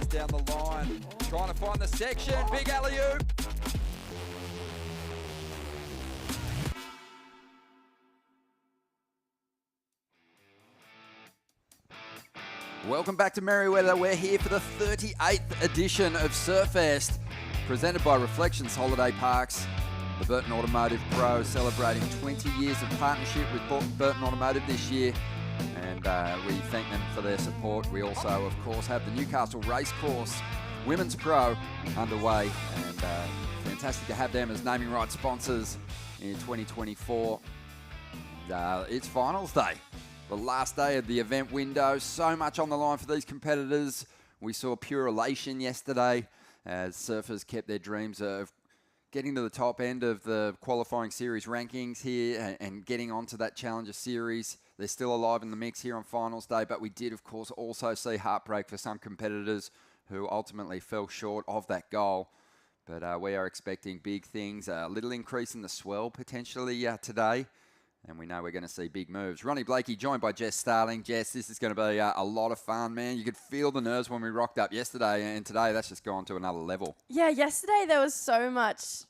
surfers down the line, trying to find the section. Big alley-oop. Welcome back to Merriweather. We're here for the 38th edition of Surfest, presented by Reflections Holiday Parks. The Burton Automotive Pro celebrating 20 years of partnership with Burton Automotive this year, and we thank them for their support. We also, of course, have the Newcastle Racecourse Women's Pro underway, and fantastic to have them as naming rights sponsors in 2024. It's finals day. The last day of the event window, so much on the line for these competitors. We saw pure elation yesterday as surfers kept their dreams of getting to the top end of the qualifying series rankings here and getting onto that Challenger Series. They're still alive in the mix here on finals day, but we did, of course, also see heartbreak for some competitors who ultimately fell short of that goal. But we are expecting big things, a little increase in the swell potentially today. And we know we're going to see big moves. Ronnie Blakey joined by Jess Starling. Jess, this is going to be a lot of fun, man. You could feel the nerves when we rocked up yesterday, and today that's just gone to another level. Yeah, yesterday there was so much,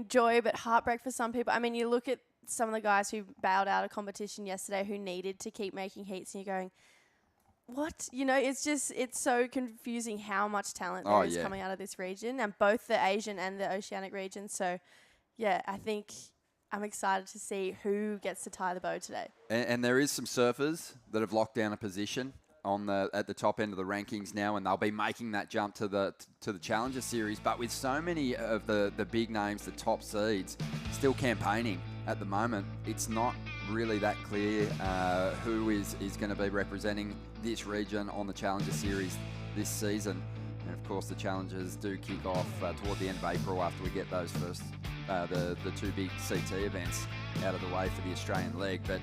joy, but heartbreak for some people. You look at some of the guys who bowed out of competition yesterday who needed to keep making heats, and you're going, what? It's so confusing how much talent there is coming out of this region, and both the Asian and the Oceanic region. So, yeah, I think I'm excited to see who gets to tie the bow today. And there is some surfers that have locked down a position at the top end of the rankings now, and they'll be making that jump to the Challenger Series. But with so many of the big names, the top seeds, still campaigning at the moment, it's not really that clear who is going to be representing this region on the Challenger Series this season. And of course, the Challengers do kick off toward the end of April after we get those first the two big CT events out of the way for the Australian leg. But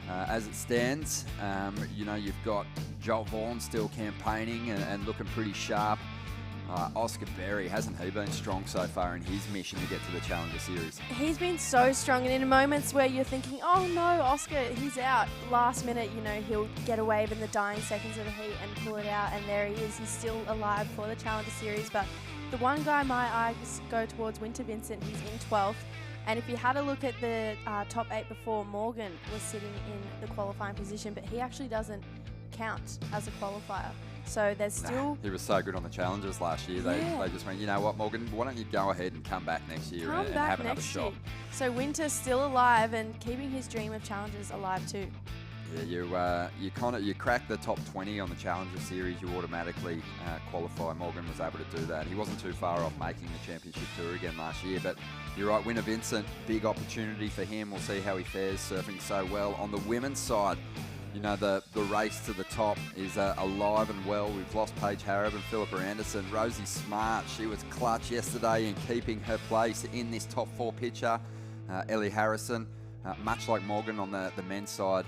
as it stands, you've got Joel Vaughan still campaigning and looking pretty sharp. Oscar Berry, hasn't he been strong so far in his mission to get to the Challenger Series? He's been so strong, and in moments where you're thinking, oh no, Oscar, he's out. Last minute, he'll get a wave in the dying seconds of the heat and pull it out, and there he is. He's still alive for the Challenger Series. But the one guy my eyes go towards, Winter Vincent, he's in 12th. And if you had a look at the top 8 before, Morgan was sitting in the qualifying position, but he actually doesn't count as a qualifier. So there's still... He was so good on the Challengers last year. They just went, you know what, Morgan, why don't you go ahead and come back next year and have another shot. So Winter's still alive and keeping his dream of Challengers alive too. Yeah, you crack the top 20 on the Challenger Series, you automatically qualify. Morgan was able to do that. He wasn't too far off making the Championship Tour again last year, but you're right, Winter Vincent, big opportunity for him. We'll see how he fares surfing so well. On the women's side, the race to the top is alive and well. We've lost Paige Harrop and Philippa Anderson. Rosie Smart, she was clutch yesterday in keeping her place in this top 4 picture. Ellie Harrison, much like Morgan on the men's side,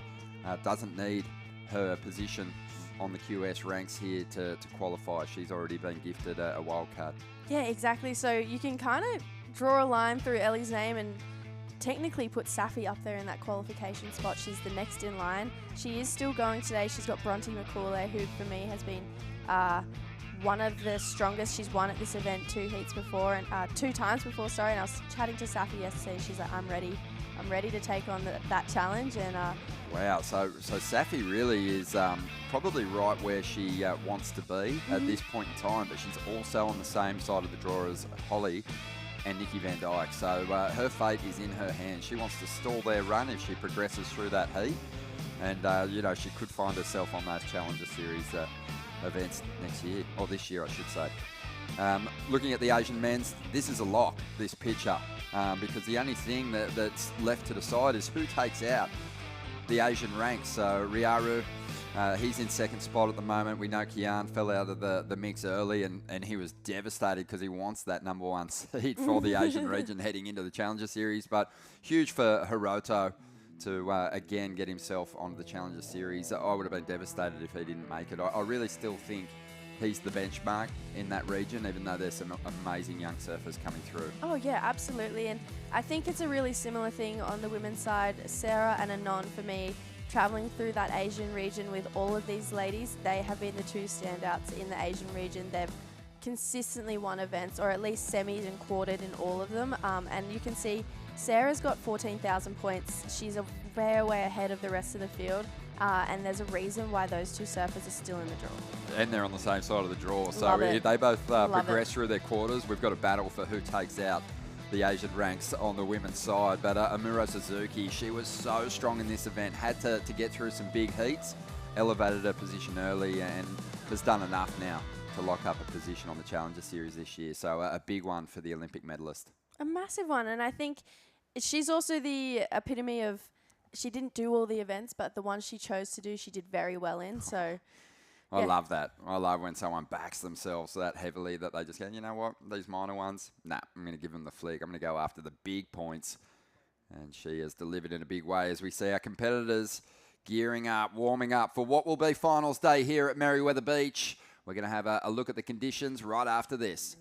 doesn't need her position on the QS ranks here to qualify. She's already been gifted a wild card. Yeah, exactly. So you can kind of draw a line through Ellie's name and technically put Safi up there in that qualification spot. She's the next in line. She is still going today. She's got Bronte McCauley, who for me has been one of the strongest. She's won at this event 2 times before. And I was chatting to Safi yesterday. She's like, I'm ready to take on that challenge. And wow, so Safi really is probably right where she wants to be at this point in time, but she's also on the same side of the draw as Holly and Nikki Van Dyke. So her fate is in her hands. She wants to stall their run if she progresses through that heat. And, she could find herself on those Challenger Series events next year, or this year, I should say. Looking at the Asian men's, this is a lock, this pitch-up, because the only thing that's left to decide is who takes out the Asian ranks. So Riaru, he's in 2nd spot at the moment. We know Kian fell out of the mix early, and he was devastated because he wants that number 1 seed for the Asian region heading into the Challenger Series. But huge for Hiroto to, again, get himself onto the Challenger Series. I would have been devastated if he didn't make it. I really still think he's the benchmark in that region, even though there's some amazing young surfers coming through. Oh, yeah, absolutely. And I think it's a really similar thing on the women's side. Sarah and Anon, for me, traveling through that Asian region with all of these ladies, they have been the two standouts in the Asian region. They've consistently won events, or at least semis and quartered in all of them. And you can see Sarah's got 14,000 points. She's way ahead of the rest of the field. And there's a reason why those two surfers are still in the draw. And they're on the same side of the draw. So Love it. if they both Love progress it. through their quarters, we've got a battle for who takes out the Asian ranks on the women's side. But Amuro Suzuki, she was so strong in this event, had to get through some big heats, elevated her position early, and has done enough now to lock up a position on the Challenger Series this year. So a big one for the Olympic medalist. A massive one. And I think she's also the epitome of, she didn't do all the events, but the ones she chose to do, she did very well in. So I love that. I love when someone backs themselves that heavily that they just go, you know what, these minor ones, nah, I'm going to give them the flick. I'm going to go after the big points. And she has delivered in a big way as we see our competitors gearing up, warming up for what will be finals day here at Merriweather Beach. We're going to have a look at the conditions right after this.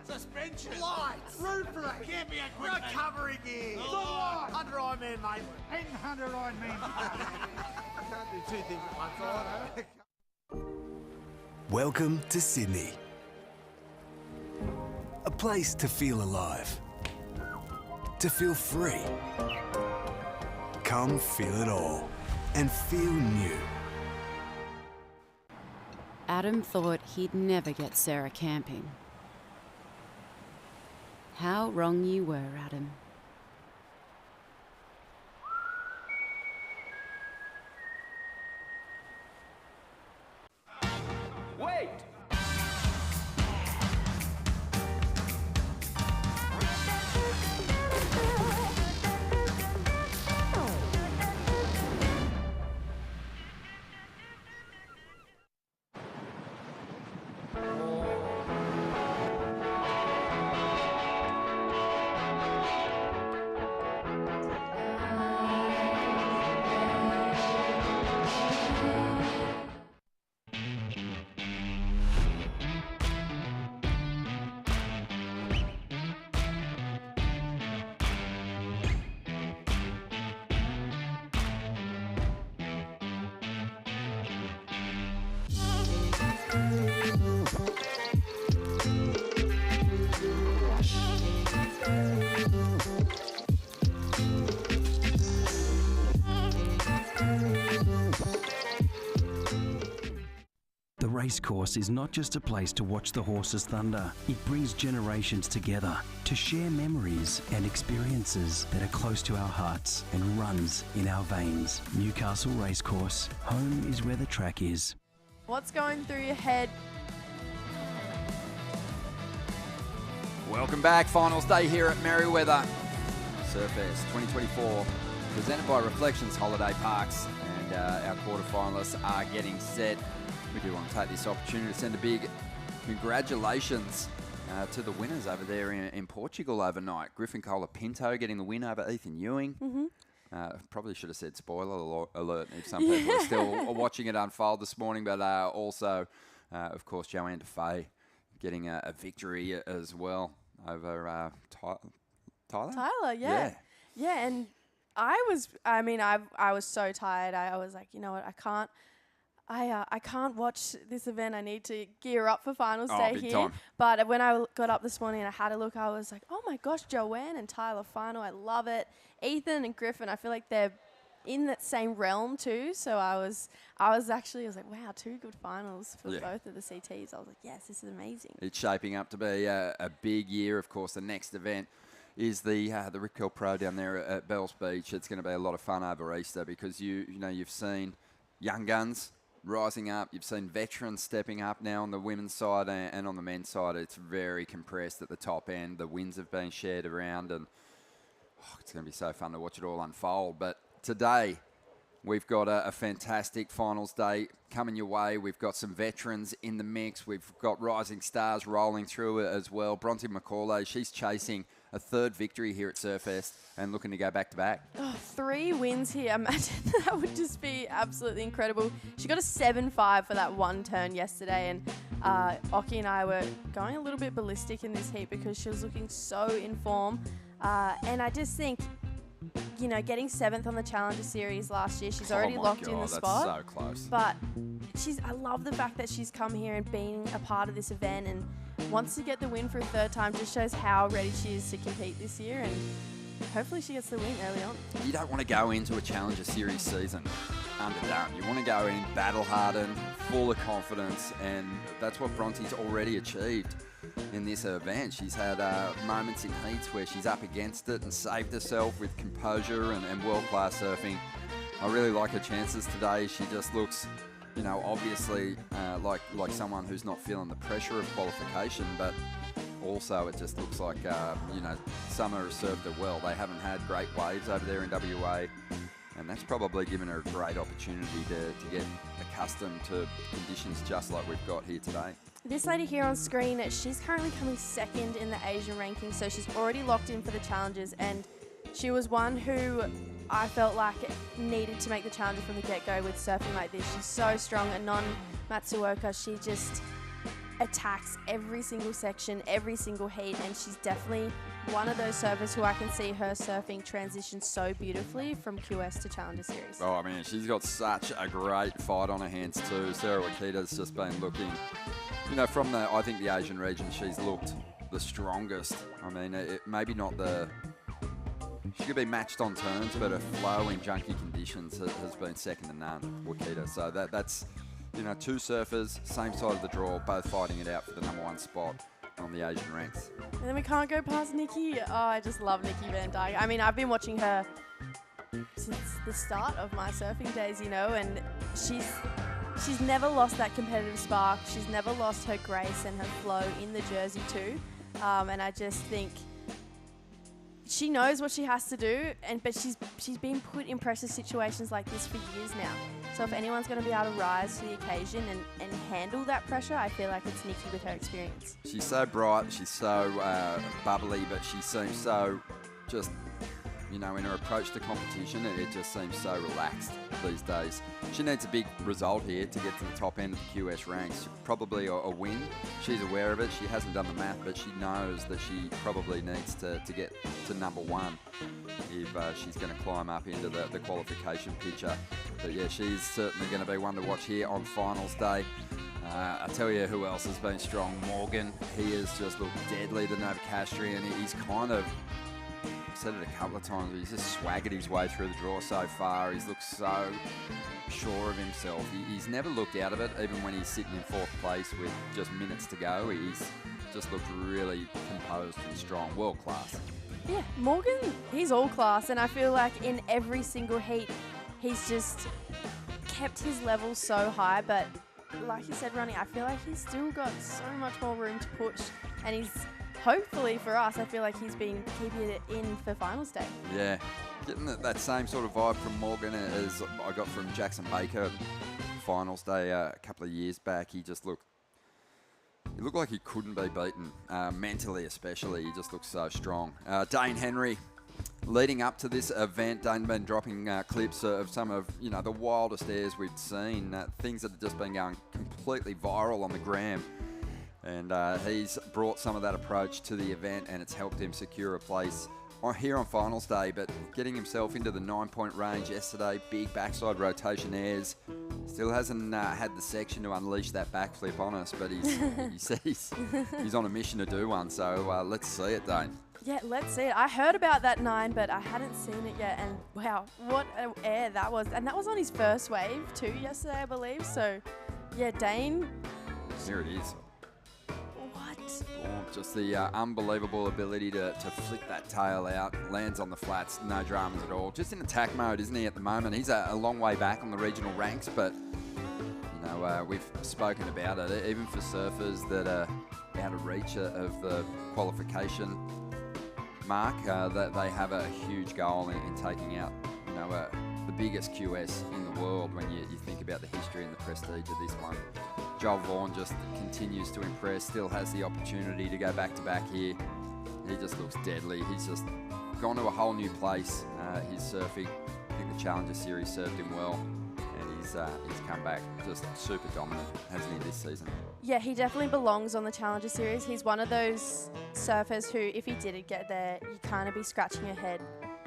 Suspension, lights, roof rack, camping equipment, recovery gear, under Ironman, mate, and under Ironman. I can't do two things at once. Welcome to Sydney. A place to feel alive, to feel free. Come feel it all and feel new. Adam thought he'd never get Sarah camping. How wrong you were, Adam. Wait! The Racecourse is not just a place to watch the horses thunder. It brings generations together to share memories and experiences that are close to our hearts and runs in our veins. Newcastle Racecourse, home is where the track is. What's going through your head? Welcome back. Finals day here at Merriweather. Surfest 2024, presented by Reflections Holiday Parks. And our quarterfinalists are getting set. We do want to take this opportunity to send a big congratulations to the winners over there in Portugal overnight. Griffin Colapinto getting the win over Ethan Ewing. Probably should have said spoiler alert if some people are still watching it unfold this morning. But also, of course, Joanne DeFay getting a victory as well over Tyler. Tyler, yeah. And I was so tired. I was like, you know what, I can't watch this event. I need to gear up for finals day big here. time. But when I got up this morning and I had a look, I was like, oh my gosh, Joanne and Tyler final. I love it. Ethan and Griffin, I feel like they're in that same realm too. So I was like, wow, two good finals for both of the CTs. I was like, yes, this is amazing. It's shaping up to be a big year. Of course, the next event is the Rip Curl Pro down there at Bells Beach. It's going to be a lot of fun over Easter because you've seen young guns rising up. You've seen veterans stepping up now on the women's side and on the men's side. It's very compressed at the top end. The wins have been shared around, and it's going to be so fun to watch it all unfold. But today, we've got a fantastic finals day coming your way. We've got some veterans in the mix. We've got rising stars rolling through it as well. Bronte McCauley, she's chasing a third victory here at Surfest and looking to go back-to-back. 3 wins here. Imagine that would just be absolutely incredible. She got a 7.5 for that one turn yesterday, and Oki and I were going a little bit ballistic in this heat because she was looking so in form. And I just think, you know, getting 7th on the Challenger Series last year, she's already locked in the spot. That's so close. But I love the fact that she's come here and been a part of this event and wants to get the win for a 3rd time. Just shows how ready she is to compete this year, and hopefully she gets the win early on. You don't want to go into a Challenger Series season underdone. You want to go in battle-hardened, full of confidence, and that's what Bronte's already achieved in this event. She's had moments in heats where she's up against it and saved herself with composure and world-class surfing. I really like her chances today. She just looks, you know, obviously like someone who's not feeling the pressure of qualification, but also it just looks like, you know, Summer has served her well. They haven't had great waves over there in WA, and that's probably given her a great opportunity to get accustomed to conditions just like we've got here today. This lady here on screen, she's currently coming 2nd in the Asian ranking, so she's already locked in for the Challengers, and she was one who I felt like needed to make the Challenger from the get-go with surfing like this. She's so strong, a non-Matsuoka. She just attacks every single section, every single heat, and she's definitely one of those surfers who I can see her surfing transition so beautifully from QS to Challenger Series. Oh, I mean, she's got such a great fight on her hands too. Sarah Wakita's just been looking, you know, from I think the Asian region, she's looked the strongest. I mean, maybe not she could be matched on turns, but her flow in junky conditions has been second to none, Wakita. So that's, you know, 2 surfers, same side of the draw, both fighting it out for the #1 spot on the Asian ranks. And then we can't go past Nikki. Oh, I just love Nikki Van Dyke. I mean, I've been watching her since the start of my surfing days, you know, and she's never lost that competitive spark. She's never lost her grace and her flow in the jersey too. And I just think she knows what she has to do, but she's been put in pressure situations like this for years now. So if anyone's going to be able to rise to the occasion and handle that pressure, I feel like it's Nikki with her experience. She's so bright, she's so bubbly, but she seems so just, you know, in her approach to competition, it just seems so relaxed these days. She needs a big result here to get to the top end of the QS ranks. Probably a win. She's aware of it. She hasn't done the math, but she knows that she probably needs to get to #1 if she's going to climb up into the qualification picture. But yeah, she's certainly going to be one to watch here on finals day. I tell you who else has been strong. Morgan. He has just looked deadly, the Novocastrian. He's kind of, I've said it a couple of times, but he's just swaggered his way through the draw so far. He's looked so sure of himself. He's never looked out of it, even when he's sitting in 4th place with just minutes to go. He's just looked really composed and strong, world class. Yeah, Morgan, he's all class, and I feel like in every single heat, he's just kept his level so high, but like you said, Ronnie, I feel like he's still got so much more room to push, and he's, hopefully for us, I feel like he's been keeping it in for finals day. Yeah, getting that same sort of vibe from Morgan as I got from Jackson Baker finals day a couple of years back. He looked like he couldn't be beaten, mentally especially. He just looked so strong. Dane Henry, leading up to this event, Dane been dropping clips of some of, you know, the wildest airs we've seen, things that have just been going completely viral on the gram. And he's brought some of that approach to the event, and it's helped him secure a place here on finals day, but getting himself into the 9-point range yesterday, big backside rotation airs. Still hasn't had the section to unleash that backflip on us, but he's on a mission to do one, so let's see it, Dane. Yeah, let's see it. I heard about that 9, but I hadn't seen it yet, and wow, what an air that was. And that was on his first wave too yesterday, I believe, so yeah, Dane. Here it is. What? Oh, just the unbelievable ability to flick that tail out, lands on the flats, no dramas at all. Just in attack mode, isn't he, at the moment? He's a long way back on the regional ranks, but you know, we've spoken about it. Even for surfers that are out of reach of the qualification mark, that they have a huge goal in taking out, you know, the biggest QS in the world when you think about the history and the prestige of this one. Joel Vaughan just continues to impress, still has the opportunity to go back-to-back here. He just looks deadly. He's just gone to a whole new place. His surfing, I think the Challenger Series served him well, and he's come back just super dominant, hasn't he, this season? Yeah, he definitely belongs on the Challenger Series. He's one of those surfers who, if he didn't get there, you kind of be scratching your head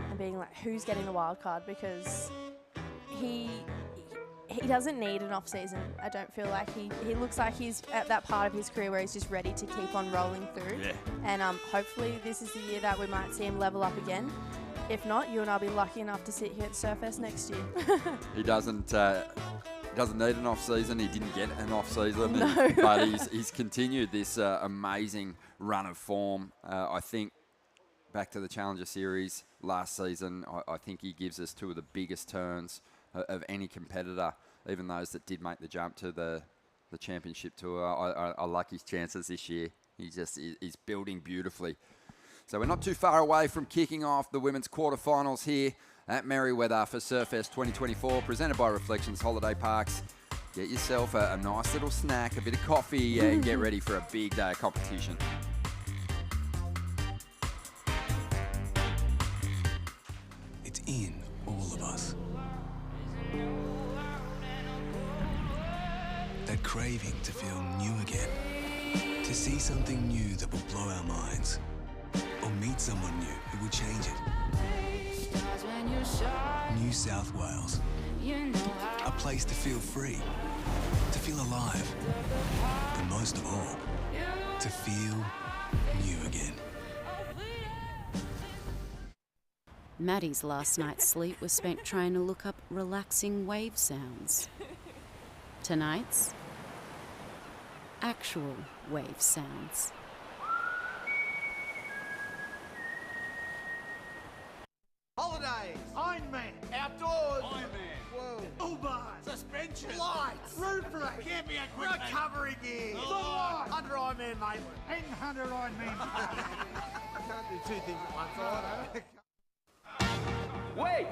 and being like, who's getting the wild card? Because he doesn't need an off season. I don't feel like he looks like he's at that part of his career where he's just ready to keep on rolling through. Yeah. And hopefully this is the year that we might see him level up again. If not, you and I'll be lucky enough to sit here at Surfest next year. He doesn't need an off season. He didn't get an off season, No. but he's continued this amazing run of form. I think back to the Challenger Series last season, I think he gives us two of the biggest turns of any competitor, even those that did make the jump to the championship tour. I like his chances this year. He's building beautifully. So we're not too far away from kicking off the women's quarterfinals here at Merriweather for Surfest 2024, presented by Reflections Holiday Parks. Get yourself a nice little snack, a bit of coffee, and get ready for a big day of competition. It's in all of us. That craving to feel new again. To see something new that will blow our minds. Or meet someone new who will change it. New South Wales. A place to feel free. To feel alive. And most of all, to feel new again. Maddie's last night's sleep was spent trying to look up relaxing wave sounds. Tonight's actual wave sounds. Holidays. Ironman. Outdoors. Ironman. Whoa. Uber. Suspension. Lights. Roof rack. Camping equipment. Recovery gear. Under Ironman, mate. And under Ironman. I can't do two things at once. Wait!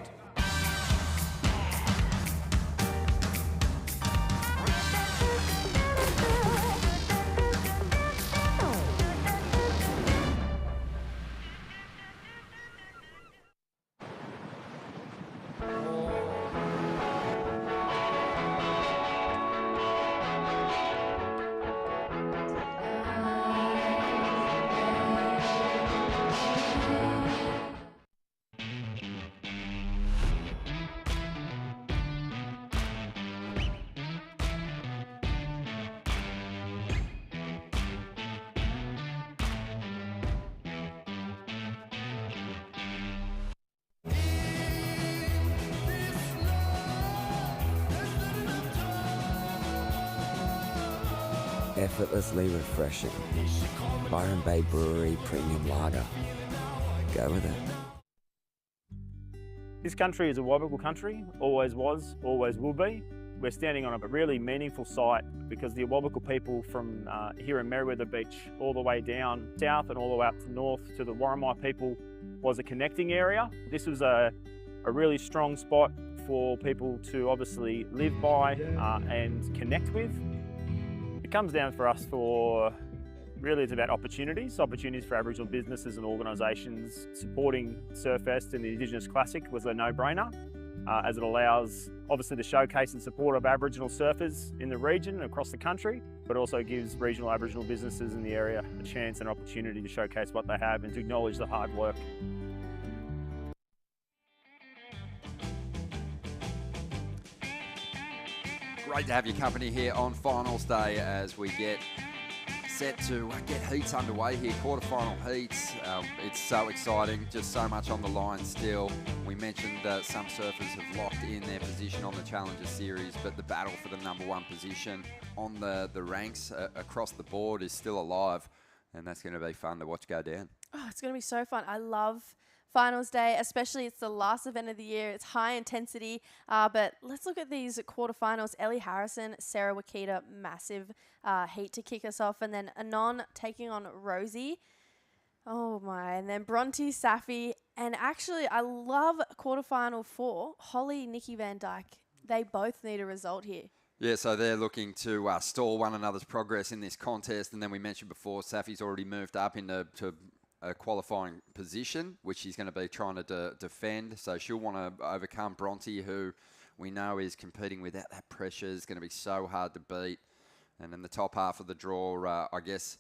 Effortlessly refreshing. Byron Bay Brewery Premium Lager. Go with it. This country is a Wabakal country, always was, always will be. We're standing on a really meaningful site because the Wabakal people from here in Merriweather Beach all the way down south and all the way up north to the Warramai people was a connecting area. This was a really strong spot for people to obviously live by and connect with. It comes down for us for really it's about opportunities for Aboriginal businesses and organisations. Supporting Surfest and the Indigenous Classic was a no-brainer as it allows obviously the showcase and support of Aboriginal surfers in the region and across the country, but also gives regional Aboriginal businesses in the area a chance and opportunity to showcase what they have and to acknowledge the hard work. Great to have your company here on finals day as we get set to get heats underway here, quarterfinal heats. It's so exciting, just so much on the line still. We mentioned some surfers have locked in their position on the Challenger Series, but the battle for the #1 position on the ranks across the board is still alive, and that's going to be fun to watch go down. Oh, it's going to be so fun. I love finals day, especially it's the last event of the year. It's high intensity, but let's look at these quarterfinals. Ellie Harrison, Sarah Wakita, massive heat to kick us off, and then Anon taking on Rosie. Oh my, and then Bronte, Safi, and actually I love quarterfinal 4, Holly, Nikki Van Dyke. They both need a result here. Yeah, so they're looking to stall one another's progress in this contest, and then we mentioned before, Safi's already moved up into a qualifying position, which she's going to be trying to defend. So she'll want to overcome Bronte, who we know is competing without that pressure is going to be so hard to beat. And in the top half of the draw, I guess,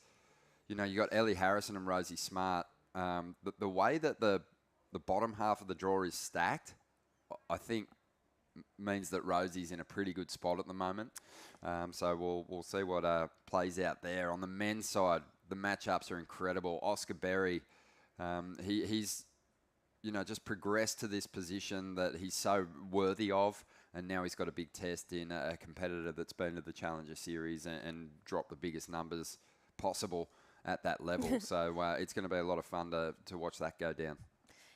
you got Ellie Harrison and Rosie Smart. The way that the bottom half of the draw is stacked, I think means that Rosie's in a pretty good spot at the moment. So we'll see what plays out there. On the men's side, the matchups are incredible. Oscar Berry, he's just progressed to this position that he's so worthy of, and now he's got a big test in a competitor that's been to the Challenger Series and dropped the biggest numbers possible at that level. So it's going to be a lot of fun to watch that go down.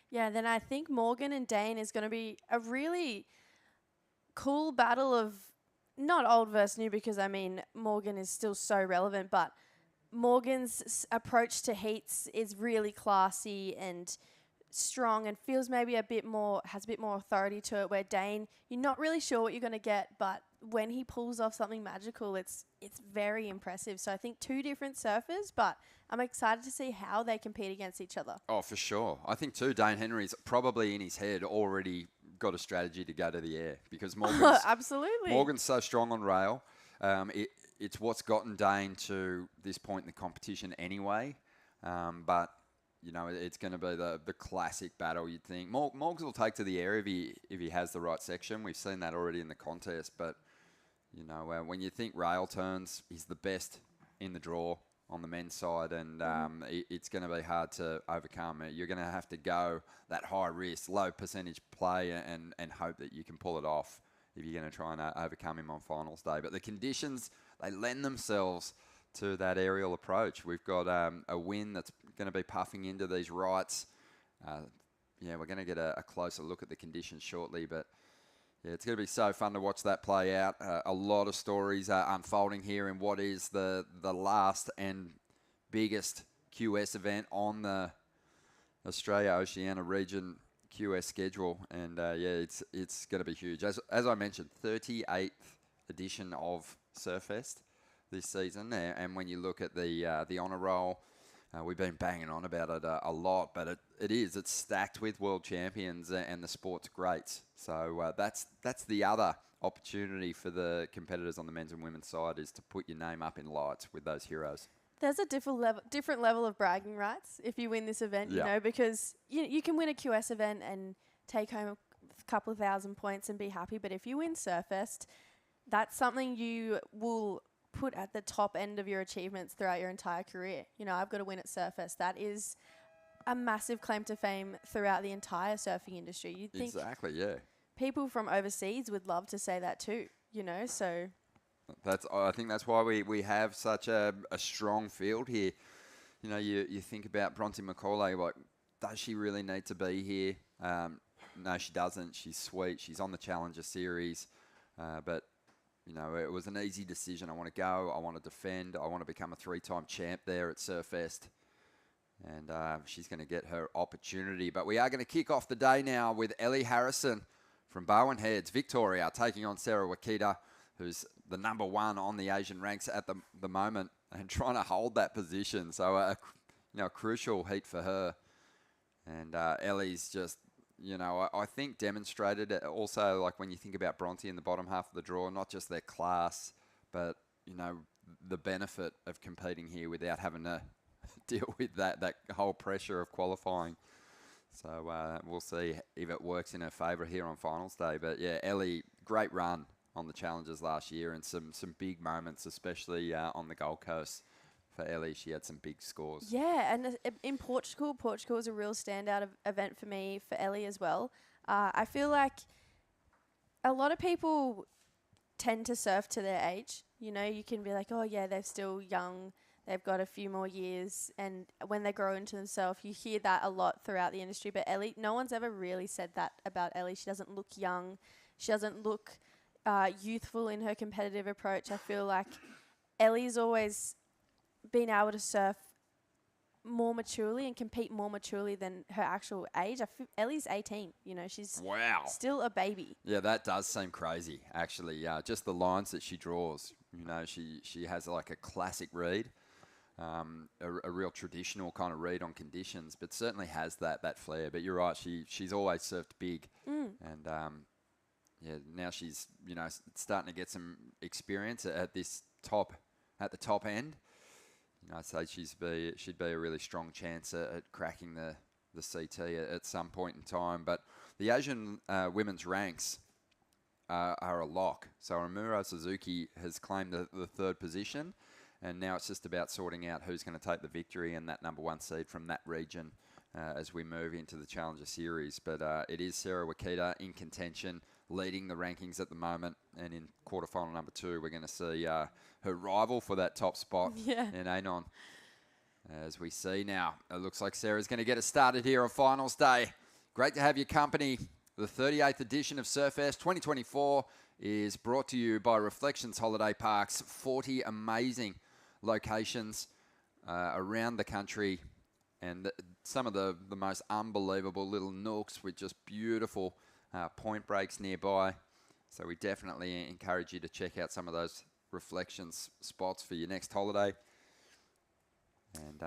Yeah, then I think Morgan and Dane is going to be a really cool battle of not old versus new, because I mean Morgan is still so relevant, but Morgan's approach to heats is really classy and strong and feels maybe has a bit more authority to it, where Dane, you're not really sure what you're going to get, but when he pulls off something magical, it's very impressive. So I think two different surfers, but I'm excited to see how they compete against each other. Oh, for sure. I think too, Dane Henry's probably in his head already got a strategy to go to the air, because Morgan's so strong on rail. It's what's gotten Dane to this point in the competition anyway. But it's going to be the classic battle, you'd think. Morgs will take to the air if he has the right section. We've seen that already in the contest. But, when you think rail turns, he's the best in the draw on the men's side, and it's going to be hard to overcome. You're going to have to go that high risk, low percentage play and hope that you can pull it off if you're going to try and overcome him on finals day. But the conditions, they lend themselves to that aerial approach. We've got a wind that's going to be puffing into these rights. We're going to get a closer look at the conditions shortly, but yeah, it's going to be so fun to watch that play out. A lot of stories are unfolding here in what is the last and biggest QS event on the Australia Oceania region QS schedule, and it's going to be huge. As I mentioned, 38th edition of Surfest this season, and when you look at the honour roll, we've been banging on about it a lot, but it's stacked with world champions and the sport's greats. So that's the other opportunity for the competitors on the men's and women's side, is to put your name up in lights with those heroes. There's a different level of bragging rights if you win this event, because you can win a QS event and take home a couple of thousand points and be happy, but if you win Surfest, that's something you will put at the top end of your achievements throughout your entire career. I've got to win at Surfest. That is a massive claim to fame throughout the entire surfing industry. You'd think exactly, yeah. People from overseas would love to say that too, so... I think that's why we have such a strong field here. You think about Bronte Macaulay, like, does she really need to be here? No, she doesn't. She's sweet. She's on the Challenger Series. But, it was an easy decision. I want to go. I want to defend. I want to become a 3-time champ there at Surfest. And she's going to get her opportunity. But we are going to kick off the day now with Ellie Harrison from Bowen Heads, Victoria, taking on Sarah Wakita, who's the number one on the Asian ranks at the moment, and trying to hold that position. So a crucial heat for her. And Ellie's just, I think demonstrated it also, like when you think about Bronte in the bottom half of the draw, not just their class, but, the benefit of competing here without having to deal with that whole pressure of qualifying. So we'll see if it works in her favour here on finals day. But yeah, Ellie, great run on the Challengers last year, and some big moments, especially on the Gold Coast. For Ellie, she had some big scores. Yeah, and in Portugal is a real standout event for me, for Ellie as well. I feel like a lot of people tend to surf to their age. You can be like, oh yeah, they're still young, they've got a few more years, and when they grow into themselves, you hear that a lot throughout the industry. But Ellie, no one's ever really said that about Ellie. She doesn't look young. She doesn't look youthful in her competitive approach. I feel like Ellie's always been able to surf more maturely and compete more maturely than her actual age. Ellie's 18, she's still a baby. Yeah, that does seem crazy, actually. Just the lines that she draws, she has like a classic read, a real traditional kind of read on conditions, but certainly has that flair. But you're right, she's always surfed big. And now she's, starting to get some experience at the top end. I'd say she'd be a really strong chance at cracking the CT at some point in time. But the Asian women's ranks are a lock. So Amuro Suzuki has claimed the third position, and now it's just about sorting out who's going to take the victory and that number one seed from that region as we move into the Challenger Series. But it is Sarah Wakita in contention, leading the rankings at the moment. And in quarterfinal number 2, we're going to see her rival for that top spot in Anon. As we see now, it looks like Sarah's going to get us started here on finals day. Great to have your company. The 38th edition of Surfest 2024 is brought to you by Reflections Holiday Parks. 40 amazing locations around the country, and some of the most unbelievable little nooks with just beautiful point breaks nearby. So we definitely encourage you to check out some of those Reflections spots for your next holiday. And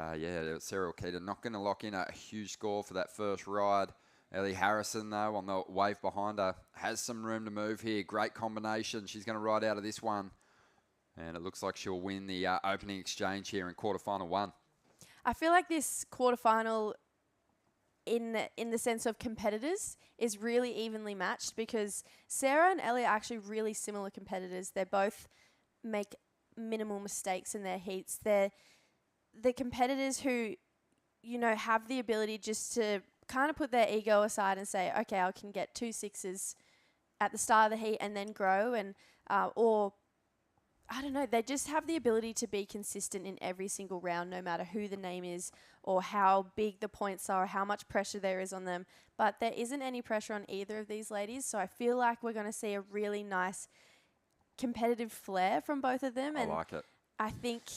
Sarah Wakita not going to lock in a huge score for that first ride. Ellie Harrison, though, on the wave behind her, has some room to move here. Great combination. She's going to ride out of this one. And it looks like she'll win the opening exchange here in quarterfinal 1. I feel like this quarterfinal, in the sense of competitors, is really evenly matched because Sarah and Ellie are actually really similar competitors. They both make minimal mistakes in their heats. They're the competitors who, have the ability just to kind of put their ego aside and say, okay, I can get 2 6s at the start of the heat and then grow, and or I don't know, they just have the ability to be consistent in every single round, no matter who the name is or how big the points are or how much pressure there is on them. But there isn't any pressure on either of these ladies, so I feel like we're going to see a really nice competitive flair from both of them. I like it. I think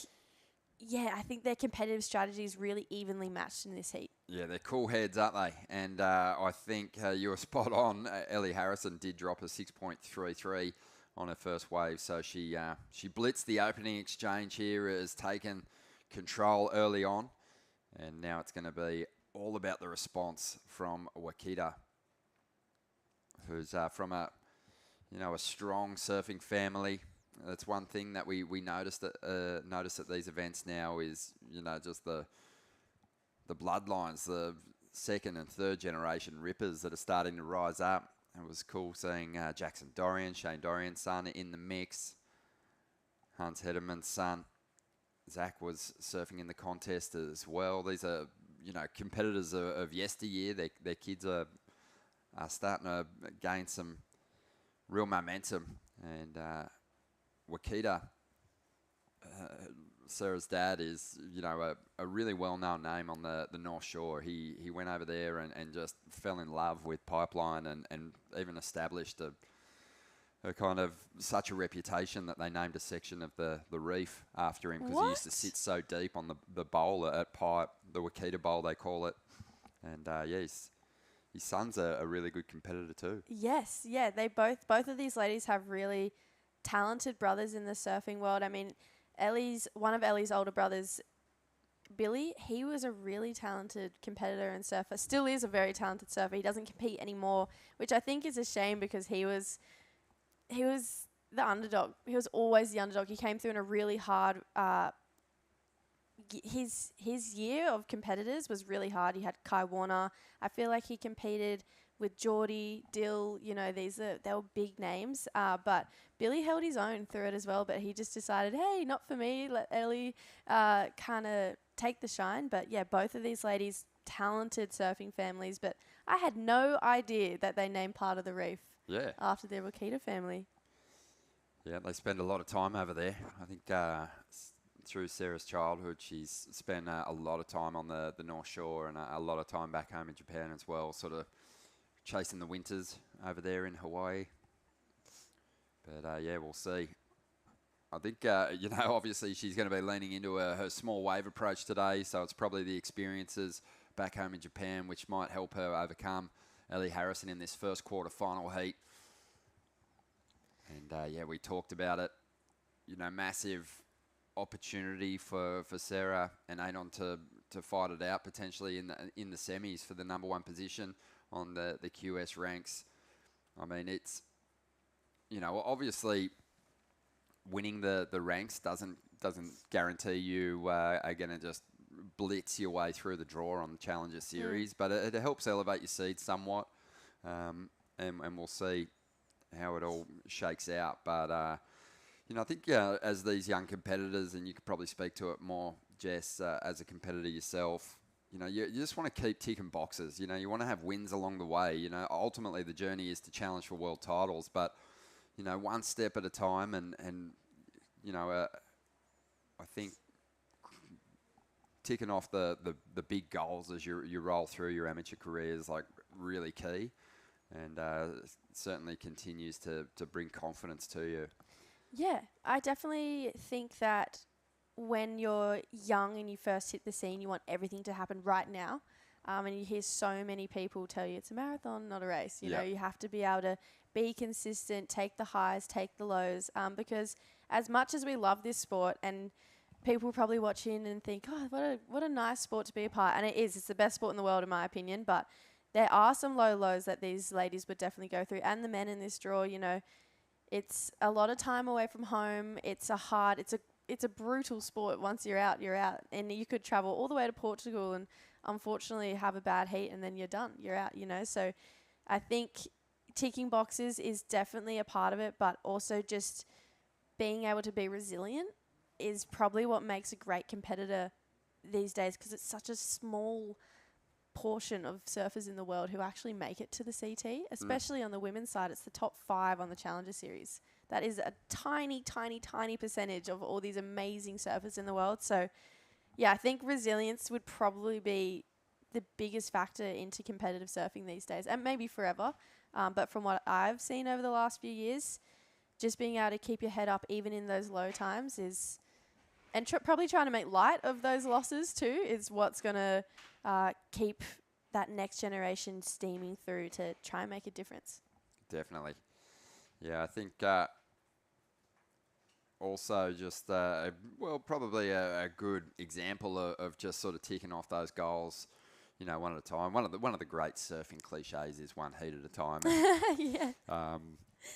their competitive strategy is really evenly matched in this heat. Yeah, they're cool heads, aren't they? And I think you were spot on. Ellie Harrison did drop a 6.33 on her first wave, so she blitzed the opening exchange here, has taken control early on, and now it's going to be all about the response from Wakita, who's from a strong surfing family. That's one thing that we notice at these events now is, just the bloodlines, the second and third generation rippers that are starting to rise up. It was cool seeing Jackson Dorian, Shane Dorian's son, in the mix. Hans Hederman's son, Zach, was surfing in the contest as well. These are, competitors of yesteryear. Their kids are starting to gain some real momentum. And Wakita, Sarah's dad, is a really well-known name on the North Shore. He went over there and just fell in love with pipeline and even established a kind of such a reputation that they named a section of the reef after him, because he used to sit so deep on the bowl at Pipe, the Wakita Bowl they call it. And his son's a really good competitor too. Yes, yeah, they both of these ladies have really talented brothers in the surfing world. I mean, one of Ellie's older brothers, Billy, he was a really talented competitor and surfer. Still is a very talented surfer. He doesn't compete anymore, which I think is a shame because he was the underdog. He was always the underdog. He came through in a really hard. His year of competitors was really hard. He had Kai Warner. I feel like he competed with Geordie, Dill, they were big names. But Billy held his own through it as well. But he just decided, hey, not for me. Let Ellie kind of take the shine. But yeah, both of these ladies, talented surfing families. But I had no idea that they named part of the reef after their Wakita family. Yeah, they spend a lot of time over there. I think through Sarah's childhood, she's spent a lot of time on the North Shore and a lot of time back home in Japan as well, sort of chasing the winters over there in Hawaii. But we'll see. I think, obviously she's going to be leaning into her small wave approach today, so it's probably the experiences back home in Japan which might help her overcome Ellie Harrison in this first quarter-final heat. And, we talked about it. Massive opportunity for Sarah and Anon to fight it out potentially in the semis for the number one position on the QS ranks. I mean, it's you know, obviously winning the ranks doesn't guarantee you are going to just blitz your way through the draw on the Challenger Series, but it helps elevate your seed somewhat, and we'll see how it all shakes out. But, you know, I think as these young competitors, and you could probably speak to it more, Jess, as a competitor yourself, you know, you just want to keep ticking boxes. You know, you want to have wins along the way. You know, ultimately the journey is to challenge for world titles, but, you know, one step at a time, and you know, I think ticking off the big goals as you roll through your amateur career is like really key, and certainly continues to bring confidence to you. Yeah, I definitely think that when you're young and you first hit the scene, you want everything to happen right now. And you hear so many people tell you it's a marathon, not a race. You know, you have to be able to be consistent, take the highs, take the lows. Because as much as we love this sport, and people probably watch in and think, oh, what a nice sport to be a part. And it is. It's the best sport in the world, in my opinion. But there are some low lows that these ladies would definitely go through. And the men in this draw, you know, it's a lot of time away from home. It's a brutal sport. Once you're out, you're out. And you could travel all the way to Portugal and unfortunately have a bad heat and then you're done. You're out, you know. So I think ticking boxes is definitely a part of it, but also just being able to be resilient is probably what makes a great competitor these days, because it's such a small portion of surfers in the world who actually make it to the CT, especially on the women's side. It's the top 5 on the Challenger Series. That is a tiny, tiny, tiny percentage of all these amazing surfers in the world. So, yeah, I think resilience would probably be the biggest factor into competitive surfing these days, and maybe forever. But from what I've seen over the last few years, just being able to keep your head up even in those low times is, and probably trying to make light of those losses too, is what's going to keep that next generation steaming through to try and make a difference. Definitely. Yeah, I think also just, probably a good example of just sort of ticking off those goals, you know, one at a time. One of the great surfing cliches is one heat at a time. Yeah.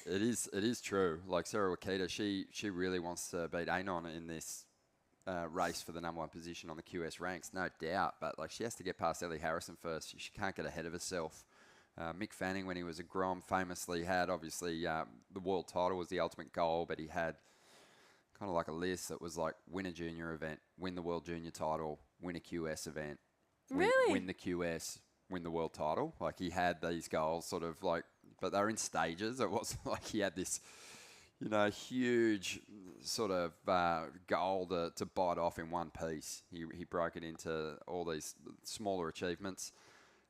It is true. Like Sarah Wakita, she really wants to beat Anon in this race for the number 1 position on the QS ranks, no doubt. But like she has to get past Ellie Harrison first. She can't get ahead of herself. Mick Fanning, when he was a Grom, famously had obviously the world title was the ultimate goal, but he had kind of like a list that was like win a junior event, win the world junior title, win a QS event, win the QS, win the world title. Like he had these goals sort of like, but they were in stages. It wasn't like he had this, you know, huge sort of goal to bite off in one piece. He broke it into all these smaller achievements.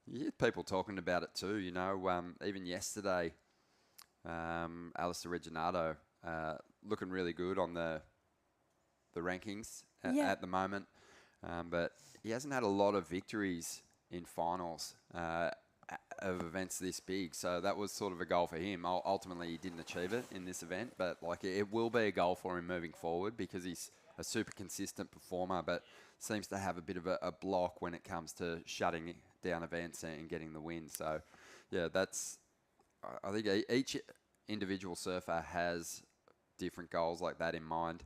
You hear people talking about it too, you know. Even yesterday, Alistair Reginato looking really good on the rankings at the moment. But he hasn't had a lot of victories in finals of events this big. So that was sort of a goal for him. Ultimately, he didn't achieve it in this event, but like it will be a goal for him moving forward because he's a super consistent performer, but seems to have a bit of a block when it comes to shutting down events and getting the win. So, yeah, I think each individual surfer has different goals like that in mind.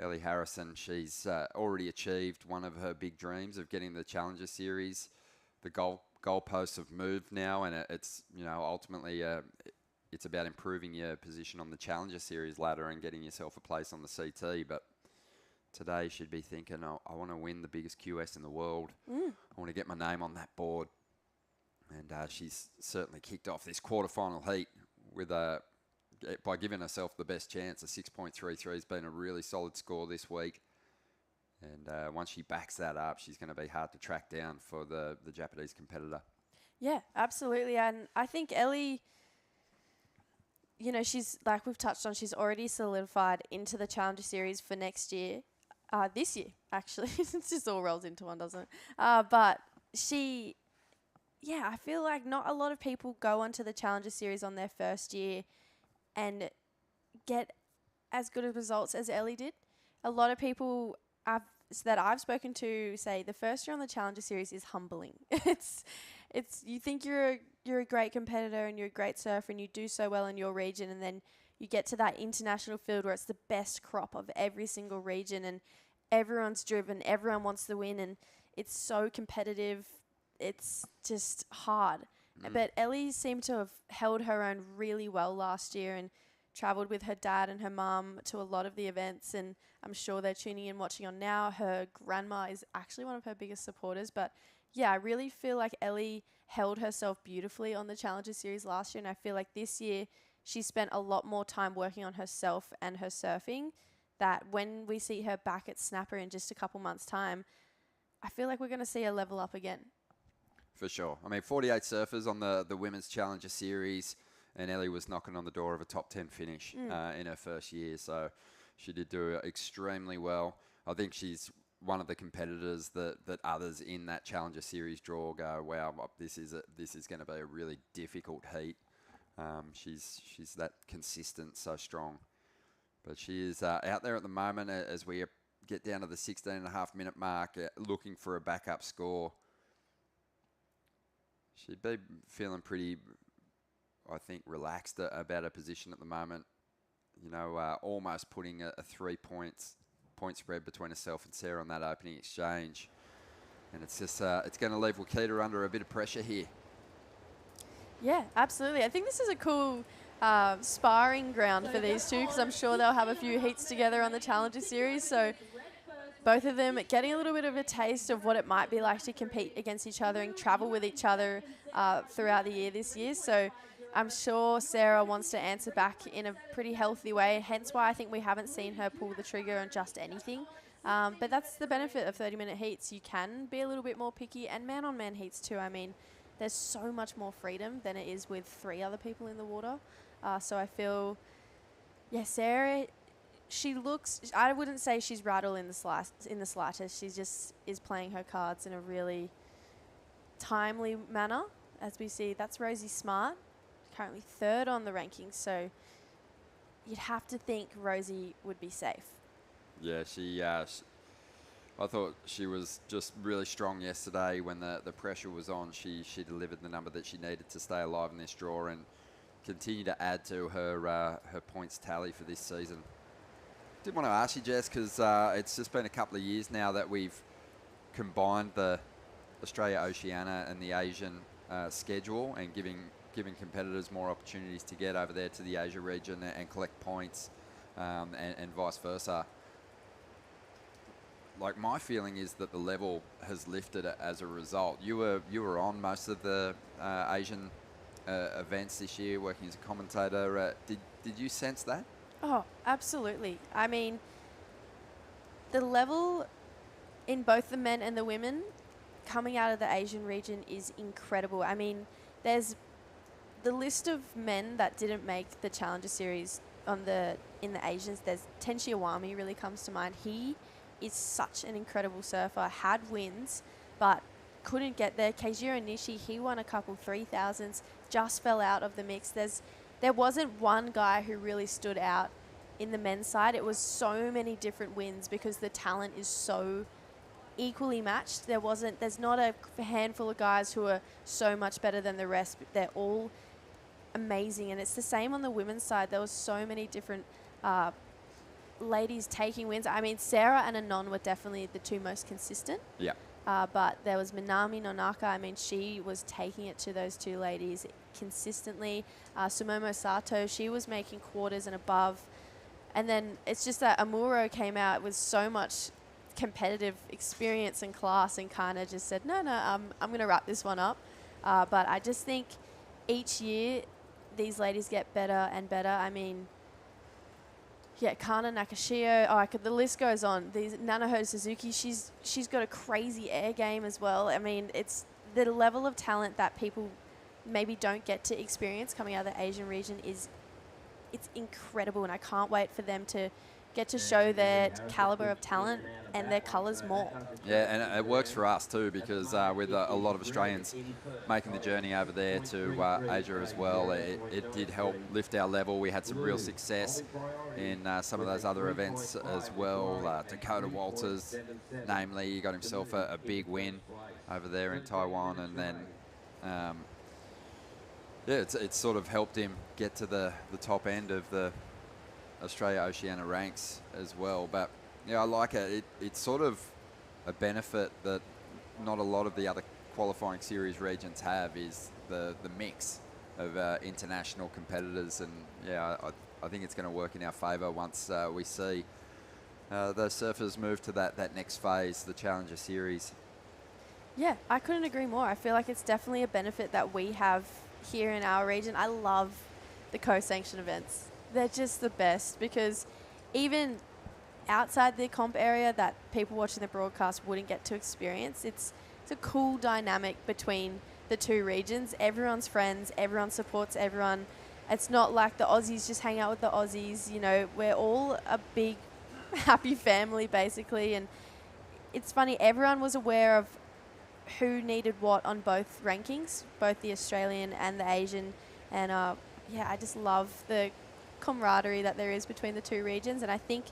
Ellie Harrison, she's already achieved one of her big dreams of getting the Challenger Series. The goalposts have moved now, and it's, you know, ultimately it's about improving your position on the Challenger Series ladder and getting yourself a place on the CT. But today you should be thinking, I want to win the biggest QS in the world. I want to get my name on that board. And she's certainly kicked off this quarterfinal heat with by giving herself the best chance. A 6.33 has been a really solid score this week. And once she backs that up, she's going to be hard to track down for the Japanese competitor. Yeah, absolutely. And I think Ellie, you know, she's, like we've touched on, she's already solidified into the Challenger Series for next year. This year, actually. It just all rolls into one, doesn't it? But she, I feel like not a lot of people go onto the Challenger Series on their first year and get as good of results as Ellie did. A lot of people that I've spoken to say the first year on the Challenger Series is humbling. It's you think you're a great competitor and you're a great surfer and you do so well in your region, and then you get to that international field where it's the best crop of every single region and everyone's driven, everyone wants to win, and it's so competitive. It's just hard. But Ellie seemed to have held her own really well last year and travelled with her dad and her mum to a lot of the events, and I'm sure they're tuning in, watching on now. Her grandma is actually one of her biggest supporters. But yeah, I really feel like Ellie held herself beautifully on the Challenger Series last year, and I feel like this year she spent a lot more time working on herself and her surfing, that when we see her back at Snapper in just a couple months' time, I feel like we're going to see her level up again. For sure. I mean, 48 surfers on the Women's Challenger Series, and Ellie was knocking on the door of a top 10 finish in her first year. So she did do extremely well. I think she's one of the competitors that others in that Challenger Series draw go, wow, this is going to be a really difficult heat. She's that consistent, so strong. But she is out there at the moment as we get down to the 16.5-minute mark, looking for a backup score. She'd be feeling pretty, I think, relaxed about her position at the moment. You know, almost putting a 3 point spread between herself and Sarah on that opening exchange. And it's just, it's going to leave Wakita under a bit of pressure here. Yeah, absolutely. I think this is a cool sparring ground for these two, because I'm sure they'll have a few heats together on the Challenger Series. So both of them getting a little bit of a taste of what it might be like to compete against each other and travel with each other throughout the year this year. So I'm sure Sarah wants to answer back in a pretty healthy way, hence why I think we haven't seen her pull the trigger on just anything. But that's the benefit of 30-minute heats. You can be a little bit more picky, and man-on-man heats too. I mean, there's so much more freedom than it is with 3 other people in the water. So I feel, yeah, Sarah, she looks, I wouldn't say she's rattled in the slightest. She just is playing her cards in a really timely manner. As we see, that's Rosie Smart, currently 3rd on the rankings. So you'd have to think Rosie would be safe. Yeah, I thought she was just really strong yesterday when the pressure was on. She delivered the number that she needed to stay alive in this draw and continue to add to her points tally for this season. Did want to ask you, Jess, because it's just been a couple of years now that we've combined the Australia, Oceania and the Asian schedule, and giving competitors more opportunities to get over there to the Asia region and collect points, and vice versa. Like, my feeling is that the level has lifted as a result. You were on most of the Asian events this year, working as a commentator. Did you sense that? Oh, absolutely. I mean, the level in both the men and the women coming out of the Asian region is incredible. I mean, there's the list of men that didn't make the Challenger Series in the Asians. There's Tenshi Iwami really comes to mind. He is such an incredible surfer, had wins, but couldn't get there. Keijiro Nishi, he won a couple 3000s, just fell out of the mix. There wasn't one guy who really stood out in the men's side. It was so many different wins because the talent is so equally matched. There's not a handful of guys who are so much better than the rest. But they're all amazing, and it's the same on the women's side. There was so many different ladies taking wins. I mean, Sarah and Anon were definitely the 2 most consistent. Yeah. But there was Minami Nonaka. I mean, she was taking it to those 2 ladies consistently. Sumomo Sato, she was making quarters and above. And then it's just that Amuro came out with so much competitive experience and class and kind of just said, no, I'm going to wrap this one up. But I just think each year these ladies get better and better. I mean, yeah, Kana Nakashio, the list goes on. Nanaho Suzuki, she's got a crazy air game as well. I mean, it's the level of talent that people maybe don't get to experience coming out of the Asian region it's incredible, and I can't wait for them to get to show their caliber of talent and their colours more. Yeah, and it works for us too, because with a lot of Australians making the journey over there to Asia as well, it did help lift our level. We had some real success in some of those other events as well. Dakota Walters, namely, he got himself a big win over there in Taiwan, and then yeah, it's sort of helped him get to the top end of the Australia Oceania ranks as well. But yeah, I like it. It's sort of a benefit that not a lot of the other qualifying series regions have, is the mix of international competitors. And yeah, I think it's going to work in our favour once we see the surfers move to that next phase, the Challenger Series. Yeah, I couldn't agree more. I feel like it's definitely a benefit that we have here in our region. I love the co-sanction events. They're just the best, because even outside the comp area that people watching the broadcast wouldn't get to experience, it's a cool dynamic between the two regions. Everyone's friends, everyone supports everyone. It's not like the Aussies just hang out with the Aussies. You know, we're all a big happy family basically. And it's funny, everyone was aware of who needed what on both rankings, both the Australian and the Asian. And yeah, I just love the camaraderie that there is between the two regions. And I think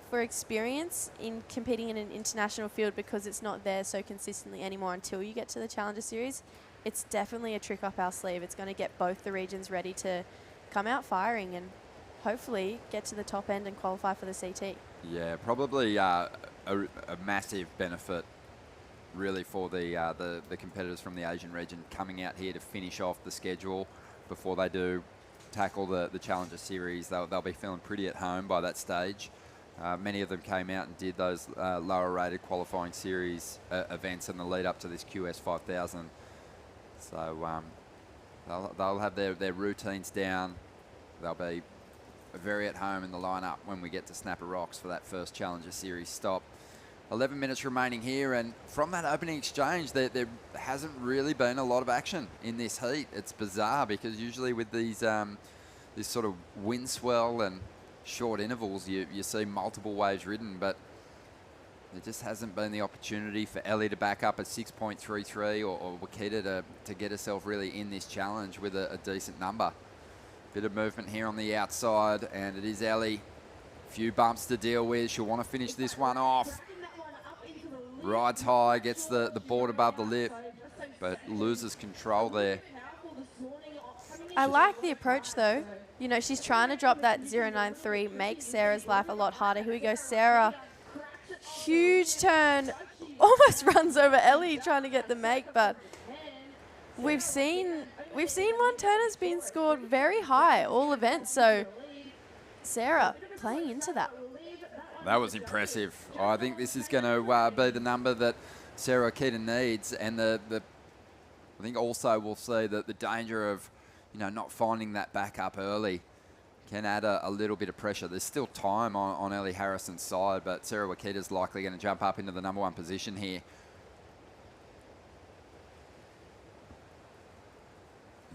for experience in competing in an international field, because it's not there so consistently anymore until you get to the Challenger Series, it's definitely a trick up our sleeve. It's going to get both the regions ready to come out firing and hopefully get to the top end and qualify for the CT. Yeah, probably a massive benefit really for the competitors from the Asian region coming out here to finish off the schedule before they do tackle the Challenger Series. They'll be feeling pretty at home by that stage. Many of them came out and did those lower rated qualifying series events in the lead up to this QS 5000. So they'll have their routines down. They'll be very at home in the lineup when we get to Snapper Rocks for that first Challenger Series stop. 11 minutes remaining here, and from that opening exchange, there hasn't really been a lot of action in this heat. It's bizarre, because usually with these this sort of wind swell and short intervals, you see multiple waves ridden, but there just hasn't been the opportunity for Ellie to back up at 6.33 or Wakita to get herself really in this challenge with a decent number. Bit of movement here on the outside, and it is Ellie. Few bumps to deal with. She'll want to finish this one off. Rides high, gets the board above the lip, but loses control there. I like the approach though. You know, she's trying to drop that 093, make Sarah's life a lot harder. Here we go, Sarah. Huge turn, almost runs over Ellie trying to get the make, but we've seen one turn has been scored very high all events, so Sarah playing into that. That was impressive. I think this is going to be the number that Sarah Wakita needs, and I think also we'll see that the danger of not finding that back up early can add a little bit of pressure. There's still time on Ellie Harrison's side, but Sarah Wakita's likely going to jump up into the number one position here.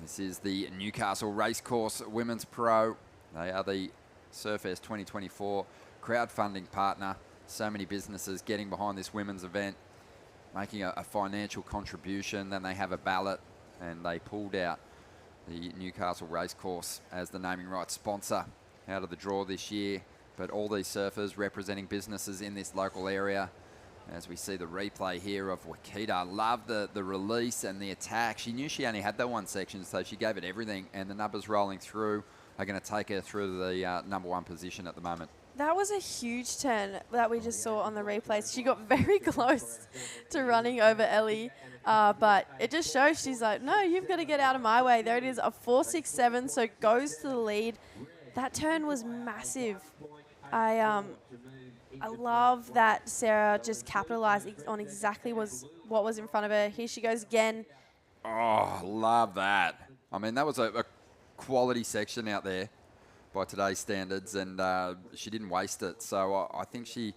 This is the Newcastle Racecourse Women's Pro. They are the Surfest 2024 crowdfunding partner. So many businesses getting behind this women's event, making a financial contribution. Then they have a ballot, and they pulled out the Newcastle Racecourse as the naming rights sponsor out of the draw this year. But all these surfers representing businesses in this local area. As we see the replay here of Wakita. Love the release and the attack. She knew she only had that one section, so she gave it everything, and the numbers rolling through are going to take her through the number one position at the moment. That was a huge turn that we just saw on the replays. She got very close to running over Ellie, but it just shows she's like, no, you've got to get out of my way. There it is, a 4.67, so goes to the lead. That turn was massive. I love that Sarah just capitalized on exactly what was in front of her. Here she goes again. Oh, love that. I mean, that was a quality section out there by today's standards, and she didn't waste it. So I think she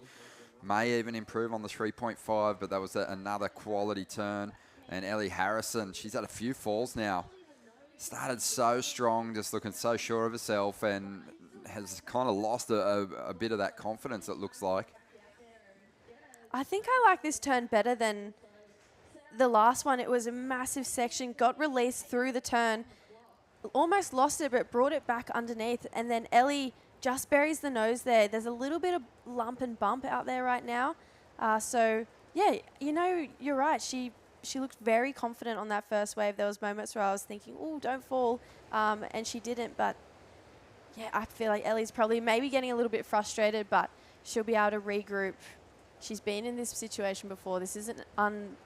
may even improve on the 3.5, but that was another quality turn. And Ellie Harrison, she's had a few falls now. Started so strong, just looking so sure of herself, and has kind of lost a bit of that confidence, it looks like. I think I like this turn better than the last one. It was a massive section, got released through the turn, almost lost it, but brought it back underneath. And then Ellie just buries the nose there. There's a little bit of lump and bump out there right now. So, yeah, you're right. She looked very confident on that first wave. There was moments where I was thinking, oh, don't fall. And she didn't. But yeah, I feel like Ellie's probably maybe getting a little bit frustrated, but she'll be able to regroup. She's been in this situation before. This isn't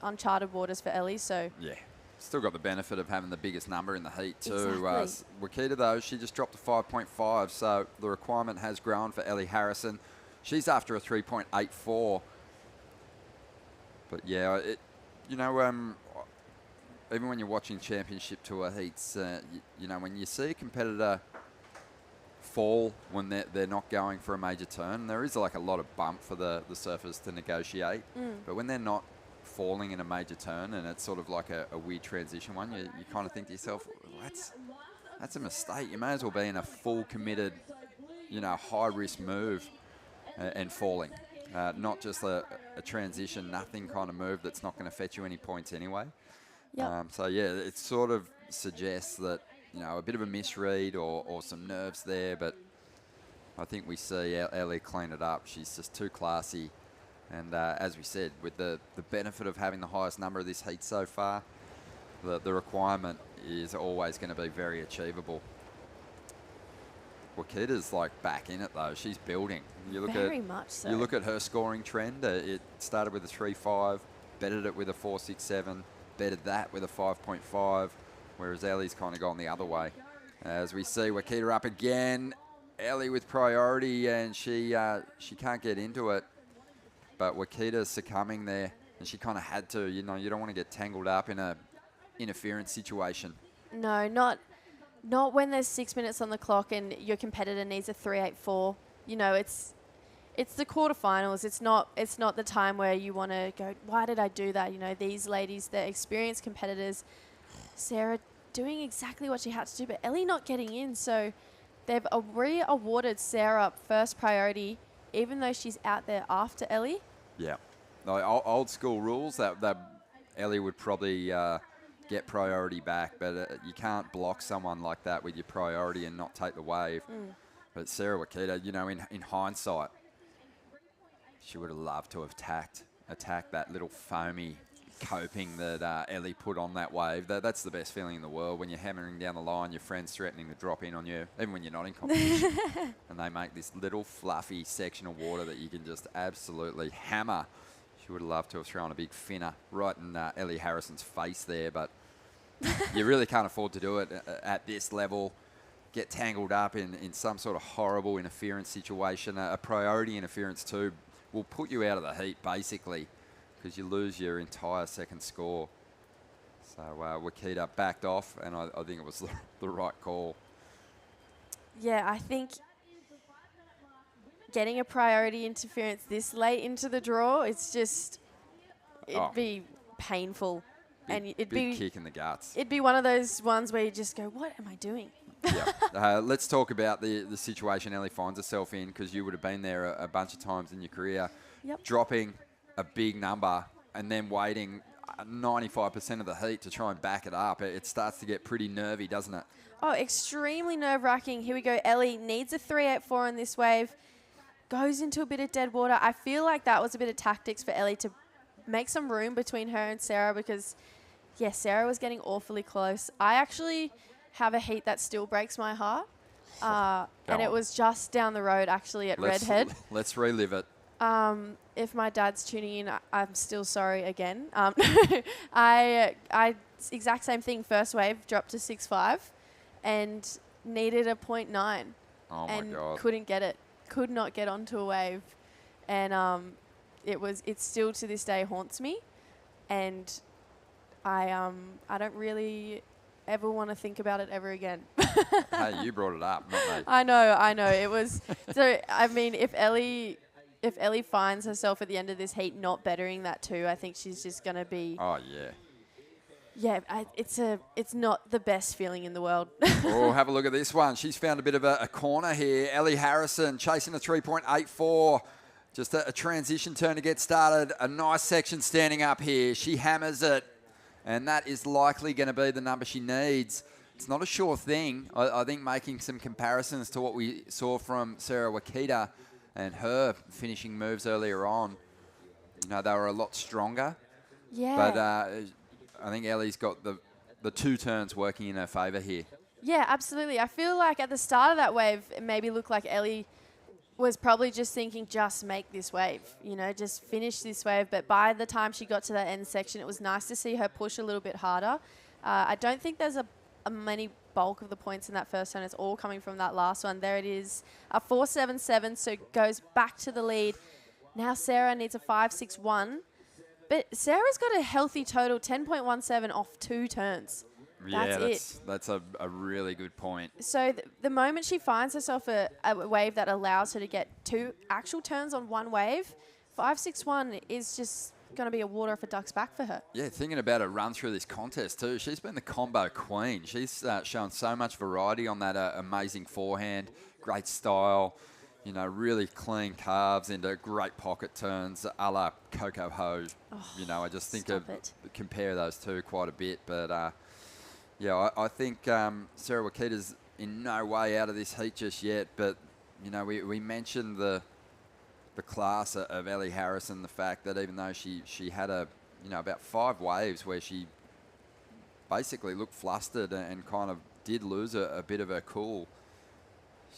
uncharted waters for Ellie, so... Yeah. Still got the benefit of having the biggest number in the heat too. Exactly. Wakita, though, she just dropped to 5.5, so the requirement has grown for Ellie Harrison. She's after a 3.84. But yeah, even when you're watching championship tour heats, when you see a competitor fall when they're not going for a major turn, there is like a lot of bump for the surfers to negotiate. But when they're not falling in a major turn and it's sort of like a weird transition one, you kind of think to yourself, that's a mistake. You may as well be in a full committed, high risk move and falling. Not just a transition, nothing kind of move that's not going to fetch you any points anyway. Yep. So yeah, it sort of suggests that, a bit of a misread or some nerves there, but I think we see Ellie clean it up. She's just too classy. And as we said, with the benefit of having the highest number of this heat so far, the requirement is always going to be very achievable. Wakita's like back in it though. She's building. Very much so. You look at her scoring trend. It started with a 3.5, bettered it with a 4.67, bettered that with a 5.5, whereas Ellie's kind of gone the other way. As we see Wakita up again, Ellie with priority, and she can't get into it. But Wakita's succumbing there, and she kind of had to. You don't want to get tangled up in a interference situation. No, not when there's 6 minutes on the clock and your competitor needs a 3.84. It's the quarterfinals. It's not the time where you want to go, why did I do that? These ladies, they're experienced competitors. Sarah doing exactly what she had to do, but Ellie not getting in. So they've re-awarded Sarah first priority, even though she's out there after Ellie. Yeah. Old school rules that Ellie would probably get priority back, but you can't block someone like that with your priority and not take the wave. But Sarah Wakita, in hindsight, she would have loved to have attacked that little foamy coping that Ellie put on that wave. That's the best feeling in the world, when you're hammering down the line, your friend's threatening to drop in on you, even when you're not in competition. And they make this little fluffy section of water that you can just absolutely hammer. She would have loved to have thrown a big finner right in Ellie Harrison's face there, but you really can't afford to do it at this level. Get tangled up in some sort of horrible interference situation. A priority interference too will put you out of the heat, basically, because you lose your entire second score. So Wakita backed off, and I think it was the right call. Yeah, I think getting a priority interference this late into the draw, it'd be painful. And it'd be kick in the guts. It'd be one of those ones where you just go, what am I doing? Yeah. Let's talk about the situation Ellie finds herself in, because you would have been there a bunch of times in your career. Yep. Dropping a big number and then waiting 95% of the heat to try and back it up. It starts to get pretty nervy, doesn't it? Oh, extremely nerve-wracking. Here we go. Ellie needs a 3.84 in this wave. Goes into a bit of dead water. I feel like that was a bit of tactics for Ellie to make some room between her and Sarah, because, yeah, Sarah was getting awfully close. I actually have a heat that still breaks my heart. And it was just down the road, actually, at Redhead. Let's relive it. If my dad's tuning in, I'm still sorry again. I exact same thing. First wave dropped to 6.5 and needed a 0.9. Oh my God. Couldn't get it. Could not get onto a wave. And it still to this day haunts me. And I don't really ever want to think about it ever again. Hey, you brought it up, not me. I know. It was so. I mean, if Ellie finds herself at the end of this heat not bettering that too, I think she's just gonna be. Oh yeah. Yeah, it's not the best feeling in the world. Oh, have a look at this one. She's found a bit of a corner here. Ellie Harrison chasing a 3.84. Just a transition turn to get started. A nice section standing up here. She hammers it, and that is likely going to be the number she needs. It's not a sure thing. I think making some comparisons to what we saw from Sarah Wakita and her finishing moves earlier on, they were a lot stronger. Yeah. But I think Ellie's got the two turns working in her favour here. Yeah, absolutely. I feel like at the start of that wave, it maybe looked like Ellie was probably just thinking, just make this wave, just finish this wave. But by the time she got to that end section, it was nice to see her push a little bit harder. I don't think there's a many bulk of the points in that first turn. It's all coming from that last one. There it is, a 4.77, so goes back to the lead. Now Sarah needs a 5.61. But Sarah's got a healthy total, 10.17 off 2 turns. That's a really good point. So the moment she finds herself a wave that allows her to get 2 actual turns on one wave, 5.61 is just going to be a water off a duck's back for her. Yeah, thinking about her run through this contest too, she's been the combo queen. She's shown so much variety on that amazing forehand, great style, really clean carves into great pocket turns, a la Coco Ho. I just think compare those two quite a bit. But I think Sarah Wakita's in no way out of this heat just yet. But we mentioned the class of Ellie Harrison, the fact that even though she had about 5 waves where she basically looked flustered and kind of did lose a bit of her cool,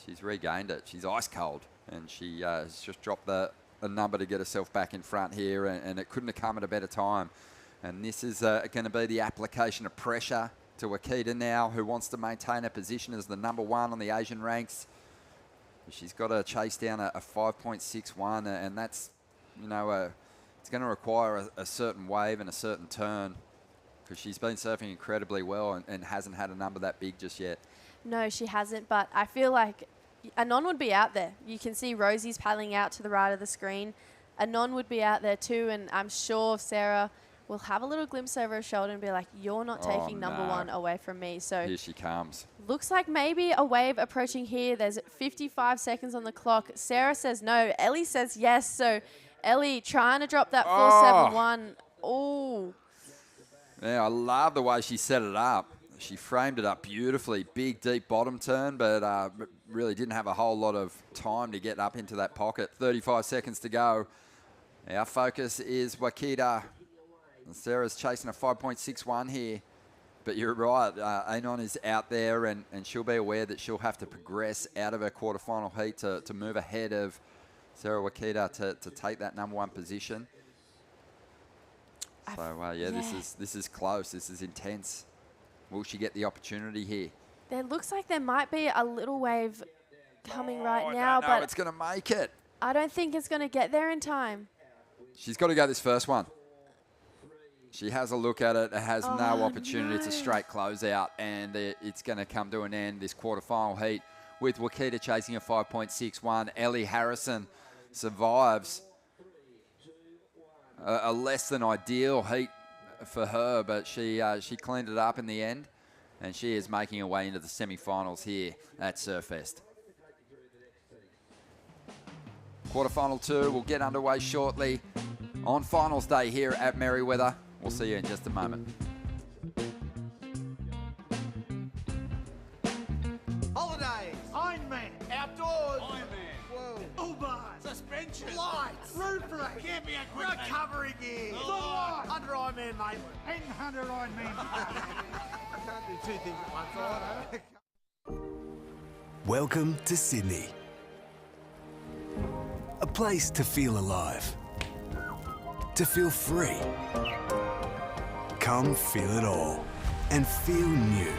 she's regained it. She's ice cold, and she has just dropped a number to get herself back in front here, and it couldn't have come at a better time. And this is going to be the application of pressure to Wakita now, who wants to maintain her position as the number 1 on the Asian ranks. She's got to chase down a 5.61, and that's, it's going to require a certain wave and a certain turn, because she's been surfing incredibly well and hasn't had a number that big just yet. No, she hasn't, but I feel like Anon would be out there. You can see Rosie's paddling out to the right of the screen. Anon would be out there too, and I'm sure Sarah will have a little glimpse over her shoulder and be like, you're not taking number 1 away from me. So here she comes. Looks like maybe a wave approaching here. There's 55 seconds on the clock. Sarah says no. Ellie says yes. So Ellie trying to drop that 4.71. Oh. Yeah, I love the way she set it up. She framed it up beautifully. Big, deep bottom turn, but really didn't have a whole lot of time to get up into that pocket. 35 seconds to go. Our focus is Wakita. And Sarah's chasing a 5.61 here. But you're right, Anon is out there, and she'll be aware that she'll have to progress out of her quarterfinal heat to move ahead of Sarah Wakita to take that number 1 position. So, this is close. This is intense. Will she get the opportunity here? There looks like there might be a little wave coming right now, but it's going to make it. I don't think it's going to get there in time. She's got to go this first one. She has a look at it. It has no opportunity. It's a straight closeout, and it's going to come to an end, this quarterfinal heat, with Wakita chasing a 5.61. Ellie Harrison survives a less than ideal heat for her, but she cleaned it up in the end, and she is making her way into the semi-finals here at Surfest. Quarterfinal 2 will get underway shortly on finals day here at Merriweather. We'll see you in just a moment. Holidays, Ironman, outdoors, Ironman, whoa, Uber, suspension, lights, roof rack, camping equipment, recovery gear, under Ironman Maitland, and under Ironman. I can't do 2 things at once, I know. Welcome to Sydney. A place to feel alive. To feel free. Come feel it all and feel new.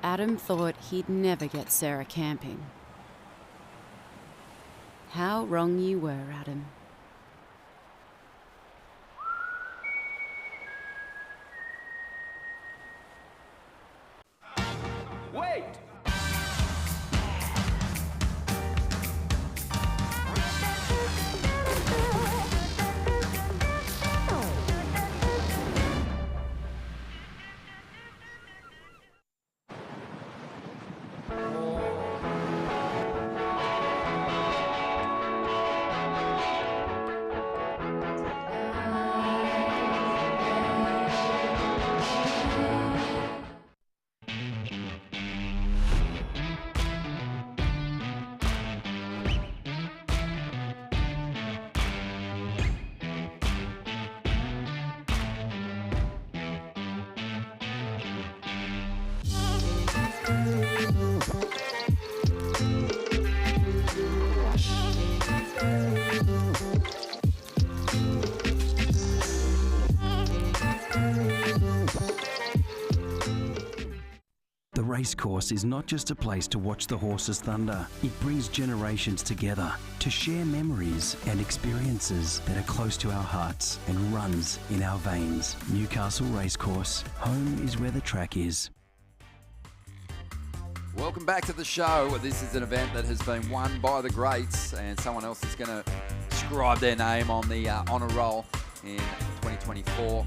Adam thought he'd never get Sarah camping. How wrong you were, Adam. Wait! The racecourse is not just a place to watch the horses thunder. It brings generations together to share memories and experiences that are close to our hearts and runs in our veins. Newcastle Racecourse. Home is where the track is. Welcome back to the show. This is an event that has been won by the greats, and someone else is going to scribe their name on the honour roll in 2024.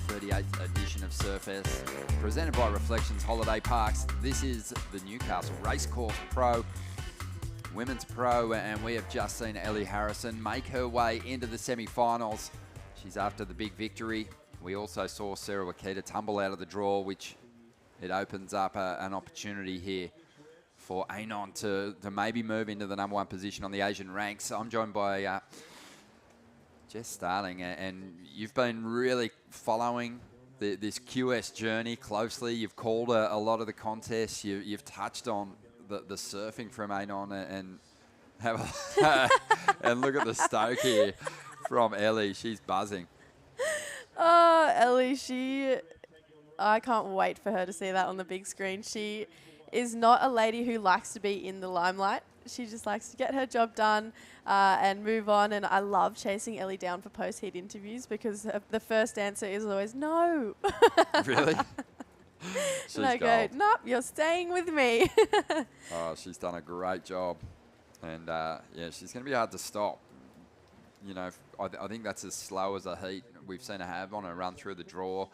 38th edition of Surfest, presented by Reflections Holiday Parks. This is the Newcastle Racecourse Pro, Women's Pro, and we have just seen Ellie Harrison make her way into the semi-finals. She's after the big victory. We also saw Sarah Wakita tumble out of the draw, which it opens up an opportunity here for Anon to maybe move into the #1 position on the Asian ranks. I'm joined by Jess Starling, and you've been really following this QS journey closely. You've called a lot of the contests. You've touched on the surfing from Anon, and and look at the stoke here from Ellie. She's buzzing. Oh, Ellie, I can't wait for her to see that on the big screen. She is not a lady who likes to be in the limelight. She just likes to get her job done and move on. And I love chasing Ellie down for post-heat interviews because the first answer is always no. Really? And I go, nope, you're staying with me. Oh, she's done a great job. And, yeah, she's going to be hard to stop. You know, I think that's as slow as a heat we've seen her have on her run through the draw.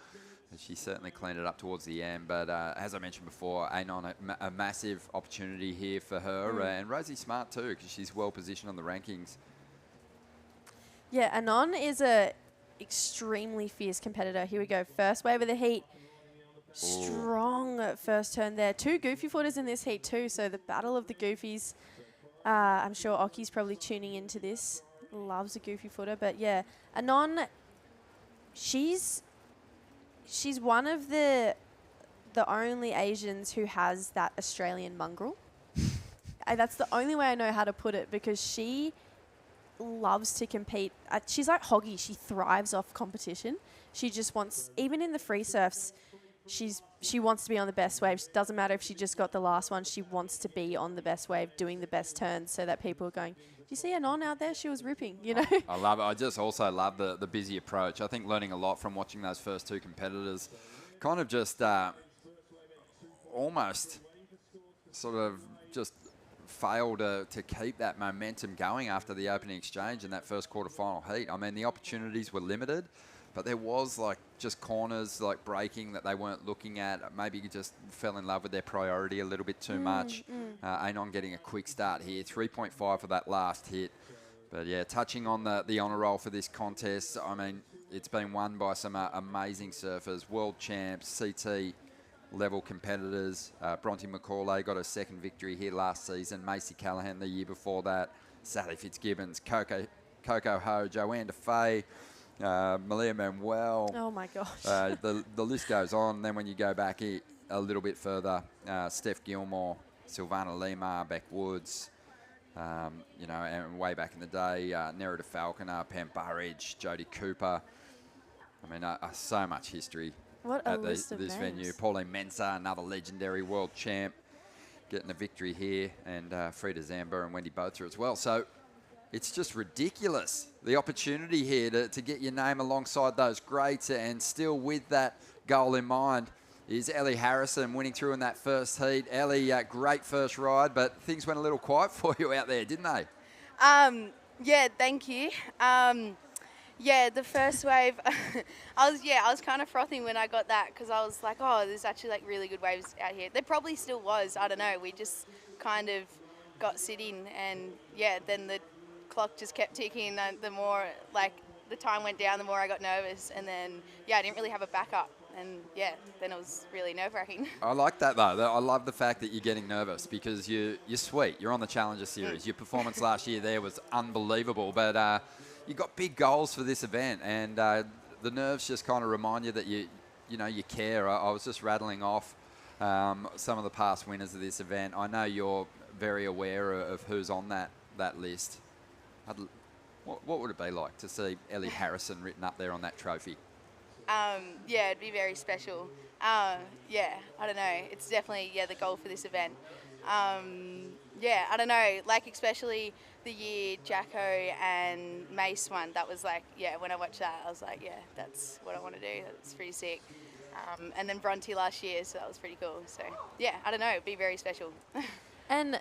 She certainly cleaned it up towards the end, but as I mentioned before, Anon, a massive opportunity here for her, and Rosie Smart too, because she's well positioned on the rankings. Yeah, Anon is a extremely fierce competitor. Here we go, first wave of the heat. Strong first turn there. 2 goofy footers in this heat too, so the battle of the goofies. I'm sure Oki's probably tuning into this. Loves a goofy footer, but yeah, Anon, she's one of the only Asians who has that Australian mongrel. That's the only way I know how to put it, because she loves to compete. She's like Hoggy. She thrives off competition. She just wants, even in the free surfs, she wants to be on the best wave. It doesn't matter if she just got the last one. She wants to be on the best wave, doing the best turns, so that people are going, do you see Anon out there? She was ripping, you know? I love it. I just also love the busy approach. I think learning a lot from watching those first 2 competitors, kind of just almost sort of just failed to keep that momentum going after the opening exchange in that first quarterfinal heat. I mean, the opportunities were limited, but there was like just corners like breaking that they weren't looking at. Maybe just fell in love with their priority a little bit too much. Anon getting a quick start here, 3.5 for that last hit. But yeah, touching on the honour roll for this contest, I mean, it's been won by some amazing surfers, world champs, CT level competitors. Bronte McCauley got her second victory here last season. Macy Callahan the year before that. Sally Fitzgibbons, Coco Ho, Joanne DeFay, Malia Manuel. Oh my gosh. The list goes on. Then when you go back a little bit further, Steph Gilmore, Silvana Lima, Beck Woods, you know, and way back in the day, Nerida Falconer, Pam Burridge, Jodie Cooper. I mean, so much history at this venue. Pauline Mensah, another legendary world champ, getting a victory here, and Frida Zamba and Wendy Botha as well. So it's just ridiculous, the opportunity here to get your name alongside those greats, and still with that goal in mind is Ellie Harrison winning through in that first heat. Ellie, great first ride, but things went a little quiet for you out there, didn't they? Yeah, thank you. Yeah, the first wave, I was kind of frothing when I got that, because I was like, oh, there's actually like really good waves out here. There probably still was, I don't know. We just kind of got sitting, and yeah, then the clock just kept ticking. The more like the time went down, the more I got nervous, and then yeah, I didn't really have a backup, and yeah, then it was really nerve-wracking. I like that though. I love the fact that you're getting nervous, because you're sweet. You're on the Challenger Series. Your performance last year there was unbelievable, but you got big goals for this event, and the nerves just kind of remind you that you care. I was just rattling off some of the past winners of this event. I know you're very aware of who's on that list. What would it be like to see Ellie Harrison written up there on that trophy? Yeah, it'd be very special. Yeah, I don't know. It's definitely, the goal for this event. Yeah, I don't know. Like, especially the year Jacko and Mace won, that was like, when I watched that, I was like, that's what I want to do. That's pretty sick. And then Bronte last year, so that was pretty cool. So, yeah, I don't know. It'd be very special. And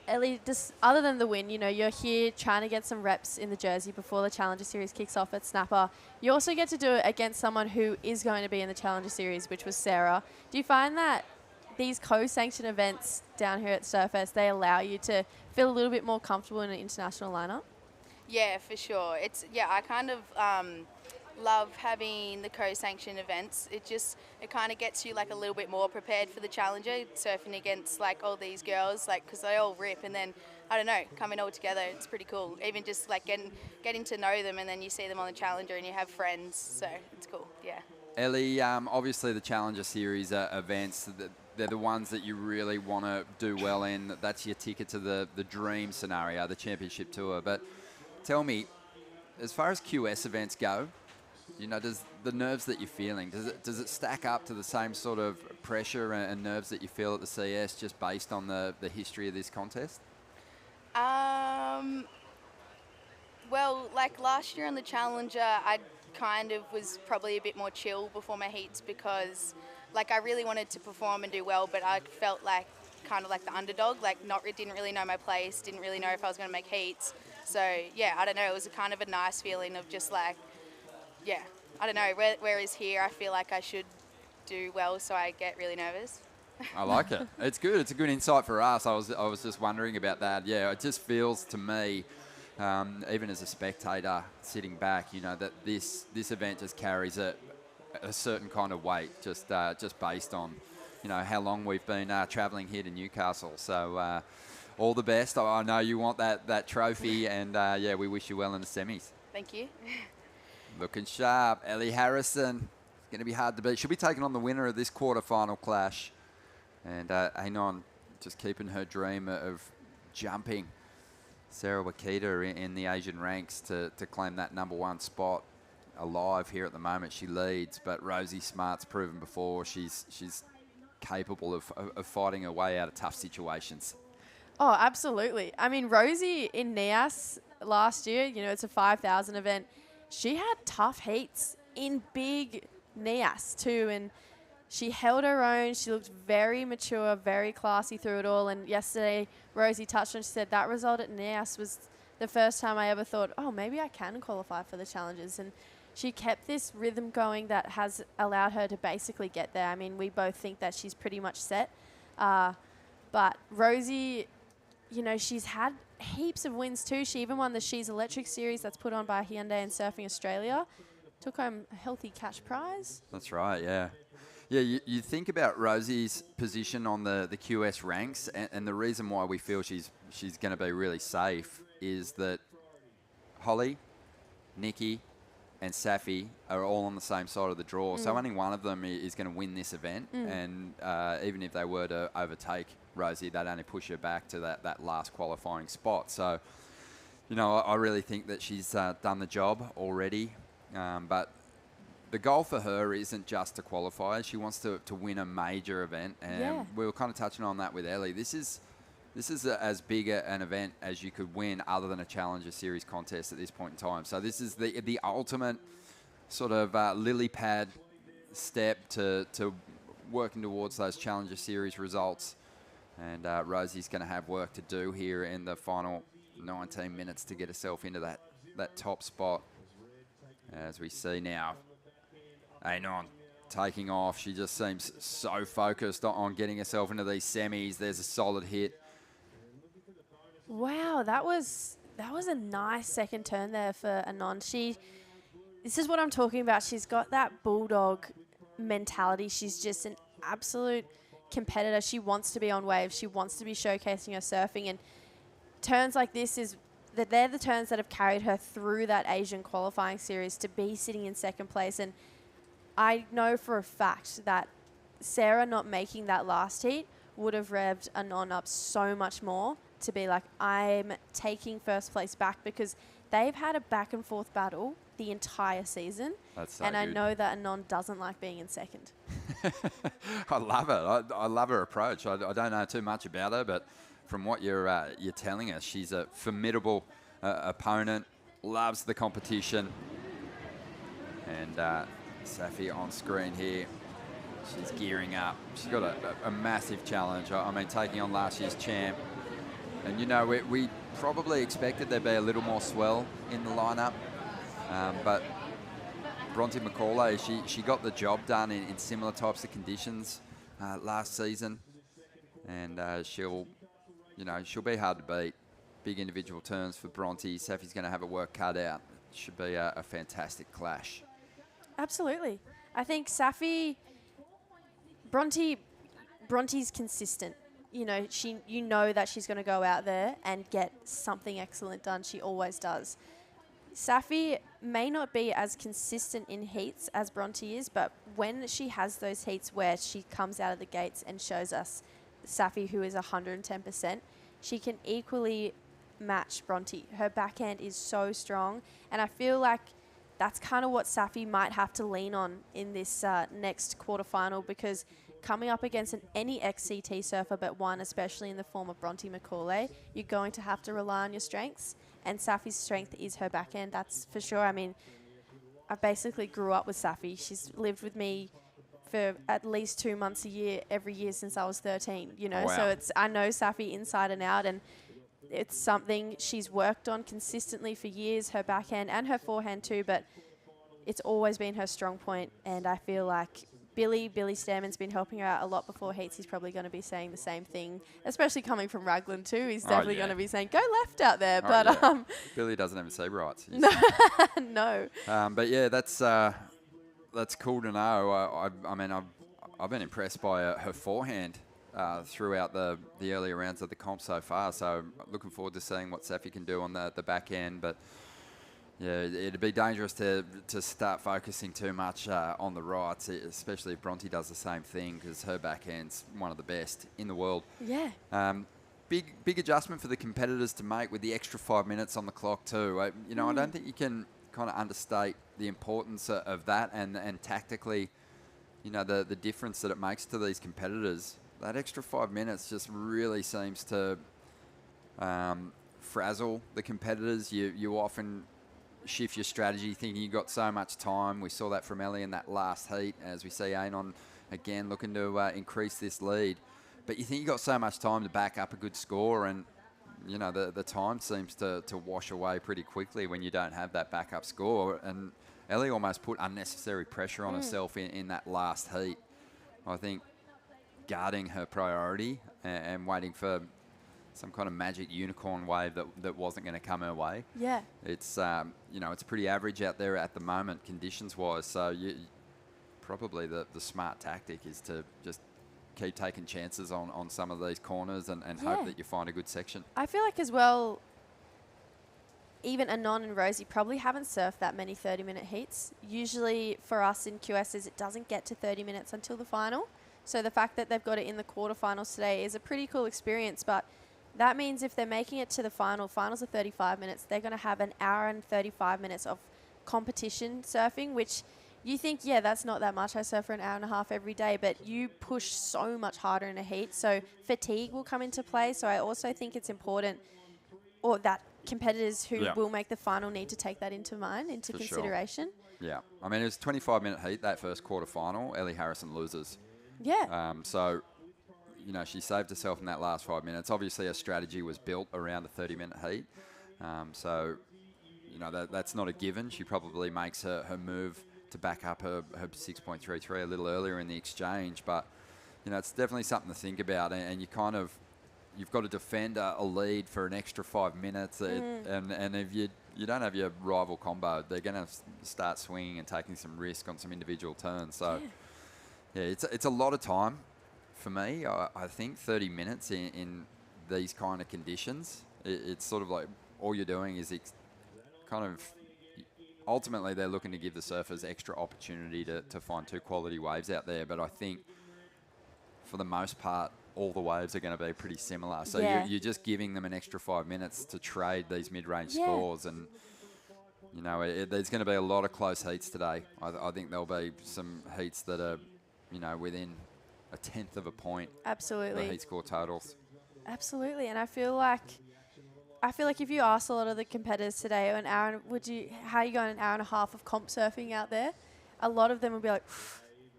Ellie, just other than the win, you're here trying to get some reps in the jersey before the Challenger Series kicks off at Snapper. You also get to do it against someone who is going to be in the Challenger Series, which was Sarah. Do you find that these co-sanctioned events down here at Surfest, they allow you to feel a little bit more comfortable in an international lineup? Yeah, for sure. I kind of love having the co-sanctioned events. It kind of gets you like a little bit more prepared for the Challenger, surfing against like all these girls, like because they all rip, and then I don't know, coming all together, it's pretty cool. Even just like getting to know them, and then you see them on the Challenger and you have friends, so it's cool. Yeah. Ellie, obviously the Challenger Series events, they're the ones that you really want to do well in. That's your ticket to the dream scenario, the championship tour. But tell me, as far as QS events go, does the nerves that you're feeling, does it stack up to the same sort of pressure and nerves that you feel at the CS just based on the history of this contest? Well, like last year on the Challenger, I kind of was probably a bit more chill before my heats because like I really wanted to perform and do well, but I felt like kind of like the underdog, like didn't really know my place, didn't really know if I was going to make heats. So yeah, I don't know, it was a kind of a nice feeling of just like, I don't know, whereas here I feel like I should do well, so I get really nervous. I like it. It's good. It's a good insight for us. I was just wondering about that. Yeah, it just feels to me, even as a spectator sitting back, that this event just carries a certain kind of weight, just based on, how long we've been travelling here to Newcastle. So all the best. I know you want that trophy, and we wish you well in the semis. Thank you. Looking sharp. Ellie Harrison. It's going to be hard to beat. She'll be taking on the winner of this quarterfinal clash. And Anon just keeping her dream of jumping Sarah Wakita in the Asian ranks to claim that #1 spot alive here at the moment. She leads, but Rosie Smart's proven before she's capable of fighting her way out of tough situations. Oh, absolutely. I mean, Rosie in NIAS last year, it's a 5,000 event. She had tough heats in big NIAS too, and she held her own. She looked very mature, very classy through it all. And yesterday, Rosie touched on, she said that result at NIAS was the first time I ever thought, oh, maybe I can qualify for the challenges. And she kept this rhythm going that has allowed her to basically get there. I mean, we both think that she's pretty much set. But Rosie, she's had heaps of wins too. She even won the She's Electric series that's put on by Hyundai and Surfing Australia. Took home a healthy cash prize. That's right, yeah. Yeah, you think about Rosie's position on the QS ranks, and the reason why we feel she's going to be really safe is that Holly, Nikki, and Safi are all on the same side of the draw. So only one of them is going to win this event, and even if they were to overtake Rosie, they'd only push her back to that last qualifying spot. So, I really think that she's done the job already, but the goal for her isn't just to qualify. She wants to win a major event, and we were kind of touching on that with Ellie. This is as big an event as you could win other than a Challenger Series contest at this point in time. So this is the ultimate sort of lily pad step to working towards those Challenger Series results. And Rosie's going to have work to do here in the final 19 minutes to get herself into that top spot. As we see now, Anon taking off. She just seems so focused on getting herself into these semis. There's a solid hit. Wow, that was a nice second turn there for Anon. This is what I'm talking about. She's got that bulldog mentality. She's just an absolute competitor. She wants to be on waves. She wants to be showcasing her surfing, and turns like this they're the turns that have carried her through that Asian qualifying series to be sitting in second place. And I know for a fact that Sarah not making that last heat would have revved Anon up so much more to be like, I'm taking first place back, because they've had a back and forth battle the entire season. That's so and I good. know that Anon doesn't like being in second. I love it. I love her approach. I don't know too much about her, but from what you're telling us, she's a formidable opponent, loves the competition. And Safi on screen here. She's gearing up. She's got a massive challenge. I mean, taking on last year's champ. And, you know, we probably expected there'd be a little more swell in the lineup. But Bronte Macaulay, she got the job done in similar types of conditions last season. And she'll be hard to beat. Big individual turns for Bronte. Safi's going to have a work cut out. Should be a fantastic clash. Absolutely. I think Bronte's consistent. You know that she's going to go out there and get something excellent done. She always does. Safi may not be as consistent in heats as Bronte is, but when she has those heats where she comes out of the gates and shows us Safi, who is 110%, she can equally match Bronte. Her backhand is so strong, and I feel like that's kind of what Safi might have to lean on in this next quarterfinal, because coming up against any XCT surfer but one, especially in the form of Bronte Macaulay, you're going to have to rely on your strengths, and Safi's strength is her backhand, that's for sure. I mean, I basically grew up with Safi. She's lived with me for at least 2 months a year, every year since I was 13, you know. Wow. So I know Safi inside and out, and it's something she's worked on consistently for years, her backhand and her forehand too, but it's always been her strong point, and I feel like Billy Stammen's been helping her out a lot before heats. He's probably going to be saying the same thing, especially coming from Raglan too. He's definitely going to be saying, go left out there. Billy doesn't even see rights. No. But yeah, that's cool to know. I mean, I've been impressed by her forehand throughout the earlier rounds of the comp so far. So looking forward to seeing what Safi can do on the back end. But yeah, it'd be dangerous to start focusing too much on the rights, especially if Bronte does the same thing, because her backhand's one of the best in the world. Yeah. Big adjustment for the competitors to make with the extra 5 minutes on the clock too. I don't think you can kind of understate the importance of that, and tactically, the difference that it makes to these competitors. That extra 5 minutes just really seems to frazzle the competitors. You often shift your strategy thinking you've got so much time. We saw that from Ellie in that last heat, as we see Anon again looking to increase this lead. But you think you've got so much time to back up a good score, and the time seems to wash away pretty quickly when you don't have that backup score. And Ellie almost put unnecessary pressure on herself in that last heat. I think guarding her priority and waiting for some kind of magic unicorn wave that wasn't going to come her way. Yeah. It's it's pretty average out there at the moment, conditions-wise. So probably the smart tactic is to just keep taking chances on some of these corners and hope that you find a good section. I feel like as well, even Anon and Rosie probably haven't surfed that many 30-minute heats. Usually for us in QSs, it doesn't get to 30 minutes until the final. So the fact that they've got it in the quarterfinals today is a pretty cool experience, but that means if they're making it to the finals are 35 minutes, they're going to have an hour and 35 minutes of competition surfing, which you think, yeah, that's not that much. I surf for an hour and a half every day, but you push so much harder in a heat. So fatigue will come into play. So I also think it's important, or that competitors who will make the final need to take that into consideration. Sure. Yeah. I mean, it was a 25-minute heat, that first quarterfinal. Ellie Harrison loses. Yeah. So she saved herself in that last 5 minutes. Obviously, her strategy was built around the 30-minute heat. That's not a given. She probably makes her move to back up her 6.33 a little earlier in the exchange. But, it's definitely something to think about. And you've got to defend a lead for an extra 5 minutes. And if you don't have your rival combo, they're going to start swinging and taking some risk on some individual turns. So, yeah, it's a lot of time. For me, I think 30 minutes in these kind of conditions, it's sort of like all you're doing is ultimately they're looking to give the surfers extra opportunity to find two quality waves out there. But I think for the most part, all the waves are going to be pretty similar. So Yeah. you're just giving them an extra 5 minutes to trade these mid-range Yeah. scores. And, you know, there's going to be a lot of close heats today. I think there'll be some heats that are, you know, within a tenth of a point. Absolutely. The heat score totals. Absolutely, and I feel like if you asked a lot of the competitors today, how are you going an hour and a half of comp surfing out there? A lot of them would be like,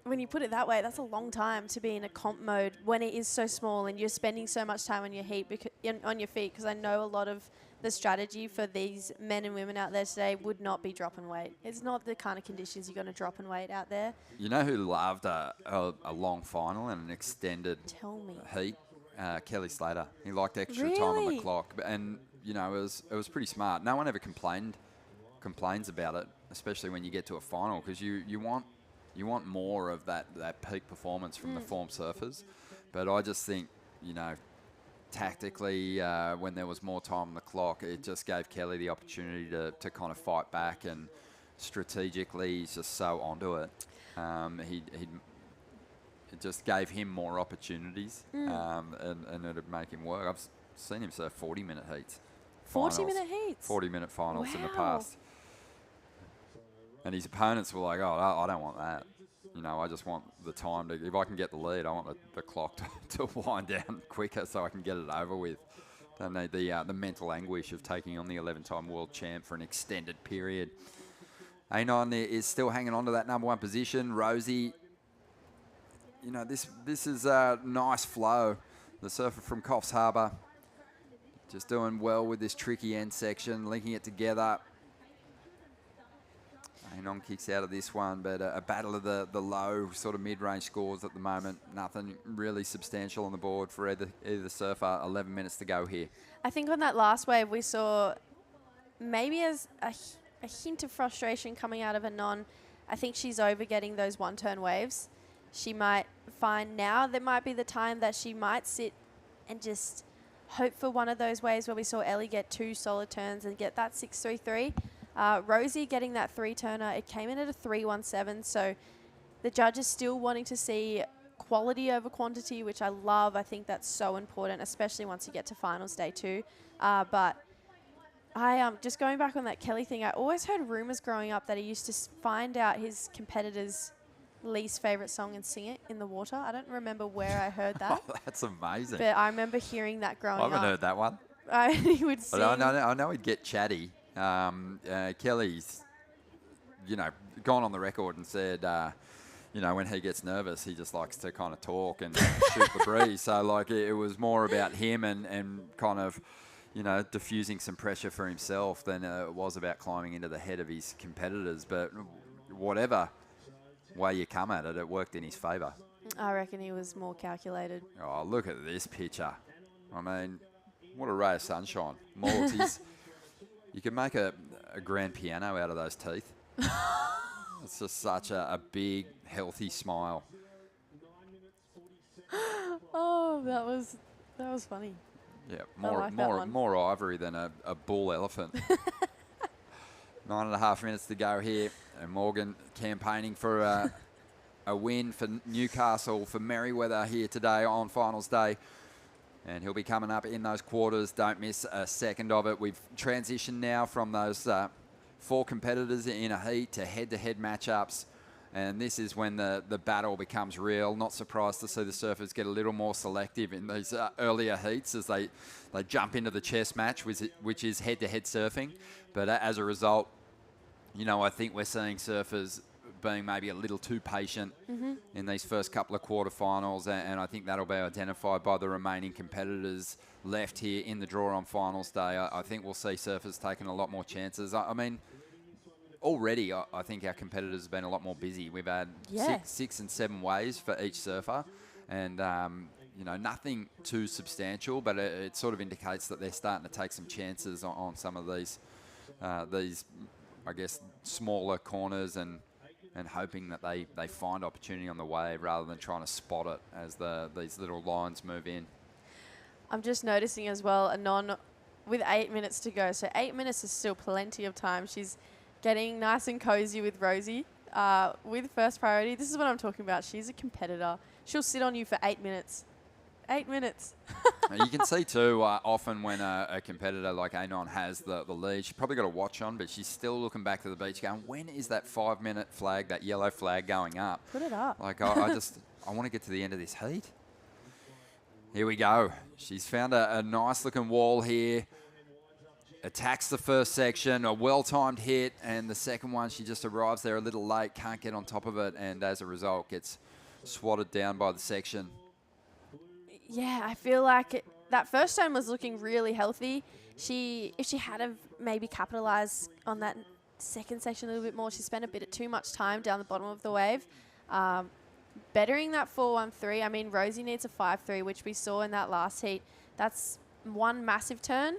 when you put it that way, that's a long time to be in a comp mode when it is so small and you're spending so much time on your on your feet. Because I know a lot of the strategy for these men and women out there today would not be dropping weight. It's not the kind of conditions you're going to drop in weight out there. You know who loved a long final and an extended heat? Kelly Slater. He liked extra time on the Really? clock, and you know it was pretty smart. No one ever complains about it, especially when you get to a final, because you want more of that peak performance from the form surfers. But I just think, you know, tactically, when there was more time on the clock, it just gave Kelly the opportunity to kind of fight back, and strategically he's just so onto it. It just gave him more opportunities, and it'd make him work. I've seen him surf 40-minute heats. 40-minute heats? 40-minute finals in the Wow. past. And his opponents were like, oh, I don't want that. You know, I just want the time to, if I can get the lead, I want the clock to wind down quicker so I can get it over with. Don't need the mental anguish of taking on the 11-time world champ for an extended period. Anon is still hanging on to that number one position. Rosie, you know, this is a nice flow. The surfer from Coffs Harbour just doing well with this tricky end section, linking it together. Anon kicks out of this one, but a battle of the low sort of mid-range scores at the moment. Nothing really substantial on the board for either surfer. 11 minutes to go here. I think on that last wave we saw maybe as a hint of frustration coming out of Anon. I think she's over getting those one-turn waves. She might find now that might be the time that she might sit and just hope for one of those waves where we saw Ellie get 2 solid turns and get that 6.33. Rosie getting that 3-turner, it came in at a 3.17, so the judge is still wanting to see quality over quantity, which I love. I think that's so important, especially once you get to finals day 2. But I just going back on that Kelly thing, I always heard rumors growing up that he used to find out his competitors' least favorite song and sing it in the water. I don't remember where I heard that. Oh, that's amazing. But I remember hearing that growing up. I haven't heard that one. He would sing. But I know he'd get chatty. Kelly's, you know, gone on the record and said, you know, when he gets nervous, he just likes to kind of talk and shoot the breeze. So, like, it was more about him and kind of, you know, diffusing some pressure for himself than it was about climbing into the head of his competitors. But whatever way you come at it, it worked in his favour. I reckon he was more calculated. Oh, look at this picture. I mean, what a ray of sunshine. Maltese. You can make a grand piano out of those teeth. It's just such a big, healthy smile. Oh, that was funny. Yeah, more ivory than a bull elephant. 9.5 minutes to go here, and Morgan campaigning for a win for Newcastle, for Merriweather here today on finals day. And he'll be coming up in those quarters. Don't miss a second of it. We've transitioned now from those 4 competitors in a heat to head-to-head matchups. And this is when the battle becomes real. Not surprised to see the surfers get a little more selective in these earlier heats as they jump into the chess match, which is head-to-head surfing. But as a result, you know, I think we're seeing surfers being maybe a little too patient in these first couple of quarterfinals, and I think that'll be identified by the remaining competitors left here in the draw on finals day. I think we'll see surfers taking a lot more chances. I mean, already I think our competitors have been a lot more busy. We've had 6 and 7 waves for each surfer, and you know, nothing too substantial, but it sort of indicates that they're starting to take some chances on some of these, I guess, smaller corners and hoping that they find opportunity on the wave rather than trying to spot it as these little lines move in. I'm just noticing as well, Anon with 8 minutes to go. So 8 minutes is still plenty of time. She's getting nice and cozy with Rosie with first priority. This is what I'm talking about. She's a competitor. she'll sit on you for 8 minutes. 8 minutes. You can see too, often when a competitor like Anon has the lead, she's probably got a watch on, but she's still looking back to the beach going, when is that 5-minute flag, that yellow flag going up? Put it up. Like, I want to get to the end of this heat. Here we go. She's found a nice looking wall here. Attacks the first section, a well-timed hit, and the second one, she just arrives there a little late, can't get on top of it, and as a result, gets swatted down by the section. Yeah, I feel like that first turn was looking really healthy. If she had have maybe capitalised on that second section a little bit more, she spent a bit of too much time down the bottom of the wave. Bettering that 4-1-3, I mean, Rosie needs a 5-3, which we saw in that last heat. That's one massive turn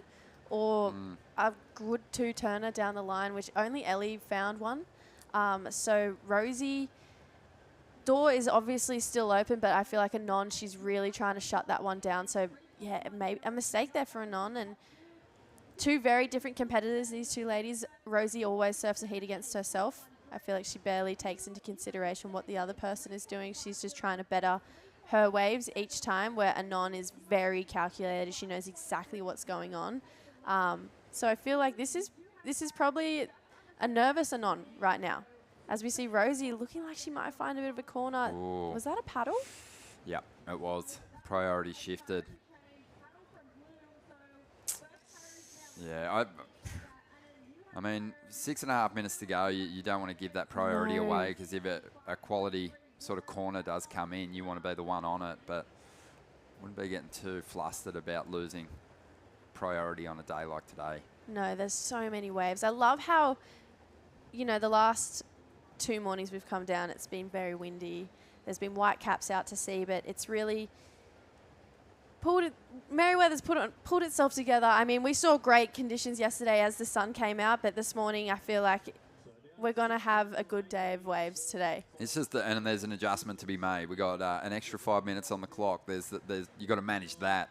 or a good 2-turner down the line, which only Ellie found one. So Rosie... door is obviously still open, but I feel like Anon, she's really trying to shut that one down. So, yeah, maybe a mistake there for Anon. And two very different competitors, these two ladies. Rosie always surfs a heat against herself. I feel like she barely takes into consideration what the other person is doing. She's just trying to better her waves each time, where Anon is very calculated. She knows exactly what's going on. So I feel like this is probably a nervous Anon right now. As we see Rosie looking like she might find a bit of a corner. Ooh. Was that a paddle? Yeah, it was. Priority shifted. Yeah, I mean, 6.5 minutes to go. You don't want to give that priority away, because if a quality sort of corner does come in, you want to be the one on it. But wouldn't be getting too flustered about losing priority on a day like today. No, there's so many waves. I love how, the last 2 mornings we've come down, it's been very windy. There's been white caps out to sea, but it's really Merewether's pulled itself together. I mean, we saw great conditions yesterday as the sun came out, but this morning I feel like we're going to have a good day of waves today. It's just and there's an adjustment to be made. We got an extra 5 minutes on the clock. You got to manage that.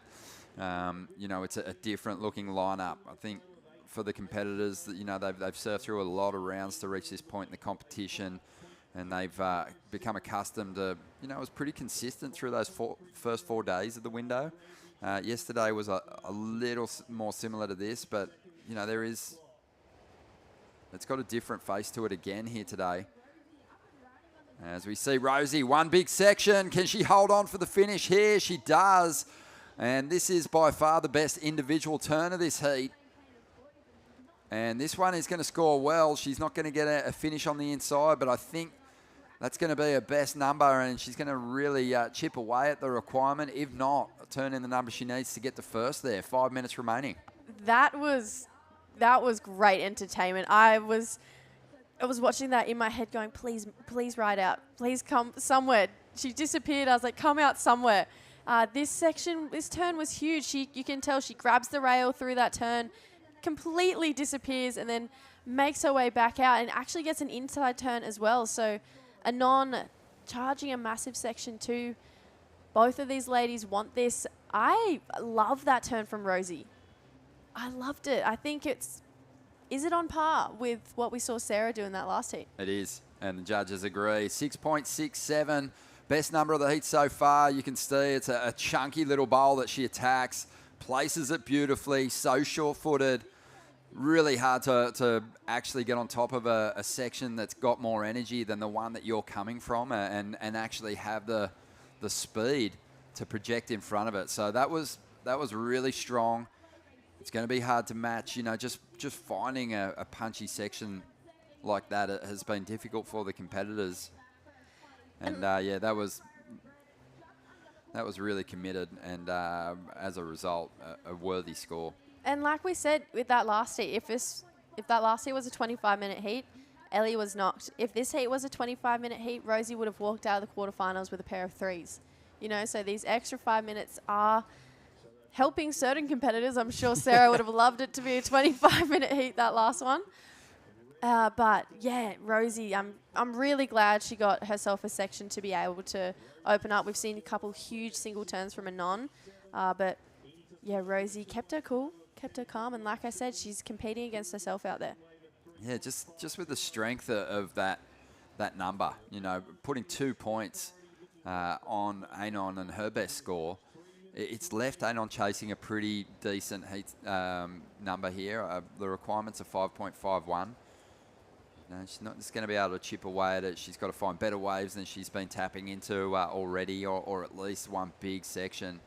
It's a different looking lineup. I think for the competitors, that they've surfed through a lot of rounds to reach this point in the competition, and they've become accustomed to, it was pretty consistent through those first 4 days of the window. Yesterday was a little more similar to this, but it's got a different face to it again here today. As we see Rosie, one big section. Can she hold on for the finish here? She does. And this is by far the best individual turn of this heat. And this one is going to score well. She's not going to get a finish on the inside, but I think that's going to be her best number, and she's going to really chip away at the requirement. If not, turn in the number she needs to get to first there. 5 minutes remaining. That was great entertainment. I was watching that in my head going, please ride out. Please come somewhere. She disappeared. I was like, come out somewhere. This turn was huge. You can tell she grabs the rail through that turn, completely disappears, and then makes her way back out and actually gets an inside turn as well. So Anon charging a massive section 2. Both of these ladies want this. I love that turn from Rosie. I loved it. I think is it on par with what we saw Sarah do in that last heat? It is, and the judges agree. 6.67, best number of the heat so far. You can see it's a chunky little bowl that she attacks, places it beautifully, so sure-footed. Really hard to actually get on top of a section that's got more energy than the one that you're coming from, and actually have the speed to project in front of it. So that was really strong. It's going to be hard to match. Just finding a punchy section like that has been difficult for the competitors. And that was really committed, and as a result, a worthy score. And like we said with that last heat, if that last heat was a 25-minute heat, Ellie was knocked. If this heat was a 25-minute heat, Rosie would have walked out of the quarterfinals with a pair of 3s. So these extra 5 minutes are helping certain competitors. I'm sure Sarah would have loved it to be a 25-minute heat, that last one. But yeah, Rosie, I'm really glad she got herself a section to be able to open up. We've seen a couple huge single turns from Anon, but yeah, Rosie kept her cool, kept her calm, and like I said, she's competing against herself out there. Yeah, just with the strength of that number, putting 2 points on Anon and her best score. It's left Anon chasing a pretty decent heat number here. The requirements are 5.51. She's not just going to be able to chip away at it. She's got to find better waves than she's been tapping into already, or at least one big section.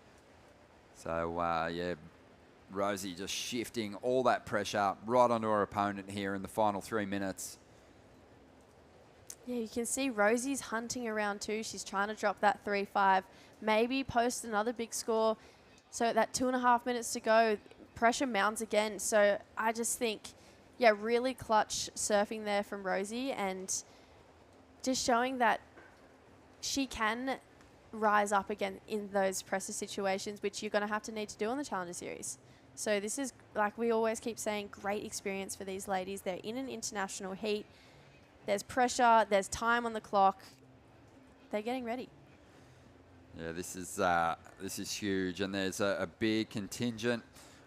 So, yeah, Rosie just shifting all that pressure right onto her opponent here in the final 3 minutes. Yeah, you can see Rosie's hunting around too. She's trying to drop that 3-5, maybe post another big score. So that 2.5 minutes to go, pressure mounts again. So I just think, yeah, really clutch surfing there from Rosie, and just showing that she can rise up again in those pressure situations, which you're going to have to need to do on the Challenger Series. So this is, like we always keep saying, great experience for these ladies. They're in an international heat. There's pressure. There's time on the clock. They're getting ready. Yeah, this is huge, and there's a big contingent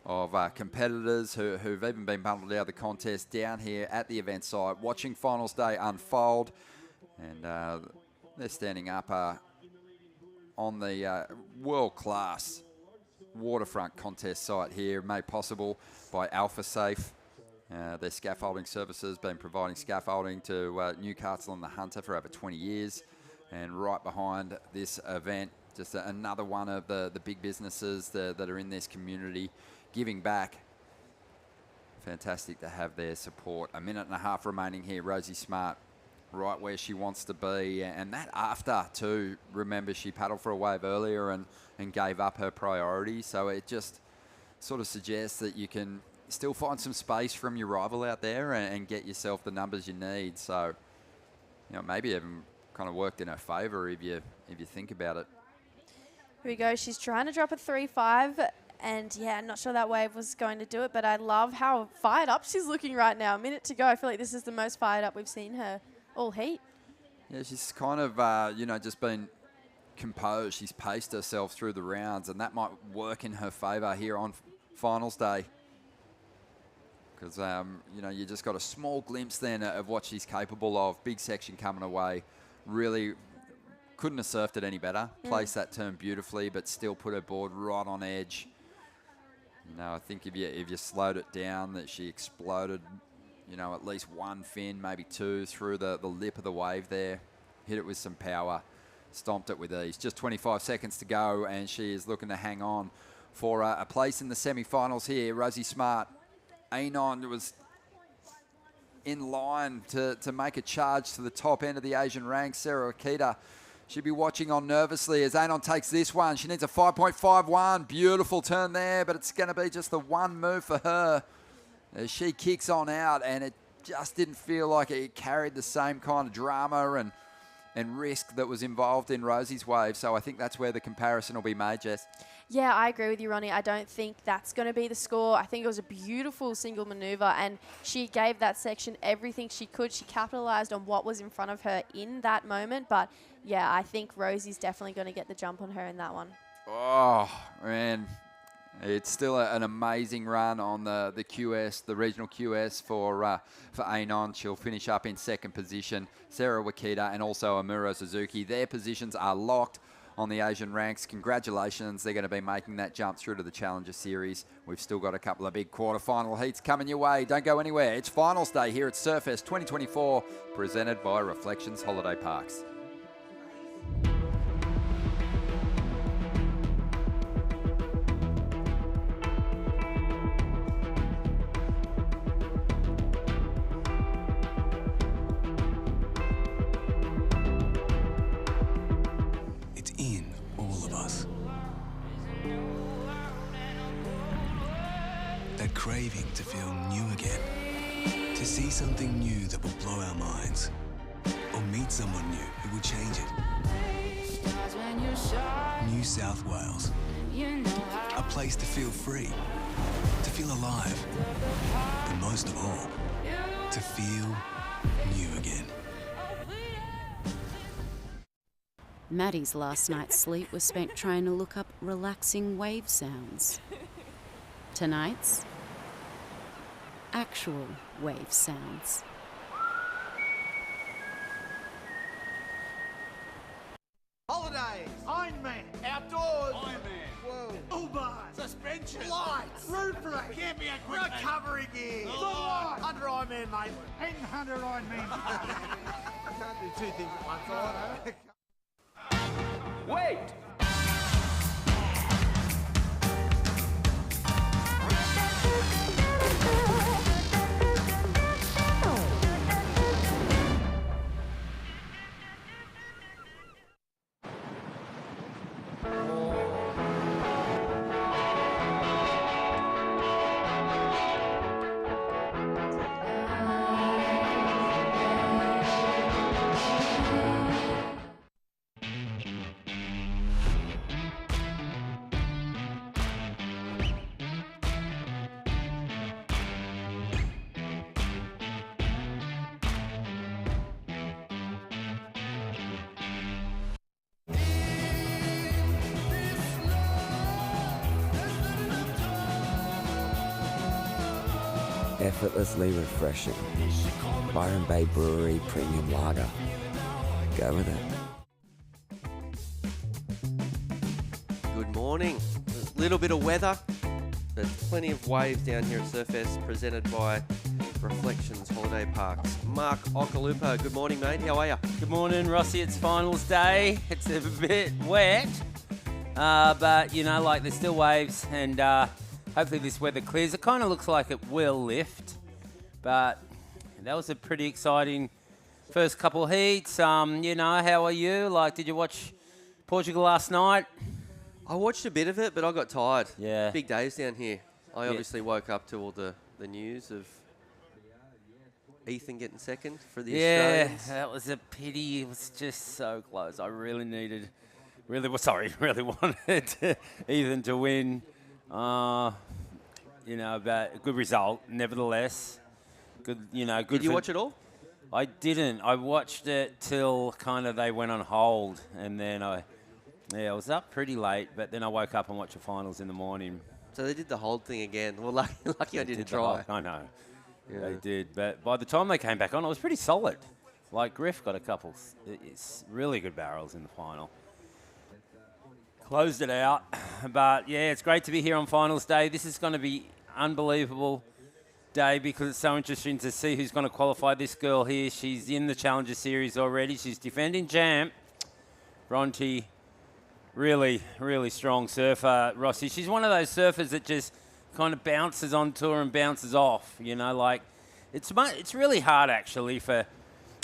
of competitors who've even been bundled out of the contest down here at the event site, watching finals day unfold, and they're standing up on the world-class waterfront contest site here, made possible by Alpha Safe. Their scaffolding services been providing scaffolding to Newcastle and the Hunter for over 20 years, and right behind this event, just another one of the big businesses that are in this community giving back. Fantastic to have their support. 1.5 minutes remaining here. Rosie Smart right where she wants to be, and that after too. Remember, she paddled for a wave earlier and gave up her priority, so it just sort of suggests that you can still find some space from your rival out there and get yourself the numbers you need. So, you know, maybe even kind of worked in her favour if you think about it. Here we go. She's trying to drop a 3-5. And, yeah, I'm not sure that wave was going to do it, but I love how fired up she's looking right now. 1 minute to go. I feel like this is the most fired up we've seen her all heat. Yeah, she's kind of, you know, just been composed. She's paced herself through the rounds, and that might work in her favour here on finals day. Because, you know, you just got a small glimpse then of what she's capable of. Big section coming away. Really couldn't have surfed it any better. Placed that turn beautifully, but still put her board right on edge. You know, I think if you slowed it down, that she exploded, you know, at least one fin, maybe two, through the lip of the wave there. Hit it with some power. Stomped it with ease. Just 25 seconds to go, and she is looking to hang on for a place in the semi-finals here. Rosie Smart. Anon was in line to make a charge to the top end of the Asian ranks. Sarah Akita, she'll be watching on nervously as Anon takes this one. She needs a 5.51. Beautiful turn there, but it's going to be just the one move for her as she kicks on out, and it just didn't feel like it carried the same kind of drama and risk that was involved in Rosie's wave. So I think that's where the comparison will be made, Jess. Yeah, I agree with you, Ronnie. I don't think that's going to be the score. I think it was a beautiful single maneuver, and she gave that section everything she could. She capitalised on what was in front of her in that moment. But, yeah, I think Rosie's definitely going to get the jump on her in that one. Oh, man. It's still an amazing run on the QS, the regional QS for Anon. She'll finish up in second position. Sarah Wakita and also Amuro Suzuki. Their positions are locked on the Asian ranks. Congratulations. They're going to be making that jump through to the Challenger Series. We've still got a couple of big quarterfinal heats coming your way. Don't go anywhere. It's finals day here at Surfest 2024, presented by Reflections Holiday Parks. Craving to feel new again, to see something new that will blow our minds, or meet someone new who will change it. New South Wales, a place to feel free, to feel alive, and most of all, to feel new again. Maddie's last night's sleep was spent trying to look up relaxing wave sounds. Tonight's actual wave sounds. Holidays, bars, suspension, lights, roof rack, camping equipment, recovery gear, under Ironman Maitland, and under Ironman. I can't do two things at once. Wait! Effortlessly refreshing. Byron Bay Brewery Premium Lager. Go with it. Good morning. A little bit of weather, but plenty of waves down here at Surfest, presented by Reflections Holiday Parks. Mark Okalupo, good morning, mate. How are you? Good morning, Rossi. It's finals day. It's a bit wet, but you know, like there's still waves, and hopefully this weather clears. It kind of looks like it will lift, but that was a pretty exciting first couple of heats. You know, how are you? Like, did you watch Portugal last night? I watched a bit of it, but I got tired. Yeah. Big days down here. I obviously woke up to all the news of Ethan getting second for the Australians. Yeah, that was a pity. It was just so close. I really wanted Ethan to win. You know, but a good result, nevertheless. Good, you know, good. Did you watch it all? I didn't. I watched it till kind of they went on hold, and then I was up pretty late, but then I woke up and watched the finals in the morning. So they did the hold thing again. Well, lucky I didn't try. I know. Yeah. They did, but by the time they came back on, it was pretty solid. Like Griff got a couple, it's really good barrels in the final. Closed it out, but yeah, it's great to be here on finals day. This is going to be unbelievable day because it's so interesting to see who's going to qualify. This girl here, she's in the Challenger Series already. She's defending champ, Bronte. Really, really strong surfer, Rossi. She's one of those surfers that just kind of bounces on tour and bounces off. You know, like it's really hard actually for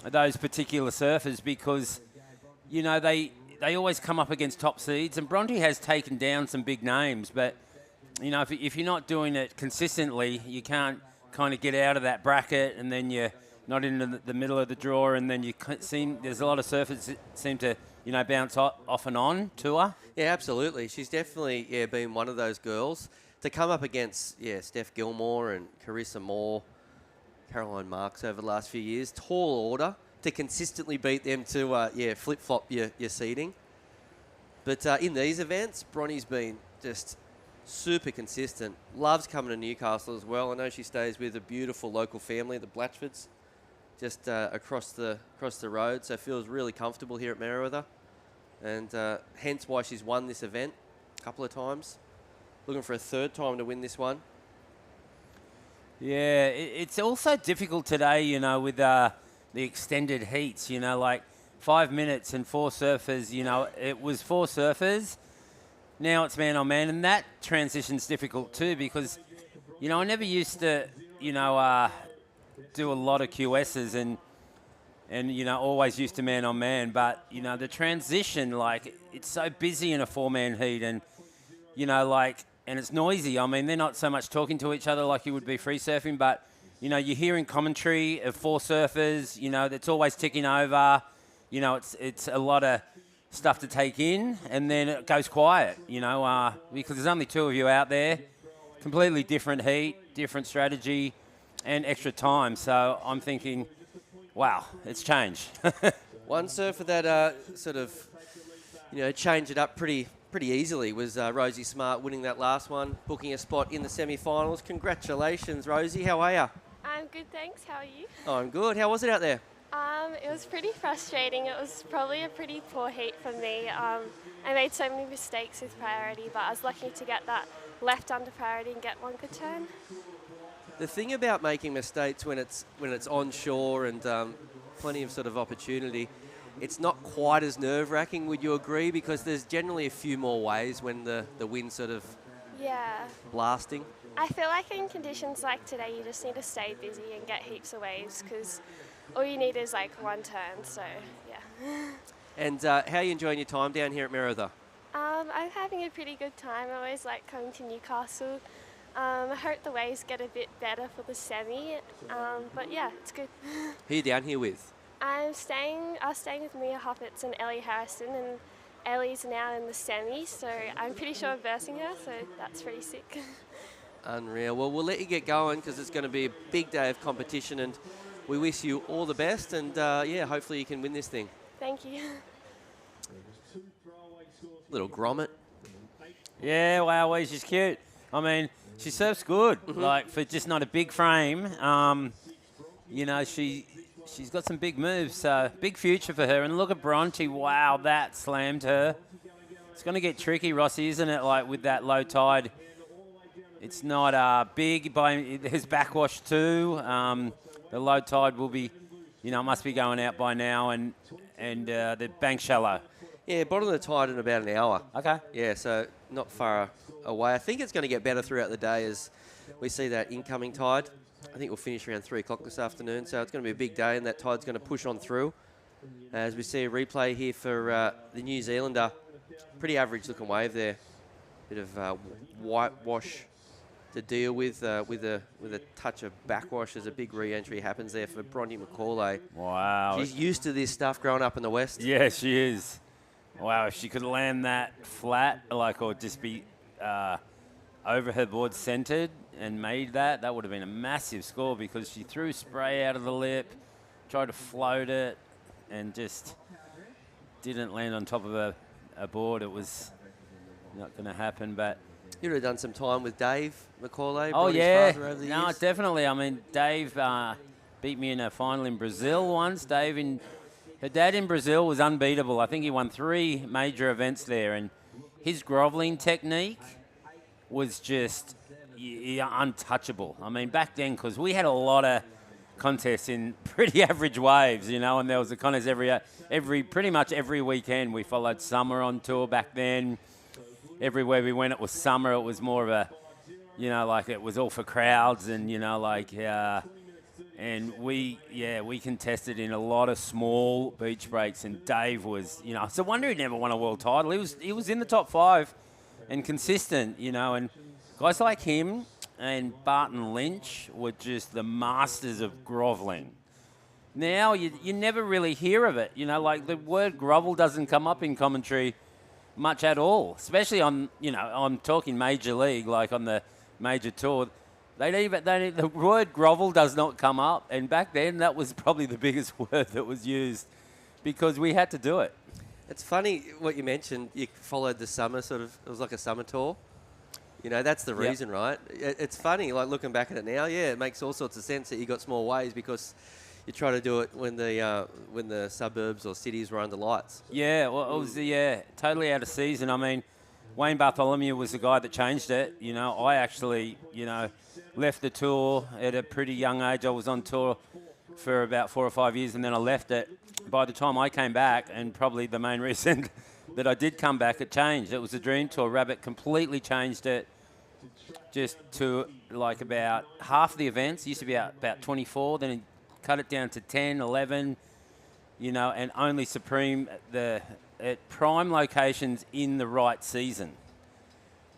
those particular surfers because, you know, they always come up against top seeds, and Bronte has taken down some big names, but, you know, if you're not doing it consistently, you can't kind of get out of that bracket, and then you're not in the middle of the draw, and then there's a lot of surfers that seem to, you know, bounce off and on tour. Yeah, absolutely. She's definitely been one of those girls to come up against Steph Gilmore and Carissa Moore, Caroline Marks over the last few years. Tall order to consistently beat them to flip-flop your seeding. But in these events, Bronny's been just super consistent. Loves coming to Newcastle as well. I know she stays with a beautiful local family, the Blatchfords, just across the road. So feels really comfortable here at Merewether, and hence why she's won this event a couple of times. Looking for a third time to win this one. Yeah, it's also difficult today, you know, with the extended heats, you know, like 5 minutes and 4 surfers, you know, it was 4 surfers. Now it's man on man, and that transition's difficult too because, you know, I never used to, you know, do a lot of QSs and you know, always used to man on man, but, you know, the transition, like, it's so busy in a 4-man heat and, you know, like, and it's noisy. I mean, they're not so much talking to each other like you would be free surfing, but, you know, you're hearing commentary of 4 surfers, you know, that's always ticking over. You know, it's a lot of stuff to take in, and then it goes quiet, you know, because there's only 2 of you out there, completely different heat, different strategy, and extra time. So I'm thinking, wow, it's changed. One surfer that sort of, you know, changed it up pretty easily was Rosie Smart winning that last one, booking a spot in the semi-finals. Congratulations, Rosie. How are you? I'm good, thanks. How are you? Oh, I'm good. How was it out there? It was pretty frustrating. It was probably a pretty poor heat for me. I made so many mistakes with priority, but I was lucky to get that left under priority and get one good turn. The thing about making mistakes when it's onshore and plenty of sort of opportunity, it's not quite as nerve-wracking, would you agree? Because there's generally a few more waves when the wind's sort of blasting. I feel like in conditions like today, you just need to stay busy and get heaps of waves because all you need is like one turn, so yeah. And how are you enjoying your time down here at Merida? I'm having a pretty good time. I always like coming to Newcastle. I hope the waves get a bit better for the semi, but yeah, it's good. Who are you down here with? I was staying with Mia Hoppitz and Ellie Harrison, and Ellie's now in the semi, so I'm pretty sure I'm versing her, so that's pretty sick. Unreal. Well, we'll let you get going because it's going to be a big day of competition, and we wish you all the best, and yeah, hopefully you can win this thing. Thank you. Little grommet. Yeah, wow, she's cute. I mean, she surfs good, like for just not a big frame. You know, she's got some big moves, so big future for her. And look at Bronte, wow, that slammed her. It's going to get tricky, Rossi, isn't it? Like with that low tide, it's not big. There's backwash too. The low tide will be, you know, must be going out by now, and the bank's shallow. Yeah, bottom of the tide in about an hour. Okay. Yeah, so not far away. I think it's going to get better throughout the day as we see that incoming tide. I think we'll finish around 3 o'clock this afternoon, so it's going to be a big day, and that tide's going to push on through. As we see a replay here for the New Zealander. Pretty average-looking wave there. Bit of whitewash to deal with a touch of backwash as a big re-entry happens there for Bronte McCauley. Wow. She's used to this stuff growing up in the West. Yeah, she is. Wow, if she could land that flat, like, or just be over her board centered and made that would have been a massive score because she threw spray out of the lip, tried to float it, and just didn't land on top of a board. It was not going to happen, but... You would have done some time with Dave McCauley. Oh, Bronte's yeah. father over the No, years. definitely. I mean, Dave beat me in a final in Brazil once. Her dad in Brazil was unbeatable. I think he won 3 major events there, and his groveling technique was just untouchable. I mean, back then, because we had a lot of contests in pretty average waves, you know, and there was a contest pretty much every weekend. We followed Summer on tour back then. Everywhere we went, it was summer. It was more of a, you know, like it was all for crowds, and you know, like, and we contested in a lot of small beach breaks. And Dave was, you know, it's a wonder he never won a world title. He was in the top 5, and consistent, you know, and guys like him and Barton Lynch were just the masters of groveling. Now you never really hear of it, you know, like the word grovel doesn't come up in commentary much at all, especially on, you know, I'm talking major league, like on the major tour. The word grovel does not come up, and back then that was probably the biggest word that was used because we had to do it. It's funny what you mentioned. You followed the summer it was like a summer tour. You know, that's the reason, right? It's funny, like looking back at it now, yeah, it makes all sorts of sense that you got small waves because you try to do it when the suburbs or cities were under lights. Yeah, well, it was totally out of season. I mean, Wayne Bartholomew was the guy that changed it. You know, I actually, you know, left the tour at a pretty young age. I was on tour for about 4 or 5 years, and then I left it. By the time I came back, and probably the main reason that I did come back, it changed. It was a dream tour. Rabbit completely changed it just to like about half the events. It used to be about 24, then cut it down to 10, 11, you know, and only Supreme at prime locations in the right season.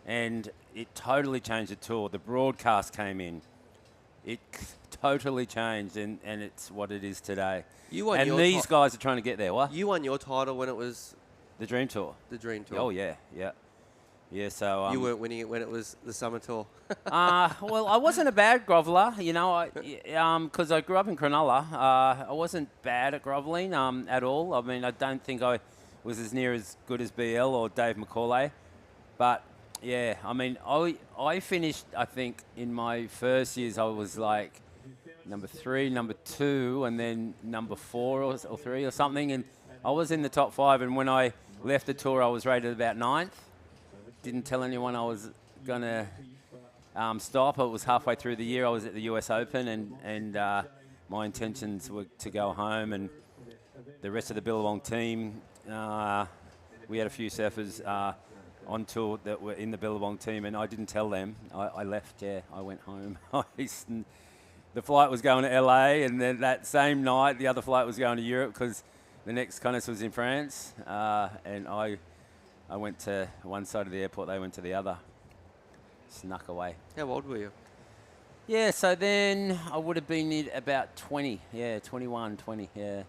And it totally changed the tour. The broadcast came in. It totally changed, and it's what it is today. And these guys are trying to get there. What? You won your title when it was... The Dream Tour. The Dream Tour. Oh, yeah, yeah. Yeah, so... you weren't winning it when it was the Summer Tour. Well, I wasn't a bad groveler, you know, because I grew up in Cronulla. I wasn't bad at groveling at all. I mean, I don't think I was as near as good as BL or Dave McCauley. But, yeah, I mean, I finished, I think, in my first years, I was like number 3, number 2, and then number 4 or 3 or something. And I was in the top 5. And when I left the tour, I was rated about 9th. Didn't tell anyone I was going to stop. It was halfway through the year. I was at the US Open, and my intentions were to go home. And the rest of the Billabong team, we had a few surfers on tour that were in the Billabong team, and I didn't tell them. I left, I went home. The flight was going to LA, and then that same night, the other flight was going to Europe because the next contest was in France. And I went to one side of the airport, they went to the other. Snuck away. How old were you? Yeah, so then I would have been at about 20. Yeah, 21, 20, yeah.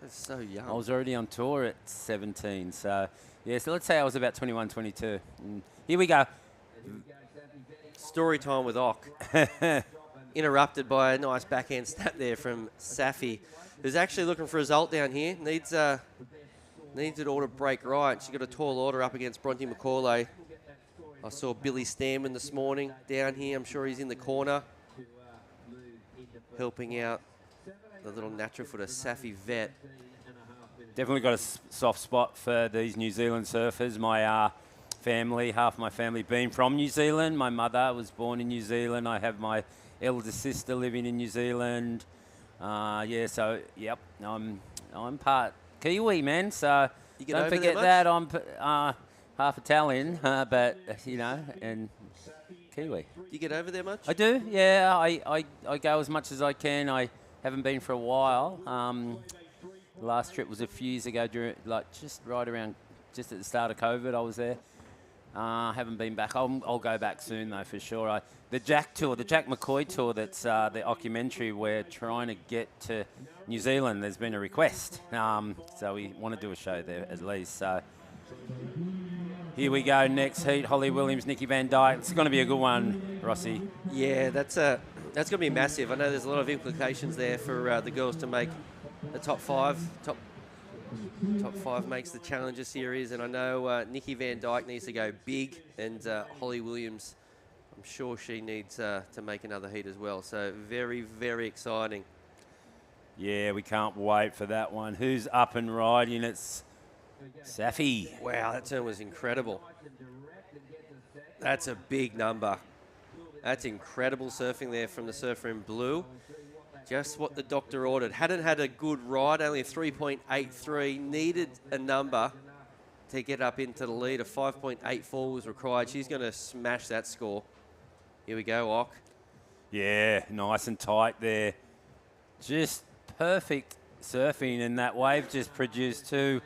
That's so young. I was already on tour at 17, so let's say I was about 21, 22. And here we go. Story time with Ock. Interrupted by a nice backhand snap there from Safi, who's actually looking for a result down here. Needs it all to break right. She got a tall order up against Bronte McCauley. I saw Billy Stamman this morning down here. I'm sure he's in the corner helping out the little natural footer, Safi Vet. Definitely got a soft spot for these New Zealand surfers. My family, half my family being from New Zealand. My mother was born in New Zealand. I have my elder sister living in New Zealand. So, yep, I'm part Kiwi, man. So don't forget that. I'm half Italian, but, and Kiwi. Do you get over there much? I do, yeah. I go as much as I can. I haven't been for a while. The last trip was a few years ago, just at the start of COVID, I was there. Haven't been back. I'll go back soon, though, for sure. The Jack McCoy tour, that's the documentary, we're trying to get to New Zealand. There's been a request. So we want to do a show there at least. So here we go, next heat, Holly Williams, Nikki Van Dyke. It's going to be a good one, Rossi. Yeah, that's going to be massive. I know there's a lot of implications there for the girls to make the top 5. Top 5 makes the Challenger Series, and I know Nikki Van Dyke needs to go big, and Holly Williams, I'm sure she needs to make another heat as well. So very, very exciting. Yeah, we can't wait for that one. Who's up and riding? It's Safi. Wow, that turn was incredible. That's a big number. That's incredible surfing there from the surfer in blue. Just what the doctor ordered. Hadn't had a good ride, only a 3.83. Needed a number to get up into the lead. A 5.84 was required. She's going to smash that score. Here we go, Ock. Yeah, nice and tight there. Just perfect surfing, and that wave just produced 2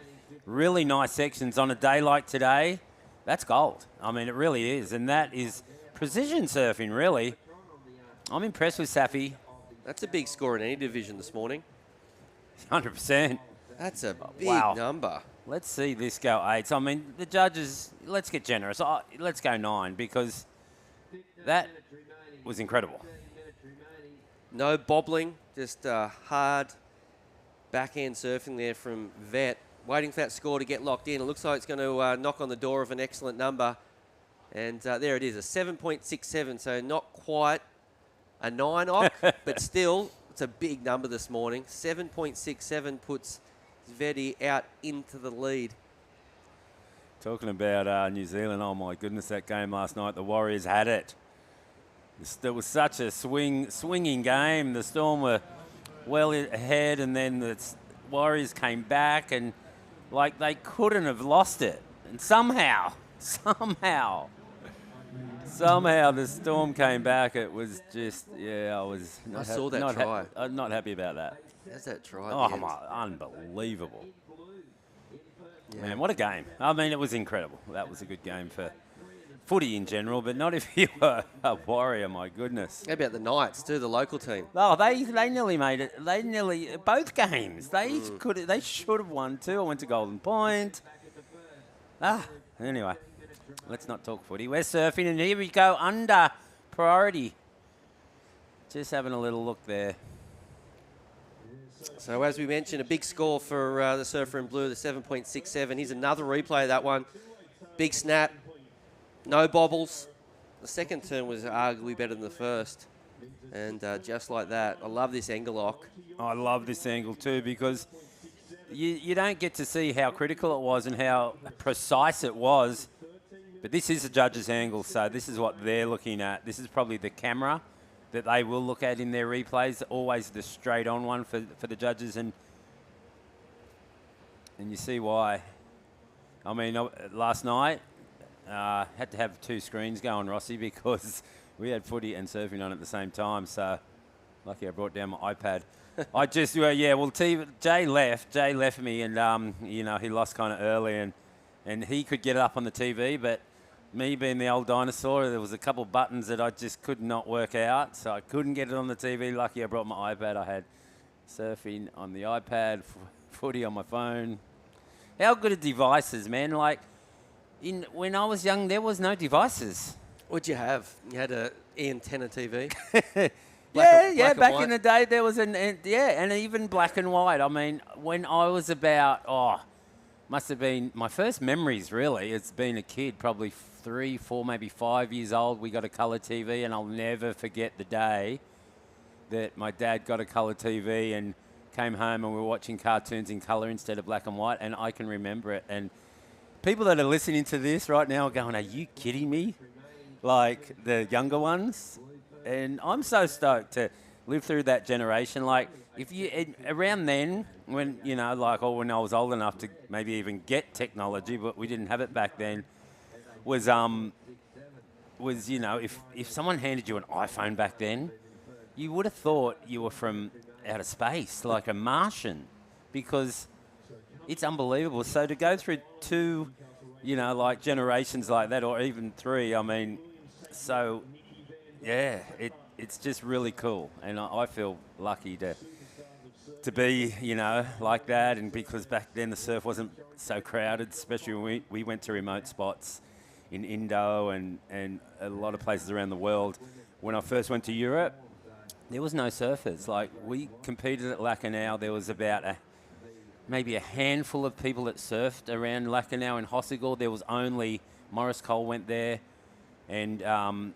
really nice sections on a day like today. That's gold. I mean, it really is, and that is precision surfing, really. I'm impressed with Safi. That's a big score in any division this morning. 100%. That's a big number. Let's see this go 8. I mean, the judges, let's get generous. Let's go 9 because that was incredible. No bobbling, just hard backhand surfing there from Vet. Waiting for that score to get locked in. It looks like it's going to knock on the door of an excellent number. And there it is, a 7.67, so not quite a 9 Ock, but still, it's a big number this morning. 7.67 puts Vetti out into the lead. Talking about New Zealand, oh my goodness, that game last night, the Warriors had it. There was such a swinging game. The Storm were well ahead, and then the Warriors came back, and like they couldn't have lost it. And somehow the Storm came back. It was just, I was not saw that try. Not happy about that. How's that try? Unbelievable. Yeah. Man, what a game. I mean, it was incredible. That was a good game for footy in general, but not if you were a Warrior, my goodness. How about the Knights too, the local team? Oh, they nearly made it. They nearly, both games. They should have won too. I went to Golden Point. Anyway. Let's not talk footy. We're surfing, and here we go under priority. Just having a little look there. So as we mentioned, a big score for the surfer in blue, the 7.67. Here's another replay of that one. Big snap. No bobbles. The second turn was arguably better than the first. And just like that, I love this angle lock. I love this angle too because you don't get to see how critical it was and how precise it was. But this is the judge's angle, so this is what they're looking at. This is probably the camera that they will look at in their replays, always the straight-on one for the judges, and you see why. I mean, last night, had to have 2 screens going, Rossi, because we had footy and surfing on at the same time, so lucky I brought down my iPad. I just, Jay left me, and, he lost kind of early, and he could get it up on the TV, but me being the old dinosaur, there was a couple buttons that I just could not work out, so I couldn't get it on the TV. Lucky I brought my iPad. I had surfing on the iPad, footy on my phone. How good are devices, man? Like, when I was young, there was no devices. What'd you have? You had a antenna TV? Back in the day, there was and even black and white. I mean, when I was about, must have been my first memories, really. It's been a kid, probably 3, 4, maybe 5 years old. We got a colour TV, and I'll never forget the day that my dad got a colour TV and came home and we were watching cartoons in colour instead of black and white, and I can remember it. And people that are listening to this right now are going, are you kidding me? Like the younger ones. And I'm so stoked to live through that generation. Like, around then, when, when I was old enough to maybe even get technology, but we didn't have it back then, was if someone handed you an iPhone back then, you would have thought you were from outer space, like a Martian, because it's unbelievable. So to go through 2, generations like that, or even 3, I mean, so, yeah, it's just really cool. And I feel lucky to be, like that. And because back then the surf wasn't so crowded, especially when we went to remote spots in Indo and a lot of places around the world. When I first went to Europe, there was no surfers. Like, we competed at Lacanau. There was about maybe a handful of people that surfed around Lacanau and Hossegor. There was only Morris Cole went there. And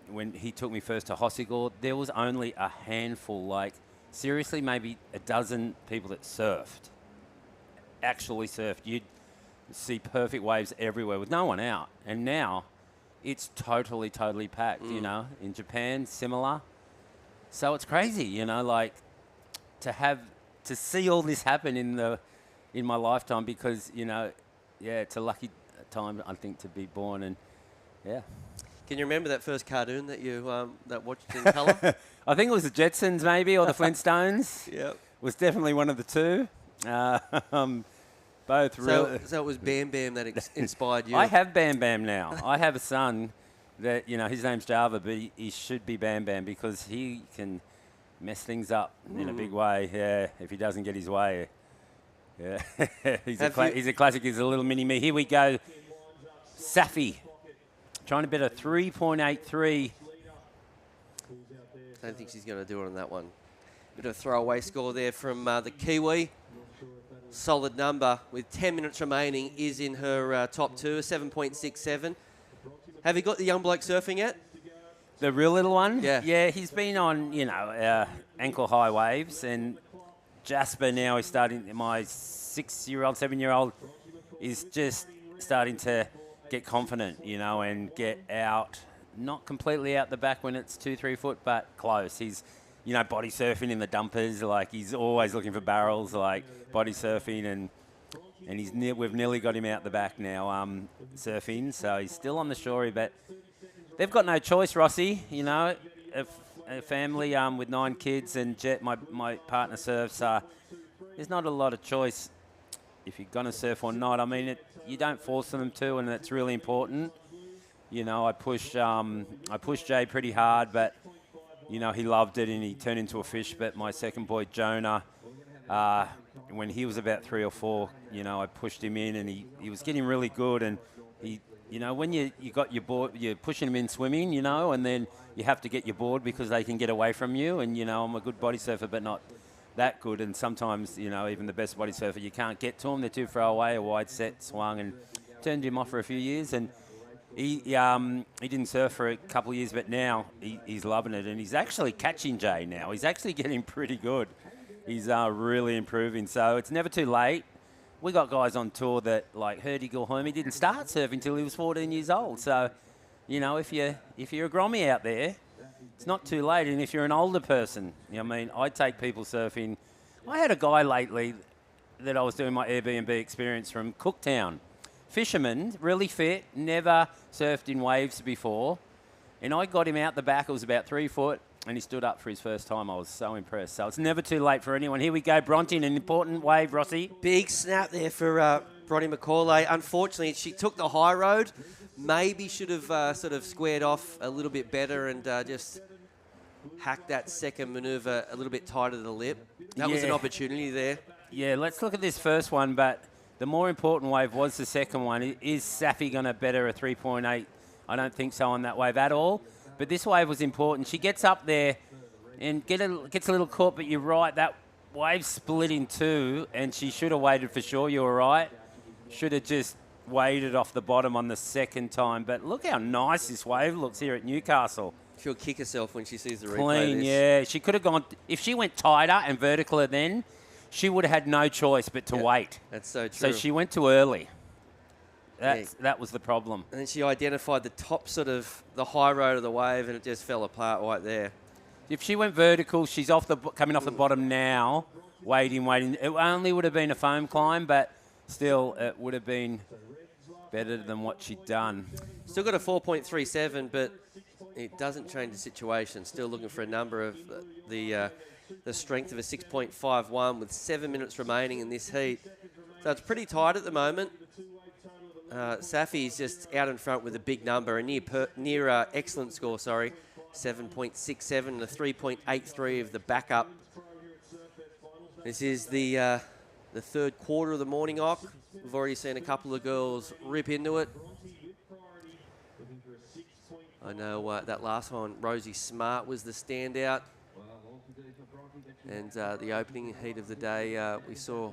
when he took me first to Hossegor, there was only a handful, like, seriously, maybe a dozen people that surfed, actually surfed. You'd see perfect waves everywhere with no one out. And now it's totally, totally packed, In Japan, similar. So it's crazy, like, to see all this happen in my lifetime because, it's a lucky time, I think, to be born. And, yeah. Can you remember that first cartoon that you that watched in colour? I think it was the Jetsons, maybe, or the Flintstones. Yep. Was definitely one of the 2. Both really. So it was Bam Bam that inspired you? I have Bam Bam now. I have a son that, his name's Java, but he should be Bam Bam because he can mess things up in a big way, if he doesn't get his way. Yeah. He's a classic. He's a little mini-me. Here we go. Safi. Trying to bet a 3.83. I don't think she's going to do it on that one. Bit of a throwaway score there from the Kiwi. Solid number with 10 minutes remaining is in her top 2, a 7.67. Have you got the young bloke surfing yet? The real little one? Yeah. Yeah, he's been on, ankle-high waves. And Jasper now is starting, my 6-year-old, 7-year-old, is just starting to get confident, and get out, not completely out the back when it's 2-3 foot, but close. He's, body surfing in the dumpers, like he's always looking for barrels, like body surfing, and we've nearly got him out the back now, surfing. So he's still on the shore, but they've got no choice, Rossi. A family with 9 kids, and Jet, my partner, surfs. There's not a lot of choice if you're going to surf or not. I mean, you don't force them to, and that's really important. I pushed Jay pretty hard, but, he loved it and he turned into a fish. But my second boy, Jonah, when he was about 3 or 4, I pushed him in and he was getting really good. And he, when you got your board, you're pushing him in swimming, and then you have to get your board because they can get away from you. And, I'm a good body surfer, but not that good. And sometimes, even the best body surfer, you can't get to them. They're too far away. A wide set swung and turned him off for a few years. And He didn't surf for a couple of years, but now he's loving it, and he's actually catching Jay now. He's actually getting pretty good. He's really improving, so it's never too late. We got guys on tour that, like Hurdy Gilhomi, didn't start surfing until he was 14 years old. So, you know, if you're a grommy out there, it's not too late. And if you're an older person, you know, I mean, I take people surfing. I had a guy lately that I was doing my Airbnb experience from Cooktown. Fisherman, really fit, never surfed in waves before. And I got him out the back. It was about 3 foot. And he stood up for his first time. I was so impressed. So it's never too late for anyone. Here we go, Bronte, an important wave, Rossi. Big snap there for Bronte McCauley. Unfortunately, she took the high road. Maybe should have sort of squared off a little bit better and just hacked that second manoeuvre a little bit tighter to the lip. That was an opportunity there. Yeah, let's look at this first one. But the more important wave was the second one. Is Safi going to better a 3.8? I don't think so on that wave at all. But this wave was important. She gets up there and gets a little caught, but you're right, that wave split in two, and she should have waited for sure. You were right. Should have just waded off the bottom on the second time. But look how nice this wave looks here at Newcastle. She'll kick herself when she sees the replay. Clean, yeah. She could have gone, if she went tighter and verticaler then, she would have had no choice but to wait. That's so true. So she went too early. That was the problem. And then she identified the top sort of the high road of the wave, and it just fell apart right there. If she went vertical, she's coming off the bottom now, waiting. It only would have been a foam climb, but still, it would have been better than what she'd done. Still got a 4.37, but it doesn't change the situation. Still looking for a number of the strength of a 6.51 with 7 minutes remaining in this heat. So it's pretty tight at the moment. Safi's just out in front with a big number, a near excellent score, 7.67 and a 3.83 of the backup. This is the third quarter of the morning off. We've already seen a couple of girls rip into it. I know that last one, Rosie Smart, was the standout. And the opening heat of the day, we saw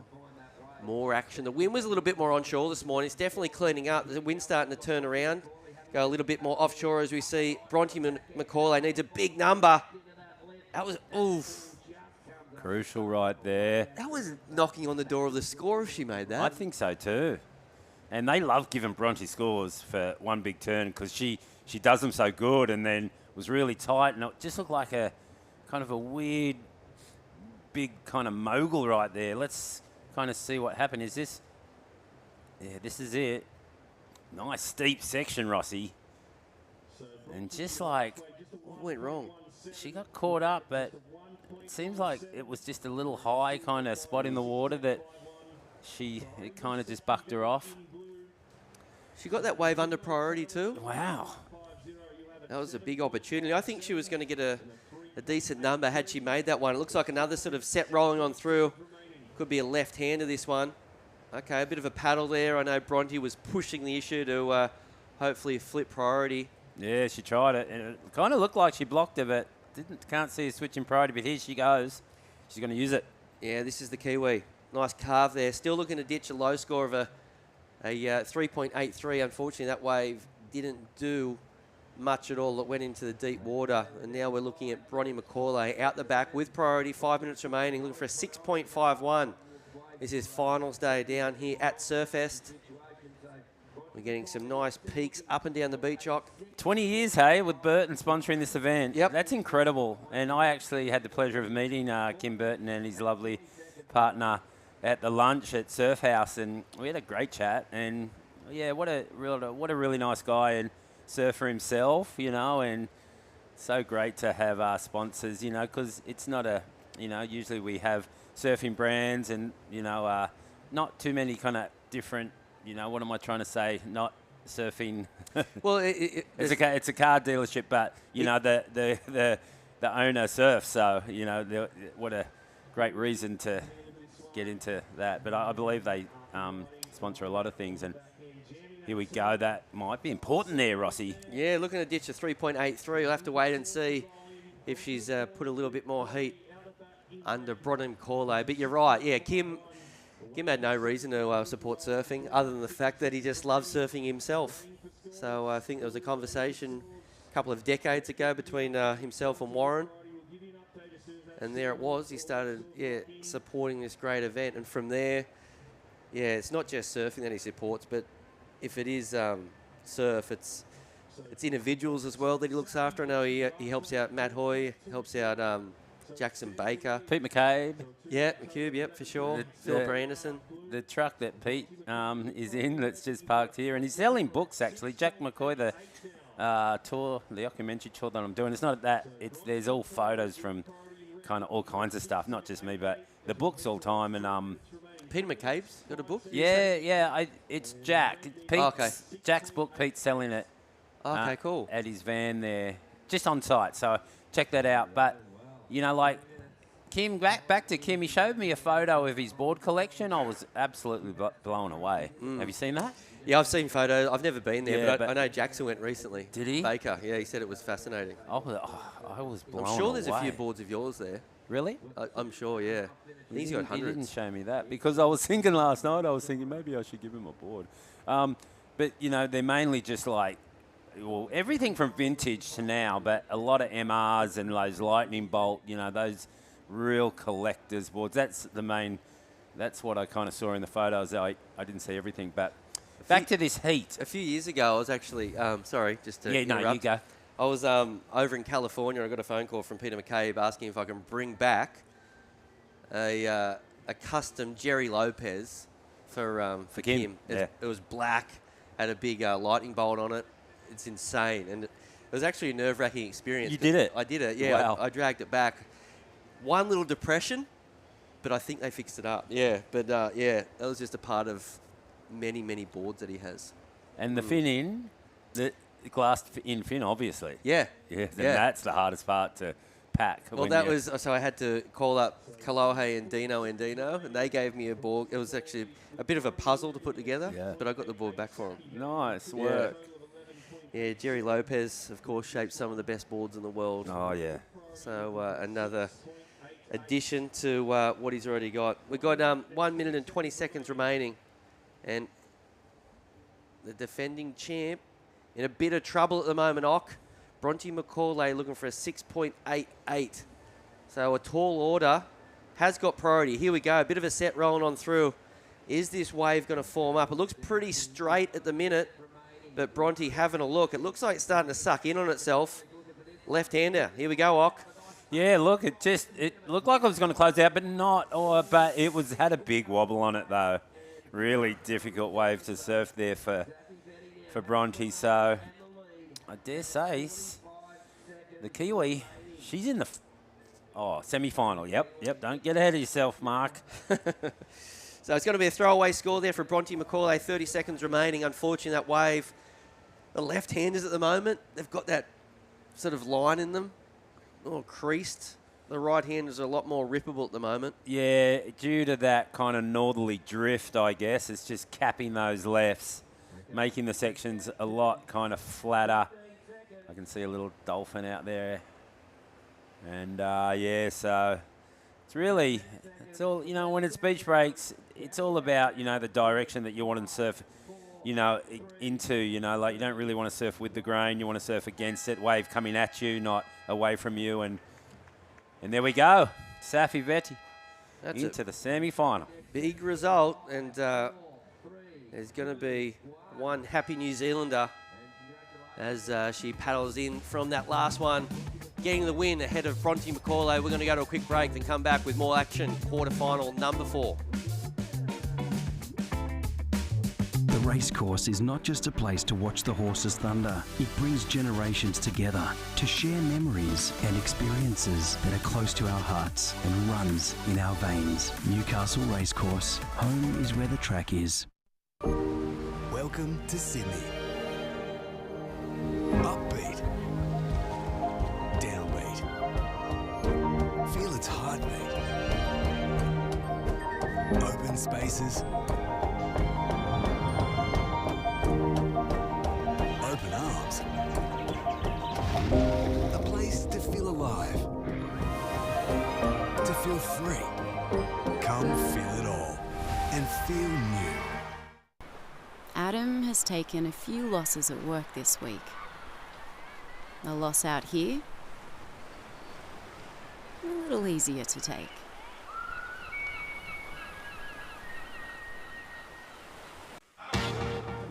more action. The wind was a little bit more onshore this morning. It's definitely cleaning up. The wind's starting to turn around. Go a little bit more offshore as we see Bronte McCauley needs a big number. That was, oof. Crucial right there. That was knocking on the door of the score if she made that. I think so too. And they love giving Bronte scores for one big turn because she does them so good, and then was really tight, and it just looked like a kind of a weird, big kind of mogul right there. Let's kind of see what happened. Is this? Yeah, this is it. Nice steep section, Rossi. And just like, what went wrong? She got caught up, but it seems like it was just a little high kind of spot in the water that it kind of just bucked her off. She got that wave under priority too. Wow. That was a big opportunity. I think she was going to get a decent number had she made that one. It looks like another sort of set rolling on through. Could be a left-hander, this one. Okay, a bit of a paddle there. I know Bronte was pushing the issue to hopefully flip priority. Yeah, she tried it, and it kind of looked like she blocked it, but can't see her switching priority, but here she goes. She's going to use it. Yeah, this is the Kiwi. Nice carve there. Still looking to ditch a low score of a 3.83. Unfortunately, that wave didn't do much at all. It went into the deep water, and now we're looking at Bronte McCauley out the back with priority. 5 minutes remaining, looking for a 6.51. This is finals day down here at Surfest. We're getting some nice peaks up and down the beach, Ock. 20 years, hey, with Burton sponsoring this event. Yep. That's incredible. And I actually had the pleasure of meeting Kim Burton and his lovely partner at the lunch at Surf House, and we had a great chat. And yeah, what a really nice guy and surfer himself, you know, and so great to have sponsors, you know, because it's not usually we have surfing brands and, you know, not too many kind of different, you know, what am I trying to say? Not surfing. Well, it's a car dealership, but, you know, the owner surfs, so, you know, what a great reason to get into that. But I believe they sponsor a lot of things, and here we go. That might be important there, Rossi. Yeah, looking to ditch a 3.83. We'll have to wait and see if she's put a little bit more heat under Bronte McCauley. But you're right. Yeah, Kim had no reason to support surfing other than the fact that he just loves surfing himself. So I think there was a conversation a couple of decades ago between himself and Warren. And there it was. He started, supporting this great event. And from there, it's not just surfing that he supports, but if it is surf, it's individuals as well that he looks after. I know he helps out Matt Hoy, helps out Jackson Baker. Pete McCabe. Yeah, McCube, yep, for sure. Philip Anderson. The truck that Pete is in that's just parked here. And he's selling books, actually. Jack McCoy, the tour, the documentary tour that I'm doing. It's not that. There's all photos from kind of all kinds of stuff, not just me, but the books all time. And Peter McCabe's got a book? It's Jack. Jack's book, Pete's selling it. Okay, cool. At his van there, just on site. So check that out. But, like Kim, back to Kim, he showed me a photo of his board collection. I was absolutely blown away. Have you seen that? Yeah, I've seen photos. I've never been there, but I know Jackson went recently. Did he? Baker, yeah, he said it was fascinating. I was blown away. I'm sure there's a few boards of yours there. Really? I'm sure, yeah. He's got hundreds. He didn't show me that because I was thinking last night, maybe I should give him a board. But, they're mainly just like, everything from vintage to now, but a lot of MRs and those lightning bolt, those real collector's boards. That's what I kind of saw in the photos. I didn't see everything, but back to this heat. A few years ago, I was actually, sorry, just to interrupt. No, you go. I was over in California. I got a phone call from Peter McCabe asking if I can bring back a custom Jerry Lopez for Kim. It was black, had a big lightning bolt on it. It's insane, and it was actually a nerve-wracking experience. You did it? I did it, yeah. Wow. I dragged it back. One little depression, but I think they fixed it up. Yeah, but that was just a part of many, many boards that he has. And the fin in, the glass in fin, obviously. Yeah. Yeah, that's the hardest part to pack. Well, so I had to call up Kalohe and Dino Andino, and they gave me a board. It was actually a bit of a puzzle to put together, but I got the board back for them. Nice work. Yeah, Jerry Lopez, of course, shaped some of the best boards in the world. Oh, yeah. So another addition to what he's already got. We've got 1 minute and 20 seconds remaining. And the defending champ in a bit of trouble at the moment, Bronte McCauley looking for a 6.88. So a tall order has got priority. Here we go, a bit of a set rolling on through. Is this wave going to form up? It looks pretty straight at the minute. But Bronte having a look. It looks like it's starting to suck in on itself. Left-hander. Here we go, Yeah, look, it looked like it was going to close out, but not. But it had a big wobble on it, though. Really difficult wave to surf there for Bronte. So I dare say the Kiwi, she's in the semi-final. Yep. Don't get ahead of yourself, Mark. So it's going to be a throwaway score there for Bronte McCauley. 30 seconds remaining. Unfortunately, that wave. The left-handers at the moment, they've got that sort of line in them, all creased. The right-handers are a lot more rippable at the moment. Yeah, due to that kind of northerly drift, I guess. It's just capping those lefts, making the sections a lot kind of flatter. I can see a little dolphin out there. And, so it's all, when it's beach breaks, it's all about, the direction that you want to surf, into, like you don't really want to surf with the grain. You want to surf against it, wave coming at you, not away from you. And there we go. Safi Veti into the semi-final. Big result. And there's going to be one happy New Zealander as she paddles in from that last one, getting the win ahead of Bronte McCauley. We're going to go to a quick break, then come back with more action. Quarterfinal number 4. The Racecourse is not just a place to watch the horses thunder. It brings generations together to share memories and experiences that are close to our hearts and runs in our veins. Newcastle Racecourse. Home is where the track is. Welcome to Sydney. Upbeat. Downbeat. Feel its heartbeat. Open spaces. Open arms. A place to feel alive. To feel free. Come feel it all. And feel new. Adam has taken a few losses at work this week. A loss out here, a little easier to take.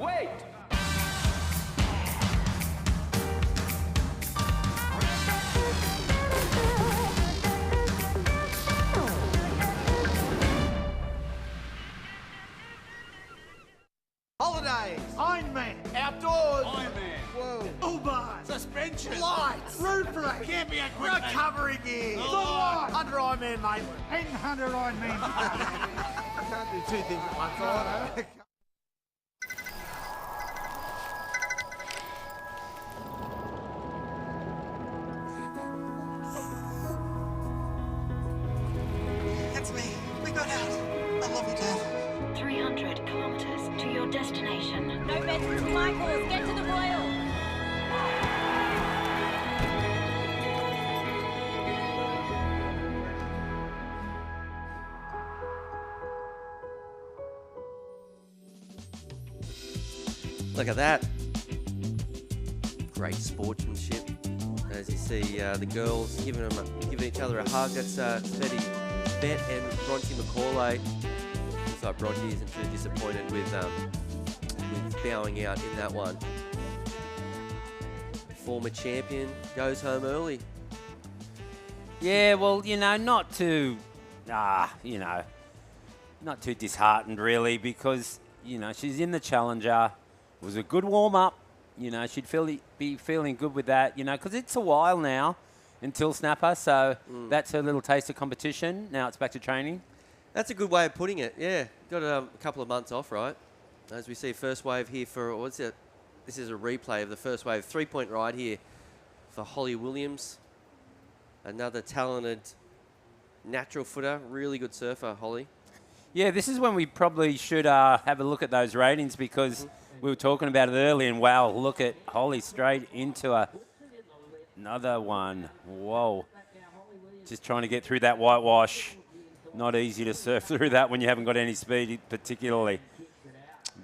Wait! Holidays, Ironman, outdoors, Ironman, whoa, Uber, suspension, lights, roof rack, camping equipment, recovery gear, under Ironman Maitland, and under Ironman. I can't do two things at once. I That's me. We got out. I love you, Dad. 300 kilometres to your destination. No beds for Michaels. Get to the Royal. Look at that. Great sportsmanship. As you see the girls giving each other a hug. That's Betty Bett and Bronte McCauley. Looks like Bronte isn't too disappointed with bowing out in that one. Former champion goes home early. Yeah, well, not too disheartened really, because, she's in the Challenger. It was a good warm-up. She'd be feeling good with that, because it's a while now until Snapper, so that's her little taste of competition. Now it's back to training. That's a good way of putting it, yeah. Got a couple of months off, right? As we see first wave here for, what's it? This is a replay of the first wave. 3-point ride here for Holly Williams. Another talented natural footer, really good surfer, Holly. Yeah, this is when we probably should have a look at those ratings, because we were talking about it earlier, and wow, look at Holly straight into another one. Whoa. Just trying to get through that whitewash. Not easy to surf through that when you haven't got any speed particularly.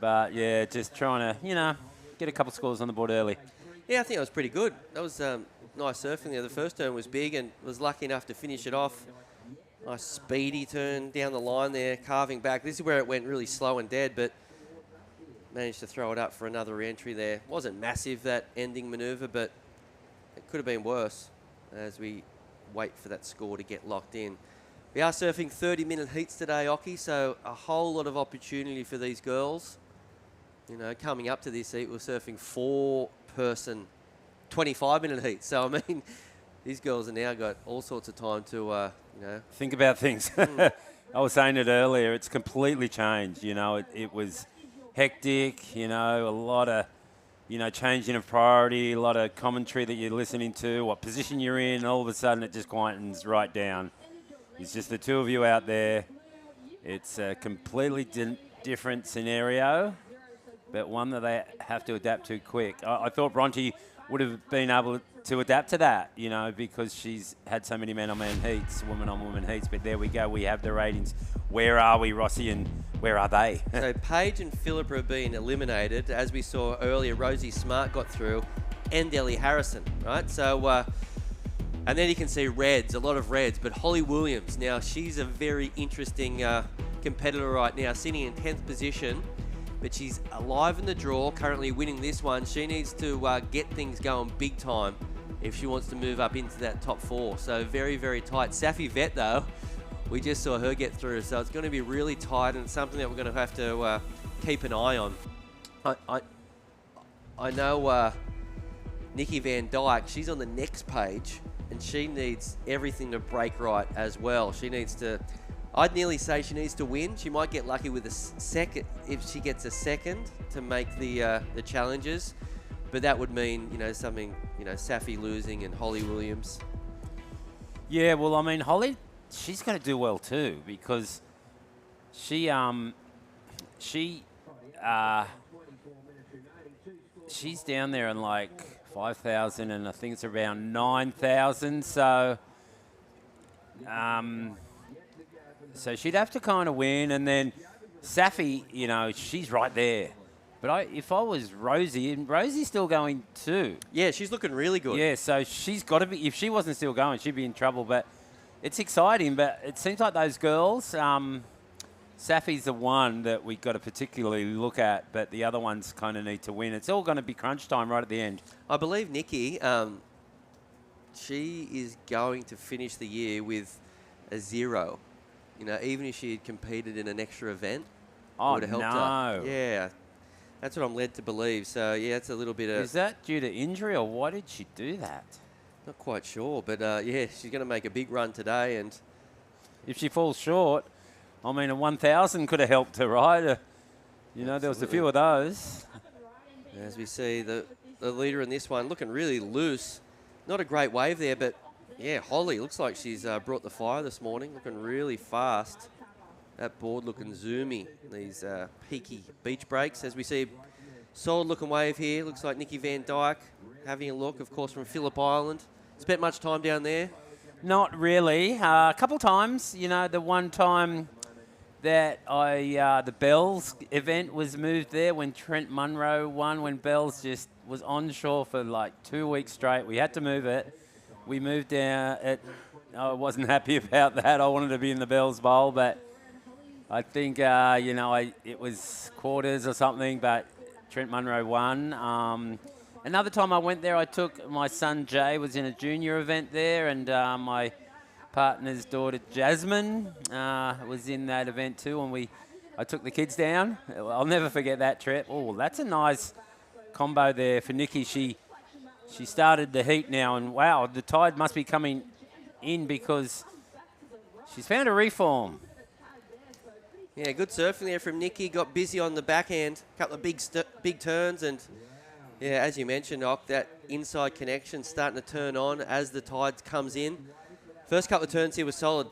But yeah, just trying to, get a couple scores on the board early. Yeah, I think that was pretty good. That was nice surfing there. The first turn was big and was lucky enough to finish it off. Nice speedy turn down the line there, carving back. This is where it went really slow and dead, but managed to throw it up for another re-entry there. Wasn't massive, that ending manoeuvre, but it could have been worse as we wait for that score to get locked in. We are surfing 30-minute heats today, Ockie, so a whole lot of opportunity for these girls. Coming up to this heat, we're surfing 4-person 25-minute heats. So, I mean, these girls have now got all sorts of time to, think about things. I was saying it earlier, it's completely changed. It was hectic, a lot of, changing of priority, a lot of commentary that you're listening to, what position you're in, all of a sudden it just quietens right down. It's just the two of you out there. It's a completely different scenario, but one that they have to adapt to quick. I thought Bronte would have been able to adapt to that, because she's had so many man-on-man heats, woman-on-woman heats. But there we go. We have the ratings. Where are we, Rossi, and where are they? So Paige and Philippa have been eliminated. As we saw earlier, Rosie Smart got through, and Ellie Harrison, right? So, and then you can see reds, a lot of reds. But Holly Williams, now she's a very interesting competitor right now, sitting in 10th position. But she's alive in the draw, currently winning this one. She needs to get things going big time if she wants to move up into that top 4. So very, very tight. Safi Vet, though, we just saw her get through. So it's going to be really tight, and it's something that we're going to have to keep an eye on. I know Nikki Van Dyke, she's on the next page, and she needs everything to break right as well. She needs to... I'd nearly say she needs to win. She might get lucky with a second if she gets a second to make the challenges, but that would mean something Safi losing and Holly Williams. Yeah, well, I mean, Holly, she's going to do well too, because she's down there in like 5,000, and I think it's around 9,000. So she'd have to kind of win, and then Safi, she's right there. But if I was Rosie, and Rosie's still going too. Yeah, she's looking really good. Yeah, so she's got to be. If she wasn't still going, she'd be in trouble. But it's exciting. But it seems like those girls. Safi's the one that we got to particularly look at, but the other ones kind of need to win. It's all going to be crunch time right at the end. I believe Nikki, she is going to finish the year with a 0. You know, even if she had competed in an extra event, it would have helped her. Yeah, that's what I'm led to believe. So, yeah, it's a little bit of... Is that due to injury, or why did she do that? Not quite sure, but, yeah, she's going to make a big run today. And if she falls short... I mean, a 1,000 could have helped her, right? You know, there was a few of those. As we see, the leader in this one looking really loose. Not a great wave there, but, yeah, Holly looks like she's brought the fire this morning, looking really fast. That board looking zoomy. These peaky beach breaks. As we see, solid-looking wave here. Looks like Nikki Van Dyke having a look, of course, from Phillip Island. Spent much time down there? Not really. A couple times. You know, the one time... that the Bells event was moved there when Trent Munro won, when Bells just was onshore for like 2 weeks straight. We had to move it. We moved down. I wasn't happy about that. I wanted to be in the Bells Bowl, but I think, it was quarters or something, but Trent Munro won. Another time I went there, I took my son Jay, was in a junior event there, and my partner's daughter Jasmine was in that event too, and I took the kids down. I'll never forget that trip. Oh, that's a nice combo there for Nikki. She started the heat now, and wow, the tide must be coming in because she's found a reform. Yeah, good surfing there from Nikki. Got busy on the backhand, a couple of big turns, and yeah, as you mentioned, Ock, that inside connection starting to turn on as the tide comes in. First couple of turns here was solid.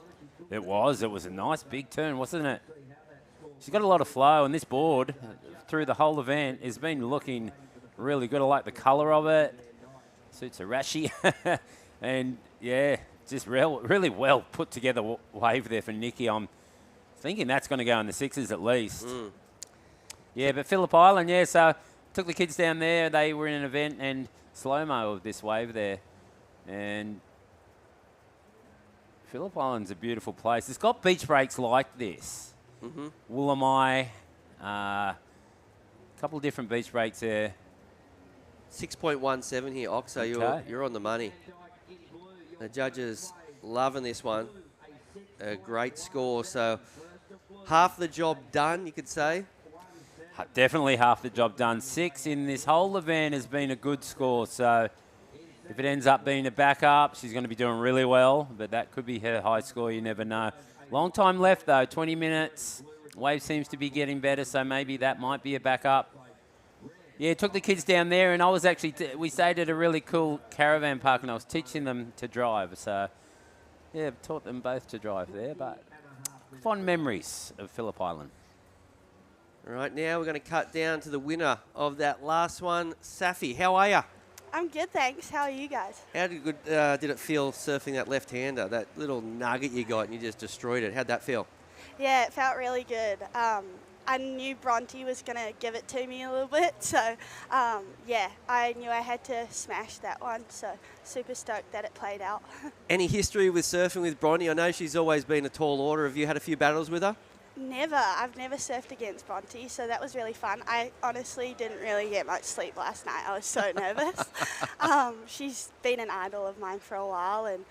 It was a nice big turn, wasn't it? She's got a lot of flow, and this board through the whole event has been looking really good. I like the colour of it. Suits a rashy. And, yeah, just really well put together wave there for Nikki. I'm thinking that's going to go in the 6s at least. Mm. Yeah, but Phillip Island, yeah, so took the kids down there. They were in an event and slow-mo of this wave there. And Phillip Island's a beautiful place. It's got beach breaks like this. Mm-hmm. Woolamai, a couple of different beach breaks there. 6.17 here, Ox, so you're on the money. The judges loving this one. A great score, so half the job done, you could say. Definitely half the job done. 6 in this whole event has been a good score, so if it ends up being a backup, she's going to be doing really well, but that could be her high score, you never know. Long time left, though, 20 minutes. Wave seems to be getting better, so maybe that might be a backup. Yeah, took the kids down there, and I was actually, we stayed at a really cool caravan park, and I was teaching them to drive. So, yeah, taught them both to drive there, but fond memories of Phillip Island. All right, now we're going to cut down to the winner of that last one. Safi, how are you? I'm good, thanks. How are you guys? How did it feel surfing that left-hander, that little nugget you got and you just destroyed it? How'd that feel? Yeah, it felt really good. I knew Bronte was going to give it to me a little bit, so yeah, I knew I had to smash that one, so super stoked that it played out. Any history with surfing with Bronte? I know she's always been a tall order. Have you had a few battles with her? Never. I've never surfed against Bronte, so that was really fun. I honestly didn't really get much sleep last night. I was so nervous. She's been an idol of mine for a while, and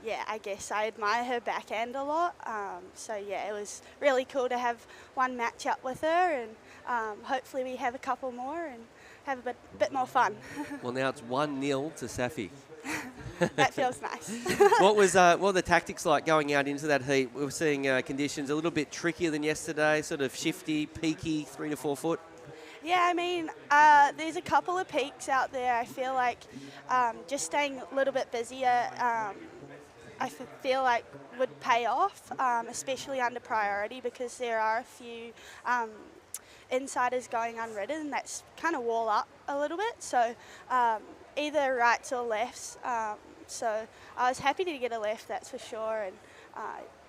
yeah, I guess I admire her backhand a lot. So yeah, it was really cool to have one match up with her, and hopefully we have a couple more and have a bit more fun. Well, now it's 1-0 to Safi. That feels nice. What were the tactics like going out into that heat? We were seeing conditions a little bit trickier than yesterday, sort of shifty, peaky, 3 to 4 foot. Yeah, I mean, there's a couple of peaks out there. I feel like just staying a little bit busier, I feel like would pay off, especially under priority, because there are a few insiders going unridden that's kind of wall up a little bit. So either rights or lefts. So I was happy to get a left, that's for sure. And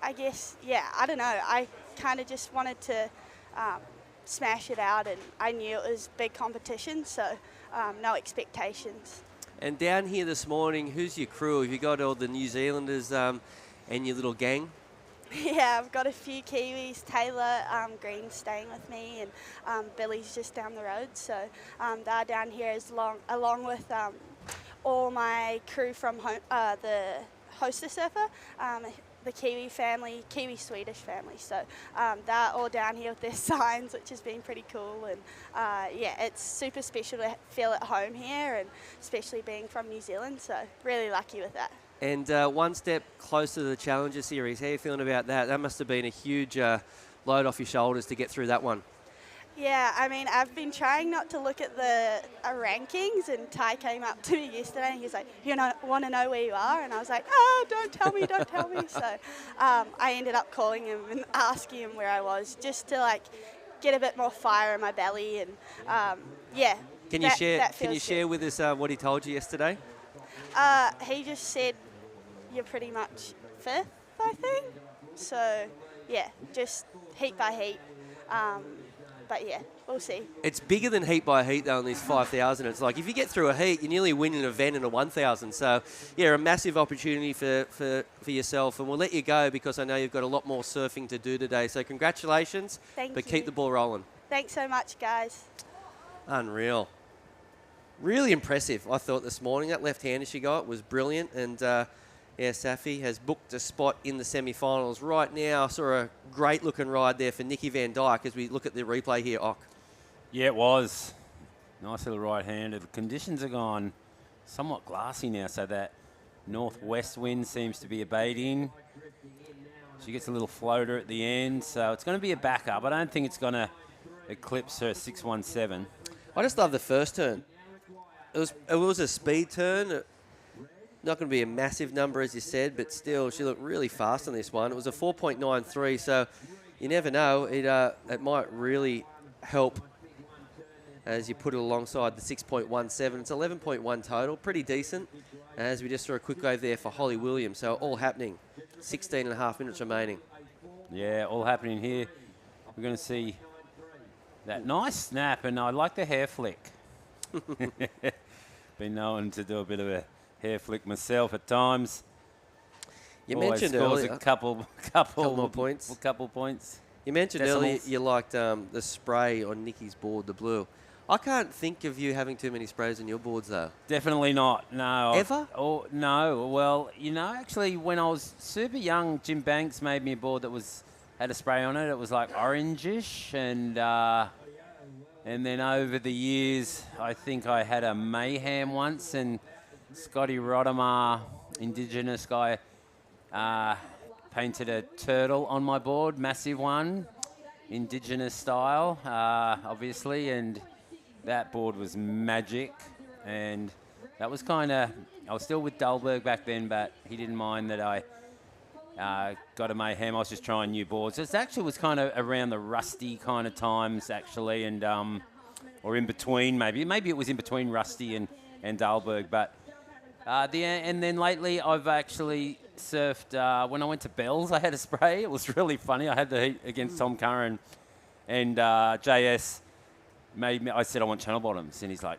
I guess, yeah, I don't know. I kind of just wanted to smash it out, and I knew it was big competition, so no expectations. And down here this morning, who's your crew? Have you got all the New Zealanders and your little gang? Yeah, I've got a few Kiwis. Taylor Green's staying with me, and Billy's just down the road. So they're down here along with all my crew from the Hostess Surfer, the Kiwi family, Kiwi-Swedish family. So they're all down here with their signs, which has been pretty cool. And yeah, it's super special to feel at home here, and especially being from New Zealand. So really lucky with that. And one step closer to the Challenger Series. How are you feeling about that? That must have been a huge load off your shoulders to get through that one. Yeah, I mean, I've been trying not to look at the rankings, and Ty came up to me yesterday and he's like, want to know where you are? And I was like, oh, don't tell me. So I ended up calling him and asking him where I was, just to like get a bit more fire in my belly. And yeah. Can you share with us what he told you yesterday? He just said you're pretty much 5th, I think. So yeah, just heat by heat. But yeah, we'll see. It's bigger than heat by heat, though, in these 5,000. It's like if you get through a heat, you nearly win an event in a 1,000. So, yeah, a massive opportunity for yourself. And we'll let you go because I know you've got a lot more surfing to do today. So congratulations. Thank but you. Keep the ball rolling. Thanks so much, guys. Unreal. Really impressive, I thought, this morning. That left-hander she got was brilliant. And, yeah, Safi has booked a spot in the semi-finals right now. I saw a great-looking ride there for Nikki Van Dyke as we look at the replay here, Ock. Yeah, it was. Nice little right-hander. The conditions are gone somewhat glassy now, so that northwest wind seems to be abating. She gets a little floater at the end, so it's going to be a backup. I don't think it's going to eclipse her 617. I just love the first turn. It was a speed turn. Not going to be a massive number, as you said, but still, she looked really fast on this one. It was a 4.93, so you never know. It might really help as you put it alongside the 6.17. It's 11.1 total, pretty decent. As we just saw a quick wave there for Holly Williams, so all happening. 16 and a half minutes remaining. Yeah, all happening here. We're going to see that nice snap, and I like the hair flick. Been known to do a bit of a hair flick myself at times. You Always mentioned scores earlier a couple more points. A couple points. You mentioned Decimals. earlier you liked the spray on Nikki's board, the blue. I can't think of you having too many sprays on your boards, though. Definitely not. No. Ever? Oh no. Well, actually, when I was super young, Jim Banks made me a board that had a spray on it. It was like orangish, and then over the years, I think I had a Mayhem once, and Scotty Rodimer, Indigenous guy, painted a turtle on my board, massive one, Indigenous style, obviously, and that board was magic. And that was I was still with Dahlberg back then, but he didn't mind that I got a Mayhem. I was just trying new boards. It actually was kind of around the Rusty kind of times, actually, and or in between, maybe. Maybe it was in between Rusty and Dahlberg, but and then lately I've actually surfed, when I went to Bells, I had a spray. It was really funny. I had the heat against Tom Curran, and JS made me, I said I want channel bottoms, and he's like,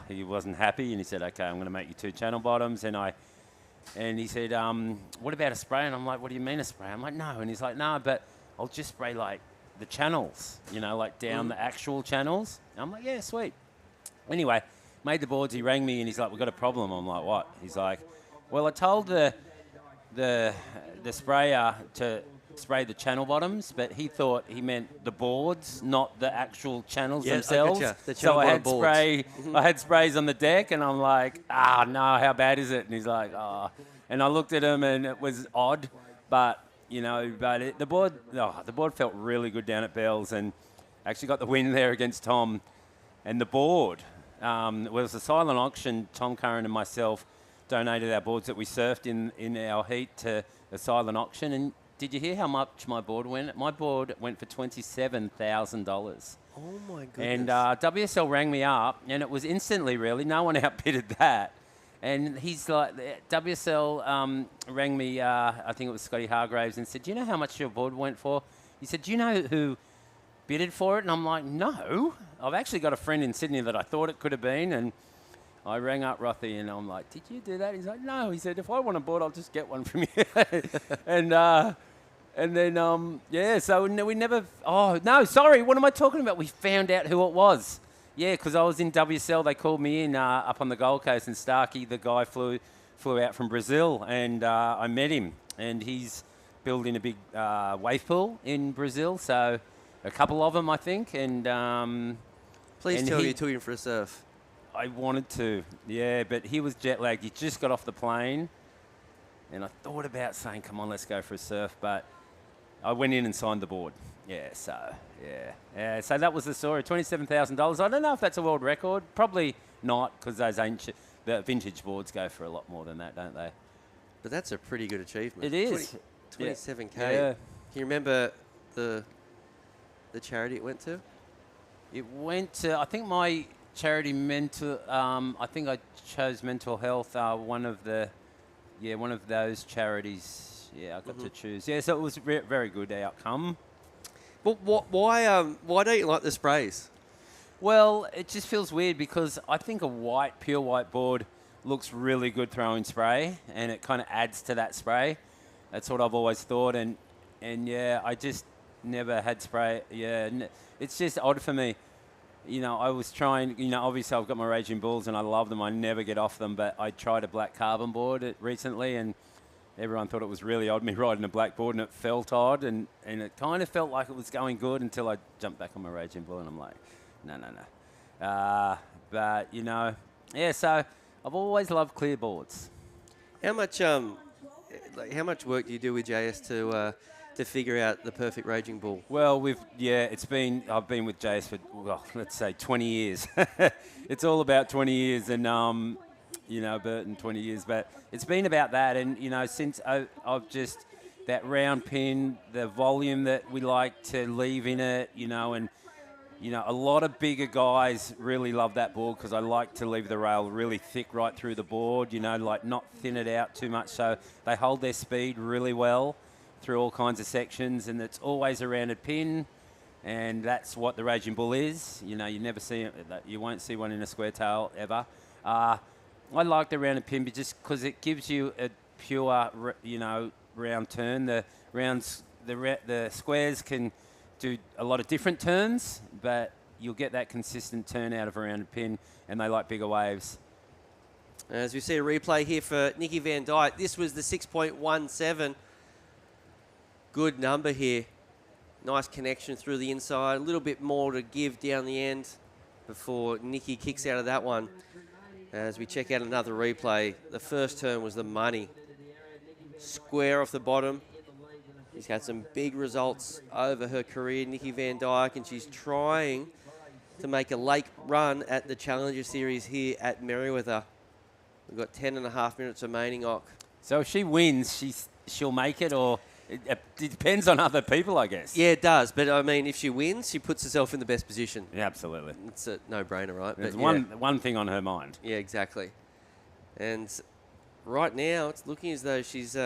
he wasn't happy, and he said, okay, I'm going to make you 2 channel bottoms, and he said, what about a spray? And I'm like, what do you mean a spray? I'm like, no. And he's like, no, but I'll just spray like the channels, like down the actual channels. And I'm like, yeah, sweet. Anyway, made the boards. He rang me and he's like, we've got a problem. I'm like, what? He's like, well, I told the sprayer to spray the channel bottoms, but he thought he meant the boards, not the actual channels themselves. So I had sprays on the deck, and I'm like, no, how bad is it? And he's like, and I looked at him, and it was odd, but the board felt really good down at Bells, and actually got the win there against Tom. And the board, it was a silent auction. Tom Curran and myself donated our boards that we surfed in our heat to a silent auction. And did you hear how much my board went? My board went for $27,000. Oh, my goodness. And WSL rang me up, and it was instantly, really. No one outbidded that. And he's like, WSL rang me, I think it was Scotty Hargraves, and said, do you know how much your board went for? He said, do you know who bitted for it, and I'm like, no. I've actually got a friend in Sydney that I thought it could have been, and I rang up Rothy, and I'm like, did you do that? He's like, no. He said, if I want a board, I'll just get one from you. And then, so we never... Oh, no, sorry, what am I talking about? We found out who it was. Yeah, because I was in WSL. They called me in up on the Gold Coast, and Starkey, the guy, flew out from Brazil, and I met him. And he's building a big wave pool in Brazil, so a couple of them, I think. And please tell me you took him for a surf. I wanted to, yeah, but he was jet lagged. He just got off the plane, and I thought about saying, come on, let's go for a surf, but I went in and signed the board. Yeah, so that was the story. $27,000. I don't know if that's a world record. Probably not, because the vintage boards go for a lot more than that, don't they? But that's a pretty good achievement. It is. 27K. Yeah. Can you remember the charity it went to? It went to, I think my charity I think I chose mental health, one of those charities. Yeah, I got to choose. Yeah, so it was a very good outcome. But why don't you like the sprays? Well, it just feels weird because I think a pure white board looks really good throwing spray, and it kind of adds to that spray. That's what I've always thought, and yeah, I just never had spray. Yeah, it's just odd for me. You know, I was trying, obviously I've got my Raging Bulls and I love them. I never get off them, but I tried a black carbon board recently, and everyone thought it was really odd, me riding a black board, and it felt odd, and it kind of felt like it was going good until I jumped back on my Raging Bull, and I'm like, no. But, yeah, so I've always loved clear boards. How much work do you do with JS to figure out the perfect Raging Bull? Well, I've been with JS for, let's say 20 years. It's all about 20 years, and Burton 20 years, but it's been about that. And, since I've just, that round pin, the volume that we like to leave in it, and, a lot of bigger guys really love that board because I like to leave the rail really thick right through the board, like not thin it out too much. So they hold their speed really well through all kinds of sections, and it's always a rounded pin. And that's what the Raging Bull is. You never see it. You won't see one in a square tail ever. I like the rounded pin just because it gives you a pure, round turn. The squares can do a lot of different turns, but you'll get that consistent turn out of a rounded pin, and they like bigger waves. As we see a replay here for Nikki Van Dyke, this was the 6.17. Good number here. Nice connection through the inside. A little bit more to give down the end before Nikki kicks out of that one. As we check out another replay, the first turn was the money. Square off the bottom. She's had some big results over her career, Nikki Van Dyke, and she's trying to make a late run at the Challenger Series here at Merewether. We've got 10.5 minutes remaining, Ock. So if she wins, she'll make it, or it depends on other people, I guess. Yeah, it does. But, I mean, if she wins, she puts herself in the best position. Yeah, absolutely. It's a no-brainer, right? There's one thing on her mind. Yeah, exactly. And right now, it's looking as though she's,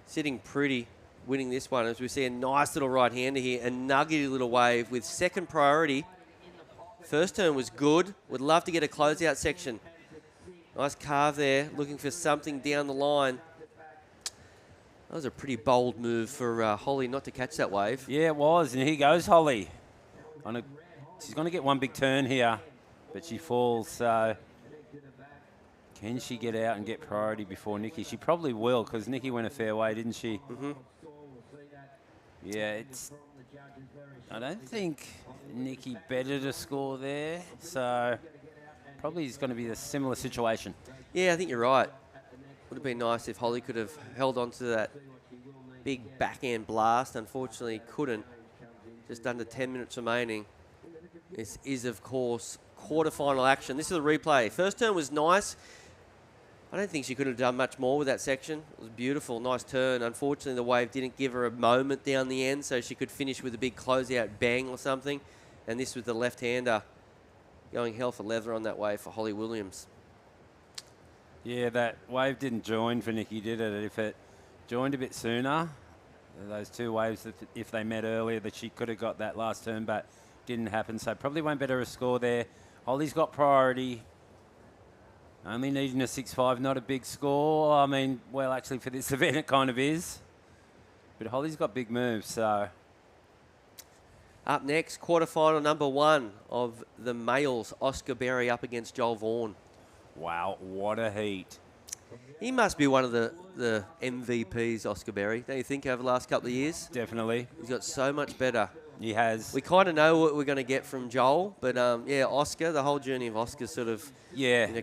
sitting pretty, winning this one. As we see a nice little right-hander here, a nuggety little wave with second priority. First turn was good. Would love to get a closeout section. Nice carve there, looking for something down the line. That was a pretty bold move for Holly not to catch that wave. Yeah, it was. And here goes Holly. She's going to get one big turn here, but she falls. So can she get out and get priority before Nikki? She probably will, because Nikki went a fair way, didn't she? Mm-hmm. Yeah, I don't think Nikki betted a score there, so probably it's going to be a similar situation. Yeah, I think you're right. Would have been nice if Holly could have held on to that big backhand blast. Unfortunately, couldn't. Just under 10 minutes remaining. This is, of course, quarterfinal action. This is a replay. First turn was nice. I don't think she could have done much more with that section. It was beautiful, nice turn. Unfortunately, the wave didn't give her a moment down the end, so she could finish with a big closeout bang or something. And this was the left-hander going hell for leather on that wave for Holly Williams. Yeah, that wave didn't join for Nikki, did it? If it joined a bit sooner, those two waves, if they met earlier, that she could have got that last turn, but didn't happen. So probably won't better a score there. Holly's got priority. Only needing a 6.5, not a big score. I mean, well, actually for this event it kind of is. But Holly's got big moves, so. Up next, quarterfinal number 1 of the males. Oscar Berry up against Joel Vaughan. Wow, what a heat. He must be one of the MVPs, Oscar Berry, don't you think, over the last couple of years? Definitely. He's got so much better. He has. We kind of know what we're going to get from Joel, but yeah, Oscar, the whole journey of Oscar sort of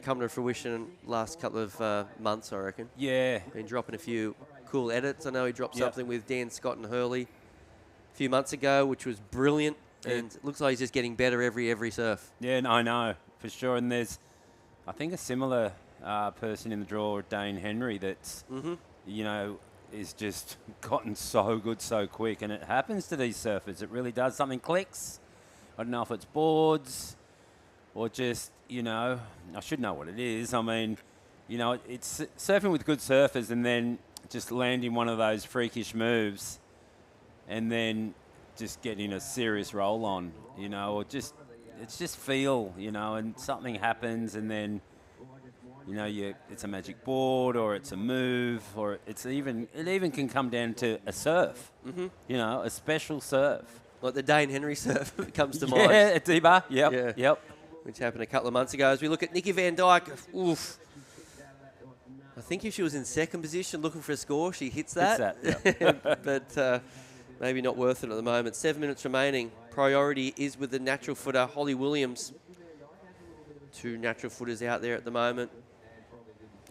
come to fruition last couple of months, I reckon. Yeah. Been dropping a few cool edits. I know he dropped something with Dan Scott and Hurley a few months ago, which was brilliant, and it looks like he's just getting better every surf. Yeah, I know, for sure. And there's, I think, a similar person in the draw, Dane Henry, that's, you know, is just gotten so good so quick. And it happens to these surfers. It really does. Something clicks. I don't know if it's boards or just, you know, I should know what it is. I mean, you know, it's surfing with good surfers and then just landing one of those freakish moves and then just getting a serious roll on, you know, or just, it's just feel, you know, and something happens and then, you know, it's a magic board or it's a move or it even can come down to a surf, you know, a special surf. Like the Dane Henry surf comes to mind. Yeah, at D-Bar, yep. Which happened a couple of months ago. As we look at Nikki Van Dyke, oof. I think if she was in second position looking for a score, she hits that. But maybe not worth it at the moment. 7 minutes remaining. Priority is with the natural footer, Holly Williams. 2 natural footers out there at the moment.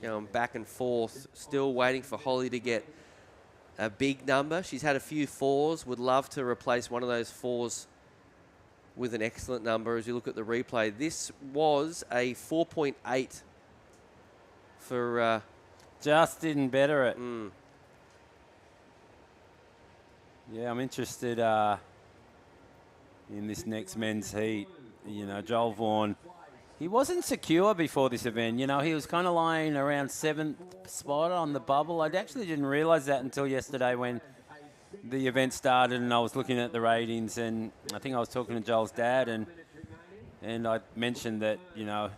Going back and forth. Still waiting for Holly to get a big number. She's had a few 4s. Would love to replace one of those 4s with an excellent number as you look at the replay. This was a 4.8 for... just didn't better it. Yeah, I'm interested in this next men's heat. You know, Joel Vaughan, he wasn't secure before this event. You know, he was kind of lying around 7th spot on the bubble. I actually didn't realise that until yesterday when the event started and I was looking at the ratings, and I think I was talking to Joel's dad and I mentioned that, you know,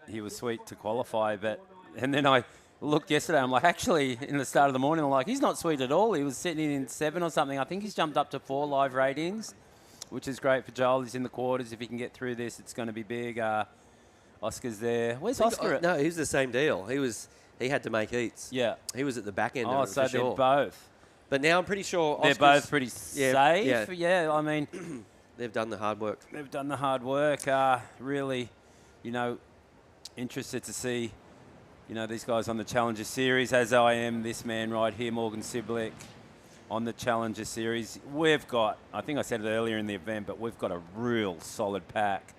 he was sweet to qualify, and then I looked yesterday, I'm like, actually, in the start of the morning, I'm like, he's not sweet at all. He was sitting in 7 or something. I think he's jumped up to 4 live ratings, which is great for Joel. He's in the quarters. If he can get through this, it's going to be big. Oscar's there. Where's Oscar? No, he's the same deal. He had to make heats. Yeah. He was at the back end of it, so for sure. They're both. But now I'm pretty sure they're both pretty safe. Yeah, I mean, they've done the hard work. They've done the hard work. Really, you know, interested to see, you know, these guys on the Challenger Series, as I am this man right here, Morgan Siblick, on the Challenger Series. We've got, I think I said it earlier in the event, but we've got a real solid pack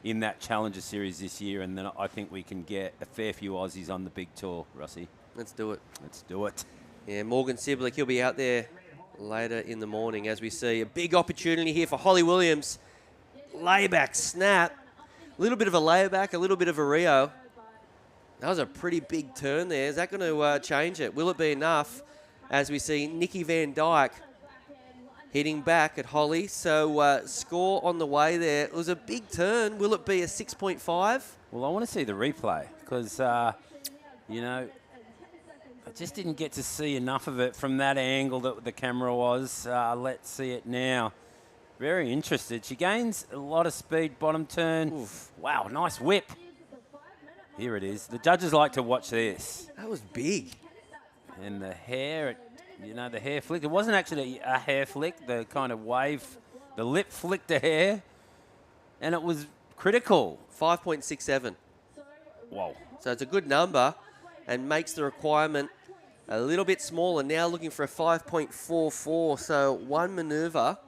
in that Challenger Series this year, and then I think we can get a fair few Aussies on the big tour, Rossi. Let's do it. Let's do it. Yeah, Morgan Siblick, he'll be out there later in the morning as we see a big opportunity here for Holly Williams. Layback snap. A little bit of a layback, a little bit of a Rio. That was a pretty big turn there. Is that going to change it? Will it be enough as we see Nikki Van Dyke hitting back at Holly? So score on the way there. It was a big turn. Will it be a 6.5? Well, I want to see the replay because, you know, I just didn't get to see enough of it from that angle that the camera was. Let's see it now. Very interested. She gains a lot of speed, bottom turn. Oof. Wow, nice whip. Here it is. The judges like to watch this. That was big. And the hair, you know, the hair flick. It wasn't actually a hair flick, the kind of wave. The lip flicked the hair, and it was critical. 5.67. Whoa. So it's a good number and makes the requirement a little bit smaller. Now looking for a 5.44. So one manoeuvre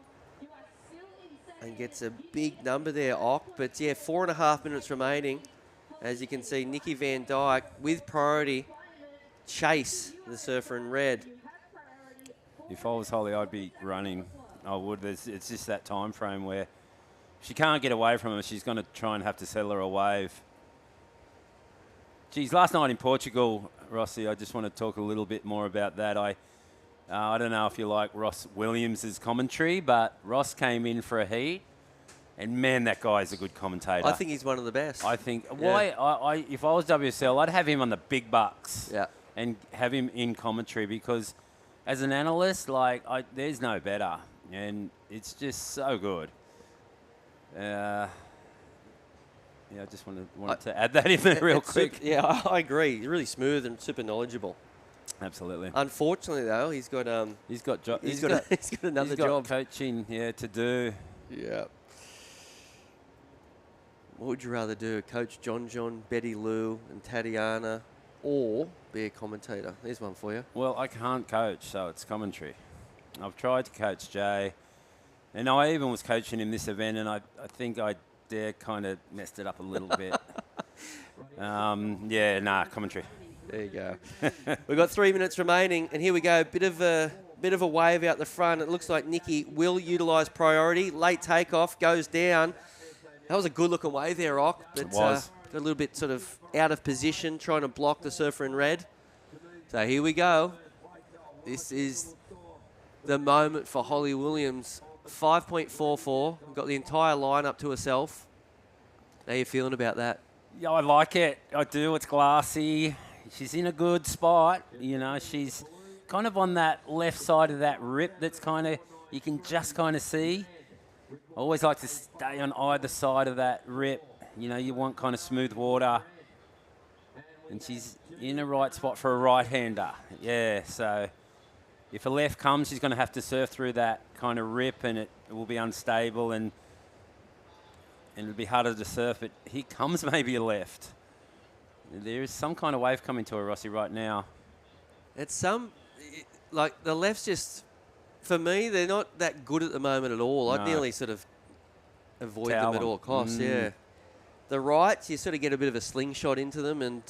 and gets a big number there, Ock. But yeah, 4.5 minutes remaining. As you can see, Nikki Van Dyke with priority. Chase, the surfer in red. If I was Holly, I'd be running. I would. It's just that time frame where if she can't get away from her, she's going to try and have to settle her a wave. Geez, last night in Portugal, Rossi, I just want to talk a little bit more about that. I don't know if you like Ross Williams' commentary, but Ross came in for a heat, and man, that guy's a good commentator. I think he's one of the best. I think if I was WSL, I'd have him on the big bucks. Yeah. And have him in commentary, because as an analyst, there's no better, and it's just so good. I just wanted to add that in there real quick. I agree. He's really smooth and super knowledgeable. Absolutely. Unfortunately, though, he's got another job coaching to do. Yeah. What would you rather do? Coach John, Betty Lou, and Tatiana, or be a commentator? There's one for you. Well, I can't coach, so it's commentary. I've tried to coach Jay, and I even was coaching him this event, and I think I kind of messed it up a little bit. Commentary. There you go. We've got 3 minutes remaining, and here we go. Bit of a wave out the front. It looks like Nikki will utilise priority. Late takeoff, goes down. That was a good-looking wave there, Ock. But, it was. Got a little bit sort of out of position, trying to block the surfer in red. So here we go. This is the moment for Holly Williams. 5.44. Got the entire line up to herself. How are you feeling about that? Yeah, I like it. I do. It's glassy. She's in a good spot. She's kind of on that left side of that rip that's you can just kind of see. I always like to stay on either side of that rip. You want kind of smooth water. And she's in a right spot for a right-hander. Yeah, so if a left comes, she's going to have to surf through that kind of rip, and it will be unstable, and it'll be harder to surf. But here comes maybe a left. There is some kind of wave coming to her, Rossi, right now. It's the left's just, for me, they're not that good at the moment at all. I'd nearly sort of avoid them at all costs, yeah. The rights, you sort of get a bit of a slingshot into them and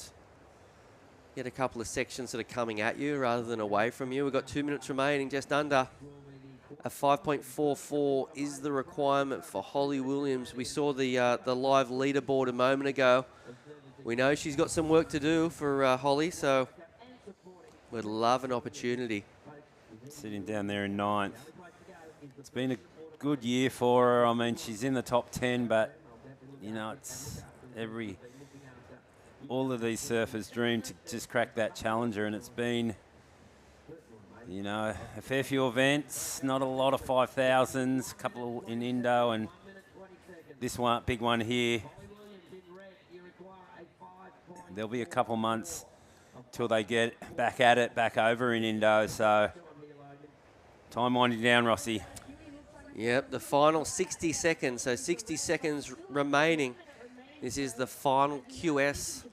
get a couple of sections sort of coming at you rather than away from you. We've got 2 minutes remaining, just under. A 5.44 is the requirement for Holly Williams. We saw the live leaderboard a moment ago. We know she's got some work to do for Holly, so we'd love an opportunity. Sitting down there in 9th. It's been a good year for her. I mean, she's in the top 10, but, it's all of these surfers dream to just crack that challenger, and it's been, a fair few events, not a lot of 5,000s, a couple in Indo, and this one, big one here. There'll be a couple months till they get back at it, back over in Indo, so time winding down, Rossi. Yep, the final 60 seconds, so 60 seconds remaining. This is the final QS.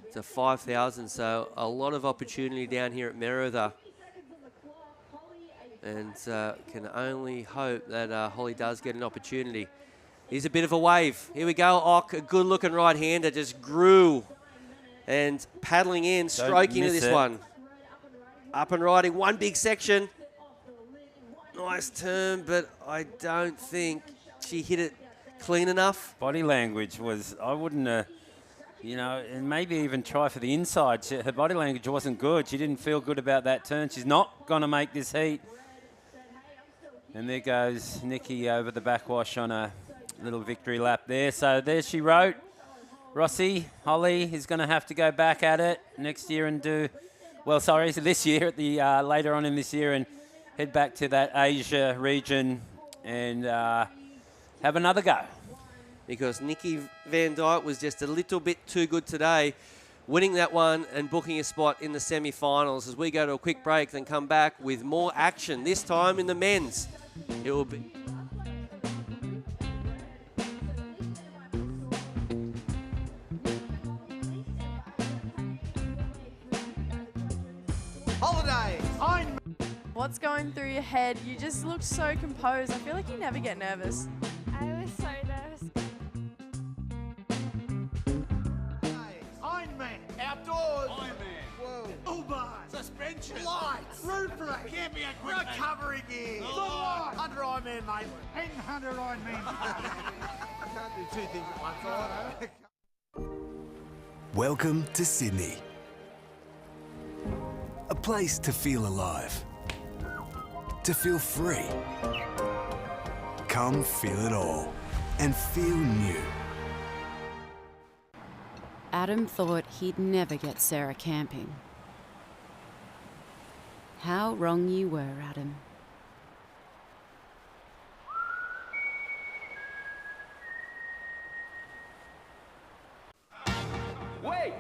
It's a 5,000, so a lot of opportunity down here at Merida. And can only hope that Holly does get an opportunity. Here's a bit of a wave. Here we go, Ock, a good-looking right-hander, just grew. And paddling in, stroking to this one. Up and riding, one big section. Nice turn, but I don't think she hit it clean enough. Body language was, I wouldn't, and maybe even try for the inside. Her body language wasn't good. She didn't feel good about that turn. She's not going to make this heat. And there goes Nikki over the backwash on a little victory lap there. So there she wrote. Rossi, Holly is going to have to go back at it next year and this year, at the later on in this year, and head back to that Asia region and have another go. Because Nikki Van Dyke was just a little bit too good today, winning that one and booking a spot in the semi-finals. As we go to a quick break, then come back with more action, this time in the men's. It will be... What's going through your head? You just look so composed. I feel like you never get nervous. I was so nervous. Iron Man, outdoors. Iron Man. Whoa. Uber. Suspension. Lights. Roof rack. Camping equipment. Recovery gear. Footlight. Under Iron Man Maitland. And under Iron Man. I can't do two things at once. Welcome to Sydney. place to feel alive, to feel free. Come feel it all and feel new. Adam thought he'd never get Sarah camping. How wrong you were, Adam. Wait!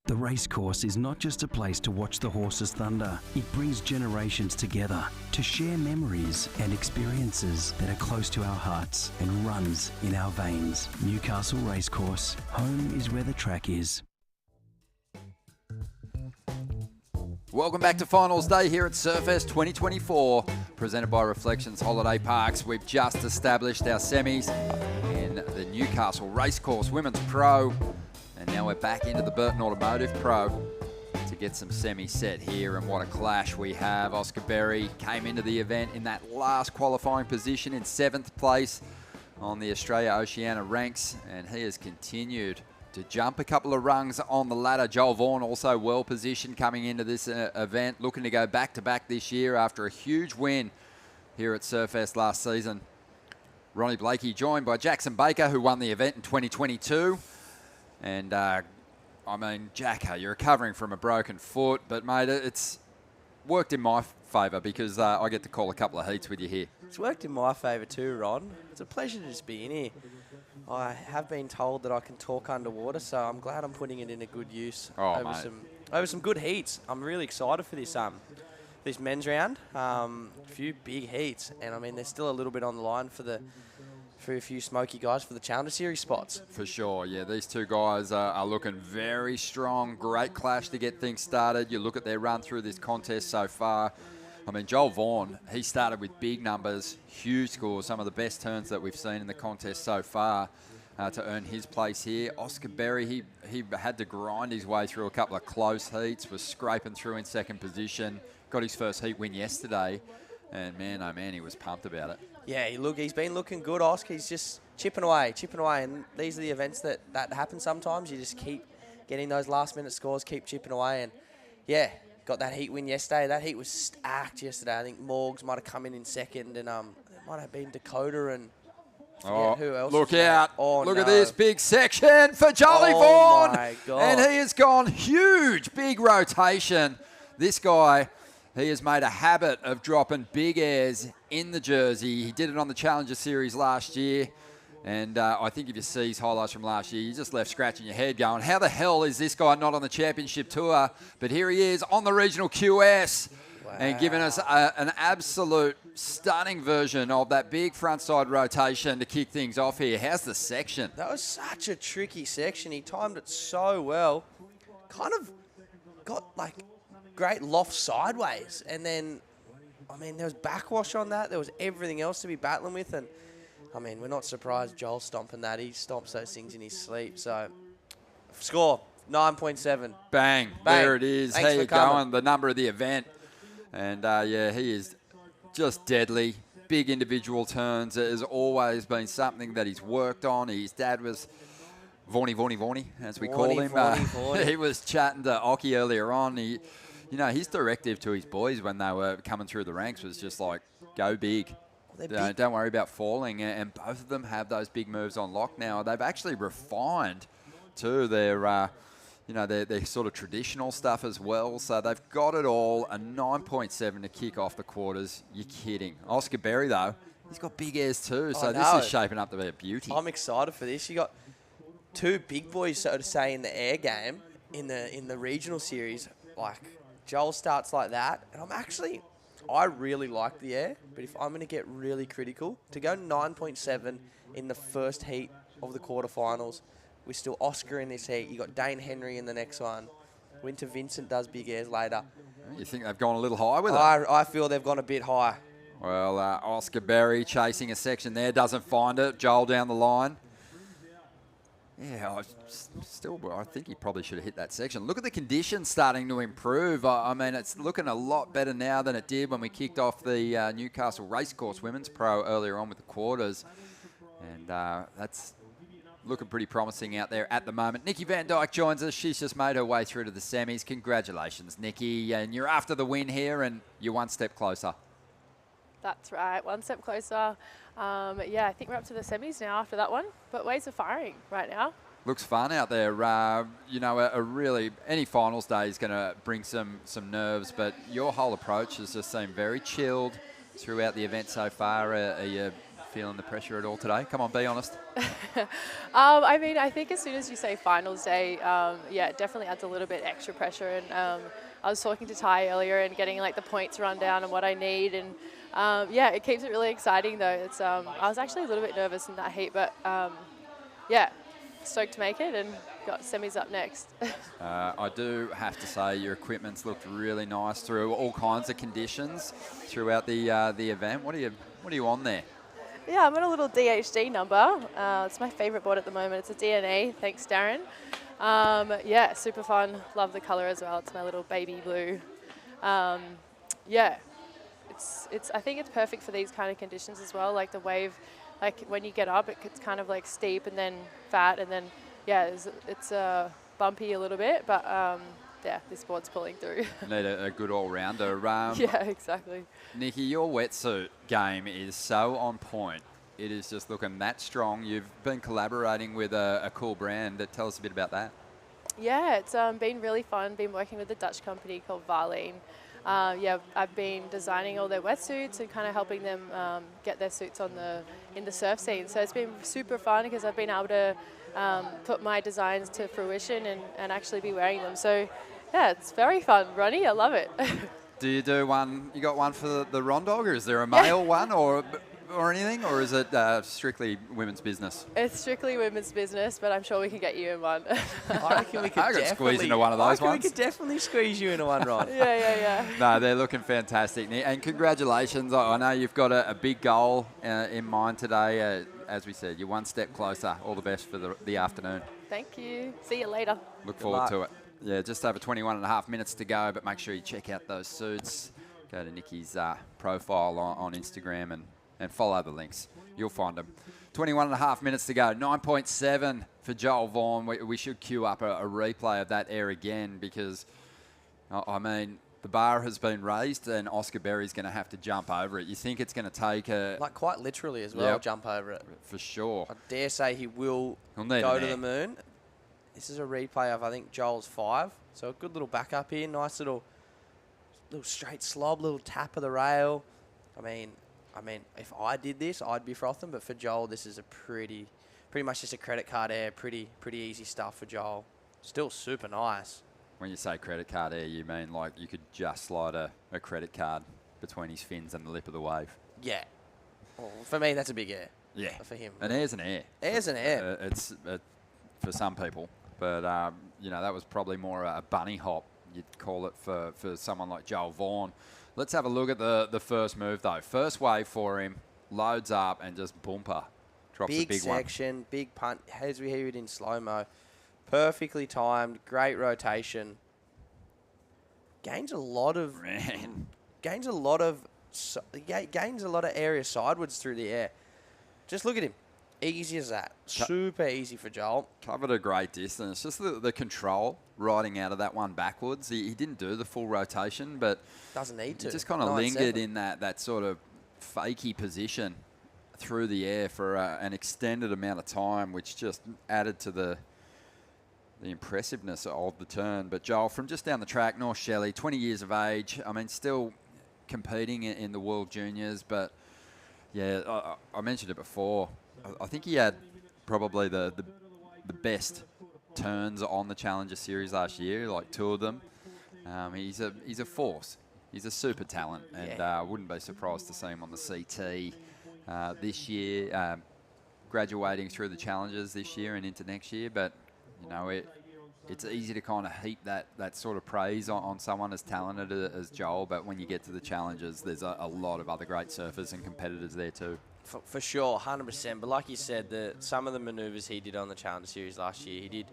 The racecourse is not just a place to watch the horses thunder. It brings generations together to share memories and experiences that are close to our hearts and runs in our veins. Newcastle Racecourse. Home is where the track is. Welcome back to Finals Day here at Surfest 2024, presented by Reflections Holiday Parks. We've just established our semis in the Newcastle Racecourse Women's Pro, and now we're back into the Burton Automotive Pro to get some semis set here. And what a clash we have. Oscar Berry came into the event in that last qualifying position in 7th place on the Australia Oceania ranks, and he has continued to jump a couple of rungs on the ladder. Joel Vaughan also well positioned coming into this event, looking to go back-to-back this year after a huge win here at Surfest last season. Ronnie Blakey joined by Jackson Baker, who won the event in 2022. And, I mean, Jacko, you're recovering from a broken foot, but, mate, it's worked in my favour because I get to call a couple of heats with you here. It's worked in my favour too, Ron. It's a pleasure to just be in here. I have been told that I can talk underwater, so I'm glad I'm putting it in a good use over some good heats. I'm really excited for this men's round. A few big heats, and I mean there's still a little bit on the line for a few smoky guys for the Challenger Series spots. For sure, yeah. These two guys are looking very strong. Great clash to get things started. You look at their run through this contest so far. I mean, Joel Vaughan, he started with big numbers, huge scores, some of the best turns that we've seen in the contest so far to earn his place here. Oscar Berry, he had to grind his way through a couple of close heats, was scraping through in 2nd position, got his first heat win yesterday, and man, oh man, he was pumped about it. Yeah, he's been looking good, Oscar. He's just chipping away, and these are the events that happen sometimes. You just keep getting those last-minute scores, keep chipping away, and yeah, got that heat win yesterday. That heat was stacked yesterday. I think Morgs might have come in 2nd, and it might have been Dakota and who else. Look out. Oh, look no. at this big section for Jolly Vaughan. My God. And he has gone huge, big rotation. This guy, he has made a habit of dropping big airs in the jersey. He did it on the Challenger Series last year. And I think if you see his highlights from last year, you just left scratching your head going, how the hell is this guy not on the championship tour? But here he is on the regional QS and giving us an absolute stunning version of that big frontside rotation to kick things off here. How's the section? That was such a tricky section. He timed it so well. Kind of got like great loft sideways. And then, I mean, there was backwash on that. There was everything else to be battling with. And I mean, we're not surprised Joel's stomping that. He stomps those things in his sleep. So, score, 9.7. Bang. There it is. Thanks How for you coming. going? The number of the event. And, yeah, he is just deadly. Big individual turns. It has always been something that he's worked on. His dad was Vaughny, as we call him. Vaughny. He was chatting to Occy earlier on. His directive to his boys when they were coming through the ranks was just like, go big. Don't worry about falling, and both of them have those big moves on lock now. They've actually refined to their you know, their sort of traditional stuff as well. So they've got it all. A 9.7 to kick off the quarters. You're kidding. Oscar Berry, though, he's got big airs too. So this is shaping up to be a beauty. I'm excited for this. You got two big boys, so to say, in the air game in the regional series. Like Joel starts like that, and I really like the air. But if I'm going to get really critical, to go 9.7 in the first heat of the quarterfinals, we're still Oscar in this heat. You got Dane Henry in the next one. Winter Vincent does big airs later. You think they've gone a little high with it? I feel they've gone a bit high. Well, Oscar Berry chasing a section there, doesn't find it. Joel down the line. Yeah, I think he probably should have hit that section. Look at the conditions starting to improve. I mean, it's looking a lot better now than it did when we kicked off the Newcastle Racecourse Women's Pro earlier on with the quarters. And that's looking pretty promising out there at the moment. Nikki Van Dyke joins us. She's just made her way through to the semis. Congratulations, Nikki. And you're after the win here, and you're one step closer. That's right, one step closer. Yeah, I think we're up to the semis now after that one. But waves are firing right now. Looks fun out there. You know, a really, any finals day is going to bring some nerves, but your whole approach has just seemed very chilled throughout the event so far. Are you feeling the pressure at all today? Come on, be honest. I mean, I think as soon as you say finals day, yeah, it definitely adds a little bit extra pressure. And I was talking to Ty earlier and getting like the points run down and what I need. And yeah, it keeps it really exciting though. It's I was actually a little bit nervous in that heat, but yeah, stoked to make it and got semis up next. I do have to say your equipment's looked really nice through all kinds of conditions throughout the event. What are you on there? Yeah, I'm on a little DHD number. It's my favourite board at the moment. It's a DNA. Thanks, Darren. Yeah, super fun. Love the colour as well. It's my little baby blue. Yeah, I think it's perfect for these kind of conditions as well. Like the wave, like when you get up, it's kind of like steep and then fat, and then yeah, it's bumpy a little bit, but yeah, this board's pulling through. Need a good all-rounder. Yeah, exactly. Nikki, your wetsuit game is so on point. It is just looking that strong. You've been collaborating with a cool brand. Tell us a bit about that. Yeah, it's been really fun. Been working with a Dutch company called Varleen. Yeah, I've been designing all their wetsuits and kind of helping them get their suits in the surf scene. So it's been super fun because I've been able to put my designs to fruition and actually be wearing them. So yeah, it's very fun, Ronnie. I love it. Do you do one? You got one for the Rondog, or is there a male one, or anything, or is it strictly women's business? It's strictly women's business, but I'm sure we can get you in one. I reckon we could squeeze into one of those ones. We could definitely squeeze you into one, Ron. Yeah. No, they're looking fantastic. And congratulations. I know you've got a big goal in mind today. As we said, you're one step closer. All the best for the afternoon. Thank you. See you later. Look forward to it. Yeah, just over 21 and a half minutes to go, but make sure you check out those suits. Go to Nikki's profile on Instagram and follow the links. You'll find them. 21 and a half minutes to go. 9.7 for Joel Vaughan. We should queue up a replay of that air again because, I mean, the bar has been raised and Oscar Berry's going to have to jump over it. You think it's going to take like quite literally as well, jump over it. For sure. I dare say he'll go to the moon. This is a replay of, I think, Joel's 5. So a good little backup here. Nice little straight slob, little tap of the rail. I mean, if I did this, I'd be frothing. But for Joel, this is a pretty much just a credit card air. Pretty easy stuff for Joel. Still super nice. When you say credit card air, you mean like you could just slide a credit card between his fins and the lip of the wave? Yeah. Well, for me, that's a big air. Yeah. For him. An air's an air. Air's an air. It's for some people. But, you know, that was probably more a bunny hop, you'd call it, for someone like Joel Vaughan. Let's have a look at the first move, though. First wave for him, loads up and just boomper. Drops a big section, big punt, as we hear it in slow-mo. Perfectly timed, great rotation. Gains a lot of area sidewards through the air. Just look at him. Easy as that. Super easy for Joel. Covered a great distance. Just the control riding out of that one backwards. He didn't do the full rotation, but doesn't need to. He just kind of lingered in that sort of fakey position through the air for an extended amount of time, which just added to the the impressiveness of the turn. But Joel, from just down the track, North Shelley, 20 years of age. I mean, still competing in the World Juniors, but yeah, I mentioned it before. I think he had probably the best turns on the Challenger Series last year, like 2 of them. He's a force. He's a super talent, and I wouldn't be surprised to see him on the CT this year, graduating through the Challengers this year and into next year. But you know, it's easy to kind of heap that sort of praise on someone as talented as Joel, but when you get to the Challengers, there's a lot of other great surfers and competitors there too. For sure, 100%. But like you said, some of the manoeuvres he did on the Challenger Series last year, he did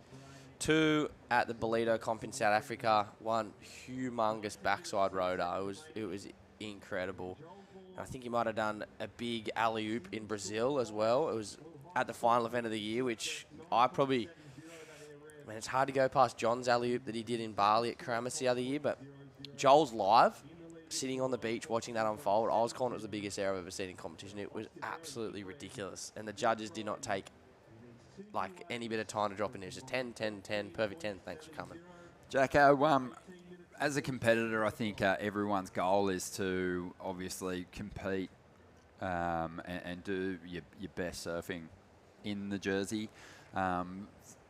2 at the Bolito comp in South Africa, 1 humongous backside rotor. It was incredible. I think he might have done a big alley-oop in Brazil as well. It was at the final event of the year, which it's hard to go past John's alley-oop that he did in Bali at Karamas the other year, but Joel's live, sitting on the beach watching that unfold. I was calling it was the biggest error I've ever seen in competition. It was absolutely ridiculous, and the judges did not take like any bit of time to drop in. It was just 10, 10, 10, perfect 10. Thanks for coming. Jacko, as a competitor, I think everyone's goal is to obviously compete and do your best surfing in the jersey.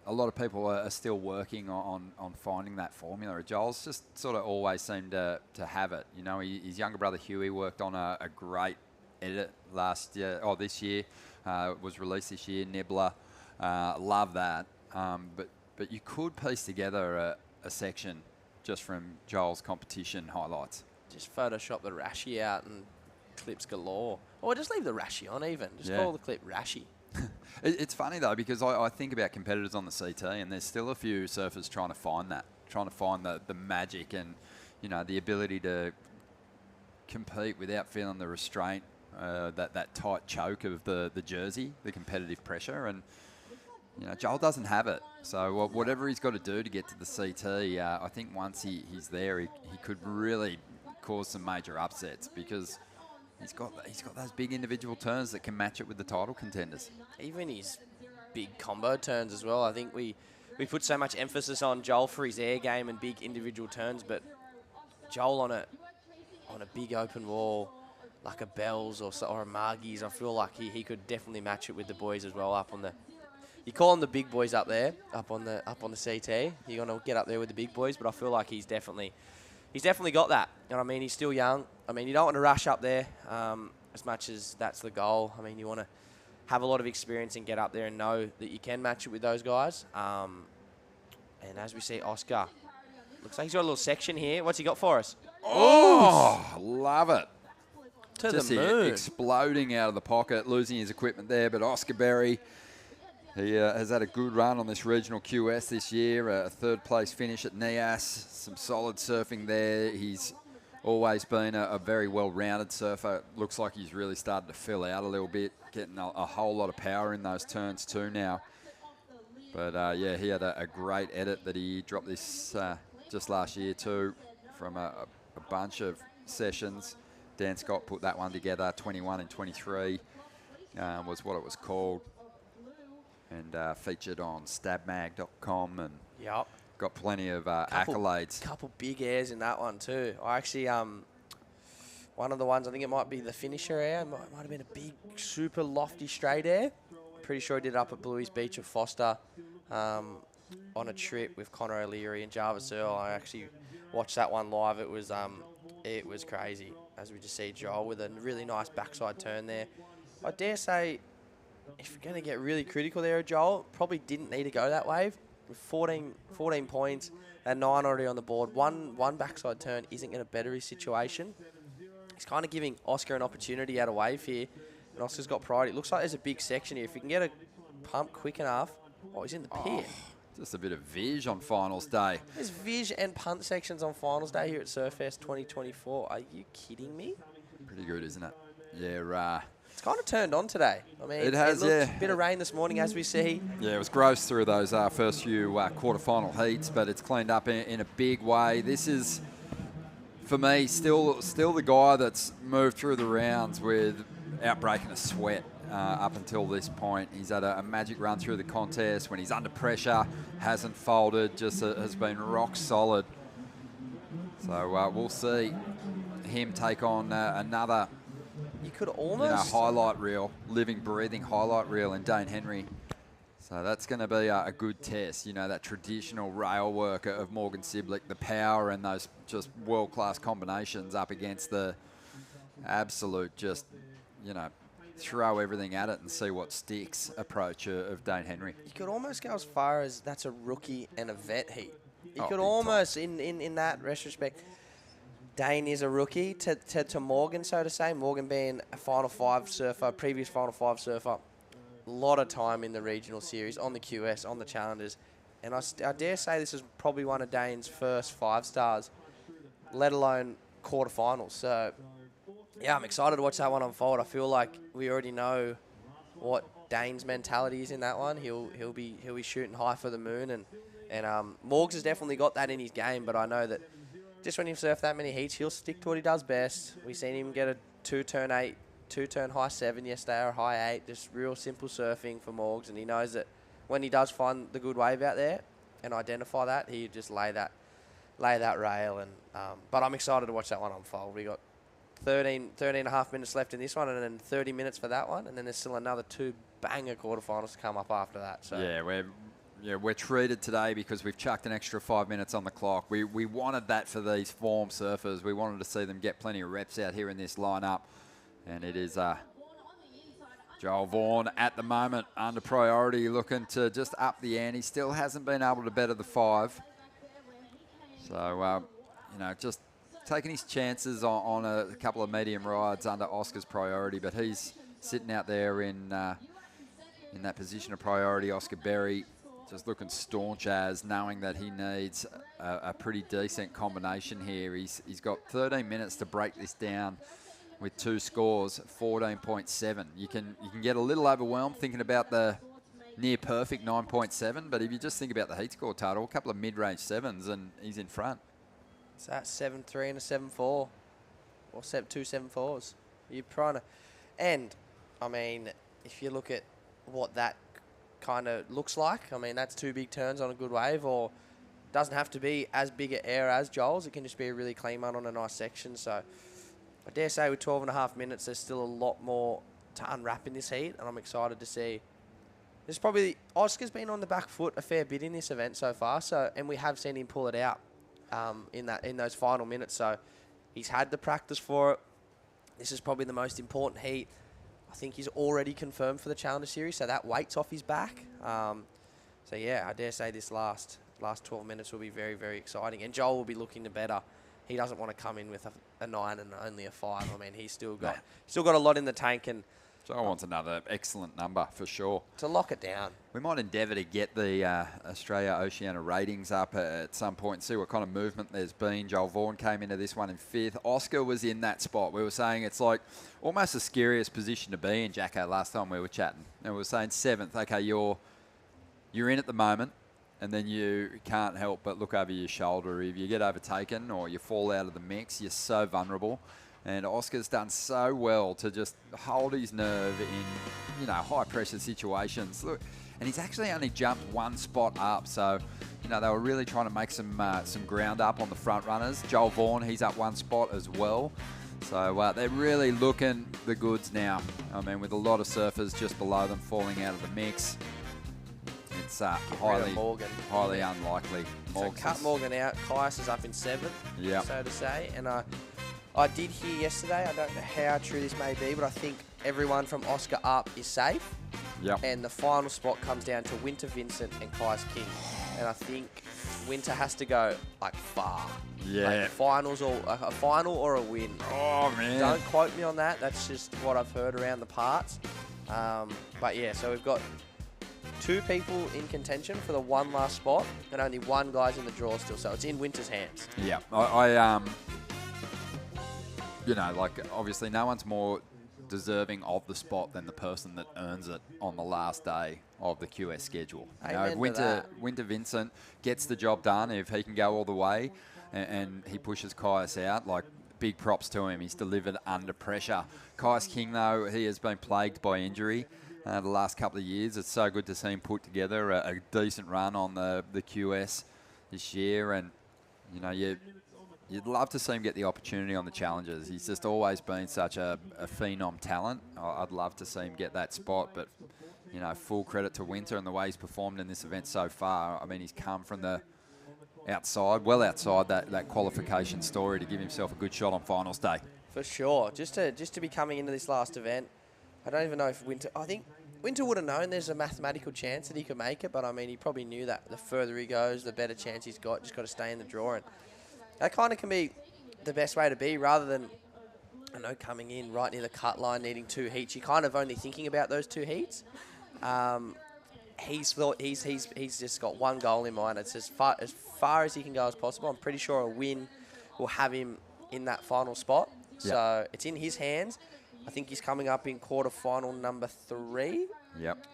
A lot of people are still working on finding that formula. Joel's just sort of always seemed to have it. You know, his younger brother Huey worked on a great edit this year. Was released this year, Nibbler. Love that. But you could piece together a section just from Joel's competition highlights. Just Photoshop the Rashi out and clips galore. Or just leave the Rashi on even. Just call the clip Rashi. It's funny though, because I think about competitors on the CT, and there's still a few surfers trying to find the magic and, you know, the ability to compete without feeling the restraint, that tight choke of the jersey, the competitive pressure. And, you know, Joel doesn't have it. So whatever he's got to do to get to the CT, I think once he's there, he could really cause some major upsets, because he's got those big individual turns that can match it with the title contenders. Even his big combo turns as well. I think we put so much emphasis on Joel for his air game and big individual turns, but Joel on a big open wall like a Bells or a Margie's, I feel like he could definitely match it with the boys as well up on the. You call them the big boys up there, up on the CT. You're gonna get up there with the big boys, but I feel like he's definitely got that. And I mean, he's still young. I mean, you don't want to rush up there as much as that's the goal. I mean, you want to have a lot of experience and get up there and know that you can match it with those guys. And as we see, Oscar, looks like he's got a little section here. What's he got for us? Oh, love it. To just the moon. Exploding out of the pocket, losing his equipment there. But Oscar Berry, he has had a good run on this regional QS this year, a 3rd place finish at Nias, some solid surfing there. He's always been a very well-rounded surfer. Looks like he's really started to fill out a little bit, getting a whole lot of power in those turns too now. But yeah, he had a great edit that he dropped this just last year too, from a bunch of sessions. Dan Scott put that one together, 21 and 23 was what it was called. And featured on stabmag.com, and got plenty of accolades. Couple big airs in that one too. I actually, one of the ones, I think it might be the finisher air, might have been a big, super lofty straight air. Pretty sure he did it up at Bluey's Beach of Foster on a trip with Connor O'Leary and Jarvis Earl. I actually watched that one live. It was crazy, as we just see Joel with a really nice backside turn there. I dare say, if you're going to get really critical there, Joel, probably didn't need to go that wave. With 14 points and 9 already on the board, one backside turn isn't going to better his situation. He's kind of giving Oscar an opportunity out of wave here, and Oscar's got priority. It looks like there's a big section here. If you can get a pump quick enough, he's in the pier. Just a bit of viz on finals day. There's viz and punt sections on finals day here at Surfest 2024. Are you kidding me? Pretty good, isn't it? Yeah, it's kind of turned on today. I mean, it has, a bit of rain this morning, as we see. Yeah, it was gross through those first few quarterfinal heats, but it's cleaned up in a big way. This is, for me, still the guy that's moved through the rounds without breaking a sweat. up until this point. He's had a magic run through the contest. When he's under pressure, hasn't folded, just has been rock solid. So we'll see him take on another you could almost highlight reel, living, breathing highlight reel in Dane Henry. So that's going to be a good test. That traditional rail work of Morgan Siblick, the power and those just world-class combinations up against the absolute just, throw everything at it and see what sticks approach of Dane Henry. You could almost go as far as that's a rookie and a vet heat. You could big almost, in that retrospect, Dane is a rookie to Morgan, so to say. Morgan being a Final 5 surfer, previous Final 5 surfer. A lot of time in the regional series, on the QS, on the Challengers. And I dare say this is probably one of Dane's first 5 stars, let alone quarterfinals. So, yeah, I'm excited to watch that one unfold. I feel like we already know what Dane's mentality is in that one. He'll be shooting high for the moon, and Morgs has definitely got that in his game. But I know that just when you surf that many heats, he'll stick to what he does best. We've seen him get a 2-turn high 7 yesterday, or high 8, just real simple surfing for Morgs, and he knows that when he does find the good wave out there and identify that, he just lay that rail. And but I'm excited to watch that one unfold. We got 13 and a half minutes left in this one, and then 30 minutes for that one, and then there's still another 2 banger quarterfinals to come up after that. So we're treated today because we've chucked an extra 5 minutes on the clock. We wanted that for these form surfers. We wanted to see them get plenty of reps out here in this lineup, and it is Joel Vaughan at the moment under priority, looking to just up the ante. Still hasn't been able to better the 5. So, just taking his chances on a couple of medium rides under Oscar's priority, but he's sitting out there in that position of priority. Oscar Berry just looking staunch as, knowing that he needs a pretty decent combination here. He's got 13 minutes to break this down with 2 scores, 14.7. You can get a little overwhelmed thinking about the near perfect 9.7, but if you just think about the heat score total, a couple of mid-range 7s and he's in front. So that's 7.3 and a 7.4, or 2 7.4s. You're trying to, and I mean, if you look at what that kind of looks like, I mean, that's 2 big turns on a good wave, or doesn't have to be as big an air as Joel's. It can just be a really clean one on a nice section. So I dare say with 12 and a half minutes, there's still a lot more to unwrap in this heat, and I'm excited to see. There's probably, Oscar's been on the back foot a fair bit in this event so far, and we have seen him pull it out in those final minutes. So he's had the practice for it. This is probably the most important heat. I think he's already confirmed for the Challenger Series, so that weight's off his back. So yeah, I dare say this last 12 minutes will be very, very exciting. And Joel will be looking to better. He doesn't want to come in with a 9 and only a 5. I mean, he's still got a lot in the tank, and Joel wants another excellent number for sure. To lock it down. We might endeavour to get the Australia Oceania ratings up at some point and see what kind of movement there's been. Joel Vaughan came into this one in 5th. Oscar was in that spot. We were saying it's like almost the scariest position to be in, Jacko, last time we were chatting. And we were saying 7th. Okay, you're in at the moment, and then you can't help but look over your shoulder. If you get overtaken or you fall out of the mix, you're so vulnerable. And Oscar's done so well to just hold his nerve in, high pressure situations. Look, and he's actually only jumped 1 spot up. So, they were really trying to make some ground up on the front runners. Joel Vaughan, he's up 1 spot as well. So they're really looking the goods now. I mean, with a lot of surfers just below them falling out of the mix, it's highly unlikely. So cut Morgan out. Caius is up in 7th, so to say. And I did hear yesterday, I don't know how true this may be, but I think everyone from Oscar up is safe. Yep. And the final spot comes down to Winter Vincent and Caius King. And I think Winter has to go far. Yeah. Like finals or a final or a win. Oh, man. Don't quote me on that. That's just what I've heard around the parts. But yeah, so we've got 2 people in contention for the 1 last spot, and only 1 guy's in the draw still. So it's in Winter's hands. Yeah. Obviously no one's more deserving of the spot than the person that earns it on the last day of the QS schedule. Winter Vincent gets the job done if he can go all the way and he pushes Caius out. big props to him. He's delivered under pressure. Kais King, though, he has been plagued by injury the last couple of years. It's so good to see him put together a decent run on the QS this year. And, you know, you'd love to see him get the opportunity on the challenges. He's just always been such a phenom talent. I'd love to see him get that spot, but, you know, full credit to Winter and the way he's performed in this event so far. I mean, he's come from the well outside that qualification story to give himself a good shot on finals day. For sure. Just to be coming into this last event, I don't even know if Winter... I think Winter would have known there's a mathematical chance that he could make it, but, I mean, he probably knew that the further he goes, the better chance he's got. Just got to stay in the draw. And that kind of can be the best way to be, rather than, I know, coming in right near the cut line, needing 2 heats. You're kind of only thinking about those 2 heats. He's just got one goal in mind. It's as far as he can go as possible. I'm pretty sure a win will have him in that final spot. Yep. So it's in his hands. I think he's coming up in quarterfinal number 3. Yep.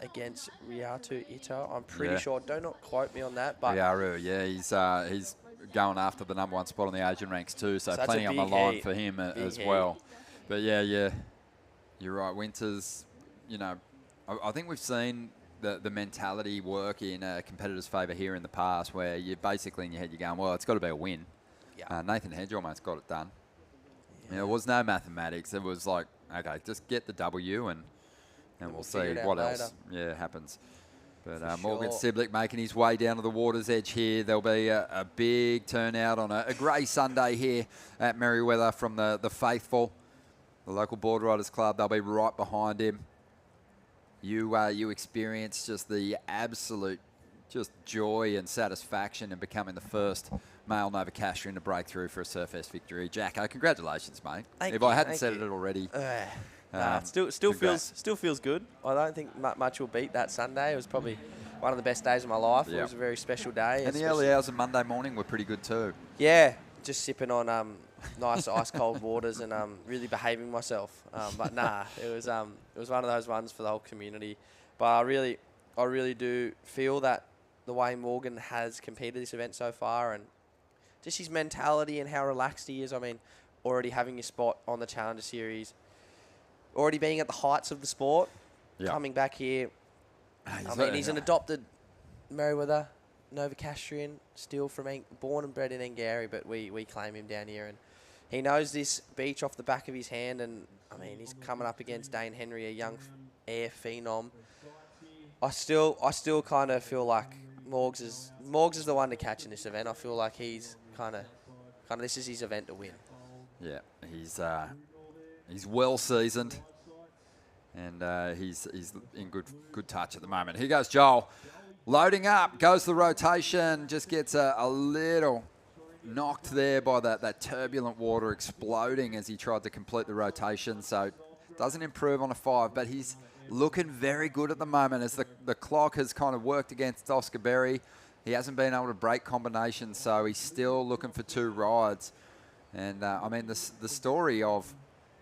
Against Riatu Ito. I'm pretty sure. Do not quote me on that. But Riaru, yeah, he's going after the number 1 spot on the Asian ranks too. So plenty on the line for him as well. But yeah, you're right. Winter's, you know, I think we've seen the mentality work in a competitor's favour here in the past, where you basically in your head you're going, well, it's got to be a win. Yeah. Nathan Hedge almost got it done. Yeah. There was no mathematics. It was like, okay, just get the W and we'll see what else happens. But Morgan Siblick making his way down to the water's edge here. There'll be a big turnout on a grey Sunday here at Merriweather from the faithful, the local board riders club. They'll be right behind him. You experience just the absolute joy and satisfaction in becoming the first male Novocastrian to break through for a Surfest victory. Jacko, congratulations, mate. Thank if you, I hadn't said it already. Still feels good. I don't think much will beat that Sunday. It was probably one of the best days of my life. Yep. It was a very special day. And the early hours of Monday morning were pretty good too. Yeah, just sipping on nice ice cold waters and really behaving myself. But nah, it was one of those ones for the whole community. But I really do feel that the way Morgan has competed this event so far, and just his mentality and how relaxed he is. I mean, already having his spot on the Challenger Series, already being at the heights of the sport, coming back here. He's an adopted Merriweather Novocastrian, still born and bred in Angary, but we claim him down here, and he knows this beach off the back of his hand. And I mean, he's coming up against Dane Henry, a young air phenom. I still kind of feel like Morgs is the one to catch in this event. I feel like he's kind of this is his event to win. Yeah, he's well seasoned, and he's in good touch at the moment. Here goes Joel, loading up, goes the rotation, just gets a little knocked there by that turbulent water exploding as he tried to complete the rotation. So doesn't improve on a 5, but he's looking very good at the moment as the clock has kind of worked against Oscar Berry. He hasn't been able to break combinations, so he's still looking for 2 rides. And, I mean, the story of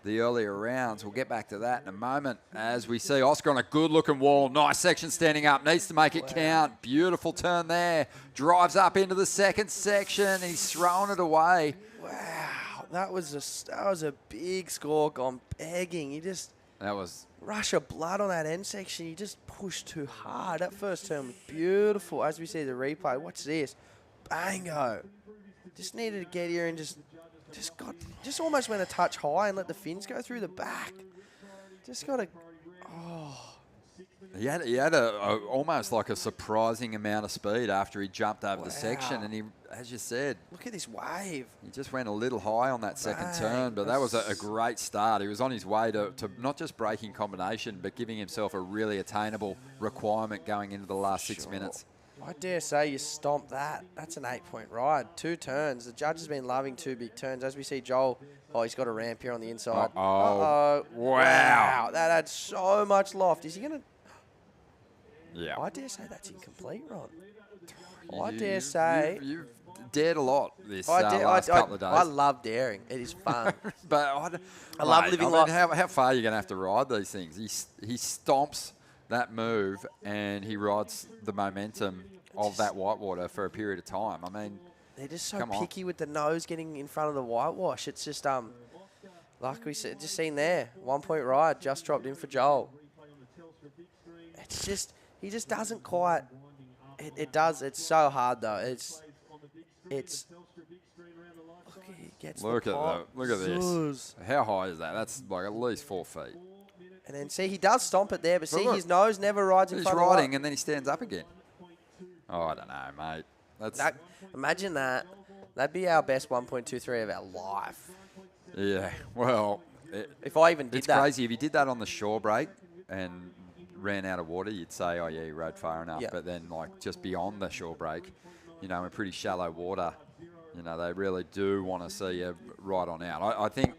the earlier rounds, we'll get back to that in a moment, as we see Oscar on a good-looking wall. Nice section standing up. Needs to make it count. Beautiful turn there. Drives up into the second section. He's throwing it away. Wow. That was a big score gone begging. That was rush of blood on that end section. You just pushed too hard. That first turn was beautiful. As we see the replay, watch this. Bango. Just needed to get here and just almost went a touch high and let the fins go through the back. Just got to, He had almost like a surprising amount of speed after he jumped over the section, and he, as you said, look at this wave. He just went a little high on that second turn, but that was a great start. He was on his way to not just breaking combination, but giving himself a really attainable requirement going into the last 6 minutes. I dare say you stomp that. That's an 8-point ride. 2 turns. The judge has been loving 2 big turns. As we see Joel, he's got a ramp here on the inside. Uh-oh. Wow. That had so much loft. Is he going to... Yeah. I dare say that's incomplete, Ron. I dare say... You've dared a lot this last couple of days. I love daring. It is fun. But I love living life. How far are you going to have to ride these things? He stomps that move and he rides the momentum of that whitewater for a period of time. I mean, they're just so Come on. picky with the nose getting in front of the whitewash. It's just, like we said, just seen there, 1 point ride, just dropped in for Joel. It's just, he just doesn't quite, it does, it's so hard though. It's, look, he gets Look the at pop. Look at this. Zuz. How high is that? That's like at least 4 feet. And then see, he does stomp it there, but see, look, his nose never rides in He's front of the riding and then he stands up again. Oh, I don't know, mate. Imagine that. That'd be our best 1.23 of our life. Yeah, well, if I even did it's that. It's crazy. If you did that on the shore break and ran out of water, you'd say, oh, yeah, you rode far enough. Yeah. But then, like, just beyond the shore break, you know, in pretty shallow water, you know, they really do want to see you ride on out. I think,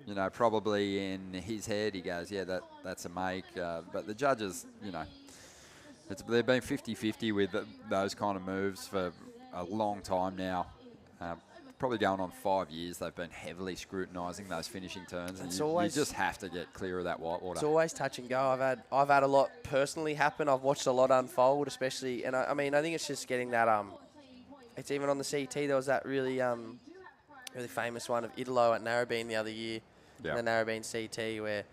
you know, probably in his head, he goes, yeah, that's a make. But the judges, you know, they've been 50-50 with those kind of moves for a long time now. Probably going on 5 years, they've been heavily scrutinising those finishing turns. And you just have to get clear of that white water. It's always touch and go. I've had a lot personally happen. I've watched a lot unfold, especially, and I mean, I think it's just getting that. It's even on the CT. There was that really famous one of Italo at Narrabeen the other year, yeah. the Narrabeen CT, where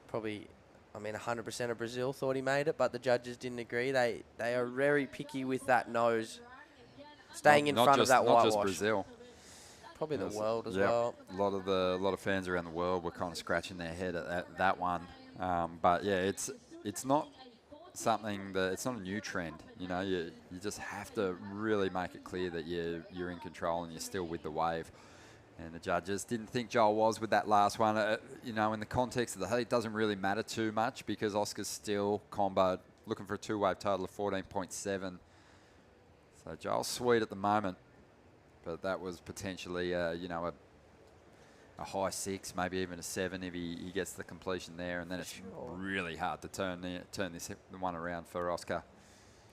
probably, I mean, 100% of Brazil thought he made it, but the judges didn't agree. They are very picky with that nose, staying in front of that whitewash. Not just Brazil. Probably the world as well. A lot of fans around the world were kind of scratching their head at that one. But yeah, it's not something that it's not a new trend. You know, you just have to really make it clear that you're in control and you're still with the wave. And the judges didn't think Joel was with that last one. You know, in the context of the heat, it doesn't really matter too much because Oscar's still comboed, looking for a two-wave total of 14.7. So Joel's sweet at the moment. But that was potentially, you know, a high 6, maybe even a 7 if he gets the completion there. And then it's really hard to turn this one around for Oscar.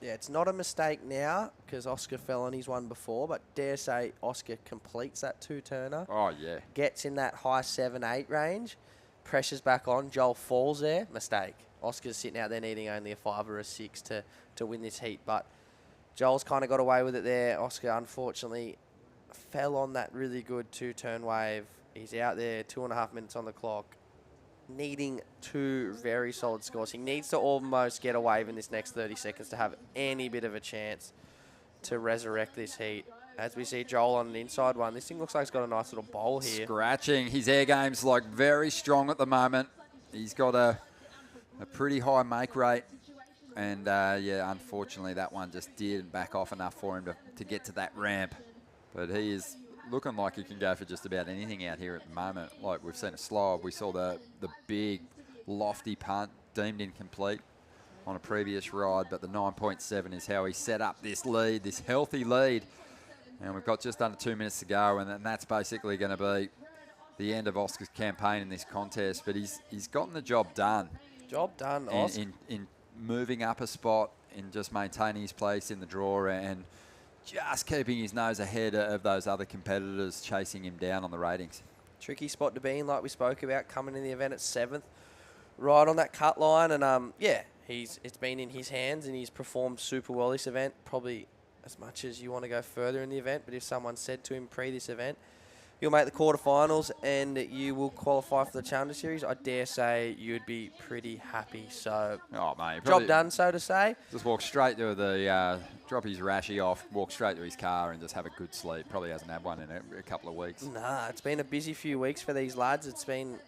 Yeah, it's not a mistake now because Oscar fell on his one before, but dare say Oscar completes that two-turner. Oh, yeah. Gets in that high 7-8 range, pressures back on, Joel falls there, mistake. Oscar's sitting out there needing only a 5 or a 6 to win this heat, but Joel's kind of got away with it there. Oscar, unfortunately, fell on that really good two-turn wave. He's out there, 2.5 minutes on the clock, needing 2 very solid scores. He needs to almost get a wave in this next 30 seconds to have any bit of a chance to resurrect this heat. As we see Joel on an inside one, this thing looks like it's got a nice little bowl here. Scratching. His air game's like very strong at the moment. He's got a pretty high make rate. And yeah, unfortunately that one just didn't back off enough for him to get to that ramp. But he is looking like he can go for just about anything out here at the moment. Like we've seen a slob. We saw the big lofty punt deemed incomplete on a previous ride, but the 9.7 is how he set up this lead, this healthy lead. And we've got just under 2 minutes to go, and then that's basically going to be the end of Oscar's campaign in this contest. But he's gotten the job done. Job done, Oscar. In moving up a spot, in just maintaining his place in the draw, and just keeping his nose ahead of those other competitors chasing him down on the ratings. Tricky spot to be in, like we spoke about, coming in the event at 7th. Right on that cut line, and yeah, it's been in his hands, and he's performed super well this event, probably as much as you want to go further in the event. But if someone said to him pre this event, you'll make the quarterfinals and you will qualify for the Challenger Series, I dare say you'd be pretty happy. So, oh, mate, job done, so to say. Just walk straight to the, drop his rashie off, walk straight to his car and just have a good sleep. Probably hasn't had one in a couple of weeks. Nah, it's been a busy few weeks for these lads. They've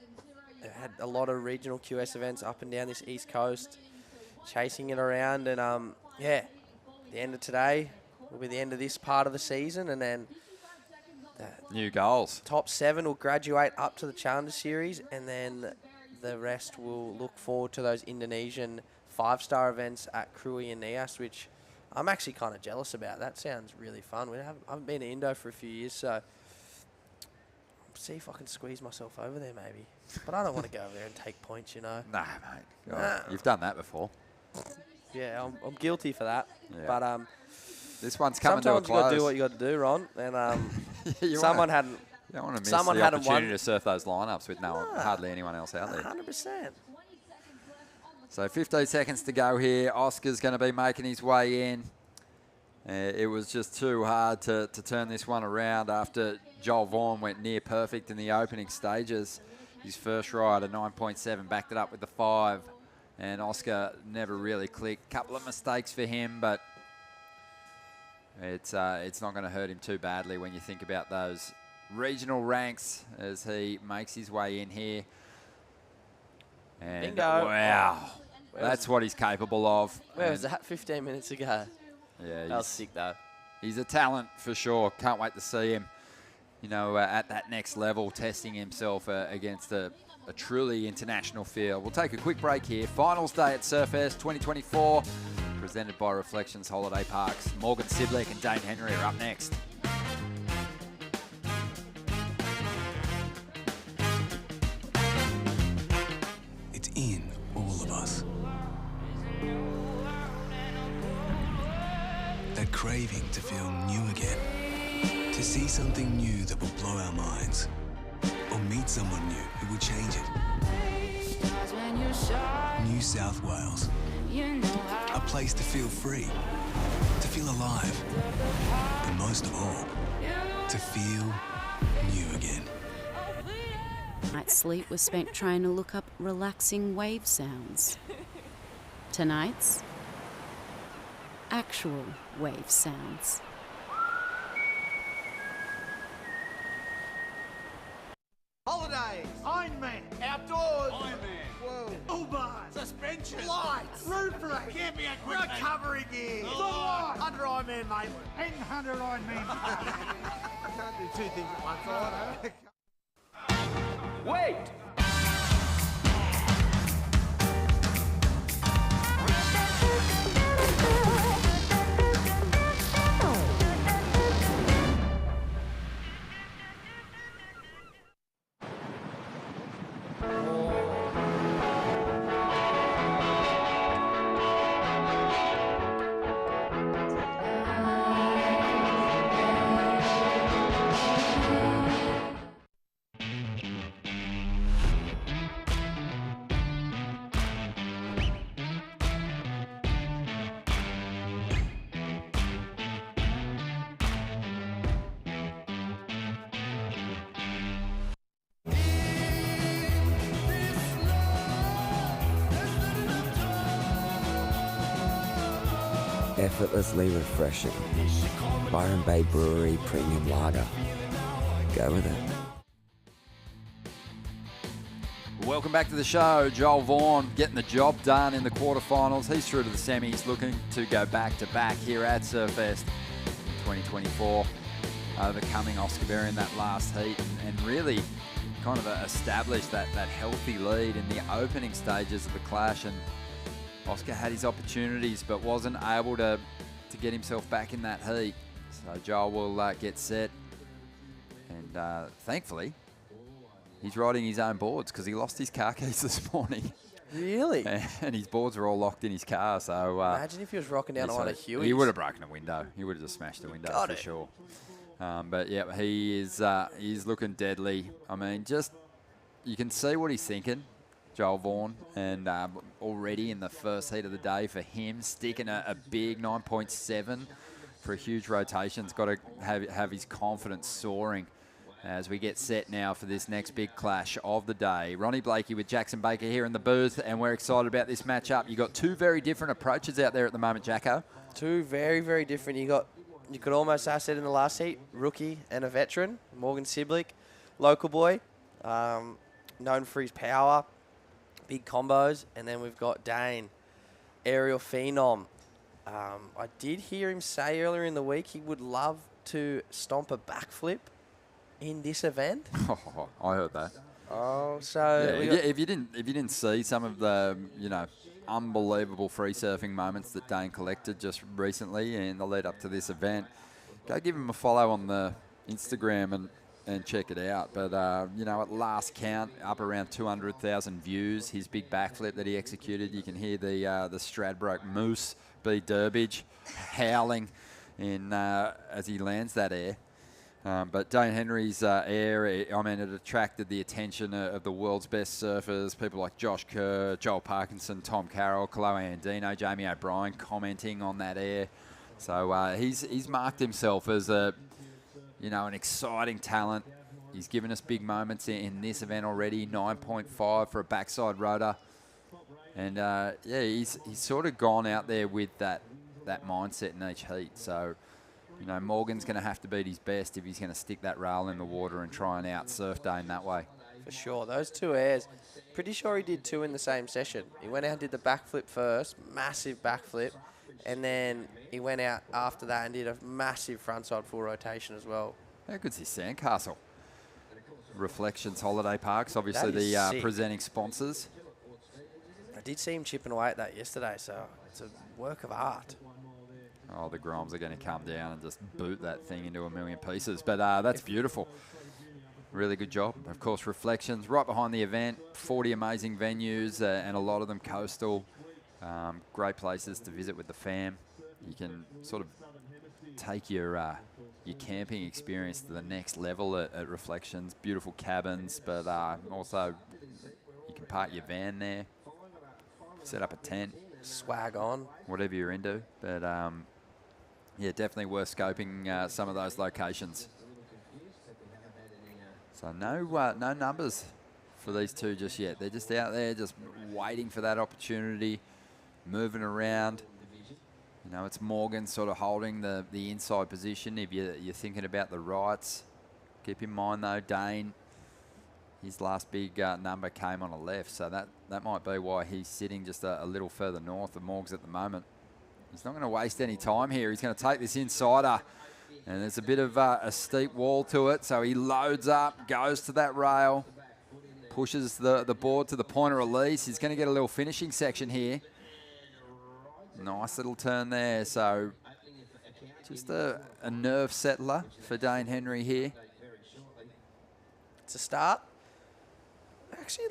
had a lot of regional QS events up and down this East Coast, chasing it around. And, yeah, the end of today will be the end of this part of the season, and then new goals. Top 7 will graduate up to the Challenger Series, and then the rest will look forward to those Indonesian 5-star events at Krui and Nias, which I'm actually kind of jealous about. That sounds really fun. I haven't been to Indo for a few years, so see if I can squeeze myself over there maybe. But I don't want to go over there and take points, you know. Nah, mate. You've done that before. Yeah, I'm guilty for that. Yeah. But this one's coming to a close. Sometimes you got to do what you got to do, Ron. And someone hadn't. You don't want to miss someone the hadn't opportunity won. to surf those lineups with hardly anyone else out there. 100%. So 15 seconds to go here. Oscar's going to be making his way in. It was just too hard to turn this one around after Joel Vaughan went near perfect in the opening stages. His first ride, a 9.7, backed it up with the 5. And Oscar never really clicked. Couple of mistakes for him, but it's not going to hurt him too badly when you think about those regional ranks as he makes his way in here. And Bingo. wow, that's what he's capable of. Where was that 15 minutes ago? Yeah, that was sick though. He's a talent for sure. Can't wait to see him, you know, at that next level, testing himself against a truly international field. We'll take a quick break here. Finals day at Surfest 2024, presented by Reflections Holiday Parks. Morgan Siblick and Dane Henry are up next. It's in all of us. That craving to feel new again. To see something new that will blow our minds. Or meet someone new who will change it. New South Wales. A place to feel free. To feel alive. And most of all, to feel new again. Night's sleep was spent trying to look up relaxing wave sounds. Tonight's actual wave sounds. Holidays, Ironman, outdoors, Whoa. All-bars, suspension, lights, roof rack, camping equipment, recovery gear, under Ironman Maitland, and under Ironman. I can't do two things at once. Wait! Effortlessly refreshing. Byron Bay Brewery Premium Lager. Go with it. Welcome back to the show. Joel Vaughan getting the job done in the quarterfinals. He's through to the semis, looking to go back-to-back here at Surfest 2024. Overcoming Oscar Berry in that last heat and really kind of established that healthy lead in the opening stages of the clash. And Oscar had his opportunities but wasn't able to get himself back in that heat. So Joel will get set. And thankfully, he's riding his own boards because he lost his car keys this morning. Really? And his boards are all locked in his car. So imagine if he was rocking down on a Huey. He would have broken a window. He would have just smashed the window for sure. But yeah, he's looking deadly. I mean, just you can see what he's thinking, Joel Vaughan, and already in the first heat of the day for him, sticking a big 9.7 for a huge rotation. He's got to have his confidence soaring as we get set now for this next big clash of the day. Ronnie Blakey with Jackson Baker here in the booth, and we're excited about this matchup. You've got two very different approaches out there at the moment, Jacko. Two very, very different. You could almost have said in the last heat, rookie and a veteran, Morgan Siblick, local boy, known for his power, big combos, and then we've got Dane, aerial phenom. I did hear him say earlier in the week he would love to stomp a backflip in this event. Oh, I heard that. Oh, so yeah, if you didn't see some of the unbelievable free surfing moments that Dane collected just recently in the lead up to this event, go give him a follow on the Instagram and check it out. But at last count, up around 200,000 views. His big backflip that he executed. You can hear the Stradbroke Moose B Durbage howling as he lands that air. But Dane Henry's air, it attracted the attention of the world's best surfers, people like Josh Kerr, Joel Parkinson, Tom Carroll, Chloe Andino, Jamie O'Brien commenting on that air. So he's marked himself as an exciting talent. He's given us big moments in this event already. 9.5 for a backside rotor, and he's sort of gone out there with that mindset in each heat. So Morgan's going to have to beat his best if he's going to stick that rail in the water and try and out surf Dane that way. For sure, those 2 airs. Pretty sure he did 2 in the same session. He went out and did the backflip first, massive backflip, and then he went out after that and did a massive frontside full rotation as well. How good's this sandcastle? Reflections Holiday Parks, obviously the presenting sponsors. I did see him chipping away at that yesterday, so it's a work of art. Oh, the Groms are going to come down and just boot that thing into a million pieces. But that's beautiful. Really good job. Of course, Reflections right behind the event. 40 amazing venues and a lot of them coastal. Great places to visit with the fam. You can sort of take your camping experience to the next level at Reflections. Beautiful cabins, but also you can park your van there, set up a tent. Swag on. Whatever you're into. But definitely worth scoping some of those locations. So no numbers for these two just yet. They're just out there just waiting for that opportunity, moving around. It's Morgan sort of holding the inside position if you're thinking about the rights. Keep in mind, though, Dane, his last big number came on the left, so that might be why he's sitting just a little further north of Morgs at the moment. He's not going to waste any time here. He's going to take this insider, and there's a bit of a steep wall to it, so he loads up, goes to that rail, pushes the board to the point of release. He's going to get a little finishing section here. Nice little turn there, so just a nerve settler for Dane Henry here. It's a start. Actually,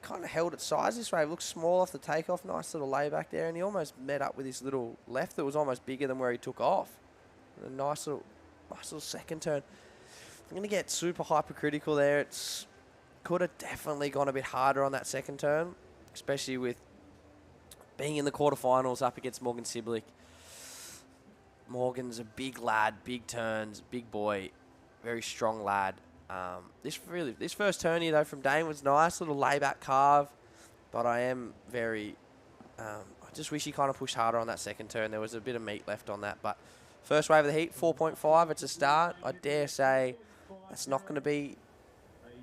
kind of held its size this way. It looks small off the takeoff. Nice little layback there, and he almost met up with his little left that was almost bigger than where he took off. A nice little second turn. I'm going to get super hypercritical there. It's could have definitely gone a bit harder on that second turn, especially with being in the quarterfinals up against Morgan Siblick. Morgan's a big lad, big turns, big boy, very strong lad. This first turn here, though, from Dane was nice, little layback carve, but I am very... I just wish he kind of pushed harder on that second turn. There was a bit of meat left on that, but first wave of the heat, 4.5, it's a start. I dare say that's not going to be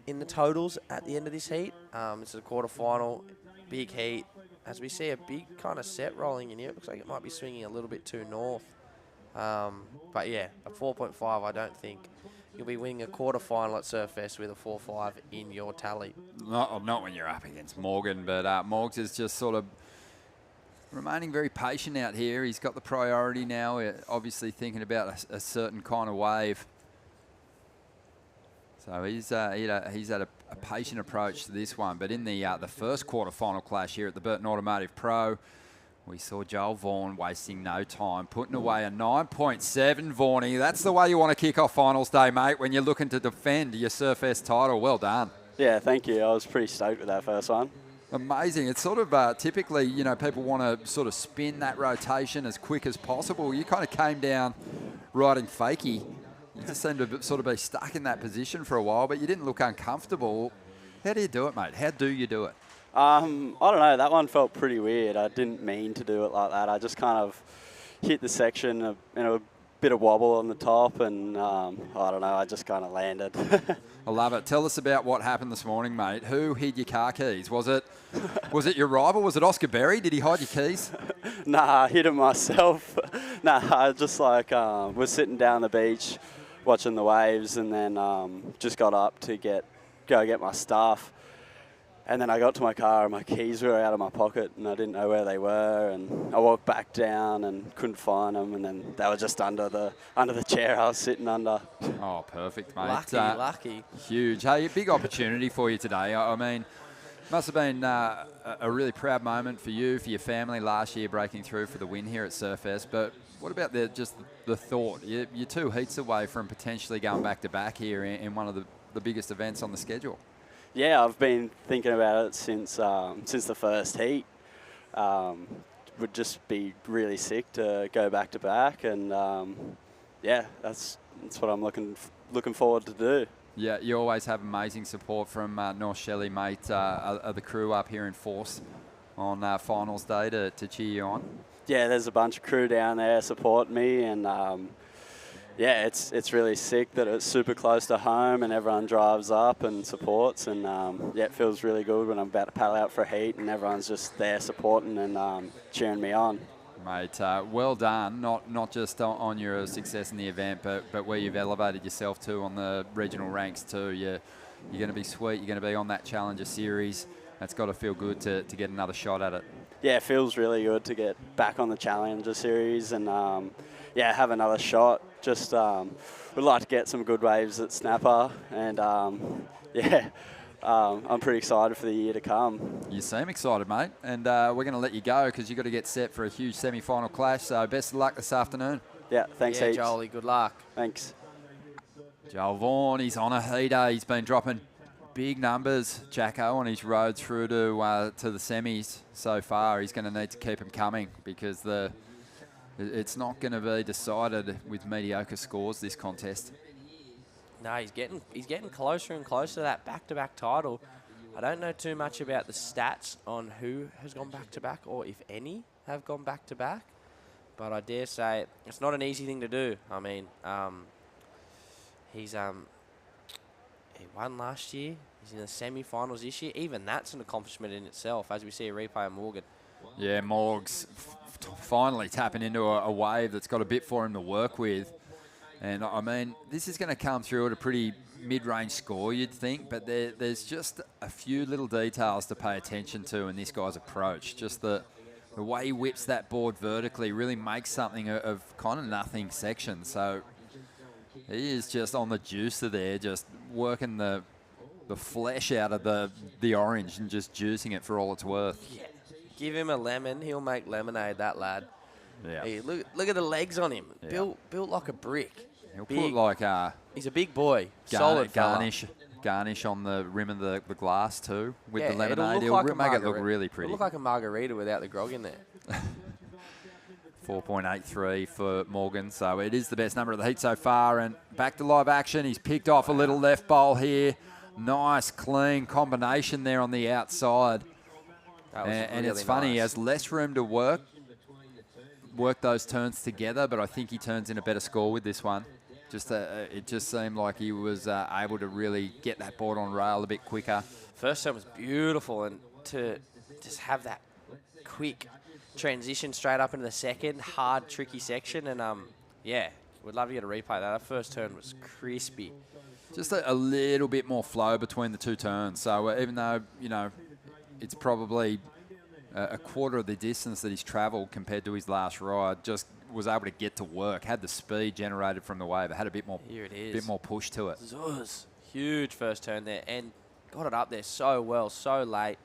in the totals at the end of this heat. It's a quarterfinal, big heat. As we see a big kind of set rolling in here, it looks like it might be swinging a little bit too north. But yeah, a 4.5, I don't think you'll be winning a quarterfinal at Surfest with a 4.5 in your tally. Not when you're up against Morgan, but Morgs is just sort of remaining very patient out here. He's got the priority now, obviously thinking about a certain kind of wave. So he's had a patient approach to this one. But in the first quarterfinal clash here at the Burton Automotive Pro, we saw Joel Vaughan wasting no time, putting away a 9.7, Vaughnie. That's the way you want to kick off finals day, mate, when you're looking to defend your Surfest title. Well done. Yeah, thank you. I was pretty stoked with that first one. Amazing. It's sort of typically, people want to sort of spin that rotation as quick as possible. You kind of came down riding fakie. You just seemed to sort of be stuck in that position for a while, but you didn't look uncomfortable. How do you do it, mate? How do you do it? I don't know. That one felt pretty weird. I didn't mean to do it like that. I just kind of hit the section in a bit of wobble on the top, and I don't know. I just kind of landed. I love it. Tell us about what happened this morning, mate. Who hid your car keys? Was it your rival? Was it Oscar Berry? Did he hide your keys? Nah, I hid it myself. Nah, I just was sitting down the beach watching the waves, and then just got up to go get my stuff. And then I got to my car and my keys were out of my pocket and I didn't know where they were, and I walked back down and couldn't find them, and then they were just under the chair I was sitting under. Oh, perfect, mate. Lucky. Huge. Hey, a big opportunity for you today. I mean, must have been a really proud moment for you, for your family last year breaking through for the win here at Surfest, but what about the thought? You're 2 heats away from potentially going back-to-back here in one of the biggest events on the schedule. Yeah, I've been thinking about it since the first heat. would just be really sick to go back to back, and yeah, that's what I'm looking forward to do. Yeah, you always have amazing support from North Shelley, mate. Are the crew up here in force on finals day to cheer you on? Yeah, there's a bunch of crew down there supporting me, and yeah, it's really sick that it's super close to home and everyone drives up and supports, and yeah, it feels really good when I'm about to paddle out for a heat and everyone's just there supporting and cheering me on. Mate, well done, not just on your success in the event, but where you've elevated yourself to on the regional ranks too. You're going to be sweet, you're going to be on that Challenger Series. It's got to feel good to get another shot at it. Yeah, it feels really good to get back on the Challenger Series and yeah, have another shot. Just would like to get some good waves at Snapper, and yeah, I'm pretty excited for the year to come. You seem excited, mate, and we're going to let you go because you've got to get set for a huge semi-final clash, so best of luck this afternoon. Yeah, thanks heaps. Jolie, good luck. Thanks. Joel Vaughan, he's on a heater. He's been dropping big numbers, Jacko, on his road through to the semis so far. He's going to need to keep them coming because it's not going to be decided with mediocre scores, this contest. No, he's getting closer and closer to that back-to-back title. I don't know too much about the stats on who has gone back-to-back or if any have gone back-to-back, but I dare say it's not an easy thing to do. I mean, he won last year. He's in the semi-finals this year. Even that's an accomplishment in itself, as we see a replay of Morgan. Yeah, Morg's finally tapping into a wave that's got a bit for him to work with. And, I mean, this is going to come through at a pretty mid-range score, you'd think, but there's just a few little details to pay attention to in this guy's approach. Just the way he whips that board vertically really makes something of kind of nothing section. So he is just on the juicer there, just working the flesh out of the orange and just juicing it for all it's worth. Yeah. Give him a lemon, he'll make lemonade, that lad. Yeah. Hey, look at the legs on him. Yeah. Built like a brick. He'll put like he's a big boy. Solid garnish on the rim of the glass too with the lemonade. It'll He'll make it look really pretty. It'll look like a margarita without the grog in there. 4.83 for Morgan, so it is the best number of the heat so far. And back to live action. He's picked off a little left bowl here. Nice, clean combination there on the outside. And really it's funny, he has less room to work those turns together, but I think he turns in a better score with this one. It just seemed like he was able to really get that board on rail a bit quicker. First turn was beautiful, and to just have that quick transition straight up into the second, hard, tricky section, and yeah, we'd love to get a replay of that. That first turn was crispy. Just a little bit more flow between the two turns. So even though, you know, it's probably a quarter of the distance that he's travelled compared to his last ride, just was able to get to work, had the speed generated from the wave. It had a bit more, bit more push to it. Zuz. Huge first turn there, and got it up there so well, so late.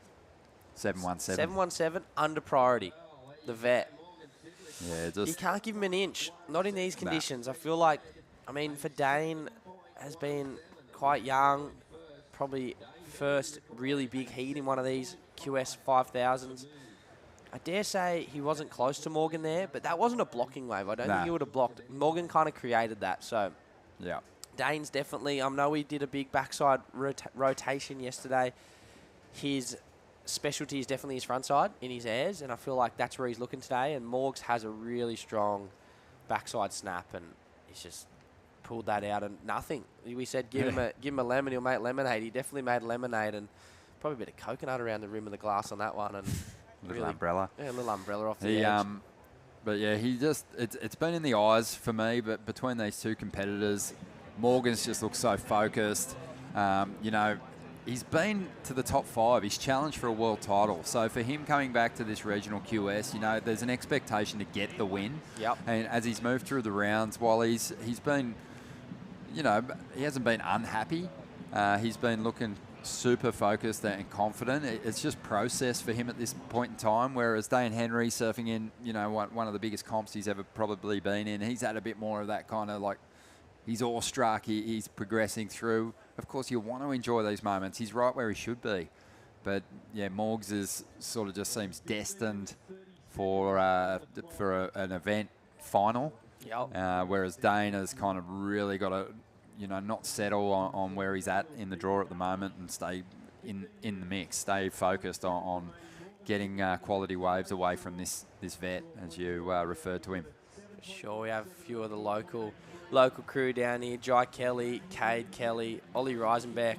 717. 717 under priority, the vet. Yeah, just... You can't give him an inch, not in these conditions. I feel like, I mean, for Dane, has been quite young, probably first really big heat in one of these QS 5000s. I dare say he wasn't close to Morgan there, but that wasn't a blocking wave. I don't think he would have blocked. Morgan kind of created that, so yeah. Dane's definitely, I know he did a big backside rotation yesterday. His specialty is definitely his front side in his airs, and I feel like that's where he's looking today, and Morgs has a really strong backside snap, and he's just pulled that out and nothing. We said give him a lemon, he'll make lemonade. He definitely made lemonade, and probably a bit of coconut around the rim of the glass on that one, and little umbrella. Yeah, a little umbrella off the edge. But yeah, it's been in the eyes for me, but between these two competitors, Morgan's just looks so focused. You know, he's been to the top 5. He's challenged for a world title. So for him coming back to this regional QS, you know, there's an expectation to get the win. Yep. And as he's moved through the rounds, while he's been, you know, he hasn't been unhappy. He's been looking super focused and confident. It's just process for him at this point in time, whereas Dane Henry surfing in, you know, one of the biggest comps he's ever probably been in, he's had a bit more of that kind of like, he's awestruck, he's progressing through. Of course, you want to enjoy these moments. He's right where he should be. But, yeah, Morgs is sort of just seems destined for an event final. Yep. Whereas Dane has kind of really got to, not settle on where he's at in the draw at the moment and stay in the mix, stay focused on getting quality waves away from this vet, as you referred to him. Sure, we have a few of the local crew down here. Jai Kelly, Cade Kelly, Ollie Reisenbeck,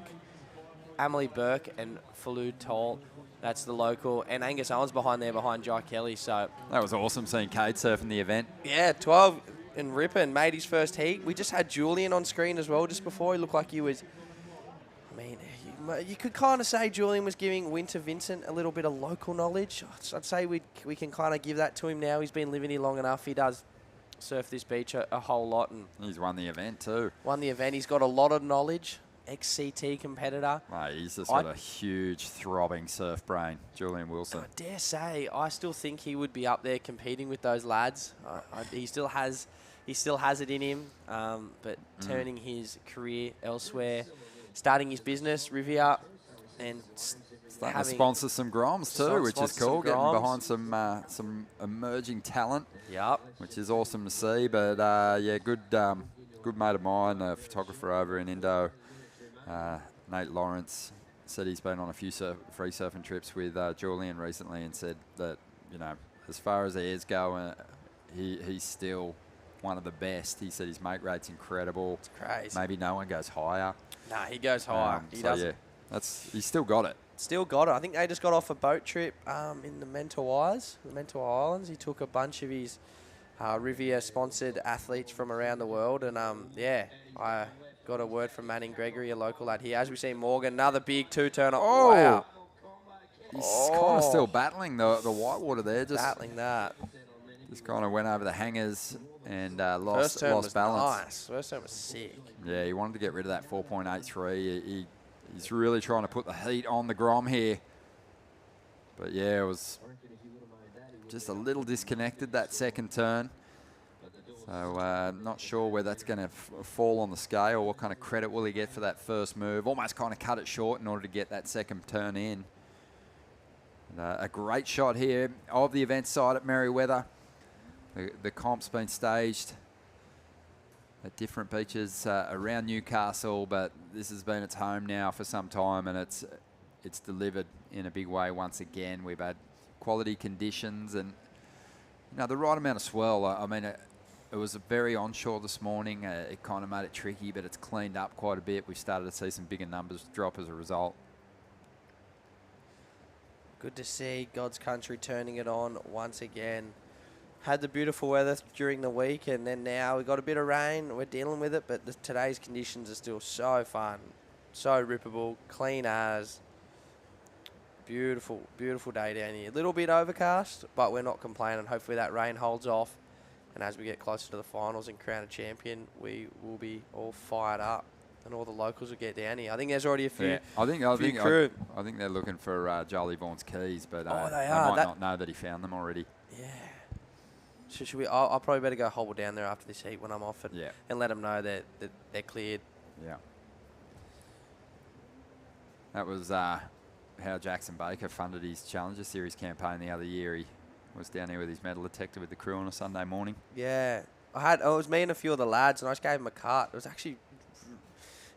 Emily Burke and Falud Toll. That's the local. And Angus Owens behind Jai Kelly. So that was awesome seeing Cade surfing the event. Yeah, 12 and ripping. Made his first heat. We just had Julian on screen as well just before. He looked like he was... I mean, you could kind of say Julian was giving Winter Vincent a little bit of local knowledge. I'd say we can kind of give that to him now. He's been living here long enough. He does surf this beach a whole lot. And he's won the event too. Won the event. He's got a lot of knowledge. Ex-CT competitor. Mate, he's just got a huge throbbing surf brain, Julian Wilson. I dare say, I still think he would be up there competing with those lads. He still has it in him, but turning his career elsewhere, starting his business, Riviera, and starting to sponsor some Groms too, which is cool. Getting behind some emerging talent. Yep. Which is awesome to see. But yeah, good mate of mine, a photographer over in Indo, Nate Lawrence, said he's been on a few free surfing trips with Julian recently, and said that as far as airs go, he's still one of the best. He said his mate rate's incredible. It's crazy. Maybe no one goes higher. Nah, he goes higher. He does. Yeah, he's still got it. Still got it. I think they just got off a boat trip in the Mentawais, the Mentawai Islands. He took a bunch of his Riviera-sponsored athletes from around the world, and I got a word from Manning Gregory, a local lad here. As we see Morgan, another big two-turner. Oh! Wow. He's kind of still battling the whitewater there. Just battling that. Just kind of went over the hangers and lost was balance. Nice. First turn was sick. Yeah, he wanted to get rid of that 4.83. He's really trying to put the heat on the Grom here. But yeah, it was just a little disconnected that second turn. So not sure where that's going to fall on the scale. What kind of credit will he get for that first move? Almost kind of cut it short in order to get that second turn in. A great shot here of the event side at Merriweather. The comp's been staged at different beaches around Newcastle, but this has been its home now for some time, and it's delivered in a big way once again. We've had quality conditions and the right amount of swell. I mean, it was very onshore this morning. It kind of made it tricky, but it's cleaned up quite a bit. We've started to see some bigger numbers drop as a result. Good to see God's Country turning it on once again. Had the beautiful weather during the week, and then now we got a bit of rain. We're dealing with it, but today's conditions are still so fun, so rippable, clean as. Beautiful, beautiful day down here. A little bit overcast, but we're not complaining. Hopefully that rain holds off, and as we get closer to the finals and crown a champion, we will be all fired up, and all the locals will get down here. I think there's already a few. Yeah, I think they're looking for Jolie Vaughan's keys, but they might not know that he found them already. Yeah. Should we? I'll probably better go hobble down there after this heat when I'm off and let them know that they're cleared. Yeah. That was how Jackson Baker funded his Challenger Series campaign the other year. He was down here with his metal detector with the crew on a Sunday morning. Yeah. It was me and a few of the lads, and I just gave them a cart. It was actually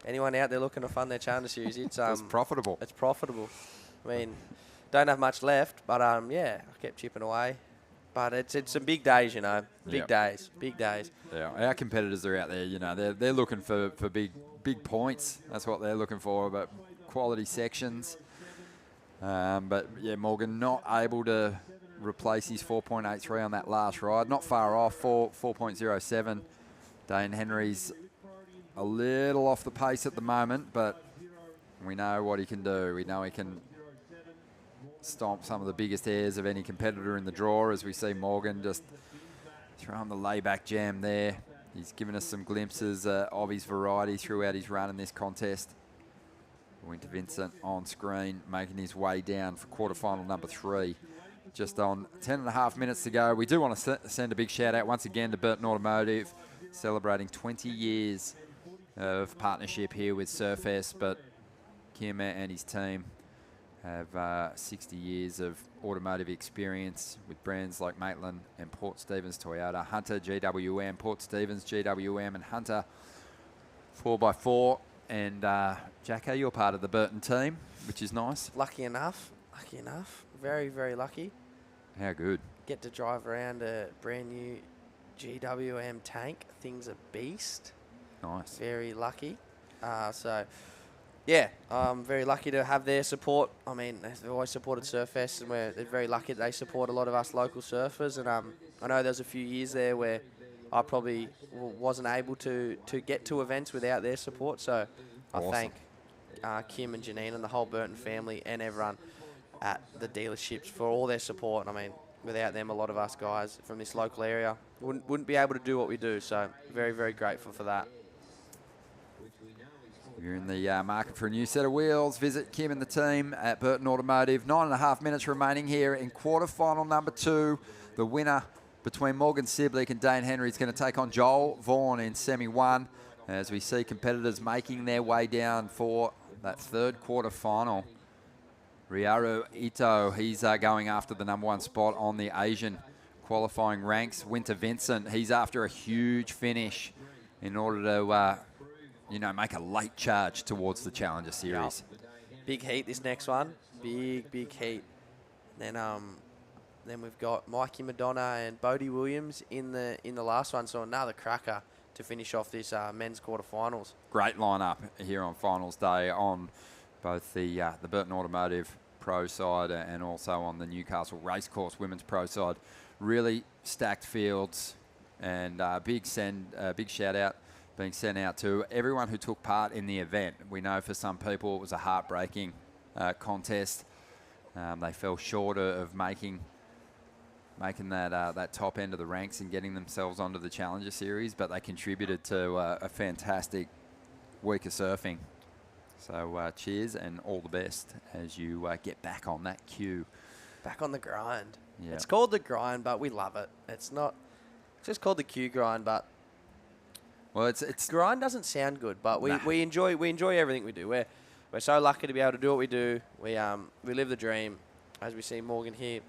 anyone out there looking to fund their Challenger Series. It's profitable. It's profitable. I mean, don't have much left, but I kept chipping away. But it's some big days, Big days. Yeah, our competitors are out there, they're looking for big points. That's what they're looking for, but quality sections. But yeah, Morgan not able to replace his 4.83 on that last ride. Not far off, 4.07. Dane Henry's a little off the pace at the moment, but we know what he can do. We know he can stomp some of the biggest airs of any competitor in the draw, as we see Morgan just throwing the layback jam there. He's given us some glimpses of his variety throughout his run in this contest. Winter Vincent on screen, making his way down for quarterfinal number 3. Just on 10.5 minutes to go. We do want to send a big shout out once again to Burton Automotive, celebrating 20 years of partnership here with Surfest, but Kim and his team have 60 years of automotive experience with brands like Maitland and Port Stevens Toyota, Hunter GWM, Port Stevens GWM, and Hunter 4x4. And Jacko, you're part of the Burton team, which is nice. Lucky enough. Very, very lucky. How good. Get to drive around a brand new GWM tank. Thing's a beast. Nice. Very lucky. So, yeah, I'm very lucky to have their support. I mean, they've always supported Surfest, and they're very lucky that they support a lot of us local surfers. And I know there's a few years there where I probably wasn't able to get to events without their support. So Awesome. I thank Kim and Janine and the whole Burton family and everyone at the dealerships for all their support. I mean, without them, a lot of us guys from this local area wouldn't be able to do what we do. So very, very grateful for that. If you're in the market for a new set of wheels, visit Kim and the team at Burton Automotive. 9.5 minutes remaining here in quarterfinal number 2. The winner between Morgan Siblick and Dane Henry is going to take on Joel Vaughan in semi-1, as we see competitors making their way down for that third quarterfinal. Ryaru Ito, he's going after the number 1 spot on the Asian qualifying ranks. Winter Vincent, he's after a huge finish in order to make a late charge towards the Challenger Series. Yep. Big heat this next one. Big heat. Then we've got Mikey Madonna and Bodie Williams in the last one. So another cracker to finish off this men's quarterfinals. Great lineup here on finals day on both the Burton Automotive Pro side and also on the Newcastle Racecourse Women's Pro side. Really stacked fields, and big shout out being sent out to everyone who took part in the event. We know for some people it was a heartbreaking contest. They fell short of making that top end of the ranks and getting themselves onto the Challenger Series, but they contributed to a fantastic week of surfing. So cheers and all the best as you get back on that queue. Back on the grind. Yeah. It's called the grind, but we love it. It's just called the Q grind, but well, it's grind doesn't sound good, but we enjoy everything we do. We're so lucky to be able to do what we do. We live the dream, as we see Morgan here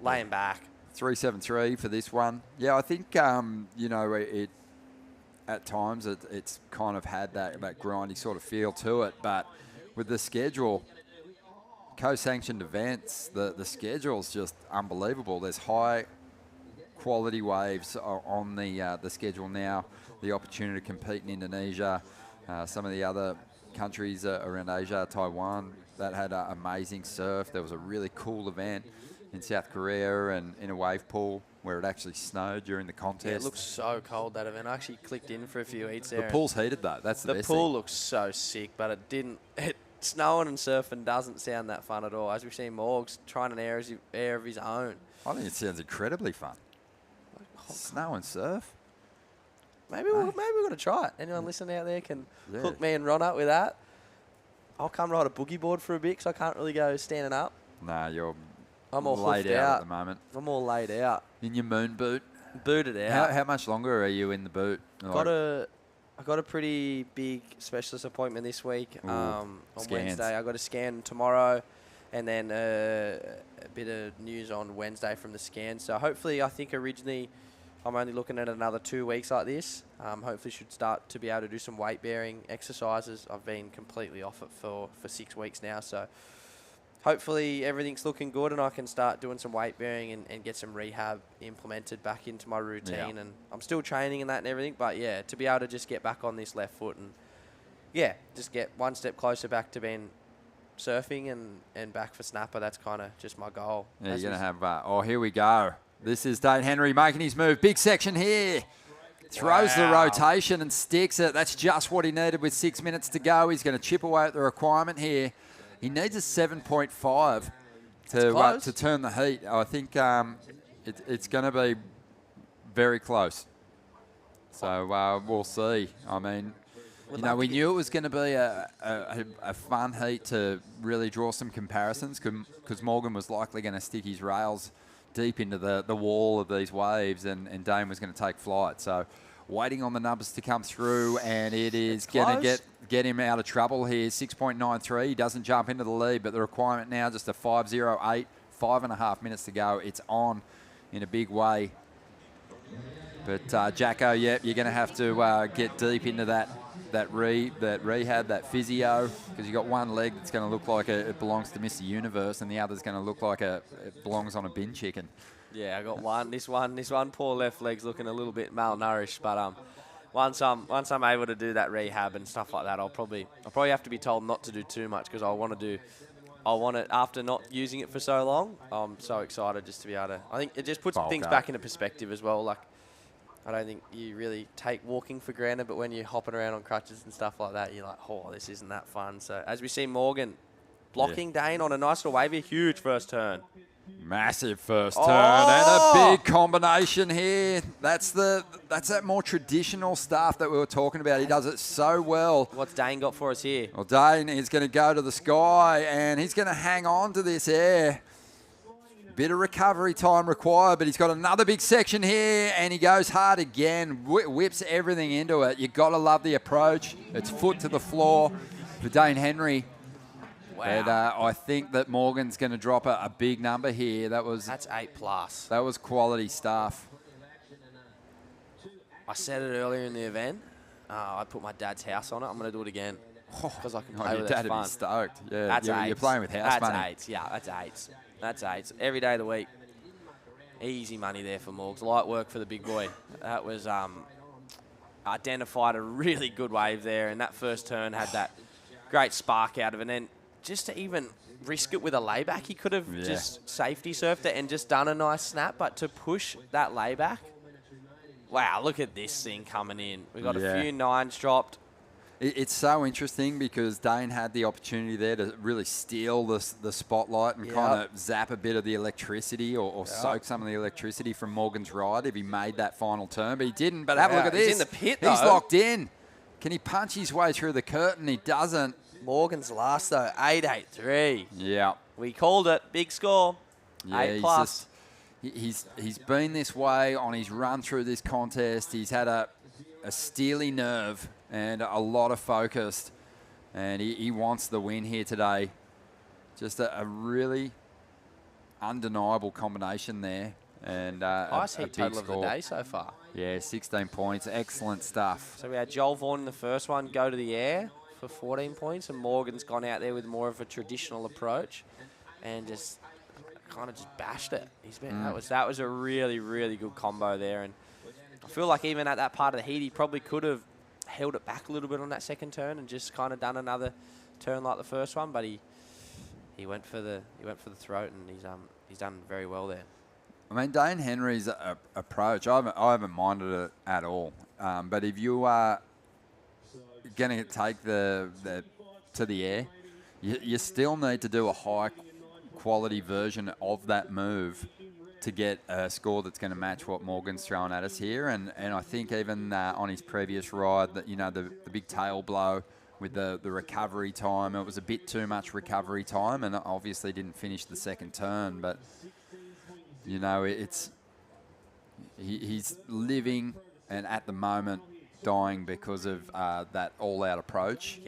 laying back. 373 for this one. Yeah, I think it at times it's kind of had that grindy sort of feel to it, but with the schedule, co-sanctioned events, the schedule's just unbelievable. There's high quality waves on the schedule now. The opportunity to compete in Indonesia, some of the other countries around Asia, Taiwan, that had amazing surf. There was a really cool event in South Korea and in a wave pool where it actually snowed during the contest. Yeah, it looks so cold, that event. I actually clicked in for a few heats there. The pool's heated though. That's the best pool thing. Looks so sick, but it didn't. Snowing and surfing doesn't sound that fun at all. As we've seen Morgs trying an air of his own. I think it sounds incredibly fun. Snow and surf. Maybe we're going to try it. Anyone listening out there can hook me and Ron up with that. I'll come ride a boogie board for a bit because I can't really go standing up. Nah, I'm all laid out at the moment. I'm all laid out. In your moon boot? Booted out. How much longer are you in the boot? I got a pretty big specialist appointment this week. On Wednesday, I got a scan tomorrow, and then a bit of news on Wednesday from the scan. So hopefully, I think originally I'm only looking at another 2 weeks like this. Hopefully, should start to be able to do some weight bearing exercises. I've been completely off it for 6 weeks now, so hopefully everything's looking good and I can start doing some weight bearing and get some rehab implemented back into my routine. Yeah. And I'm still training and that and everything, but yeah, to be able to just get back on this left foot and just get one step closer back to being surfing and back for snapper, that's kind of just my goal. Yeah, you're going to have, here we go. This is Dane Henry making his move. Big section here. Throws the rotation and sticks it. That's just what he needed with 6 minutes to go. He's going to chip away at the requirement here. He needs a 7.5 to turn the heat. I think it's going to be very close. So we'll see. I mean, we knew it was going to be a fun heat to really draw some comparisons because Morgan was likely going to stick his rails deep into the wall of these waves and Dane was going to take flight. So waiting on the numbers to come through, and it is going to get him out of trouble here. 6.93. He doesn't jump into the lead, but the requirement now just a 5.08. 5.5 minutes to go. It's on in a big way. But Jacko, yep, you're going to have to get deep into that rehab, that physio, because you've got one leg that's going to look like it belongs to Mr. Universe, and the other's going to look like it belongs on a bin chicken. Yeah, I got one. This one poor left leg's looking a little bit malnourished, but once I'm able to do that rehab and stuff like that, I'll probably have to be told not to do too much, because I want it after not using it for so long. I'm so excited just to be able to. I think it just puts things back into perspective as well. Like, I don't think you really take walking for granted, but when you're hopping around on crutches and stuff like that, you're like, oh, this isn't that fun. So as we see Morgan blocking Dane on a nice little wavy, huge first turn. Massive first turn and a big combination here. That's that more traditional stuff that we were talking about. He does it so well. What's Dane got for us here? Well, Dane is going to go to the sky, and he's going to hang on to this air. Bit of recovery time required, but he's got another big section here, and he goes hard again, whips everything into it. You've got to love the approach. It's foot to the floor for Dane Henry. Wow. But I think that Morgan's going to drop a big number here. That's 8+. That was quality stuff. I said it earlier in the event. I put my dad's house on it. I'm going to do it again because I can play with it. Your dad would be stoked. Yeah, that's you're playing with house money. That's 8. Yeah, that's 8. That's 8. Every day of the week. Easy money there for Morgs. Light work for the big boy. That was identified a really good wave there, and that first turn had that great spark out of it. And then just to even risk it with a layback, he could have just safety surfed it and just done a nice snap, but to push that layback, wow, look at this thing coming in. We've got a few 9s dropped. It's so interesting because Dane had the opportunity there to really steal the spotlight and kind of zap a bit of the electricity or soak some of the electricity from Morgan's ride if he made that final turn, but he didn't. But have a look at this. He's in the pit, though. He's locked in. Can he punch his way through the curtain? He doesn't. Morgan's last, though, 8.83. Yeah. We called it. Big score. Yeah, 8+. He's been this way on his run through this contest. He's had a steely nerve and a lot of focus, and he wants the win here today. Just a really undeniable combination there. And nice a heat big total score. of the day so far. Yeah, 16 points. Excellent stuff. So we had Joel Vaughan in the first one go to the air for 14 points, and Morgan's gone out there with more of a traditional approach and just kind of just bashed it. That was a really, really good combo there, and I feel like even at that part of the heat, he probably could have held it back a little bit on that second turn and just kind of done another turn like the first one, but he went for the throat, and he's done very well there. I mean, Dane Henry's approach, I haven't minded it at all. But if you are going to take the to the air, you still need to do a high quality version of that move to get a score that's going to match what Morgan's throwing at us here. And I think even on his previous ride, that the big tail blow with the recovery time, it was a bit too much recovery time, and obviously didn't finish the second turn. But he's living and at the moment dying because of that all-out approach.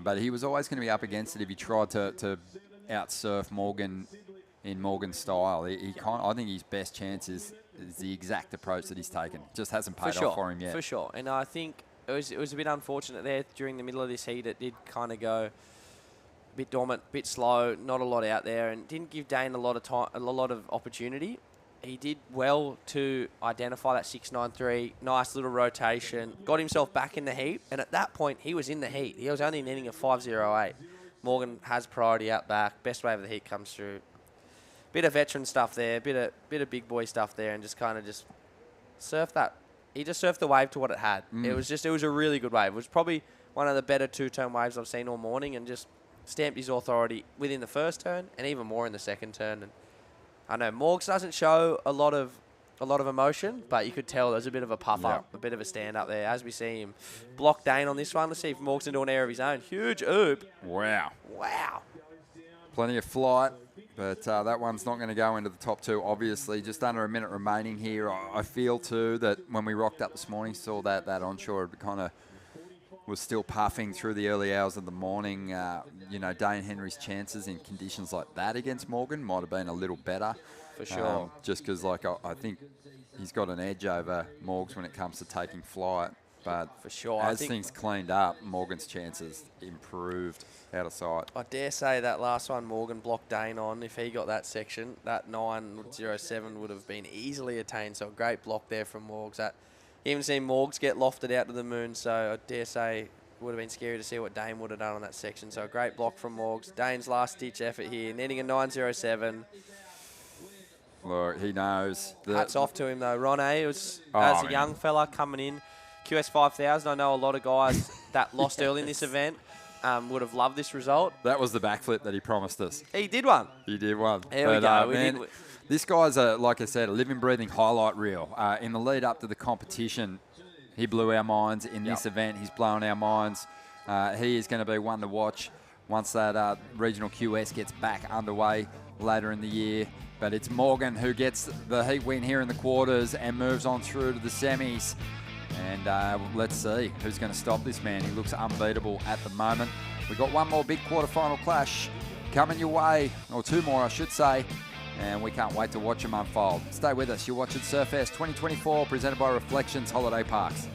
But he was always going to be up against it if he tried to out-surf Morgan in Morgan's style. I think his best chance is the exact approach that he's taken. Just hasn't paid off for him yet. For sure. And I think it was a bit unfortunate there during the middle of this heat. It did kind of go a bit dormant, a bit slow, not a lot out there, and didn't give Dane a lot of time, a lot of opportunity. He did well to identify that 6.93, nice little rotation, got himself back in the heat, and at that point, he was in the heat. He was only needing a 5.08. Morgan has priority out back. Best wave of the heat comes through. Bit of veteran stuff there, bit of big boy stuff there, and just kind of just surfed that. He just surfed the wave to what it had. It was a really good wave. It was probably one of the better two-turn waves I've seen all morning, and just stamped his authority within the first turn and even more in the second turn. And I know Morgs doesn't show a lot of emotion, but you could tell there's a bit of a puff up, a bit of a stand up there as we see him block Dane on this one. Let's see if Morgs can do an air of his own. Huge oop. Wow. Wow. Plenty of flight, But that one's not going to go into the top two, obviously. Just under a minute remaining here. I feel, too, that when we rocked up this morning, saw that onshore kind of was still puffing through the early hours of the morning. Dane Henry's chances in conditions like that against Morgan might have been a little better. For sure. Just because, I think he's got an edge over Morgs when it comes to taking flight. But for sure, as things cleaned up, Morgan's chances improved out of sight. I dare say that last one Morgan blocked Dane on. If he got that section, that 9.07 would have been easily attained. So a great block there from Morgs. You haven't seen Morgs get lofted out to the moon, so I dare say it would have been scary to see what Dane would have done on that section. So a great block from Morgs. Dane's last-ditch effort here, netting a 9.07. Look, he knows. Hats off to him, though. Ron A. as a young fella coming in, QS 5000, I know a lot of guys that lost early in this event would have loved this result. That was the backflip that he promised us. He did one. He did one. There we go. This guy's, like I said, a living, breathing highlight reel. In the lead up to the competition, he blew our minds. In this event, he's blown our minds. He is going to be one to watch once that regional QS gets back underway later in the year. But it's Morgan who gets the heat win here in the quarters and moves on through to the semis. And let's see who's going to stop this man. He looks unbeatable at the moment. We've got one more big quarterfinal clash coming your way, or two more, I should say. And we can't wait to watch them unfold. Stay with us. You're watching Surfest 2024, presented by Reflections Holiday Parks.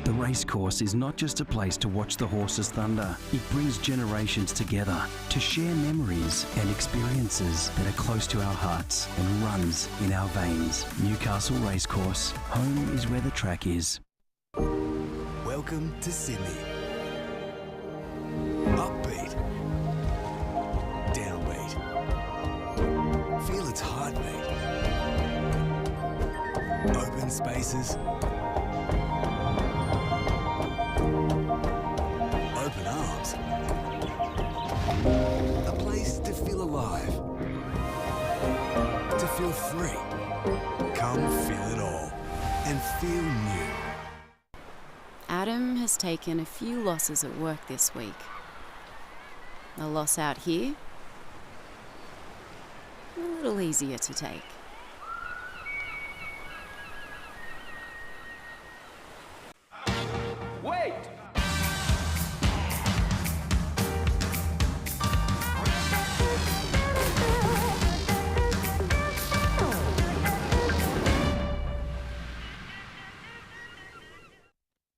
The racecourse is not just a place to watch the horses thunder. It brings generations together to share memories and experiences that are close to our hearts and runs in our veins. Newcastle Racecourse. Home is where the track is. Welcome to Sydney. Upbeat. Downbeat. Feel its heartbeat. Open spaces. Open arms. A place to feel alive. To feel free. Come feel it all. And feel new. Adam has taken a few losses at work this week. A loss out here, a little easier to take. Wait!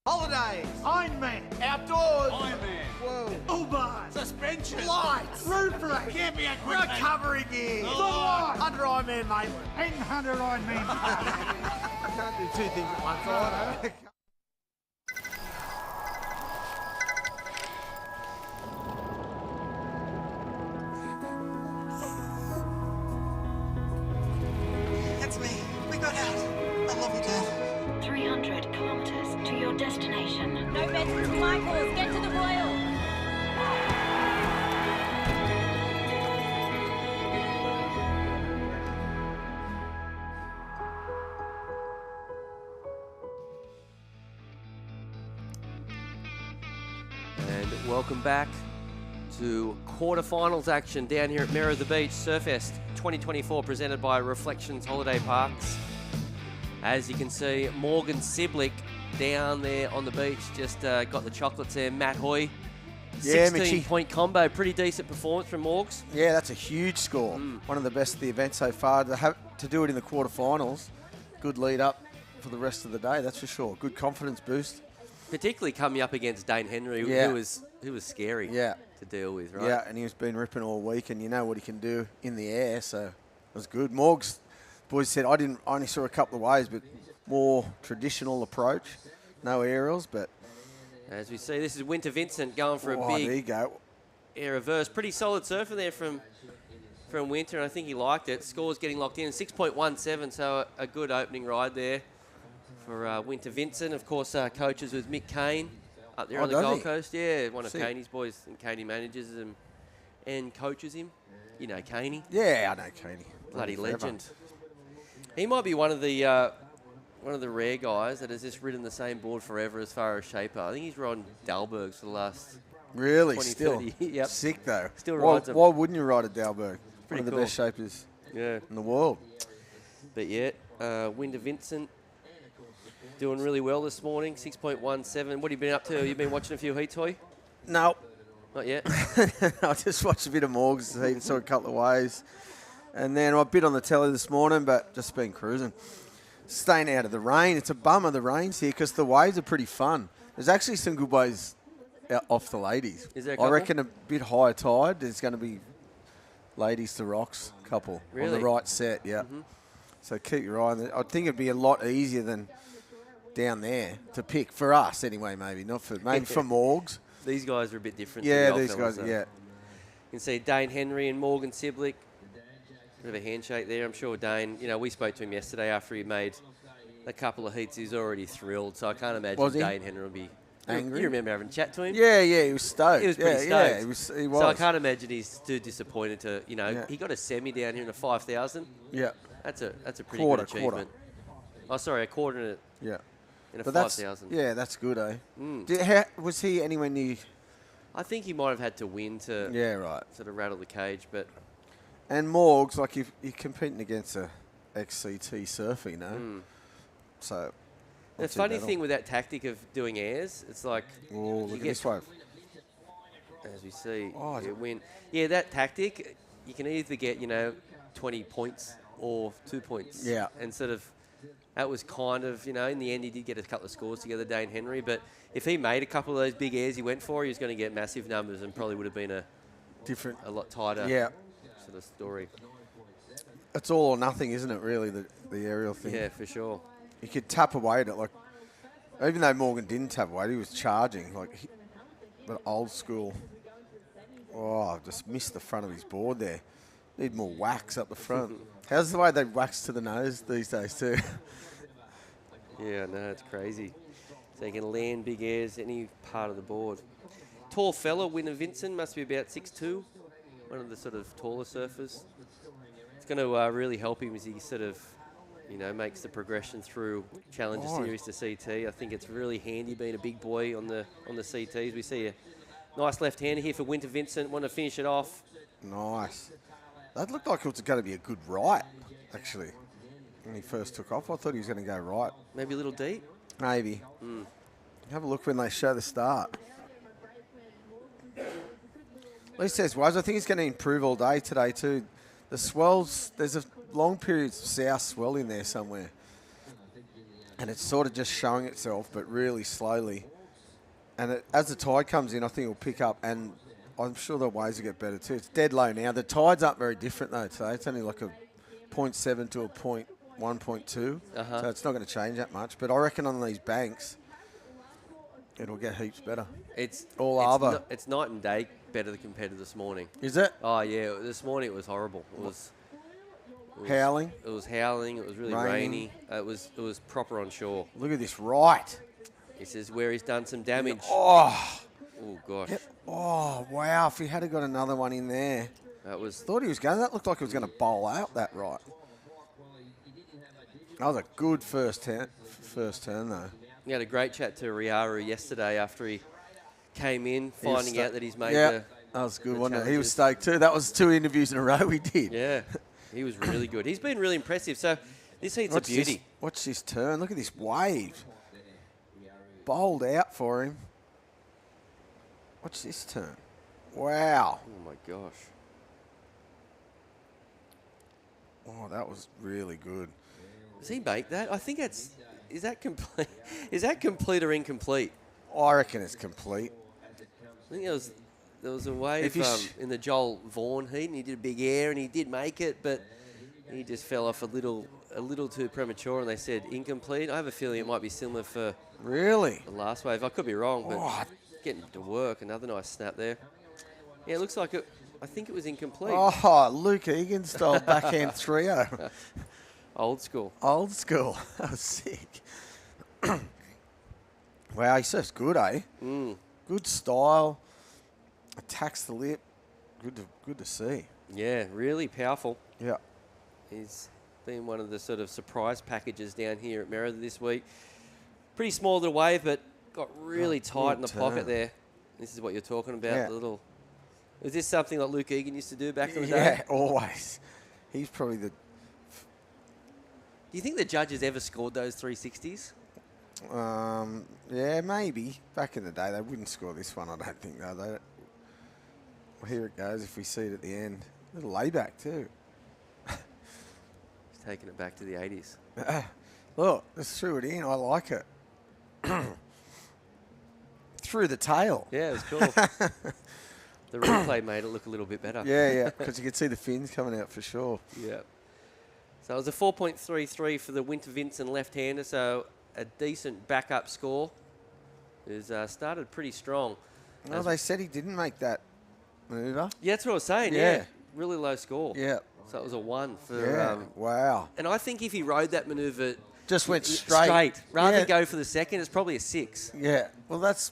Holidays, Ironman, outdoors, Ironman, whoa, Uber, suspension, lights, roof rack, camping equipment, recovery gear, under Ironman Maitland, and 100 Ironman. I can't do two things at once, I know. That's me. We got out. I love you, Dad. 300 kilometres to your destination. No beds for Michaels. Get to the Royal. And welcome back to quarterfinals action down here at Mirror of the Beach Surfest 2024, presented by Reflections Holiday Parks. As you can see, Morgan Siblick down there on the beach just got the chocolates there. Matt Hoy, 16-point combo. Pretty decent performance from Morgs. Yeah, that's a huge score. One of the best of the event so far. To do it in the quarterfinals, good lead up for the rest of the day, that's for sure. Good confidence boost. Particularly coming up against Dane Henry, who was scary to deal with, right? Yeah, and he's been ripping all week, and you know what he can do in the air, so it was good. Morgs, boys said, I only saw a couple of waves, but more traditional approach. No aerials, but... As we see, this is Winter Vincent going for a big there you go. air reverse. Pretty solid surfer there from Winter, and I think he liked it. Score's getting locked in, 6.17, so a good opening ride there for Winter Vincent. Of course, coaches with Mick Kane up there on the Gold Coast. Yeah, one of Kaney's boys, and Kaney manages him and coaches him. You know Kaney. Yeah, I know Kaney. Bloody legend. He might be one of the rare guys that has just ridden the same board forever as far as shaper. I think he's ridden Dalbergs for the last Really? 20, Still? 30. Yep. Sick, though. Still why, rides them. why wouldn't you ride a Dalberg? Pretty One of the cool. best shapers in the world. But yeah, Winder Vincent doing really well this morning, 6.17. What have you been up to? Have you been watching a few heats, Hoy? No. Not yet? I just watched a bit of Morgs, he saw a couple of waves. And then I bit on the telly this morning, but just been cruising. Staying out of the rain. It's a bummer the rain's here because the waves are pretty fun. There's actually some good waves off the ladies. Is there a I couple? reckon a bit higher tide, there's going to be ladies to rocks couple on Really? the right set, yeah. So keep your eye on it. I think it'd be a lot easier than down there to pick, for us anyway, maybe. Not for, maybe for Morgs. These guys are a bit different. Yeah, to the these old fellas, guys, though. yeah. You can see Dane Henry and Morgan Siblick. Bit of a handshake there. I'm sure Dane, we spoke to him yesterday after he made a couple of heats. He's already thrilled. So I can't imagine Was he? Dane Henry will be Angry? You remember having a chat to him? Yeah, he was stoked. He was pretty stoked. Yeah, he was. So I can't imagine he's too disappointed to, he got a semi down here in a 5,000. Yeah. That's a pretty Quarter. good achievement. Oh, sorry, a quarter in a But 5,000. Yeah, that's good, eh? Mm. Was he anywhere near? I think he might have had to win to sort of rattle the cage, but And Morgs, like you're competing against a XCT surfer, So the funny thing with that tactic of doing airs, it's like look at this wave. As we see, Oh, you win. Yeah, that tactic, you can either get 20 points or 2 points. Yeah. And sort of that was kind of in the end he did get a couple of scores together, Dane Henry. But if he made a couple of those big airs he went for, he was going to get massive numbers and probably would have been a lot tighter. Yeah. Sort of story. It's all or nothing, isn't it? Really, the aerial thing. Yeah, for sure. You could tap away at it, like even though Morgan didn't tap away, he was charging but old school. Oh, I just missed the front of his board there. Need more wax up the front. How's the way they wax to the nose these days too? Yeah, no, it's crazy. So you can land big airs any part of the board. Tall fella, Winner Vincent, must be about 6'2", one of the sort of taller surfers. It's going to really help him as he sort of, makes the progression through Challenger Series to CT. I think it's really handy being a big boy on the CTs. We see a nice left-hander here for Winter Vincent. Want to finish it off. Nice. That looked like it was going to be a good right, actually, when he first took off. I thought he was going to go right. Maybe a little deep? Maybe. Have a look when they show the start. At least there's waves. I think it's going to improve all day today too. The swells, there's a long period of south swell in there somewhere. And it's sort of just showing itself, but really slowly. And as the tide comes in, I think it'll pick up, and I'm sure the waves will get better too. It's dead low now. The tides aren't very different though today. It's only like a 0.7 to a 1.2. So it's not going to change that much. But I reckon on these banks, it'll get heaps better. It's night and day better compared to this morning. Is it? Oh, yeah. This morning it was horrible. It was howling? It was howling. It was really rainy. It was proper on shore. Look at this right. This is where he's done some damage. Oh, gosh. Yep. Oh, wow. If he had got another one in there. That looked like it was going to bowl out that right. That was a good first turn though. We had a great chat to Riaru yesterday after he came in, finding out that he's made that was good, wasn't it? He challenges. was stoked too. That was 2 interviews in a row we did. Yeah, he was really good. He's been really impressive. So this heat's a beauty. Watch this turn. Look at this wave. Bowled out for him. Watch this turn. Wow. Oh, my gosh. Oh, that was really good. Does he make that? I think is that complete? Is that complete or incomplete? I reckon it's complete. I think there was a wave in the Joel Vaughan heat, and he did a big air, and he did make it, but he just fell off a little too premature, and they said incomplete. I have a feeling it might be similar for the last wave. I could be wrong, but getting to work, another nice snap there. Yeah, it looks like it. I think it was incomplete. Oh, Luke Egan style backhand 3-0. Old school. Old school. That was sick. Wow, he surfs good, eh? Good style. Attacks the lip. Good to see. Yeah, really powerful. Yeah. He's been one of the sort of surprise packages down here at Merida this week. Pretty small little wave, but got really tight in the pocket there. This is what you're talking about. Yeah. The little. Is this something that Luke Egan used to do back in the day? Yeah, always. He's probably the. Do you think the judges ever scored those 360s? Yeah, maybe. Back in the day, they wouldn't score this one, I don't think, though. Well, here it goes if we see it at the end. A little layback, too. He's taking it back to the 80s. Look, just threw it in. I like it. Through the tail. Yeah, it was cool. The replay made it look a little bit better. Yeah, because you could see the fins coming out for sure. Yeah. So it was a 4.33 for the Winter Vincent left-hander, so a decent backup score. It started pretty strong. No, they said he didn't make that maneuver. Yeah, that's what I was saying, yeah. Really low score. Yeah. So it was a 1 for... Yeah, wow. And I think if he rode that maneuver... Just went straight. Rather than go for the second, it's probably a 6. Yeah. Well, that's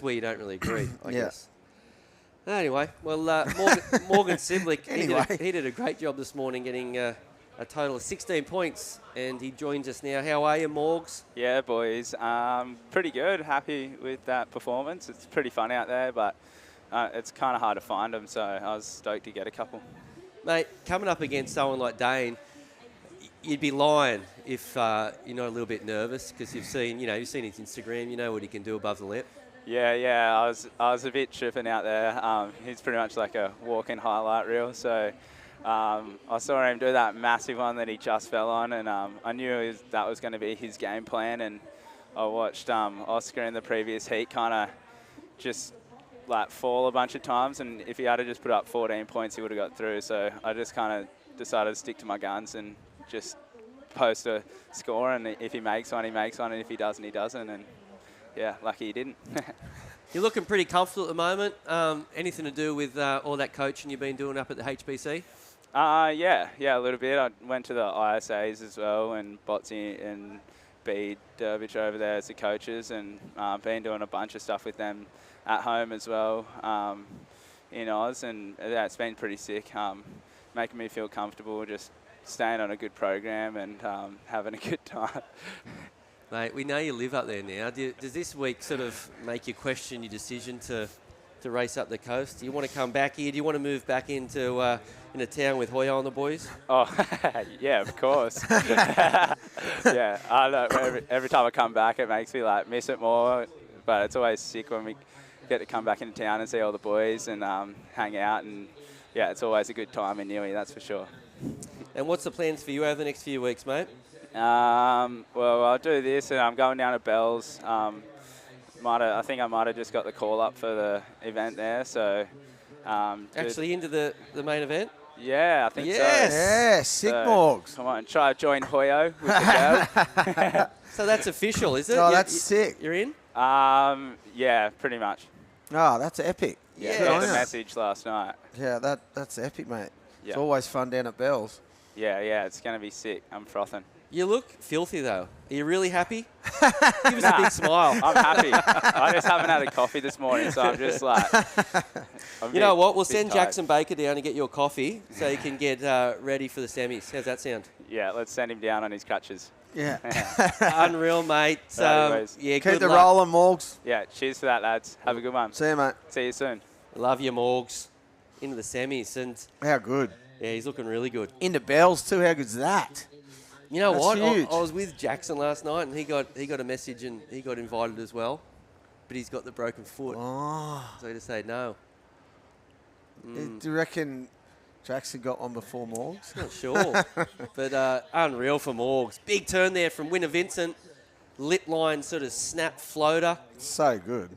where you don't really agree, I Yeah. guess. Anyway, well, Morgan Siblick, he did a great job this morning getting a total of 16 points, and he joins us now. How are you, Morgs? Yeah, boys. Pretty good. Happy with that performance. It's pretty fun out there, but it's kind of hard to find them, so I was stoked to get a couple. Mate, coming up against someone like Dane, you'd be lying if you're not a little bit nervous, because you've seen his Instagram, you know what he can do above the lip. Yeah. I was a bit tripping out there. He's pretty much like a walking highlight reel. So I saw him do that massive one that he just fell on, and I knew that was going to be his game plan. And I watched Oscar in the previous heat kind of just like fall a bunch of times, and if he had to just put up 14 points, he would have got through. So I just kind of decided to stick to my guns and just post a score, and if he makes one, he makes one, and if he doesn't, he doesn't. And yeah, lucky he didn't. You're looking pretty comfortable at the moment. Anything to do with all that coaching you've been doing up at the HBC? Yeah, a little bit. I went to the ISAs as well, and Botsy and B Durbridge over there as the coaches, and been doing a bunch of stuff with them at home as well in Oz, and yeah, it's been pretty sick, making me feel comfortable, just staying on a good program and having a good time. Mate, we know you live up there now. Does this week sort of make you question your decision to race up the coast? Do you want to come back here? Do you want to move back into a town with Hoya and the boys? Oh, yeah, of course. Yeah, I know, every time I come back, it makes me like miss it more. But it's always sick when we get to come back into town and see all the boys and hang out. And yeah, it's always a good time in Newey, that's for sure. And what's the plans for you over the next few weeks, mate? Well, I'll do this, and I'm going down to Bells. I think I might have just got the call up for the event there. So actually into the main event? Yeah, I think so. Yeah, sick Morgs. Come on, try to join Hoyo with the girls. So that's official, is it? Oh, that's sick. You're in? Yeah, pretty much. Oh, that's epic. Yeah, got the message last night. Yeah, that's epic, mate. Yeah. It's always fun down at Bells. Yeah, it's going to be sick. I'm frothing. You look filthy, though. Are you really happy? Give us a big smile. I'm happy. I just haven't had a coffee this morning, so I'm just like... You know what? We'll send Jackson Baker down to get you a coffee so you can get ready for the semis. How's that sound? Yeah, let's send him down on his crutches. Yeah. Unreal, mate. Yeah, keep good the luck. rolling, Morgs. Yeah, cheers for that, lads. Have a good one. See you, mate. See you soon. Love you, Morgs. Into the semis. And how good. Yeah, he's looking really good. Into Bells, too. How good's that? You know That's what? huge. I was with Jackson last night, and he got a message, and he got invited as well, but he's got the broken foot. Oh. So he just said no. Do you reckon Jackson got one before Morgs? Not sure, but unreal for Morgs. Big turn there from Winter Vincent. Lip line sort of snap floater. So good.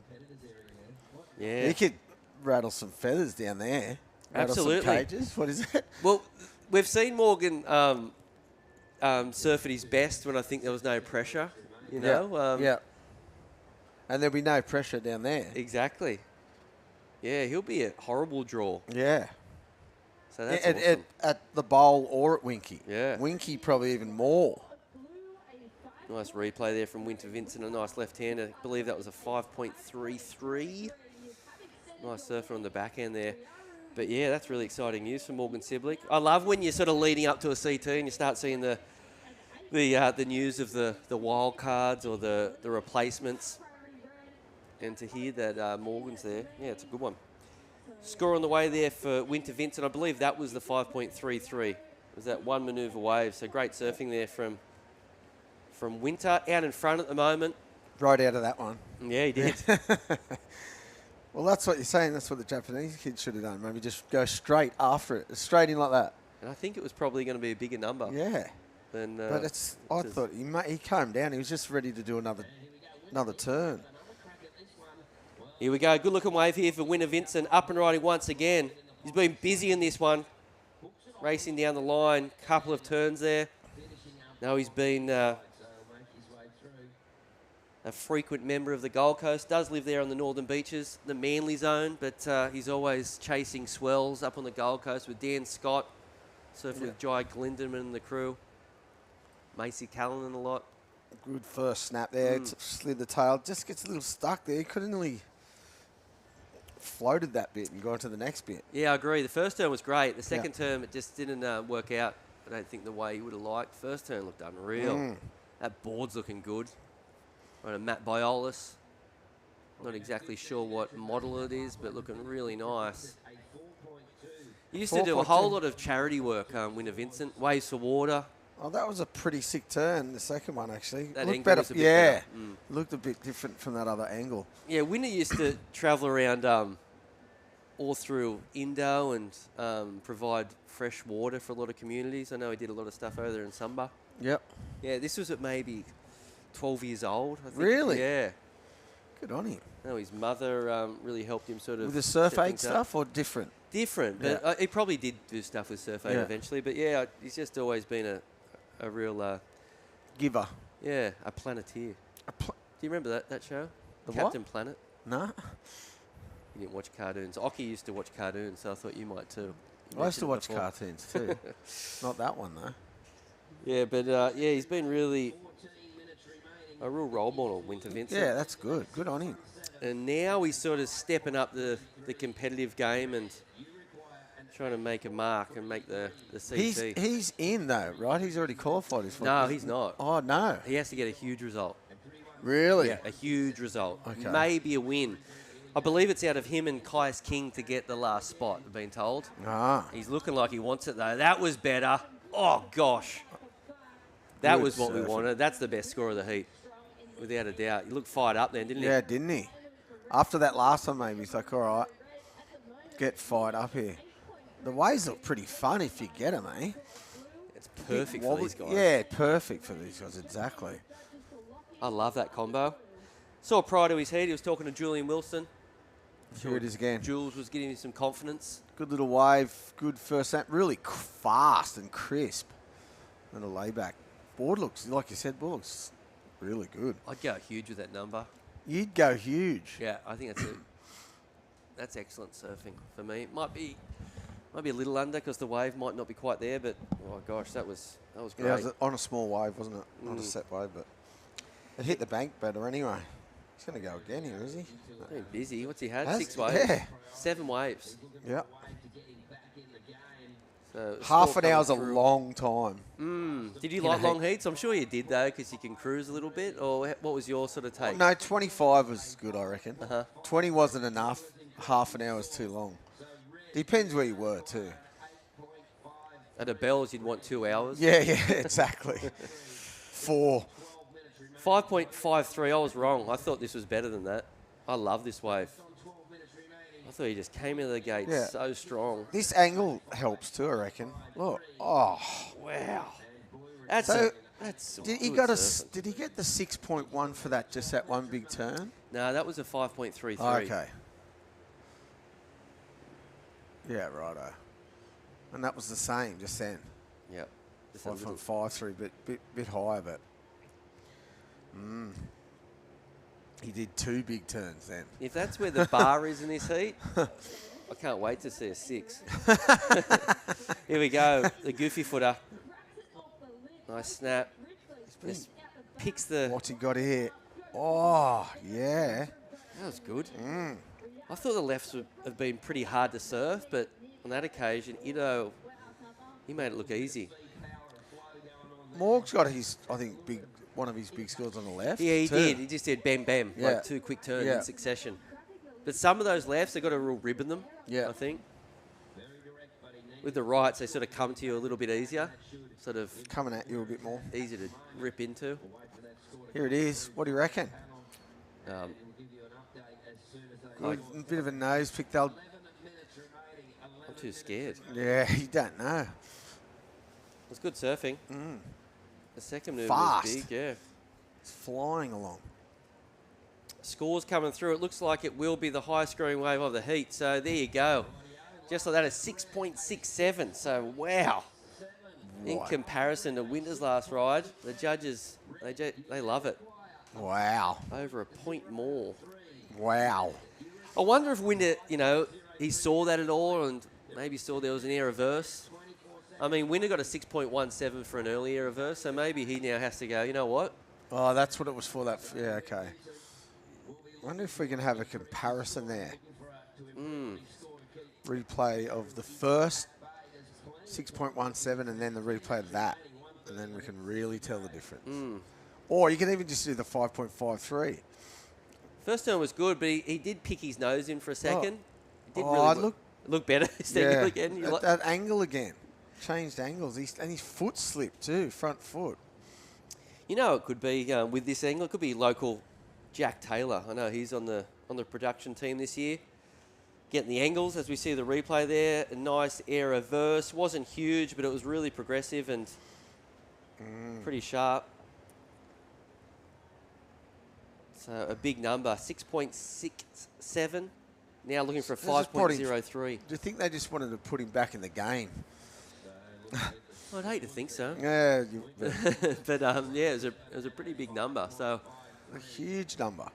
Yeah. He could rattle some feathers down there. Rattle Absolutely. some cages. What is it? Well, we've seen Morgan surf at his best when I think there was no pressure, you know. Yeah. And there'll be no pressure down there. Exactly. Yeah, he'll be a horrible draw. Yeah. So that's awesome. At the bowl or at Winky. Yeah. Winky probably even more. Nice replay there from Winter Vincent, a nice left-hander. I believe that was a 5.33. Nice surfer on the back end there. But yeah, that's really exciting news for Morgan Siblick. I love when you're sort of leading up to a CT and you start seeing the news of the wild cards or the replacements. And to hear that Morgan's there, yeah, it's a good one. Score on the way there for Winter Vincent. I believe that was the 5.33. It was that one manoeuvre wave. So great surfing there from Winter. Out in front at the moment. Right out of that one. Yeah, he did. Well, that's what you're saying. That's what the Japanese kids should have done. Maybe just go straight after it. Straight in like that. And I think it was probably going to be a bigger number. Yeah. Than, but I thought he calmed down. He was just ready to do another turn. Here we go. Good looking wave here for Winter Vincent. Up and riding once again. He's been busy in this one. Racing down the line. Couple of turns there. Now he's been a frequent member of the Gold Coast. Does live there on the northern beaches, the Manly zone, but he's always chasing swells up on the Gold Coast with Dan Scott, surfing with Jai Glindeman and the crew. Macy Callanan a lot. Good first snap there. Slid the tail. Just gets a little stuck there. He could have nearly floated that bit and gone to the next bit. Yeah, I agree. The first turn was great. The second term, it just didn't work out. I don't think the way he would have liked. First turn looked unreal. That board's looking good. On a Matt Biolis. Not exactly sure what model it is, but looking really nice. He used to do a whole lot of charity work, Winter Vincent. Waves for Water. Oh, that was a pretty sick turn, the second one, actually. That looked angle better. was a bit better. Looked a bit different from that other angle. Yeah, Winter used to travel around all through Indo and provide fresh water for a lot of communities. I know he did a lot of stuff over there in Sumba. Yep. Yeah, this was at maybe 12 years old, I think. Really? Yeah. Good on him. No, his mother really helped him sort of... With the Surf set 8 things up. stuff or different? Different, but he probably did do stuff with Surf 8 Yeah. eventually. But yeah, he's just always been a real... giver. Yeah, a planeteer. Do you remember that show? The Captain what? Planet? No. You didn't watch cartoons. Oki used to watch cartoons, so I thought you might too. You I used to mentioned it watch before. cartoons too. Not that one though. Yeah, but yeah, he's been really a real role model, Winter Vincent. Yeah, that's good. Good on him. And now he's sort of stepping up the competitive game and trying to make a mark and make the CT. He's in though, right? He's already qualified. No, he's not. Oh no. He has to get a huge result. Really? Yeah, a huge result. Okay. Maybe a win. I believe it's out of him and Caius King to get the last spot, I've been told. He's looking like he wants it, though. That was better. Oh, gosh. That Good was what we surfing. wanted. That's the best score of the heat, without a doubt. He looked fired up then, didn't he? Yeah, didn't he? After that last one, maybe he's like, all right, get fired up here. The waves look pretty fun if you get them, eh? It's perfect for these guys. Yeah, perfect for these guys, exactly. I love that combo. Saw prior to his heat, he was talking to Julian Wilson. Here it is again. Jules was giving him some confidence. Good little wave, good first snap, really fast and crisp. And a layback. Board looks, like you said, board looks really good. I'd go huge with that number. You'd go huge. Yeah, I think that's excellent surfing for me. It might be a little under because the wave might not be quite there, but oh gosh, that was great. Yeah, it was on a small wave, wasn't it? Not a set wave, but it hit the bank better anyway. He's going to go again here, is he? Been busy. What's he had? Has 6 he? waves? Yeah. 7 waves. Yeah. So Half an hour's a through. long time. Did you In a like long heat. heats? I'm sure you did, though, because you can cruise a little bit. Or what was your sort of take? No, 25 was good, I reckon. 20 wasn't enough. Half an hour was too long. Depends where you were, too. At a Bells, you'd want 2 hours. Yeah, exactly. 4. 5.53, I was wrong. I thought this was better than that. I love this wave. I thought he just came into the gate so strong. This angle helps too, I reckon. Look. Oh. Wow. That's did he good got surfing. did he get the 6.1 for that, just that one big turn? No, that was a 5.33. Okay. Yeah, righto. And that was the same just then. Yep. Just a little- 5.53, bit higher, but he did 2 big turns then. If that's where the bar is in this heat, I can't wait to see a 6. Here we go, the goofy footer. Nice snap. Just picks the... What's he got here? Oh, yeah. That was good. I thought the lefts would have been pretty hard to surf, but on that occasion, Ido, he made it look easy. Morg's got his, I think, big one of his big scores on the left. Yeah, he too. did. He just did bam, bam, Yeah. like 2 quick turns Yeah. in succession. But some of those lefts, they've got a real rib in them, Yeah. I think. With the rights, they sort of come to you a little bit easier. Sort of coming at you a bit more. Easy to rip into. Here it is. What do you reckon? Like, A bit of a nose pick. They'll. I'm too scared. Yeah, you don't know. It was good surfing. The second move Fast. was big, yeah. It's flying along. Scores coming through. It looks like it will be the highest scoring wave of the heat. So there you go. Just like that, a 6.67. So wow. In Right. comparison to Winter's last ride, the judges, they love it. Wow. Over a point more. Wow. I wonder if Winter, he saw that at all and maybe saw there was an air reverse. I mean, Winter got a 6.17 for an early air reverse, so maybe he now has to go, you know what? Oh, that's what it was for. Yeah, okay. Wonder if we can have a comparison there. Replay of the first 6.17 and then the replay of that. And then we can really tell the difference. Or you can even just do the 5.53. First turn was good, but he did pick his nose in for a second. It did Oh, really look better. His angle again. That angle again. Changed angles. And his foot slipped too, front foot. It could be with this angle. It could be local Jack Taylor. I know he's on the production team this year. Getting the angles as we see the replay there. A nice air reverse. Wasn't huge, but it was really progressive and pretty sharp. So a big number, 6.67. Now looking for a 5.03. Do you think they just wanted to put him back in the game? I'd hate to think so. Yeah. But yeah, it was a pretty big number. So a huge number.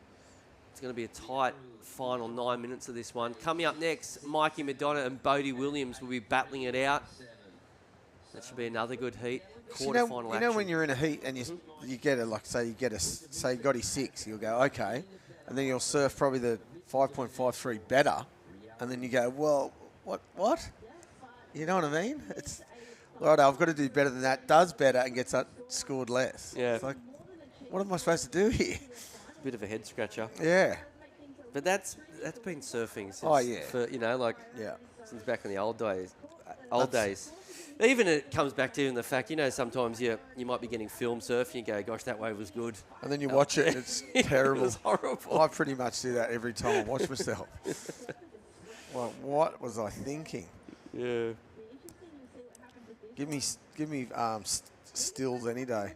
It's going to be a tight final 9 minutes of this one. Coming up next, Mikey Madonna and Bodie Williams will be battling it out. That should be another good heat. Quarterfinal action. You know when you're in a heat and you get a say you got his 6, you'll go okay, and then you'll surf probably the 5.53 better, and then you go, well, what? You know what I mean? It's right. I've got to do better than that. Does better and gets scored less. Yeah. It's like, what am I supposed to do here? Bit of a head scratcher. Yeah. But that's been surfing since, since back in the old days. Even it comes back to the fact, sometimes you might be getting film surf and you go, gosh, that wave was good. And then you watch it and it's terrible. It was horrible. I pretty much do that every time I watch myself. Well, what was I thinking? Yeah. Give me stills any day.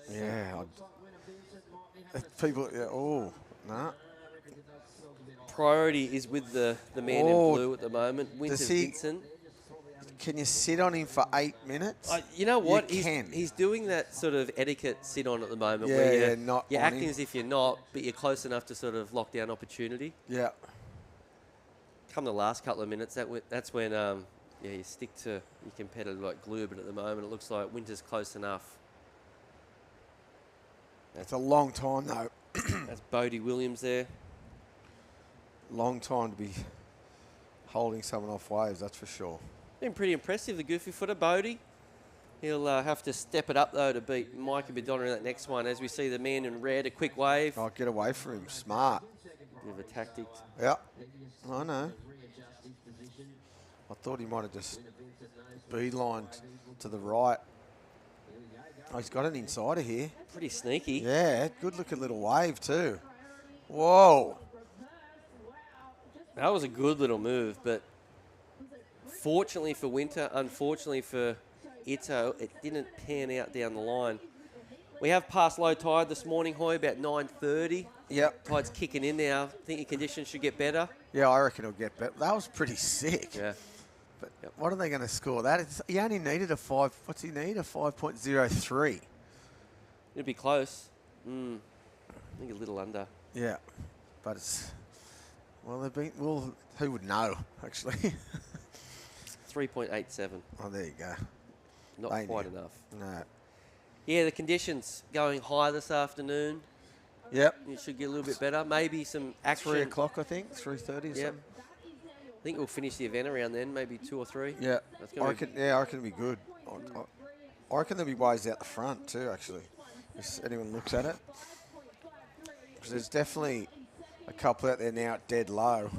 Yeah. People, nah. Priority is with the man in blue at the moment, Winter Vincent. Can you sit on him for 8 minutes? You know what? You can. He's doing that sort of etiquette sit on at the moment Yeah, where you're acting as if you're not, but you're close enough to sort of lock down opportunity. Yeah. Come the last couple of minutes, that's when you stick to your competitor like glue, but at the moment it looks like Winter's close enough. It's a long time though. That's Bodie Williams there. Long time to be holding someone off waves, that's for sure. Been pretty impressive, the goofy footer Bodie. He'll have to step it up though to beat Mikey Madonna in that next one. As we see the man in red, a quick wave. Oh, get away from him, smart. Bit of a tactic. Yeah, I know. I thought he might have just beelined to the right. Oh, he's got an insider here. Pretty sneaky. Yeah, good looking little wave too. Whoa. That was a good little move, but fortunately for Winter, unfortunately for Ito, it didn't pan out down the line. We have passed low tide this morning, Hoy, about 9:30. Yep. Tide's kicking in now. Think your conditions should get better? Yeah, I reckon it'll get better. That was pretty sick. Yeah. But what are they going to score? He only needed a 5. What's he need? A 5.03. It'd be close. I think a little under. Yeah, but it's who would know actually? 3.87. Oh, there you go. Not They quite knew. enough. No. Yeah, the conditions going high this afternoon. Yep. It should get a little bit better. Maybe some action. 3 o'clock, I think. 3:30 or something. think we'll finish the event around then, maybe 2 or 3. Yeah. That's I gonna reckon it'll be good. I reckon there'll be ways out the front too, actually, if anyone looks at it. Because there's definitely a couple out there now dead low.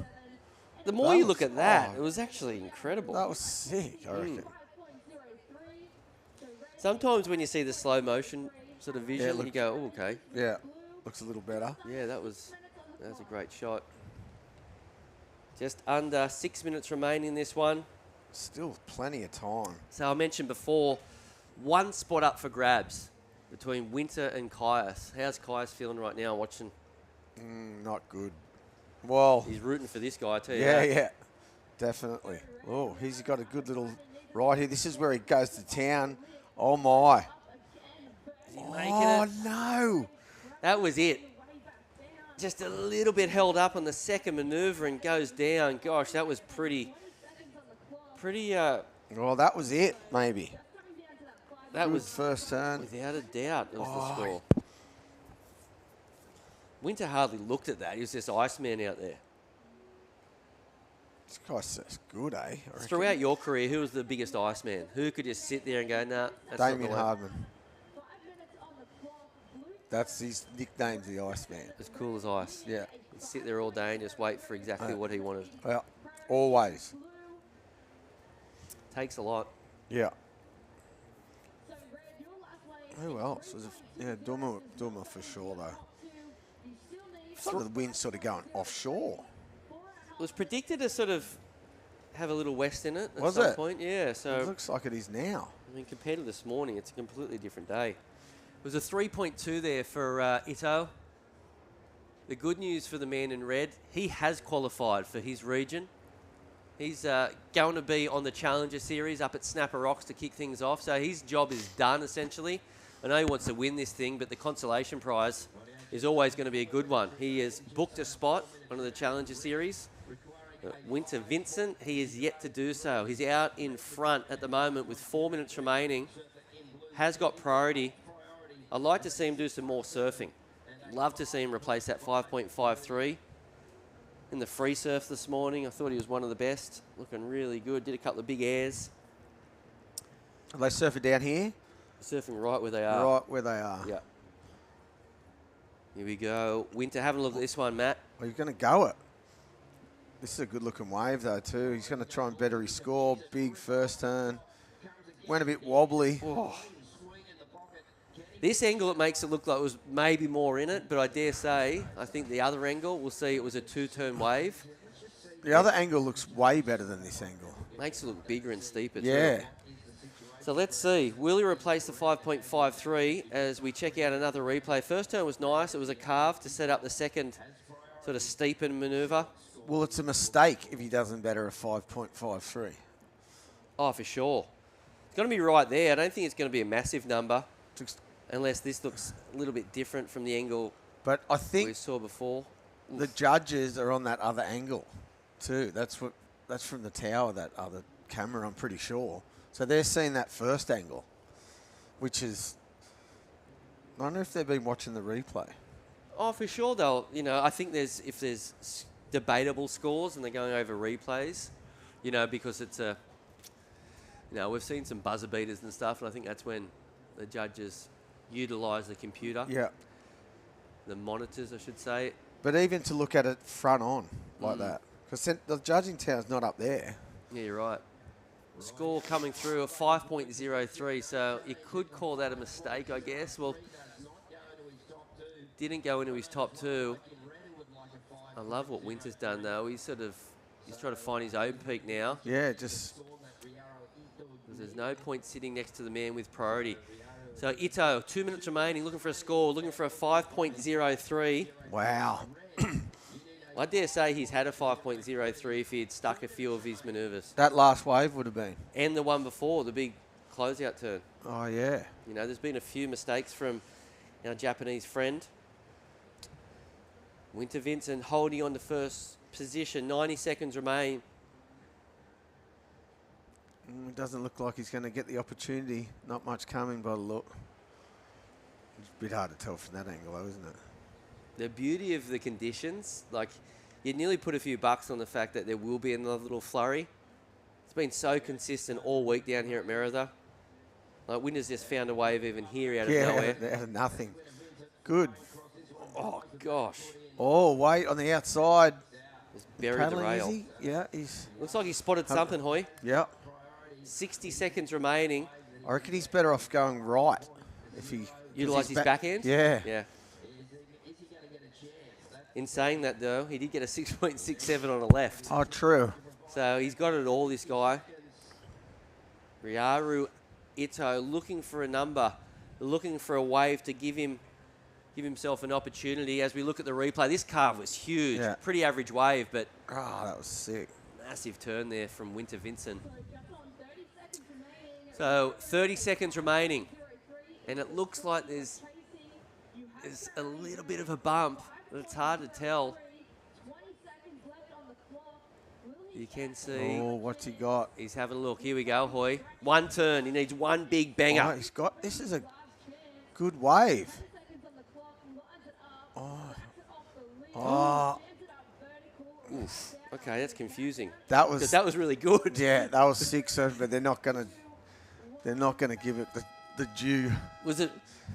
The more you look at that, it was actually incredible. That was sick, I reckon. Sometimes when you see the slow motion sort of vision, you go, oh, okay. Yeah, looks a little better. Yeah, that was a great shot. Just under 6 minutes remaining in this one. Still plenty of time. So I mentioned before, one spot up for grabs between Winter and Caius. How's Caius feeling right now watching? Not good. Well, he's rooting for this guy too. Yeah, definitely. Oh, he's got a good little right here. This is where he goes to town. Oh, my. Is he making it? No. That was it. Just a little bit held up on the second manoeuvre and goes down. Gosh, that was pretty. Well, that was it, maybe. That good was first turn. Without a doubt, it was the score. Winter hardly looked at that. He was just Iceman out there. This guy's good, eh? Throughout your career, who was the biggest Iceman? Who could just sit there and go, nah, that's not Damien the way. Hardman. That's his nickname's the Iceman. As cool as ice. Yeah. He'd sit there all day and just wait for exactly what he wanted. Yeah, always. Takes a lot. Yeah. Who else? Was it, Duma for sure, though. Some of the wind's sort of going offshore. It was predicted to sort of have a little west in it at Was some it? point. Yeah, so It looks like it is now. I mean, compared to this morning, it's a completely different day. It was a 3.2 there for Ito. The good news for the man in red, he has qualified for his region. He's going to be on the Challenger Series up at Snapper Rocks to kick things off. So his job is done, essentially. I know he wants to win this thing, but the consolation prize is always going to be a good one. He has booked a spot on the Challenger Series. Winter Vincent, he is yet to do so. He's out in front at the moment with 4 minutes remaining. Has got priority. I'd like to see him do some more surfing. Love to see him replace that 5.53. In the free surf this morning, I thought he was one of the best. Looking really good. Did a couple of big airs. Are they surfing down here? Surfing right where they are. Right where they are. Yeah. Here we go. Winter, having a look at this one, Matt. Well, you're going to go it. This is a good-looking wave, though, too. He's going to try and better his score. Big first turn. Went a bit wobbly. Oh. This angle, it makes it look like it was maybe more in it, but I dare say, I think the other angle, we'll see it was a 2-turn wave. The other angle looks way better than this angle. Makes it look bigger and steeper, Yeah. too. So let's see. Will he replace the 5.53 as we check out another replay? First turn was nice. It was a carve to set up the second sort of steepen manoeuvre. Well, it's a mistake if he doesn't better a 5.53. Oh, for sure. It's going to be right there. I don't think it's going to be a massive number. Unless this looks a little bit different from the angle but I think we saw before. The judges are on that other angle too. That's from the tower, that other camera, I'm pretty sure. So they're seeing that first angle, which is, I wonder if they've been watching the replay. Oh, for sure they'll, I think if there's debatable scores and they're going over replays, because it's we've seen some buzzer beaters and stuff, and I think that's when the judges utilise the computer. Yeah. The monitors, I should say. But even to look at it front on like that, because the judging tower's not up there. Yeah, you're right. Score coming through a 5.03, so you could call that a mistake, I guess. Well, didn't go into his top two. I love what Winter's done, though. He's trying to find his own peak now. Yeah, just... There's no point sitting next to the man with priority. So Ito, 2 minutes remaining, looking for a score, looking for a 5.03. Wow. I dare say he's had a 5.03 if he'd stuck a few of his manoeuvres. That last wave would have been. And the one before, the big closeout turn. Oh, yeah. There's been a few mistakes from our Japanese friend. Winter Vincent holding on to first position, 90 seconds remain. It doesn't look like he's going to get the opportunity. Not much coming by the look. It's a bit hard to tell from that angle, though, isn't it? The beauty of the conditions, like you'd nearly put a few bucks on the fact that there will be another little flurry. It's been so consistent all week down here at Merida. Like, Winter's just found a wave even here out of nowhere. Out of nothing. Good. Oh, gosh. Oh, wait, on the outside. He's buried the rail. Yeah, he's... Looks like he spotted something, Hoy. Yep. 60 seconds remaining. I reckon he's better off going right if he... Utilise his backhand? Yeah. Yeah. In saying that, though, he did get a 6.67 on the left. Oh, true. So he's got it all, this guy. Ryaru Ito looking for a number, looking for a wave to give himself an opportunity. As we look at the replay, this carve was huge. Yeah. Pretty average wave, but... Oh, that was sick. Massive turn there from Winter Vincent. So 30 seconds remaining. And it looks like there's a little bit of a bump, but it's hard to tell. You can see. Oh, what's he got? He's having a look. Here we go, Hoy. One turn. He needs one big banger. Oh, he's got... This is a good wave. Oh. Oh. Oof. Okay, that's confusing. That was really good. Yeah, that was 6, but they're not gonna give it the due. Was it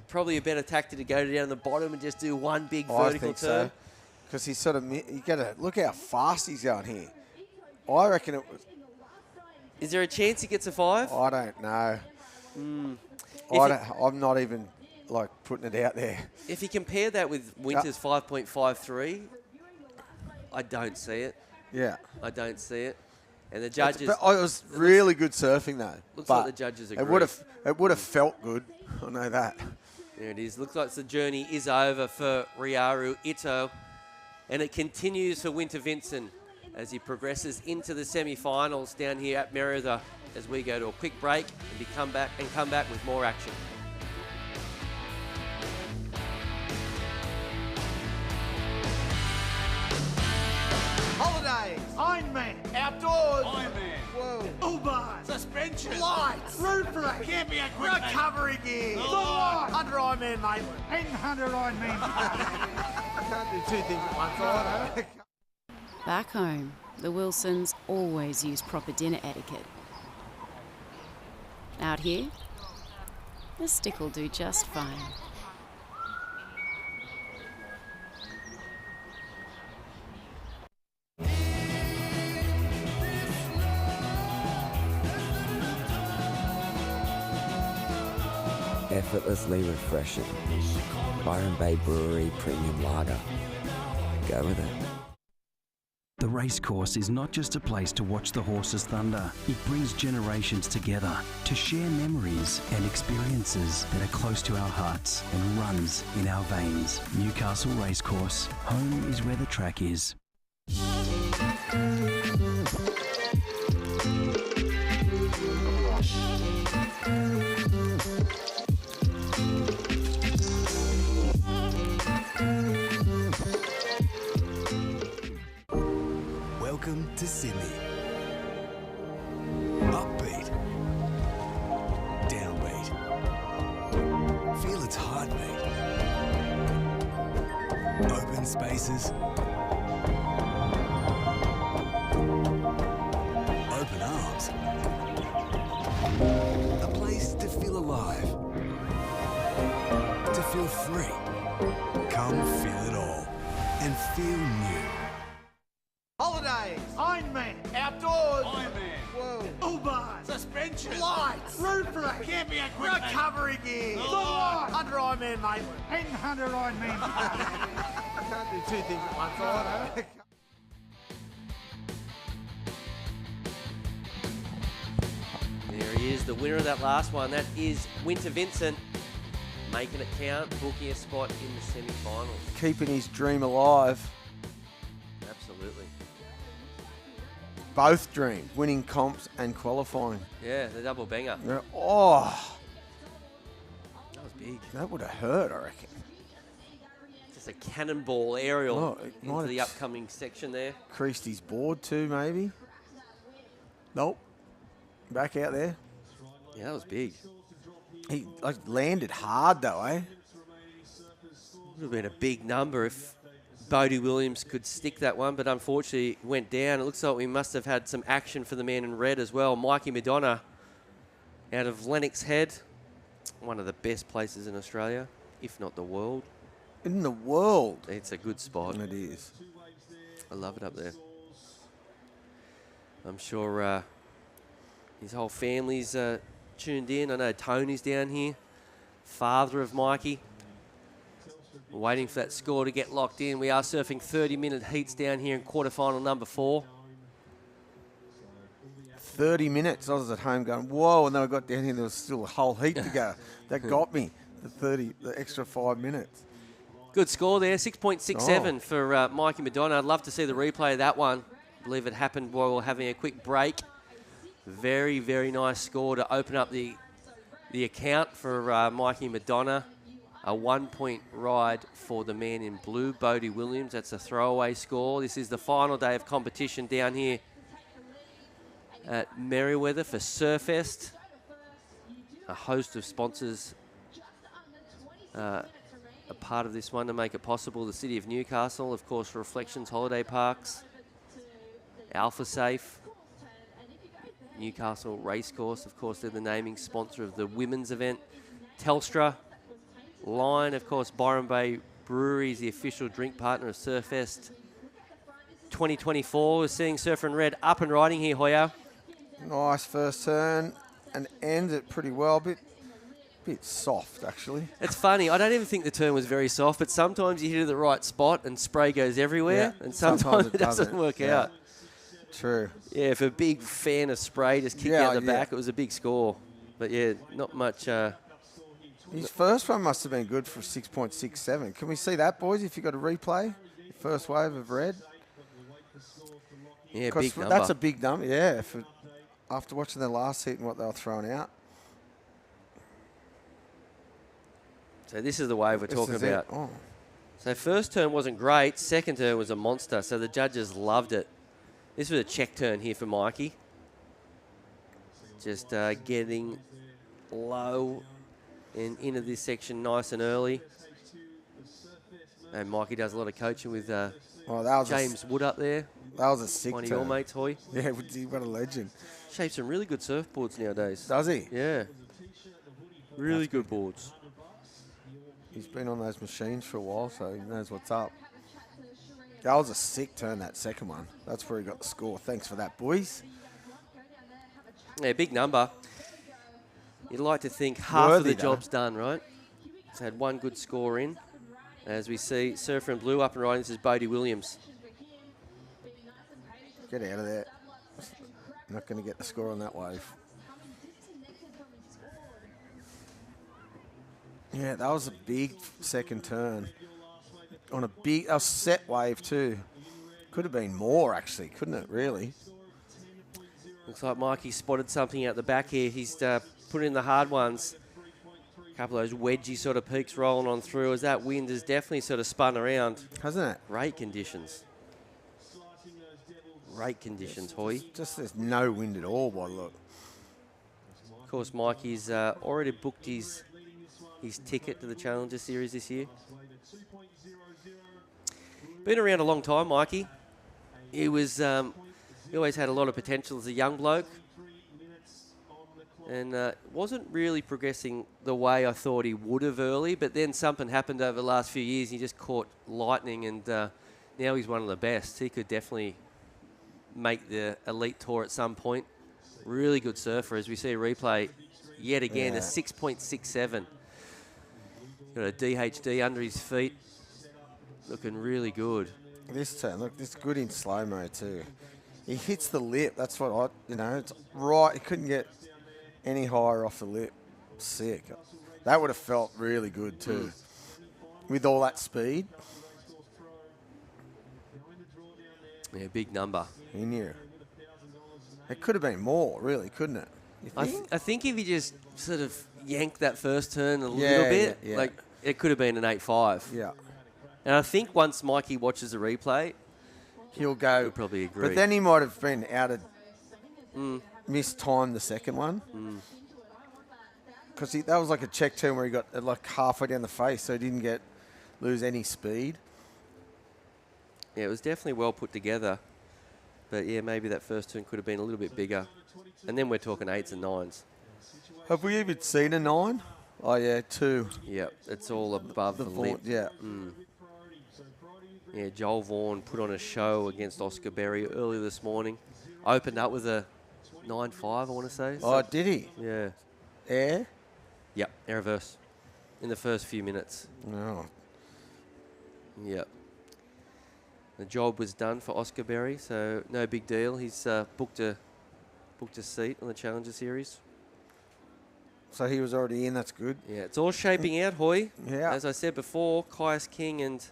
probably a better tactic to go down the bottom and just do one big I vertical think turn? so. Because he's sort of... You got to look how fast he's going here. I reckon it was... Is there a chance he gets a 5? I don't know. I'm not even, like, putting it out there. If you compare that with Winter's 5.53, I don't see it. Yeah. I don't see it. And the judges... It was really good surfing, though. Looks but like the judges agree. It would have felt good. I know that. There it is. Looks like the journey is over for Ryaru Ito. And it continues for Winter Vincent as he progresses into the semi-finals down here at Merida as we go to a quick break and come back with more action. Holidays, Ironman, outdoors, Ironman, whoa, Uber, suspension, lights, roof rack, camping equipment, recovery gear, under Ironman Maitland, and under Ironman. I can't do two things at once. I Back home, the Wilsons always use proper dinner etiquette. Out here, the stick will do just fine. Effortlessly refreshing. Byron Bay Brewery Premium Lager. Go with it. The Racecourse is not just a place to watch the horses thunder. It brings generations together to share memories and experiences that are close to our hearts and runs in our veins. Newcastle Racecourse. Home is where the track is. Welcome to Sydney. Upbeat. Downbeat. Feel its heartbeat. Open spaces. Open arms. A place to feel alive. To feel free. Come feel it all. And feel new. Holidays, Ironman, outdoors, Ironman, whoa, Uber, suspension, lights, roof rack, camping equipment, recovery gear, under Ironman Maitland, and under Ironman. I can't do two things at once. I There he is, the winner of that last one. That is Winter Vincent, making it count, booking a spot in the semi-finals. Keeping his dream alive. Absolutely. Both dreams, winning comps and qualifying. Yeah, the double banger. Yeah. Oh, That was big. that would have hurt, I reckon. Just a cannonball aerial Oh, it might into the have upcoming section there. Creased his board too, maybe. Nope. Back out there. Yeah, that was big. He landed hard though, eh? Would have been a big number if Bodie Williams could stick that one, but unfortunately went down. It looks like we must have had some action for the man in red as well. Mikey Madonna out of Lennox Head, one of the best places in Australia, if not the world. In the world? It's a good spot. It is. I love it up there. I'm sure his whole family's tuned in. I know Tony's down here, father of Mikey. We're waiting for that score to get locked in. We are surfing 30-minute heats down here in quarterfinal number 4. 30 minutes. I was at home going, whoa, and then I got down here and there was still a whole heat to go. That got me, the extra 5 minutes. Good score there, 6.67 for Mikey Madonna. I'd love to see the replay of that one. I believe it happened while we were having a quick break. Very, very nice score to open up the account for Mikey Madonna. A 1-point ride for the man in blue, Bodie Williams. That's a throwaway score. This is the final day of competition down here at Merewether for Surfest. A host of sponsors a part of this one to make it possible. The City of Newcastle, of course, Reflections Holiday Parks, Alpha Safe, Newcastle Racecourse, of course, they're the naming sponsor of the women's event. Telstra, Line, of course, Byron Bay Brewery is the official drink partner of Surfest 2024. We're seeing Surfer in Red up and riding here, Hoya. Nice first turn and ends it pretty well. Bit soft, actually. It's funny. I don't even think the turn was very soft, but sometimes you hit it at the right spot and spray goes everywhere, and sometimes it doesn't work out. True. Yeah, if a big fan of spray just kicked out the back, it was a big score. But yeah, not much. His first one must have been good for 6.67. Can we see that, boys, if you got a replay? First wave of red. Yeah, big number. That's a big number, yeah. After watching the last heat and what they were throwing out. So this is the wave we're talking about. So first turn wasn't great. Second turn was a monster. So the judges loved it. This was a check turn here for Mikey. Just getting low and into this section nice and early. And Mikey does a lot of coaching with James Wood up there. That was a sick one of turn. your mates, Hoy. Yeah, what a legend. Shapes some really good surfboards nowadays. Does he? Yeah. Really good boards. He's been on those machines for a while, so he knows what's up. That was a sick turn, that second one. That's where he got the score. Thanks for that, boys. Yeah, big number. You'd like to think half of the job's done, right? He's had one good score in. As we see, Surfer in blue up and riding. This is Bodie Williams. Get out of there. Not going to get the score on that wave. Yeah, that was a big second turn. On a set wave too. Could have been more, actually, couldn't it, really? Looks like Mikey spotted something out the back here. He's put in the hard ones. A couple of those wedgy sort of peaks rolling on through as that wind has definitely sort of spun around. Hasn't it? Great conditions. Great conditions, Hoy. Just there's no wind at all by the look. Of course, Mikey's already booked his ticket to the Challenger Series this year. Been around a long time, Mikey. He was, he always had a lot of potential as a young bloke. And wasn't really progressing the way I thought he would have early, but then something happened over the last few years. He just caught lightning, and now he's one of the best. He could definitely make the elite tour at some point. Really good surfer, as we see a replay yet again, a 6.67. Got a DHD under his feet. Looking really good. This turn, look, this is good in slow-mo too. He hits the lip. That's what it's right. He couldn't get any higher off the lip. Sick. That would have felt really good too. With all that speed. Yeah, big number. He knew. It could have been more, really, couldn't it? I think if he just sort of yanked that first turn a little bit, like it could have been an 8.5. Yeah. And I think once Mikey watches the replay, he'll go. He'll probably agree. But then he might have been out of mistimed the second one. Because that was like a check turn where he got like halfway down the face, so he didn't lose any speed. Yeah, it was definitely well put together. But yeah, maybe that first turn could have been a little bit bigger. And then we're talking 8s and 9s. Have we even seen a 9? Oh, yeah, 2. Yep, it's all above the Vaughan, lip. yeah. Yeah, Joel Vaughan put on a show against Oscar Berry earlier this morning. Opened up with a 9.5, I want to say. Oh, did he? Yeah. Air? Yep, air reverse. In the first few minutes. Oh. Yep. The job was done for Oscar Berry, so no big deal. He's booked a seat on the Challenger Series. So he was already in, that's good. Yeah, it's all shaping out, Hoy. Yeah. As I said before, Caius King and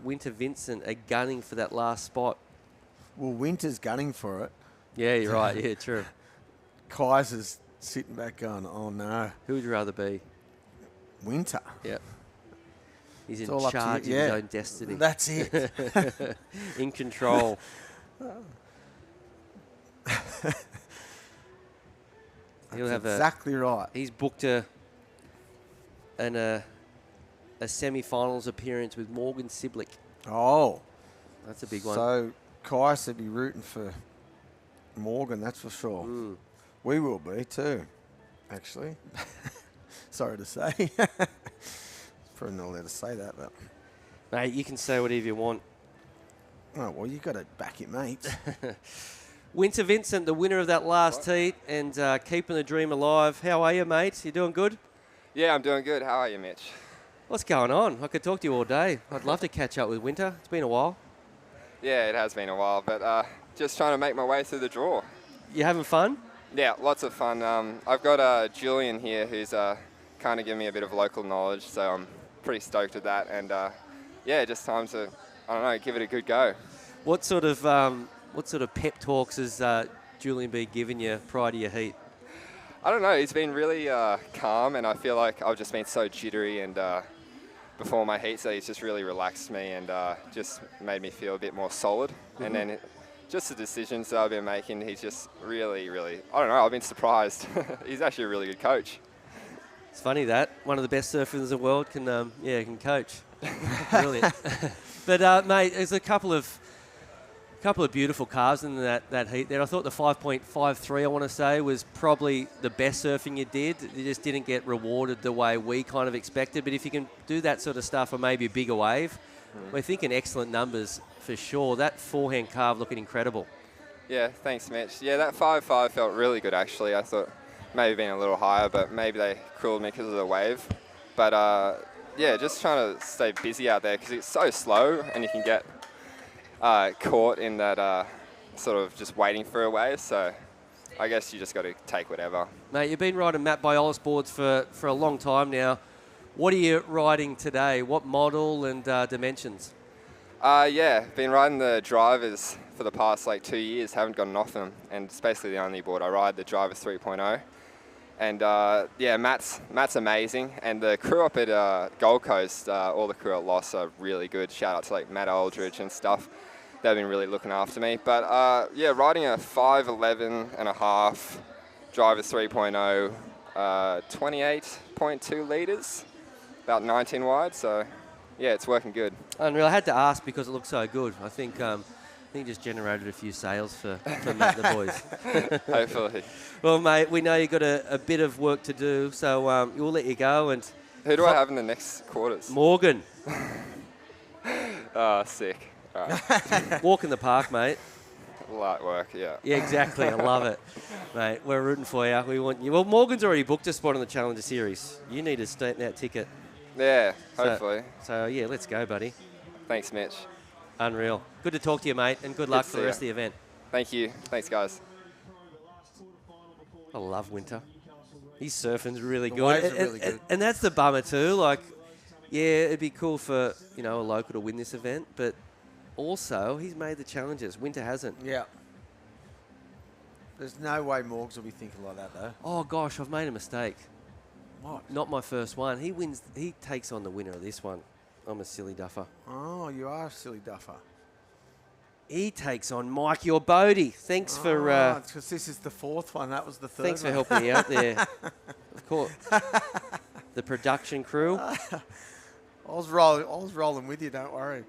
Winter Vincent are gunning for that last spot. Well, Winter's gunning for it. Yeah, you're right. Yeah, true. Kai's is sitting back going, oh no. Who would you rather be? Winter. Yep. He's It's in all up to charge of you, his yeah. own destiny. That's it. In control. He'll have exactly right. He's booked a semi-finals appearance with Morgan Siblick. Oh. That's a big one. So Kais would be rooting for Morgan, that's for sure. We will be too, actually. Sorry to say. Probably not allowed to say that, but... Mate, you can say whatever you want. Oh, well, you got to back your mates. Winter Vincent, the winner of that last heat and keeping the dream alive. How are you, mate? You doing good? Yeah, I'm doing good. How are you, Mitch? What's going on? I could talk to you all day. I'd love to catch up with Winter. It's been a while. Yeah, it has been a while, but just trying to make my way through the draw. You having fun? Yeah, lots of fun. I've got Julian here who's kind of giving me a bit of local knowledge, so I'm pretty stoked with that. And yeah, just time to, I don't know, give it a good go. What sort of pep talks has Julian been giving you prior to your heat? I don't know. He's been really calm, and I feel like I've just been so jittery. And before my heat, so he's just really relaxed me and just made me feel a bit more solid. And then just the decisions that I've been making, he's just really, really, I don't know, I've been surprised. He's actually a really good coach. It's funny that one of the best surfers in the world can coach. Brilliant. But mate, there's a couple of beautiful calves in that heat there. I thought the 5.53, I want to say, was probably the best surfing you did. You just didn't get rewarded the way we kind of expected. But if you can do that sort of stuff on maybe a bigger wave, we're thinking excellent numbers for sure. That forehand carve looking incredible. Yeah, thanks, Mitch. Yeah, that 5.5 felt really good, actually. I thought maybe being a little higher, but maybe they crueled me because of the wave. But yeah, just trying to stay busy out there because it's so slow and you can get caught in that sort of just waiting for a wave. So I guess you just got to take whatever. Mate, you've been riding Matt Biolis boards for a long time now. What are you riding today? What model and dimensions? Yeah, been riding the drivers for the past 2 years. Haven't gotten off them, and it's basically the only board I ride, the driver 3.0. And yeah, Matt's amazing, and the crew up at Gold Coast, all the crew at Loss are really good. Shout out to Matt Aldridge and stuff. They've been really looking after me. But yeah, riding a 5.11.5 driver 3.0, 28.2 litres, about 19 wide. So yeah, it's working good. Unreal. I had to ask because it looks so good. I think just generated a few sales for Matt and the boys. Hopefully. Well, mate, we know you've got a bit of work to do, so we'll let you go. And who do I have in the next quarters? Morgan. Oh, sick. All right. Walk in the park, mate. Light work, yeah. Yeah, exactly. I love it, mate. We're rooting for you. We want you. Well, Morgan's already booked a spot on the Challenger Series. You need a straighten-out ticket. Yeah, hopefully. So yeah, let's go, buddy. Thanks, Mitch. Unreal. Good to talk to you, mate, and good luck for the rest of the event. Thank you. Thanks, guys. I love Winter. His surfing's really The good. waves are really good. And that's the bummer too. Yeah, it'd be cool for a local to win this event, but also he's made the challenges. Winter hasn't. Yeah. There's no way Morgs will be thinking like that, though. Oh gosh, I've made a mistake. What? Not my first one. He takes on the winner of this one. I'm a silly duffer. Oh, you are a silly duffer. He takes on Mikey or Bodie. Thanks for... because this is the fourth one. That was the third Thanks for one. helping me out there. Of course. The production crew. I was rolling with you, don't worry.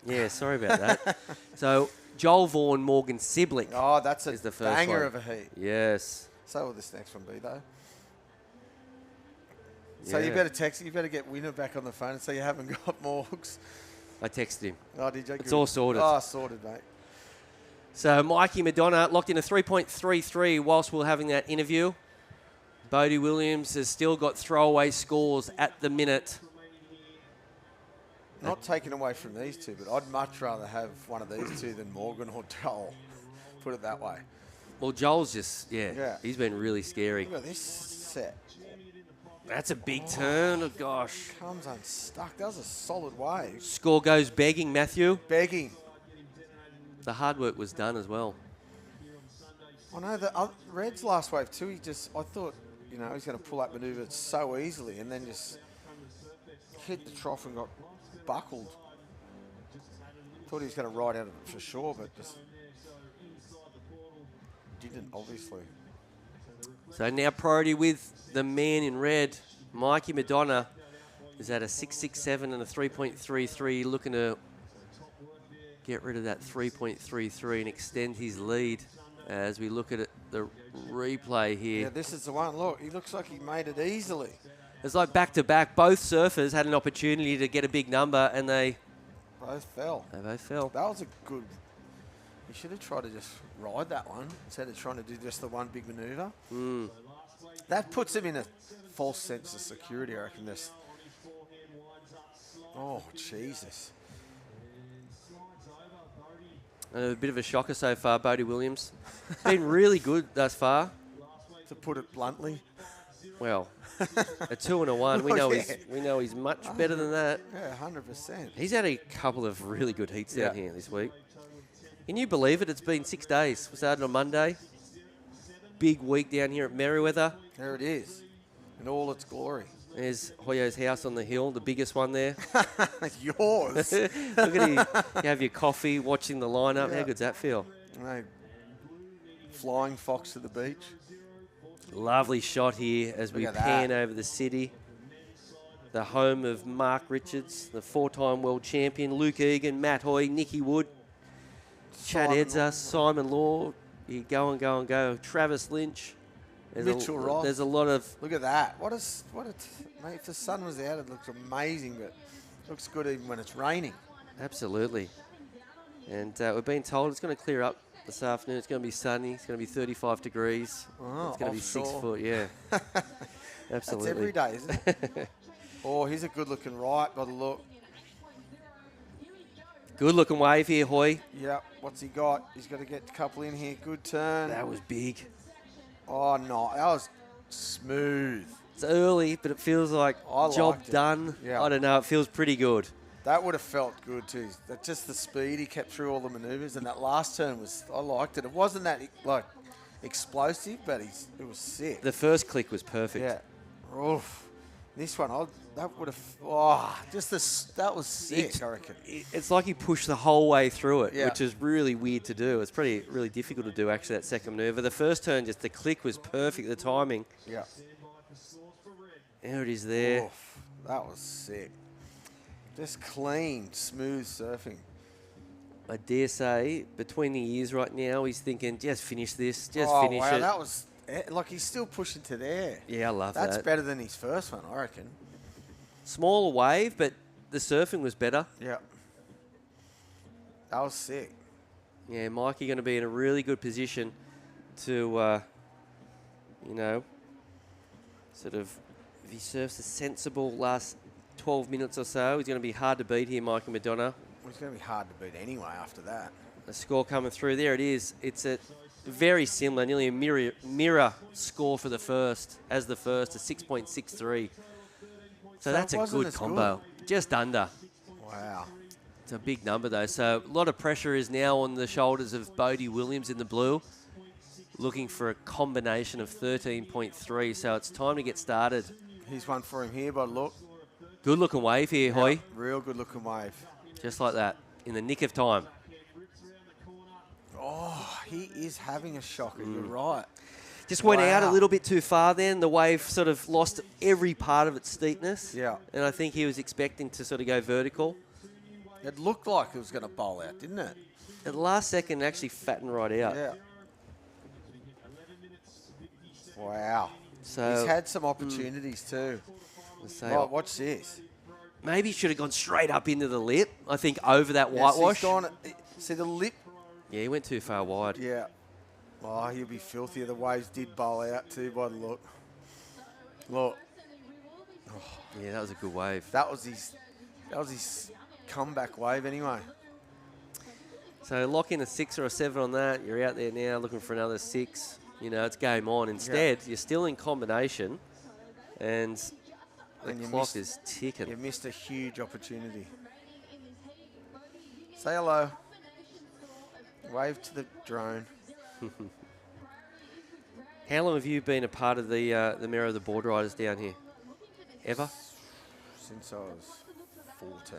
Yeah, sorry about that. So Joel Vaughan, Morgan Siblick. Oh, that's a is the first banger one. of a heat. Yes. So will this next one be, though? So Yeah. you better text. You better get Winner back on the phone and say you haven't got Morgs. I texted him. Oh, did you? It's Good. all sorted. Oh, sorted, mate. So Mikey Madonna locked in a 3.33 whilst we're having that interview. Bodie Williams has still got throwaway scores at the minute. Not taken away from these two, but I'd much rather have one of these two than Morgan or Joel. Put it that way. Well, Joel's just, he's been really scary. Look at this set. That's a big turn. Oh, gosh. Comes unstuck. That was a solid wave. Score goes begging, Matthew. Begging. The hard work was done as well. I know the Red's last wave too. I thought, he's going to pull that manoeuvre so easily, and then just hit the trough and got buckled. Thought he was going to ride out of it for sure, but just didn't, obviously. So now priority with the man in red, Mikey Madonna, is at a 6.67 and a 3.33, looking to get rid of that 3.33 and extend his lead as we look at the replay here. Yeah, this is the one. Look, he looks like he made it easily. It's like back-to-back. Both surfers had an opportunity to get a big number, and they both fell. They both fell. That was a good... You should have tried to just ride that one instead of trying to do just the one big manoeuvre. Mm. That puts him in a false sense of security, I reckon. Oh, Jesus. A bit of a shocker so far, Bodie Williams. Been really good thus far. To put it bluntly. Well, a 2 and a 1. We know he's much better than that. Yeah, 100%. He's had a couple of really good heats down here this week. Can you believe it? It's been 6 days. We started on Monday. Big week down here at Merriweather. There it is, in all its glory. There's Hoyo's house on the hill, the biggest one there. Yours. Look at you. You have your coffee, watching the lineup. How good's that feel? No. Flying fox to the beach. Lovely shot here as we pan over the city. The home of Mark Richards, the 4-time world champion, Luke Egan, Matt Hoy, Nicky Wood, Chad Edzer, Simon Law. You go and go and go. Travis Lynch. Mitchell Ross. There's a lot of... Look at that. Mate, if the sun was out, it looks amazing, but it looks good even when it's raining. Absolutely. And we've been told it's going to clear up this afternoon. It's going to be sunny. It's going to be 35 degrees. It's going to be 6 foot, yeah. Absolutely. That's every day, isn't it? Oh, here's a good-looking right by the look. Good-looking wave here, Hoy. Yep. What's he got? He's got to get a couple in here. Good turn. That was big. Oh, no. That was smooth. It's early, but it feels like job done. Yeah. I don't know. It feels pretty good. That would have felt good too. That just the speed he kept through all the manoeuvres, and that last turn I liked it. It wasn't that explosive, but it was sick. The first click was perfect. Yeah. Oof. This one, that would have. That was sick. I reckon. It's like he pushed the whole way through it, Yeah. which is really weird to do. It's really difficult to do actually, that second maneuver. The first turn, just the click was perfect. The timing. Yeah. There it is. There. Oof. That was sick. Just clean, smooth surfing. I dare say, between the ears right now, he's thinking, just finish this, finish wow, it. that was, he's still pushing to there. Yeah, I love that. That's better than his first one, I reckon. Smaller wave, but the surfing was better. Yeah. That was sick. Yeah, Mikey going to be in a really good position to, sort of, if he surfs a sensible last 12 minutes or so, he's going to be hard to beat here, Mikey Madonna. Well, it's going to be hard to beat anyway after that. The score coming through. There it is. It's a very similar, nearly a mirror score for the first, a 6.63. So that's a good combo. Just under. Wow. It's a big number, though. So a lot of pressure is now on the shoulders of Bodie Williams in the blue, looking for a combination of 13.3. So it's time to get started. Here's one for him here, but look. Good-looking wave here, Hoy. Real good-looking wave. Just like that, in the nick of time. Oh, he is having a shocker. You're right. Just went out a little bit too far then. The wave sort of lost every part of its steepness. Yeah. And I think he was expecting to sort of go vertical. It looked like it was going to bowl out, didn't it? At the last second, it actually fattened right out. Yeah. Wow. So he's had some opportunities too. Right, watch this. Maybe he should have gone straight up into the lip. I think over that Yes, whitewash. he's gone, see the lip? Yeah, he went too far wide. Yeah. Oh, he'll be filthier. The waves did bowl out too by the look. Look. Oh. Yeah, that was a good wave. That was his comeback wave anyway. So lock in a 6 or a 7 on that. You're out there now looking for another 6. You know, it's game on. Instead, you're still in combination, and the clock is ticking. You missed a huge opportunity. Say hello. Wave to the drone. How long have you been a part of the Mirror of the Board Riders down here? Ever? Since I was 14.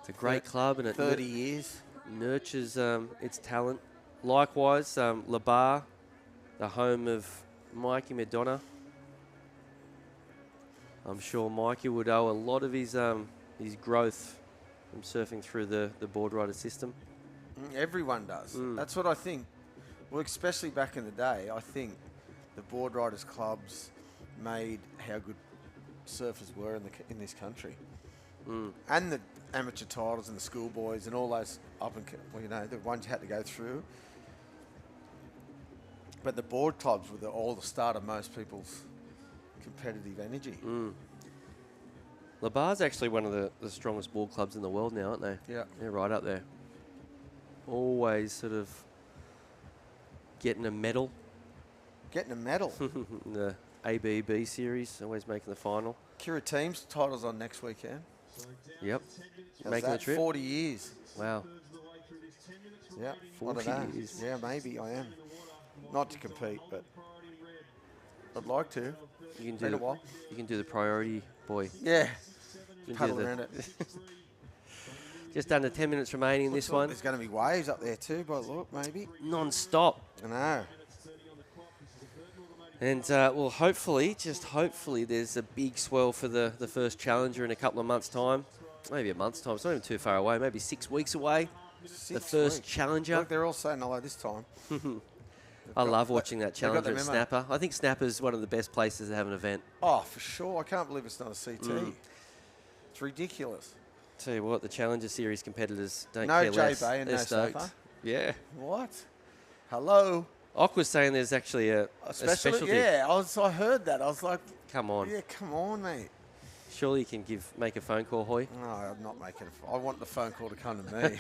It's a great club, and it 30 years. Nurtures its talent. Likewise, Labar, the home of Mikey Madonna. I'm sure Mikey would owe a lot of his growth from surfing through the board rider system. Everyone does. That's what I think. Well, especially back in the day, I think the board riders clubs made how good surfers were in this country, and the amateur titles and the schoolboys and all those the ones you had to go through. But the board clubs were all the start of most people's competitive energy. Labar's actually one of the strongest board clubs in the world now, aren't they? Yeah. They're right up there. Always sort of getting a medal. Getting a medal? The ABB series, always making the final. Kira Team's title's on next weekend. Yep. How's Making that? the trip. 40 years. Wow. Yeah, 40 I don't know. years. Yeah, maybe I am. Not to compete, but I'd like to. You can Been a while. You can do the priority, boy. Yeah. You can Paddle do around it. Just under 10 minutes remaining in this one. There's going to be waves up there too, by the look, maybe. Non-stop. I know. And, well, hopefully, just hopefully, there's a big swell for the first challenger in a couple of months' time. Maybe a month's time. It's not even too far away. Maybe 6 weeks away. The first challenger. Look, they're all saying hello this time. I love watching that They've got challenger the at memo. Snapper. I think Snapper's one of the best places to have an event. Oh, for sure. I can't believe it's not a CT. It's ridiculous. Tell you what, the Challenger Series competitors don't No care less. J-Bay and They're no stoked. Snapper? Yeah. What? Hello? Ock was saying there's actually a specialty. Yeah, I heard that. I was like, Come on. yeah, come on, mate. Surely you can make a phone call, Hoy. No, I'm not making I want the phone call to come to me.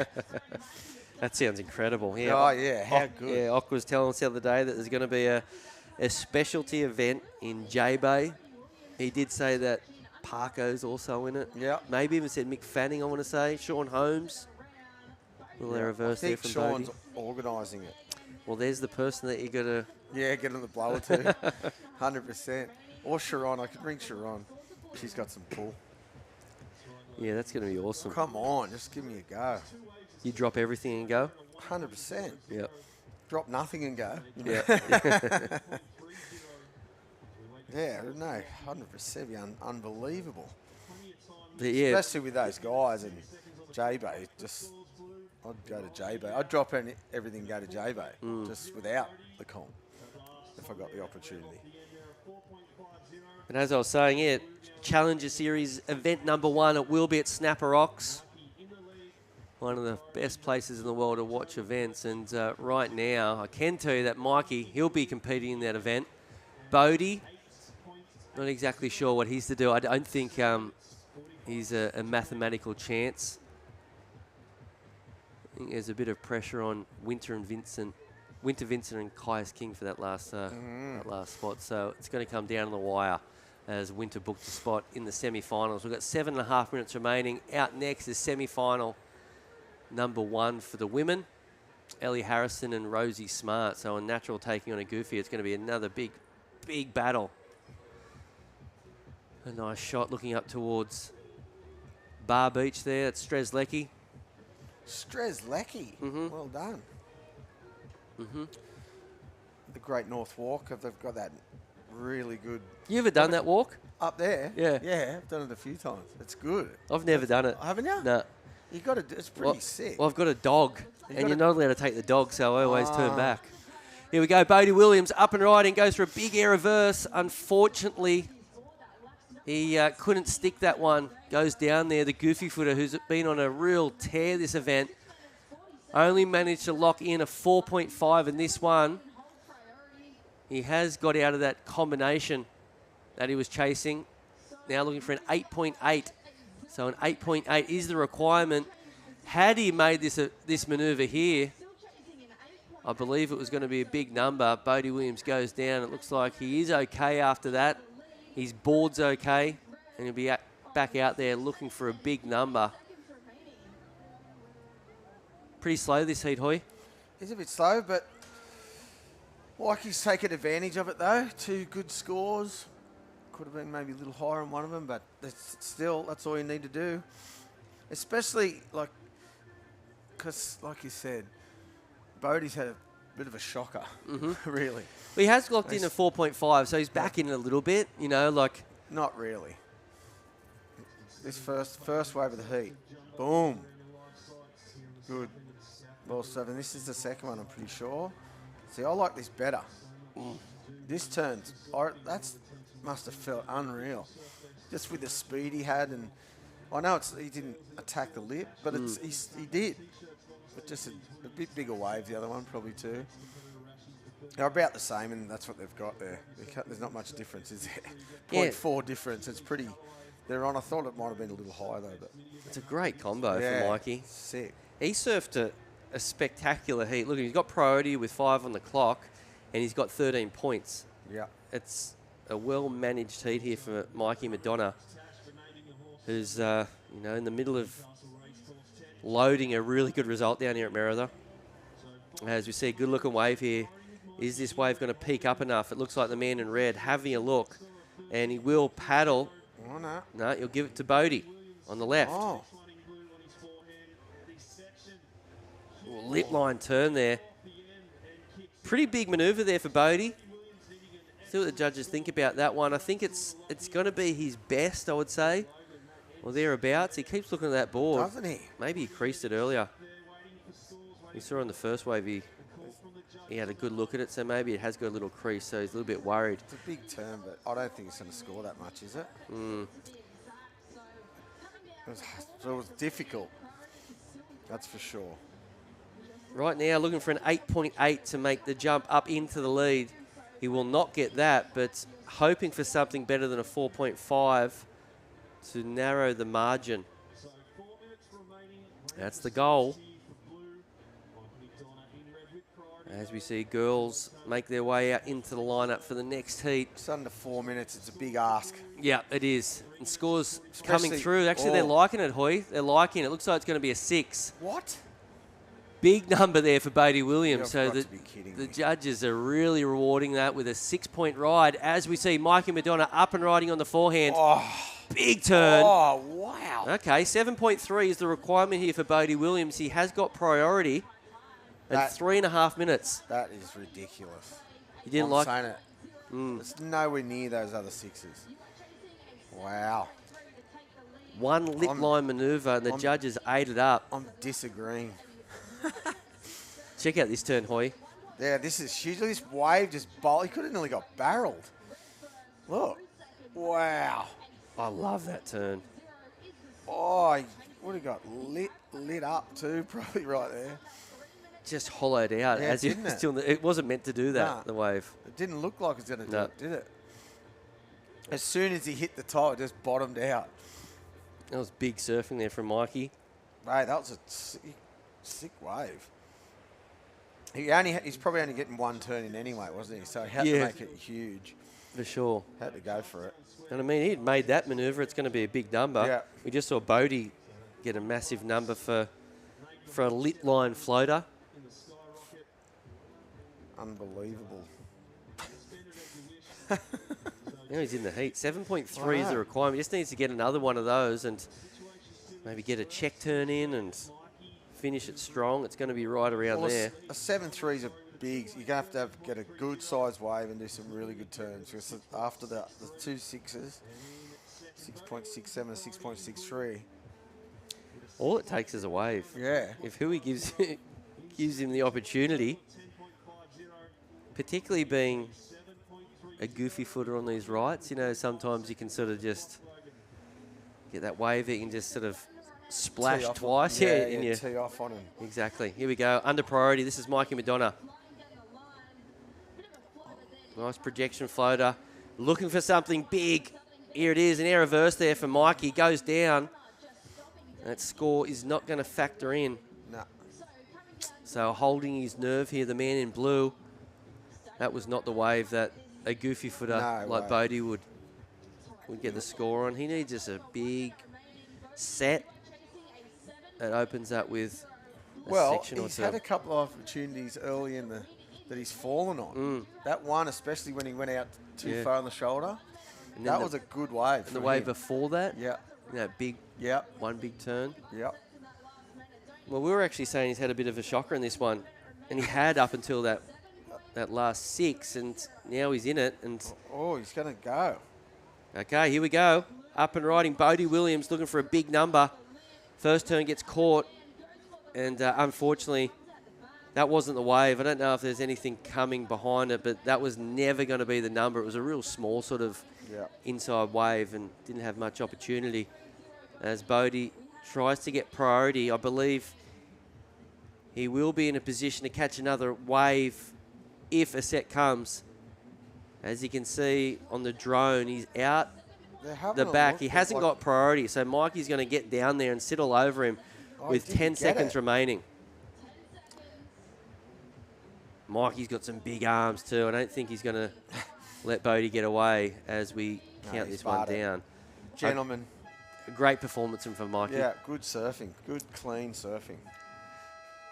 That sounds incredible. Yeah. Oh, yeah, how Ock, good. Yeah, Ock was telling us the other day that there's going to be a specialty event in J-Bay. He did say that Parko's also in it. Yeah. Maybe even said Mick Fanning, I want to say. Sean Holmes. Will they reverse I there think from Sean's Bodie? organising it. Well, there's the person that you got to... Yeah, get on the blower too. 100%. Or Sharon. I could ring Sharon. She's got some pull. Yeah, that's going to be awesome. Come on, just give me a go. You drop everything and go? 100%. Yep. Drop nothing and go. You know? Yeah. Yeah, no, 100% be unbelievable. But yeah. Especially with those guys and J-Bay, I'd go to J-Bay. I'd drop everything and go to J-Bay, just without the comp, if I got the opportunity. And as I was saying, yeah, Challenger Series event number 1, it will be at Snapper Rocks. One of the best places in the world to watch events. And right now, I can tell you that Mikey, he'll be competing in that event. Bodie, not exactly sure what he's to do. I don't think he's a mathematical chance. I think there's a bit of pressure on Winter Vincent and Caius King for that last spot. So it's going to come down to the wire as Winter booked a spot in the semi-finals. We've got 7.5 minutes remaining. Out next is semi-final number 1 for the women. Ellie Harrison and Rosie Smart. So a natural taking on a goofy. It's going to be another big battle. A nice shot looking up towards Bar Beach there. That's Strzelecki. Strzelecki. Well done. The Great North Walk. They've got that really good... You ever done that walk? Up there? Yeah. Yeah, I've done it a few times. It's good. I've never done it. Haven't you? No. You got to. It's pretty sick. Well, I've got a dog, You and you're gotta- not allowed to take the dog, so I always turn Ah. back. Here we go. Bodie Williams up and riding, goes for a big air reverse. Unfortunately, he couldn't stick that one. Goes down there. The goofy footer, who's been on a real tear this event, only managed to lock in a 4.5 in this one. He has got out of that combination that he was chasing. Now looking for an 8.8. So an 8.8 is the requirement. Had he made this manoeuvre here, I believe it was going to be a big number. Bodie Williams goes down. It looks like he is okay after that. His board's okay, and he'll be back out there looking for a big number. Pretty slow this heat, Hoy. He's a bit slow, but Mikey's taken advantage of it, though. 2 good scores. Could have been maybe a little higher on one of them, but that's all you need to do. Especially, because, like you said, Bodie's had a bit of a shocker, really. He has locked in a 4.5, so he's back in it a little bit, Not really. This first wave of the heat. Boom. Good. Ball 7. This is the second one, I'm pretty sure. See, I like this better. This turns, must have felt unreal. Just with the speed he had, and I know he didn't attack the lip, but he did. But just a bit bigger wave, the other one probably too. They're about the same, and that's what they've got there. There's not much difference, is there? 0.4 difference. It's pretty. They're on. I thought it might have been a little higher though, but it's a great combo for Mikey. Sick. He surfed a spectacular heat. Look, he's got priority with 5 on the clock, and he's got 13 points. Yeah. It's a well-managed heat here for Mikey Madonna, who's in the middle of loading a really good result down here at Merida. As we see a good-looking wave here. Is this wave going to peak up enough? It looks like the man in red having a look, and he will paddle. Oh, no. No, he'll give it to Bodie on the left. Oh. Lip line turn there. Pretty big manoeuvre there for Bodie. See what the judges think about that one. I think it's going to be his best, I would say. Or thereabouts. He keeps looking at that board. Doesn't he? Maybe he creased it earlier. We saw on the first wave he had a good look at it, so maybe it has got a little crease, so he's a little bit worried. It's a big turn, but I don't think it's going to score that much, is it? It was difficult. That's for sure. Right now, looking for an 8.8 to make the jump up into the lead. He will not get that, but hoping for something better than a 4.5 to narrow the margin. That's the goal. As we see girls make their way out into the lineup for the next heat. It's under 4 minutes. It's a big ask. Yeah, it is. And scores Especially- coming through. Actually, they're liking it, Hoy. They're liking it. It looks like it's going to be a 6. What? Big number there for Bodie Williams. You've So got the, to be kidding the me. judges are really rewarding that with a 6-point ride. As we see Mikey Madonna up and riding on the forehand. Big turn. Oh, wow. Okay, 7.3 is the requirement here for Bodie Williams. He has got priority at 3.5 minutes. That is ridiculous. You didn't I'm like saying it. It's nowhere near those other 6s. Wow. One lip line manoeuvre, and the judges ate it up. I'm disagreeing. Check out this turn, Hoy. Yeah, this is huge. This wave just he could have nearly got barreled. Look. Wow. I love that turn. Oh, he would have got lit up too, probably right there. Just hollowed out. Yeah, as if didn't it? still, it wasn't meant to do that, Nah. the wave. It didn't look like it was going to do No. it, did it? As soon as he hit the top, it just bottomed out. That was big surfing there from Mikey. Mate, that was a sick wave. He's probably only getting one turn in anyway, wasn't he? So he had to make it huge. For sure. Had to go for it. And I mean, he'd made that manoeuvre. It's going to be a big number. Yeah. We just saw Bodie get a massive number for a lit line floater. Unbelievable. Now he's in the heat. 7.3 is the requirement. He just needs to get another one of those and maybe get a check turn in and finish it strong. It's going to be right around there. A 7.3 is a bigs. You're going to have to get a good size wave and do some really good turns. Because after the 2 6s, 6.67 and 6.63. All it takes is a wave. Yeah. If Hui gives him the opportunity, particularly being a goofy footer on these rights, you know, sometimes you can sort of just get that wave that you can just sort of splash twice. Yeah, tee off on him. Exactly. Here we go. Under priority. This is Mikey Madonna. Nice projection floater. Looking for something big. Here it is. An air reverse there for Mikey. Goes down. That score is not going to factor in. No. So holding his nerve here, the man in blue. That was not the wave that a goofy footer like Bodie would get the score on. He needs just a big set that opens up with a section or two. He's had a couple of opportunities early in that he's fallen on. That one, especially when he went out too far on the shoulder, and that was a good wave. And the wave before that? Yeah. That big, one big turn? Yep. Well, we were actually saying he's had a bit of a shocker in this one, and he had up until that last 6, and now he's in it. And he's going to go. Okay, here we go. Up and riding, Bodie Williams looking for a big number. First turn gets caught, and unfortunately, that wasn't the wave. I don't know if there's anything coming behind it, but that was never going to be the number. It was a real small sort of inside wave and didn't have much opportunity. As Bodie tries to get priority, I believe he will be in a position to catch another wave if a set comes. As you can see on the drone, he's out the back. He hasn't got priority, so Mikey's going to get down there and sit all over him with 10 seconds remaining. Mikey's got some big arms too. I don't think he's going to let Bodie get away as we count this one down. Gentlemen. A great performance from Mikey. Yeah, good surfing. Good, clean surfing.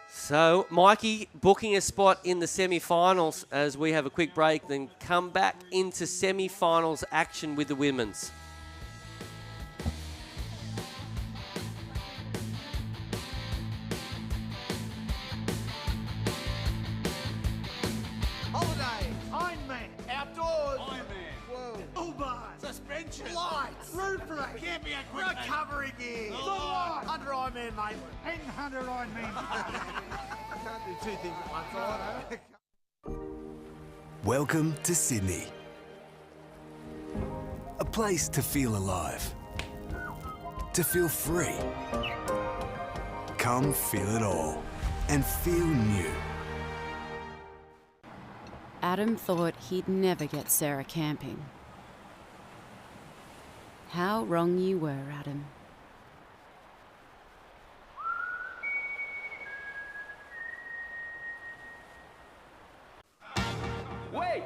So, Mikey booking a spot in the semi-finals as we have a quick break, then come back into semi-finals action with the women's. Holidays, Ironman, outdoors, whoa, Uber, suspension, lights, roof rack, camping equipment, recovery gear, under Ironman Maitland, and 100 Ironman. I can't do two things at once, I Welcome to Sydney. A place to feel alive. To feel free. Come feel it all and feel new. Adam thought he'd never get Sarah camping. How wrong you were, Adam. Wait!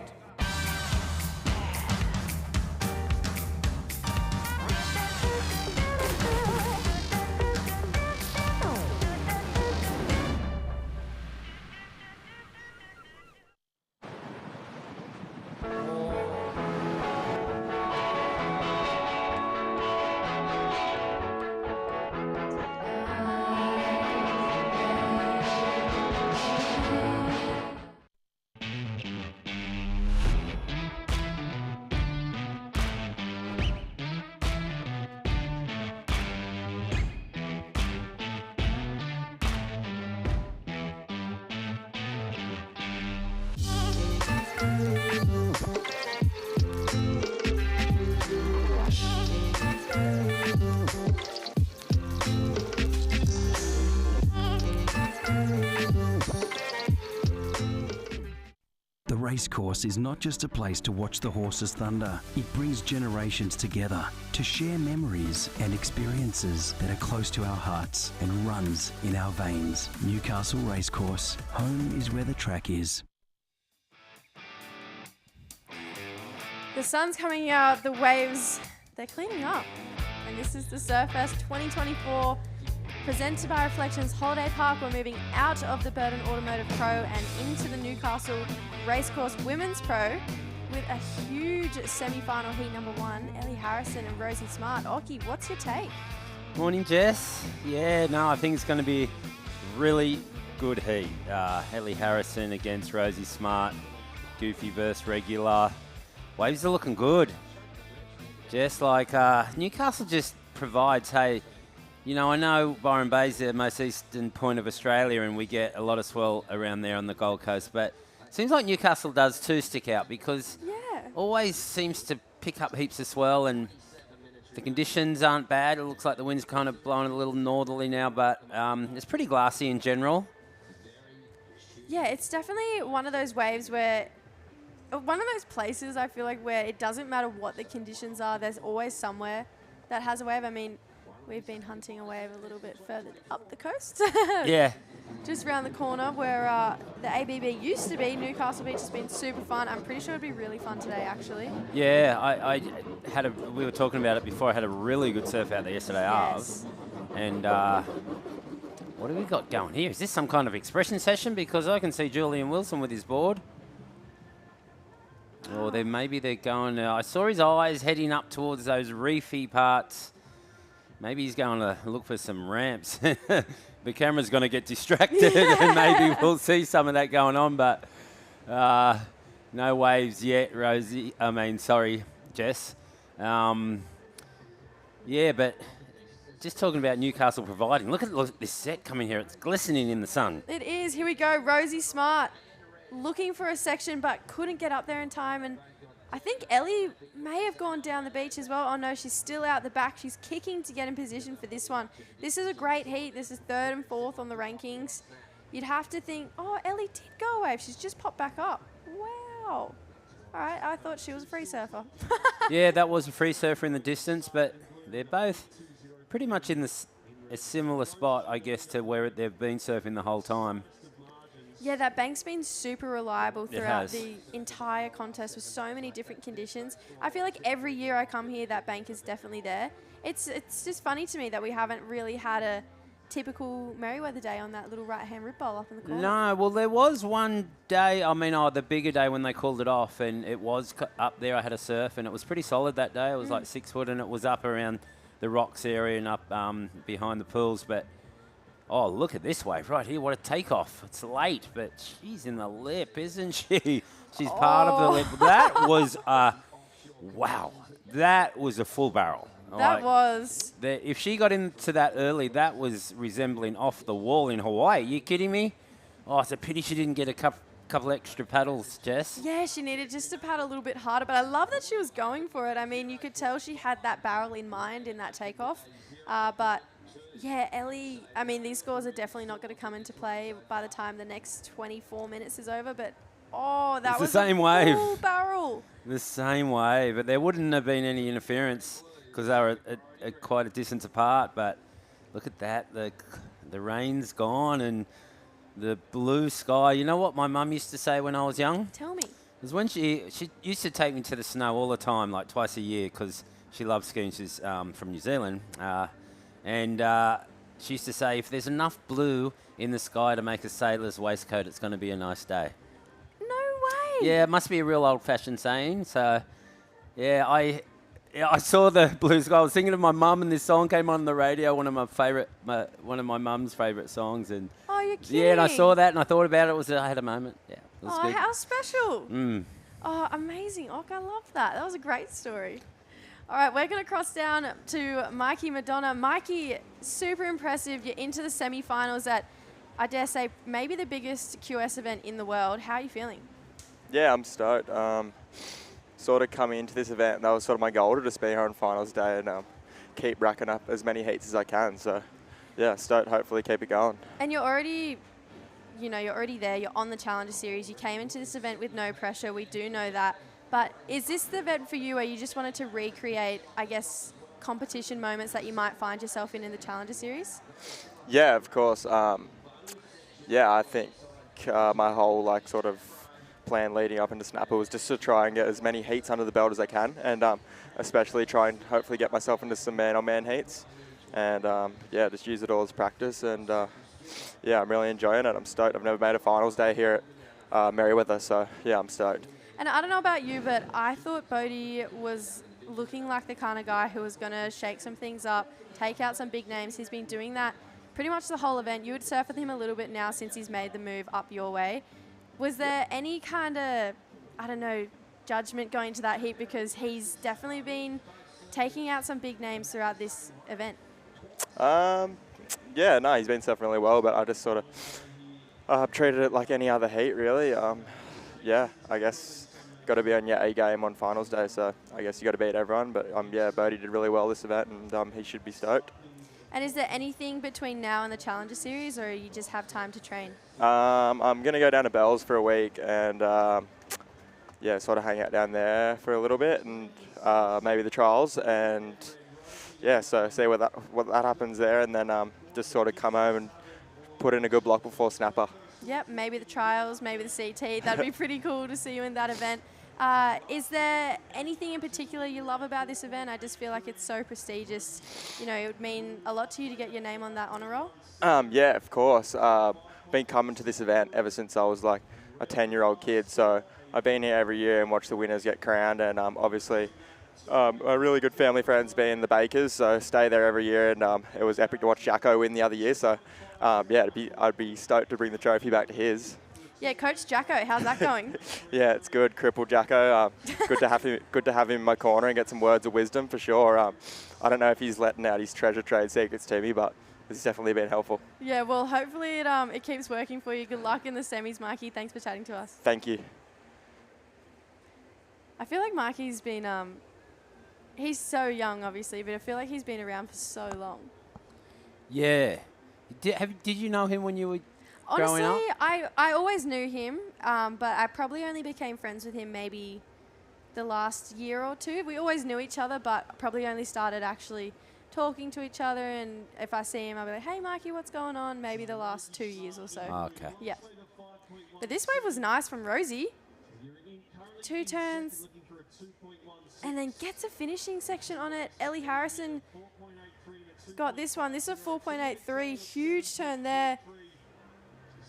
The Racecourse is not just a place to watch the horses thunder. It brings generations together to share memories and experiences that are close to our hearts and runs in our veins. Newcastle Racecourse. Home is where the track is. The sun's coming out, the waves, they're cleaning up. And this is the Surfest 2024, presented by Reflections Holiday Park. We're moving out of the Burton Automotive Pro and into the Newcastle Racecourse Women's Pro with a huge semi-final heat number 1, Ellie Harrison and Rosie Smart. Oki, what's your take? Morning, Jess. Yeah, no, I think it's going to be really good heat. Ellie Harrison against Rosie Smart. Goofy versus regular. Waves are looking good. Just like Newcastle just provides, hey, you know, I know Byron Bay's the most eastern point of Australia and we get a lot of swell around there on the Gold Coast, but it seems like Newcastle does too stick out because always seems to pick up heaps of swell and the conditions aren't bad. It looks like the wind's kind of blowing a little northerly now, but it's pretty glassy in general. Yeah, it's definitely one of those waves where, one of those places I feel like where it doesn't matter what the conditions are, there's always somewhere that has a wave. I mean, we've been hunting a wave a little bit further up the coast. Yeah. Just around the corner where the ABB used to be. Newcastle Beach has been super fun. I'm pretty sure it'd be really fun today, actually. Yeah, I had we were talking about it before. I had a really good surf out there yesterday. Yes. And what have we got going here? Is this some kind of expression session? Because I can see Julian Wilson with his board. Or maybe they're going. I saw his eyes heading up towards those reefy parts. Maybe he's going to look for some ramps. The camera's going to get distracted and maybe we'll see some of that going on, but no waves yet, Rosie. Jess. Yeah, but just talking about Newcastle providing. Look at this set coming here. It's glistening in the sun. It is. Here we go. Rosie Smart looking for a section but couldn't get up there in time, and I think Ellie may have gone down the beach as well. Oh no, she's still out the back. She's kicking to get in position for this one. This is a great heat. This is 3rd and 4th on the rankings. You'd have to think, oh, Ellie did go away. She's just popped back up. Wow. All right, I thought she was a free surfer. Yeah, that was a free surfer in the distance, but they're both pretty much in a similar spot, I guess, to where they've been surfing the whole time. Yeah, that bank's been super reliable throughout the entire contest with so many different conditions. I feel like every year I come here, that bank is definitely there. It's just funny to me that we haven't really had a typical Merriweather day on that little right-hand rip bowl up in the corner. No, well, there was one day, the bigger day when they called it off, and it was up there. I had a surf, and it was pretty solid that day. It was like 6 foot, and it was up around the rocks area and up behind the pools, but oh, look at this wave right here. What a takeoff. It's late, but she's in the lip, isn't she? She's part of the lip. That was wow. That was a full barrel. That was. If she got into that early, that was resembling off the wall in Hawaii. You kidding me? Oh, it's a pity she didn't get a couple extra paddles, Jess. Yeah, she needed just to paddle a little bit harder, but I love that she was going for it. I mean, you could tell she had that barrel in mind in that takeoff, but yeah, Ellie, I mean, these scores are definitely not going to come into play by the time the next 24 minutes is over, but that was the same wave. Full barrel. The same wave, but there wouldn't have been any interference because they were at quite a distance apart, but look at that. The rain's gone and the blue sky. You know what my mum used to say when I was young? Tell me. Because when she used to take me to the snow all the time, like twice a year, because she loves skiing. She's from New Zealand. And she used to say, if there's enough blue in the sky to make a sailor's waistcoat, it's going to be a nice day. No way. Yeah, it must be a real old-fashioned saying. So, yeah, I saw the blue sky. I was thinking of my mum, and this song came on the radio, one of my mum's favourite songs. And oh, you're kidding. Yeah, and I saw that, and I thought about it. I had a moment. Yeah, it was good. How special. Oh, amazing. Oh, I love that. That was a great story. All right, we're going to cross down to Mikey Madonna. Mikey, super impressive. You're into the semi-finals at, I dare say, maybe the biggest QS event in the world. How are you feeling? Yeah, I'm stoked. Sort of coming into this event, that was sort of my goal to just be here on finals day and keep racking up as many heats as I can. So, yeah, stoked. Hopefully keep it going. And you're already there. You're on the Challenger Series. You came into this event with no pressure. We do know that. But is this the event for you where you just wanted to recreate, I guess, competition moments that you might find yourself in the Challenger Series? Yeah, of course. Yeah, I think my whole sort of plan leading up into Snapper was just to try and get as many heats under the belt as I can, and especially try and hopefully get myself into some man-on-man heats, and yeah, just use it all as practice. And yeah, I'm really enjoying it. I'm stoked. I've never made a finals day here at Merriweather, so yeah, I'm stoked. And I don't know about you, but I thought Bodie was looking like the kind of guy who was going to shake some things up, take out some big names. He's been doing that pretty much the whole event. You would surf with him a little bit now since he's made the move up your way. Was there any kind of, I don't know, judgment going to that heat, because he's definitely been taking out some big names throughout this event? Yeah, no, he's been surfing really well, but I just sort of treated it like any other heat, really. Yeah, I guess got to be on your A game on finals day, so I guess you got to beat everyone. But yeah, Bodie did really well this event, and he should be stoked. And is there anything between now and the Challenger Series, or you just have time to train? I'm going to go down to Bells for a week and, yeah, sort of hang out down there for a little bit and maybe the trials. And, yeah, so see what that happens there, and then just sort of come home and put in a good block before Snapper. Yep, maybe the trials, maybe the CT. That'd be pretty cool to see you in that event. Is there anything in particular you love about this event? I just feel like it's so prestigious. You know, it would mean a lot to you to get your name on that honour roll. Yeah, of course. Been coming to this event ever since I was like a 10-year-old kid. So I've been here every year and watched the winners get crowned. And obviously, a really good family friends being the Bakers. So stay there every year. And it was epic to watch Jacko win the other year. So yeah, I'd be stoked to bring the trophy back to his. Yeah, Coach Jacko, how's that going? Yeah, it's good. Crippled Jacko. Good to have him. Good to have him in my corner and get some words of wisdom for sure. I don't know if he's letting out his treasure trade secrets to me, but it's definitely been helpful. Yeah, well, hopefully it keeps working for you. Good luck in the semis, Mikey. Thanks for chatting to us. Thank you. I feel like Mikey's been, he's so young, obviously, but I feel like he's been around for so long. Yeah. Did you know him when you were growing up? Honestly, I always knew him, but I probably only became friends with him maybe the last year or two. We always knew each other, but probably only started actually talking to each other, and if I see him, I'll be like, hey, Mikey, what's going on? Maybe the last 2 years or so. Okay. Yeah. But this wave was nice from Rosie. 2 turns, and then gets a finishing section on it. Ellie Harrison got this one. This is a 4.83. Huge turn there.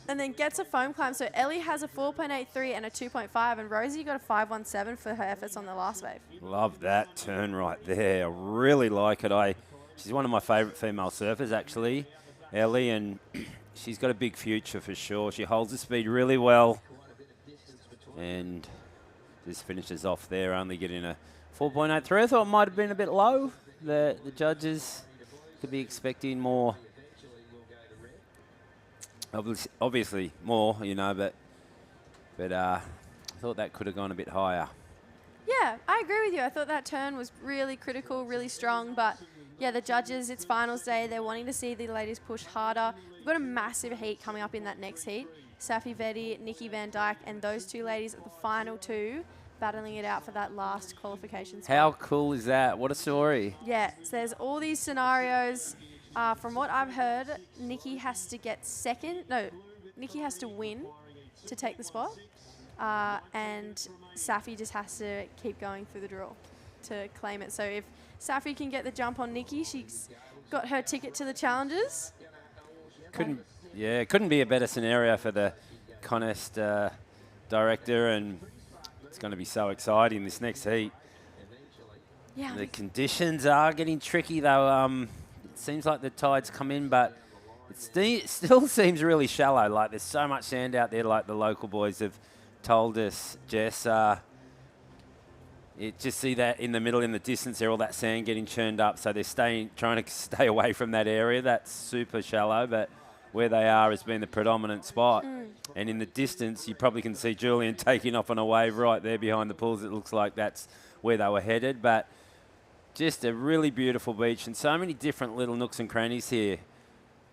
And then gets a foam climb. So Ellie has a 4.83 and a 2.5, and Rosie got a 5.17 for her efforts on the last wave. Love that turn right there. I really like it. She's one of my favourite female surfers, actually, Ellie, and she's got a big future for sure. She holds the speed really well, and just finishes off there, only getting a 4.83. I thought it might have been a bit low. The judges could be expecting more. Obviously more, you know, but I thought that could have gone a bit higher. Yeah, I agree with you. I thought that turn was really critical, really strong, but yeah, the judges, it's finals day. They're wanting to see the ladies push harder. We've got a massive heat coming up in that next heat. Safi Vetti, Nikki Van Dyke, and those two ladies at the final two battling it out for that last qualification spot. How cool is that? What a story. Yeah, so there's all these scenarios. From what I've heard, Nikki has to get second. No, Nikki has to win to take the spot. And Safi just has to keep going through the draw to claim it. So if Safi can get the jump on Nikki, she's got her ticket to the Challengers. Couldn't be a better scenario for the contest director, and it's going to be so exciting this next heat. Yeah. The conditions are getting tricky though. It seems like the tide's come in, but it still seems really shallow. Like there's so much sand out there, like the local boys have told us, Jess. You just see that in the middle, in the distance there, all that sand getting churned up. So they're trying to stay away from that area. That's super shallow, but where they are has been the predominant spot. And in the distance, you probably can see Julian taking off on a wave right there behind the pools. It looks like that's where they were headed. But just a really beautiful beach, and so many different little nooks and crannies here.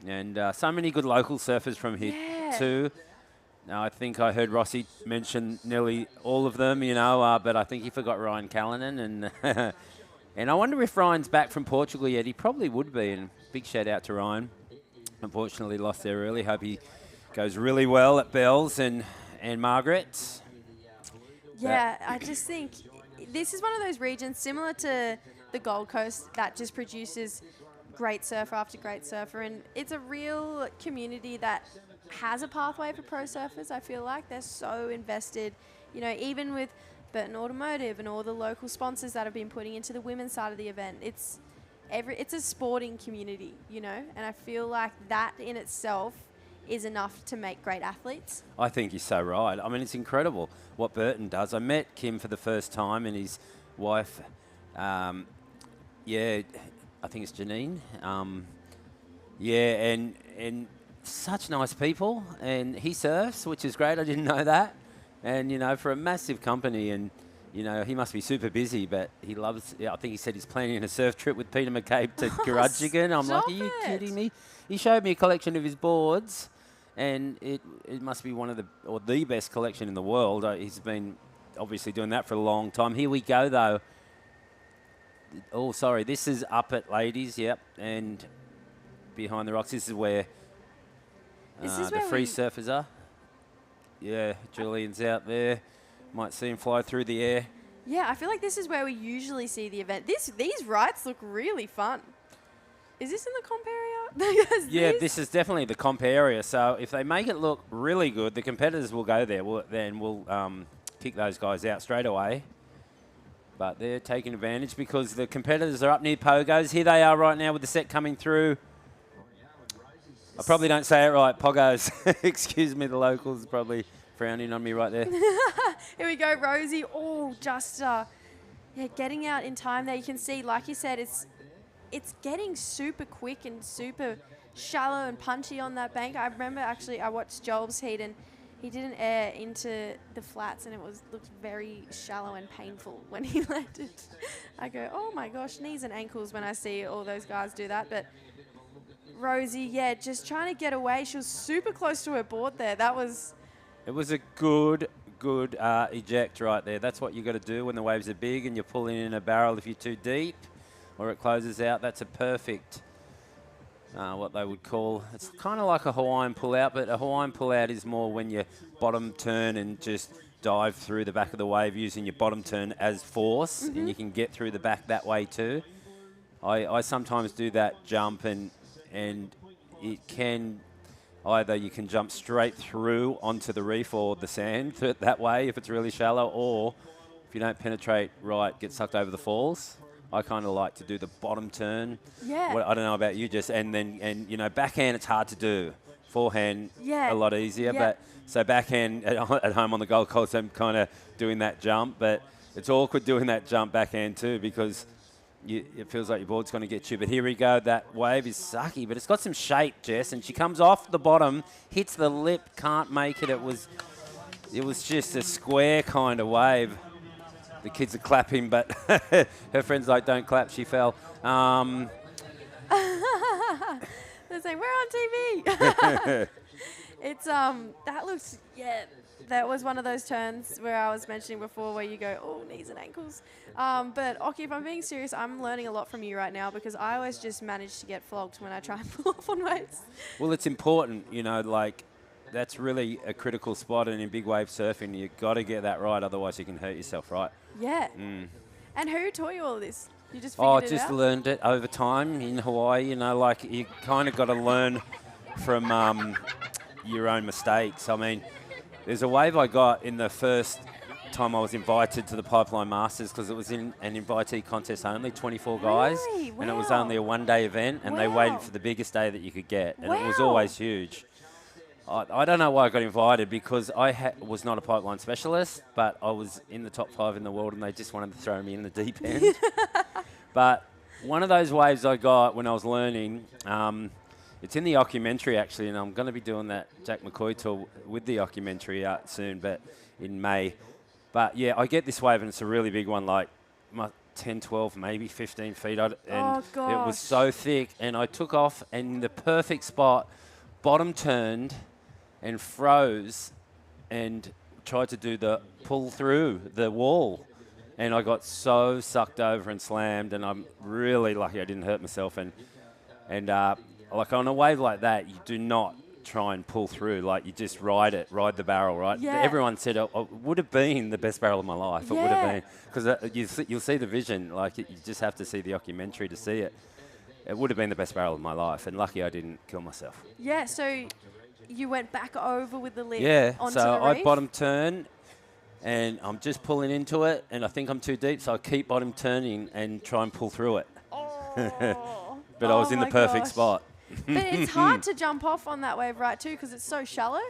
And so many good local surfers from here too. Now, I think I heard Rossi mention nearly all of them, you know, but I think he forgot Ryan Callanan. And and I wonder if Ryan's back from Portugal yet. He probably would be, and big shout out to Ryan. Unfortunately lost there early. Hope he goes really well at Bells and Margaret. Yeah, I just think this is one of those regions similar to the Gold Coast that just produces great surfer after great surfer, and it's a real community that has a pathway for pro surfers. I feel like they're so invested, you know, even with Burton Automotive and all the local sponsors that have been putting into the women's side of the event. it's a sporting community, you know, and I feel like that in itself is enough to make great athletes. I think you're so right. I mean, it's incredible what Burton does. I met Kim for the first time and his wife, I think it's Janine. And such nice people. And he surfs, which is great. I didn't know that. And, you know, for a massive company, and, you know, he must be super busy, but he loves, I think he said he's planning a surf trip with Peter McCabe to Garudgegan. I'm like, are you kidding me? He showed me a collection of his boards, and it must be one of the best collection in the world. He's been obviously doing that for a long time. Here we go, though. Oh, sorry. This is up at Ladies, yep. And behind the rocks, this is where the free surfers are. Yeah, Julian's out there. Might see him fly through the air. Yeah, I feel like this is where we usually see the event. These rides look really fun. Is this in the comp area? Yeah, this is definitely the comp area. So if they make it look really good, the competitors will go there. We'll kick those guys out straight away. But they're taking advantage because the competitors are up near Pogos. Here they are right now with the set coming through. I probably don't say it right, Pogos. Excuse me, the locals are probably frowning on me right there. Here we go, Rosie. Oh, just getting out in time there. You can see, like you said, it's getting super quick and super shallow and punchy on that bank. I remember actually I watched Job's heat and he didn't air into the flats and it looked very shallow and painful when he landed. I go, oh my gosh, knees and ankles when I see all those guys do that. But Rosie, just trying to get away. She was super close to her board there. It was a good eject right there. That's what you got to do when the waves are big and you're pulling in a barrel if you're too deep or it closes out. That's a perfect, what they would call, it's kind of like a Hawaiian pull-out, but a Hawaiian pull-out is more when you bottom turn and just dive through the back of the wave using your bottom turn as force, and you can get through the back that way too. I sometimes do that jump and it can either you can jump straight through onto the reef or the sand that way if it's really shallow, or if you don't penetrate right, get sucked over the falls. I kind of like to do the bottom turn. Yeah. I don't know about you, Jess, and you know, backhand it's hard to do. Forehand a lot easier, but so backhand at home on the Gold Coast, I'm kind of doing that jump, but it's awkward doing that jump backhand too because it feels like your board's going to get you. But here we go. That wave is sucky, but it's got some shape, Jess. And she comes off the bottom, hits the lip, can't make it. It was just a square kind of wave. The kids are clapping, but her friend's like, don't clap. She fell. They're saying, we're on TV. It's, that looks, that was one of those turns where I was mentioning before where you go, oh, knees and ankles. But, Oki, if I'm being serious, I'm learning a lot from you right now because I always just manage to get flogged when I try and pull off on waves. Well, it's important, you know, like that's really a critical spot, and in big wave surfing, you've got to get that right, otherwise you can hurt yourself, right? Yeah. And who taught you all this? You just figured it out? Just learned it over time in Hawaii, you know, like you kind of got to learn from your own mistakes. I mean, there's a wave I got in the first time I was invited to the Pipeline Masters because it was in an invitee contest only, 24 guys. Really? Wow. And it was only a one-day event, and they waited for the biggest day that you could get. And it was always huge. I don't know why I got invited because I was not a pipeline specialist, but I was in the top 5 in the world and they just wanted to throw me in the deep end. But one of those waves I got when I was learning, it's in the documentary actually, and I'm going to be doing that Jack McCoy tour with the documentary out soon, but in May. But yeah, I get this wave and it's a really big one, like 10, 12, maybe 15 feet. And it was so thick, and I took off and in the perfect spot, bottom turned and froze and tried to do the pull through the wall. And I got so sucked over and slammed, and I'm really lucky I didn't hurt myself. And like on a wave like that, you do not try and pull through. Like you just ride the barrel, right? Yeah. Everyone said it would have been the best barrel of my life. It would have been. Because you'll see the vision. Like you just have to see the documentary to see it. It would have been the best barrel of my life, and lucky I didn't kill myself. Yeah, so you went back over with the lip onto so the I reef? bottom turn, and I'm just pulling into it, and I think I'm too deep, so I keep bottom turning and try and pull through it. But I was in the my perfect gosh. spot. But it's hard to jump off on that wave, right, too, because it's so shallow.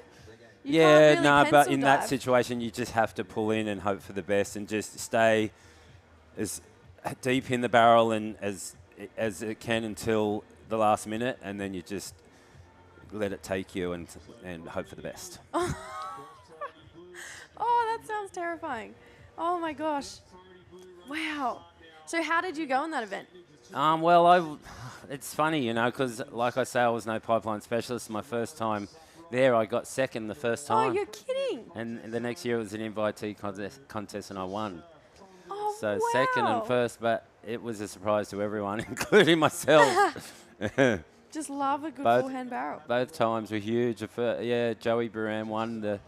You Yeah, can't really no, but pencil in that dive. situation, you just have to pull in and hope for the best and just stay as deep in the barrel and as it can until the last minute, and then you just let it take you and hope for the best. Oh, that sounds terrifying. Oh, my gosh. Wow. So how did you go in that event? Well, it's funny, because like I say, I was no pipeline specialist. My first time there, I got second the first time. Oh, you're kidding. And the next year it was an invitee contest and I won. Oh, So wow. second and first, but it was a surprise to everyone, including myself. Just love a good forehand barrel. Both times were huge. Joey Buran won the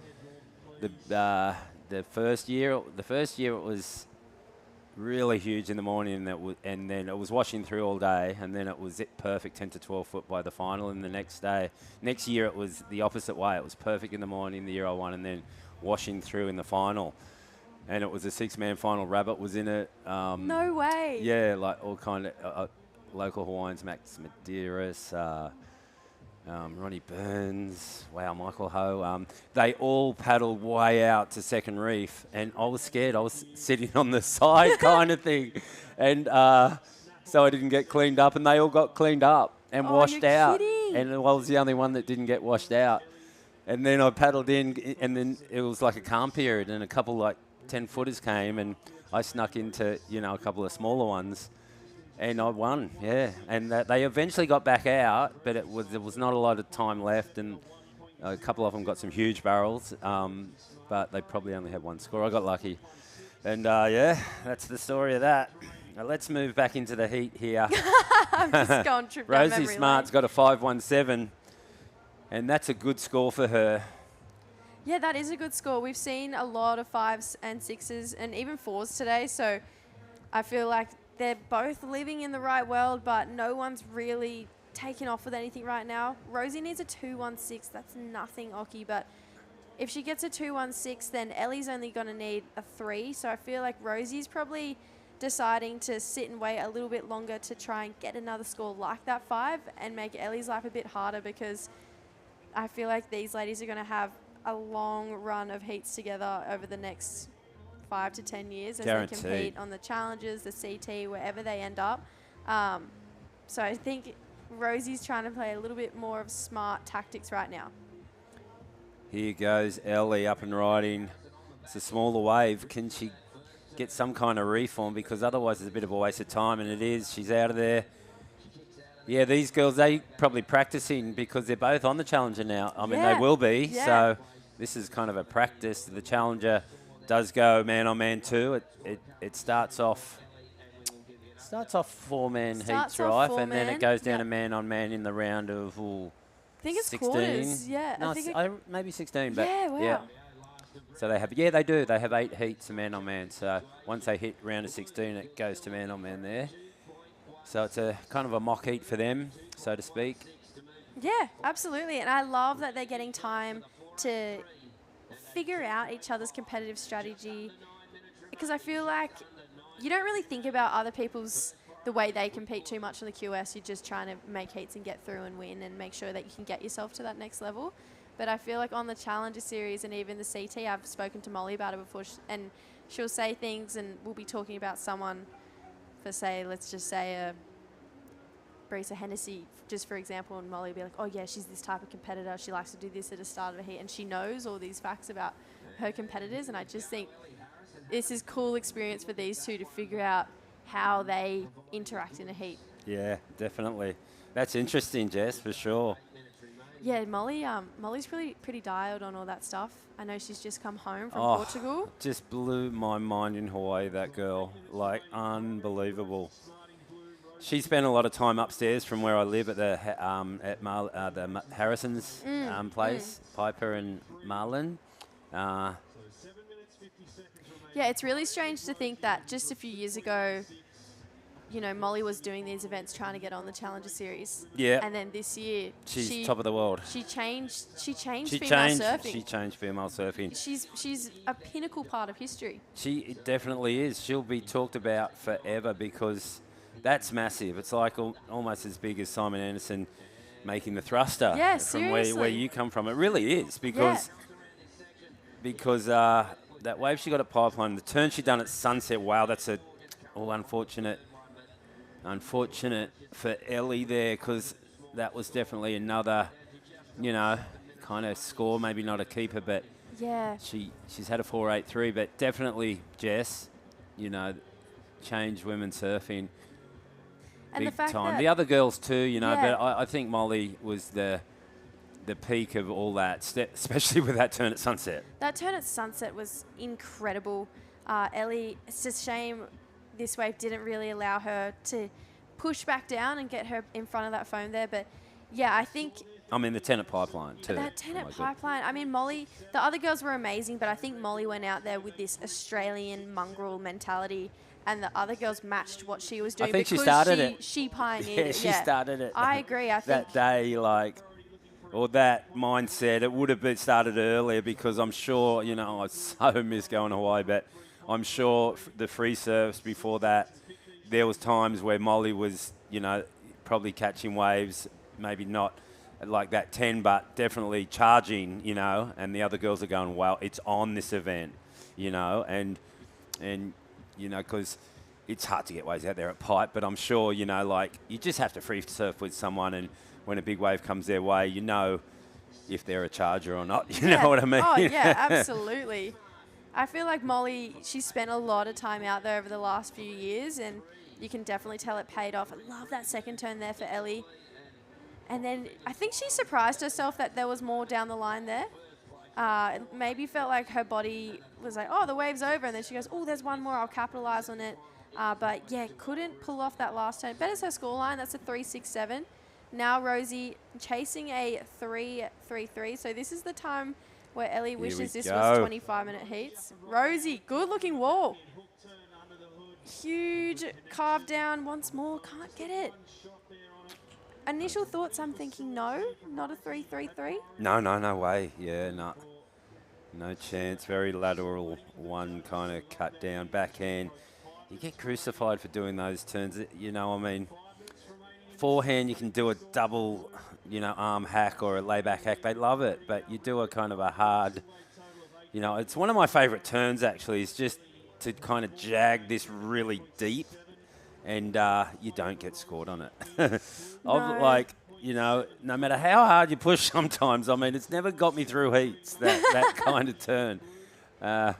first year. The first year it was really huge in the morning, and then it was washing through all day, and then it was perfect 10 to 12 foot by the final. And the next year it was the opposite way. It was perfect in the morning, the year I won, and then washing through in the final. And it was a 6-man final. Rabbit was in it. No way. Yeah, like all kind of local Hawaiians, Max Medeiros, Ronnie Burns, Michael Ho. They all paddled way out to second reef, and I was scared. I was sitting on the side kind of thing. And so I didn't get cleaned up, and they all got cleaned up and washed out. Kidding. And I was the only one that didn't get washed out. And then I paddled in, and then it was like a calm period, and a couple 10-footers came, and I snuck into, a couple of smaller ones. And I won, yeah. And they eventually got back out, but there was not a lot of time left, and a couple of them got some huge barrels, but they probably only had one score. I got lucky. And, that's the story of that. Now let's move back into the heat here. I'm just going trip down Rosie memory Smart's lane. got a 5.17, and that's a good score for her. Yeah, that is a good score. We've seen a lot of 5s and 6s and even 4s today, so I feel like they're both living in the right world, but no one's really taken off with anything right now. Rosie needs a 2.16. That's nothing, Oki, but if she gets a 2.16, then Ellie's only going to need a 3. So I feel like Rosie's probably deciding to sit and wait a little bit longer to try and get another score like that 5 and make Ellie's life a bit harder, because I feel like these ladies are going to have a long run of heats together over the next 5 to 10 years as Guaranteed. they compete on the challenges, the CT, wherever they end up. So I think Rosie's trying to play a little bit more of smart tactics right now. Here goes Ellie up and riding. It's a smaller wave. Can she get some kind of reform? Because otherwise it's a bit of a waste of time, and it is. She's out of there. Yeah, these girls, they probably practicing because they're both on the Challenger now. I mean, they will be. Yeah. So this is kind of a practice. The Challenger does go man-on-man too. It starts off 4-man heats, right? And then it goes down to man-on-man in the round of I think it's 16. quarters. Yeah, No, I think maybe 16. But yeah, wow. Yeah. So they do. They have 8 heats of man-on-man. So once they hit round of 16, it goes to man-on-man there. So it's a kind of a mock heat for them, so to speak. Yeah, absolutely. And I love that they're getting time to figure out each other's competitive strategy, because I feel like you don't really think about other people's, the way they compete too much on the QS. You're just trying to make heats and get through and win and make sure that you can get yourself to that next level. But I feel like on the Challenger Series and even the CT, I've spoken to Molly about it before, and she'll say things, and we'll be talking about someone for, say, let's just say Brisa Hennessy, just for example, and Molly will be like, oh yeah, she's this type of competitor. She likes to do this at the start of a heat, and she knows all these facts about her competitors, and I just think this is cool experience for these two to figure out how they interact in a heat. Yeah, definitely. That's interesting, Jess, for sure. Yeah, Molly's pretty dialed on all that stuff. I know she's just come home from Portugal. Just blew my mind in Hawaii, that girl. Like, unbelievable. She spent a lot of time upstairs from where I live at the Harrison's place, Piper and Marlon. Yeah, it's really strange to think that just a few years ago, Molly was doing these events trying to get on the Challenger Series. Yeah. And then this year, she's top of the world. She changed female surfing. She changed female surfing. She's a pinnacle part of history. She definitely is. She'll be talked about forever because That's massive. It's like almost as big as Simon Anderson making the thruster. Yeah, from where seriously. you come from. It really is because that wave she got at Pipeline, the turn she done at Sunset. Wow, that's unfortunate for Ellie there, because that was definitely another, kind of score. Maybe not a keeper, but Yeah. she's had a 4.83, but definitely Jess, changed women's surfing And big the fact time. that- The other girls too, Yeah. but I think Molly was the peak of all that, especially with that turn at Sunset. That turn at Sunset was incredible. Ellie, it's just a shame this wave didn't really allow her to push back down and get her in front of that foam there. But yeah, I think I mean, the 10 at Pipeline too. that 10 Oh at my God. Pipeline, I mean, Molly, the other girls were amazing, but I think Molly went out there with this Australian mongrel mentality, and the other girls matched what she was doing. I think she because started it. She pioneered Yeah, it. she started it. I agree. I think that day, or that mindset, it would have been started earlier, because I'm sure, I so miss going to Hawaii, but I'm sure the free serves before that, there was times where Molly was, probably catching waves, maybe not like that 10, but definitely charging, and the other girls are going, wow, it's on this event, and because it's hard to get waves out there at Pipe, but I'm sure, you just have to free surf with someone, and when a big wave comes their way, if they're a charger or not. You know what I mean? Oh, yeah, absolutely. I feel like Molly, she spent a lot of time out there over the last few years, and you can definitely tell it paid off. I love that second turn there for Ellie. And then I think she surprised herself that there was more down the line there. It maybe felt like her body was like, oh, the wave's over. And then she goes, oh, there's one more. I'll capitalize on it. But, yeah, couldn't pull off that last turn. Better's her scoreline. That's a 3.67. Now Rosie chasing a 3.33. So this is the time where Ellie wishes this was 25-minute heats. Rosie, good-looking wall. Huge carve down once more. Can't get it. Initial thoughts, I'm thinking no, not a 3.33. No way. Yeah, no chance. Very lateral one, kind of cut down, backhand. You get crucified for doing those turns. Forehand, you can do a double, arm hack or a layback hack. They love it, but you do a kind of a hard, it's one of my favourite turns, actually, is just to kind of jag this really deep, and you don't get scored on it. No matter how hard you push sometimes, it's never got me through heats, that kind of turn. Yeah,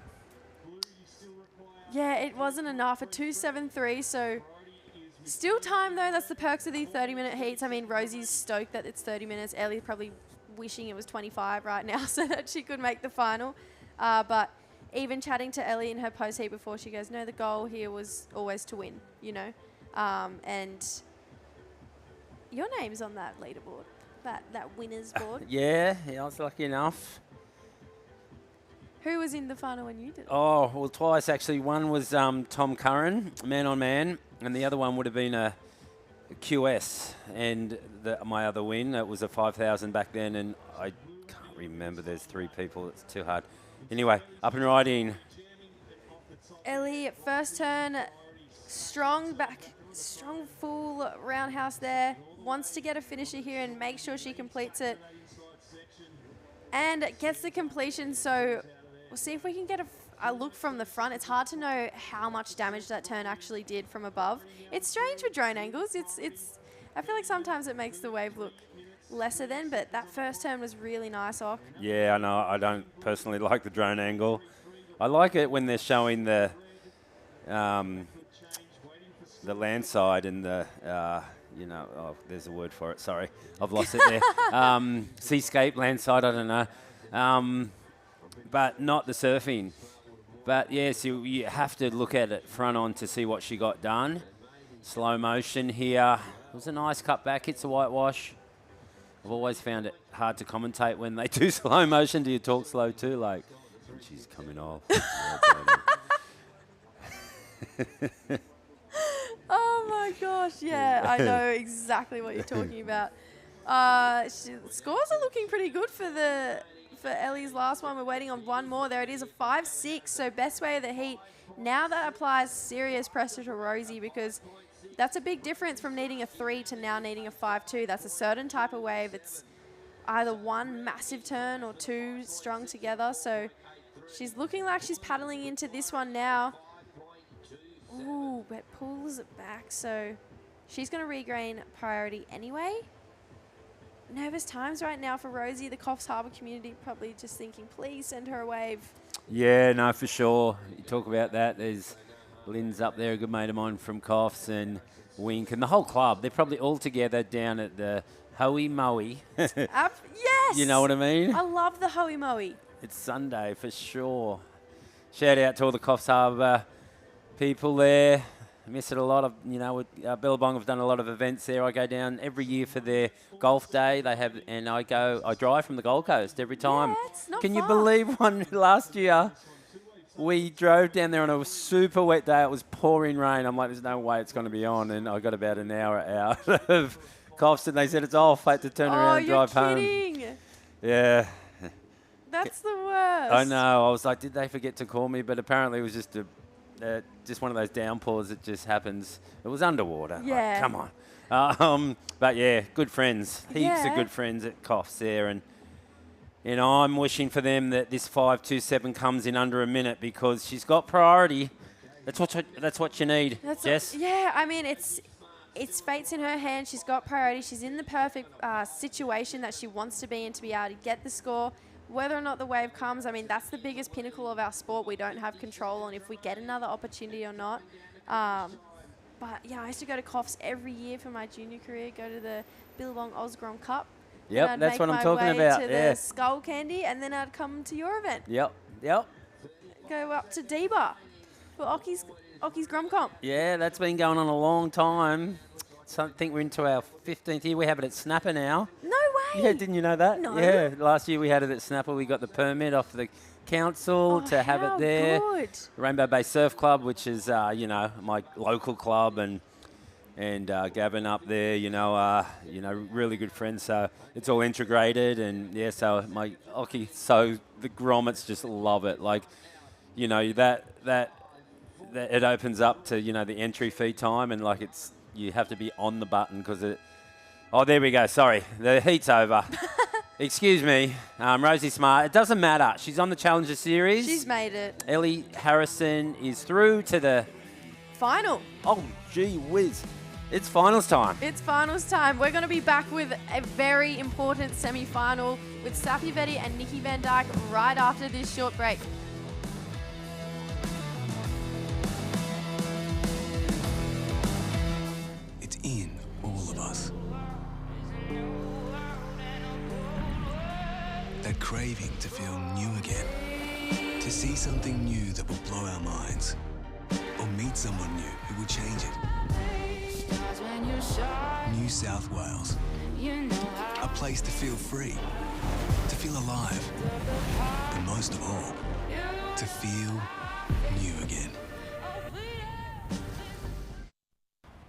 it wasn't enough. A 2.73, so still time, though. That's the perks of the 30-minute heats. Rosie's stoked that it's 30 minutes. Ellie's probably wishing it was 25 right now so that she could make the final. But even chatting to Ellie in her post-heat before, she goes, no, the goal here was always to win, and your name's on that leaderboard, that winner's board. Yeah, I was lucky enough. Who was in the final when you did it? Oh, well, twice, actually. One was Tom Curran, man-on-man, and the other one would have been a QS. And my other win, it was a 5,000 back then, and I can't remember. There's 3 people. It's too hard. Anyway, up and riding. Ellie, first turn, strong full roundhouse there. Wants to get a finisher here and make sure she completes it. And gets the completion, so we'll see if we can get a look from the front. It's hard to know how much damage that turn actually did from above. It's strange with drone angles. I feel like sometimes it makes the wave look lesser than, but that first turn was really nice, Ock. Yeah, I know. I don't personally like the drone angle. I like it when they're showing the land side and the, there's a word for it. Sorry, I've lost it there. Seascape, land side, I don't know. But not the surfing. But, yes, you have to look at it front on to see what she got done. Slow motion here. It was a nice cut back. It's a whitewash. I've always found it hard to commentate when they do slow motion. Do you talk slow too? Like, when she's coming off. Oh, my gosh. Yeah, I know exactly what you're talking about. Scores are looking pretty good for Ellie's last one. We're waiting on one more. There it is, a 5.6. So best way of the heat. Now that applies serious pressure to Rosie because That's a big difference from needing a 3 to now needing a 5-2. That's a certain type of wave. It's either one massive turn or two strung together. So she's looking like she's paddling into this one now. Ooh, but pulls it back. So she's going to regain priority anyway. Nervous times right now for Rosie. The Coffs Harbour community probably just thinking, please send her a wave. Yeah, no, for sure. You talk about that. There's Lynn's up there, a good mate of mine from Coffs, and Wink, and the whole club. They're probably all together down at the Hoey Moey. Yes! You know what I mean? I love the Hoey Moey. It's Sunday for sure. Shout out to all the Coffs Harbour people there. I miss it a lot. Billabong have done a lot of events there. I go down every year for their golf day. They have, and I drive from the Gold Coast every time. Yeah, it's not Can you far. believe one last year? We drove down there on a super wet day. It was pouring rain. I'm like, there's no way it's going to be on. And I got about an hour out of Coffs, and they said it's off. I had to turn around and drive home. Yeah. That's the worst. I know. I was like, did they forget to call me? But apparently it was just just one of those downpours that just happens. It was underwater. Yeah. Like, come on. But yeah, good friends. Heaps of good friends at Coffs there. And I'm wishing for them that this 5.27 comes in under a minute because she's got priority. That's what you need, Jess. Yeah, I mean, it's fate's in her hand. She's got priority. She's in the perfect situation that she wants to be in to be able to get the score. Whether or not the wave comes, I mean, that's the biggest pinnacle of our sport. We don't have control on if we get another opportunity or not. But, yeah, I used to go to Coffs every year for my junior career, go to the Billabong Osgrom Cup. Yep, that's what I'm talking about. To the Skull Candy, and then I'd come to your event. Yep. Go up to Deba for Ocky's Grom Comp. Yeah, that's been going on a long time. So I think we're into our 15th year. We have it at Snapper now. No way. Yeah, didn't you know that? No. Yeah, last year we had it at Snapper. We got the permit off the council to have it there. Good. Rainbow Bay Surf Club, which is my local club, and Gavin up there, really good friends. So it's all integrated, and yeah, so my Oki, so the grommets just love it. Like, that it opens up to the entry fee time, and like you have to be on the button because it. Oh, there we go. Sorry, the heat's over. Excuse me, Rosie Smart. It doesn't matter. She's on the Challenger Series. She's made it. Ellie Harrison is through to the final. Oh, gee whiz. It's finals time. It's finals time. We're going to be back with a very important semi-final with Sappy Vetti and Nikki Van Dyke right after this short break. It's in all of us. That craving to feel new again. To see something new that will blow our minds. Or meet someone new who will change it. New South Wales. A place to feel free. To feel alive. And most of all, to feel new again.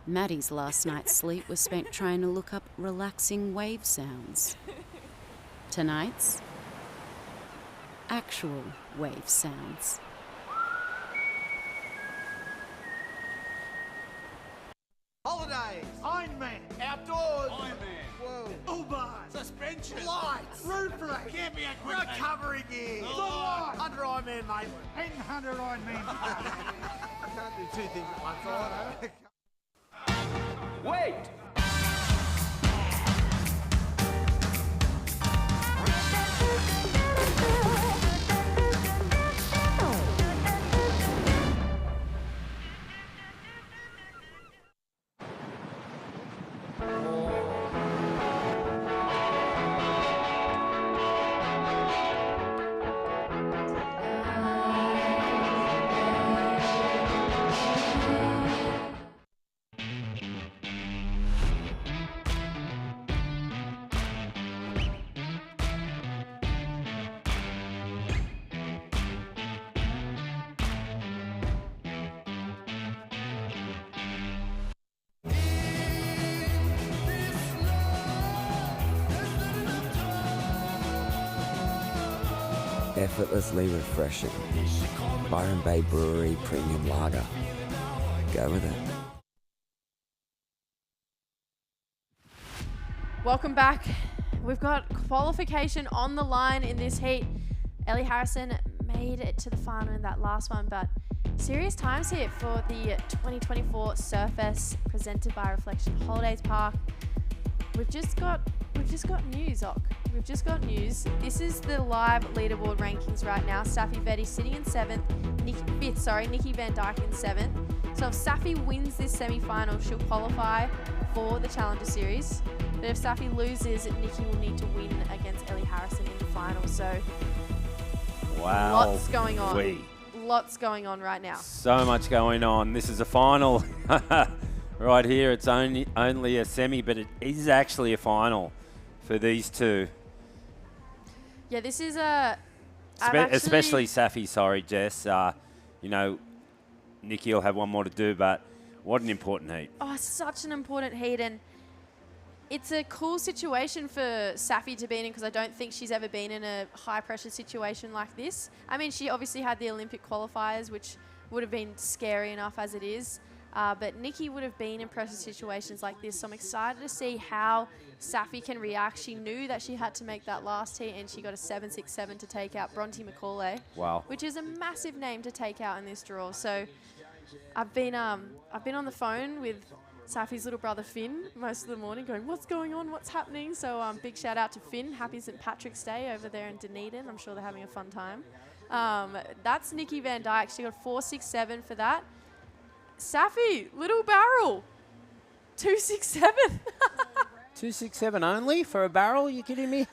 Maddie's last night's sleep was spent trying to look up relaxing wave sounds. Tonight's actual wave sounds. Holidays, Ironman, outdoors, Ironman, whoa, Uber, suspension, lights, roof rack, camping equipment, recovery gear, under Ironman Maitland, and 100 Ironman. I can't do two things at once, I know. Wait! Effortlessly refreshing. Byron Bay Brewery Premium Lager. Go with it. Wait! Holidays, Ironman, outdoors, Uber, suspension, lights, roof rack, camping equipment, recovery gear, under Ironman Maitland, and 100 Ironman. Byron Bay Brewery Premium Lager. Go with it. Welcome back. We've got qualification on the line in this heat. Ellie Harrison made it to the final in that last one, but serious times here for the 2024 Surfest presented by Reflection Holidays Park. We've just got news, Ok. We've just got news. This is the live leaderboard rankings right now. Safi Vetti sitting in fifth. Nikki Van Dyke in 7th. So if Safi wins this semi-final, she'll qualify for the Challenger Series. But if Safi loses, Nikki will need to win against Ellie Harrison in the final. So wow, lots going on. Lots going on right now. So much going on. This is a final. Right here, it's only a semi, but it is actually a final for these two. Yeah, this is especially Safi, sorry, Jess. You know, Nikki will have one more to do, but what an important heat. Oh, such an important heat, and it's a cool situation for Safi to be in because I don't think she's ever been in a high-pressure situation like this. I mean, she obviously had the Olympic qualifiers, which would have been scary enough as it is. But Nikki would have been in pressure situations like this, so I'm excited to see how Safi can react. She knew that she had to make that last heat, and she got a 7.67 to take out Bronte McCauley. Wow. Which is a massive name to take out in this draw. So I've been on the phone with Safi's little brother Finn most of the morning going, what's going on, what's happening? So big shout out to Finn. Happy St. Patrick's Day over there in Dunedin. I'm sure they're having a fun time. That's Nikki Van Dyke. She got 4.67 for that. Safi, little barrel, 2.67. 2.67 only for a barrel? You kidding me?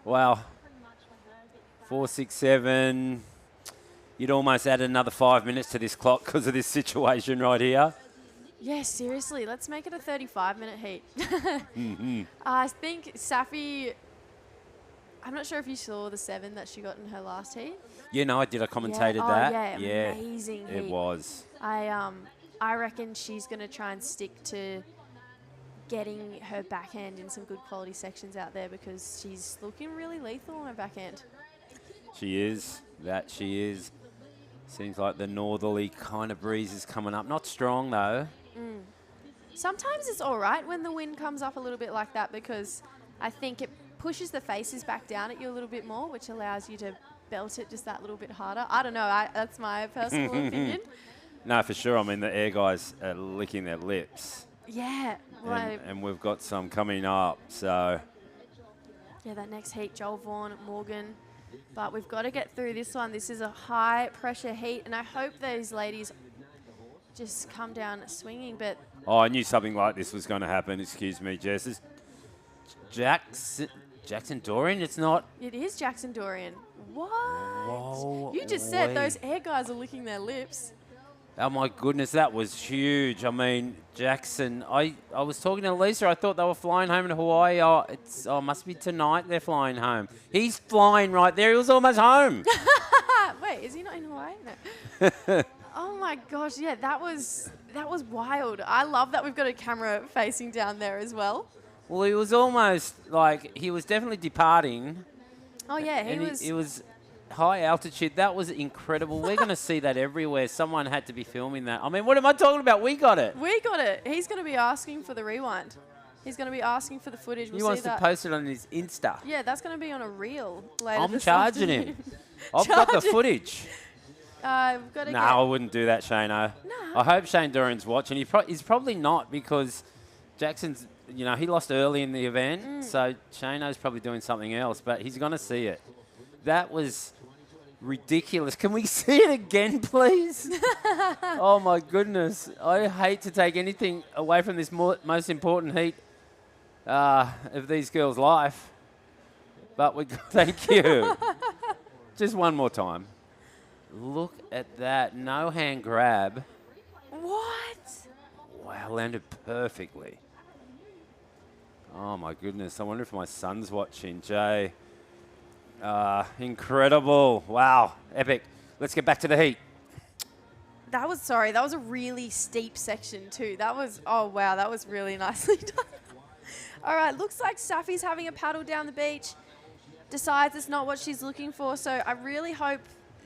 Wow. 4.67. You'd almost add another 5 minutes to this clock because of this situation right here. Yeah, seriously, let's make it a 35-minute heat. Mm-hmm. I think Safi, I'm not sure if you saw the 7 that she got in her last heat. Yeah, no, I did. I commentated Yeah. that. Oh, yeah, amazing heat. It was. I reckon she's going to try and stick to getting her backhand in some good quality sections out there because she's looking really lethal on her backhand. She is. That she is. Seems like the northerly kind of breeze is coming up. Not strong, though. Mm. Sometimes it's all right when the wind comes up a little bit like that because I think it pushes the faces back down at you a little bit more, which allows you to belt it just that little bit harder. I don't know. That's my personal opinion. No, for sure. I mean, the air guys are licking their lips. Yeah. Well, and we've got some coming up, so. Yeah, that next heat, Joel Vaughan, Morgan. But we've got to get through this one. This is a high-pressure heat, and I hope those ladies just come down swinging. But oh, I knew something like this was going to happen. Excuse me, Jess. It's Jackson Dorian? It's not. It is Jackson Dorian. What? Whoa, you just said those air guys are licking their lips. Oh, my goodness, that was huge. I mean, Jackson, I was talking to Lisa. I thought they were flying home to Hawaii. Oh, must be tonight they're flying home. He's flying right there. He was almost home. Wait, is he not in Hawaii? No. Oh, my gosh. Yeah, that was wild. I love that we've got a camera facing down there as well. Well, he was almost like he was definitely departing. Oh, yeah, he was high altitude. That was incredible. We're going to see that everywhere. Someone had to be filming that. I mean, what am I talking about? We got it. We got it. He's going to be asking for the rewind. He's going to be asking for the footage. He wants to post it on his Insta. Yeah, that's going to be on a reel later. I'm charging him. I've got the footage. We've got to I wouldn't do that, Shano. I hope Shane Dorian's watching. He's probably not because Jackson's, he lost early in the event. So Shano's probably doing something else, but he's going to see it. That was ridiculous. Can we see it again, please? Oh, my goodness. I hate to take anything away from this most important heat of these girls' life. But thank you. Just one more time. Look at that. No hand grab. What? Wow, landed perfectly. Oh, my goodness. I wonder if my son's watching. Jay. Incredible. Wow. Epic. Let's get back to the heat. That was a really steep section too. Oh wow, that was really nicely done. All right, looks like Safi's having a paddle down the beach. Decides it's not what she's looking for. So I really hope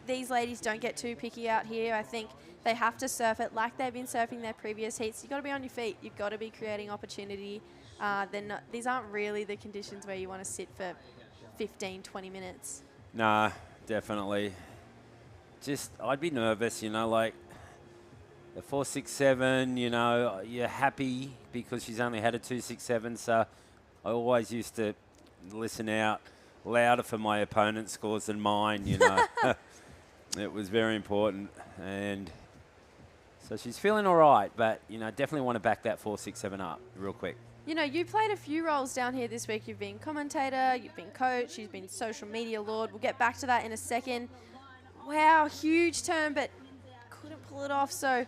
these ladies don't get too picky out here. I think They have to surf it like they've been surfing their previous heats. You've got to be on your feet. You've got to be creating opportunity. These aren't really the conditions where you want to sit for 15, 20 minutes. Nah, definitely. I'd be nervous, like the 467, you're happy because she's only had a 267. So I always used to listen out louder for my opponent's scores than mine, It was very important. And so she's feeling all right, but, definitely want to back that 467 up real quick. You played a few roles down here this week. You've been commentator, you've been coach, you've been social media lord. We'll get back to that in a second. Wow, huge turn, but couldn't pull it off, so...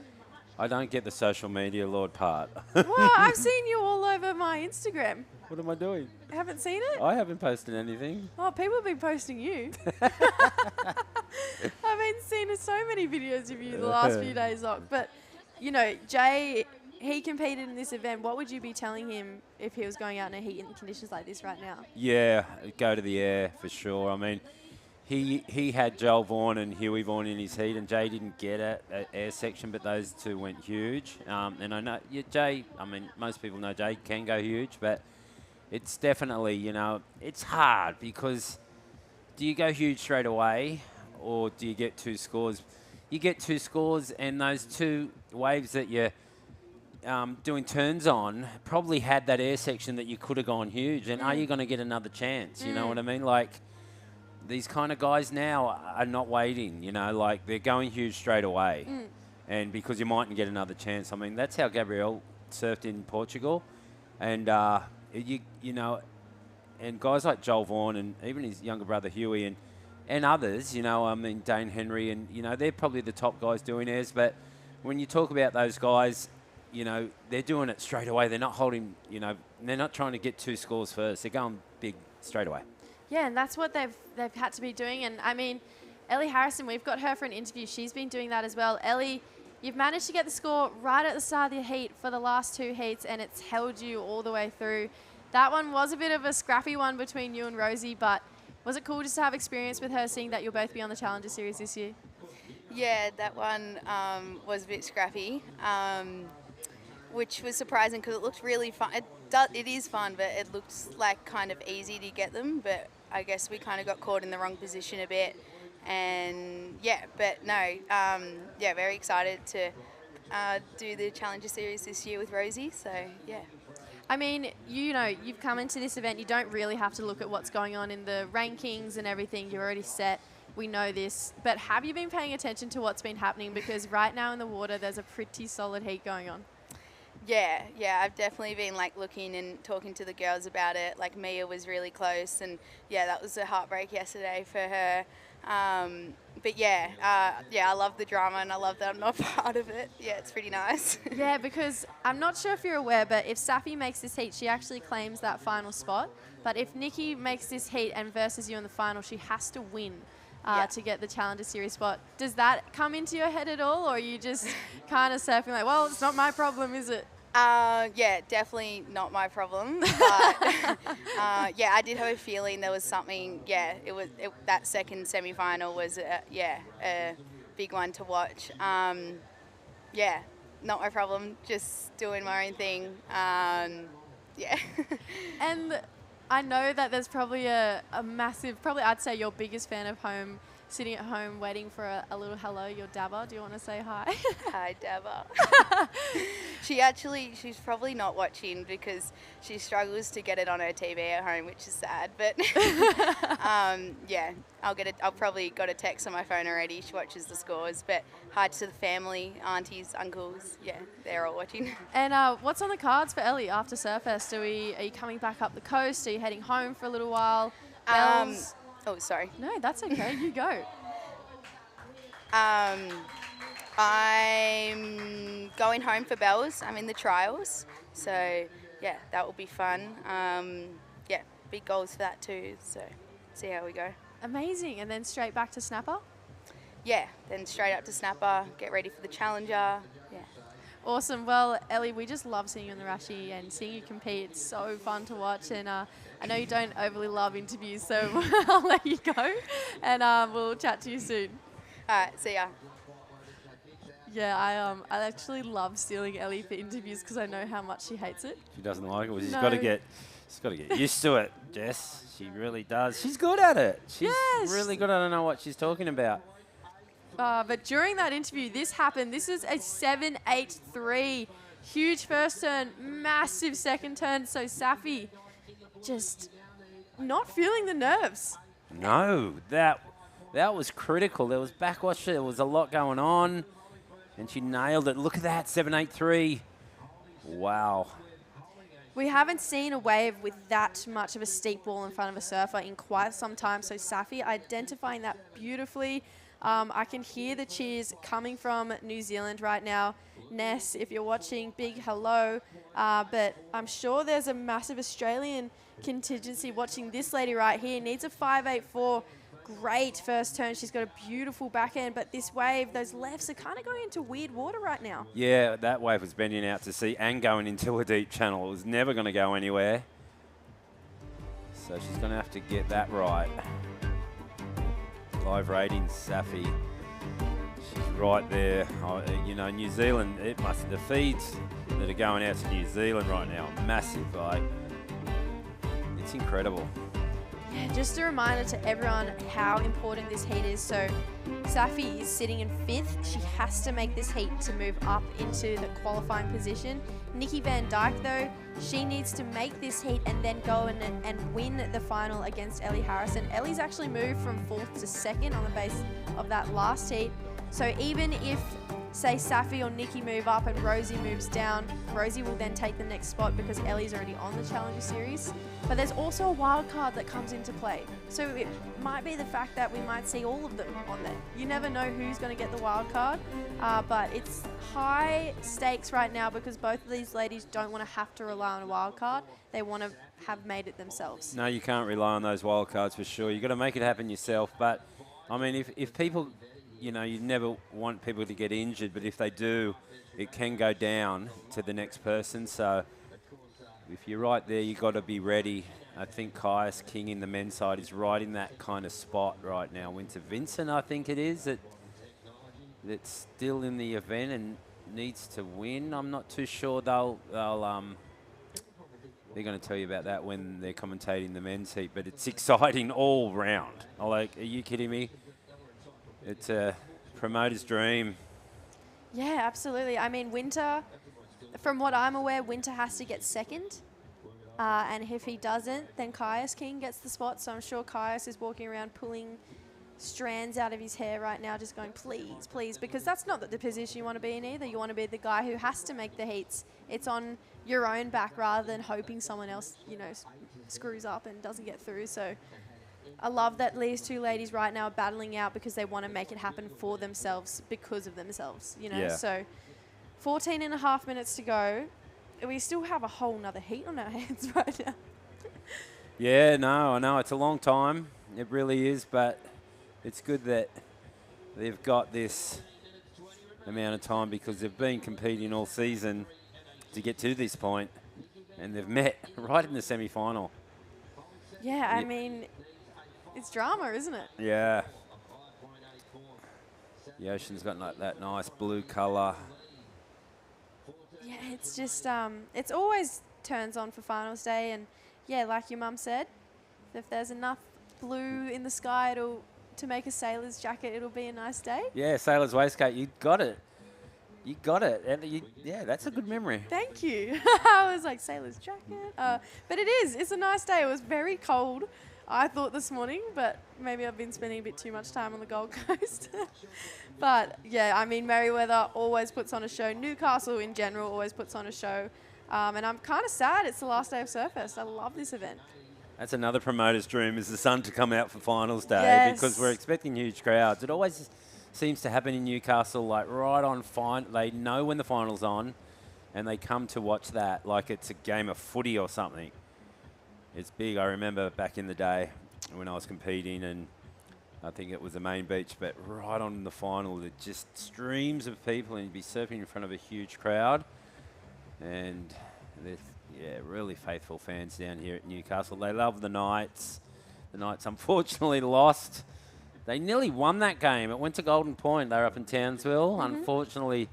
I don't get the social media lord part. Well, I've seen you all over my Instagram. What am I doing? Haven't seen it? I haven't posted anything. Oh, people have been posting you. I've been seeing so many videos of you the last few days, but, Jay... He competed in this event. What would you be telling him if he was going out in a heat in conditions like this right now? Yeah, go to the air for sure. I mean, he had Joel Vaughan and Huey Vaughan in his heat, and Jay didn't get it at air section, but those two went huge. And I know Jay, most people know Jay can go huge, but it's definitely, it's hard because do you go huge straight away or do you get 2 scores? You get 2 scores, and those 2 waves that you're doing turns on probably had that air section that you could have gone huge. And are you going to get another chance? You know what I mean? Like, these kind of guys now are not waiting, like they're going huge straight away. And because you mightn't get another chance. I mean, that's how Gabriel surfed in Portugal. And, and guys like Joel Vaughan and even his younger brother Huey and others, Dane Henry, and, they're probably the top guys doing airs. But when you talk about those guys, they're doing it straight away. They're not holding, they're not trying to get 2 scores first. They're going big straight away. Yeah, and that's what they've had to be doing. And, Ellie Harrison, we've got her for an interview. She's been doing that as well. Ellie, you've managed to get the score right at the start of the heat for the last 2 heats, and it's held you all the way through. That one was a bit of a scrappy one between you and Rosie, but was it cool just to have experience with her, seeing that you'll both be on the Challenger Series this year? Yeah, that one was a bit scrappy. Which was surprising because it looked really fun. It is fun, but it looks like kind of easy to get them. But I guess we kind of got caught in the wrong position a bit. And very excited to do the Challenger Series this year with Rosie. So, yeah. I mean, you've come into this event. You don't really have to look at what's going on in the rankings and everything. You're already set. We know this. But have you been paying attention to what's been happening? Because right now in the water, there's a pretty solid heat going on. Yeah, I've definitely been looking and talking to the girls about it. Like Mia was really close, and that was a heartbreak yesterday for her. I love the drama, and I love that I'm not part of it. Yeah, it's pretty nice. Yeah, because I'm not sure if you're aware, but if Safi makes this heat, she actually claims that final spot. But if Nikki makes this heat and versus you in the final, she has to win. To get the Challenger Series spot. Does that come into your head at all, or are you just kind of surfing like, well, it's not my problem, is it? Definitely not my problem. But I did have a feeling there was something. That second semi-final was a big one to watch. Not my problem. Just doing my own thing. And I know that there's probably a massive, probably I'd say your biggest fan of home, sitting at home waiting for a little hello, your Dabba. Do you want to say hi? Hi, Dabba. She's probably not watching because she struggles to get it on her TV at home, which is sad. But I'll probably got a text on my phone already. She watches the scores. But hi to the family, aunties, uncles. Yeah, they're all watching. And what's on the cards for Ellie after Surfest? Are you coming back up the coast? Are you heading home for a little while? Oh, sorry. No, that's okay. You go. I'm going home for Bells. I'm in the trials. So, that will be fun. Big goals for that too. So, see how we go. Amazing. And then straight back to Snapper? Yeah, then straight up to Snapper, get ready for the Challenger. Yeah. Awesome. Well, Ellie, we just love seeing you in the Rashi and seeing you compete. It's so fun to watch. And I know you don't overly love interviews, so I'll let you go. And we'll chat to you soon. All right, see ya. Yeah, I actually love stealing Ellie for interviews because I know how much she hates it. She doesn't like it. Well, she's No. got to get used to it, Jess. She really does. She's good at it. She's really good. I don't know what she's talking about. But during that interview, this happened. This is a 7-8-3. Huge first turn, massive second turn. So Safi just not feeling the nerves. No, that was critical. There was backwash. There was a lot going on, and she nailed it. Look at that, 7-8-3. Wow. We haven't seen a wave with that much of a steep wall in front of a surfer in quite some time. So Safi identifying that beautifully. I can hear the cheers coming from New Zealand right now. Ness, if you're watching, big hello. But I'm sure there's a massive Australian contingency watching this lady right here. Needs a 5.84. Great first turn. She's got a beautiful backhand. But this wave, those lefts are kind of going into weird water right now. Yeah, that wave was bending out to sea and going into a deep channel. It was never going to go anywhere. So she's going to have to get that right. Live ratings, Safi. She's right there. You know, New Zealand, the feeds that are going out to New Zealand right now are massive. Like, it's incredible. Yeah, just a reminder to everyone how important this heat is. So Safi is sitting in 5th. She has to make this heat to move up into the qualifying position. Nikki Van Dijk, though, she needs to make this heat and then go and win the final against Ellie Harrison. Ellie's actually moved from 4th to 2nd on the base of that last heat. So even if, say, Safi or Nikki move up and Rosie moves down, Rosie will then take the next spot because Ellie's already on the Challenger Series. But there's also a wild card that comes into play. So it might be the fact that we might see all of them on there. You never know who's going to get the wild card, but it's high stakes right now because both of these ladies don't want to have to rely on a wild card. They want to have made it themselves. No, you can't rely on those wild cards for sure. You've got to make it happen yourself. But, I mean, if people, you know, you never want people to get injured, but if they do, it can go down to the next person. So if you're right there, you've got to be ready. I think Caius King in the men's side is right in that kind of spot right now. Winter Vincent, I think it is, that's still in the event and needs to win. I'm not too sure they're going to tell you about that when they're commentating the men's heat, but it's exciting all round. Like, are you kidding me? It's a promoter's dream. Yeah, absolutely. I mean, Winter, from what I'm aware, Winter has to get 2nd. And if he doesn't, then Caius King gets the spot. So I'm sure Caius is walking around pulling strands out of his hair right now, just going, please, please, because that's not the position you want to be in either. You want to be the guy who has to make the heats. It's on your own back rather than hoping someone else, you know, screws up and doesn't get through. So I love that these two ladies right now are battling out because they want to make it happen for themselves because of themselves, you know. Yeah. So 14 and a half minutes to go. We still have a whole nother heat on our hands right now. Yeah, no, I know. It's a long time. It really is, but it's good that they've got this amount of time because they've been competing all season to get to this point, and they've met right in the semi-final. Yeah, I mean, it's drama, isn't it? Yeah. The ocean's got like that nice blue colour. Yeah, it's just, it's always turns on for finals day. And yeah, like your mum said, if there's enough blue in the sky to make a sailor's jacket, it'll be a nice day. Yeah, sailor's waistcoat, you got it. You got it. And yeah, that's a good memory. Thank you. I was like, sailor's jacket. But it is. It's a nice day. It was very cold, I thought, this morning, but maybe I've been spending a bit too much time on the Gold Coast. But yeah, I mean, Merriweather always puts on a show. Newcastle in general always puts on a show. And I'm kind of sad it's the last day of Surfest. I love this event. That's another promoter's dream, is the sun to come out for finals day, Yes. because we're expecting huge crowds. It always seems to happen in Newcastle, like right on they know when the final's on and they come to watch that like it's a game of footy or something. It's big. I remember back in the day when I was competing, and I think it was the main beach, but right on the final, it just streams of people, and you'd be surfing in front of a huge crowd. And there's, yeah, really faithful fans down here at Newcastle. They love the Knights. The Knights unfortunately lost they nearly won that game. It went to Golden Point. They were up in Townsville. Unfortunately,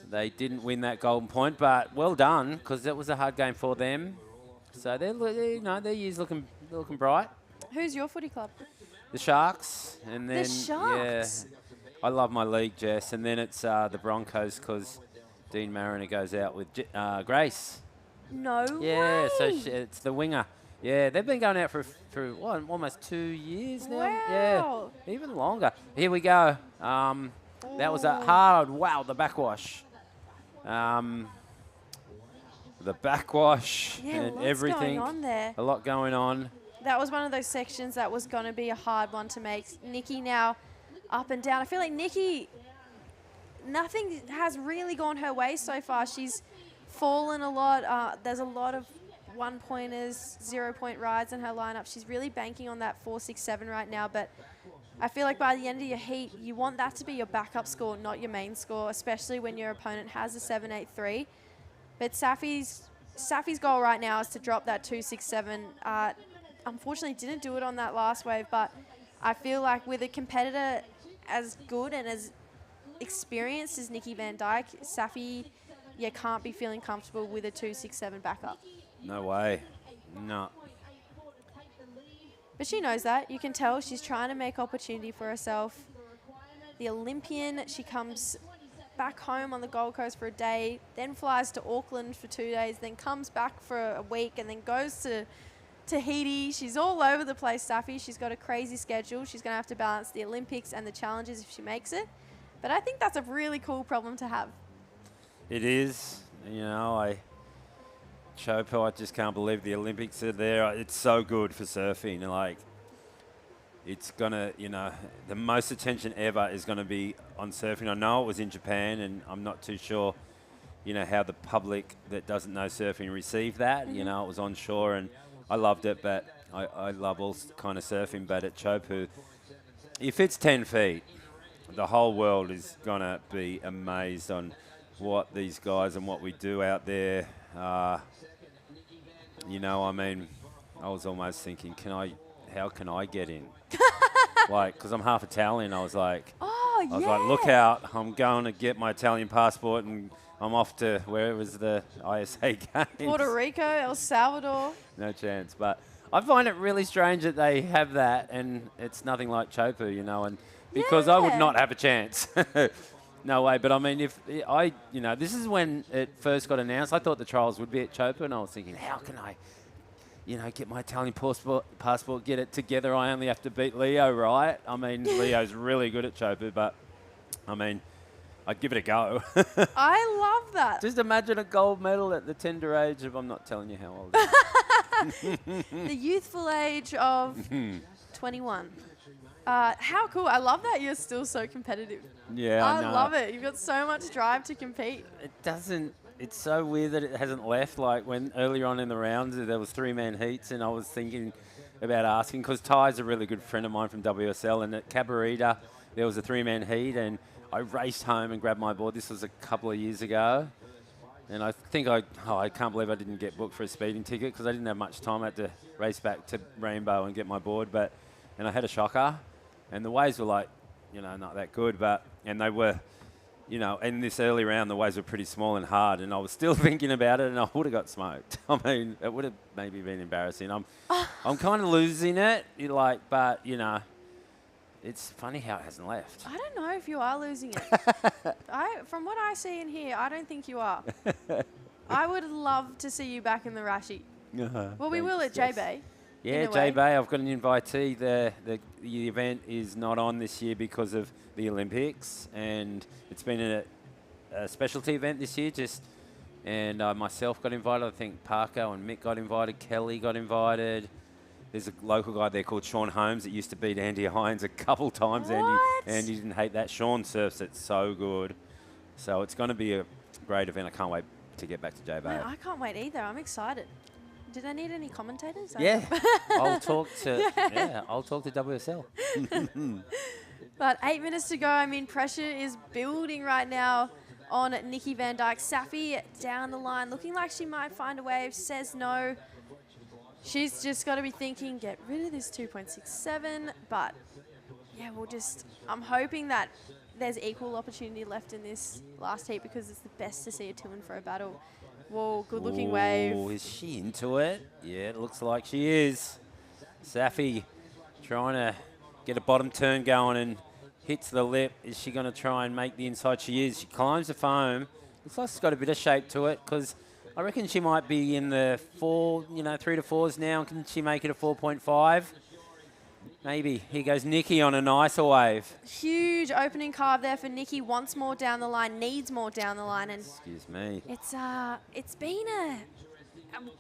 they didn't win that Golden Point, but well done because that was a hard game for them. So their year's looking bright. Who's your footy club? The Sharks, and then Sharks. yeah, I love my league, Jess, and then it's the Broncos because Dean Mariner goes out with Grace. No Yeah, way. so it's the winger. Yeah, they've been going out for what, almost 2 years now. Wow. Yeah, even longer. Here we go. That was a hard. Wow, the backwash. The backwash and lots everything. going on there. A lot going on. That was one of those sections that was going to be a hard one to make. Nikki now up and down. I feel like Nikki, nothing has really gone her way so far. She's fallen a lot. There's a lot of 1-pointers, 0-point rides in her lineup. She's really banking on that 4-6-7 right now, but I feel like by the end of your heat, you want that to be your backup score, not your main score, especially when your opponent has a 7-8-3. But Safi's goal right now is to drop that 2-6-7. Unfortunately, didn't do it on that last wave, but I feel like with a competitor as good and as experienced as Nikki Van Dyke, Safi, you can't be feeling comfortable with a 2-6-7 backup. No way. No. But she knows that. You can tell she's trying to make opportunity for herself. The Olympian, she comes back home on the Gold Coast for a day, then flies to Auckland for 2 days, then comes back for a week, and then goes to Tahiti. She's all over the place, Safi. She's got a crazy schedule. She's going to have to balance the Olympics and the challenges if she makes it. But I think that's a really cool problem to have. It is. You know, Chopo, I just can't believe the Olympics are there. It's so good for surfing. Like, it's going to, the most attention ever is going to be on surfing. I know it was in Japan, and I'm not too sure, how the public that doesn't know surfing received that. Mm-hmm. It was onshore, and I loved it, but I love all kind of surfing. But at Chopu, if it's 10 feet, the whole world is going to be amazed on what these guys and what we do out there. I was almost thinking, how can I get in? Because I'm half Italian, I was like, look out, I'm going to get my Italian passport and I'm off to where was the ISA games. Puerto Rico, El Salvador. No chance. But I find it really strange that they have that and it's nothing like Chopu, and because I would not have a chance. No way. But I mean, this is when it first got announced. I thought the trials would be at Chopu and I was thinking, how can I, get my Italian passport, get it together? I only have to beat Leo, right? I mean, Leo's really good at Chopu, but I mean, I'd give it a go. I love that. Just imagine a gold medal at the tender age of, I'm not telling you how old. The youthful age of 21. How cool. I love that you're still so competitive. Yeah, I know. love it. You've got so much drive to compete. It's so weird that it hasn't left. Like when earlier on in the rounds, there was 3-man heats and I was thinking about asking, because Ty's a really good friend of mine from WSL, and at Cabarita, there was a 3-man heat and I raced home and grabbed my board. This was a couple of years ago. And I think I can't believe I didn't get booked for a speeding ticket because I didn't have much time. I had to race back to Rainbow and get my board. And I had a shocker. And the waves were like, not that good. And they were, in this early round, the waves were pretty small and hard. And I was still thinking about it and I would have got smoked. I mean, it would have maybe been embarrassing. I'm kind of losing it. It's funny how it hasn't left. I don't know if you are losing it. From what I see in here, I don't think you are. I would love to see you back in the Rashi. Well, we will at J-Bay. Yeah, J-Bay. I've got an invitee. The event is not on this year because of the Olympics, and it's been a specialty event this year. And myself got invited. I think Parko and Mick got invited. Kelly got invited. There's a local guy there called Sean Holmes that used to beat Andy Hines a couple times. Andy didn't hate that. Sean surfs it so good. So it's going to be a great event. I can't wait to get back to J-Bay. Man, I can't wait either. I'm excited. Did I need any commentators? Yeah, I'll talk to WSL. But 8 minutes to go. I mean, pressure is building right now on Nikki Van Dyke. Safi down the line, looking like she might find a wave. Says no. She's just got to be thinking, get rid of this 2.67. But yeah, I'm hoping that there's equal opportunity left in this last heat because it's the best to see a to and fro battle. Whoa, good looking wave. Oh, is she into it? Yeah, it looks like she is. Safi trying to get a bottom turn going and hits the lip. Is she going to try and make the inside? She is. She climbs the foam. Looks like she's got a bit of shape to it because I reckon she might be in the 3 to 4s now. Can she make it a 4.5? Maybe. Here goes Nikki on a nicer wave. Huge opening carve there for Nikki. Wants more down the line, needs more down the line. And excuse me. It's been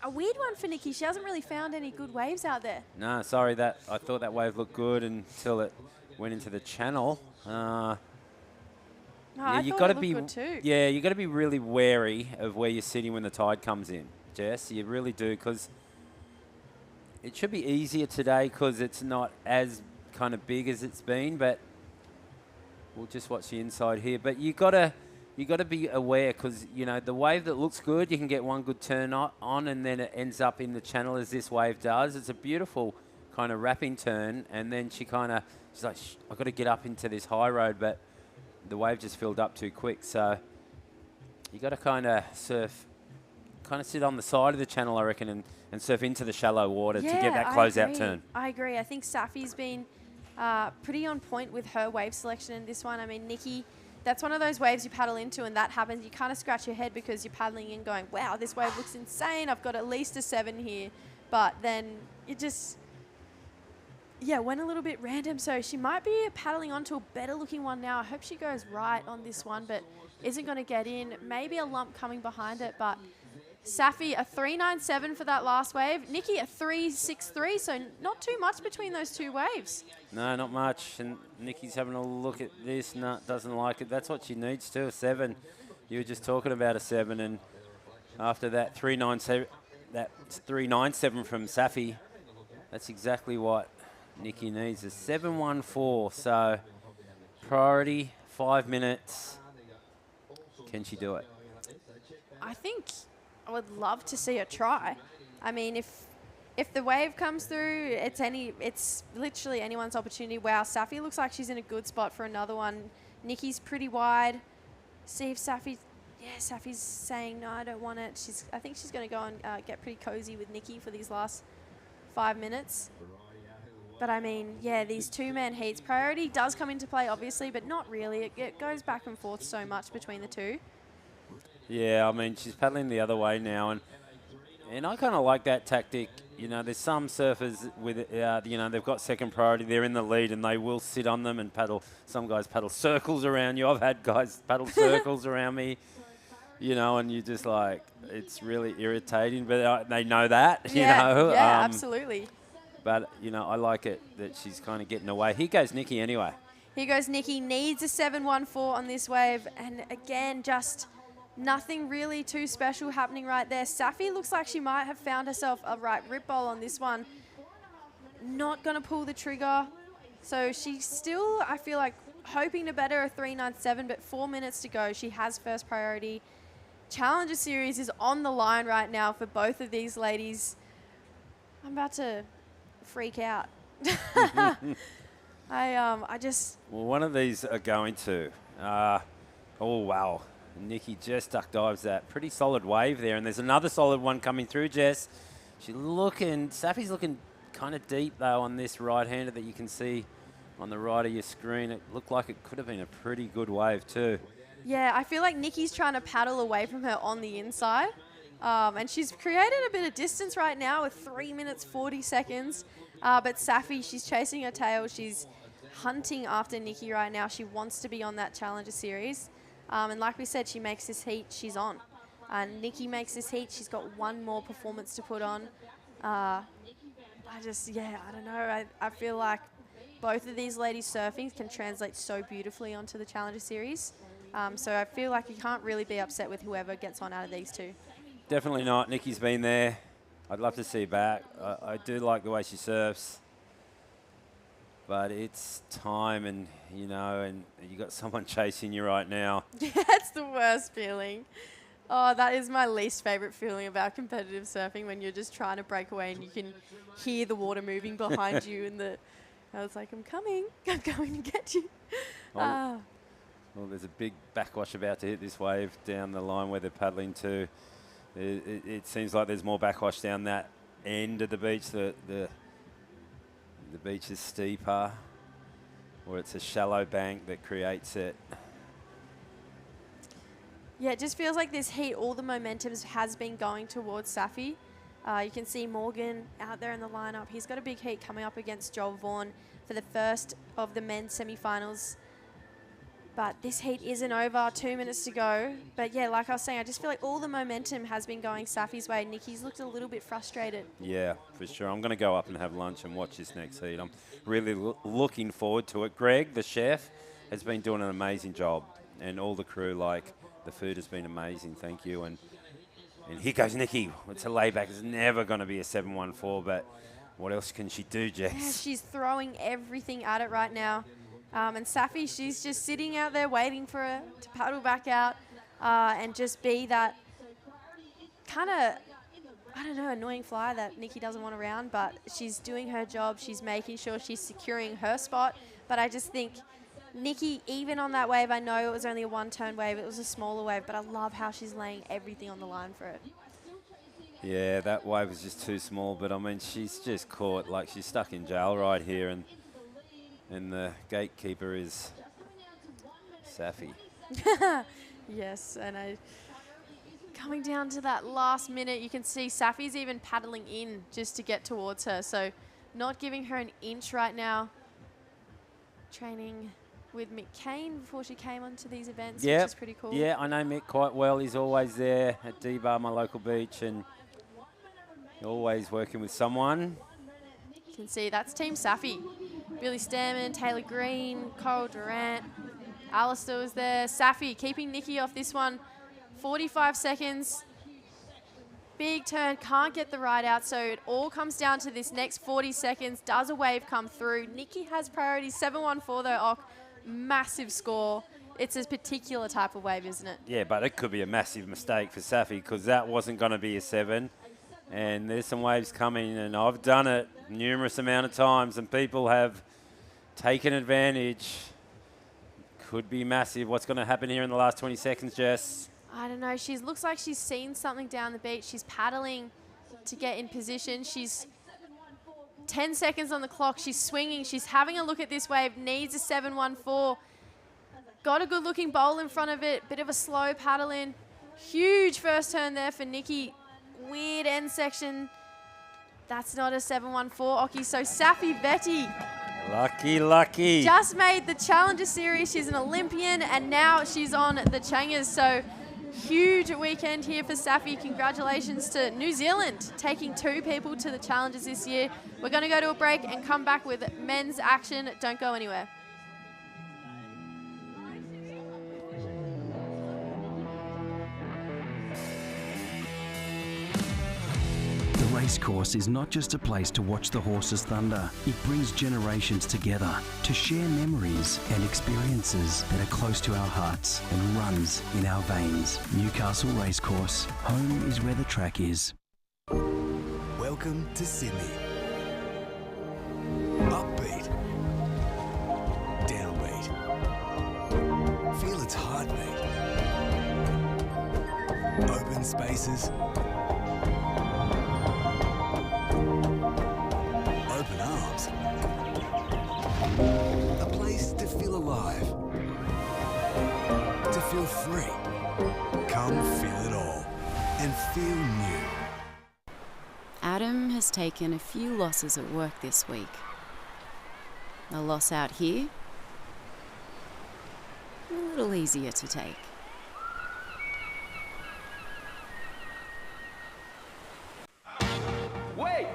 a weird one for Nikki. She hasn't really found any good waves out there. No, sorry. I thought that wave looked good until it went into the channel. No, yeah, I you thought got it to looked be. good too. Yeah, you got to be really wary of where you're sitting when the tide comes in, Jess. You really do, because it should be easier today because it's not as kind of big as it's been. But we'll just watch the inside here. But you got to be aware because the wave that looks good, you can get one good turn on, and then it ends up in the channel as this wave does. It's a beautiful kind of wrapping turn, and then she's like, I've got to get up into this high road, but the wave just filled up too quick. So you got to kind of sit on the side of the channel, I reckon, and surf into the shallow water to get that closeout turn. I agree. I think Safi's been pretty on point with her wave selection in this one. I mean, Nikki, that's one of those waves you paddle into and that happens. You kind of scratch your head because you're paddling in going, wow, this wave looks insane. I've got at least a 7 here. But then it just... yeah, went a little bit random, so she might be paddling onto a better looking one now. I hope she goes right on this one, but isn't going to get in. Maybe a lump coming behind it, but Safi, a 3.97 for that last wave. Nikki, a 3.63, so not too much between those two waves. No, not much. And Nikki's having a look at this. No, doesn't like it. That's what she needs to, a 7. You were just talking about a 7, and after that 3.97 from Safi, that's exactly what Nikki needs, a 7.14. So priority, 5 minutes. Can she do it? I think I would love to see her try. I mean, if the wave comes through, it's literally anyone's opportunity. Wow, Safi looks like she's in a good spot for another one. Nikki's pretty wide. See if Safi's saying no, I don't want it. I think she's going to go and get pretty cozy with Nikki for these last 5 minutes. But I mean, yeah, these 2-man heats, priority does come into play, obviously, but not really. It goes back and forth so much between the two. Yeah, I mean, she's paddling the other way now, and I kind of like that tactic. There's some surfers with, they've got second priority. They're in the lead, and they will sit on them and paddle. Some guys paddle circles around you. I've had guys paddle circles around me, and you just like, it's really irritating, but they know that, Yeah, absolutely. But, I like it that she's kind of getting away. Here goes Nikki anyway. Here goes Nikki. Needs a 7.14 on this wave. And again, just nothing really too special happening right there. Safi looks like she might have found herself a right rip bowl on this one. Not going to pull the trigger. So she's still, I feel like, hoping to better a 3.97, but 4 minutes to go. She has first priority. Challenger Series is on the line right now for both of these ladies. I'm about to freak out. I just... Well, one of these are going to. Oh, wow. Nikki just duck dives that. Pretty solid wave there. And there's another solid one coming through, Jess. Safi's looking kind of deep, though, on this right-hander that you can see on the right of your screen. It looked like it could have been a pretty good wave, too. Yeah, I feel like Nikki's trying to paddle away from her on the inside. And she's created a bit of distance right now with 3 minutes, 40 seconds. But Safi, she's chasing her tail. She's hunting after Nikki right now. She wants to be on that Challenger Series. And like we said, she makes this heat, she's on. And Nikki makes this heat, she's got one more performance to put on. I don't know. I feel like both of these ladies surfing can translate so beautifully onto the Challenger Series. So I feel like you can't really be upset with whoever gets on out of these two. Definitely not. Nikki's been there. I'd love to see her back. I do like the way she surfs. But it's time, and you got someone chasing you right now. That's the worst feeling. Oh, that is my least favorite feeling about competitive surfing, when you're just trying to break away and you can hear the water moving behind you and I was like, I'm coming to get you. Well, there's a big backwash about to hit this wave down the line where they're paddling to. It seems like there's more backwash down that end of the beach. The beach is steeper, or it's a shallow bank that creates it. Yeah, it just feels like this heat, all the momentum has been going towards Safi. You can see Morgan out there in the lineup. He's got a big heat coming up against Joel Vaughan for the first of the men's semi-finals. But this heat isn't over, 2 minutes to go. But yeah, like I was saying, I just feel like all the momentum has been going Safi's way. Nikki's looked a little bit frustrated. Yeah, for sure. I'm going to go up and have lunch and watch this next heat. I'm really looking forward to it. Greg, the chef, has been doing an amazing job. And all the crew, the food has been amazing. Thank you. And here goes Nikki. It's a layback. It's never going to be a 7-1-4, but what else can she do, Jess? Yeah, she's throwing everything at it right now. And Safi, she's just sitting out there waiting for her to paddle back out and just be that kind of, I don't know, annoying fly that Nikki doesn't want around, but she's doing her job. She's making sure she's securing her spot. But I just think Nikki, even on that wave, I know it was only a one-turn wave. It was a smaller wave, but I love how she's laying everything on the line for it. Yeah, that wave was just too small, but I mean, she's just caught, she's stuck in jail right here, and the gatekeeper is Safi. Yes, and coming down to that last minute, you can see Safi's even paddling in just to get towards her, so not giving her an inch right now. Training with Mick Kane before she came onto these events, which is pretty cool. Yeah, I know Mick quite well. He's always there at D-Bar, my local beach, and always working with someone. You can see that's Team Safi. Billy Stearman, Taylor Green, Coral Durant, Alistair was there. Safi keeping Nikki off this one. 45 seconds. Big turn, can't get the ride out, so it all comes down to this next 40 seconds. Does a wave come through? Nikki has priority. 7-1-4 though, massive score. It's a particular type of wave, isn't it? Yeah, but it could be a massive mistake for Safi because that wasn't going to be a 7. And there's some waves coming, and I've done it numerous amount of times, and people have taken advantage. Could be massive. What's going to happen here in the last 20 seconds, Jess? I don't know. She looks like she's seen something down the beach. She's paddling to get in position. She's 10 seconds on the clock. She's swinging. She's having a look at this wave. Needs a 7-1-4. Got a good-looking bowl in front of it. Bit of a slow paddle in. Huge first turn there for Nikki. Weird end section. That's not a 7-1-4, Oki. So Safi Vetti. Lucky. Just made the Challenger Series. She's an Olympian, and now she's on the Changers. So huge weekend here for Safi. Congratulations to New Zealand taking 2 people to the Challengers this year. We're going to go to a break and come back with men's action. Don't go anywhere. The Racecourse is not just a place to watch the horses thunder. It brings generations together to share memories and experiences that are close to our hearts and runs in our veins. Newcastle Racecourse. Home is where the track is. Welcome to Sydney. Upbeat. Downbeat. Feel its heartbeat. Open spaces. Open arms. A place to feel alive. To feel free. Come feel it all. And feel new. Adam has taken a few losses at work this week. A loss out here, a little easier to take. Wait!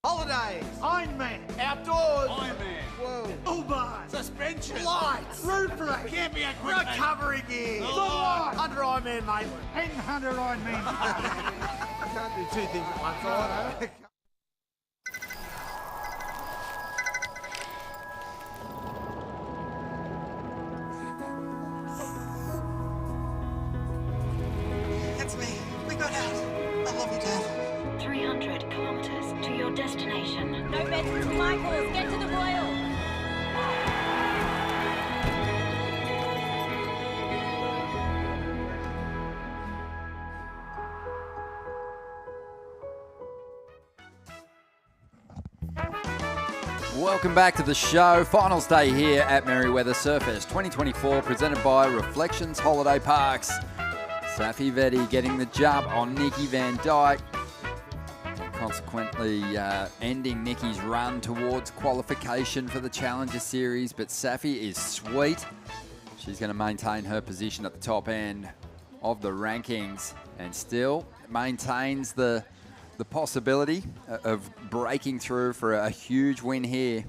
Holidays, Ironman, outdoors, Ironman, whoa, Uber, suspension, lights, roof rack, camping equipment, recovery gear, under Ironman, mate, and under Ironman. I can't do 2 things at once. Right? destination. No beds until my course. Get to the Royal. Welcome back to the show. Finals day here at Merriweather Surfest 2024, presented by Reflections Holiday Parks. Safi Vetti getting the jump on Nikki Van Dyke, consequently ending Nikki's run towards qualification for the Challenger Series. But Safi is sweet. She's going to maintain her position at the top end of the rankings and still maintains the possibility of breaking through for a huge win here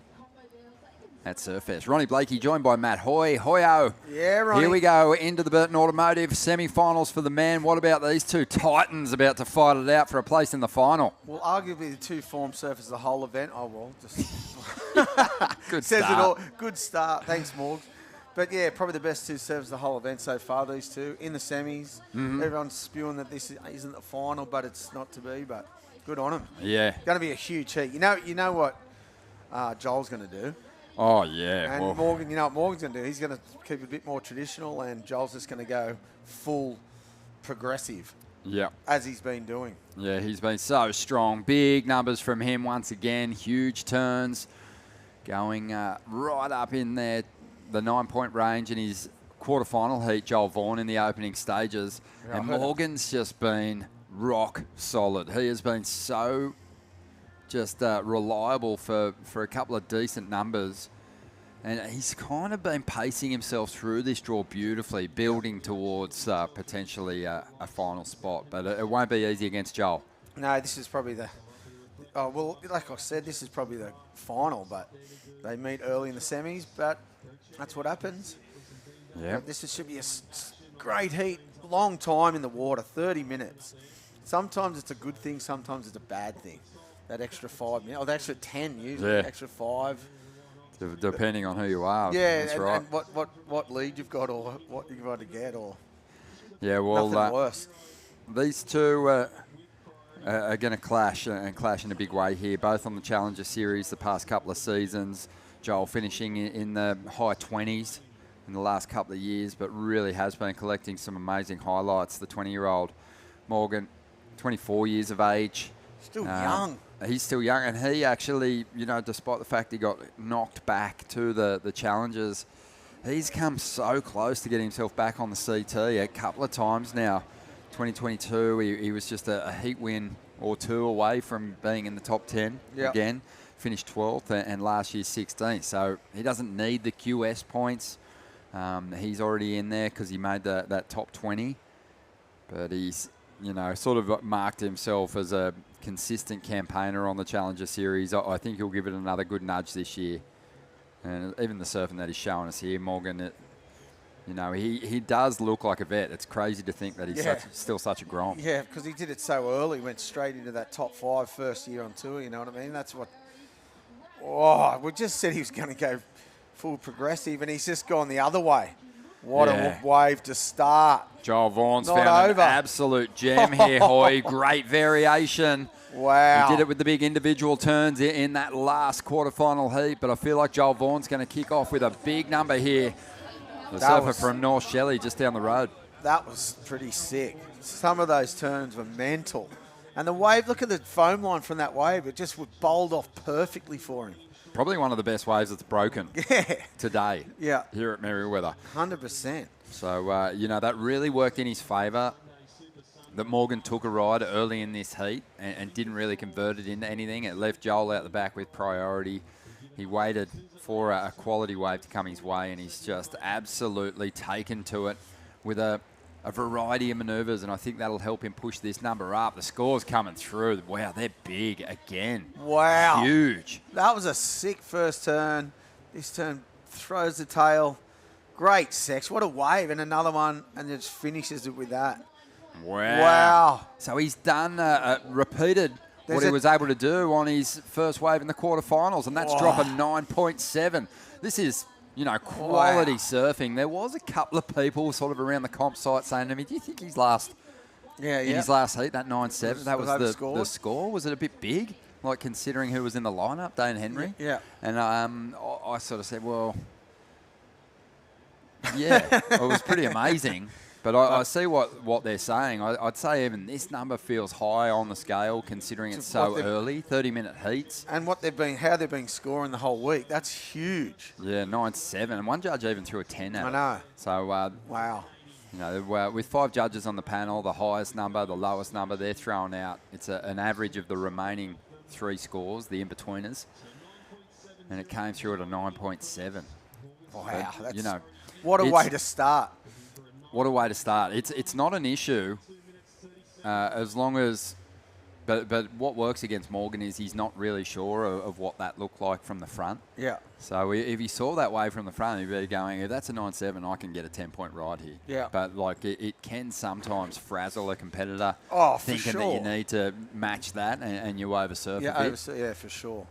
at Surfest. Ronnie Blakey joined by Matt Hoy. Hoyo. Yeah, Ronnie. Here we go into the Burton Automotive semi-finals for the man. What about these two titans about to fight it out for a place in the final? Well, arguably the two form surfers of the whole event. Oh, well, just Good says start. it all. Good start. Thanks, Morg. But yeah, probably the best two surfers of the whole event so far, these two, in the semis. Mhm. Everyone's spewing that this isn't the final, but it's not to be, but good on them. Yeah. Going to be a huge heat. You know what Joel's going to do? Oh, yeah. And Well, Morgan, you know what Morgan's going to do? He's going to keep it a bit more traditional, and Joel's just going to go full progressive, yeah. as he's been doing. Yeah, he's been so strong. Big numbers from him once again. Huge turns. Going right up in there, the 9-point range in his quarterfinal heat, Joel Vaughan in the opening stages. Yeah, and I heard it. Morgan's just been rock solid. He has been so just reliable for a couple of decent numbers. And he's kind of been pacing himself through this draw beautifully, building towards potentially a final spot. But it won't be easy against Joel. No, this is probably well, like I said, this is probably the final, but they meet early in the semis, but that's what happens. Yeah. This should be a great heat, long time in the water, 30 minutes. Sometimes it's a good thing, sometimes it's a bad thing. That extra 5 minutes, or the extra 10 usually, Yeah. extra 5. Depending on who you are. Yeah, That's and, right. and what lead you've got or what you've got to get, or Yeah, well, nothing worse. These two are going to clash and clash in a big way here, both on the Challenger Series the past couple of seasons. Joel finishing in the high 20s in the last couple of years, but really has been collecting some amazing highlights. The 20-year-old Morgan, 24 years of age. Still young. He's still young, and he actually, despite the fact he got knocked back to the Challengers, he's come so close to getting himself back on the CT a couple of times now. 2022, he was just a heat win or two away from being in the top 10 Yep. again. Finished 12th, and last year 16th. So he doesn't need the QS points. He's already in there because he made that top 20. But he's, sort of marked himself as a consistent campaigner on the Challenger Series. I think he'll give it another good nudge this year. And even the surfing that he's showing us here, Morgan, he does look like a vet. It's crazy to think that he's still such a grom. Yeah, because he did it so early, went straight into that top 5 first year on tour, you know what I mean? That's what... Oh, we just said he was going to go full progressive, and he's just gone the other way. What a wave to start. Joel Vaughan's Not found over. an absolute gem here, Hoy. Great variation. Wow. He did it with the big individual turns in that last quarterfinal heat, but I feel like Joel Vaughan's going to kick off with a big number here. The That surfer was- from North Shelley just down the road. That was pretty sick. Some of those turns were mental. And the wave, look at the foam line from that wave. It just bowled off perfectly for him. Probably one of the best waves that's broken today Yeah. here at Merriweather. 100%. So, that really worked in his favour, that Morgan took a ride early in this heat and didn't really convert it into anything. It left Joel out the back with priority. He waited for a quality wave to come his way, and he's just absolutely taken to it with a variety of manoeuvres, and I think that'll help him push this number up. The score's coming through. Wow, they're big again. Wow. Huge. That was a sick first turn. This turn throws the tail. Great sex. What a wave. And another one, and just finishes it with that. Wow. So he's done, repeated what he was able to do on his first wave in the quarterfinals, and that's drop a 9.7. This is, quality surfing. There was a couple of people sort of around the comp site saying to me, do you think in his last heat, that 9.7, that was the score? Was it a bit big? like considering who was in the lineup, Dane Henry. Yeah. And I sort of said, well, yeah, it was pretty amazing. But I see what they're saying. I'd say even this number feels high on the scale considering it's so early, 30-minute heats. And how they've been scoring the whole week. That's huge. Yeah, 9-7. And one judge even threw a 10 at it. I know. So, wow. You know, with 5 judges on the panel, the highest number, the lowest number, they're throwing out. It's an average of the remaining 3 scores, the in-betweeners. And it came through at a 9.7. Wow. But, you know, what a way to start. What a way to start. It's not an issue as long as... But what works against Morgan is he's not really sure of what that looked like from the front. Yeah. So if he saw that wave from the front, he'd be going, if that's a 9.7, I can get a 10-point ride here. Yeah. But like it can sometimes frazzle a competitor thinking that you need to match that and you oversurf a bit. Yeah, for sure.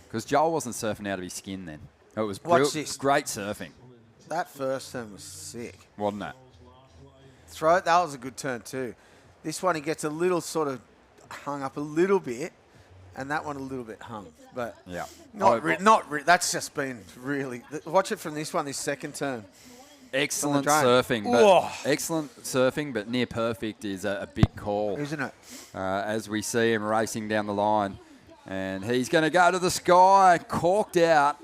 Because Joel wasn't surfing out of his skin then. It was great surfing. That first turn was sick. Wasn't it? That was a good turn too. This one he gets a little sort of hung up a little bit, and that one a little bit hung. But yeah, that's just been really. Watch it from this one, this second turn. Excellent surfing. Excellent surfing, but near perfect is a big call. Isn't it? As we see him racing down the line. And he's going to go to the sky, corked out,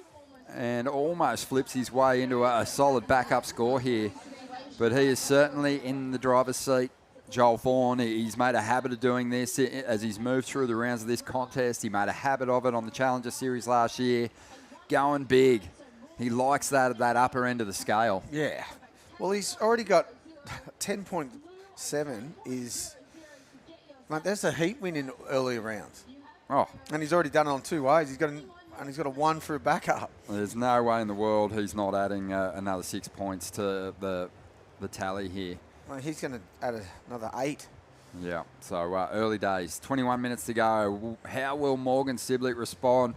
and almost flips his way into a solid backup score here. But he is certainly in the driver's seat. Joel Vaughan, he's made a habit of doing this as he's moved through the rounds of this contest. He made a habit of it on the Challenger Series last year. Going big. He likes that at that upper end of the scale. Yeah. Well, he's already got 10.7 is... Like, there's a heat win in earlier rounds. Oh. And he's already done it on 2 ways. He's got a 1 for a backup. There's no way in the world he's not adding another 6 points to the tally here. Well, he's going to add another 8. Yeah, so early days. 21 minutes to go. How will Morgan Sibley respond?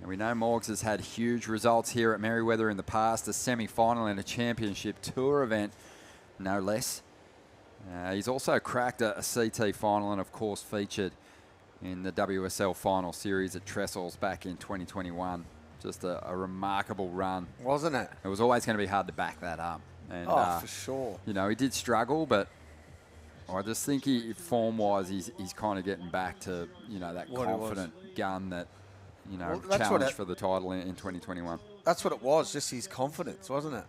And we know Morgs has had huge results here at Merewether in the past, a semi-final and a championship tour event, no less. He's also cracked a CT final and, of course, featured in the WSL final series at Trestles back in 2021. Just a remarkable run. Wasn't it? It was always going to be hard to back that up. And, for sure. You know, he did struggle, but I just think form-wise, he's kind of getting back to, you know, that confident gun that, you know, challenged for the title in 2021. That's what it was, just his confidence, wasn't it?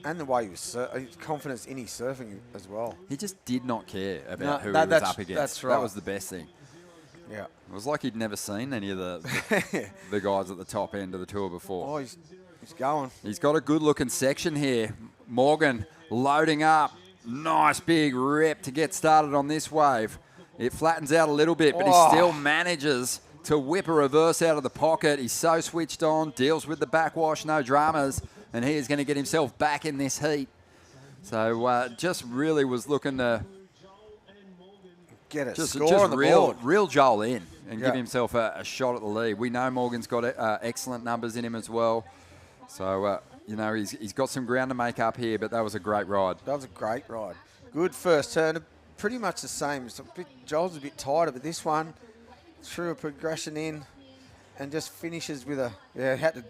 And the way he was his confidence in his surfing as well. He just did not care about who he was up against. That's right. That was the best thing. Yeah. It was like he'd never seen any of the guys at the top end of the tour before. Oh, he's going. He's got a good-looking section here. Morgan loading up. Nice big rip to get started on this wave. It flattens out a little bit, but he still manages to whip a reverse out of the pocket. He's so switched on, deals with the backwash, no dramas, and he is going to get himself back in this heat. So just really was looking to get a score on the board. Reel Joel in and give himself a shot at the lead. We know Morgan's got excellent numbers in him as well. So, you know, he's got some ground to make up here, but that was a great ride. That was a great ride. Good first turn. Pretty much the same. Joel's a bit tighter, but this one threw a progression in and just finishes with had to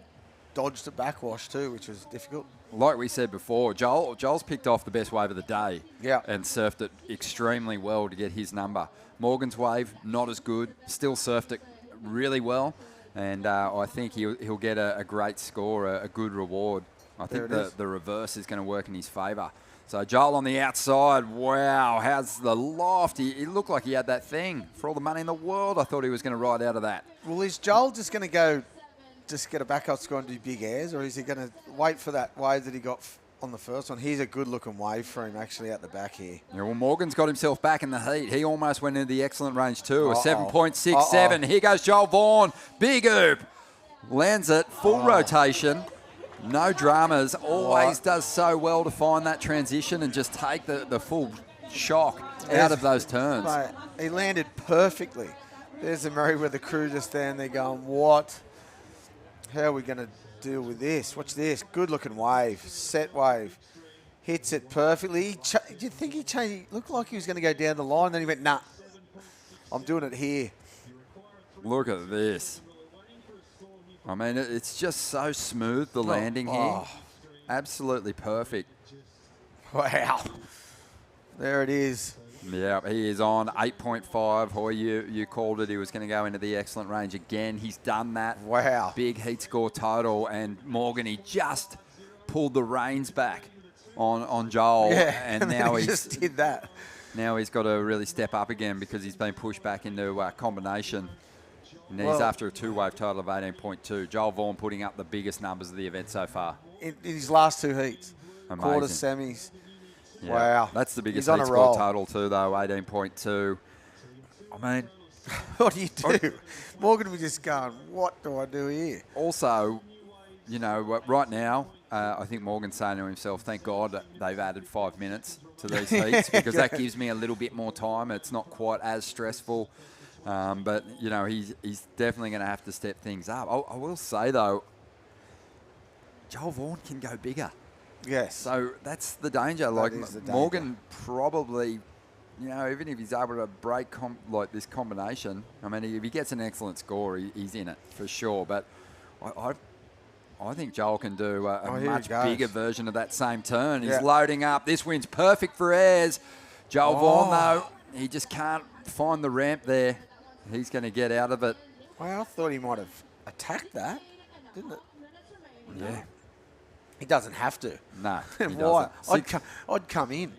dodge the backwash too, which was difficult. Like we said before, Joel's picked off the best wave of the day and surfed it extremely well to get his number. Morgan's wave, not as good, still surfed it really well, and I think he'll get a great score, a good reward. I think the reverse is going to work in his favour. So Joel on the outside, wow, how's the loft? He looked like he had that thing. For all the money in the world, I thought he was going to ride out of that. Well, is Joel just going to go just get a backup score and do big airs, or is he going to wait for that wave that he got on the first one? He's a good-looking wave for him, actually, out the back here. Yeah, well, Morgan's got himself back in the heat. He almost went into the excellent range too, a 7.67. Here goes Joel Vaughan. Big oop. Lands it, full rotation. No dramas. Always does so well to find that transition and just take the full shock out of those turns. Mate, he landed perfectly. There's the Merewether crew just there, and they're going, what? How are we going to deal with this? Watch this. Good-looking wave. Set wave. Hits it perfectly. Do you think he changed? He looked like he was going to go down the line. Then he went, nah, I'm doing it here. Look at this. I mean, it's just so smooth, the landing here. Absolutely perfect. Wow. There it is. Yeah, he is on 8.5. Hoy, you called it. He was going to go into the excellent range again. He's done that. Wow. Big heat score total. And Morgan, he just pulled the reins back on Joel. Yeah, and now he he's just did that. Now he's got to really step up again because he's been pushed back into combination. And he's Well, after a two-wave total of 18.2. Joel Vaughan putting up the biggest numbers of the event so far. In his last two heats. Amazing. Quarter, semis. Yeah. Wow. That's the biggest He's on heat a score roll. total too, though, 18.2. I mean, what do you do? Morgan was just going, what do I do here? Also, you know, right now, I think Morgan's saying to himself, thank God that they've added 5 minutes to these heats because that gives me a little bit more time. It's not quite as stressful. But, you know, he's definitely going to have to step things up. I will say, though, Joel Vaughan can go bigger. Yes. So that's the danger. Like is the danger. Morgan probably, you know, even if he's able to break like this combination, I mean, if he gets an excellent score, he's in it for sure. But I think Joel can do a here much he goes. bigger version of that same turn. Yeah. He's loading up. This wind's perfect for airs. Joel Vaughan, though, he just can't find the ramp there. He's going to get out of it. Well, I thought he might have attacked that, didn't it? Yeah. He doesn't have to. No, he Why? doesn't. I'd come in.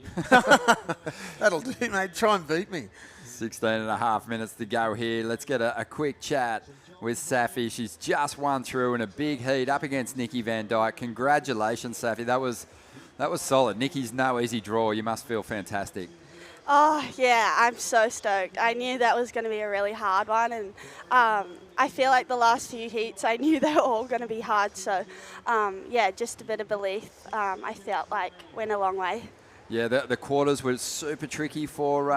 That'll do, mate. Try and beat me. 16 and a half minutes to go here. Let's get a quick chat with Safi. She's just won through in a big heat up against Nikki Van Dyke. Congratulations, Safi. That was solid. Nikki's no easy draw. You must feel fantastic. Oh, yeah, I'm so stoked. I knew that was going to be a really hard one, and I feel like the last few heats, I knew they were all going to be hard. So, yeah, just a bit of belief, I felt like went a long way. Yeah, the quarters were super tricky for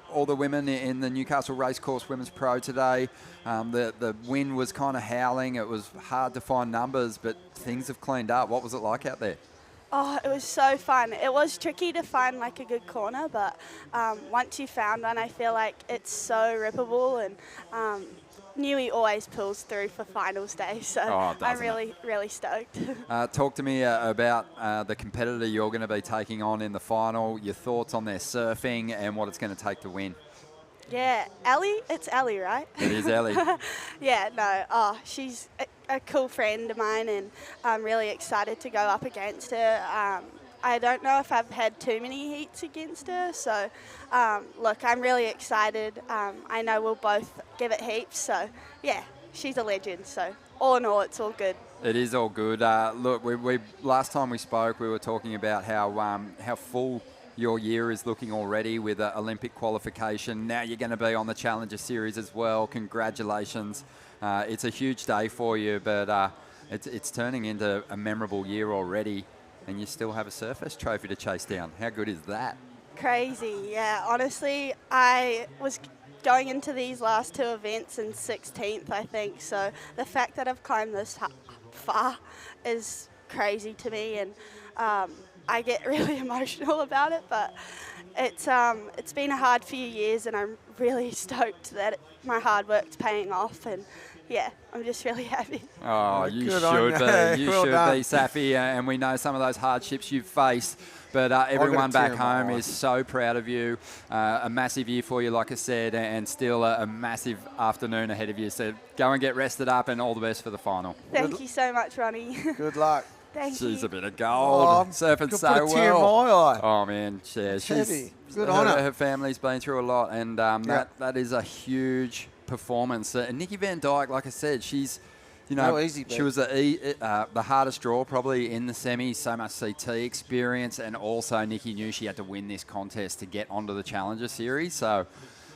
all the women in the Newcastle Racecourse Women's Pro today. The wind was kind of howling. It was hard to find numbers, but things have cleaned up. What was it like out there? Oh, it was so fun. It was tricky to find like a good corner, but once you found one, I feel like it's so rippable, and Newey always pulls through for finals day, so I'm really stoked. Talk to me about the competitor you're going to be taking on in the final, your thoughts on their surfing and what it's going to take to win. Yeah, Ellie, it's Ellie, right? It is Ellie. Yeah, no, she's a cool friend of mine, and I'm really excited to go up against her. I don't know if I've had too many heats against her, so look, I'm really excited. I know we'll both give it heaps, so yeah, she's a legend, so all in all, it's all good. It is all good. Look, we last time we spoke, we were talking about how full your year is looking already with Olympic qualification. Now you're going to be on the Challenger Series as well. Congratulations. It's a huge day for you, but it's turning into a memorable year already, and you still have a Surfest trophy to chase down. How good is that? Crazy, yeah. Honestly, I was going into these last two events in 16th, I think, so the fact that I've climbed this far is crazy to me, and I get really emotional about it, but it's been a hard few years, and I'm really stoked that my hard work's paying off, and yeah, I'm just really happy. Oh, you Good should on be. you. You Well should done. be, Safi, and we know some of those hardships you've faced, but everyone tear back in my home eye. is so proud of you. A massive year for you, like I said, and still a massive afternoon ahead of you. So go and get rested up, and all the best for the final. Thank you so much, Ronnie. Good luck. Thank She's you. a bit of gold. Surfing could so put a tear in well. my eye. Oh, man. Yeah, heavy. Good on her. Her family's been through a lot, and that is a huge performance. And Nikki Van Dyke, like I said, she's, you know, No easy, she was the hardest draw probably in the semis, so much CT experience, and also Nikki knew she had to win this contest to get onto the Challenger Series. So,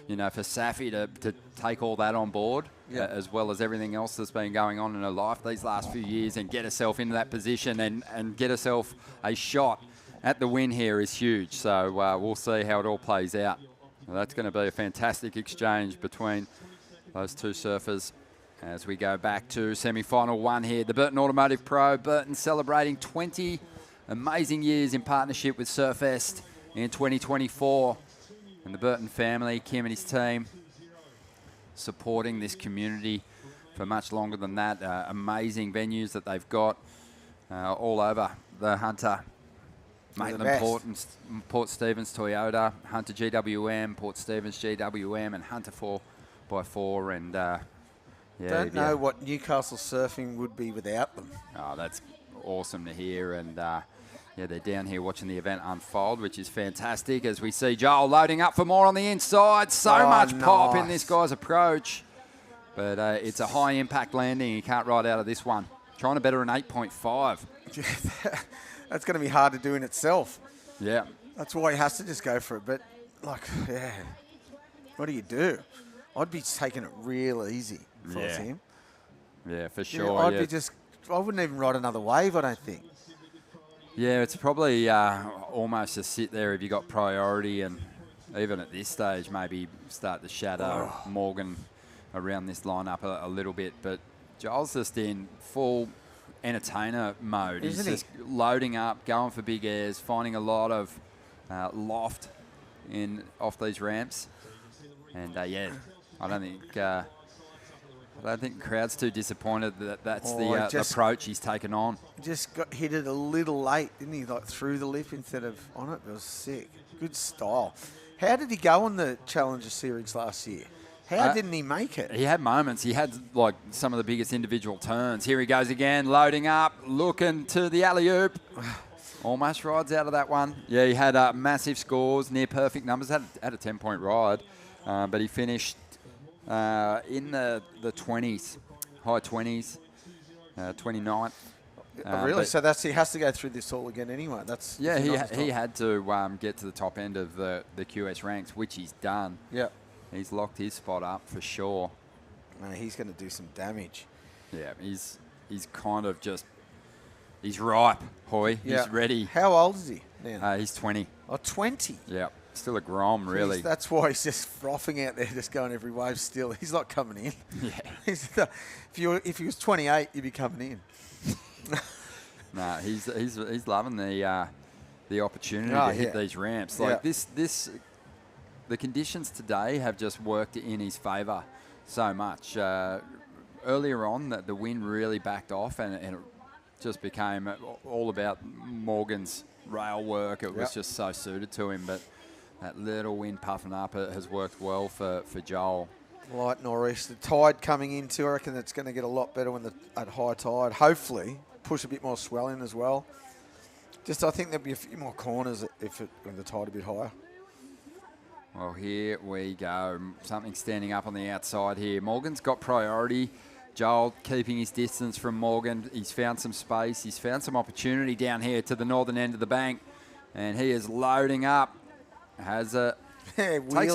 you know, for Safi to take all that on board, as well as everything else that's been going on in her life these last few years, and get herself into that position and get herself a shot at the win here is huge. So we'll see how it all plays out. Well, that's going to be a fantastic exchange between those two surfers as we go back to semi-final one here. The Burton Automotive Pro. Burton celebrating 20 amazing years in partnership with Surfest in 2024. And the Burton family, Kim and his team, supporting this community for much longer than that. Amazing venues that they've got all over the Hunter, Maitland, Port Stephens Toyota, Hunter GWM, Port Stephens GWM, and Hunter 4x4. And don't know what Newcastle surfing would be without them. Oh, that's awesome to hear. And yeah, they're down here watching the event unfold, which is fantastic as we see Joel loading up for more on the inside. So much pop in this guy's approach. But it's a high impact landing. He can't ride out of this one. Trying to better an 8.5. That's going to be hard to do in itself. Yeah. That's why he has to just go for it. But, like, yeah, what do you do? I'd be taking it real easy if I was him. Yeah, for sure. Yeah, I'd be just, I wouldn't even ride another wave, I don't think. Yeah, it's probably almost a sit there if you got priority, and even at this stage, maybe start to shadow Morgan around this lineup a little bit. But Joel's just in full entertainer mode. He's just loading up, going for big airs, finding a lot of loft off these ramps. And yeah, I don't think the crowd's too disappointed that that's the approach he's taken on. Just got hit it a little late, didn't he? Like through the lip instead of on it. It was sick. Good style. How did he go on the Challenger Series last year? How didn't he make it? He had moments. He had like some of the biggest individual turns. Here he goes again, loading up, looking to the alley-oop. Almost rides out of that one. Yeah, he had massive scores, near perfect numbers. Had a 10-point ride, but he finished in the 20s, high 20s, 29th. Really? So he has to go through this all again anyway. That's he had to get to the top end of the QS ranks, which he's done. Yeah. He's locked his spot up for sure. Man, he's going to do some damage. Yeah, he's kind of just, he's ripe, Hoy. Yeah. He's ready. How old is he now? He's 20. Oh, 20? Yeah, still a grom, really. That's why he's just frothing out there, just going every wave still. He's not coming in. Yeah. If he was 28, he'd be coming in. No, he's loving the opportunity to hit these ramps. Like this. The conditions today have just worked in his favour so much. Earlier on, the wind really backed off, and it just became all about Morgan's rail work. It was just so suited to him, but that little wind puffing up has worked well for Joel. Light nor'east. The tide coming in too, I reckon it's going to get a lot better at high tide. Hopefully, push a bit more swelling as well. Just I think there'll be a few more corners when the tide a bit higher. Well, here we go. Something standing up on the outside here. Morgan's got priority. Joel keeping his distance from Morgan. He's found some space. He's found some opportunity down here to the northern end of the bank. And he is loading up. Takes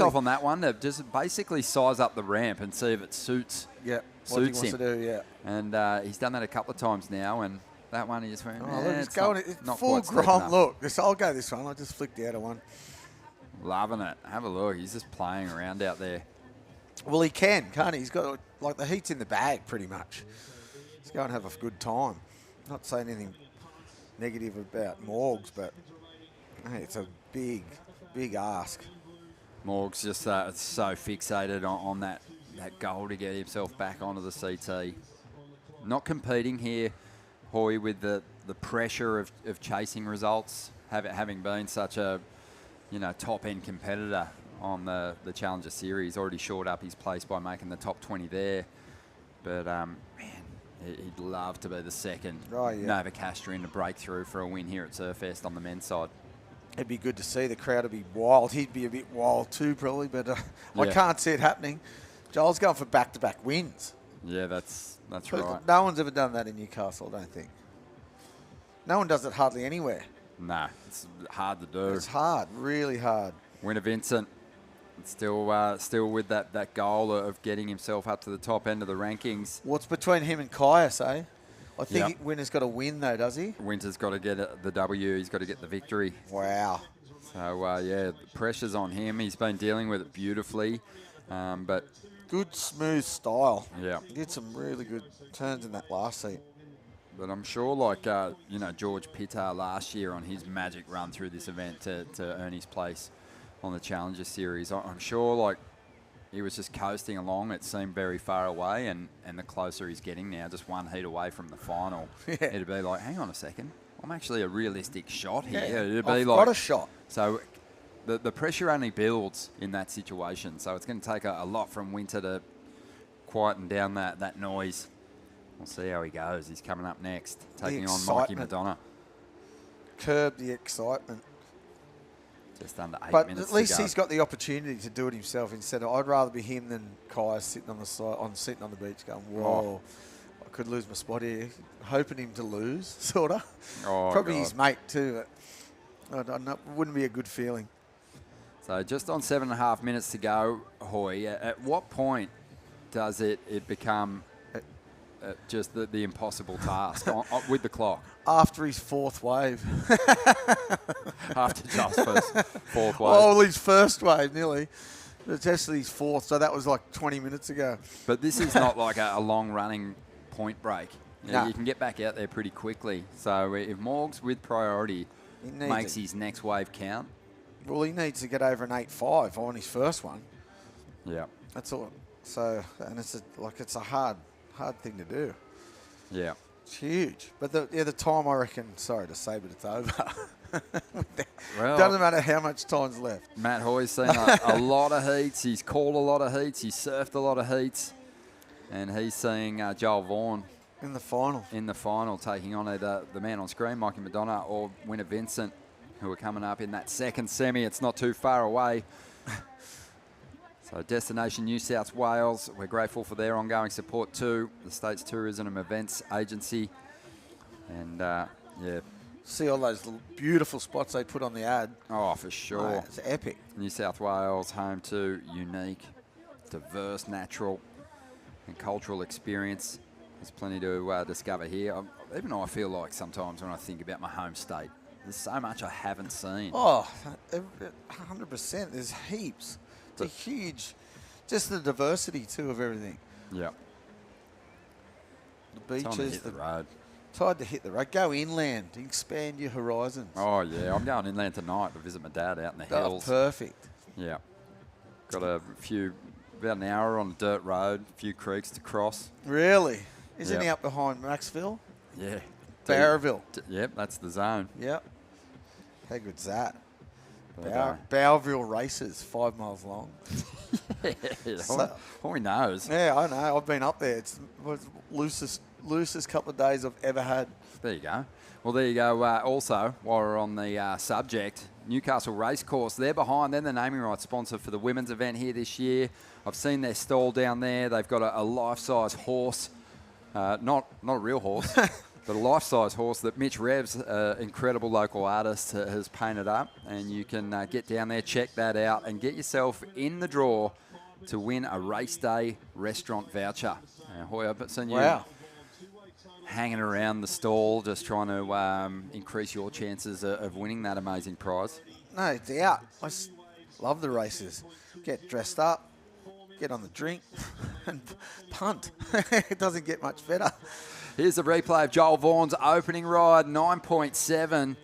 off on that one to just basically size up the ramp and see if it suits him. What he wants to do, And he's done that a couple of times now. And that one he just went, it's going full grom. Look, I'll go this one. I just flicked out of one. Loving it. Have a look. He's just playing around out there. Well, he can't he? He's got, like, the heat's in the bag pretty much. Let's go and have a good time. Not saying anything negative about Morgs, but hey, it's a big ask. Morgs just so fixated on that goal to get himself back onto the CT. Not competing here, Hoy, with the pressure of chasing results, having been such a top-end competitor on the Challenger Series. Already shored up his place by making the top 20 there. But, man, he'd love to be the second Nova Castrian to break through for a win here at Surfest on the men's side. It'd be good to see. The crowd would be wild. He'd be a bit wild too, probably, but I can't see it happening. Joel's going for back-to-back wins. Yeah, that's right. No one's ever done that in Newcastle, I don't think. No one does it hardly anywhere. Nah, it's hard to do. It's hard, really hard. Winner Vincent, still with that goal of getting himself up to the top end of the rankings. What's between him and Caius, eh? I think Winner's got to win, though, does he? Winter's got to get the W. He's got to get the victory. Wow. So, the pressure's on him. He's been dealing with it beautifully. But good, smooth style. Yeah. He did some really good turns in that last seat. But I'm sure, like, George Pittar last year on his magic run through this event to earn his place on the Challenger Series, I'm sure, like, he was just coasting along. It seemed very far away, and the closer he's getting now, just one heat away from the final, it'd be like, hang on a second, I'm actually a realistic shot here. Yeah, It'd be I've like got a shot. So the pressure only builds in that situation. So it's going to take a lot from Winter to quieten down that noise. We'll see how he goes. He's coming up next, taking on Mikey Madonna. Curb the excitement. Just under 8 but minutes at least to go. he's got the opportunity to do it himself instead of, I'd rather be him than Kai sitting on the side, sitting on the beach going, whoa, I could lose my spot here. Hoping him to lose, sort of. Probably his mate too. Wouldn't be a good feeling. So just on 7.5 minutes to go, Hoy, at what point does it become just the impossible task with the clock? After his fourth wave. After Jasper's fourth wave. Well, his first wave, nearly. It's actually his fourth, so that was like 20 minutes ago. But this is not like a long-running point break. No. You can get back out there pretty quickly. So if Morgs with priority makes his next wave count. Well, he needs to get over an 8.5 on his first one. Yeah. That's all. So, and it's a hard thing to do. Yeah. It's huge. But the time, I reckon, sorry to say, but it's over. Well, doesn't matter how much time's left. Matt Hoy's seen a lot of heats. He's called a lot of heats. He's surfed a lot of heats. And he's seeing Joel Vaughan. In the final. In the final, taking on either the man on screen, Mikey Madonna, or Winner Vincent, who are coming up in that second semi. It's not too far away. So Destination New South Wales, we're grateful for their ongoing support too. The State's Tourism and Events Agency. And, yeah. See all those beautiful spots they put on the ad. Oh, for sure. Mate, it's epic. New South Wales, home to unique, diverse, natural and cultural experience. There's plenty to discover here. Even though I feel like sometimes when I think about my home state, there's so much I haven't seen. Oh, 100%. There's heaps. It's a huge, just the diversity too of everything. Yeah. The beaches. Time to hit the road. Time to hit the road. Go inland. Expand your horizons. Oh, yeah. I'm going inland tonight to visit my dad out in the hills. Perfect. Yeah. Got about an hour on a dirt road, a few creeks to cross. Really? Isn't he up behind Maxville? Yeah. Barraville. Yep, that's the zone. Yep. How good's that? But, Bowerville races, 5 miles long. Who knows? Yeah, I know. I've been up there. It's the loosest couple of days I've ever had. There you go. Well, there you go. Also, while we're on the subject, Newcastle Racecourse, they're behind. They're the naming rights sponsor for the women's event here this year. I've seen their stall down there. They've got a life-size horse. Not a real horse, but a life-size horse that Mitch Revs, incredible local artist, has painted up. And you can get down there, check that out, and get yourself in the draw to win a race day restaurant voucher. Hoy, I've seen you hanging around the stall, just trying to increase your chances of winning that amazing prize. No doubt. I love the races. Get dressed up, get on the drink, and punt. It doesn't get much better. Here's the replay of Joel Vaughan's opening ride, 9.7,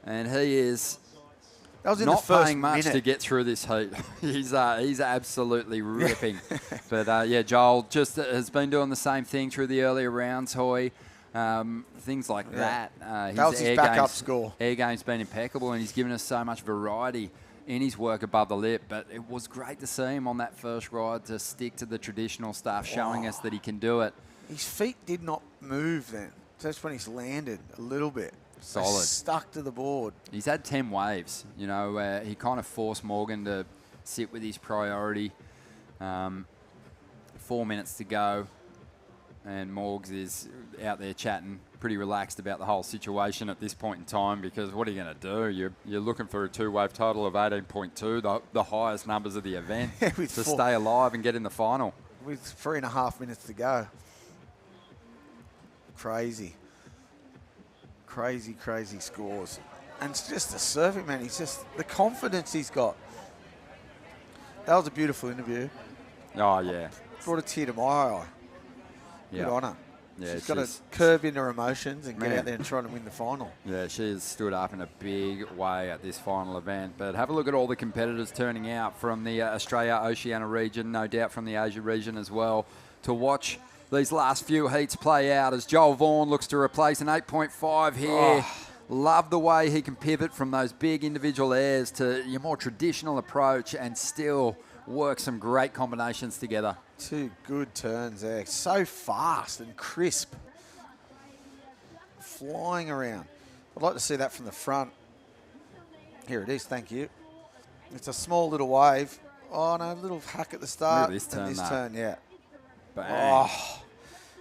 and he is not paying much to get through this heat. He's absolutely ripping. But, yeah, Joel just has been doing the same thing through the earlier rounds, Hoy. Things like that. That was his backup score. Air game's been impeccable, and he's given us so much variety in his work above the lip. But it was great to see him on that first ride to stick to the traditional stuff, showing us that he can do it. His feet did not move then. So that's when he's landed a little bit. Solid. Stuck to the board. He's had 10 waves. You know, he kind of forced Morgan to sit with his priority. 4 minutes to go. And Morgs is out there chatting, pretty relaxed about the whole situation at this point in time, because what are you going to do? You're looking for a 2-wave total of 18.2, the highest numbers of the event, to stay alive and get in the final. With 3.5 minutes to go. Crazy scores. And it's just the surfing, man. He's just the confidence he's got. That was a beautiful interview. Oh, yeah. Brought a tear to my eye. Good Yeah. on her. Yeah, she's got to curb in her emotions and get out there and try to win the final. Yeah, she's stood up in a big way at this final event. But have a look at all the competitors turning out from the Australia Oceania region, no doubt from the Asia region as well, to watch these last few heats play out as Joel Vaughan looks to replace an 8.5 here. Oh. Love the way he can pivot from those big individual airs to your more traditional approach and still work some great combinations together. 2 good turns there. So fast and crisp. Flying around. I'd like to see that from the front. Here it is, thank you. It's a small little wave. Oh no, a little hack at the start. This turn, and this turn, yeah. Bang. Oh.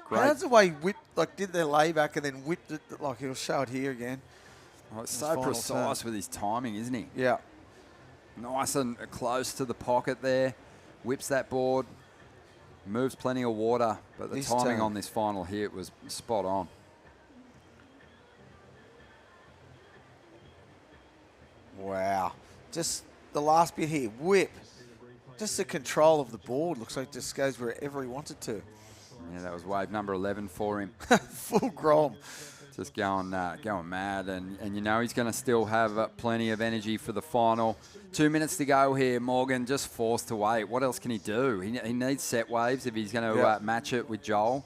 Great. How's the way did their layback and then whipped it, like he'll show it here again. Oh, it's so precise with his timing, isn't he? Yeah. Nice and close to the pocket there. Whips that board. Moves plenty of water, but the timing on this final hit was spot on. Wow. Just the last bit here, whip. Just the control of the board looks like it just goes wherever he wanted to. Yeah, that was wave number 11 for him. Full grom. Just going mad, and you know he's going to still have plenty of energy for the final. 2 minutes to go here. Morgan just forced to wait. What else can he do? He needs set waves if he's going to match it with Joel.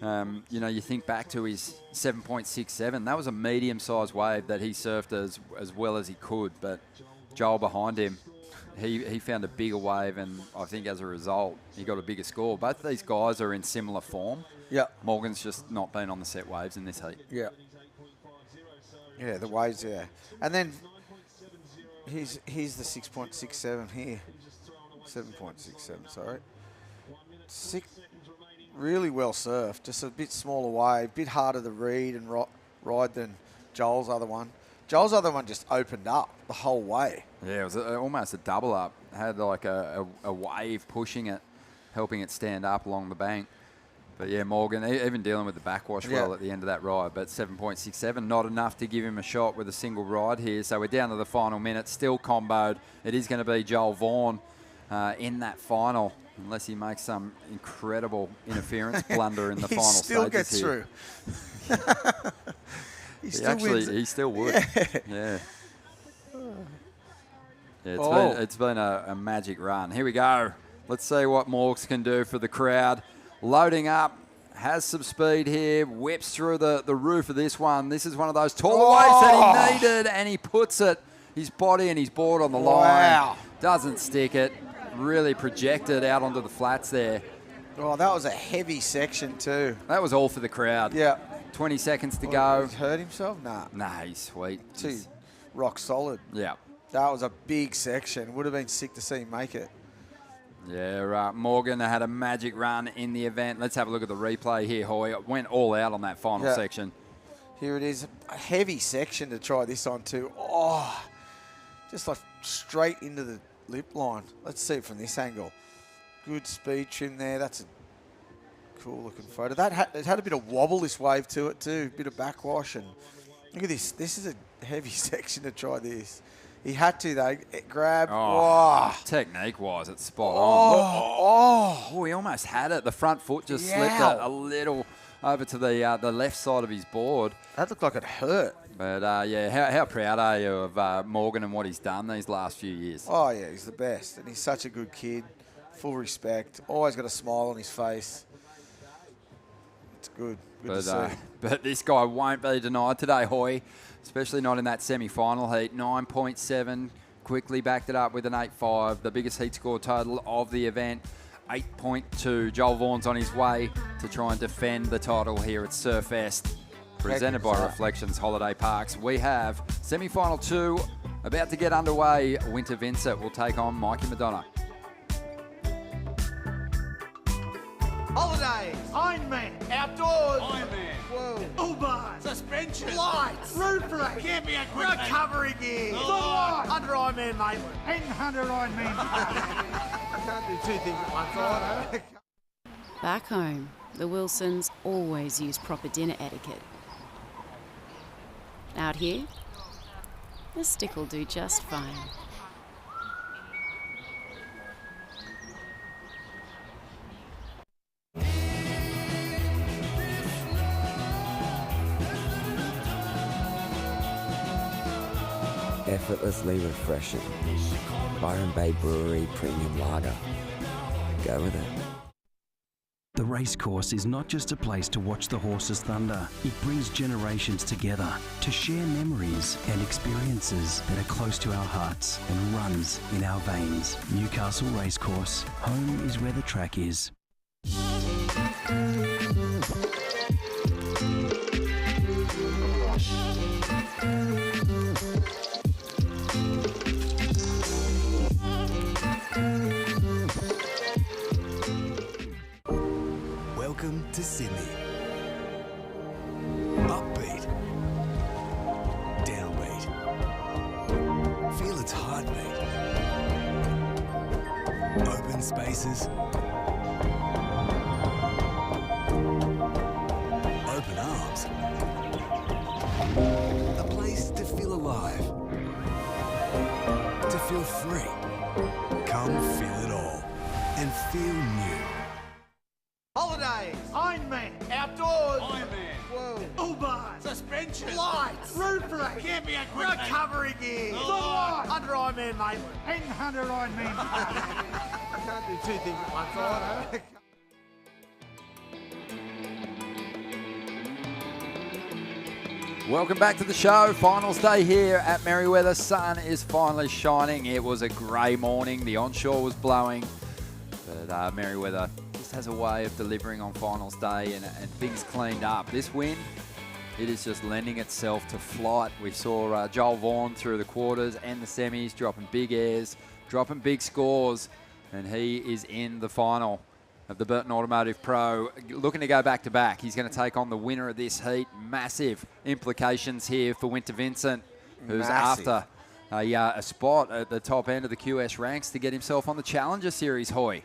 You know, you think back to his 7.67. That was a medium-sized wave that he surfed as well as he could, but Joel behind him, he found a bigger wave, and I think as a result, he got a bigger score. Both of these guys are in similar form. Yeah. Morgan's just not been on the set waves in this heat. Yeah. Yeah, the waves, yeah. And then here's the 6.67 here. 7.67, sorry. Really well surfed. Just a bit smaller wave, bit harder to read and ride than Joel's other one. Joel's other one just opened up the whole way. Yeah, it was almost a double up. Had like a wave pushing it, helping it stand up along the bank. But yeah, Morgan, even dealing with the backwash well at the end of that ride, but 7.67, not enough to give him a shot with a single ride here. So we're down to the final minute, still comboed. It is going to be Joel Vaughan in that final, unless he makes some incredible interference blunder in the final stages still gets here. Through. He still would. Yeah. It's been a magic run. Here we go. Let's see what Morgs can do for the crowd. Loading up, has some speed here, whips through the roof of this one. This is one of those taller waves that he needed, and he puts it, his body and his board on the line. Doesn't stick it, really projected out onto the flats there. Oh, that was a heavy section too. That was all for the crowd. Yeah. 20 seconds to go. He's hurt himself? Nah, he's sweet. He's rock solid. Yeah. That was a big section. Would have been sick to see him make it. Yeah, Morgan had a magic run in the event. Let's have a look at the replay here, Hoy. It went all out on that final section. Here it is. A heavy section to try this on too. Oh, just like straight into the lip line. Let's see it from this angle. Good speed trim there. That's a cool looking photo. It had a bit of wobble, this wave to it too. A bit of backwash. And look at this. This is a heavy section to try this. He had to, though. Grab. Oh, technique-wise, it's spot on. Oh, he almost had it. The front foot just slipped a little over to the left side of his board. That looked like it hurt. But, yeah, how proud are you of Morgan and what he's done these last few years? Oh, yeah, he's the best. And he's such a good kid. Full respect. Always got a smile on his face. It's good. Good to see. But this guy won't be denied today, Hoy. Especially not in that semi-final heat. 9.7, quickly backed it up with an 8.5, the biggest heat score total of the event. 8.2. Joel Vaughan's on his way to try and defend the title here at Surfest. Presented by Reflections Holiday Parks. We have semi-final 2 about to get underway. Winter Vincent will take on Mikey Madonna. Holidays, Ironman, outdoors, Ironman, whoa, Uber, suspension, lights, roof rack, camping equipment, recovery gear, under Ironman Maitland, and under Ironman. I can't do 2 things at once, I Back home, the Wilsons always use proper dinner etiquette. Out here, the stick will do just fine. effortlessly refreshing. Byron Bay Brewery Premium Lager. Go with it. The Racecourse is not just a place to watch the horses thunder. It brings generations together to share memories and experiences that are close to our hearts and runs in our veins. Newcastle Racecourse. Home is where the track is. Welcome to Sydney. Upbeat. Downbeat. Feel its heartbeat. Open spaces. Open arms. A place to feel alive. To feel free. Come feel it all. And feel new. Holidays, Ironman, outdoors, Ironman, whoa, Uber, suspension, lights, roof rack, camping equipment, recovery gear, under Ironman Maitland, and under Ironman. I can't do two things at once. I Welcome back to the show. Finals day here at Merriweather. Sun is finally shining. It was a grey morning. The onshore was blowing. But Merriweather just has a way of delivering on finals day and things cleaned up. This win, it is just lending itself to flight. We saw Joel Vaughan through the quarters and the semis dropping big airs, dropping big scores, and he is in the final of the Burton Automotive Pro, looking to go back-to-back. He's going to take on the winner of this heat. Massive implications here for Winter Vincent, who's after a spot at the top end of the QS ranks to get himself on the Challenger Series, Hoy.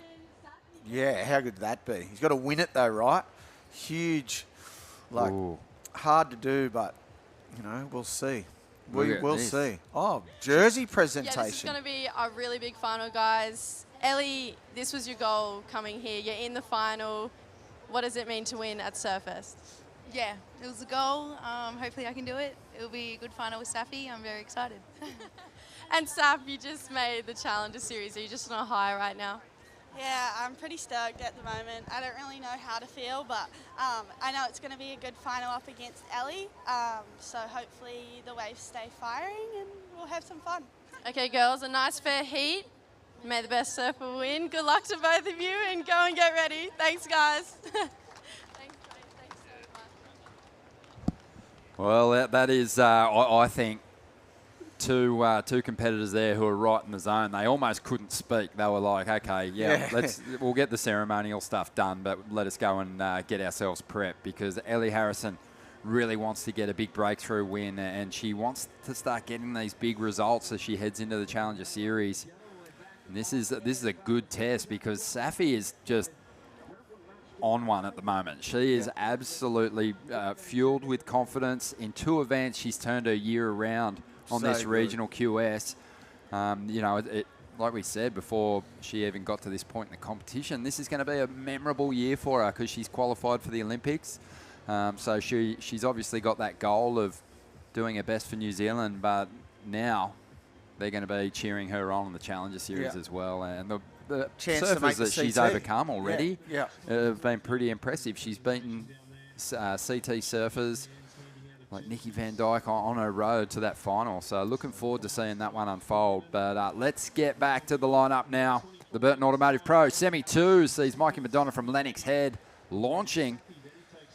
Yeah, how good would that be? He's got to win it though, right? Huge, like hard to do, but you know, we'll see. We will see. Oh, jersey presentation. Yeah, this is going to be a really big final, guys. Ellie, this was your goal coming here. You're in the final. What does it mean to win at Surfest? Yeah, it was a goal. Hopefully I can do it. It'll be a good final with Safi. I'm very excited. And Saf, you just made the Challenger Series. Are you just on a high right now? Yeah, I'm pretty stoked at the moment. I don't really know how to feel, but I know it's going to be a good final up against Ellie. So hopefully the waves stay firing and we'll have some fun. Okay, girls, a nice fair heat. May the best surfer win. Good luck to both of you and go and get ready. Thanks, guys. Well, that is, I think, two competitors there who are right in the zone. They almost couldn't speak. They were like, okay, we'll get the ceremonial stuff done, but let us go and get ourselves prepped, because Ellie Harrison really wants to get a big breakthrough win, and she wants to start getting these big results as she heads into the Challenger Series. And this is a good test, because Safi is just on one at the moment. She is absolutely fueled with confidence. In 2 events, she's turned her year around on this regional QS. You know, like we said before she even got to this point in the competition, this is going to be a memorable year for her because she's qualified for the Olympics. So she's obviously got that goal of doing her best for New Zealand, but now they're going to be cheering her on in the Challenger Series as well. And the surfers that she's overcome already have been pretty impressive. She's beaten CT surfers like Nikki Van Dyke on her road to that final. So looking forward to seeing that one unfold. But let's get back to the lineup now. The Burton Automotive Pro Semi 2 sees Mikey Madonna from Lennox Head launching,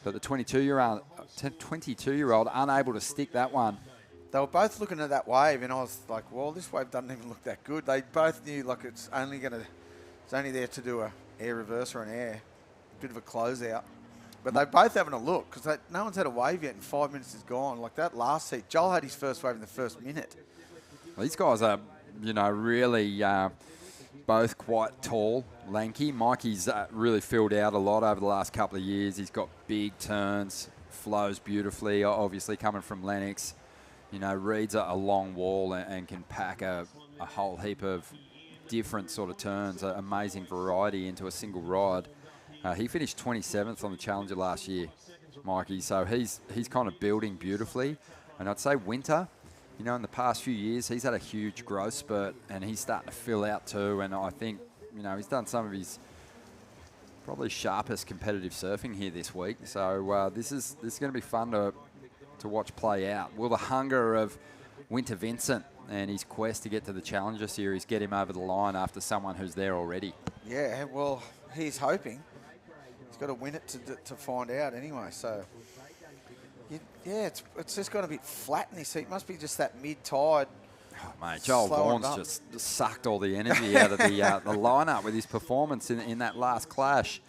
but the 22-year-old unable to stick that one. They were both looking at that wave, and I was like, well, this wave doesn't even look that good. They both knew, like, it's only there to do a air reverse or an air, bit of a closeout. But they're both having a look, because no one's had a wave yet, and 5 minutes is gone. Like that last heat, Joel had his first wave in the first minute. Well, these guys are, you know, really both quite tall, lanky. Mikey's really filled out a lot over the last couple of years. He's got big turns, flows beautifully, obviously coming from Lennox. You know, reads a long wall and can pack a whole heap of different sort of turns, amazing variety into a single ride. He finished 27th on the Challenger last year, Mikey, so he's kind of building beautifully. And I'd say Winter, you know, in the past few years, he's had a huge growth spurt, and he's starting to fill out too. And I think, you know, he's done some of his probably sharpest competitive surfing here this week. So this is going to be fun to watch play out. Will the hunger of Winter Vincent and his quest to get to the Challenger Series get him over the line after someone who's there already? Yeah, well, he's hoping. He's got to win it to find out anyway. So, yeah, it's just got a bit flat in his seat. It must be just that mid-tide. Oh, mate, Joel Vaughan's just sucked all the energy out of the lineup with his performance in that last clash.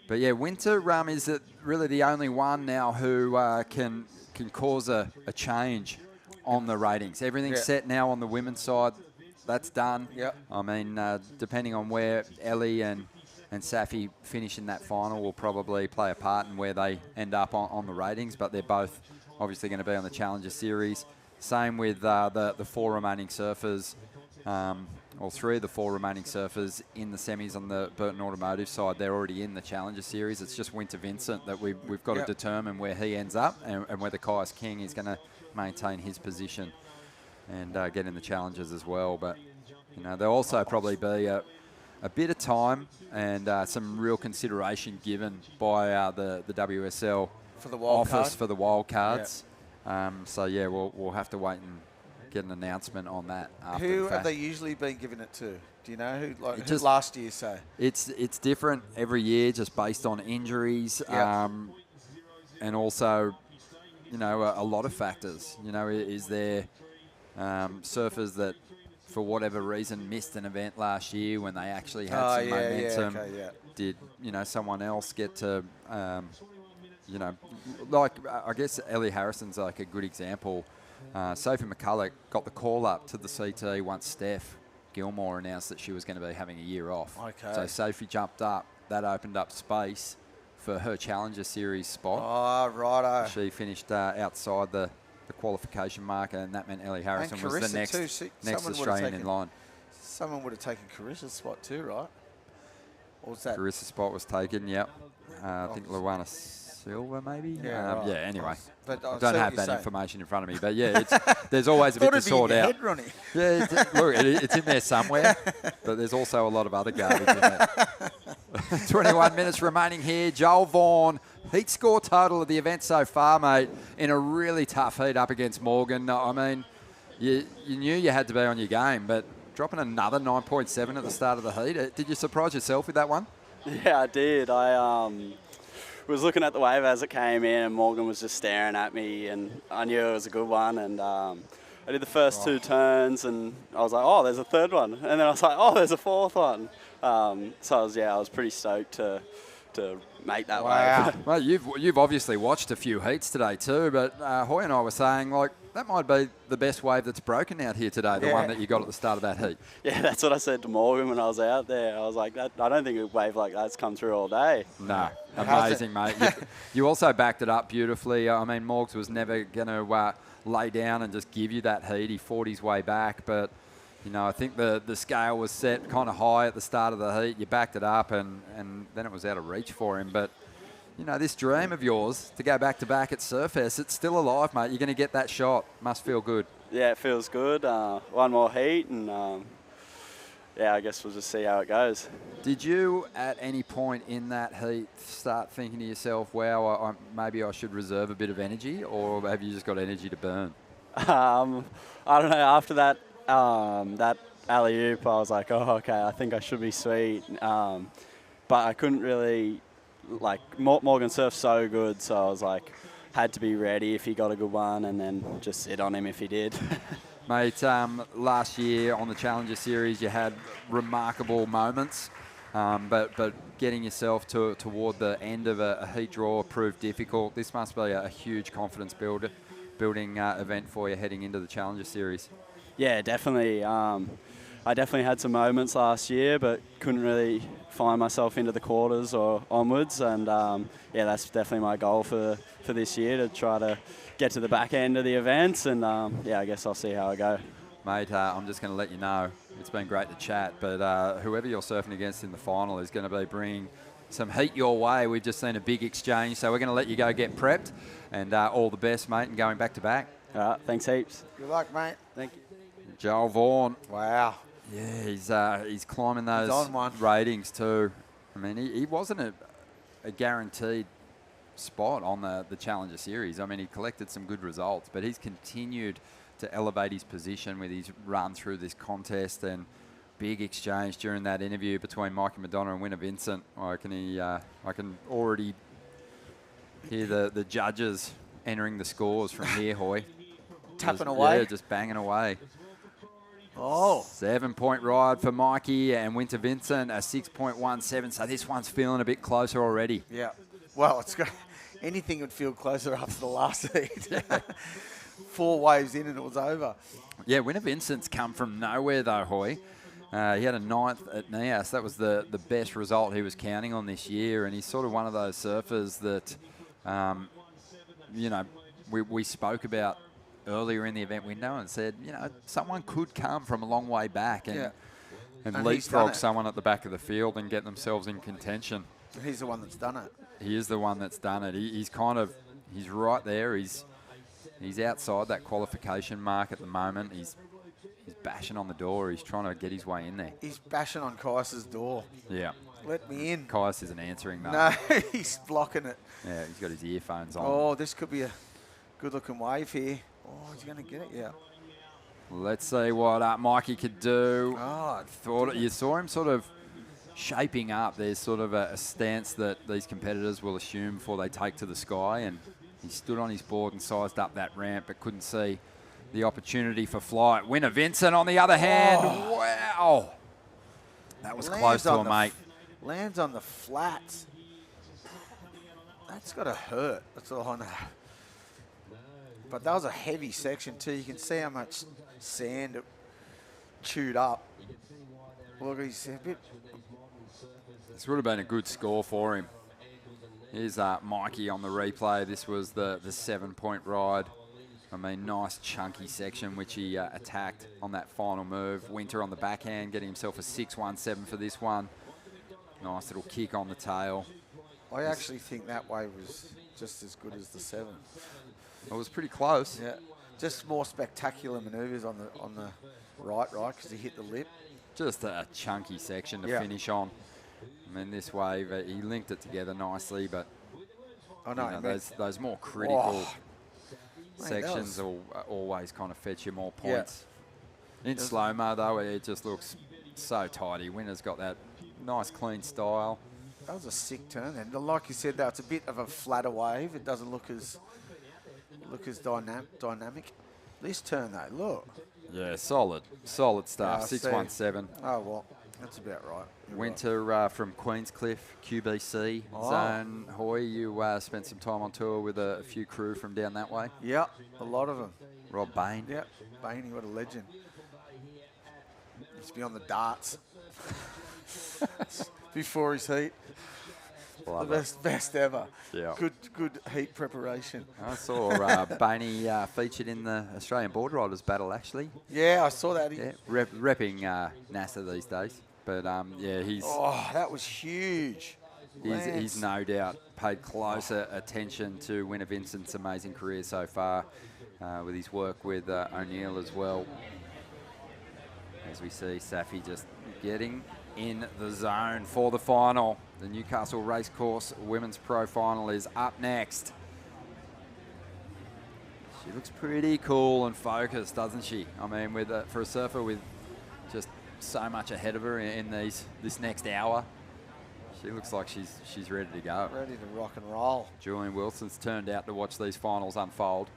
But yeah, Winter is really the only one now who can cause a change on the ratings. Everything's set now on the women's side. That's done. Yep. I mean, depending on where Ellie and Safi finish in that final will probably play a part in where they end up on the ratings, but they're both obviously going to be on the Challenger Series. Same with the 4 remaining surfers, or 3 of the 4 remaining surfers in the semis on the Burton Automotive side. They're already in the Challenger Series. It's just Winter Vincent that we've got to determine where he ends up and whether Kaius King is going to maintain his position and get in the Challengers as well. But, you know, there'll also probably be a bit of time and some real consideration given by the WSL for the wild office card. for the wild cards. So yeah, we'll have to wait and get an announcement on that after Who the fact. have they usually been giving it to? Do you know who? Like, who Just- last year, say? It's different every year, just based on injuries, and also, you know, a lot of factors. You know, is there surfers that, for whatever reason, missed an event last year when they actually had some momentum? Did, you know, someone else get to, you know, like, I guess Ellie Harrison's like a good example. Sophie McCulloch got the call up to the CT once Steph Gilmore announced that she was going to be having a year off. Okay. So Sophie jumped up. That opened up space for her Challenger Series spot. Oh, righto. She finished outside the qualification marker, and that meant Ellie Harrison was the Carissa next, too. next Australian in line. Someone would have taken Carissa's spot too, right? Or was that? Carissa's spot was taken, yep. I think Luana Silva, maybe? Yeah, right. Yeah, anyway. But I I see don't what have you're that saying. information in front of me. But yeah, there's always a bit Thought to it'd be sort in your out. head, Ronnie. Yeah, look, it's in there somewhere. But there's also a lot of other garbage in there. 21 minutes remaining here. Joel Vaughan, heat score total of the event so far, mate, in a really tough heat up against Morgan. I mean, you knew you had to be on your game, but dropping another 9.7 at the start of the heat, did you surprise yourself with that one? Yeah, I did. I was looking at the wave as it came in, and Morgan was just staring at me, and I knew it was a good one. And I did the first 2 turns, and I was like, oh, there's a third one. And then I was like, oh, there's a fourth one. So I was pretty stoked to make that wave. Well, you've obviously watched a few heats today too, but Hoy and I were saying, like, that might be the best wave that's broken out here today, the one that you got at the start of that heat. Yeah, that's what I said to Morgan when I was out there. I was like, I don't think a wave like that's come through all day. No, amazing, mate. You also backed it up beautifully. I mean, Morgs was never going to lay down and just give you that heat. He fought his way back, but, you know, I think the scale was set kind of high at the start of the heat. You backed it up, and then it was out of reach for him. But, you know, this dream of yours to go back-to-back at Surfest, it's still alive, mate. You're going to get that shot. Must feel good. Yeah, it feels good. One more heat, and yeah, I guess we'll just see how it goes. Did you, at any point in that heat, start thinking to yourself, wow, maybe I should reserve a bit of energy, or have you just got energy to burn? I don't know. After that that alley-oop, I was like, oh, okay, I think I should be sweet. But I couldn't really, like, Morgan surfed so good, so I was like, had to be ready if he got a good one, and then just sit on him if he did. Mate, last year on the Challenger Series, you had remarkable moments, but getting yourself toward the end of a heat draw proved difficult. This must be a huge confidence building event for you heading into the Challenger Series. Yeah, definitely. I definitely had some moments last year, but couldn't really find myself into the quarters or onwards. And yeah, that's definitely my goal for this year, to try to get to the back end of the events. And yeah, I guess I'll see how I go. Mate, I'm just going to let you know, it's been great to chat, but whoever you're surfing against in the final is going to be bringing some heat your way. We've just seen a big exchange, so we're going to let you go get prepped, and all the best, mate, and going back to back. All right, thanks heaps. Good luck, mate. Thank you. Joel Vaughan. Wow. Yeah, he's climbing those on one. ratings too. I mean, he wasn't a guaranteed spot on the Challenger Series. I mean, he collected some good results, but he's continued to elevate his position with his run through this contest, and big exchange during that interview between Mikey Madonna and Winner Vincent. I can already hear the judges entering the scores from here, Hoy. Tapping away. Yeah, just banging away. Oh. 7-point ride for Mikey and Winter Vincent, a 6.17. So this one's feeling a bit closer already. Yeah. Well, it's got anything would feel closer after the last heat. 4 waves in and it was over. Yeah, Winner Vincent's come from nowhere though, Hoy. He had a 9th at Nias. That was the best result he was counting on this year, and he's sort of one of those surfers that, we spoke about earlier in the event window and said, someone could come from a long way back and leapfrog someone at the back of the field and get themselves in contention. He's the one that's done it. He is the one that's done it. He's right there. He's outside that qualification mark at the moment. He's bashing on the door. He's trying to get his way in there. He's bashing on Kaiser's door. Yeah. Let me in. Kais isn't answering though. No, he's blocking it. Yeah, he's got his earphones on. Oh, this could be a good-looking wave here. Oh, he's going to get it, yeah. Let's see what Mikey could do. Oh, You saw him sort of shaping up. There's sort of a stance that these competitors will assume before they take to the sky, and he stood on his board and sized up that ramp, but couldn't see the opportunity for flight. Winner Vincent, on the other hand, wow. That was close to him, mate. Lands on the flats. That's got to hurt. That's all I know. But that was a heavy section too. You can see how much sand it chewed up. Look, he's a bit. This would have been a good score for him. Here's Mikey on the replay. This was the 7-point ride. I mean, nice chunky section which he attacked on that final move. Winter on the backhand, getting himself a 6.17 for this one. Nice little kick on the tail. I actually think that wave was just as good as the 7. It was pretty close. Yeah, just more spectacular manoeuvres on the right, because he hit the lip. Just a chunky section to finish on. I mean, this wave, he linked it together nicely, but those more critical sections will always kind of fetch you more points. In slow-mo, though, it just looks so tidy. Winner's got that nice, clean style. That was a sick turn, and like you said, that's a bit of a flatter wave. It doesn't look as dynamic. This turn, though, look. Yeah, solid stuff. 6.17. Oh, well, that's about right. Winter from Queenscliff, QBC zone. Hoy, you spent some time on tour with a few crew from down that way. Yeah, a lot of them. Rob Bain. Yeah, Bainey, what a legend. Used to be on the darts before his heat. The best ever. Yeah. Good heat preparation. I saw Bainey featured in the Australian Board Riders battle, actually. Yeah, I saw that. Yeah, repping NASA these days. But, he's... Oh, that was huge. He's no doubt paid closer attention to Winner Vincent's amazing career so far with his work with O'Neill as well. As we see Safi just getting in the zone for the final. The Newcastle Racecourse Women's Pro Final is up next. She looks pretty cool and focused, doesn't she? I mean, for a surfer with just so much ahead of her in this next hour, she looks like she's ready to go. Ready to rock and roll. Julian Wilson's turned out to watch these finals unfold,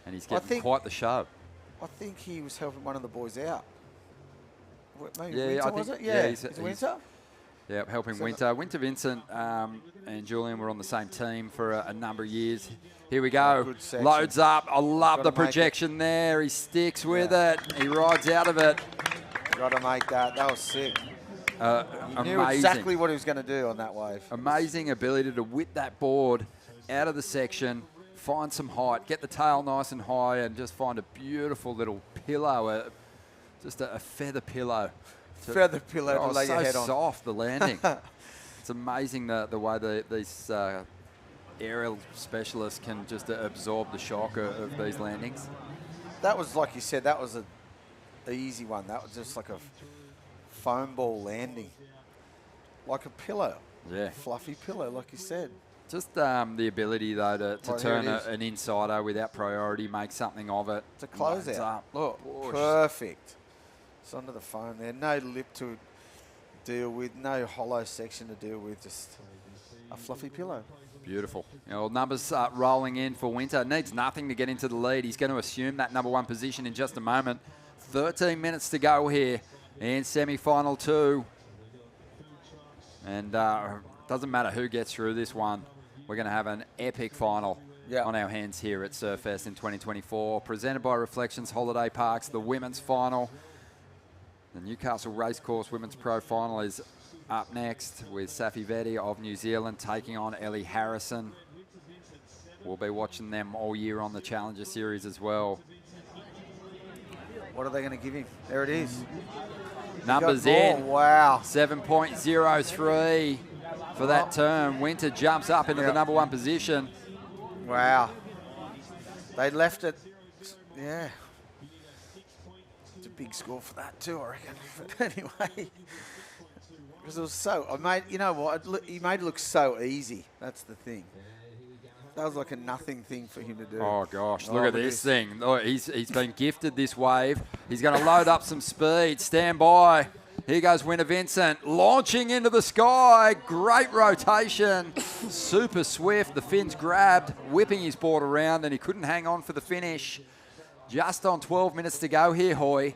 and he's getting quite the show. I think he was helping one of the boys out. Maybe Yeah, Winter, I think, was it? yeah, Is it Winter? Yeah, helping Winter. Winter Vincent and Julian were on the same team for a number of years. Here we go. Loads up. I love the projection there. He sticks with it. He rides out of it. Got to make that. That was sick. He knew exactly what he was going to do on that wave. Amazing ability to whip that board out of the section, find some height, get the tail nice and high, and just find a beautiful little pillow, just a feather pillow. Feather pillow to lay your head on. So soft, the landing. It's amazing the way these aerial specialist can just absorb the shock of these landings. That was, like you said, that was an easy one. That was just like a foam ball landing. Like a pillow. Yeah. Fluffy pillow, like you said. Just the ability, though, to Right, turn here it is. an insider without priority, make something of it. It's a close Loads out. up. Look, Push. perfect. It's under the foam there. No lip to deal with, no hollow section to deal with, just a fluffy pillow. Beautiful. Well, numbers rolling in for Winter. Needs nothing to get into the lead. He's going to assume that number 1 position in just a moment. 13 minutes to go here in semi-final 2. And doesn't matter who gets through this one. We're going to have an epic final on our hands here at Surfest in 2024. Presented by Reflections Holiday Parks, the women's final. The Newcastle Racecourse Women's Pro Final is up next with Safi Vetti of New Zealand taking on Ellie Harrison. We'll be watching them all year on the Challenger Series as well. What are they going to give him? There it is. Numbers He got in. more. Wow. 7.03 for that term. Winter jumps up into the number 1 position. Wow. They left it. Yeah. It's a big score for that too, I reckon. But anyway, because it was so, you know what? He made it look so easy. That's the thing. That was like a nothing thing for him to do. Oh gosh, look at this thing. Look, he's been gifted this wave. He's going to load up some speed. Stand by. Here goes Winter Vincent, launching into the sky. Great rotation. Super swift. The fins grabbed, whipping his board around, and he couldn't hang on for the finish. Just on 12 minutes to go here, Hoy.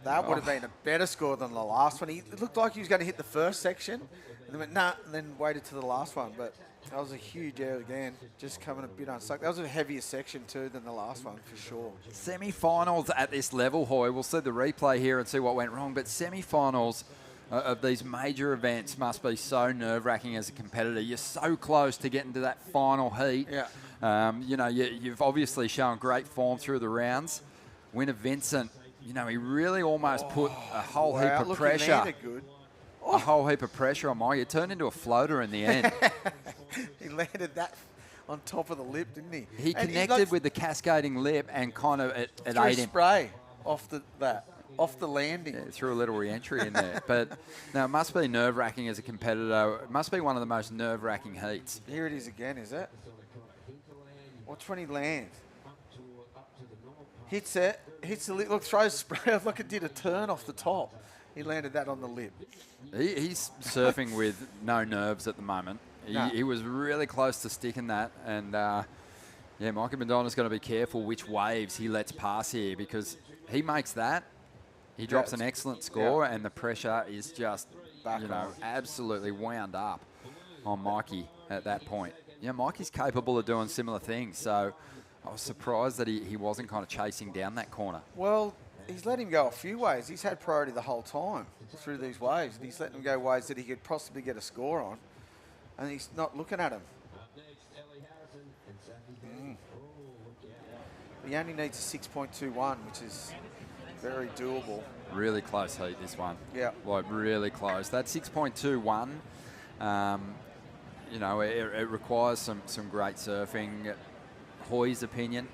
That would have been a better score than the last one. It looked like he was going to hit the first section, and then went, nah, and then waited to the last one. But that was a huge air again, just coming a bit unstuck. That was a heavier section too than the last one, for sure. Semi-finals at this level, Hoy. We'll see the replay here and see what went wrong. But semi-finals of these major events must be so nerve-wracking as a competitor. You're so close to getting to that final heat. Yeah. You know, you've obviously shown great form through the rounds. Winner Vincent, you know, he really almost put a whole heap of pressure. Good. A whole heap of pressure on Mike. It turned into a floater in the end. He landed that on top of the lip, didn't he? He connected with the cascading lip and kind of it ate him. Spray off the landing. Yeah, threw a little re-entry in there. But no, it must be nerve-wracking as a competitor. It must be one of the most nerve-wracking heats. Here it is again, is it? Watch when he lands. Hits it, hits the lip, look, throws spray off like it did a turn off the top. He landed that on the lip. He's surfing with no nerves at the moment. He was really close to sticking that. And, yeah, Michael Madonna's going to be careful which waves he lets pass here, because he makes that. He drops an excellent score, and the pressure is just, absolutely wound up on Mikey at that point. Yeah, Mikey's capable of doing similar things, so I was surprised that he wasn't kind of chasing down that corner. Well, he's let him go a few ways. He's had priority the whole time through these waves, and he's letting him go ways that he could possibly get a score on, and he's not looking at him. He only needs a 6.21, which is very doable. Really close heat, this one. Yeah. Like, really close. That 6.21, you know, it requires some great surfing. Hoy's opinion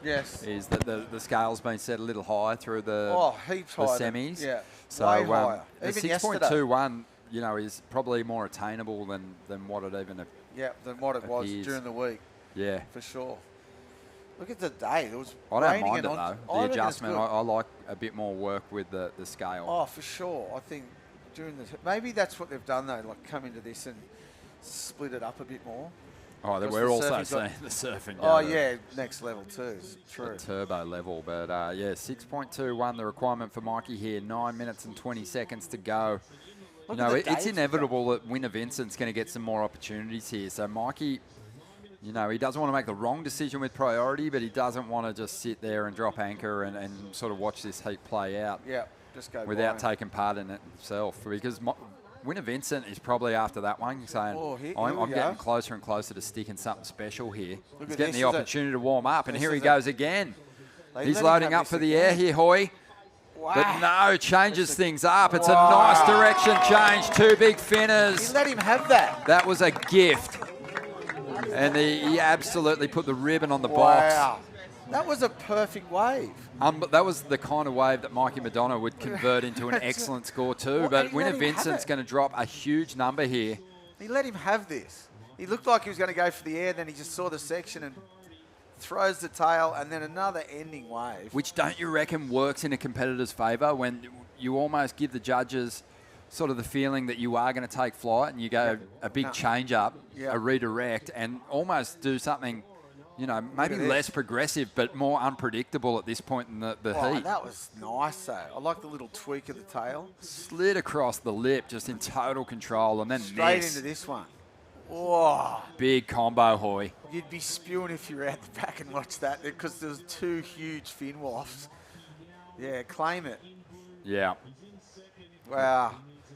is that the scale's been set a little higher through the, heaps the higher semis. Yeah, So way higher. the Even yesterday. 6.21, you know, is probably more attainable than what it even than what it was appears. during the week. Yeah. For sure. Look at the day. It was I don't raining mind it, and though, I the reckon it's adjustment. good. I like a bit more work with the scale. Oh, for sure. I think during the maybe that's what they've done, though, like come into this and split it up a bit more. Oh, Because we're the also surfing's seeing got- the surfing. Oh, go to yeah, next level too. True. the turbo level. But, yeah, 6.21, the requirement for Mikey here. 9 minutes and 20 seconds to go. Look You at know, the it's days inevitable that Winner Vincent's going to get some more opportunities here. So Mikey, you know, he doesn't want to make the wrong decision with priority, but he doesn't want to just sit there and drop anchor and sort of watch this heat play out. Yeah, just go without by him. taking part in it himself. Because Winner Vincent is probably after that one saying, Oh, here I'm we go. getting closer and closer to sticking something special here. Look He's at getting this, the is it? opportunity to warm up, and This here he is goes again. They He's let him loading have up this for the again. air here, Hoy. Wow. But no, changes things up. It's a Wow. nice direction change. Two big He finners. let him have that. That was a gift. And he absolutely put the ribbon on the Wow. box. That was a perfect wave. That was the kind of wave that Mikey Madonna would convert into an excellent score too. Well, But and he Winner let him have Vincent's it. going to drop a huge number here. He let him have this. He looked like he was going to go for the air, then he just saw the section and throws the tail, and then another ending wave. Which don't you reckon works in a competitor's favour when you almost give the judges sort of the feeling that you are going to take flight and you go a big change up, a redirect, and almost do something, you know, maybe less progressive but more unpredictable at this point in the heat. That was nice, though. I like the little tweak of the tail. Slid across the lip, just in total control, and then Straight into this one. Whoa. Big combo, Hoy. You'd be spewing if you were out the back and watched that because there was 2 huge fin wafts. Yeah, claim it. Yeah. Wow.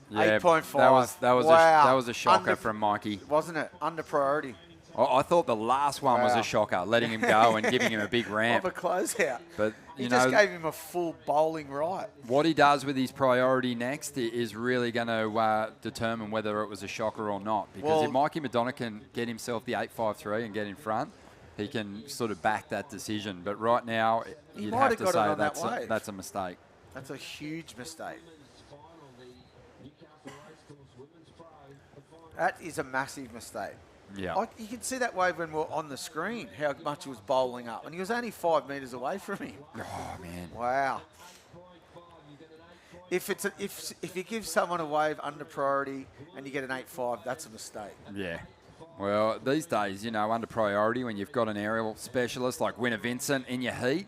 Yeah, 8.5. That was a shocker from Mikey. Wasn't it? Under priority. I thought the last one was a shocker, letting him go and giving him a big ramp. Of a closeout. But he just gave him a full bowling right. What he does with his priority next is really going to determine whether it was a shocker or not. Because if Mikey Madonna can get himself the 8.53 and get in front, he can sort of back that decision. But right now, you'd have to say that's a mistake. That's a huge mistake. That is a massive mistake. Yeah. You can see that wave when we're on the screen, how much he was bowling up. And he was only 5 metres away from him. Oh, man. Wow. If you give someone a wave under priority and you get an 8.5, that's a mistake. Yeah. Well, these days, you know, under priority, when you've got an aerial specialist like Winner Vincent in your heat,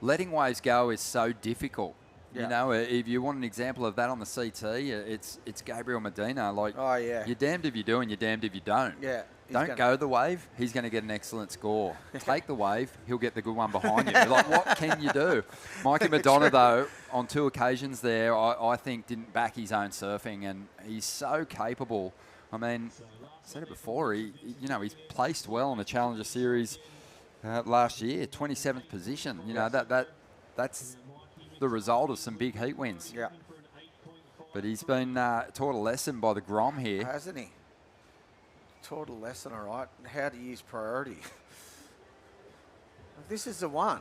letting waves go is so difficult. Yeah. You know, if you want an example of that on the CT, it's Gabriel Medina. Like, you're damned if you do and you're damned if you don't. Yeah. Don't go the wave, he's going to get an excellent score. Take the wave, he'll get the good one behind you. Like, what can you do? Mikey Madonna, though, on 2 occasions there, I think didn't back his own surfing, and he's so capable. I mean, I said it before, he's placed well in the Challenger Series last year, 27th position. You know, that's the result of some big heat wins. Yeah. But he's been taught a lesson by the Grom here. Hasn't he? Taught a lesson, all right, and how to use priority. This is the one.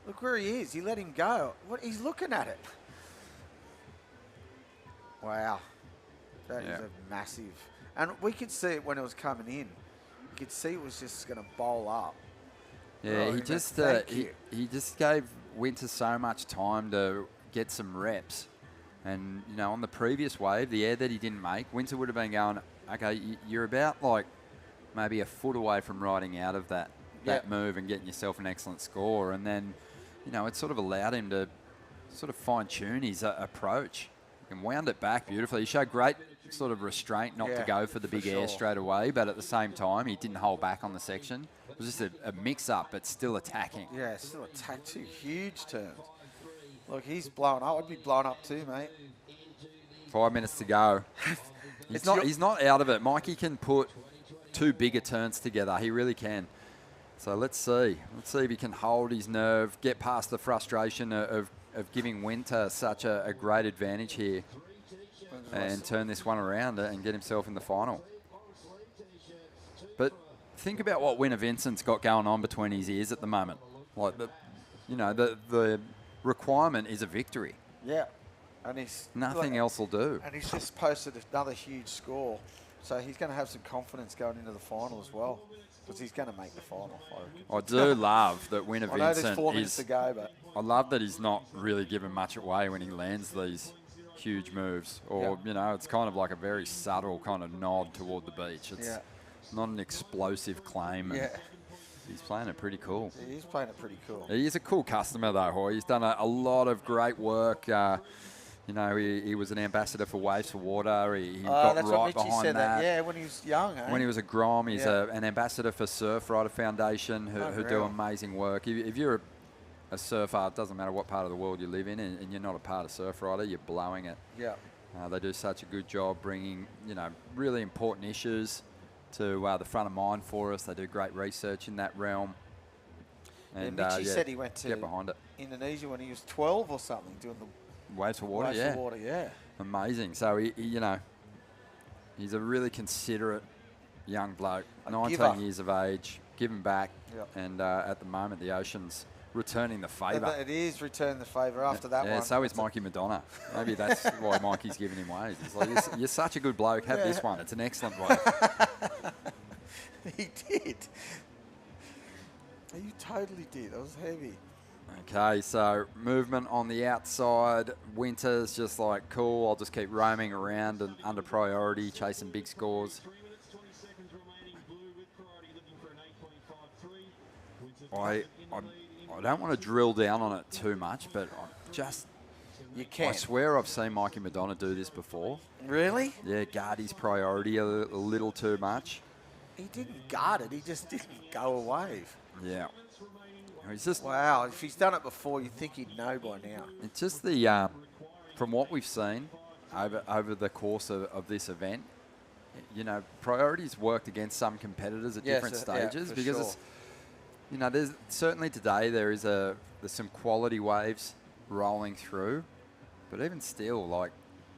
Look where he is. He let him go. He's looking at it. Wow. That is a massive. And we could see it when it was coming in. You could see it was just going to bowl up. Yeah, he just gave Winter so much time to get some reps. And, you know, on the previous wave, the air that he didn't make, Winter would have been going, okay, you're about like maybe a foot away from riding out of that move and getting yourself an excellent score. And then, you know, it sort of allowed him to sort of fine-tune his approach and wound it back beautifully. He showed great sort of restraint not to go for the big air straight away, but at the same time, he didn't hold back on the section. It was just a mix-up, but still attacking. Yeah, still attack. 2 huge turns. Look, he's blown up. I'd be blown up too, mate. 5 minutes to go. He's not out of it. Mikey can put 2 bigger turns together. He really can. So let's see. Let's see if he can hold his nerve, get past the frustration of giving Winter such a great advantage here and turn this one around and get himself in the final. But think about what Winner Vincent's got going on between his ears at the moment. Like, the requirement is a victory. Yeah. And he's nothing else will do. And he's just posted another huge score. So he's going to have some confidence going into the final as well. Because he's going to make the final, I reckon. I do love that Winner I know there's Vincent 4 minutes to go, but I love that he's not really giving much away when he lands these huge moves. Or, you know, it's kind of like a very subtle kind of nod toward the beach. It's not an explosive claim. Yeah. He's playing it pretty cool. He's playing it pretty cool. He is a cool customer, though, Hoy. He's done a lot of great work. You know, he was an ambassador for Waves for Water. He got right behind that. Yeah, when he was young, eh? When he was a Grom, he's an ambassador for Surf Rider Foundation who do amazing work. If you're a surfer, it doesn't matter what part of the world you live in, and you're not a part of Surf Rider, you're blowing it. Yeah. They do such a good job bringing, you know, really important issues to the front of mind for us. They do great research in that realm. And Mitchie said he went to get behind it. Indonesia when he was 12 or something, doing the Waves for Water, Waves for Water, yeah. Amazing. So, he, you know, he's a really considerate young bloke, A 19 giver. years of age, giving back. Yep. And at the moment, the Ocean's returning the favour. It is return the favour after that yeah, one. so is Mikey Madonna. Maybe that's why Mikey's giving him waves. He's like, you're such a good bloke. Have this one. It's an excellent wave. He did. You totally did. That was heavy. Okay, so movement on the outside. Winter's just like, cool, I'll just keep roaming around and under priority, chasing big scores. I don't want to drill down on it too much, but You can. I swear I've seen Mikey Madonna do this before. Really? Yeah, guard his priority a little too much. He didn't guard it. He just didn't go a wave. Yeah. He's just wow. If he's done it before, you'd think he'd know by now. It's just the from what we've seen over the course of this event, you know, priorities worked against some competitors at different stages because it's, you know, there's certainly today there's some quality waves rolling through, but even still, like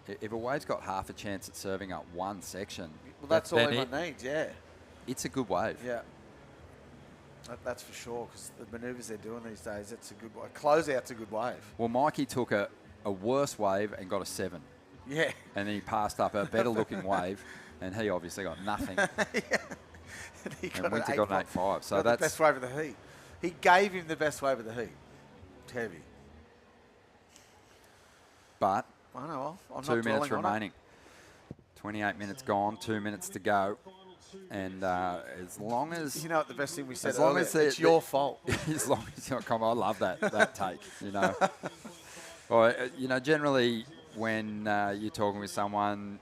if a wave's got half a chance at serving up one section, well, that's all anyone needs. Yeah, it's a good wave. Yeah, that's for sure. Because the manoeuvres they're doing these days, it's a good wave. Closeout's a good wave. Well, Mikey took a worse wave and got a 7. Yeah, and then he passed up a better looking wave, and he obviously got nothing. And he and Winter got an 8.5. So that's the best wave of the heat. He gave him the best wave of the heat. It's heavy. But I know. I'm 2 not minutes dwelling on remaining. 28 minutes gone. 2 minutes to go. And as long as you know what the best thing we said as long earlier, as it's your fault. As long as you're I love that take. You know, or you know, generally when you're talking with someone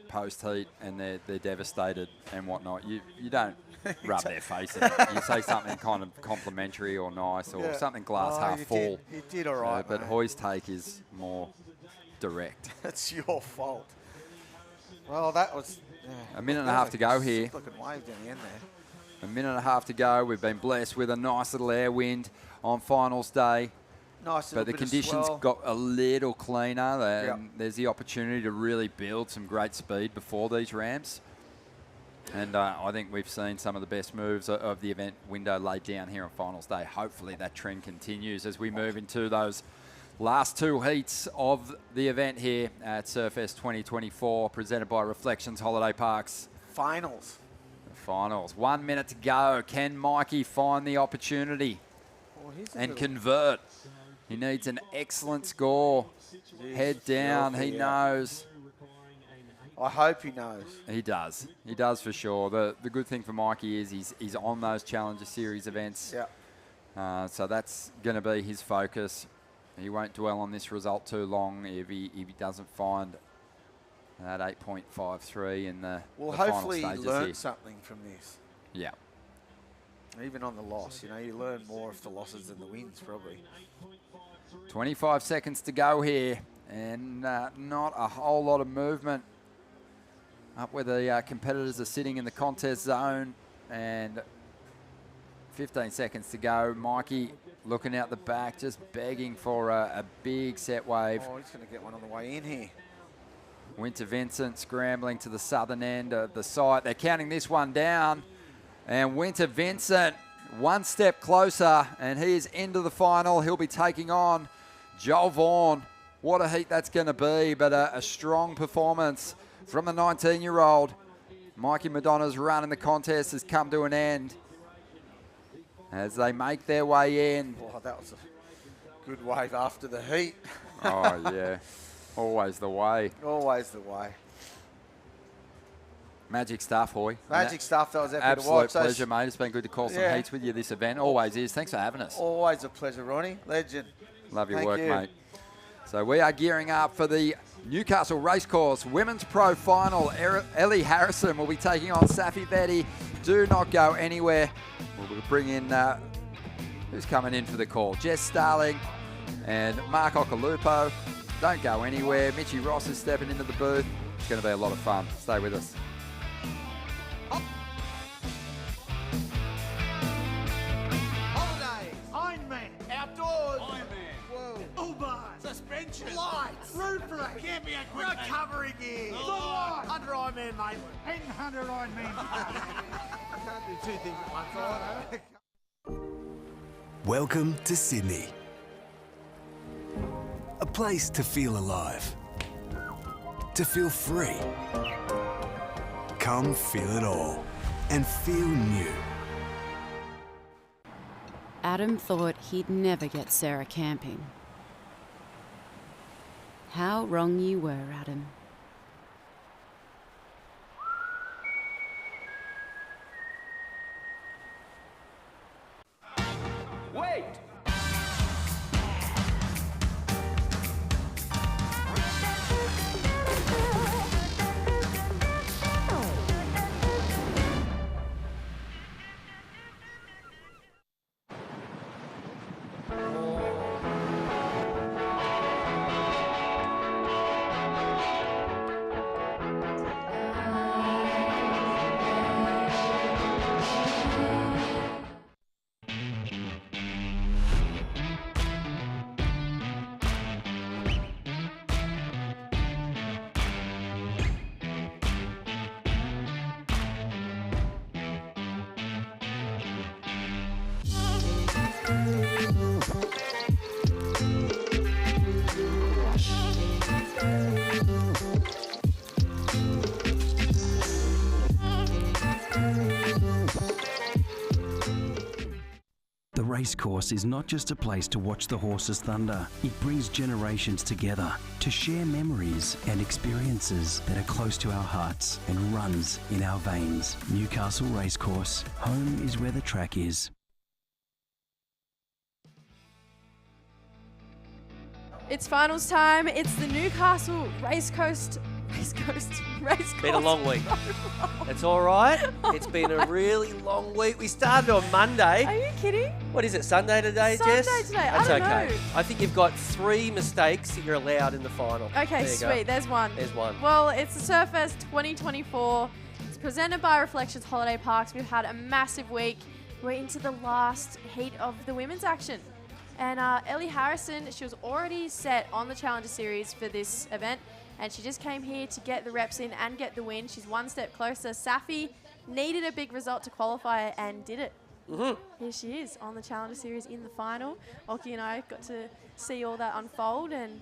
post heat and they're devastated and whatnot, you don't rub their face in it. You say something kind of complimentary or nice or something glass half full. You did all right, but mate. Hoy's take is more direct. It's your fault. Well, that was a minute and a half to go here. Looking wave down the end there. A minute and a half to go. We've been blessed with a nice little air wind on finals day. Nice, but the conditions got a little cleaner. And there's the opportunity to really build some great speed before these ramps. And I think we've seen some of the best moves of the event window laid down here on finals day. Hopefully that trend continues as we move into those last two heats of the event here at Surfest 2024, presented by Reflections Holiday Parks. Finals. The finals. 1 minute to go. Can Mikey find the opportunity and convert? He needs an excellent score. Head down. He knows. I hope he knows. He does. He does for sure. The good thing for Mikey is he's on those Challenger Series events. Yeah. So that's going to be his focus. He won't dwell on this result too long if he doesn't find that 8.53 in the Well, the hopefully final he stages learned here. something from this. Yeah. Even on the loss, you know, you learn more of the losses than the wins, probably. 25 seconds to go here, and not a whole lot of movement up where the competitors are sitting in the contest zone, and 15 seconds to go. Mikey looking out the back, just begging for a big set wave. Oh, he's going to get one on the way in here. Winter Vincent scrambling to the southern end of the site. They're counting this one down, and Winter Vincent one step closer, and he is into the final. He'll be taking on Joel Vaughan. What a heat that's going to be, but a strong performance from the 19-year-old. Mikey Madonna's run in the contest has come to an end as they make their way in. Oh, that was a good wave after the heat. Oh, yeah. Always the way. Always the way. Magic stuff, Hoy. Magic stuff. That was epic absolute to watch. Pleasure, mate. It's been good to call some heats with you this event. Always is. Thanks for having us. Always a pleasure, Ronnie. Legend. Love your Thank work, you. mate. So we are gearing up for the Newcastle Racecourse Women's Pro Final. Ellie Harrison will be taking on Safi Vetti. Do not go anywhere. We'll bring in, who's coming in for the call? Jess Starling and Mark Ocalupo. Don't go anywhere. Mitchie Ross is stepping into the booth. It's going to be a lot of fun. Stay with us. Holidays, Ironman, outdoors, Whoa. Uber, suspension, lights, roof rack, camping equipment, recovery gear, Under Ironman Maitland. 800 Ironman. I can't do two things at once. I know. Welcome to Sydney. A place to feel alive. To feel free. Come feel it all and feel new. Adam thought he'd never get Sarah camping. How wrong you were, Adam. Wait! The racecourse is not just a place to watch the horses thunder. It brings generations together to share memories and experiences that are close to our hearts and runs in our veins. Newcastle Racecourse. Home is where the track is. It's finals time. It's the Newcastle Racecourse. Been a long week. It's all right. It's been a really long week. We started on Monday. Are you kidding? What is it, Sunday today, Jess? Sunday today. That's I don't okay. know. I think you've got 3 mistakes that you're allowed in the final. Okay, There you go. sweet. There's one. There's one. Well, it's the Surfest 2024. It's presented by Reflections Holiday Parks. We've had a massive week. We're into the last heat of the women's action. And Ellie Harrison, she was already set on the Challenger Series for this event. And she just came here to get the reps in and get the win. She's one step closer. Safi needed a big result to qualify and did it. Here she is on the Challenger Series in the final. Oki and I got to see all that unfold, and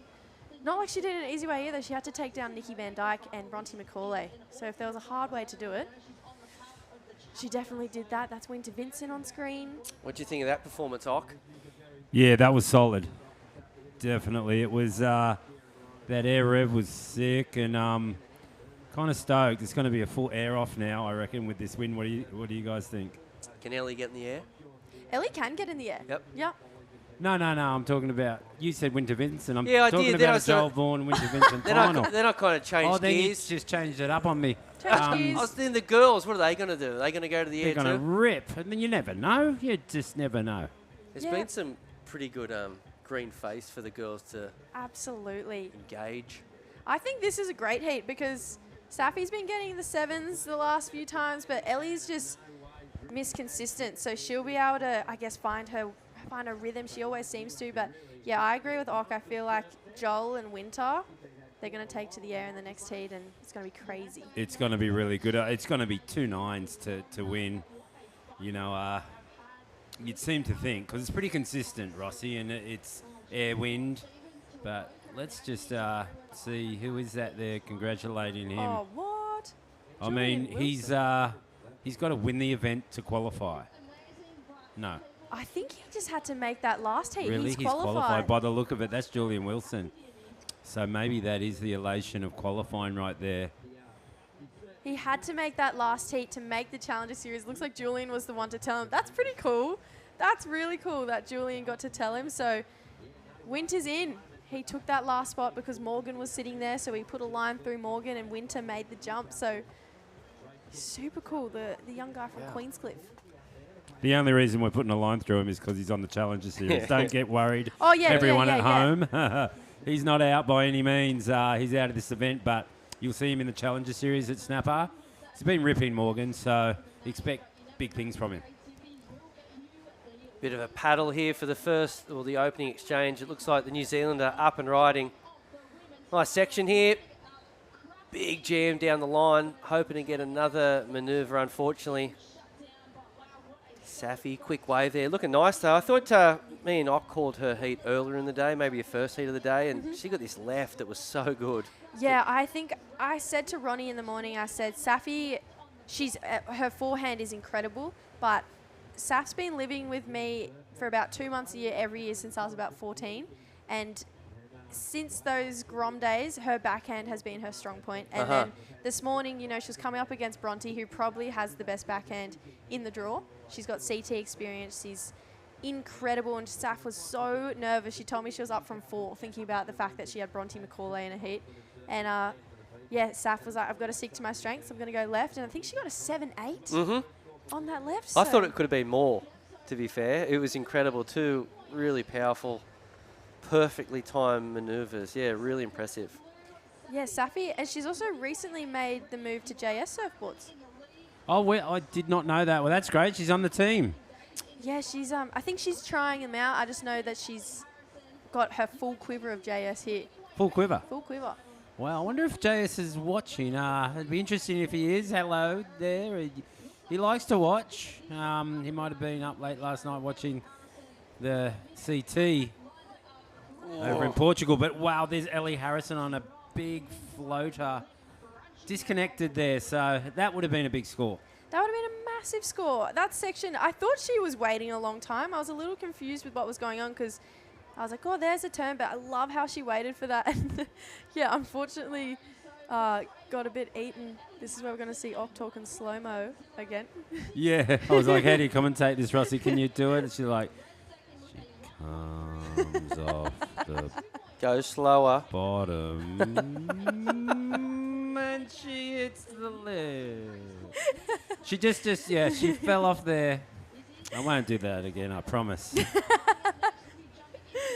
not like she did it an easy way either. She had to take down Nikki Van Dyke and Bronte McCauley. So if there was a hard way to do it, she definitely did that. That's Winter Vincent on screen. What do you think of that performance, Ock? Yeah, that was solid. Definitely. It was, that air rev was sick, and kind of stoked. It's going to be a full air off now, I reckon, with this win. What do you guys think? Can Ellie get in the air? Ellie can get in the air. Yep. Yep. No. I'm talking about, you said Winter Vincent. I'm Yeah, I talking did. Then about I a Joel saw- Vaughan Winter Vincent Then final. then I kind of changed then you gears. just changed it up on me. I was thinking the girls, what are they going to do? Are they going to go to the They're air going to too? rip. And then you never know. You just never know. There's been some pretty good green face for the girls to Absolutely. engage. I think this is a great heat because Safi's been getting the 7s the last few times, but Ellie's just misconsistent. So she'll be able to, I guess, find her rhythm. She always seems to. But yeah, I agree with Ock. I feel like Joel and Winter, they're going to take to the air in the next heat, and it's going to be crazy. It's going to be really good. It's going to be 2 9s to win. You know, you'd seem to think, because it's pretty consistent, Rossi, and it's air wind. But let's just see who is that there congratulating him. Oh, what? I mean, he's got to win the event to qualify. No. I think he just had to make that last heat. Really? He's He's qualified. By the look of it, that's Julian Wilson. So maybe that is the elation of qualifying right there. He had to make that last heat to make the Challenger Series. Looks like Julian was the one to tell him. That's pretty cool. That's really cool that Julian got to tell him. So Winter's in. He took that last spot because Morgan was sitting there, so he put a line through Morgan, and Winter made the jump. So super cool, the young guy from Queenscliff. The only reason we're putting a line through him is because he's on the Challenger Series. Don't get worried. Oh, yeah, everyone yeah, at yeah. home. He's not out by any means. He's out of this event, but you'll see him in the Challenger Series at Snapper. He's been ripping Morgan, so expect big things from him. Bit of a paddle here for the opening exchange. It looks like the New Zealander up and riding. Nice section here. big jam down the line, hoping to get another manoeuvre, unfortunately. Safi, quick wave there. Looking nice, though. I thought me and Ock called her heat earlier in the day, maybe her first heat of the day, and she got this left that was so good. Yeah, I think I said to Ronnie in the morning, I said, Safi, her forehand is incredible, but Saf's been living with me for about 2 months a year, every year since I was about 14, and since those Grom days, her backhand has been her strong point. And then this morning, you know, she was coming up against Bronte, who probably has the best backhand in the draw. She's got CT experience. She's incredible. And Saf was so nervous. She told me she was up from 4, thinking about the fact that she had Bronte McCauley in a heat. And, yeah, Saf was like, I've got to stick to my strengths. I'm going to go left. And I think she got a 7-8 on that left. I thought it could have been more, to be fair. It was incredible, too. Really powerful. Perfectly timed manoeuvres. Yeah, really impressive. Yeah, Safi, and she's also recently made the move to JS surfboards. Oh, I did not know that. Well, that's great. She's on the team. Yeah, she's. I think she's trying them out. I just know that she's got her full quiver of JS here. Full quiver. Full quiver. Well, I wonder if JS is watching. It'd be interesting if he is. Hello there. He likes to watch. He might have been up late last night watching the CT. Over in Portugal, but wow, there's Ellie Harrison on a big floater. Disconnected there, so that would have been a big score. That would have been a massive score. That section, I thought she was waiting a long time. I was a little confused with what was going on because I was like, oh, there's a turn, but I love how she waited for that. And yeah, unfortunately, got a bit eaten. This is where we're going to see Ock talking slow-mo again. Yeah, I was like, how do you commentate this, Rossi? Can you do it? And she's like, comes off the go slower bottom and she hits the left. She she fell off there. I won't do that again, I promise.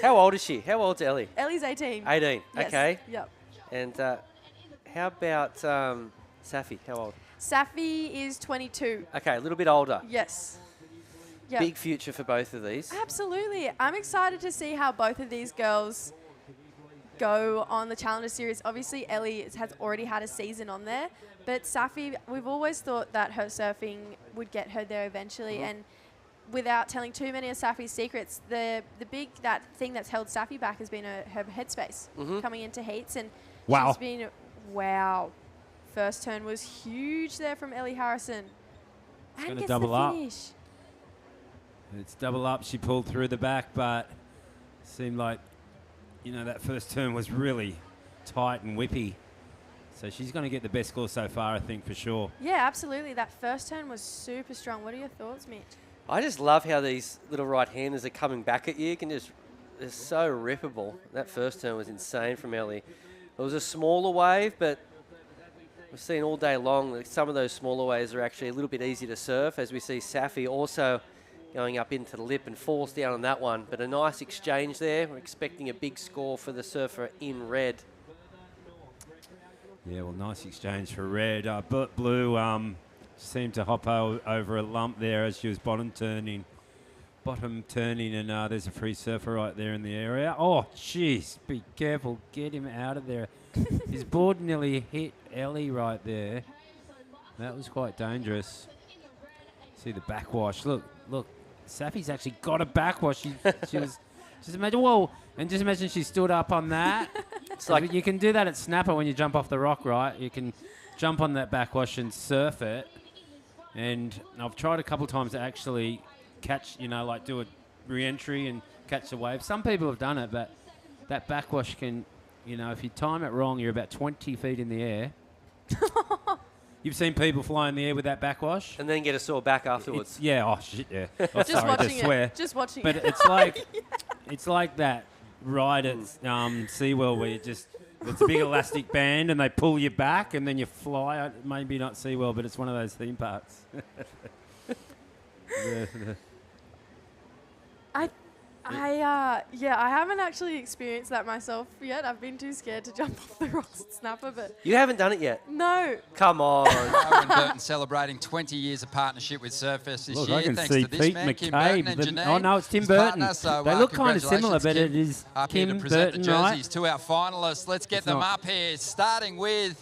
How old is she? How old's Ellie? Ellie's 18. 18, yes. okay. Yep. And how about Safi? How old? Safi is 22. Okay, a little bit older. Yes. Yep. Big future for both of these. Absolutely. I'm excited to see how both of these girls go on the Challenger Series. Obviously, Ellie has already had a season on there, but Safi, we've always thought that her surfing would get her there eventually. And without telling too many of Safi's secrets, the big thing that's held Safi back has been her headspace coming into heats. And she's been, first turn was huge there from Ellie Harrison. It's and gonna gets double the up. finish. It's double up. She pulled through the back, but seemed like, you know, that first turn was really tight and whippy. So she's going to get the best score so far, I think, for sure. Yeah, absolutely. That first turn was super strong. What are your thoughts, Mitch? I just love how these little right-handers are coming back at you. You can just, they're so rippable. That first turn was insane from Ellie. It was a smaller wave, but we've seen all day long that some of those smaller waves are actually a little bit easier to surf, as we see Safi also going up into the lip and falls down on that one. But a nice exchange there. We're expecting a big score for the surfer in red. Yeah, well, nice exchange for red. Blue seemed to hop over a lump there as she was bottom turning, and there's a free surfer right there in the area. Oh, jeez, be careful. Get him out of there. His board nearly hit Ellie right there. That was quite dangerous. See the backwash. Look. Safi's actually got a backwash. She was just imagine she stood up on that. It's like you can do that at Snapper when you jump off the rock, right? You can jump on that backwash and surf it. And I've tried a couple times to actually catch, like do a re-entry and catch the wave. Some people have done it, but that backwash can, if you time it wrong, you're about 20 feet in the air. You've seen people fly in the air with that backwash? And then get a sore back afterwards. Oh, Just sorry to swear. Just watching but it. It's like it's like that ride at SeaWorld where it's a big elastic band and they pull you back and then you fly. Maybe not SeaWorld, but it's one of those theme parks. I haven't actually experienced that myself yet. I've been too scared to jump off the rocks at Snapper, but... You haven't done it yet? No. Come on. Rowan and Burton celebrating 20 years of partnership with Surfest this year. I can Thanks see to this Pete man, Kim McCabe. Burton and Janine. Oh, no, it's Tim his Burton. partner, so, they look kind of similar, but Kim, it is up Kim here to present Burton, the jerseys right? to our finalists. Let's get them not. up here, starting with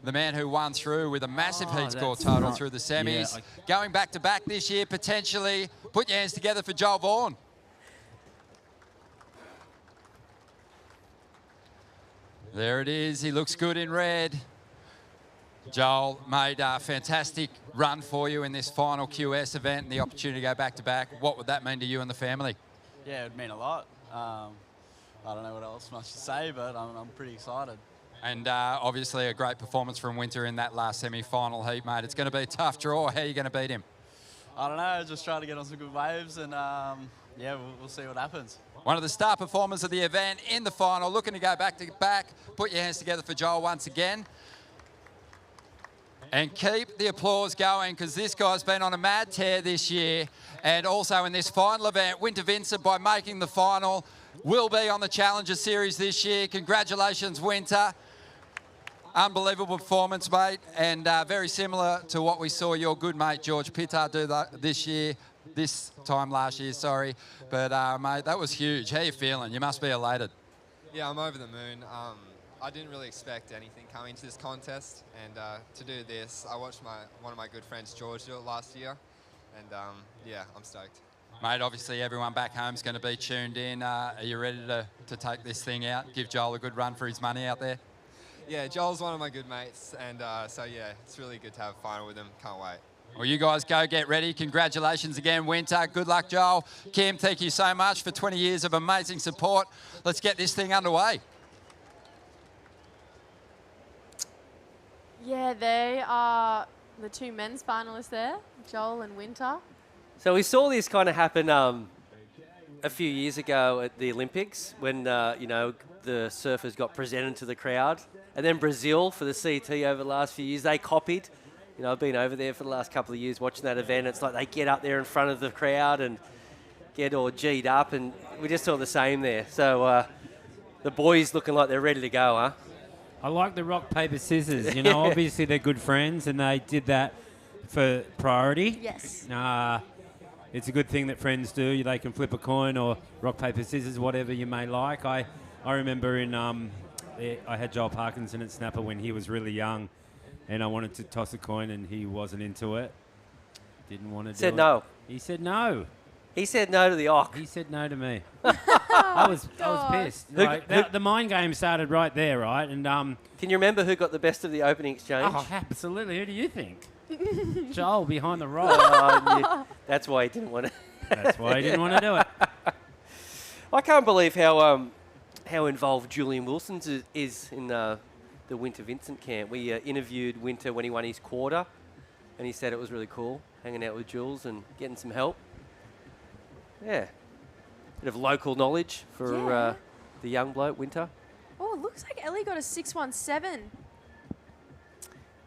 the man who won through with a massive heat score that's total not- through the semis. yeah, Going back-to-back this year, potentially. Put your hands together for Joel Vaughan. There it is. He looks good in red. Joel made a fantastic run for you in this final QS event and the opportunity to go back-to-back. What would that mean to you and the family? Yeah, it would mean a lot. I don't know what else much to say, but I'm pretty excited. And obviously a great performance from Winter in that last semi-final heat, mate. It's going to be a tough draw. How are you going to beat him? I don't know, just trying to get on some good waves, and yeah, we'll see what happens. One of the star performers of the event in the final, looking to go back-to-back. Put your hands together for Joel once again. And keep the applause going, because this guy's been on a mad tear this year. And also in this final event, Winter Vincent, by making the final, will be on the Challenger Series this year. Congratulations, Winter. Unbelievable performance, mate. And very similar to what we saw your good mate, George Pittard, do this time last year, sorry. But, mate, that was huge. How you feeling? You must be elated. Yeah, I'm over the moon. I didn't really expect anything coming to this contest, and to do this, I watched one of my good friends, George, do it last year, and yeah, I'm stoked. Mate, obviously everyone back home is going to be tuned in. Are you ready to take this thing out, give Joel a good run for his money out there? Yeah, Joel's one of my good mates, and so yeah, it's really good to have a final with him. Can't wait. Well, you guys go get ready. Congratulations again, Winter. Good luck, Joel. Kim, thank you so much for 20 years of amazing support. Let's get this thing underway. Yeah, they are the two men's finalists there, Joel and Winter. So we saw this kind of happen a few years ago at the Olympics when, you know, the surfers got presented to the crowd. And then Brazil for the CT over the last few years, they copied. You know, I've been over there for the last couple of years watching that event. It's like they get up there in front of the crowd and get all G'd up, and we just saw the same there. So the boys looking like they're ready to go, huh? I like the rock, paper, scissors. You know, obviously they're good friends and they did that for priority. Yes. It's a good thing that friends do. They can flip a coin or rock, paper, scissors, whatever you may like. I remember I had Joel Parkinson at Snapper when he was really young, and I wanted to toss a coin and he wasn't into it. Didn't want to do it. Said no. He said no. He said no to the Ock. He said no to me. I was pissed. The mind game started right there, right? And can you remember who got the best of the opening exchange? Oh, absolutely. Who do you think? Joel behind the rock. Yeah. That's why he didn't want to. That's why he didn't want to do it. I can't believe how involved Julian Wilson's is in the Winter Vincent camp. We interviewed Winter when he won his quarter, and he said it was really cool hanging out with Jules and getting some help. Yeah. Bit of local knowledge for the young bloke, Winter. Oh, it looks like Ellie got a 617.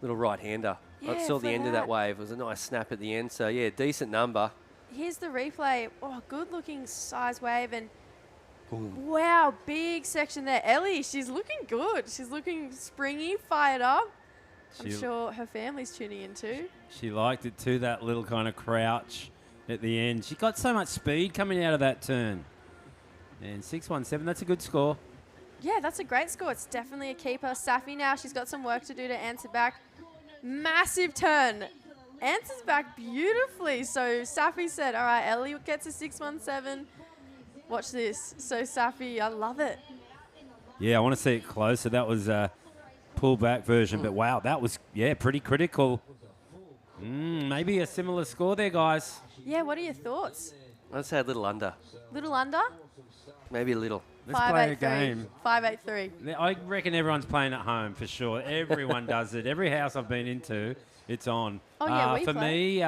Little right-hander. I Yeah, saw the for end of that. that wave. It was a nice snap at the end. So, yeah, decent number. Here's the replay. Oh, good looking size wave, and Boom. wow, big section there. Ellie, she's looking good. She's looking springy, fired up. I'm sure her family's tuning in too. She liked it too, that little kind of crouch at the end. She got so much speed coming out of that turn. And 617, that's a good score. Yeah, that's a great score. It's definitely a keeper. Safi now, she's got some work to do to answer back. Massive turn. Answers back beautifully. So Safi said, all right, Ellie gets a 617. Watch this. So Safi, I love it. Yeah, I want to see it closer. That was a pullback version, but wow, that was, pretty critical. Maybe a similar score there, guys. Yeah, what are your thoughts? I'd say a little under. Little under? Maybe a little. Let's play a game. 583. I reckon everyone's playing at home for sure. Everyone does it. Every house I've been into, it's on. Oh, yeah, we for play. me,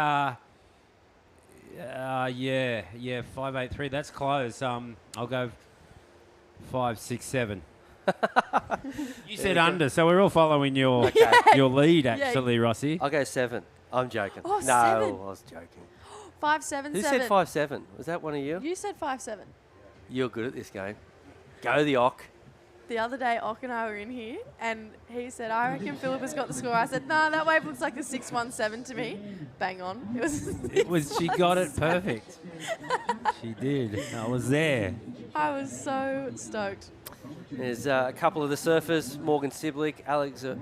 583. That's close. I'll go 5, 6, 7. You said under, so we're all following your your lead, actually, Rossi. I'll go 7. I'm joking. Oh, no, 7. I was joking. 577. Who said 5-7? Was that one of you? You said 5-7. You're good at this game. Go the Ock. The other day, Ock and I were in here, and he said, I reckon Philip has got the score. I said, no, that wave looks like a 617 to me. Bang on. She got it perfect. She did. I was there. I was so stoked. There's a couple of the surfers, Morgan Siblick, Alistair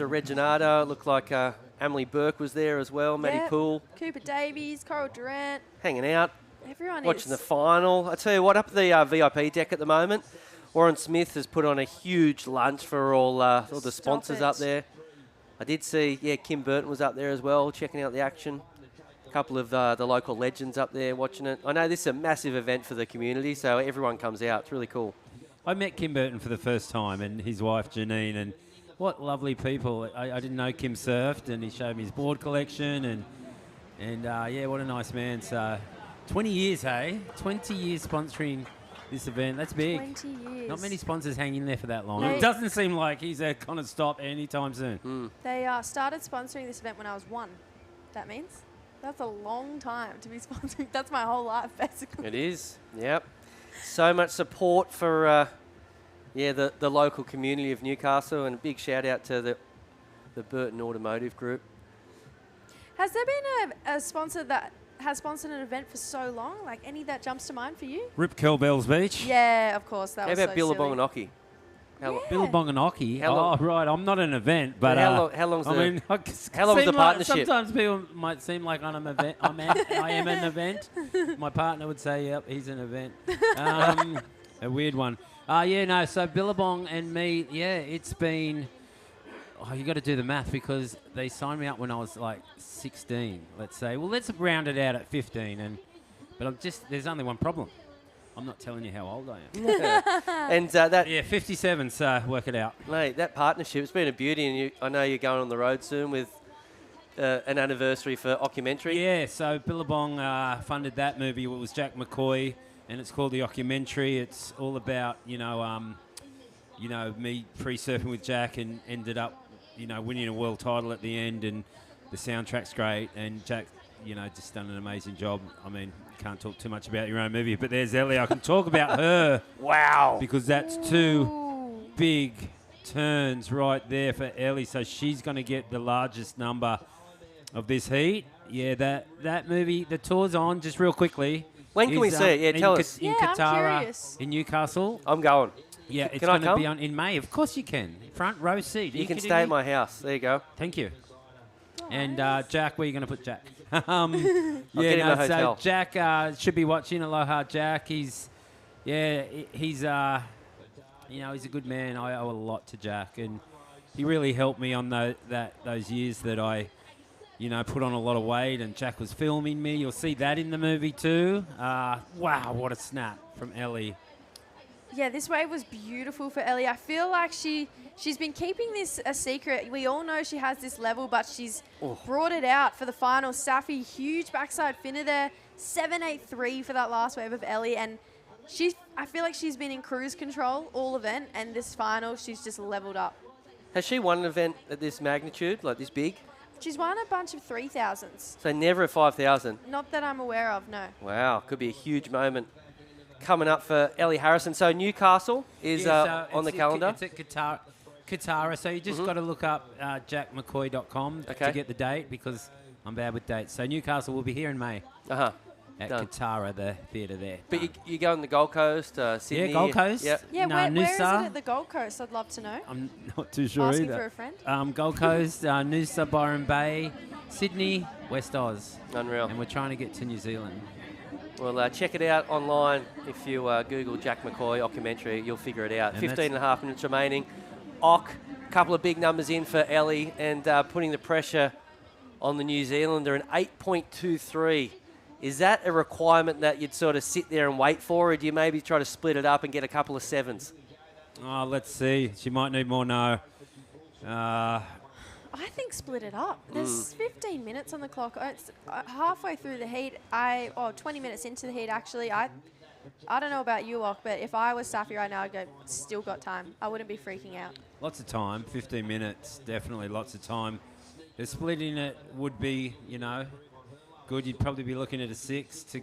Reginado, looked like Emily Burke was there as well, Maddie Yep. Poole, Cooper Davies, Coral Durant. hanging out, Everyone watching is. the final. I tell you what, up at the VIP deck at the moment, Warren Smith has put on a huge lunch for all the sponsors up there. I did see, Kim Burton was up there as well, checking out the action. A couple of the local legends up there watching it. I know this is a massive event for the community, so everyone comes out. It's really cool. I met Kim Burton for the first time and his wife Janine, and what lovely people. I didn't know Kim surfed, and he showed me his board collection, and what a nice man. So 20 years, hey? 20 years sponsoring this event. That's big. 20 years. Not many sponsors hang in there for that long. They- It doesn't seem like he's going to stop anytime soon. They started sponsoring this event when I was 1. That means that's a long time to be sponsoring. That's my whole life, basically. It is, yep. So much support for the local community of Newcastle, and a big shout out to the Burton Automotive Group. Has there been a sponsor that has sponsored an event for so long? Like any that jumps to mind for you? Rip Curl Bells Beach. Yeah, of course. That How was about so Billabong and silly. Oki? Billabong and Oki. How long- Oh, right. I'm not an event, but how long's the- how long's the partnership? Sometimes people might seem like I'm an event. I am an event. My partner would say, "Yep, he's an event." A weird one. So Billabong and me. Yeah, it's been. Oh, you got to do the math because they signed me up when I was like 16. Let's say. Well, let's round it out at 15. But there's only one problem. I'm not telling you how old I am. And that 57. So work it out. Mate, that partnership's been a beauty, and I know you're going on the road soon with an anniversary for Occumentary. Yeah, so Billabong funded that movie. It was Jack McCoy, and it's called The Occumentary. It's all about me free surfing with Jack, and ended up winning a world title at the end, and the soundtrack's great, and Jack just done an amazing job. I mean, can't talk too much about your own movie, but there's Ellie. I can talk about her. Wow. Because that's 2 big turns right there for Ellie. So she's going to get the largest number of this heat. Yeah, that movie, the tour's on, just real quickly. When can we see it? Yeah, tell us. In I'm Qatar, curious. in Newcastle. I'm going. Yeah, it's Can I going to come? be on in May. Of course you can. Front row seat. Are You can kidding stay at me? my house. There you go. Thank you. And Jack, where are you going to put Jack? Get him a hotel. So Jack should be watching. Aloha, Jack. He's he's a good man. I owe a lot to Jack, and he really helped me on those years that I, put on a lot of weight. And Jack was filming me. You'll see that in the movie too. Wow, what a snap from Ellie. Yeah, this wave was beautiful for Ellie. I feel like she's been keeping this a secret. We all know she has this level, but she's brought it out for the final. Safi, huge backside finner there. 783 for that last wave of Ellie. And I feel like she's been in cruise control all event, and this final, she's just leveled up. Has she won an event at this magnitude, like this big? She's won a bunch of 3000s. So never a 5,000. Not that I'm aware of, no. Wow, could be a huge moment coming up for Ellie Harrison. So Newcastle is on the calendar. It's at Katara, so you just got to look up jackmccoy.com to get the date, because I'm bad with dates. So Newcastle will be here in May. At Done. Katara, the theatre there. But you go on the Gold Coast, Sydney. Yeah, Gold Coast. Yep. Yeah, where is it Noosa. at the Gold Coast? I'd love to know. I'm not too sure Asking either. for a friend. Gold Coast, Noosa, Byron Bay, Sydney, West Oz. Unreal. And we're trying to get to New Zealand. Well, check it out online. If you Google Jack McCoy Documentary, you'll figure it out. And 15 and a half minutes remaining. A couple of big numbers in for Ellie, and putting the pressure on the New Zealander, an 8.23. Is that a requirement that you'd sort of sit there and wait for, or do you maybe try to split it up and get a couple of 7s? Oh, let's see. She might need more now. I think split it up. There's 15 minutes on the clock. It's halfway through the heat. 20 minutes into the heat, actually. I don't know about you, Locke, but if I was Safi right now, I'd go, still got time. I wouldn't be freaking out. Lots of time. 15 minutes. Definitely lots of time. The splitting it would be, good. You'd probably be looking at a 6 to,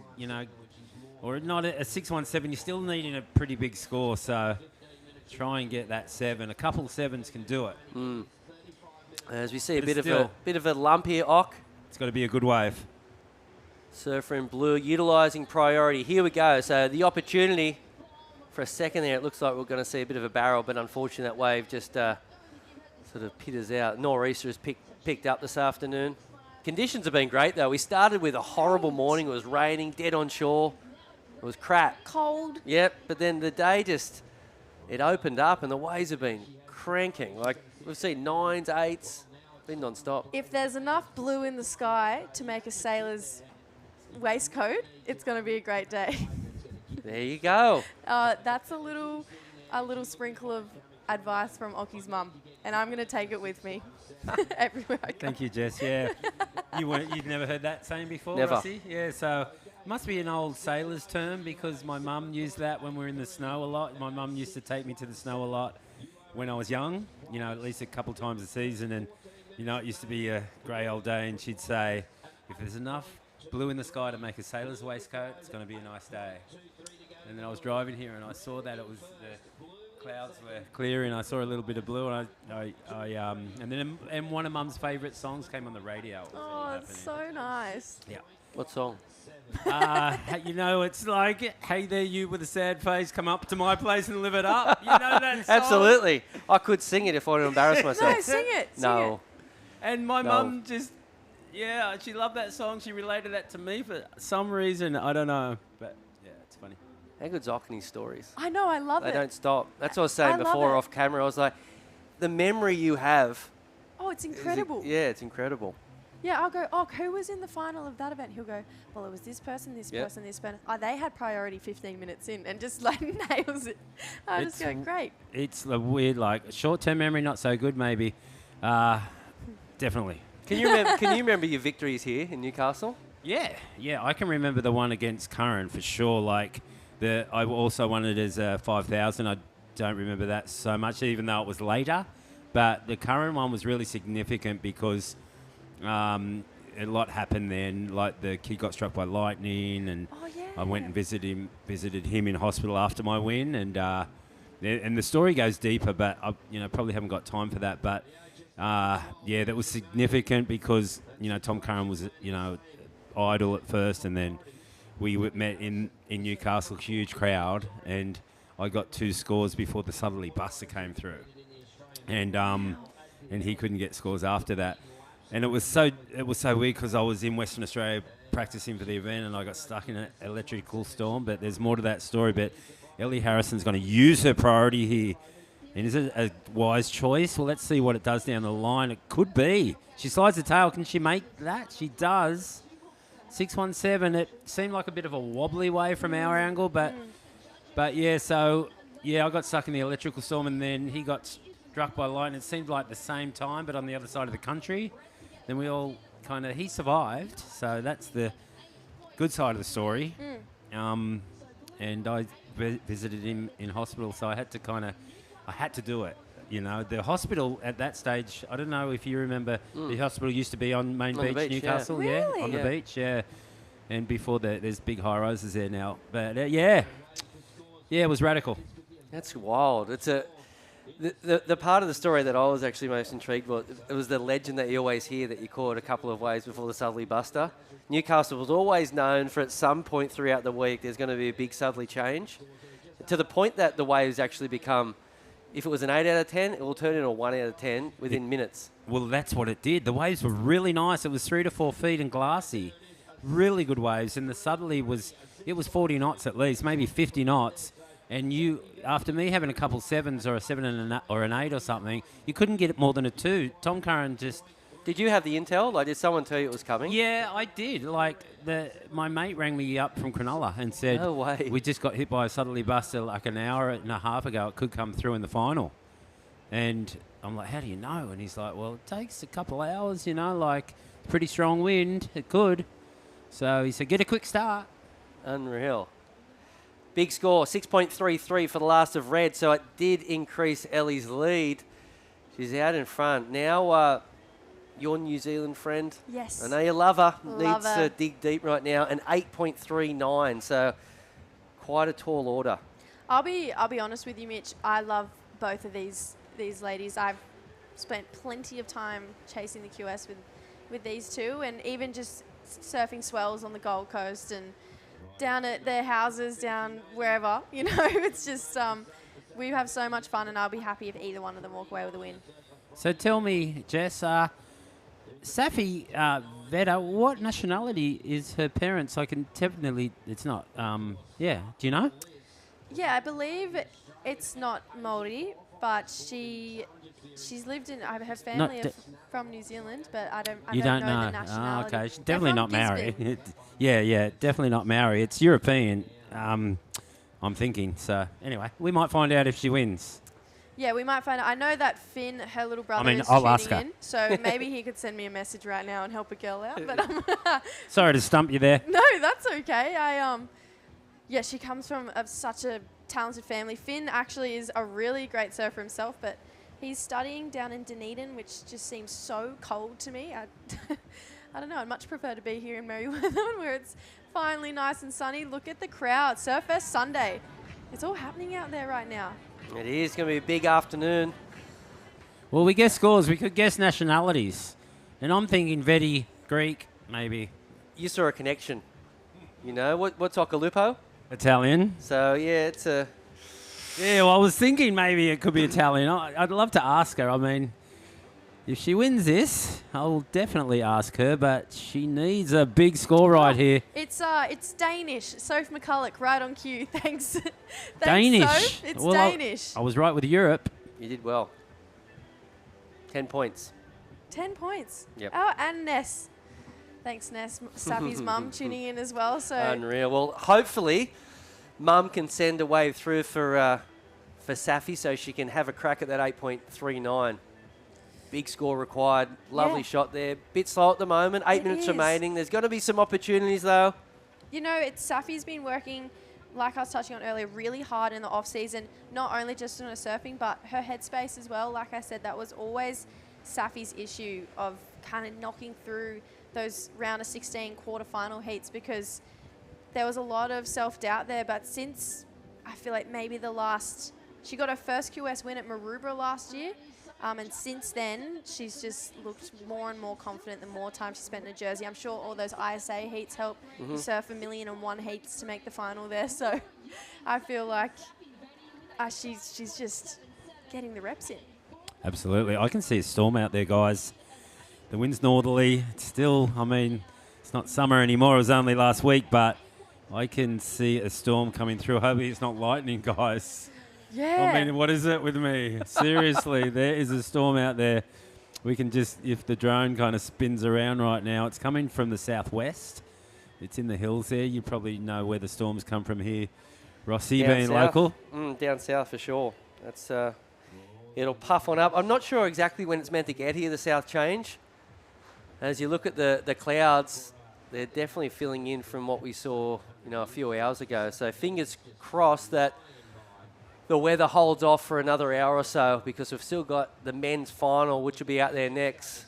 or not a 6-1-7. You're still needing a pretty big score, so try and get that 7. A couple of 7s can do it. As we see But a bit of a lump here, Ock. It's got to be a good wave. Surfer in blue, utilising priority. Here we go. So the opportunity For a second there, it looks like we're going to see a bit of a barrel, but unfortunately that wave just sort of pitters out. Nor'easter has picked up this afternoon. Conditions have been great, though. We started with a horrible morning. It was raining, dead on shore. It was crap. Cold. Yep, but then the day it opened up and the waves have been cranking. Like, we've seen 9s, 8s, been non-stop. If there's enough blue in the sky to make a sailor's waistcoat, it's going to be a great day. There you go. That's a little sprinkle of advice from Oki's mum, and I'm going to take it with me everywhere I go. Thank you, Jess. Yeah, you'd never heard that saying before, Never. Rossi? Yeah, so it must be an old sailor's term because my mum used that when we were in the snow a lot. My mum used to take me to the snow a lot when I was young. You know, at least a couple times a season, and you know, it used to be a grey old day, and she'd say, "If there's enough blue in the sky to make a sailor's waistcoat, it's going to be a nice day." And then I was driving here and I saw that it was the clouds were clear and I saw a little bit of blue and and then one of Mum's favourite songs came on the radio. Oh, it's so nice. Yeah. What song? You know, it's like, "Hey there, you with a sad face, come up to my place and live it up." You know that song? Absolutely. I could sing it if I wanted to embarrass myself. No, sing it. No. And my mum just, yeah, she loved that song. She related that to me for some reason. I don't know, but yeah, it's funny. How good's Ockeney's stories? I know, I love They it. don't stop. That's what I was saying I love before it. off camera. I was like, the memory you have. Oh, it's incredible. Yeah, it's incredible. Yeah, I'll go, "Oh, who was in the final of that event?" He'll go, "Well, it was this person, this Yep. person, this person." Oh, they had priority 15 minutes in and just like nails it. I just go, "Great." It's a weird, like, short-term memory, not so good maybe. Definitely. Can you remember your victories here in Newcastle? Yeah, I can remember the one against Curran for sure. Like, I also won it as a 5,000. I don't remember that so much, even though it was later. But the Curran one was really significant because a lot happened then. Like, the kid got struck by lightning, and I went and visited him in hospital after my win. And the story goes deeper, but I probably haven't got time for that. But that was significant because Tom Curran was idol at first, and then we met in Newcastle, huge crowd, and I got 2 scores before the southerly buster came through, and he couldn't get scores after that, and it was so weird because I was in Western Australia practicing for the event, and I got stuck in an electrical storm. But there's more to that story. But Ellie Harrison's going to use her priority here. And is it a wise choice? Well, let's see what it does down the line. It could be. She slides the tail. Can she make that? She does. 617. It seemed like a bit of a wobbly way from our angle, but yeah. So yeah, I got stuck in the electrical storm, and then he got struck by lightning. It seemed like the same time, but on the other side of the country. Then we all he survived. So that's the good side of the story. And I visited him in hospital, so I had to do it. The hospital at that stage, I don't know if you remember, the hospital used to be on Main On the Beach, beach, Newcastle, yeah. yeah, Really? on the Yeah. beach, yeah. And before that, there's big high rises there now. But yeah, it was radical. That's wild. It's the part of the story that I was actually most intrigued with. It was the legend that you always hear that you caught a couple of waves before the southerly buster. Newcastle was always known for at some point throughout the week there's going to be a big southerly change, to the point that the waves actually become, if it was an 8 out of 10, it will turn into a 1 out of 10 within minutes. Well, that's what it did. The waves were really nice. It was 3 to 4 feet and glassy. Really good waves. And the southerly was 40 knots at least, maybe 50 knots. And after me having a couple 7s or a 7 or an 8 or something, you couldn't get it more than a 2. Tom Curran just... Did you have the intel? Like, did someone tell you it was coming? Yeah, I did. Like, my mate rang me up from Cronulla and said, "No way. We just got hit by a southerly buster like an hour and a half ago. It could come through in the final." And I'm like, "How do you know?" And he's like, "Well, it takes a couple hours, like pretty strong wind. It could." So he said, "Get a quick start." Unreal. Big score, 6.33 for the last of red, so it did increase Ellie's lead. She's out in front. Now, your New Zealand friend. Yes. I know you love her. Love Needs her. to dig deep right now. An 8.39, so quite a tall order. I'll be honest with you, Mitch. I love both of these ladies. I've spent plenty of time chasing the QS with these two, and even just surfing swells on the Gold Coast and down at their houses, down wherever. You know, it's just we have so much fun, and I'll be happy if either one of them walk away with a win. So tell me, Jess, Safi Veda, what nationality is her parents? I can definitely, it's not, do you know? Yeah, I believe it's not Māori, but she's lived in, her family are from New Zealand, but I don't know the nationality. Oh, okay, she's definitely not Maori. yeah, definitely not Maori. It's European, I'm thinking. So anyway, we might find out if she wins. Yeah, we might find out. I know that Finn, her little brother, is I'll tuning ask her. in, so maybe he could send me a message right now and help a girl out. But Sorry to stump you there. no, that's okay. Yeah, she comes from such a talented family. Finn actually is a really great surfer himself, but he's studying down in Dunedin, which just seems so cold to me. I don't know. I'd much prefer to be here in Merriweather where it's finally nice and sunny. Look at the crowd. Surfest Sunday. It's all happening out there right now. It is going to be a big afternoon. Well, we guess scores. We could guess nationalities. And I'm thinking Vedi, Greek, maybe. You saw a connection. You know, what's Occhilupo? Italian. So, yeah, it's a... Yeah, well, I was thinking maybe it could be Italian. I'd love to ask her. I mean, if she wins this, I'll definitely ask her, but she needs a big score right here. It's Danish. Soph McCulloch, right on cue. Thanks. Danish. Soph. It's well, Danish. I was right with Europe. You did well. 10 points. 10 points. Yep. Oh, and Ness. Thanks, Ness. Safi's mum tuning in as well. So Unreal. Well, hopefully, Mum can send a wave through for Safi so she can have a crack at that 8.39. Big score required. Lovely shot there. Bit slow at the moment. 8 minutes remaining. There's got to be some opportunities, though. You know, Safi's been working, like I was touching on earlier, really hard in the off-season, not only just on her surfing, but her headspace as well. Like I said, that was always Safi's issue of kind of knocking through those round of 16 quarterfinal heats, because there was a lot of self-doubt there. But since, I feel like maybe she got her first QS win at Maroubra last year, and since then, she's just looked more and more confident the more time she spent in New Jersey. I'm sure all those ISA heats help. You surf 1,000,001 heats to make the final there. So I feel like she's just getting the reps in. Absolutely. I can see a storm out there, guys. The wind's northerly. It's still, it's not summer anymore. It was only last week, but I can see a storm coming through. Hopefully it's not lightning, guys. Yeah. What is it with me? Seriously, there is a storm out there. We can just, if the drone kind of spins around right now, it's coming from the southwest. It's in the hills there. You probably know where the storms come from here. Rossi, being local. Down south for sure. That's it'll puff on up. I'm not sure exactly when it's meant to get here, the south change. As you look at the clouds, they're definitely filling in from what we saw, a few hours ago. So fingers crossed that the weather holds off for another hour or so, because we've still got the men's final, which will be out there next.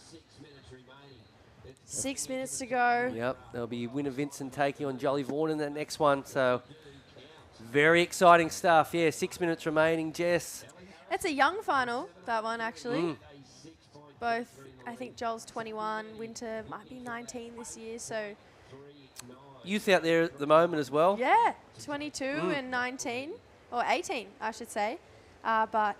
6 minutes to go. Yep, there'll be Winner Vincent taking on Jolly Vaughan in that next one. So very exciting stuff. Yeah, 6 minutes remaining, Jess. It's a young final, that one, actually. Both, I think Joel's 21, Winter might be 19 this year, so... Youth out there at the moment as well? Yeah, 22 and 19, or 18, I should say. But,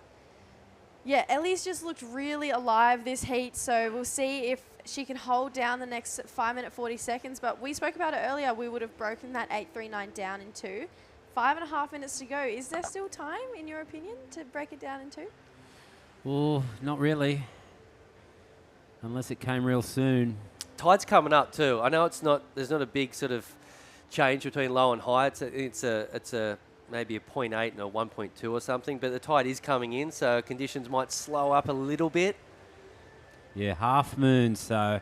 yeah, Ellie's just looked really alive this heat, so we'll see if she can hold down the next 5 minute 40 seconds. But we spoke about it earlier. We would have broken that 8.39 down in 2. 5.5 minutes to go. Is there still time, in your opinion, to break it down in 2? Oh, not really. Unless it came real soon. Tide's coming up too. I know there's not a big sort of change between low and high. It's a maybe a 0.8 and a 1.2 or something, but the tide is coming in, so conditions might slow up a little bit. Yeah, half moon, so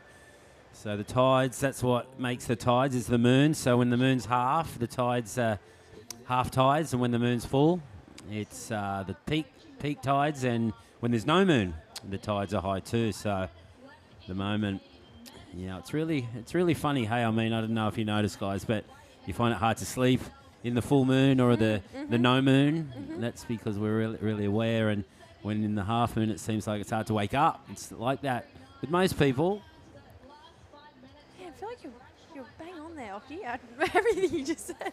the tides, that's what makes the tides, is the moon. So when the moon's half, the tides are half tides, and when the moon's full, it's the peak tides, and when there's no moon, the tides are high too. So at the moment, it's really funny. Hey, I don't know if you notice, guys, but you find it hard to sleep in the full moon or the no moon. That's because we're really, really aware, and when in the half moon, it seems like it's hard to wake up. It's like that with most people. Yeah, I feel like you're bang on on there, Oki. Everything you just said.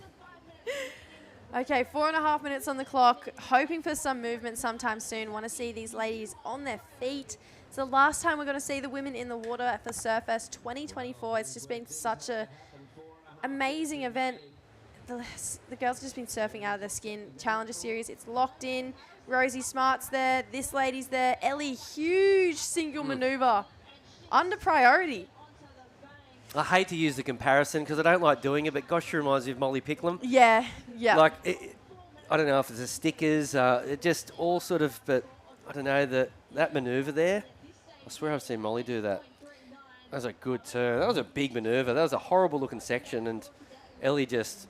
Okay, 4.5 minutes on the clock. Hoping for some movement sometime soon. Want to see these ladies on their feet. It's the last time we're going to see the women in the water for Surfest 2024. It's just been such a amazing event. The girls have just been surfing out of their skin. Challenger Series, it's locked in. Rosie Smart's there. This lady's there. Ellie, huge single maneuver. Under priority. I hate to use the comparison because I don't like doing it, but gosh, she reminds me of Molly Picklum. Yeah, yeah. Like, I don't know if it's the stickers, it just all sort of, but I don't know, that manoeuvre there, I swear I've seen Molly do that. That was a good turn. That was a big manoeuvre. That was a horrible looking section, and Ellie just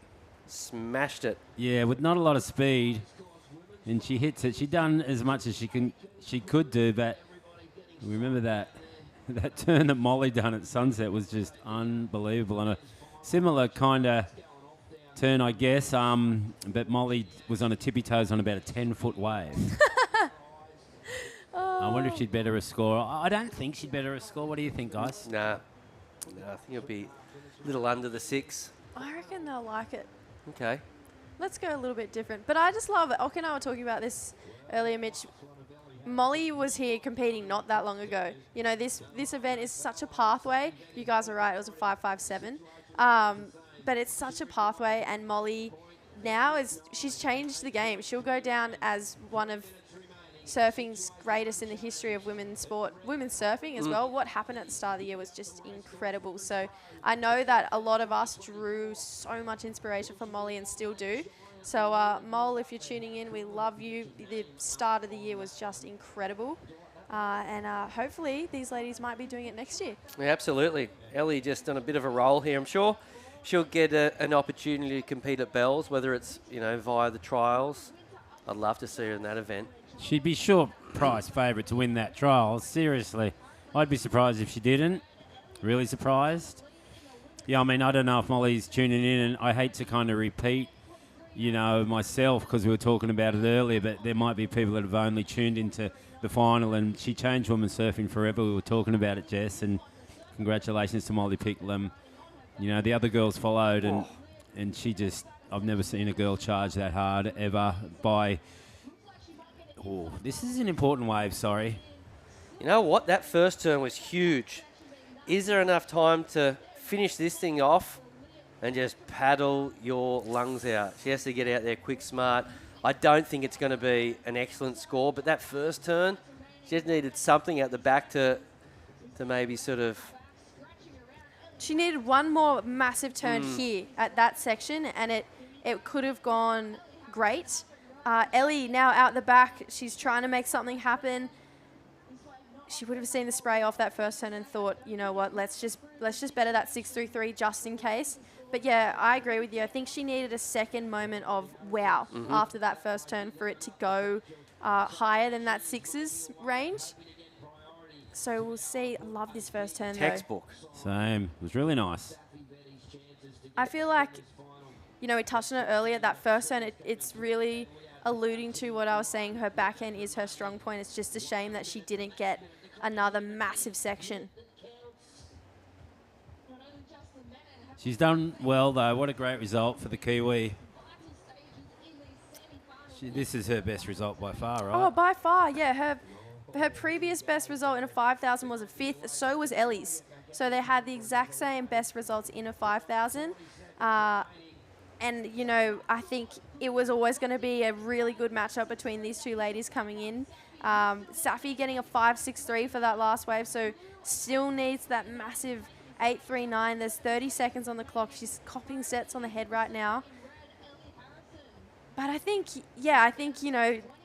smashed it. Yeah, with not a lot of speed, and she hits it. She done as much as she could do, but remember that turn that Molly done at Sunset was just unbelievable, and a similar kind of turn, I guess. But Molly was on her tippy toes on about a 10-foot wave. I wonder if she'd better a score. I don't think she'd better a score. What do you think, guys? Nah, I think it'll be a little under the 6. I reckon they'll like it. Okay. Let's go a little bit different. But I just love it. Oki and I were talking about this earlier, Mitch. Molly was here competing not that long ago. You know, this event is such a pathway. You guys are right. It was a 5.57. But it's such a pathway. And Molly now she's changed the game. She'll go down as one of surfing's greatest in the history of women's surfing as well. What happened at the start of the year was just incredible. So I know that a lot of us drew so much inspiration from Molly and still do. So Mole, if you're tuning in, we love you. The start of the year was just incredible. And hopefully these ladies might be doing it next year. Yeah, absolutely. Ellie just done a bit of a roll here. I'm sure she'll get an opportunity to compete at Bells, whether it's, via the trials. I'd love to see her in that event. She'd be sure price favourite to win that trial. Seriously. I'd be surprised if she didn't. Really surprised. Yeah, I mean, I don't know if Molly's tuning in, and I hate to kind of repeat, myself, because we were talking about it earlier, but there might be people that have only tuned into the final, and she changed women's surfing forever. We were talking about it, Jess, and congratulations to Molly Picklum. The other girls followed, and she just, I've never seen a girl charge that hard ever by... Oh, this is an important wave, sorry. You know what? That first turn was huge. Is there enough time to finish this thing off and just paddle your lungs out? She has to get out there quick, smart. I don't think it's going to be an excellent score, but that first turn, she just needed something at the back to maybe sort of... She needed one more massive turn here at that section, and it could have gone great. Ellie now out the back. She's trying to make something happen. She would have seen the spray off that first turn and thought, you know what, let's just better that 6.33 just in case. But yeah, I agree with you. I think she needed a second moment of wow after that first turn for it to go higher than that 6's range. So we'll see. I love this first turn Textbook. Same. It was really nice. I feel like, we touched on it earlier, that first turn, it's really alluding to what I was saying. Her backhand is her strong point. It's just a shame that she didn't get another massive section. She's done well, though. What a great result for the Kiwi. This is her best result by far, right? Oh, by far, yeah. Her previous best result in a 5,000 was a 5th. So was Ellie's. So they had the exact same best results in a 5,000. And, I think it was always going to be a really good matchup between these two ladies coming in. Safi getting a 5.63 for that last wave, so still needs that massive 8.39. There's 30 seconds on the clock. She's copying sets on the head right now. But I think, I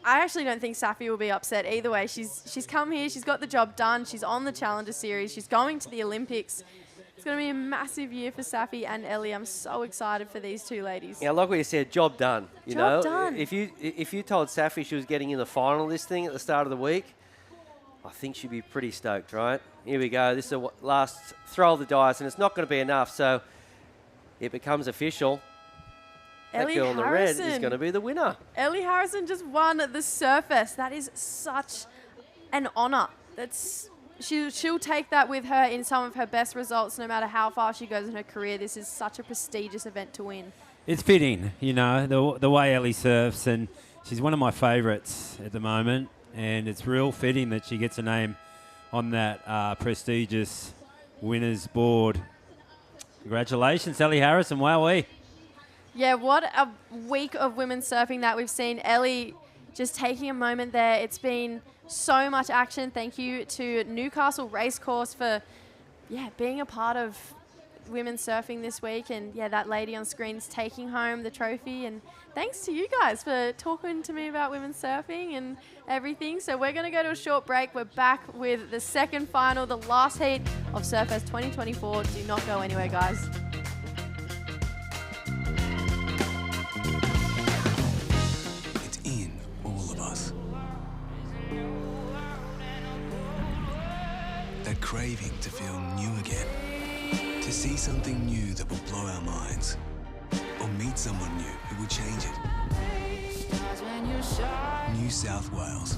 actually don't think Safi will be upset either way. She's come here. She's got the job done. She's on the Challenger Series. She's going to the Olympics. It's going to be a massive year for Safi and Ellie. I'm so excited for these two ladies. Yeah, like what you said, job done. Job done. If you told Safi she was getting in the final of this thing at the start of the week, I think she'd be pretty stoked, right? Here we go. This is the last throw of the dice, and it's not going to be enough, so it becomes official. Ellie that girl in the red is going to be the winner. Ellie Harrison just won the Surfest. That is such an honour. she'll take that with her in some of her best results, no matter how far she goes in her career. This is such a prestigious event to win. It's fitting, you know, the way Ellie surfs, and she's one of my favourites at the moment, and it's real fitting that she gets a name on that prestigious winners board. Congratulations, Ellie Harrison. Wowee. Yeah, what a week of women's surfing that we've seen. Ellie just taking a moment there. It's been so much action. Thank you to Newcastle Racecourse for, being a part of women's surfing this week. And, that lady on screen's taking home the trophy. And thanks to you guys for talking to me about women's surfing and everything. So we're going to go to a short break. We're back with the second final, the last heat of Surfest 2024. Do not go anywhere, guys. It's in all of us. That craving to feel new again. To see something new that will blow our minds. Or meet someone new who will change it. New South Wales.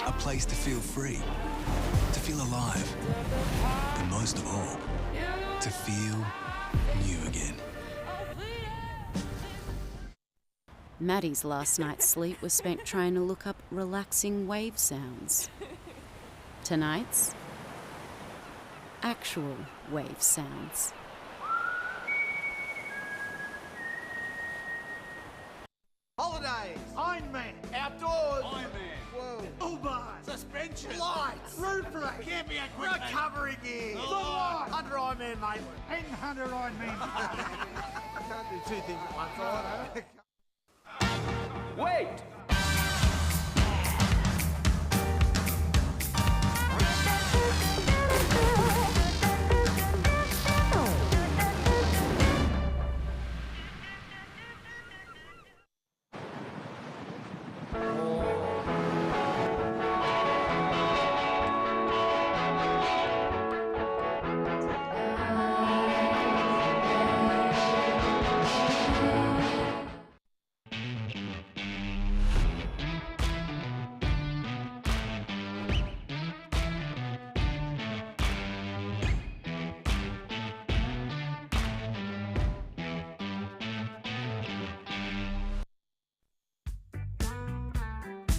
A place to feel free. To feel alive. And most of all, to feel new again. Maddie's last night's sleep was spent trying to look up relaxing wave sounds. Tonight's actual wave sounds. Holidays, Ironman, outdoors, Ironman, whoa, Uber, suspension, lights, roof rack, camping equipment, recovery gear, under Ironman Maitland, and under Ironman. I can't do two things at once. Wait!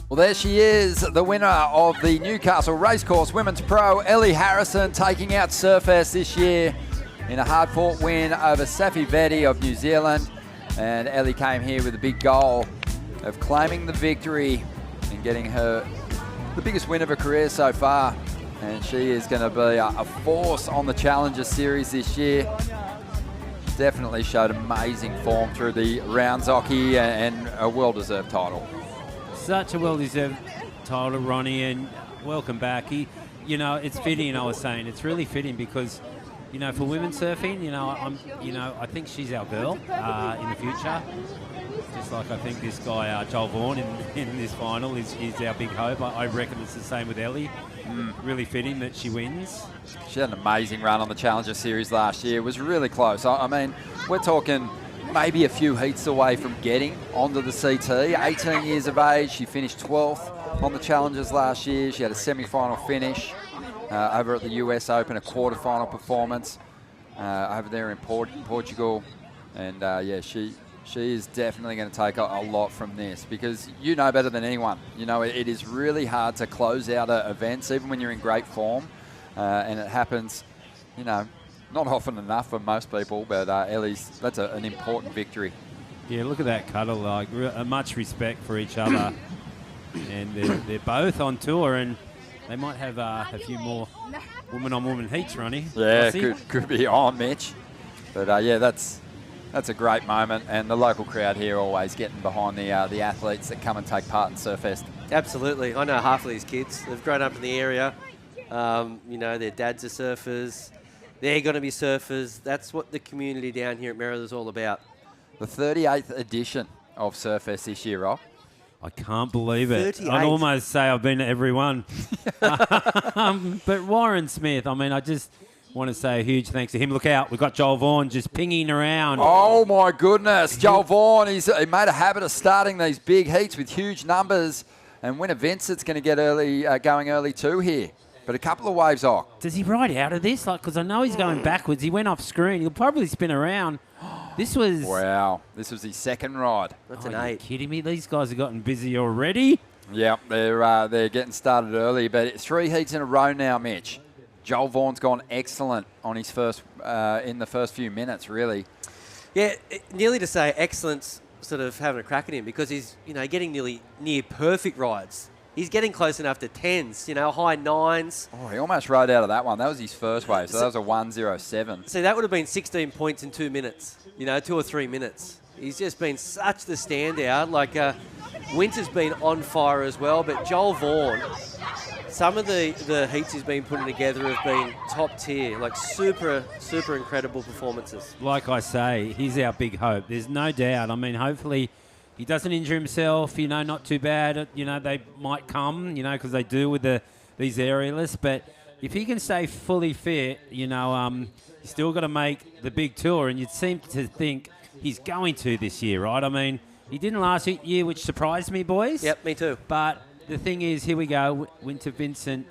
Well, there she is, the winner of the Newcastle Racecourse Women's Pro, Ellie Harrison, taking out Surfest this year in a hard-fought win over Safi Vetti of New Zealand. And Ellie came here with a big goal of claiming the victory and getting her the biggest win of her career so far. And she is going to be a force on the Challenger Series this year. Definitely showed amazing form through the rounds hockey and a well-deserved title. Such a well-deserved title, Ronnie, and welcome back. It's fitting. I was saying it's really fitting because, for women surfing, I think she's our girl in the future. Just like I think this guy Joel Vaughan in this final is our big hope. I reckon it's the same with Ellie. Really fitting that she wins. She had an amazing run on the Challenger Series last year. It was really close. I mean, we're talking maybe a few heats away from getting onto the CT. 18 years of age, she finished 12th on the Challengers last year. She had a semi-final finish over at the US Open, a quarterfinal performance over there in Portugal. And she is definitely going to take a lot from this because you know better than anyone. It is really hard to close out events, even when you're in great form. And it happens, not often enough for most people, but that's an important victory. Yeah, look at that cuddle, much respect for each other. And they're both on tour, and they might have a few more woman-on-woman heats, Ronnie. Yeah, could be on, Mitch. But that's a great moment, and the local crowd here always getting behind the athletes that come and take part in Surfest. Absolutely. I know half of these kids. They've grown up in the area. Their dads are surfers. They're going to be surfers. That's what the community down here at Merida is all about. The 38th edition of Surfest this year, Rob. I can't believe it. 38. I'd almost say I've been to every one. But Warren Smith, I just want to say a huge thanks to him. Look out, we've got Joel Vaughan just pinging around. Oh, my goodness. Joel Vaughan, he made a habit of starting these big heats with huge numbers. And Winner Vincent's going to get going early too here. But a couple of waves off. Does he ride out of this? Because I know he's going backwards. He went off screen. He'll probably spin around. This was... Wow. This was his second ride. That's an 8. Are you kidding me? These guys have gotten busy already. Yeah, they're getting started early. But it's 3 heats in a row now, Mitch. Joel Vaughan's gone excellent on his first in the first few minutes, really. Yeah, nearly to say excellence sort of having a crack at him because he's, getting nearly near perfect rides. He's getting close enough to 10s, high 9s. Oh, he almost rode out of that one. That was his first wave, so that was a 1:07. So that would have been 16 points in 2 minutes, 2 or 3 minutes. He's just been such the standout. Winter's been on fire as well, but Joel Vaughan, some of the heats he's been putting together have been top tier, super, super incredible performances. Like I say, he's our big hope. There's no doubt. I mean, hopefully he doesn't injure himself, not too bad. They might come, because they do with these aerialists. But if he can stay fully fit, he's still got to make the big tour. And you'd seem to think he's going to this year, right? I mean, he didn't last year, which surprised me, boys. Yep, me too. But the thing is, here we go, Winter Vincent.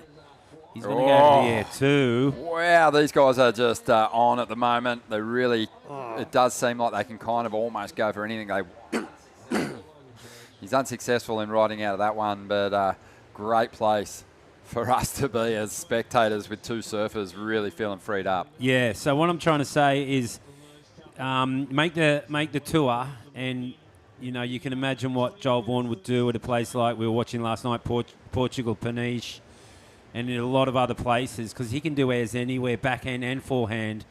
He's going to go to the air too. Wow, these guys are just on at the moment. They really, it does seem like they can kind of almost go for anything they He's unsuccessful in riding out of that one, but great place for us to be as spectators with 2 surfers really feeling freed up. Yeah, so what I'm trying to say is make the tour, and you can imagine what Joel Vaughan would do at a place like we were watching last night, Portugal, Peniche, and in a lot of other places, because he can do airs anywhere, backhand and forehand,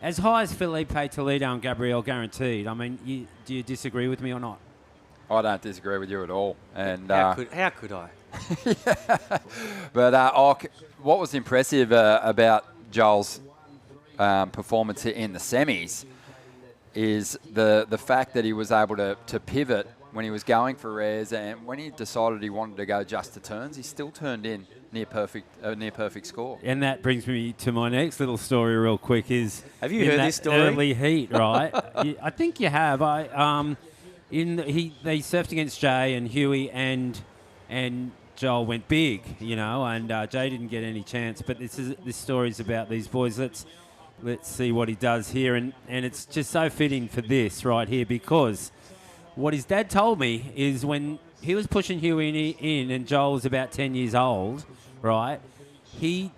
as high as Felipe Toledo and Gabriel guaranteed. I mean, do you disagree with me or not? I don't disagree with you at all. And how could I? But what was impressive about Joel's performance in the semis is the fact that he was able to pivot when he was going for airs, and when he decided he wanted to go just to turns, he still turned in near perfect score. And that brings me to my next little story real quick is... Have you heard this story? Early heat, right? I think you have. They surfed against Jay and Huey, and Joel went big, and Jay didn't get any chance. But this story's about these boys. Let's see what he does here, and it's just so fitting for this right here, because what his dad told me is when he was pushing Huey in and Joel was about 10 years old, right, he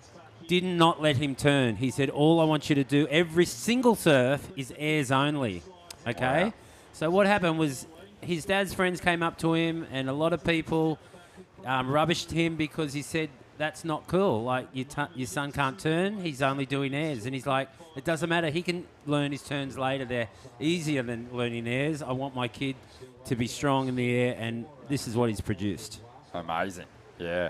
did not let him turn. He said, all I want you to do, every single surf is airs only, okay? Wow. So what happened was his dad's friends came up to him, and a lot of people rubbished him because he said, that's not cool. Like, your son can't turn. He's only doing airs. And he's like, it doesn't matter. He can learn his turns later. They're easier than learning airs. I want my kid to be strong in the air, and this is what he's produced. Amazing. Yeah.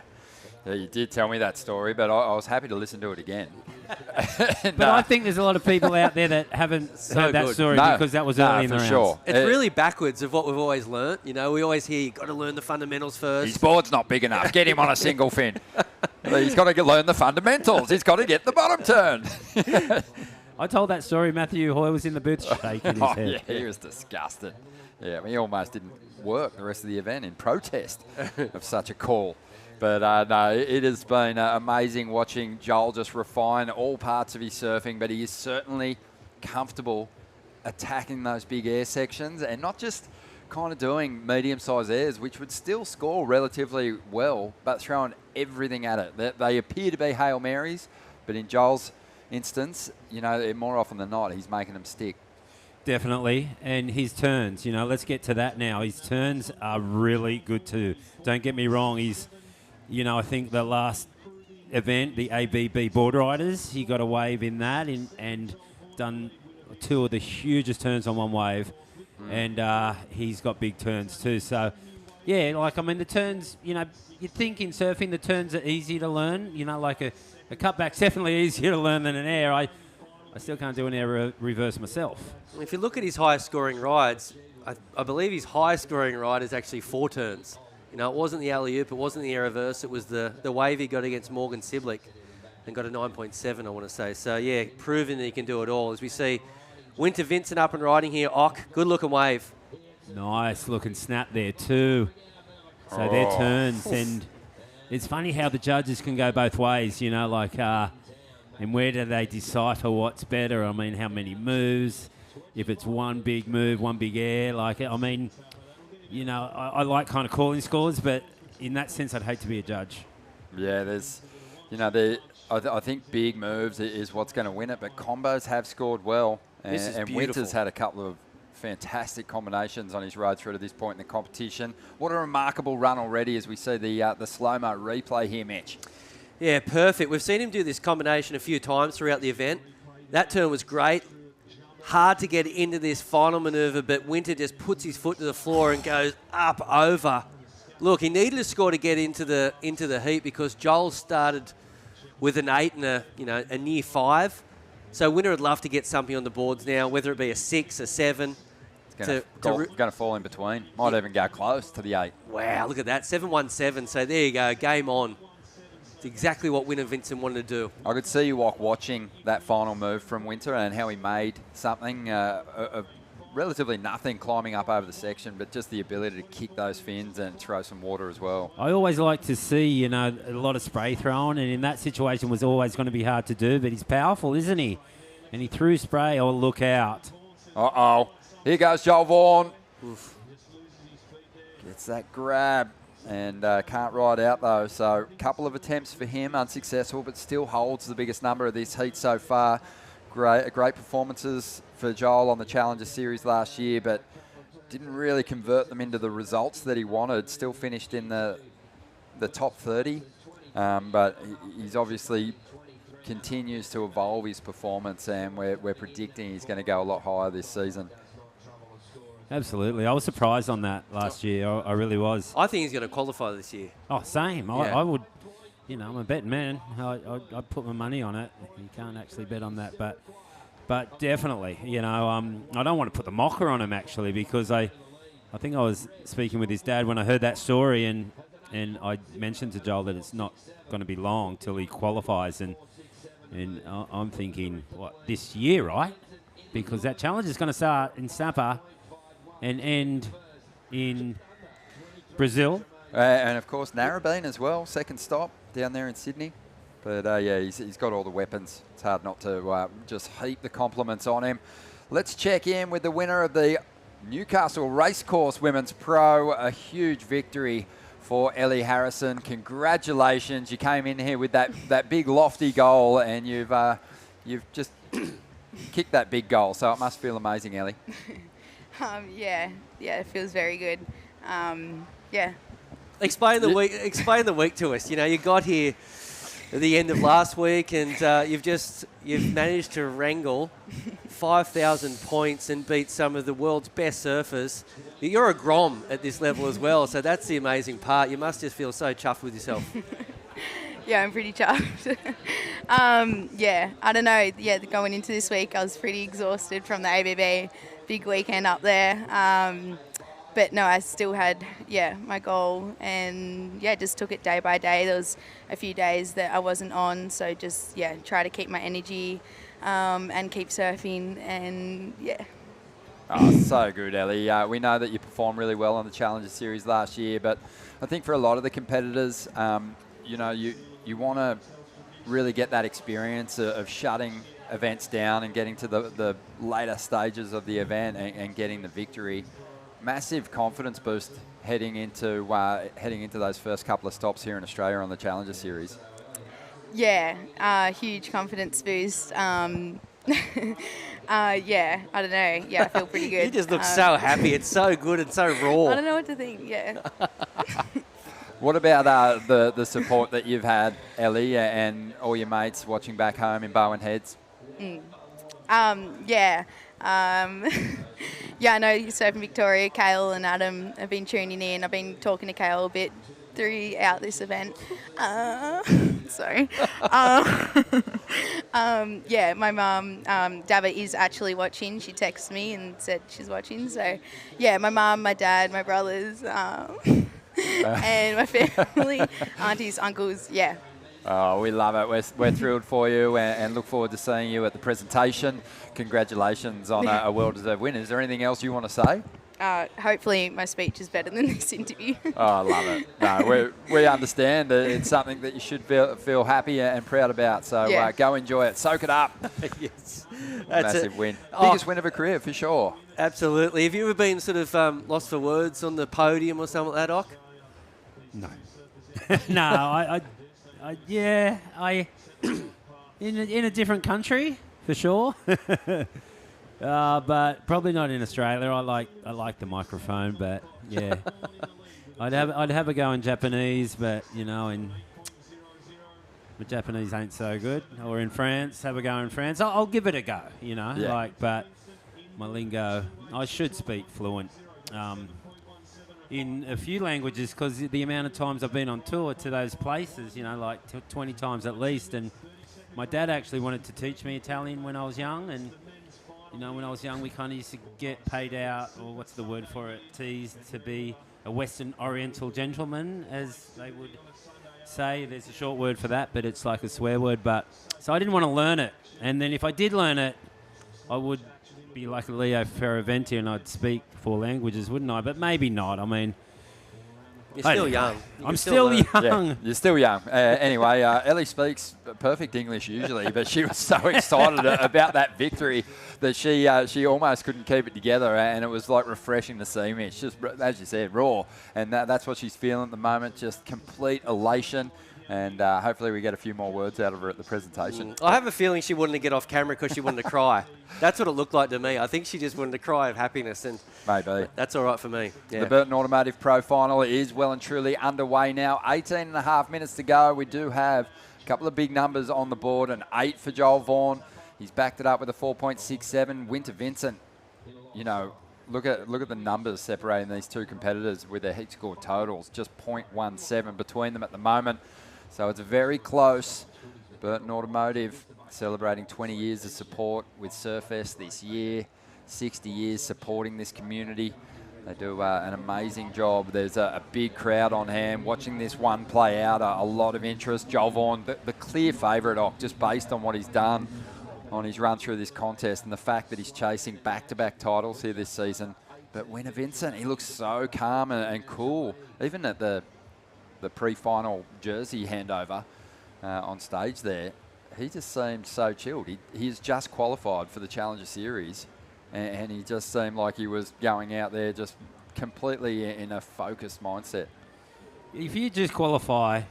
You did tell me that story, but I was happy to listen to it again. But I think there's a lot of people out there that haven't heard that story because that was early in the rounds. Sure. It's really backwards of what we've always learnt. We always hear you've got to learn the fundamentals first. His board's not big enough. Get him on a single fin. He's got to learn the fundamentals. He's got to get the bottom turn. I told that story. Matthew Hoy was in the booth shaking his head. Yeah, he was disgusted. Yeah, he almost didn't work the rest of the event in protest of such a call. But no, it has been amazing watching Joel just refine all parts of his surfing, but he is certainly comfortable attacking those big air sections and not just kind of doing medium-sized airs, which would still score relatively well, but throwing everything at it. They appear to be Hail Marys, but in Joel's instance, more often than not, he's making them stick. Definitely. And his turns, let's get to that now. His turns are really good too. Don't get me wrong, he's... I think the last event, the ABB Board Riders, he got a wave in that and done 2 of the hugest turns on one wave. And he's got big turns too. So, yeah, the turns, you think in surfing the turns are easy to learn. Like a cutback's definitely easier to learn than an air. I still can't do an air reverse myself. If you look at his highest scoring rides, I believe his highest scoring ride is actually 4 turns. It wasn't the alley-oop, it wasn't the air reverse, it was the wave he got against Morgan Siblick and got a 9.7, I want to say. So, yeah, proving that he can do it all. As we see Winter Vincent up and riding here, good-looking wave. Nice looking snap there too. So their turns, and it's funny how the judges can go both ways, you know, like, and where do they decipher what's better? I mean, how many moves? If it's one big move, one big air, like, I mean, you know, I like kind of calling scores, but in that sense, I'd hate to be a judge. Yeah, there's, you know, I think big moves is what's going to win it, but combos have scored well. This is and beautiful. Winter's had a couple of fantastic combinations on his road through to this point in the competition. What a remarkable run already as we see the slow-mo replay here, Mitch. Yeah, perfect. We've seen him do this combination a few times throughout the event. That turn was great. Hard to get into this final manoeuvre, but Winter just puts his foot to the floor and goes up over. Look, he needed a score to get into the heat because Joel started with an 8 and a near 5. So Winter would love to get something on the boards now, whether it be a 6, a 7. It's going to fall in between. Might even go close to the 8. Wow, look at that, 7-1-7. So there you go, game on. It's exactly what Winter Vincent wanted to do. I could see you watching that final move from Winter and how he made something of relatively nothing climbing up over the section, but just the ability to kick those fins and throw some water as well. I always like to see, you know, a lot of spray thrown, and in that situation was always going to be hard to do, but he's powerful, isn't he? And he threw spray. Oh, look out. Uh-oh. Here goes Joel Vaughan. Oof. Gets that grab and can't ride out, though. So a couple of attempts for him, unsuccessful, but still holds the biggest number of this heat so far. Great performances for Joel on the Challenger Series last year, but didn't really convert them into the results that he wanted. Still finished in the top 30, but he's obviously continues to evolve his performance, and we're predicting he's going to go a lot higher this season. Absolutely. I was surprised on that last year. I really was. I think he's going to qualify this year. Oh, same. Yeah. I would, you know, I'm a betting man. I'd put my money on it. You can't actually bet on that, but definitely, you know, I don't want to put the mocker on him, actually, because I think I was speaking with his dad when I heard that story, and I mentioned to Joel that it's not going to be long till he qualifies, and I'm thinking, what, this year, right? Because that challenge is going to start in Sapa and end in Brazil. And, of course, Narrabeen as well, second stop down there in Sydney. But, yeah, he's got all the weapons. It's hard not to just heap the compliments on him. Let's check in with the winner of the Newcastle Racecourse Women's Pro. A huge victory for Ellie Harrison. Congratulations. You came in here with that big lofty goal, and you've just kicked that big goal. So it must feel amazing, Ellie. Yeah, it feels very good. Yeah. Explain the week to us. You know, you got here at the end of last week, and you've managed to wrangle 5,000 points and beat some of the world's best surfers. You're a Grom at this level as well, so that's the amazing part. You must just feel so chuffed with yourself. Yeah, I'm pretty chuffed. Yeah, I don't know. Yeah, going into this week, I was pretty exhausted from the ABB. Big weekend up there. But no, I still had, my goal, and just took it day by day. There was a few days that I wasn't on, so just, try to keep my energy and keep surfing, and Oh, so good, Ellie. We know that you performed really well on the Challenger Series last year, but I think for a lot of the competitors, you know, you want to really get that experience of shutting events down and getting to the later stages of the event and getting the victory. Massive confidence boost heading into those first couple of stops here in Australia on the Challenger Series. Yeah, huge confidence boost. I don't know. Yeah, I feel pretty good. You just look so happy. It's so good and so raw. I don't know what to think. Yeah. What about the support that you've had, Ellie, and all your mates watching back home in Bowen Heads? Yeah, I know Surfing Victoria, Kale and Adam have been tuning in. I've been talking to Kale a bit throughout this event. Sorry. Yeah, my mum, Dava, is actually watching. She texted me and said she's watching. So, yeah, my mum, my dad, my brothers, and my family, aunties, uncles, yeah. Oh, we love it. We're thrilled for you and look forward to seeing you at the presentation. Congratulations on a well-deserved win. Is there anything else you want to say? Hopefully my speech is better than this interview. Oh, I love it. No, we understand that it's something that you should feel happy and proud about. So Yeah. go enjoy it. Soak it up. Yes. Massive win. Oh. Biggest win of a career, for sure. Absolutely. Have you ever been sort of lost for words on the podium or something like that, Ock? No. No, in a different country, for sure. But probably not in Australia. I like the microphone, but yeah, I'd have a go in Japanese, but my Japanese ain't so good. Or in France, have a go in France. I'll give it a go, Yeah. but my lingo, I should speak fluent in a few languages because the amount of times I've been on tour to those places, 20 times at least. And my dad actually wanted to teach me Italian when I was young, and when I was young, we kind of used to get paid out, or what's the word for it, teased to be a Western Oriental gentleman, as they would say. There's a short word for that, but it's like a swear word. So I didn't want to learn it. And then if I did learn it, I would be like a Leo Ferraventi and I'd speak 4 languages, wouldn't I? But maybe not. I mean... You're still young. I'm still young. Yeah, you're still young. Anyway, Ellie speaks perfect English usually, but she was so excited about that victory that she almost couldn't keep it together, and it was like refreshing to see me. It's just, as you said, raw, and that's what she's feeling at the moment, just complete elation. And hopefully we get a few more words out of her at the presentation. I have a feeling she wanted to get off camera because she wanted to cry. That's what it looked like to me. I think she just wanted to cry of happiness, and maybe that's all right for me. Yeah. The Burton Automotive Pro Final is well and truly underway now. 18 and a half minutes to go. We do have a couple of big numbers on the board. An 8 for Joel Vaughan. He's backed it up with a 4.67. Winter Vincent, look at the numbers separating these two competitors with their heat score totals. Just 0.17 between them at the moment. So it's very close. Burton Automotive celebrating 20 years of support with Surfest this year, 60 years supporting this community. They do an amazing job. There's a big crowd on hand watching this one play out, a lot of interest. Joel Vaughan, the clear favourite, just based on what he's done on his run through this contest and the fact that he's chasing back-to-back titles here this season. But Winter Vincent, he looks so calm and cool, even at the pre-final jersey handover on stage there. He just seemed so chilled. He's just qualified for the Challenger Series, and he just seemed like he was going out there just completely in a focused mindset. If you just qualify,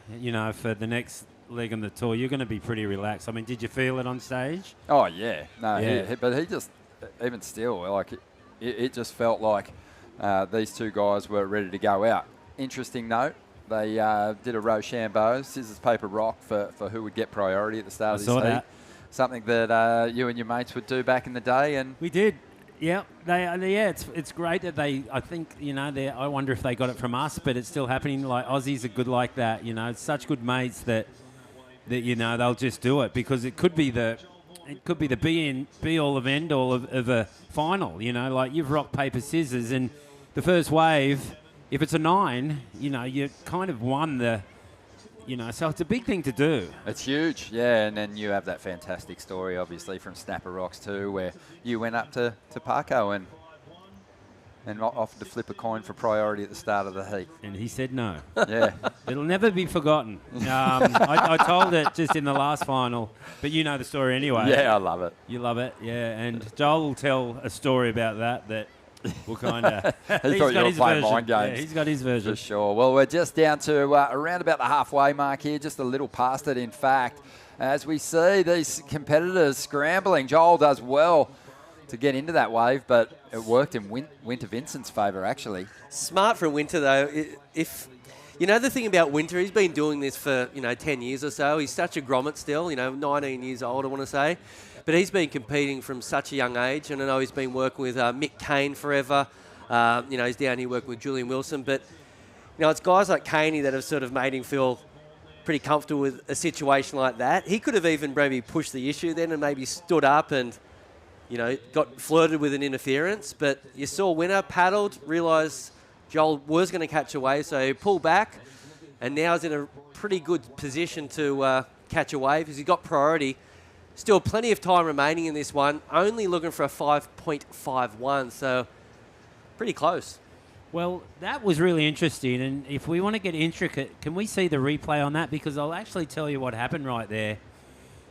for the next leg on the tour, you're going to be pretty relaxed. I mean, did you feel it on stage? Oh, yeah. No, yeah. But he just, even still, like it just felt like these two guys were ready to go out. Interesting note, they did a Rochambeau, scissors, paper, rock for who would get priority at the start of this heat. Something that you and your mates would do back in the day. And we did. Yeah, it's great that they. I think I wonder if they got it from us, but it's still happening. Like Aussies are good like that. It's such good mates that they'll just do it because it could be the be all of end all of a final. Like you've rock paper scissors, and the first wave, if it's a 9, you kind of won the. So it's a big thing to do. It's huge, yeah. And then you have that fantastic story, obviously, from Snapper Rocks too, where you went up to Parko and offered to flip a coin for priority at the start of the heat. And he said no. Yeah. It'll never be forgotten. I told it just in the last final, but you know the story anyway. Yeah, I love it. You love it, yeah. And Joel will tell a story about that we'll kind of... He thought you were playing mind games. Yeah, he's got his version. For sure. Well, we're just down to around about the halfway mark here, just a little past it, in fact. As we see these competitors scrambling, Joel does well to get into that wave, but it worked in Winter Vincent's favour, actually. Smart from Winter, though. If the thing about Winter, he's been doing this for, 10 years or so. He's such a grommet still, 19 years old, I want to say. But he's been competing from such a young age, and I know he's been working with Mick Kane forever. He's down here working with Julian Wilson. But, it's guys like Caney that have sort of made him feel pretty comfortable with a situation like that. He could have even maybe pushed the issue then and maybe stood up and, got flirted with an interference. But you saw Winter paddled, realised Joel was going to catch a wave, so he pulled back, and now is in a pretty good position to catch a wave because he's got priority. Still plenty of time remaining in this one. Only looking for a 5.51. So pretty close. Well, that was really interesting, and if we want to get intricate, can we see the replay on that? Because I'll actually tell you what happened right there.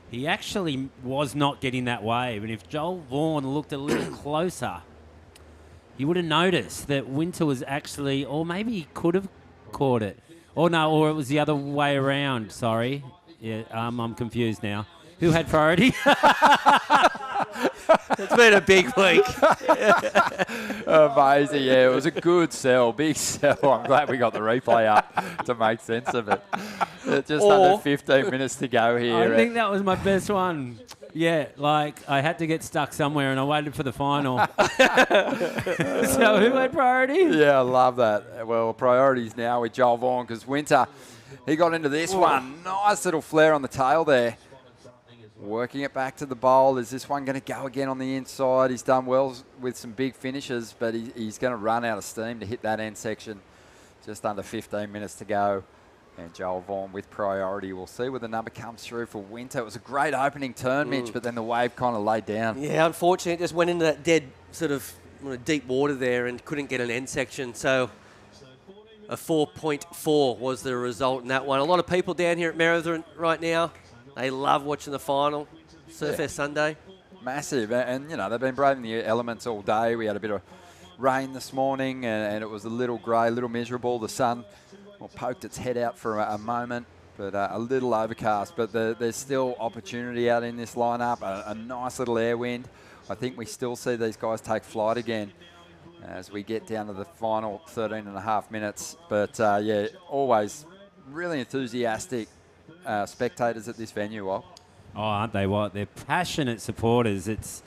He actually was not getting that wave, and if Joel Vaughan looked a little closer, he would have noticed that Winter was actually, or maybe he could have caught it. Or no, or it was the other way around, sorry. Yeah, I'm confused now. Who had priority? It's been a big week. Amazing, yeah. It was a good sell, big sell. I'm glad we got the replay up to make sense of it. Just under 15 minutes to go here. I think that was my best one. Yeah, like I had to get stuck somewhere and I waited for the final. So who had priority? Yeah, I love that. Well, priorities now with Joel Vaughan because Winter, he got into this one. Nice little flare on the tail there. Working it back to the bowl. Is this one going to go again on the inside? He's done well with some big finishes, but he's going to run out of steam to hit that end section. Just under 15 minutes to go. And Joel Vaughan with priority. We'll see where the number comes through for Winter. It was a great opening turn, Mitch, but then the wave kind of laid down. Yeah, unfortunately, it just went into that dead sort of deep water there and couldn't get an end section. So a 4.4 was the result in that one. A lot of people down here at Merrithen right now, they love watching the final, Surfest Sunday. Massive. And, you know, they've been braving the elements all day. We had a bit of rain this morning, and it was a little grey, a little miserable. The sun poked its head out for a moment, but a little overcast. But there's still opportunity out in this lineup, a nice little air wind. I think we still see these guys take flight again as we get down to the final 13 and a half minutes. But, yeah, always really enthusiastic spectators at this venue, Walt. Oh, aren't they what? They're passionate supporters. It's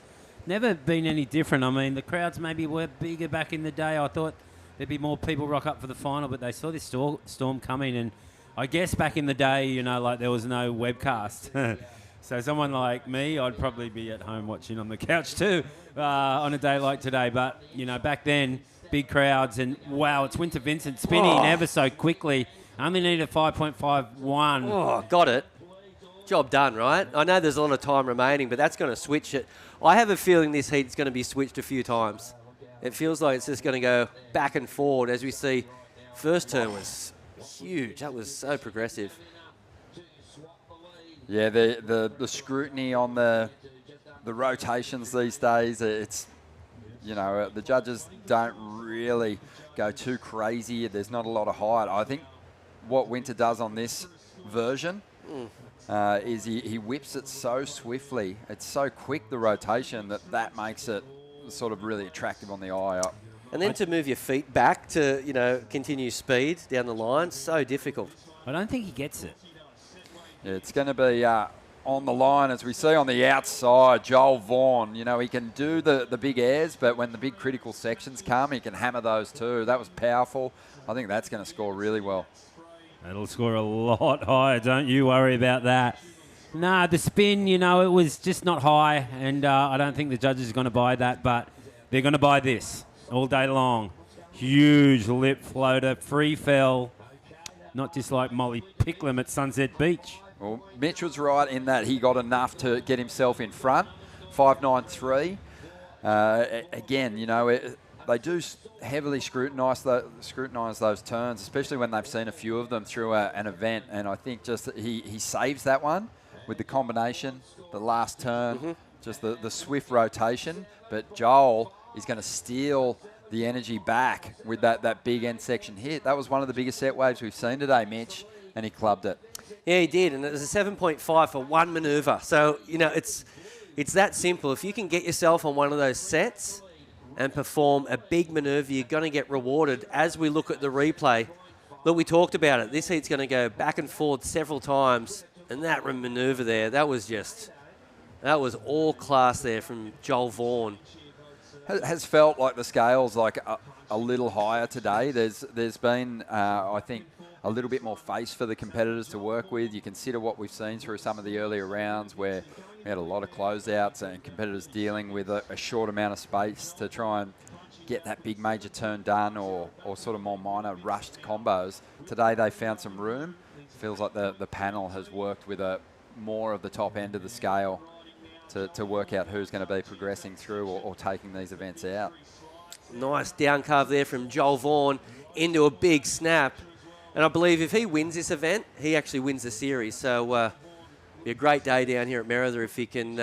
never been any different. I mean, the crowds maybe were bigger back in the day. I thought there'd be more people rock up for the final, but they saw this storm coming. And I guess back in the day, you know, like there was no webcast. So someone like me, I'd probably be at home watching on the couch too on a day like today. But, you know, back then, big crowds. And, wow, it's Winter Vincent spinning ever so quickly. Only need a 5.51. Oh, got it. Job done, right? I know there's a lot of time remaining, but that's going to switch it. I have a feeling this heat's going to be switched a few times. It feels like it's just going to go back and forward. As we see, first turn was huge. That was so progressive. Yeah, the scrutiny on the rotations these days, it's, you know, the judges don't really go too crazy. There's not a lot of height. I think what Winter does on this version is he whips it so swiftly. It's so quick, the rotation, that makes it sort of really attractive on the eye. And then to move your feet back to, you know, continue speed down the line, so difficult. I don't think he gets it. Yeah, it's going to be on the line, as we see on the outside, Joel Vaughan. You know, he can do the big airs, but when the big critical sections come, he can hammer those too. That was powerful. I think that's going to score really well. It'll score a lot higher, don't you worry about that. Nah, the spin, you know, it was just not high, and I don't think the judges are going to buy that, but they're going to buy this all day long. Huge lip floater, free fell, not just like Molly Picklum at Sunset Beach. Well, Mitch was right in that he got enough to get himself in front, 5.93. Again, you know, they do heavily scrutinise those turns, especially when they've seen a few of them through an event. And I think just that he saves that one with the combination, the last turn, just the swift rotation. But Joel is going to steal the energy back with that big end section hit. That was one of the biggest set waves we've seen today, Mitch, and he clubbed it. Yeah, he did, and it was a 7.5 for one manoeuvre. So, you know, it's that simple. If you can get yourself on one of those sets and perform a big manoeuvre, you're going to get rewarded. As we look at the replay, look, we talked about it. This heat's going to go back and forth several times, and that manoeuvre there, that was all class there from Joel Vaughan. Has felt like the scale's like a little higher today. There's been, I think, a little bit more face for the competitors to work with. You consider what we've seen through some of the earlier rounds where we had a lot of closeouts and competitors dealing with a short amount of space to try and get that big major turn done or sort of more minor rushed combos. Today they found some room. Feels like the panel has worked with more of the top end of the scale to work out who's going to be progressing through or taking these events out. Nice down carve there from Joel Vaughan into a big snap. And I believe if he wins this event, he actually wins the series. So be a great day down here at Merida if he can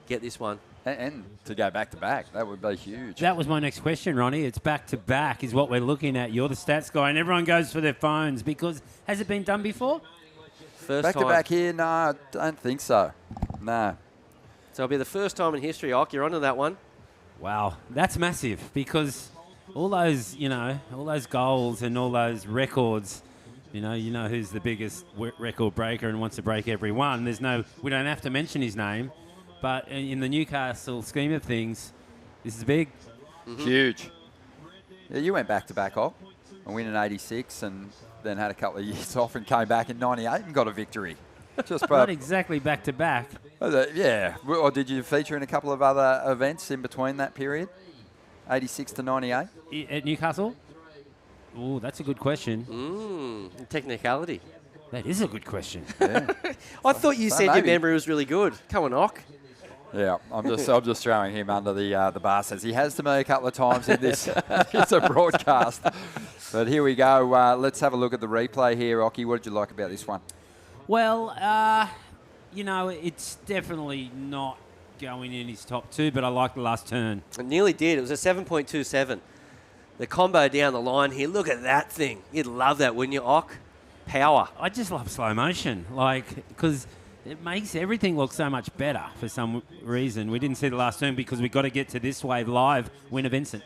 get this one. And to go back-to-back, that would be huge. That was my next question, Ronnie. It's back-to-back is what we're looking at. You're the stats guy, and everyone goes for their phones because has it been done before? First Back-to-back time. here? No, I don't think so. No. So it'll be the first time in history, Ock. You're onto that one. Wow, that's massive because all those, all those goals and all those records, you know who's the biggest record breaker and wants to break every one. We don't have to mention his name, but in the Newcastle scheme of things, this is big. Huge. Yeah, you went back-to-back, Ock, and win in 86 and then had a couple of years off and came back in 98 and got a victory. Just Not exactly back-to-back. Yeah. Or did you feature in a couple of other events in between that period? 86 to 98? At Newcastle? Oh, that's a good question. Technicality. That is a good question. Yeah. I thought you said your memory was really good. Come on, Ock. Yeah, I'm just throwing him under the bar. Says he has to me a couple of times in this. It's a broadcast. But here we go. Let's have a look at the replay here, Ocky. What did you like about this one? Well, it's definitely not going in his top two, but I like the last turn. It nearly did. It was a 7.27. The combo down the line here. Look at that thing. You'd love that, wouldn't you, Ock? Power. I just love slow motion, because it makes everything look so much better for some reason. We didn't see the last turn because we got to get to this wave live. Winner Vincent.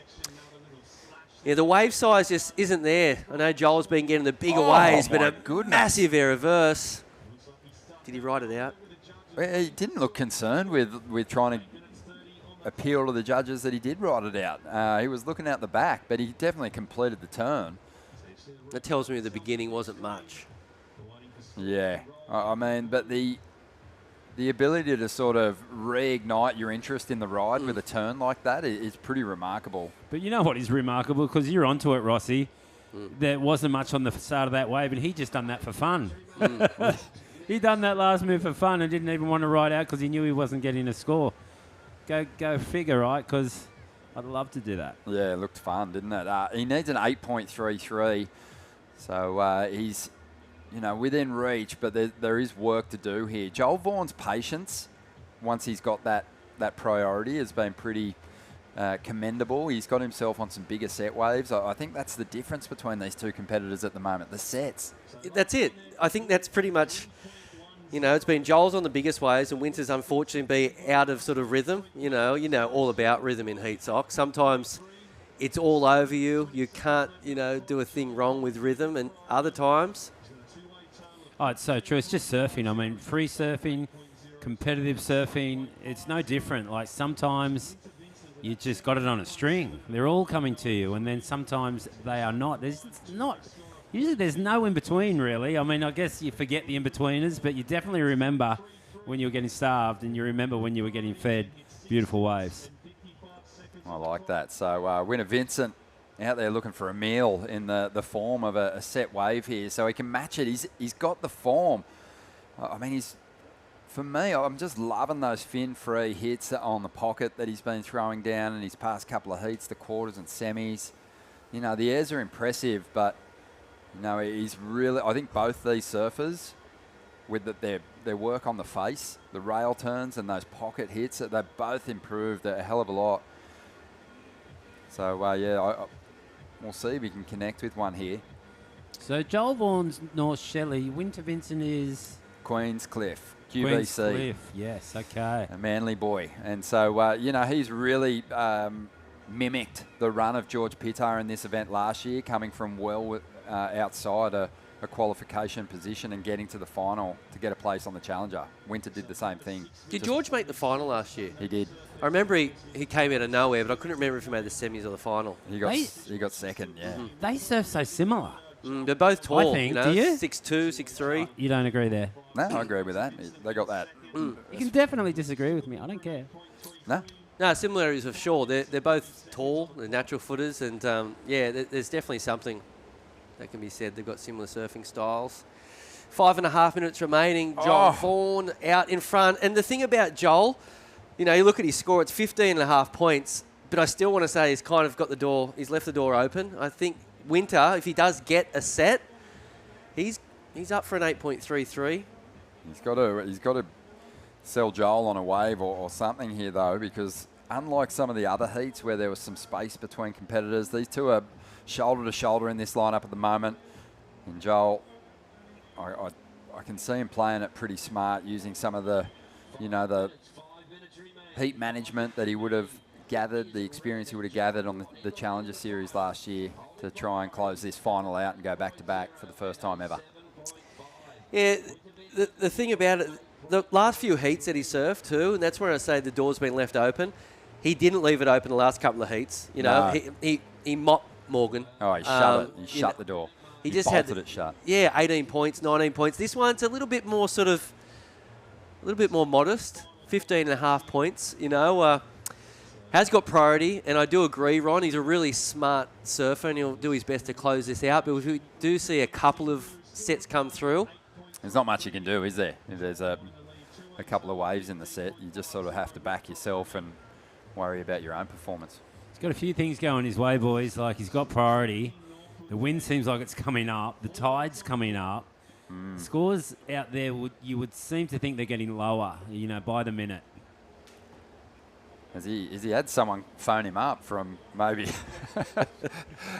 Yeah, the wave size just isn't there. I know Joel's been getting the bigger waves, but massive air reverse. Did he ride it out? He didn't look concerned with trying to appeal to the judges that he did ride it out. He was looking out the back, but he definitely completed the turn. That tells me the beginning wasn't much. Yeah, I mean, but the ability to sort of reignite your interest in the ride with a turn like that is pretty remarkable. But you know what is remarkable? Because you're onto it, Rossi. There wasn't much on the start of that wave, and he just done that for fun. He done that last move for fun and didn't even want to ride out because he knew he wasn't getting a score. Go figure, right? Because I'd love to do that. Yeah, it looked fun, didn't it? He needs an 8.33, so he's within reach, but there is work to do here. Joel Vaughan's patience, once he's got that priority, has been pretty commendable. He's got himself on some bigger set waves. I think that's the difference between these two competitors at the moment, the sets. That's it. I think that's pretty much, it's been Joel's on the biggest waves and Winter's unfortunately be out of sort of rhythm. You know all about rhythm in heat sock. Sometimes it's all over you. You can't, do a thing wrong with rhythm, and other times... Oh, it's so true. It's just surfing. I mean, free surfing, competitive surfing, it's no different. Like sometimes you just got it on a string. They're all coming to you, and then sometimes they are not. Usually there's no in-between, really. I mean, I guess you forget the in-betweeners, but you definitely remember when you were getting starved, and you remember when you were getting fed beautiful waves. I like that. So winner Vincent out there looking for a meal in the form of a set wave here, so he can match it. He's got the form. I mean, for me, I'm just loving those fin-free hits on the pocket that he's been throwing down in his past couple of heats, the quarters and semis. The airs are impressive, but he's really. I think both these surfers, with their work on the face, the rail turns and those pocket hits, they've both improved a hell of a lot. So we'll see if we can connect with one here. So Joel Vaughan's North Shelley. Winter Vincent is... Queen's Cliff, QVC. Queen's Cliff, yes, okay. A Manly boy. And so, he's really mimicked the run of George Pittar in this event last year, coming from outside a qualification position and getting to the final to get a place on the Challenger. Winter did the same thing. Did George make the final last year? He did. I remember he came out of nowhere, but I couldn't remember if he made the semis or the final. He got second, yeah. They surf so similar. They're both tall. I think. Do you? 6'2", 6'3". You don't agree there? No, I agree with that. They got that. You can definitely disagree with me. I don't care. No, similarities of sure. They're both tall. They're natural footers, and there's definitely something that can be said. They've got similar surfing styles. 5.5 minutes remaining. Joel Vaughan out in front. And the thing about Joel, you look at his score, it's 15.5 points, but I still want to say he's kind of got the door. He's left the door open. I think Winter, if he does get a set, he's up for an 8.33. He's got to sell Joel on a wave or something here though, because unlike some of the other heats where there was some space between competitors, these two are shoulder to shoulder in this lineup at the moment. And Joel, I can see him playing it pretty smart, using some of the heat management that he would have gathered, the experience he would have gathered on the Challenger Series last year to try and close this final out and go back-to-back for the first time ever. Yeah, the thing about it, the last few heats that he surfed too, and that's where I say the door's been left open. He didn't leave it open the last couple of heats. You know, No. he mopped Morgan. Oh, he shut it. He shut the door. He just bolted it shut. Yeah, 18 points, 19 points. This one's a little bit more modest, 15.5 points. You know, has got priority, and I do agree, Ron. He's a really smart surfer, and he'll do his best to close this out. But if we do see a couple of sets come through, there's not much you can do, is there? If there's a couple of waves in the set, you just sort of have to back yourself and worry about your own performance. He's got a few things going his way, boys. Like, he's got priority. The wind seems like it's coming up. The tide's coming up. Scores out there, you would seem to think they're getting lower, by the minute. Has he had someone phone him up from maybe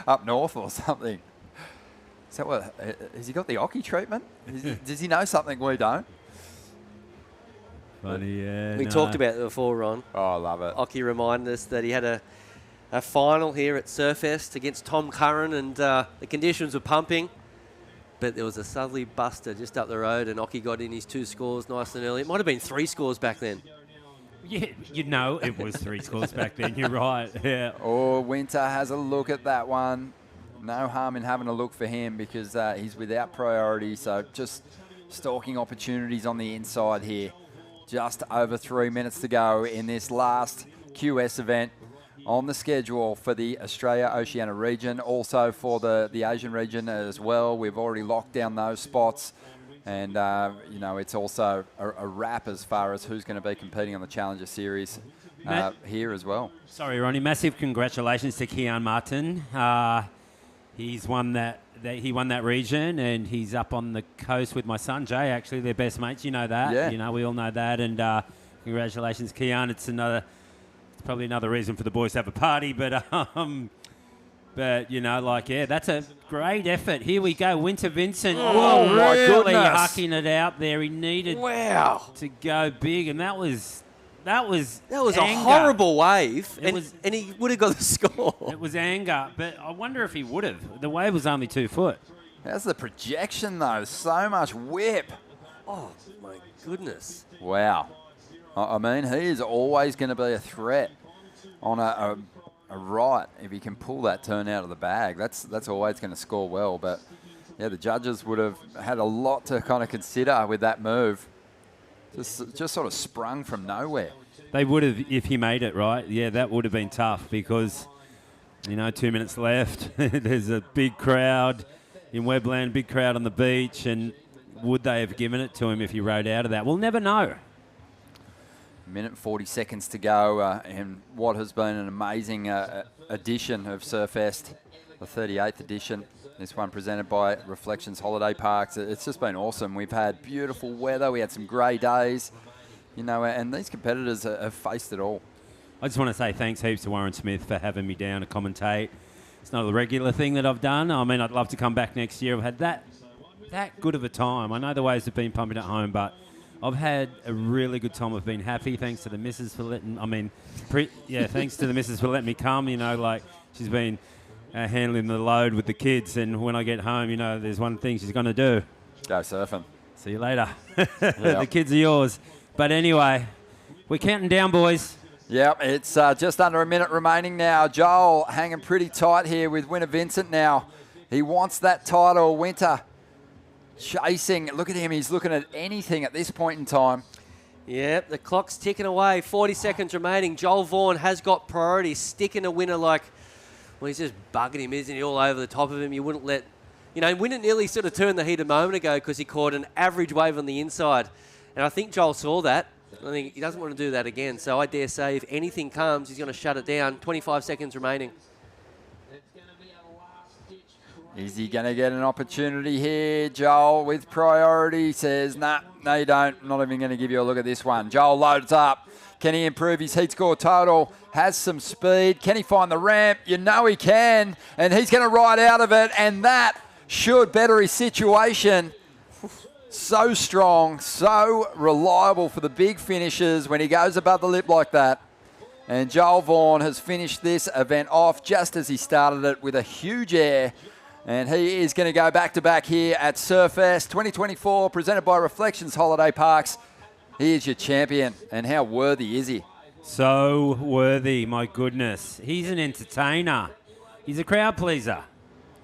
up north or something? Is that what? Has he got the Oki treatment? Does he know something we don't? Funny, yeah. We talked about it before, Ron. Oh, I love it. Oki reminded us that he had a final here at Surfest against Tom Curran, and the conditions were pumping, but there was a southerly buster just up the road, and Oki got in his 2 scores nice and early. It might have been 3 scores back then. Yeah, it was 3 scores back then. You're right. Yeah. Oh, Winter has a look at that one. No harm in having a look for him because he's without priority, so just stalking opportunities on the inside here. Just over 3 minutes to go in this last QS event on the schedule for the Australia-Oceania region, also for the Asian region as well. We've already locked down those spots, and it's also a wrap as far as who's going to be competing on the Challenger Series here as well. Sorry, Ronnie. Massive congratulations to Kian Martin. He's won that he won that region, and he's up on the coast with my son Jay. Actually, they're best mates. You know that. Yeah. We all know that. And congratulations, Kian. It's probably another reason for the boys to have a party. But that's a great effort. Here we go, Winter Vincent. Oh, my really goodness. hucking it out there. He needed to go big, and that was a anger. horrible wave, and he would have got the score. It was anger, but I wonder if he would have. The wave was only 2 foot. How's the projection, though? So much whip. Oh, my goodness. Wow. I mean, he is always going to be a threat on a right if he can pull that turn out of the bag. That's always going to score well. But, yeah, the judges would have had a lot to kind of consider with that move. Just sort of sprung from nowhere. They would have, if he made it, right? Yeah, that would have been tough because, 2 minutes left. There's a big crowd in Webland, big crowd on the beach, and would they have given it to him if he rode out of that? We'll never know. Minute 40 seconds to go in what has been an amazing edition of Surfest, the 38th edition. This one presented by Reflections Holiday Parks. It's just been awesome. We've had beautiful weather. We had some grey days, and these competitors have faced it all. I just want to say thanks heaps to Warren Smith for having me down to commentate. It's not a regular thing that I've done. I mean, I'd love to come back next year. I've had that good of a time. I know the waves have been pumping at home, but I've had a really good time. I've been happy. Thanks to the missus for thanks to the missus for letting me come. She's been handling the load with the kids, and when I get home, there's one thing she's going to do. Go surfing. See you later. The kids are yours. But anyway, we're counting down, boys. Yep, it's just under a minute remaining now. Joel hanging pretty tight here with Winter Vincent now. He wants that title. Winter chasing. Look at him. He's looking at anything at this point in time. Yep, the clock's ticking away. 40 seconds remaining. Joel Vaughan has got priority. Sticking a Winter he's just bugging him, isn't he? All over the top of him. You wouldn't let... Winter nearly sort of turned the heat a moment ago because he caught an average wave on the inside. And I think Joel saw that. I think he doesn't want to do that again. So I dare say if anything comes, he's going to shut it down. 25 seconds remaining. Is he going to get an opportunity here? Joel with priority says, nah, no you don't. I'm not even going to give you a look at this one. Joel loads up. Can he improve his heat score total? Has some speed. Can he find the ramp? You know he can. And he's going to ride out of it. And that should better his situation. So strong, so reliable for the big finishes when he goes above the lip like that. And Joel Vaughan has finished this event off just as he started it with a huge air. And he is going to go back-to-back here at Surfest 2024, presented by Reflections Holiday Parks. He is your champion, and how worthy is he? So worthy, my goodness. He's an entertainer. He's a crowd pleaser.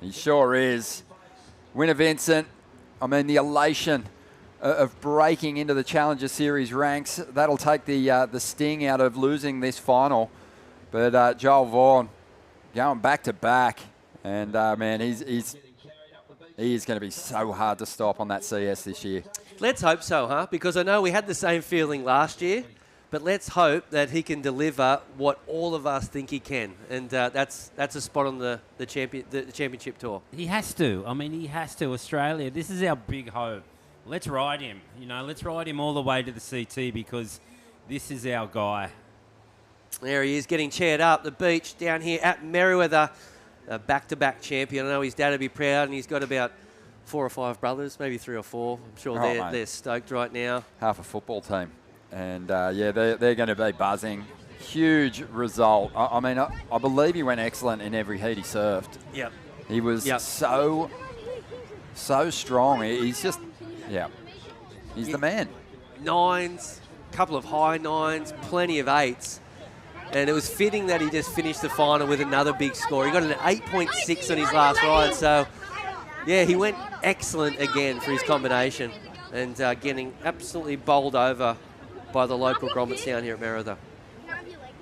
He sure is. Winner Vincent, I mean, the elation of breaking into the Challenger Series ranks, that'll take the sting out of losing this final. But Joel Vaughan going back-to-back. And, man, he is going to be so hard to stop on that CS this year. Let's hope so, huh? Because I know we had the same feeling last year, but let's hope that he can deliver what all of us think he can. And that's a spot on the championship tour. He has to. I mean, he has to. Australia, this is our big hope. Let's ride him. Let's ride him all the way to the CT because this is our guy. There he is getting cheered up the beach down here at Merewether. A back-to-back champion. I know his dad would be proud, and he's got about 4 or 5 brothers, maybe 3 or 4. I'm sure they're stoked right now. Half a football team. And, yeah, they're going to be buzzing. Huge result. I mean, I believe he went excellent in every heat he surfed. Yep. He was so strong. He's just, he's the man. 9s, couple of high 9s, plenty of 8s. And it was fitting that he just finished the final with another big score. He got an 8.6 on his last ride. So, yeah, he went excellent again for his combination and getting absolutely bowled over by the local grommets down here at Merewether.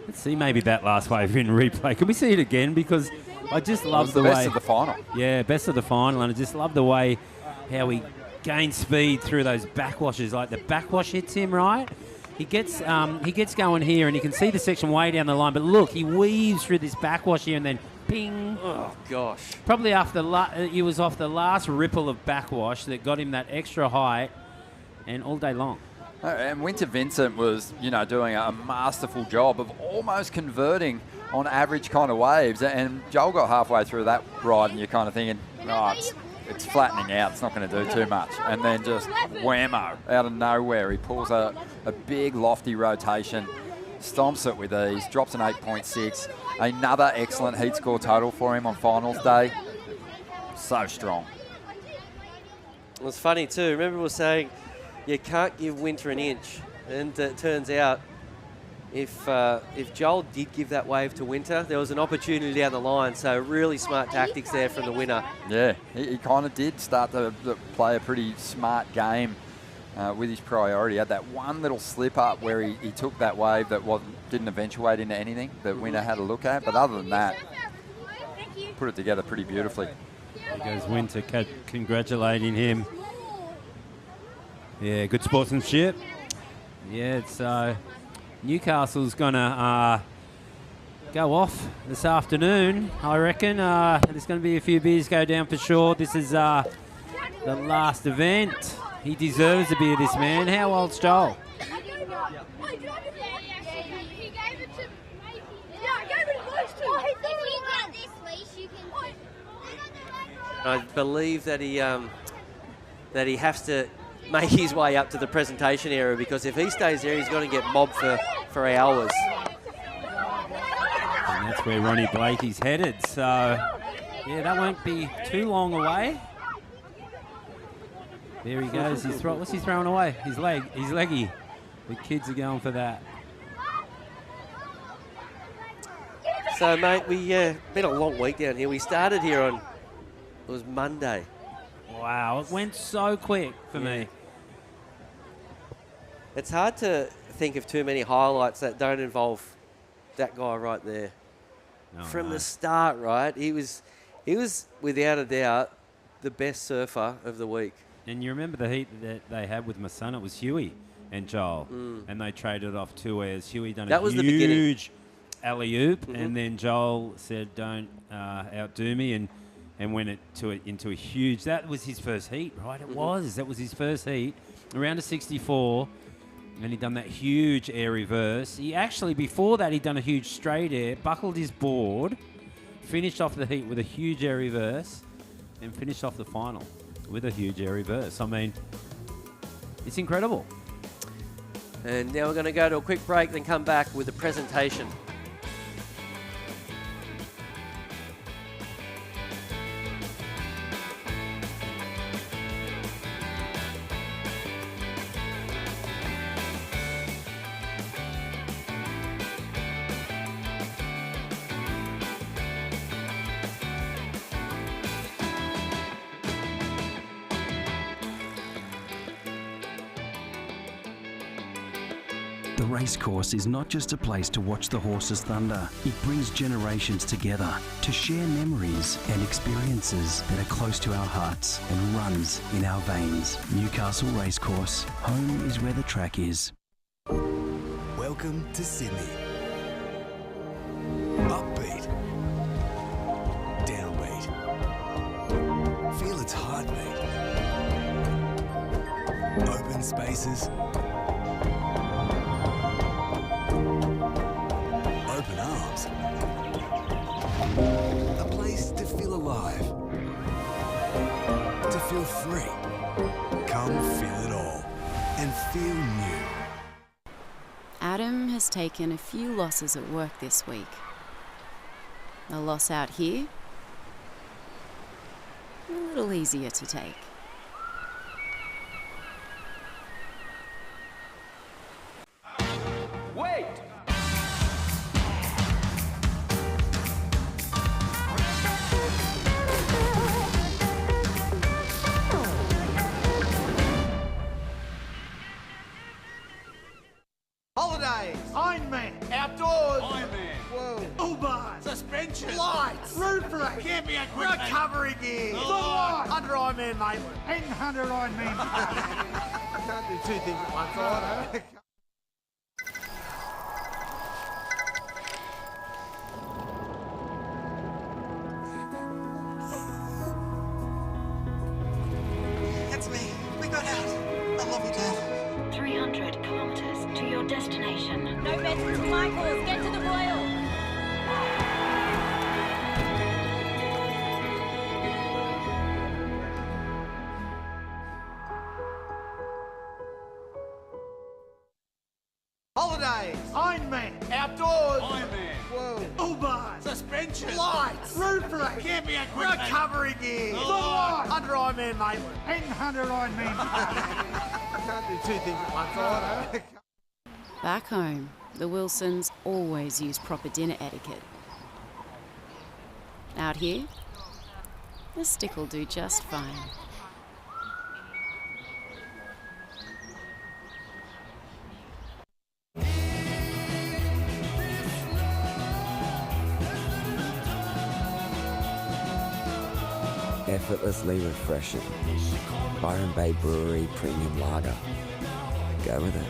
Let's see maybe that last wave in replay. Can we see it again? Because I just love the way... best of the final. Yeah, best of the final. And I just love the way how he gained speed through those backwashes. Like the backwash hits him, right? He gets going here, and you can see the section way down the line. But look, he weaves through this backwash here, and then ping. Oh, gosh. Probably after he was off the last ripple of backwash that got him that extra height, and all day long. And Winter Vincent was, doing a masterful job of almost converting on average kind of waves. And Joel got halfway through that ride, and you're kind of thinking, it's flattening out. It's not going to do too much. And then just whammo, out of nowhere, he pulls a big lofty rotation, stomps it with ease, drops an 8.6. Another excellent heat score total for him on finals day. So strong. It was funny too. Remember we were saying you can't give Winter an inch. And it turns out if Joel did give that wave to Winter, there was an opportunity down the line. So really smart tactics there from the winner. Yeah, he kind of did start to play a pretty smart game with his priority. He had that one little slip up where he took that wave that didn't eventuate into anything that Winter had a look at. But other than that, put it together pretty beautifully. There goes Winter congratulating him. Yeah, good sportsmanship. Yeah, it's Newcastle's going to go off this afternoon, I reckon. There's going to be a few beers go down for sure. This is the last event. He deserves a beer, this man. How old's Joel? I believe that he has to make his way up to the presentation area because if he stays there, he's going to get mobbed for hours. And that's where Ronnie Blakey's headed. So, yeah, that won't be too long away. There he goes. What's he throwing away? His leg. His leggy. The kids are going for that. So, mate, we been a long week down here. We started here on, it was Monday. Wow, it went so quick for me. It's hard to think of too many highlights that don't involve that guy right there. From the start, right? He was without a doubt the best surfer of the week. And you remember the heat that they had with my son? It was Huey. and Joel, and they traded off 2 airs. Huey done That a was the beginning. huge alley-oop, and then Joel said, "Don't outdo me," and went into a huge. That was his first heat, right? It was. That was his first heat, around a 64, and he done that huge air reverse. He actually, before that, he'd done a huge straight air, buckled his board, finished off the heat with a huge air reverse, and finished off the final with a huge air reverse. I mean, it's incredible. And now we're going to go to a quick break, then come back with a presentation. The Racecourse is not just a place to watch the horses thunder. It brings generations together to share memories and experiences that are close to our hearts and runs in our veins. Newcastle Racecourse, home is where the track is. Welcome to Sydney. Upbeat. Downbeat. Feel its heartbeat. Open spaces. Open arms. A place to feel alive. To feel free. Come feel it all. And feel new. Adam has taken a few losses at work this week. A loss out here, a little easier to take. Wait! Holidays, Ironman, outdoors, Ironman, whoa, Uber, suspension, lights, roof rack, camping equipment, recovery gear, under Ironman Maitland, and under Ironman. I can't do two things at once, right? It's me. We got out. I love you, Dad. 300 kilometres to your destination. No beds until my calls. Get to the Royal. Holidays, Ironman, outdoors, Ironman, whoa, Uber, suspension, lights, roof rack, camping equipment, recovery gear, under Ironman Maitland, and under Ironman. I can't do two things at once, right? Back home, the Wilsons always use proper dinner etiquette. Out here, the stick will do just fine. Effortlessly refreshing. Byron Bay Brewery Premium Lager. Go with it.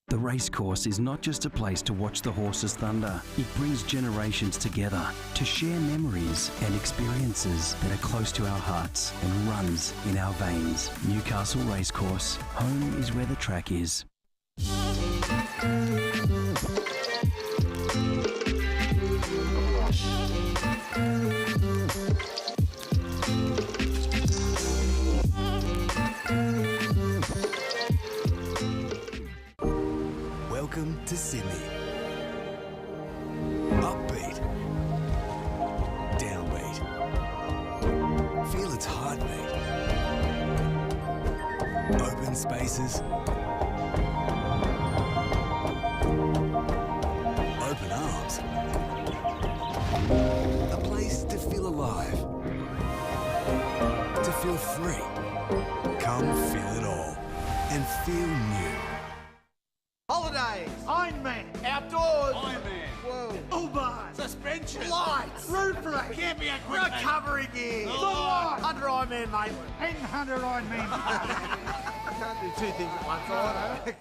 The Racecourse is not just a place to watch the horses thunder. It brings generations together to share memories and experiences that are close to our hearts and runs in our veins. Newcastle Racecourse, home is where the track is. Welcome to Sydney. Upbeat. Downbeat. Feel its heartbeat. Open spaces. Open arms. A place to feel alive. To feel free. Come feel it all. And feel new. Holidays, Ironman, outdoors, Ironman, whoa, Uber, suspension, lights, roof rack, camping equipment, recovery gear, under Ironman Maitland, and under Ironman. I can't do two things at once either.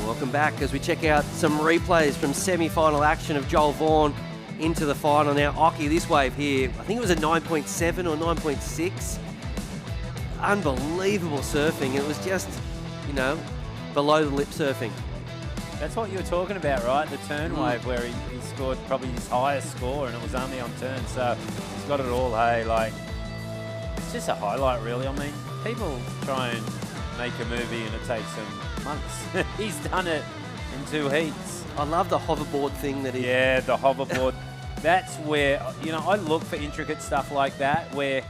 Welcome back as we check out some replays from semi-final action of Joel Vaughan into the final. Now, Occy, this wave here, I think it was a 9.7 or 9.6. Unbelievable surfing. It was just, you know, below the lip surfing. That's what you were talking about, right? The turn wave where he scored probably his highest score and it was only on turn. So he's got it all, hey, like, it's just a highlight, really. I mean, people try and make a movie and it takes them months. He's done it in 2 heats. I love the hoverboard thing that he... Yeah, the hoverboard. That's where, you know, I look for intricate stuff like that where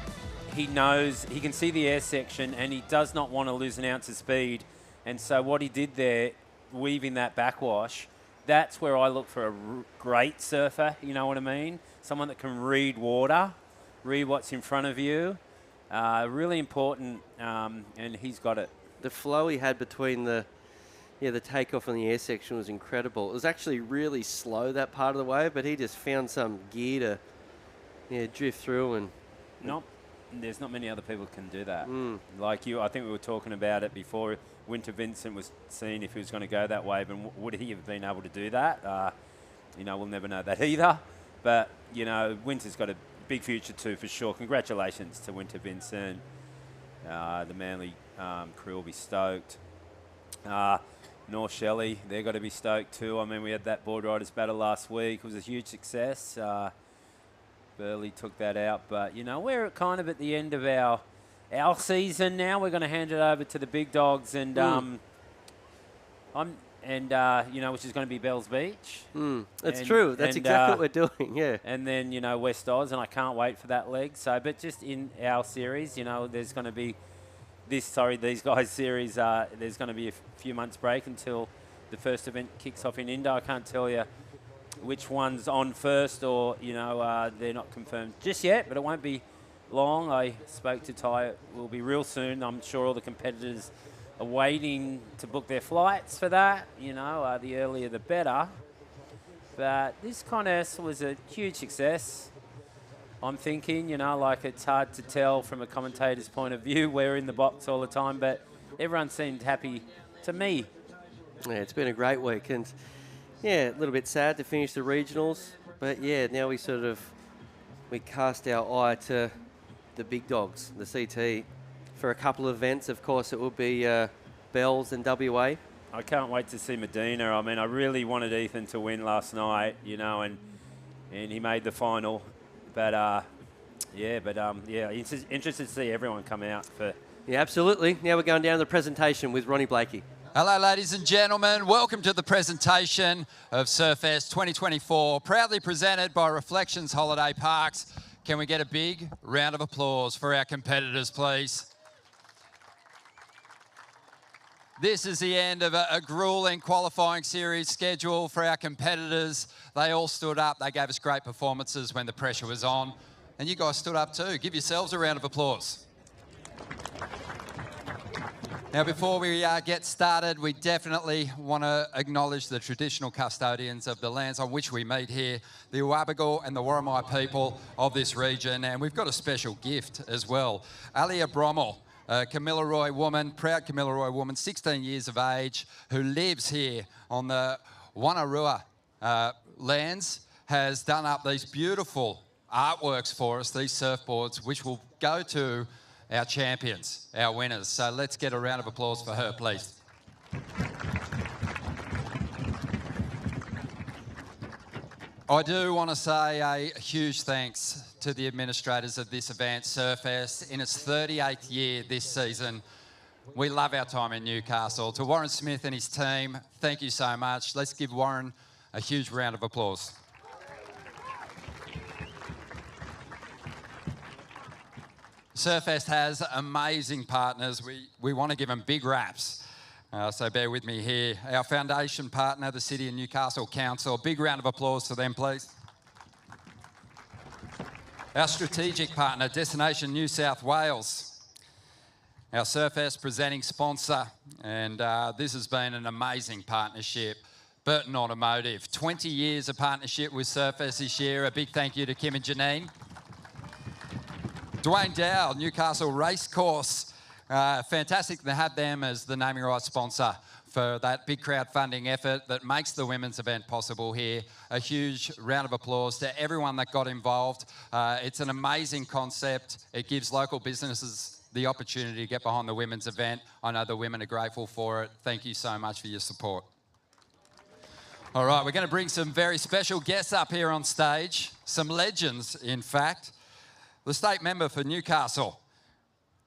he knows, he can see the air section and he does not want to lose an ounce of speed. And so what he did there, weaving that backwash, that's where I look for a great surfer, you know what I mean? Someone that can read water, read what's in front of you. Really important, and he's got it. The flow he had between the takeoff and the air section was incredible. It was actually really slow, that part of the wave, but he just found some gear to drift through and... Nope. There's not many other people can do that. Like you, I think we were talking about it before. Winter Vincent was seeing if he was going to go that wave, and would he have been able to do that? You know, we'll never know that either. But, you know, Winter's got a big future too, for sure. Congratulations to Winter Vincent. The Manly crew will be stoked. North Shelley, they're got to be stoked too. I mean, we had that board riders battle last week. It was a huge success. Burley took that out, but you know, we're kind of at the end of our season now. We're going to hand it over to the big dogs, and you know, which is going to be Bells Beach. That's true. That's exactly what we're doing. Yeah. And then, you know, West Oz, and I can't wait for that leg. So, but just in our series, you know, there's going to be these guys' series. There's going to be a few months break until the first event kicks off in Indo. I can't tell you which one's on first, or, you know, they're not confirmed just yet, but it won't be long. I spoke to Ty. It will be real soon. I'm sure all the competitors are waiting to book their flights for that. You know, the earlier the better. But this contest was a huge success. I'm thinking, you know, like, it's hard to tell from a commentator's point of view. We're in the box all the time, but everyone seemed happy to me. Yeah, it's been a great week, and yeah, a little bit sad to finish the regionals, but yeah, now we cast our eye to the big dogs, the CT, for a couple of events. Of course, it will be Bells and WA. I can't wait to see Medina. I mean, I really wanted Ethan to win last night, you know, and he made the final. But yeah, interested to see everyone come out for. Yeah, absolutely. Now we're going down to the presentation with Ronnie Blakey. Hello, ladies and gentlemen. Welcome to the presentation of Surfest 2024, proudly presented by Reflections Holiday Parks. Can we get a big round of applause for our competitors, please? This is the end of a grueling qualifying series schedule for our competitors. They all stood up. They gave us great performances when the pressure was on. And you guys stood up too. Give yourselves a round of applause. Now, before we get started, we definitely want to acknowledge the traditional custodians of the lands on which we meet here, the Uwabigal and the Worimi people of this region. And we've got a special gift as well. Alia Brommel, a Kamilaroi woman, proud Kamilaroi woman, 16 years of age, who lives here on the Wanarua lands, has done up these beautiful artworks for us, these surfboards, which will go to our champions, our winners. So let's get a round of applause for her, please. I do want to say a huge thanks to the administrators of this event, Surfest, in its 38th year this season. We love our time in Newcastle. To Warren Smith and his team, thank you so much. Let's give Warren a huge round of applause. Surfest has amazing partners. We want to give them big raps. So bear with me here. Our foundation partner, the City of Newcastle Council. A big round of applause for them, please. Our strategic partner, Destination New South Wales. Our Surfest presenting sponsor. And this has been an amazing partnership. Burton Automotive. 20 years of partnership with Surfest this year. A big thank you to Kim and Janine. Dwayne Dow, Newcastle Racecourse. Fantastic to have them as the naming rights sponsor for that big crowdfunding effort that makes the women's event possible here. A huge round of applause to everyone that got involved. It's an amazing concept. It gives local businesses the opportunity to get behind the women's event. I know the women are grateful for it. Thank you so much for your support. All right, we're going to bring some very special guests up here on stage. Some legends, in fact. The state member for Newcastle,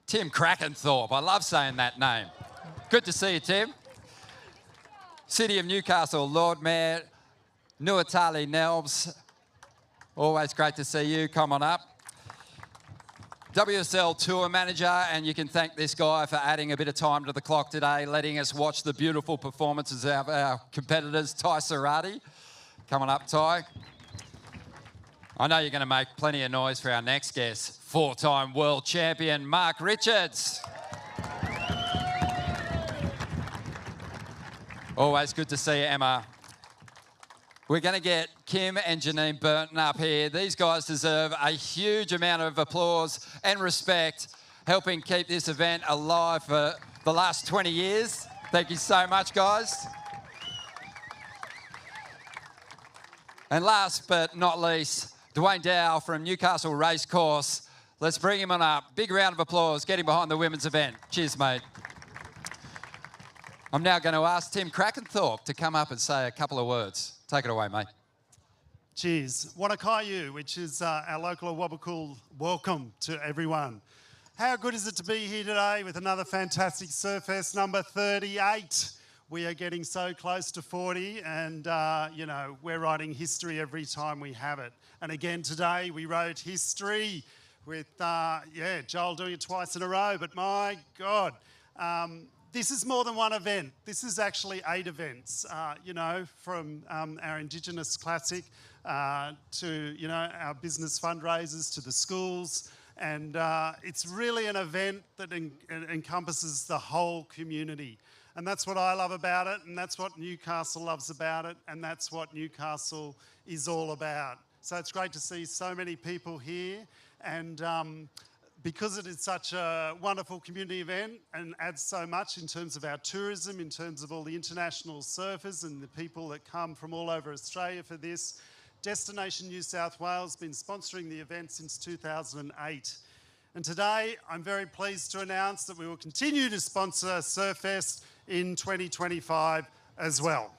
Tim Crackenthorpe. I love saying that name. Good to see you, Tim. City of Newcastle, Lord Mayor Nuatali Nelbs. Always great to see you. Come on up. WSL Tour Manager, and you can thank this guy for adding a bit of time to the clock today, letting us watch the beautiful performances of our competitors, Ty Serrati. Come on up, Ty. I know you're going to make plenty of noise for our next guest, four-time world champion, Mark Richards. Always good to see you, Emma. We're going to get Kim and Janine Burton up here. These guys deserve a huge amount of applause and respect, helping keep this event alive for the last 20 years. Thank you so much, guys. And last but not least, Dwayne Dow from Newcastle Racecourse. Let's bring him on up. Big round of applause, getting behind the women's event. Cheers, mate. I'm now going to ask Tim Crackenthorpe to come up and say a couple of words. Take it away, mate. Cheers. Wanakaiu, which is our local Awabakul welcome to everyone. How good is it to be here today with another fantastic Surfest number 38. We are getting so close to 40 and, you know, we're writing history every time we have it. And again today we wrote history with, Joel doing it twice in a row, but my God. This is more than one event. This is actually 8 events, you know, from our Indigenous Classic to, you know, our business fundraisers to the schools. And it's really an event that encompasses the whole community. And that's what I love about it, and that's what Newcastle loves about it, and that's what Newcastle is all about. So it's great to see so many people here, and because it is such a wonderful community event and adds so much in terms of our tourism, in terms of all the international surfers and the people that come from all over Australia for this, Destination New South Wales has been sponsoring the event since 2008. And today, I'm very pleased to announce that we will continue to sponsor Surfest in 2025 as well.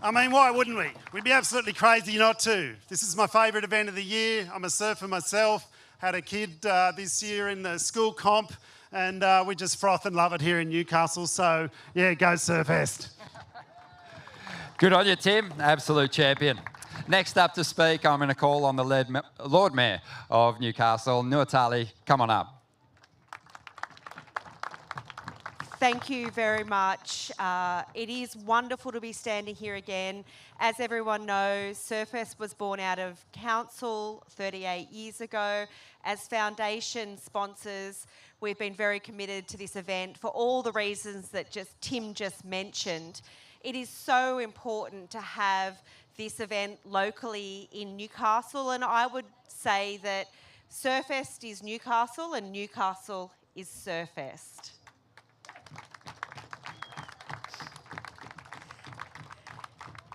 I mean, why wouldn't we? We'd be absolutely crazy not to. This is my favourite event of the year. I'm a surfer myself. Had a kid this year in the school comp, and we just froth and love it here in Newcastle. So, yeah, go Surfest. Good on you, Tim. Absolute champion. Next up to speak, I'm going to call on the Lord Mayor of Newcastle, Nuatali. Come on up. Thank you very much. It is wonderful to be standing here again. As everyone knows, Surfest was born out of council 38 years ago. As foundation sponsors, we've been very committed to this event for all the reasons that Tim just mentioned. It is so important to have this event locally in Newcastle, and I would say that Surfest is Newcastle and Newcastle is Surfest.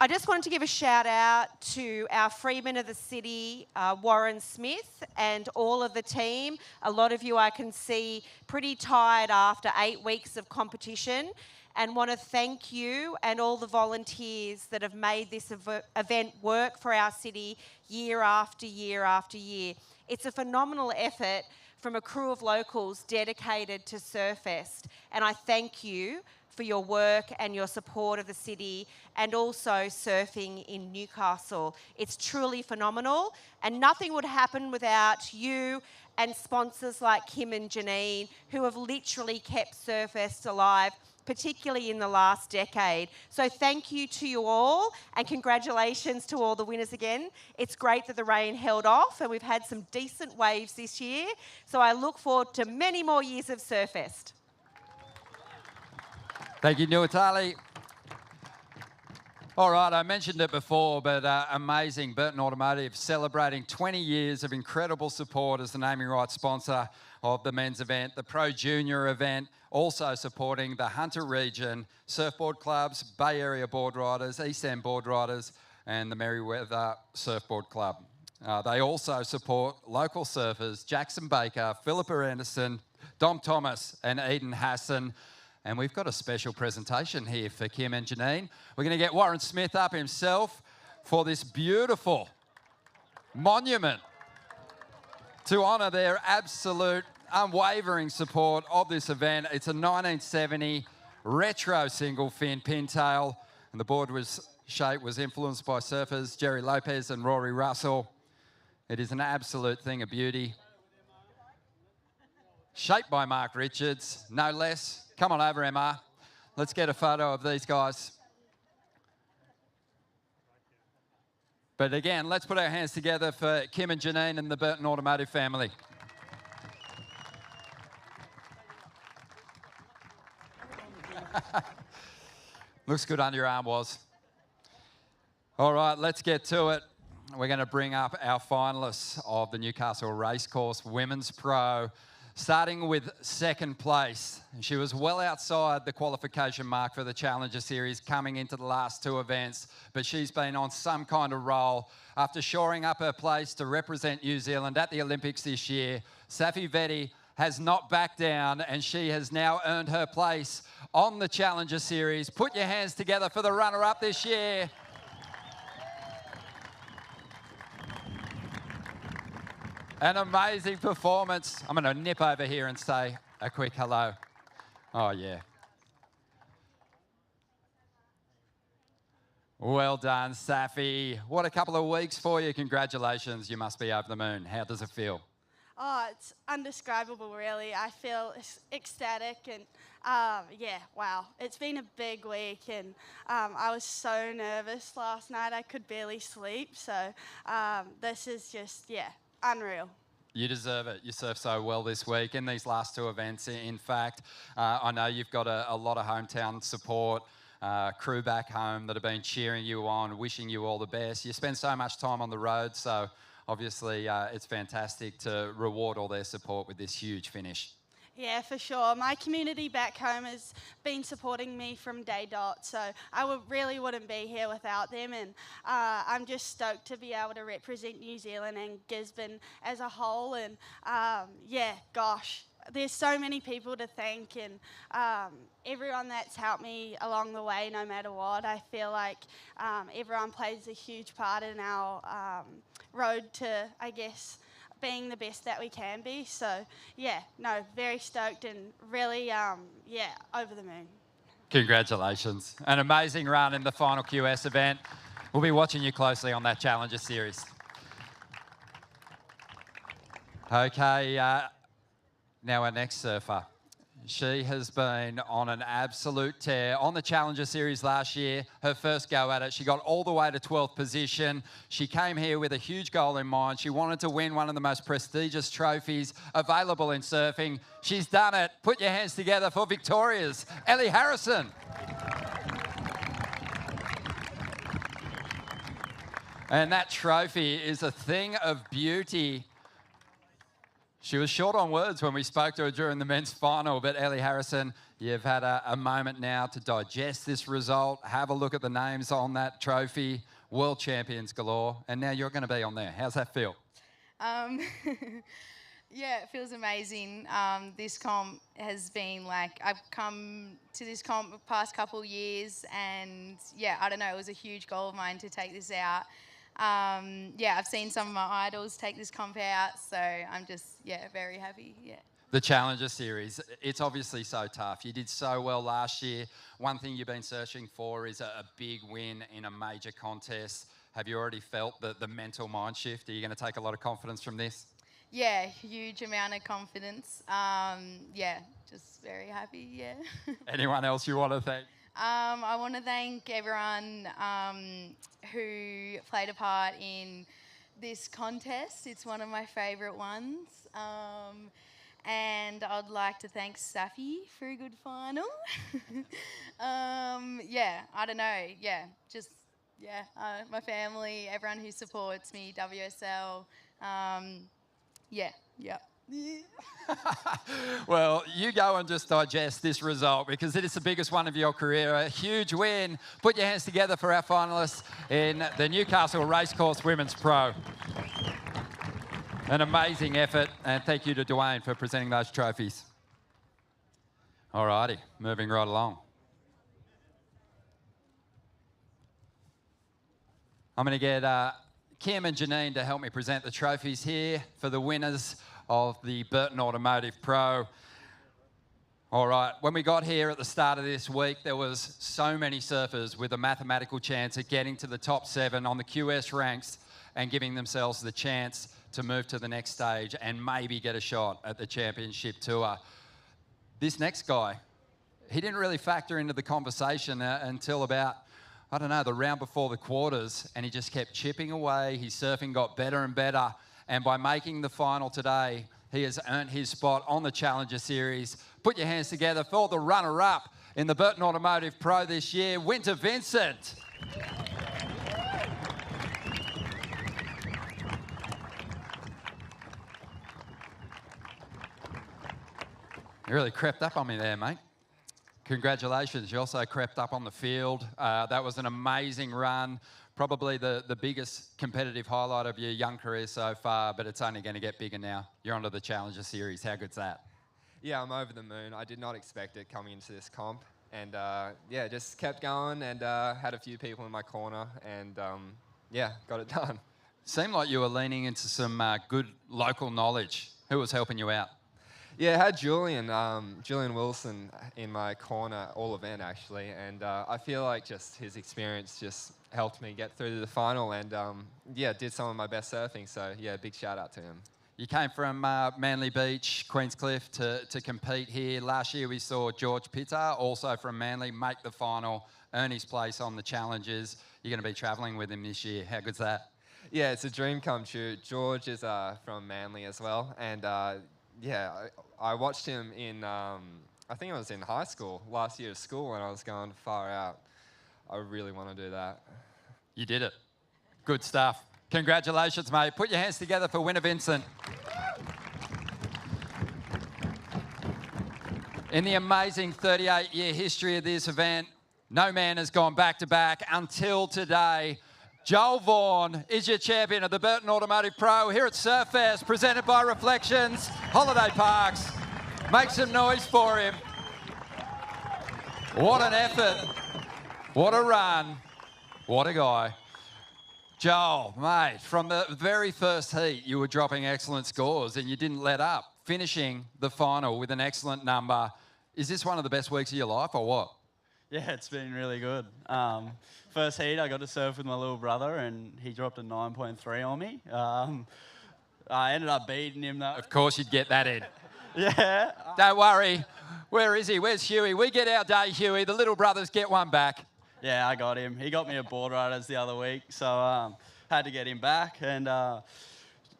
I just wanted to give a shout out to our Freeman of the City, Warren Smith, and all of the team. A lot of you I can see pretty tired after 8 weeks of competition, and want to thank you and all the volunteers that have made this event work for our city year after year after year. It's a phenomenal effort from a crew of locals dedicated to Surfest, and I thank you for your work and your support of the city and also surfing in Newcastle. It's truly phenomenal, and nothing would happen without you and sponsors like Kim and Janine, who have literally kept Surfest alive, particularly in the last decade. So thank you to you all, and congratulations to all the winners again. It's great that the rain held off and we've had some decent waves this year. So I look forward to many more years of Surfest. Thank you, Nuatali. All right, I mentioned it before, but amazing. Burton Automotive celebrating 20 years of incredible support as the naming rights sponsor of the men's event, the Pro Junior event, also supporting the Hunter Region, surfboard clubs, Bay Area board riders, East End board riders, and the Merriweather Surfboard Club. They also support local surfers, Jackson Baker, Philippa Anderson, Dom Thomas, and Eden Hassan. And we've got a special presentation here for Kim and Janine. We're going to get Warren Smith up himself for this beautiful monument to honour their absolute unwavering support of this event. It's a 1970 retro single fin pintail, and the board shape was influenced by surfers Jerry Lopez and Rory Russell. It is an absolute thing of beauty. Shaped by Mark Richards, no less. Come on over, MR. Let's get a photo of these guys. But again, let's put our hands together for Kim and Janine and the Burton Automotive family. Looks good under your arm, Woz. All right, let's get to it. We're going to bring up our finalists of the Newcastle Racecourse Women's Pro, starting with second place. She was well outside the qualification mark for the Challenger Series coming into the last two events, but she's been on some kind of roll. After shoring up her place to represent New Zealand at the Olympics this year, Safi Vetti has not backed down, and she has now earned her place on the Challenger Series. Put your hands together for the runner-up this year. An amazing performance. I'm going to nip over here and say a quick hello. Oh, yeah. Well done, Safi. What a couple of weeks for you. Congratulations. You must be over the moon. How does it feel? Oh, it's undescribable, really. I feel ecstatic and, yeah, wow. It's been a big week and I was so nervous last night. I could barely sleep. So this is just, yeah, unreal. You deserve it. You surfed so well this week in these last two events. In fact, I know you've got a lot of hometown support, crew back home that have been cheering you on, wishing you all the best. You spend so much time on the road, so obviously it's fantastic to reward all their support with this huge finish. Yeah, for sure. My community back home has been supporting me from day dot, so I really wouldn't be here without them, and I'm just stoked to be able to represent New Zealand and Gisborne as a whole, and yeah, gosh, there's so many people to thank, and everyone that's helped me along the way, no matter what. I feel like everyone plays a huge part in our road to, I guess, being the best that we can be. So, yeah, no, very stoked and really, yeah, over the moon. Congratulations. An amazing run in the final QS event. We'll be watching you closely on that Challenger Series. Okay, now our next surfer. She has been on an absolute tear on the Challenger Series last year. Her first go at it, she got all the way to 12th position. She came here with a huge goal in mind. She wanted to win one of the most prestigious trophies available in surfing. She's done it. Put your hands together for Victoria's Ellie Harrison. And that trophy is a thing of beauty. She was short on words when we spoke to her during the men's final, but Ellie Harrison, you've had a moment now to digest this result, have a look at the names on that trophy, world champions galore, and now you're going to be on there. How's that feel? Yeah, it feels amazing. This comp has been like, I've come to this comp the past couple of years, and yeah, I don't know, it was a huge goal of mine to take this out. Yeah, I've seen some of my idols take this comp out, so I'm just, yeah, very happy, yeah. The Challenger Series, it's obviously so tough. You did so well last year. One thing you've been searching for is a big win in a major contest. Have you already felt the mental mind shift? Are you going to take a lot of confidence from this? Yeah, huge amount of confidence. Yeah, just very happy, yeah. Anyone else you want to thank? I want to thank everyone who played a part in this contest. It's one of my favourite ones. And I'd like to thank Safi for a good final. Yeah, I don't know. Yeah, just my family, everyone who supports me, WSL. Yeah. Well, you go and just digest this result because it is the biggest one of your career. A huge win. Put your hands together for our finalists in the Newcastle Racecourse Women's Pro. An amazing effort, and thank you to Dwayne for presenting those trophies. All righty, moving right along. I'm going to get Kim and Janine to help me present the trophies here for the winners of the Burton Automotive Pro. All right, when we got here at the start of this week, there was so many surfers with a mathematical chance at getting to the top 7 on the QS ranks and giving themselves the chance to move to the next stage and maybe get a shot at the championship tour. This next guy, he didn't really factor into the conversation until about, I don't know, the round before the quarters, and he just kept chipping away. His surfing got better and better, and by making the final today, he has earned his spot on the Challenger Series. Put your hands together for the runner-up in the Burton Automotive Pro this year, Winter Vincent. You really crept up on me there, mate. Congratulations. You also crept up on the field. That was an amazing run. Probably the biggest competitive highlight of your young career so far, but it's only going to get bigger now. You're onto the Challenger Series. How good's that? Yeah, I'm over the moon. I did not expect it coming into this comp. And yeah, just kept going and had a few people in my corner and yeah, got it done. Seemed like you were leaning into some good local knowledge. Who was helping you out? Yeah, I had Julian Wilson in my corner all event actually, and I feel like just his experience just helped me get through to the final and yeah, did some of my best surfing, so yeah, big shout out to him. You came from Manly Beach, Queenscliff to compete here. Last year we saw George Pitta, also from Manly, make the final, earn his place on the Challengers. You're going to be travelling with him this year. How good's that? Yeah, it's a dream come true. George is from Manly as well, and yeah, I watched him in, I think I was in high school, last year of school, and I was going far out. I really want to do that. You did it. Good stuff. Congratulations, mate. Put your hands together for Winter Vincent. In the amazing 38-year history of this event, no man has gone back-to-back until today. Joel Vaughan is your champion of the Burton Automotive Pro here at Surfest, presented by Reflections Holiday Parks. Make some noise for him. What an effort. What a run. What a guy. Joel, mate, from the very first heat, you were dropping excellent scores and you didn't let up, finishing the final with an excellent number. Is this one of the best weeks of your life or what? Yeah, it's been really good. First heat, I got to surf with my little brother, and he dropped a 9.3 on me. I ended up beating him, though. Of course you'd get that in. Yeah. Don't worry. Where is he? Where's Huey? We get our day, Huey. The little brothers get one back. Yeah, I got him. He got me a board riders the other week, so had to get him back. And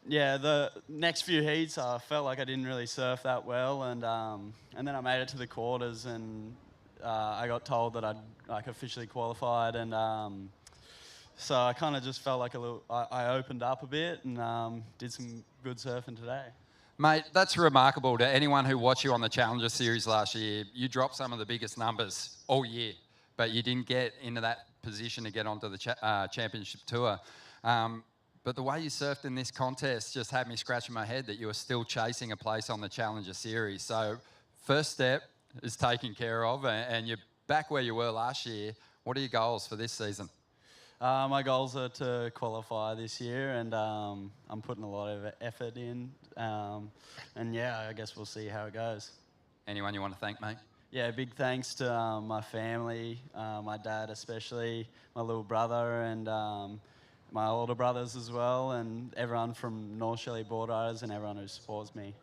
yeah, the next few heats, I felt like I didn't really surf that well, and then I made it to the quarters, and I got told that I'd officially qualified, and so I kind of just felt like I opened up a bit and did some good surfing today. Mate, that's remarkable to anyone who watched you on the Challenger Series last year. You dropped some of the biggest numbers all year, but you didn't get into that position to get onto the championship tour. But the way you surfed in this contest just had me scratching my head that you were still chasing a place on the Challenger Series. So first step is taken care of, and you're back where you were last year. What are your goals for this season? My goals are to qualify this year, and I'm putting a lot of effort in. And yeah, I guess we'll see how it goes. Anyone you want to thank, mate? Yeah, big thanks to my family, my dad especially, my little brother, and my older brothers as well, and everyone from North Shelley Board Riders and everyone who supports me.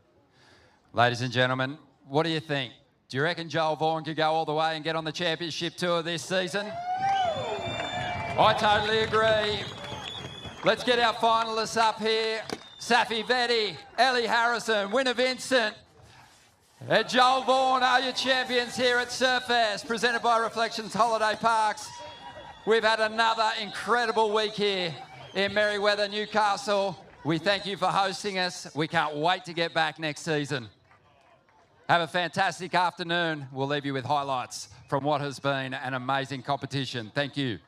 Ladies and gentlemen, what do you think? Do you reckon Joel Vaughan could go all the way and get on the championship tour this season? I totally agree. Let's get our finalists up here. Safi Vetti, Ellie Harrison, Winter Vincent, and Joel Vaughan are your champions here at Surfest, presented by Reflections Holiday Parks. We've had another incredible week here in Merriweather, Newcastle. We thank you for hosting us. We can't wait to get back next season. Have a fantastic afternoon. We'll leave you with highlights from what has been an amazing competition. Thank you.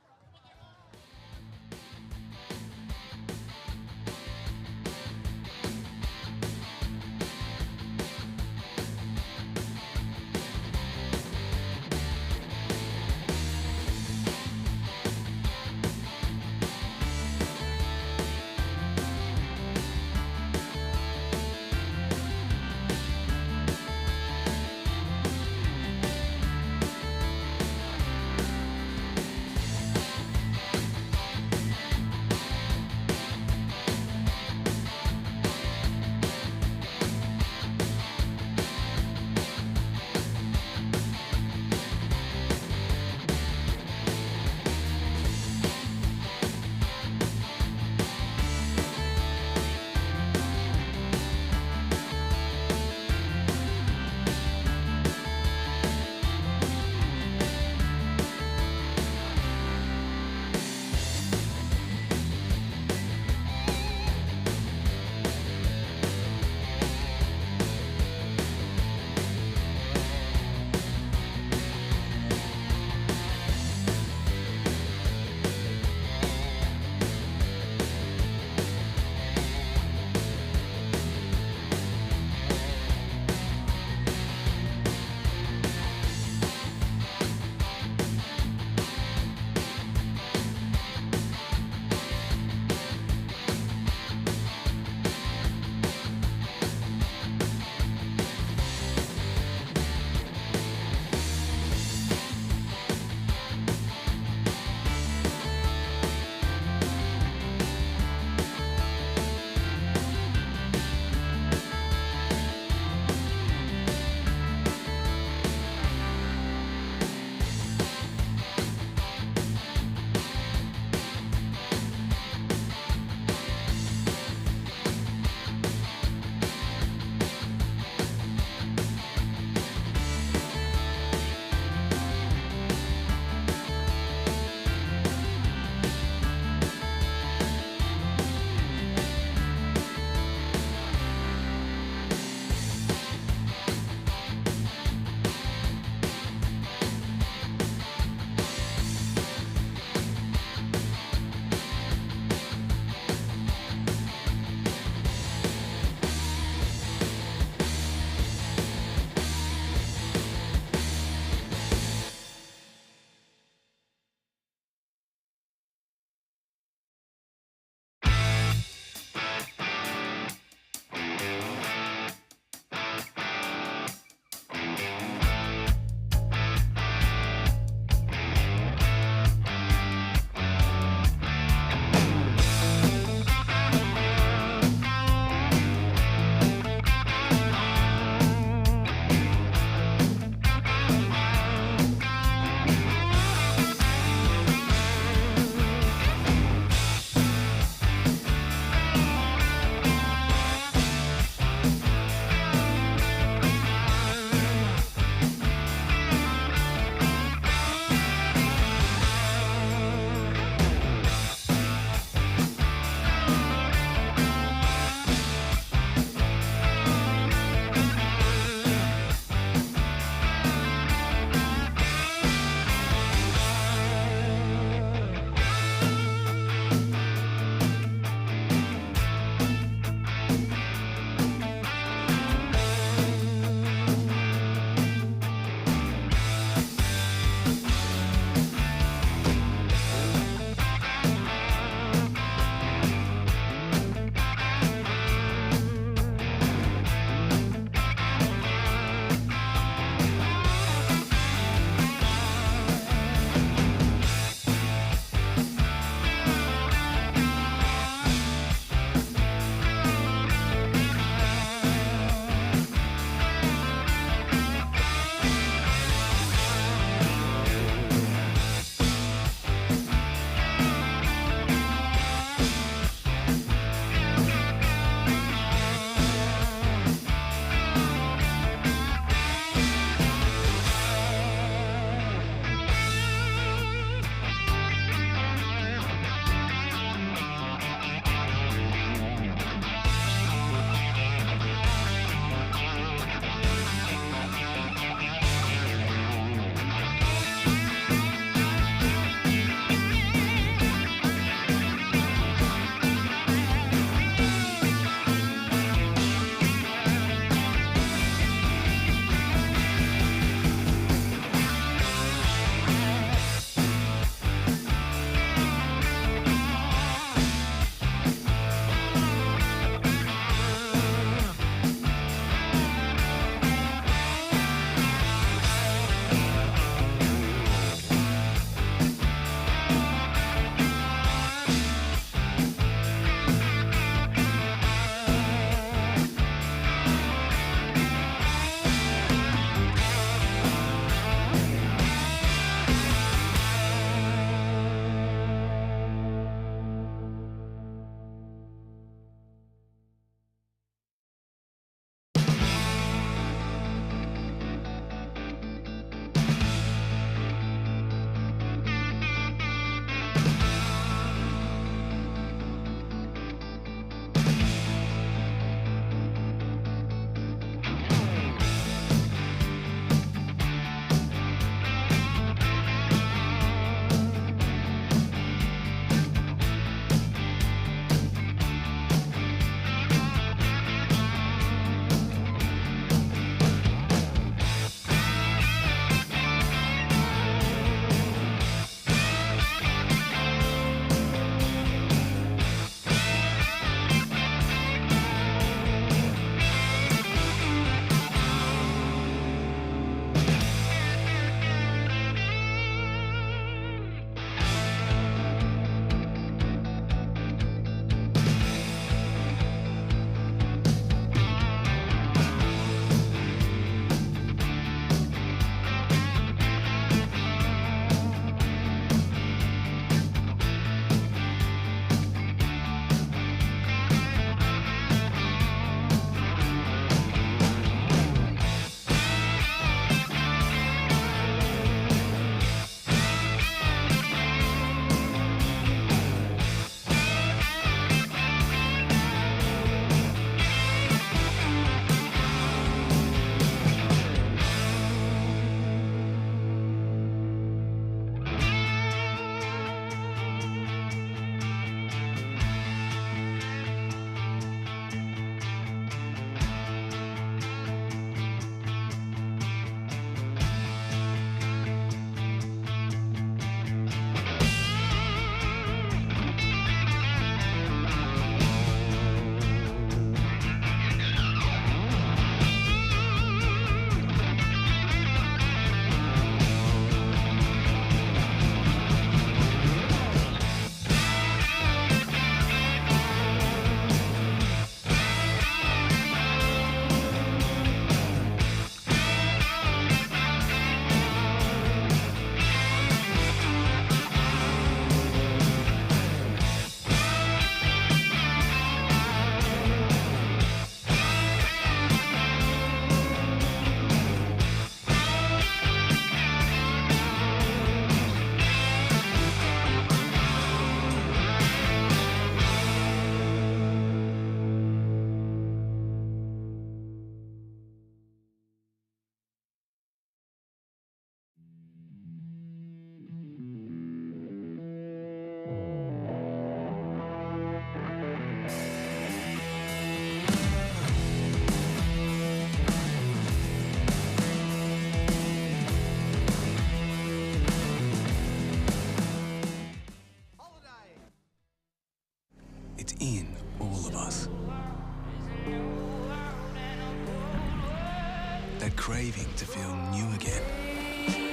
craving to feel new again.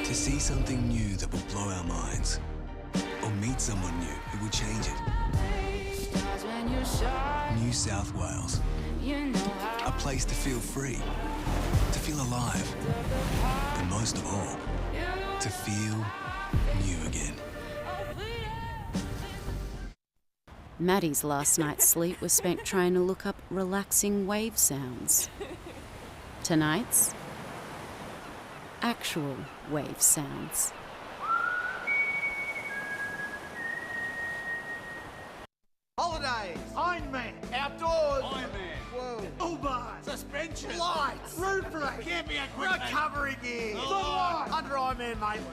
To see something new that will blow our minds. Or meet someone new who will change it. New South Wales. A place to feel free. To feel alive. And most of all, to feel new again. Maddie's last night's sleep was spent trying to look up relaxing wave sounds. Tonight's actual wave sounds. Holidays, Ironman, outdoors, Ironman, whoa, Uber, suspension, lights, roof rack, camping equipment, recovery gear, under Ironman Maitland.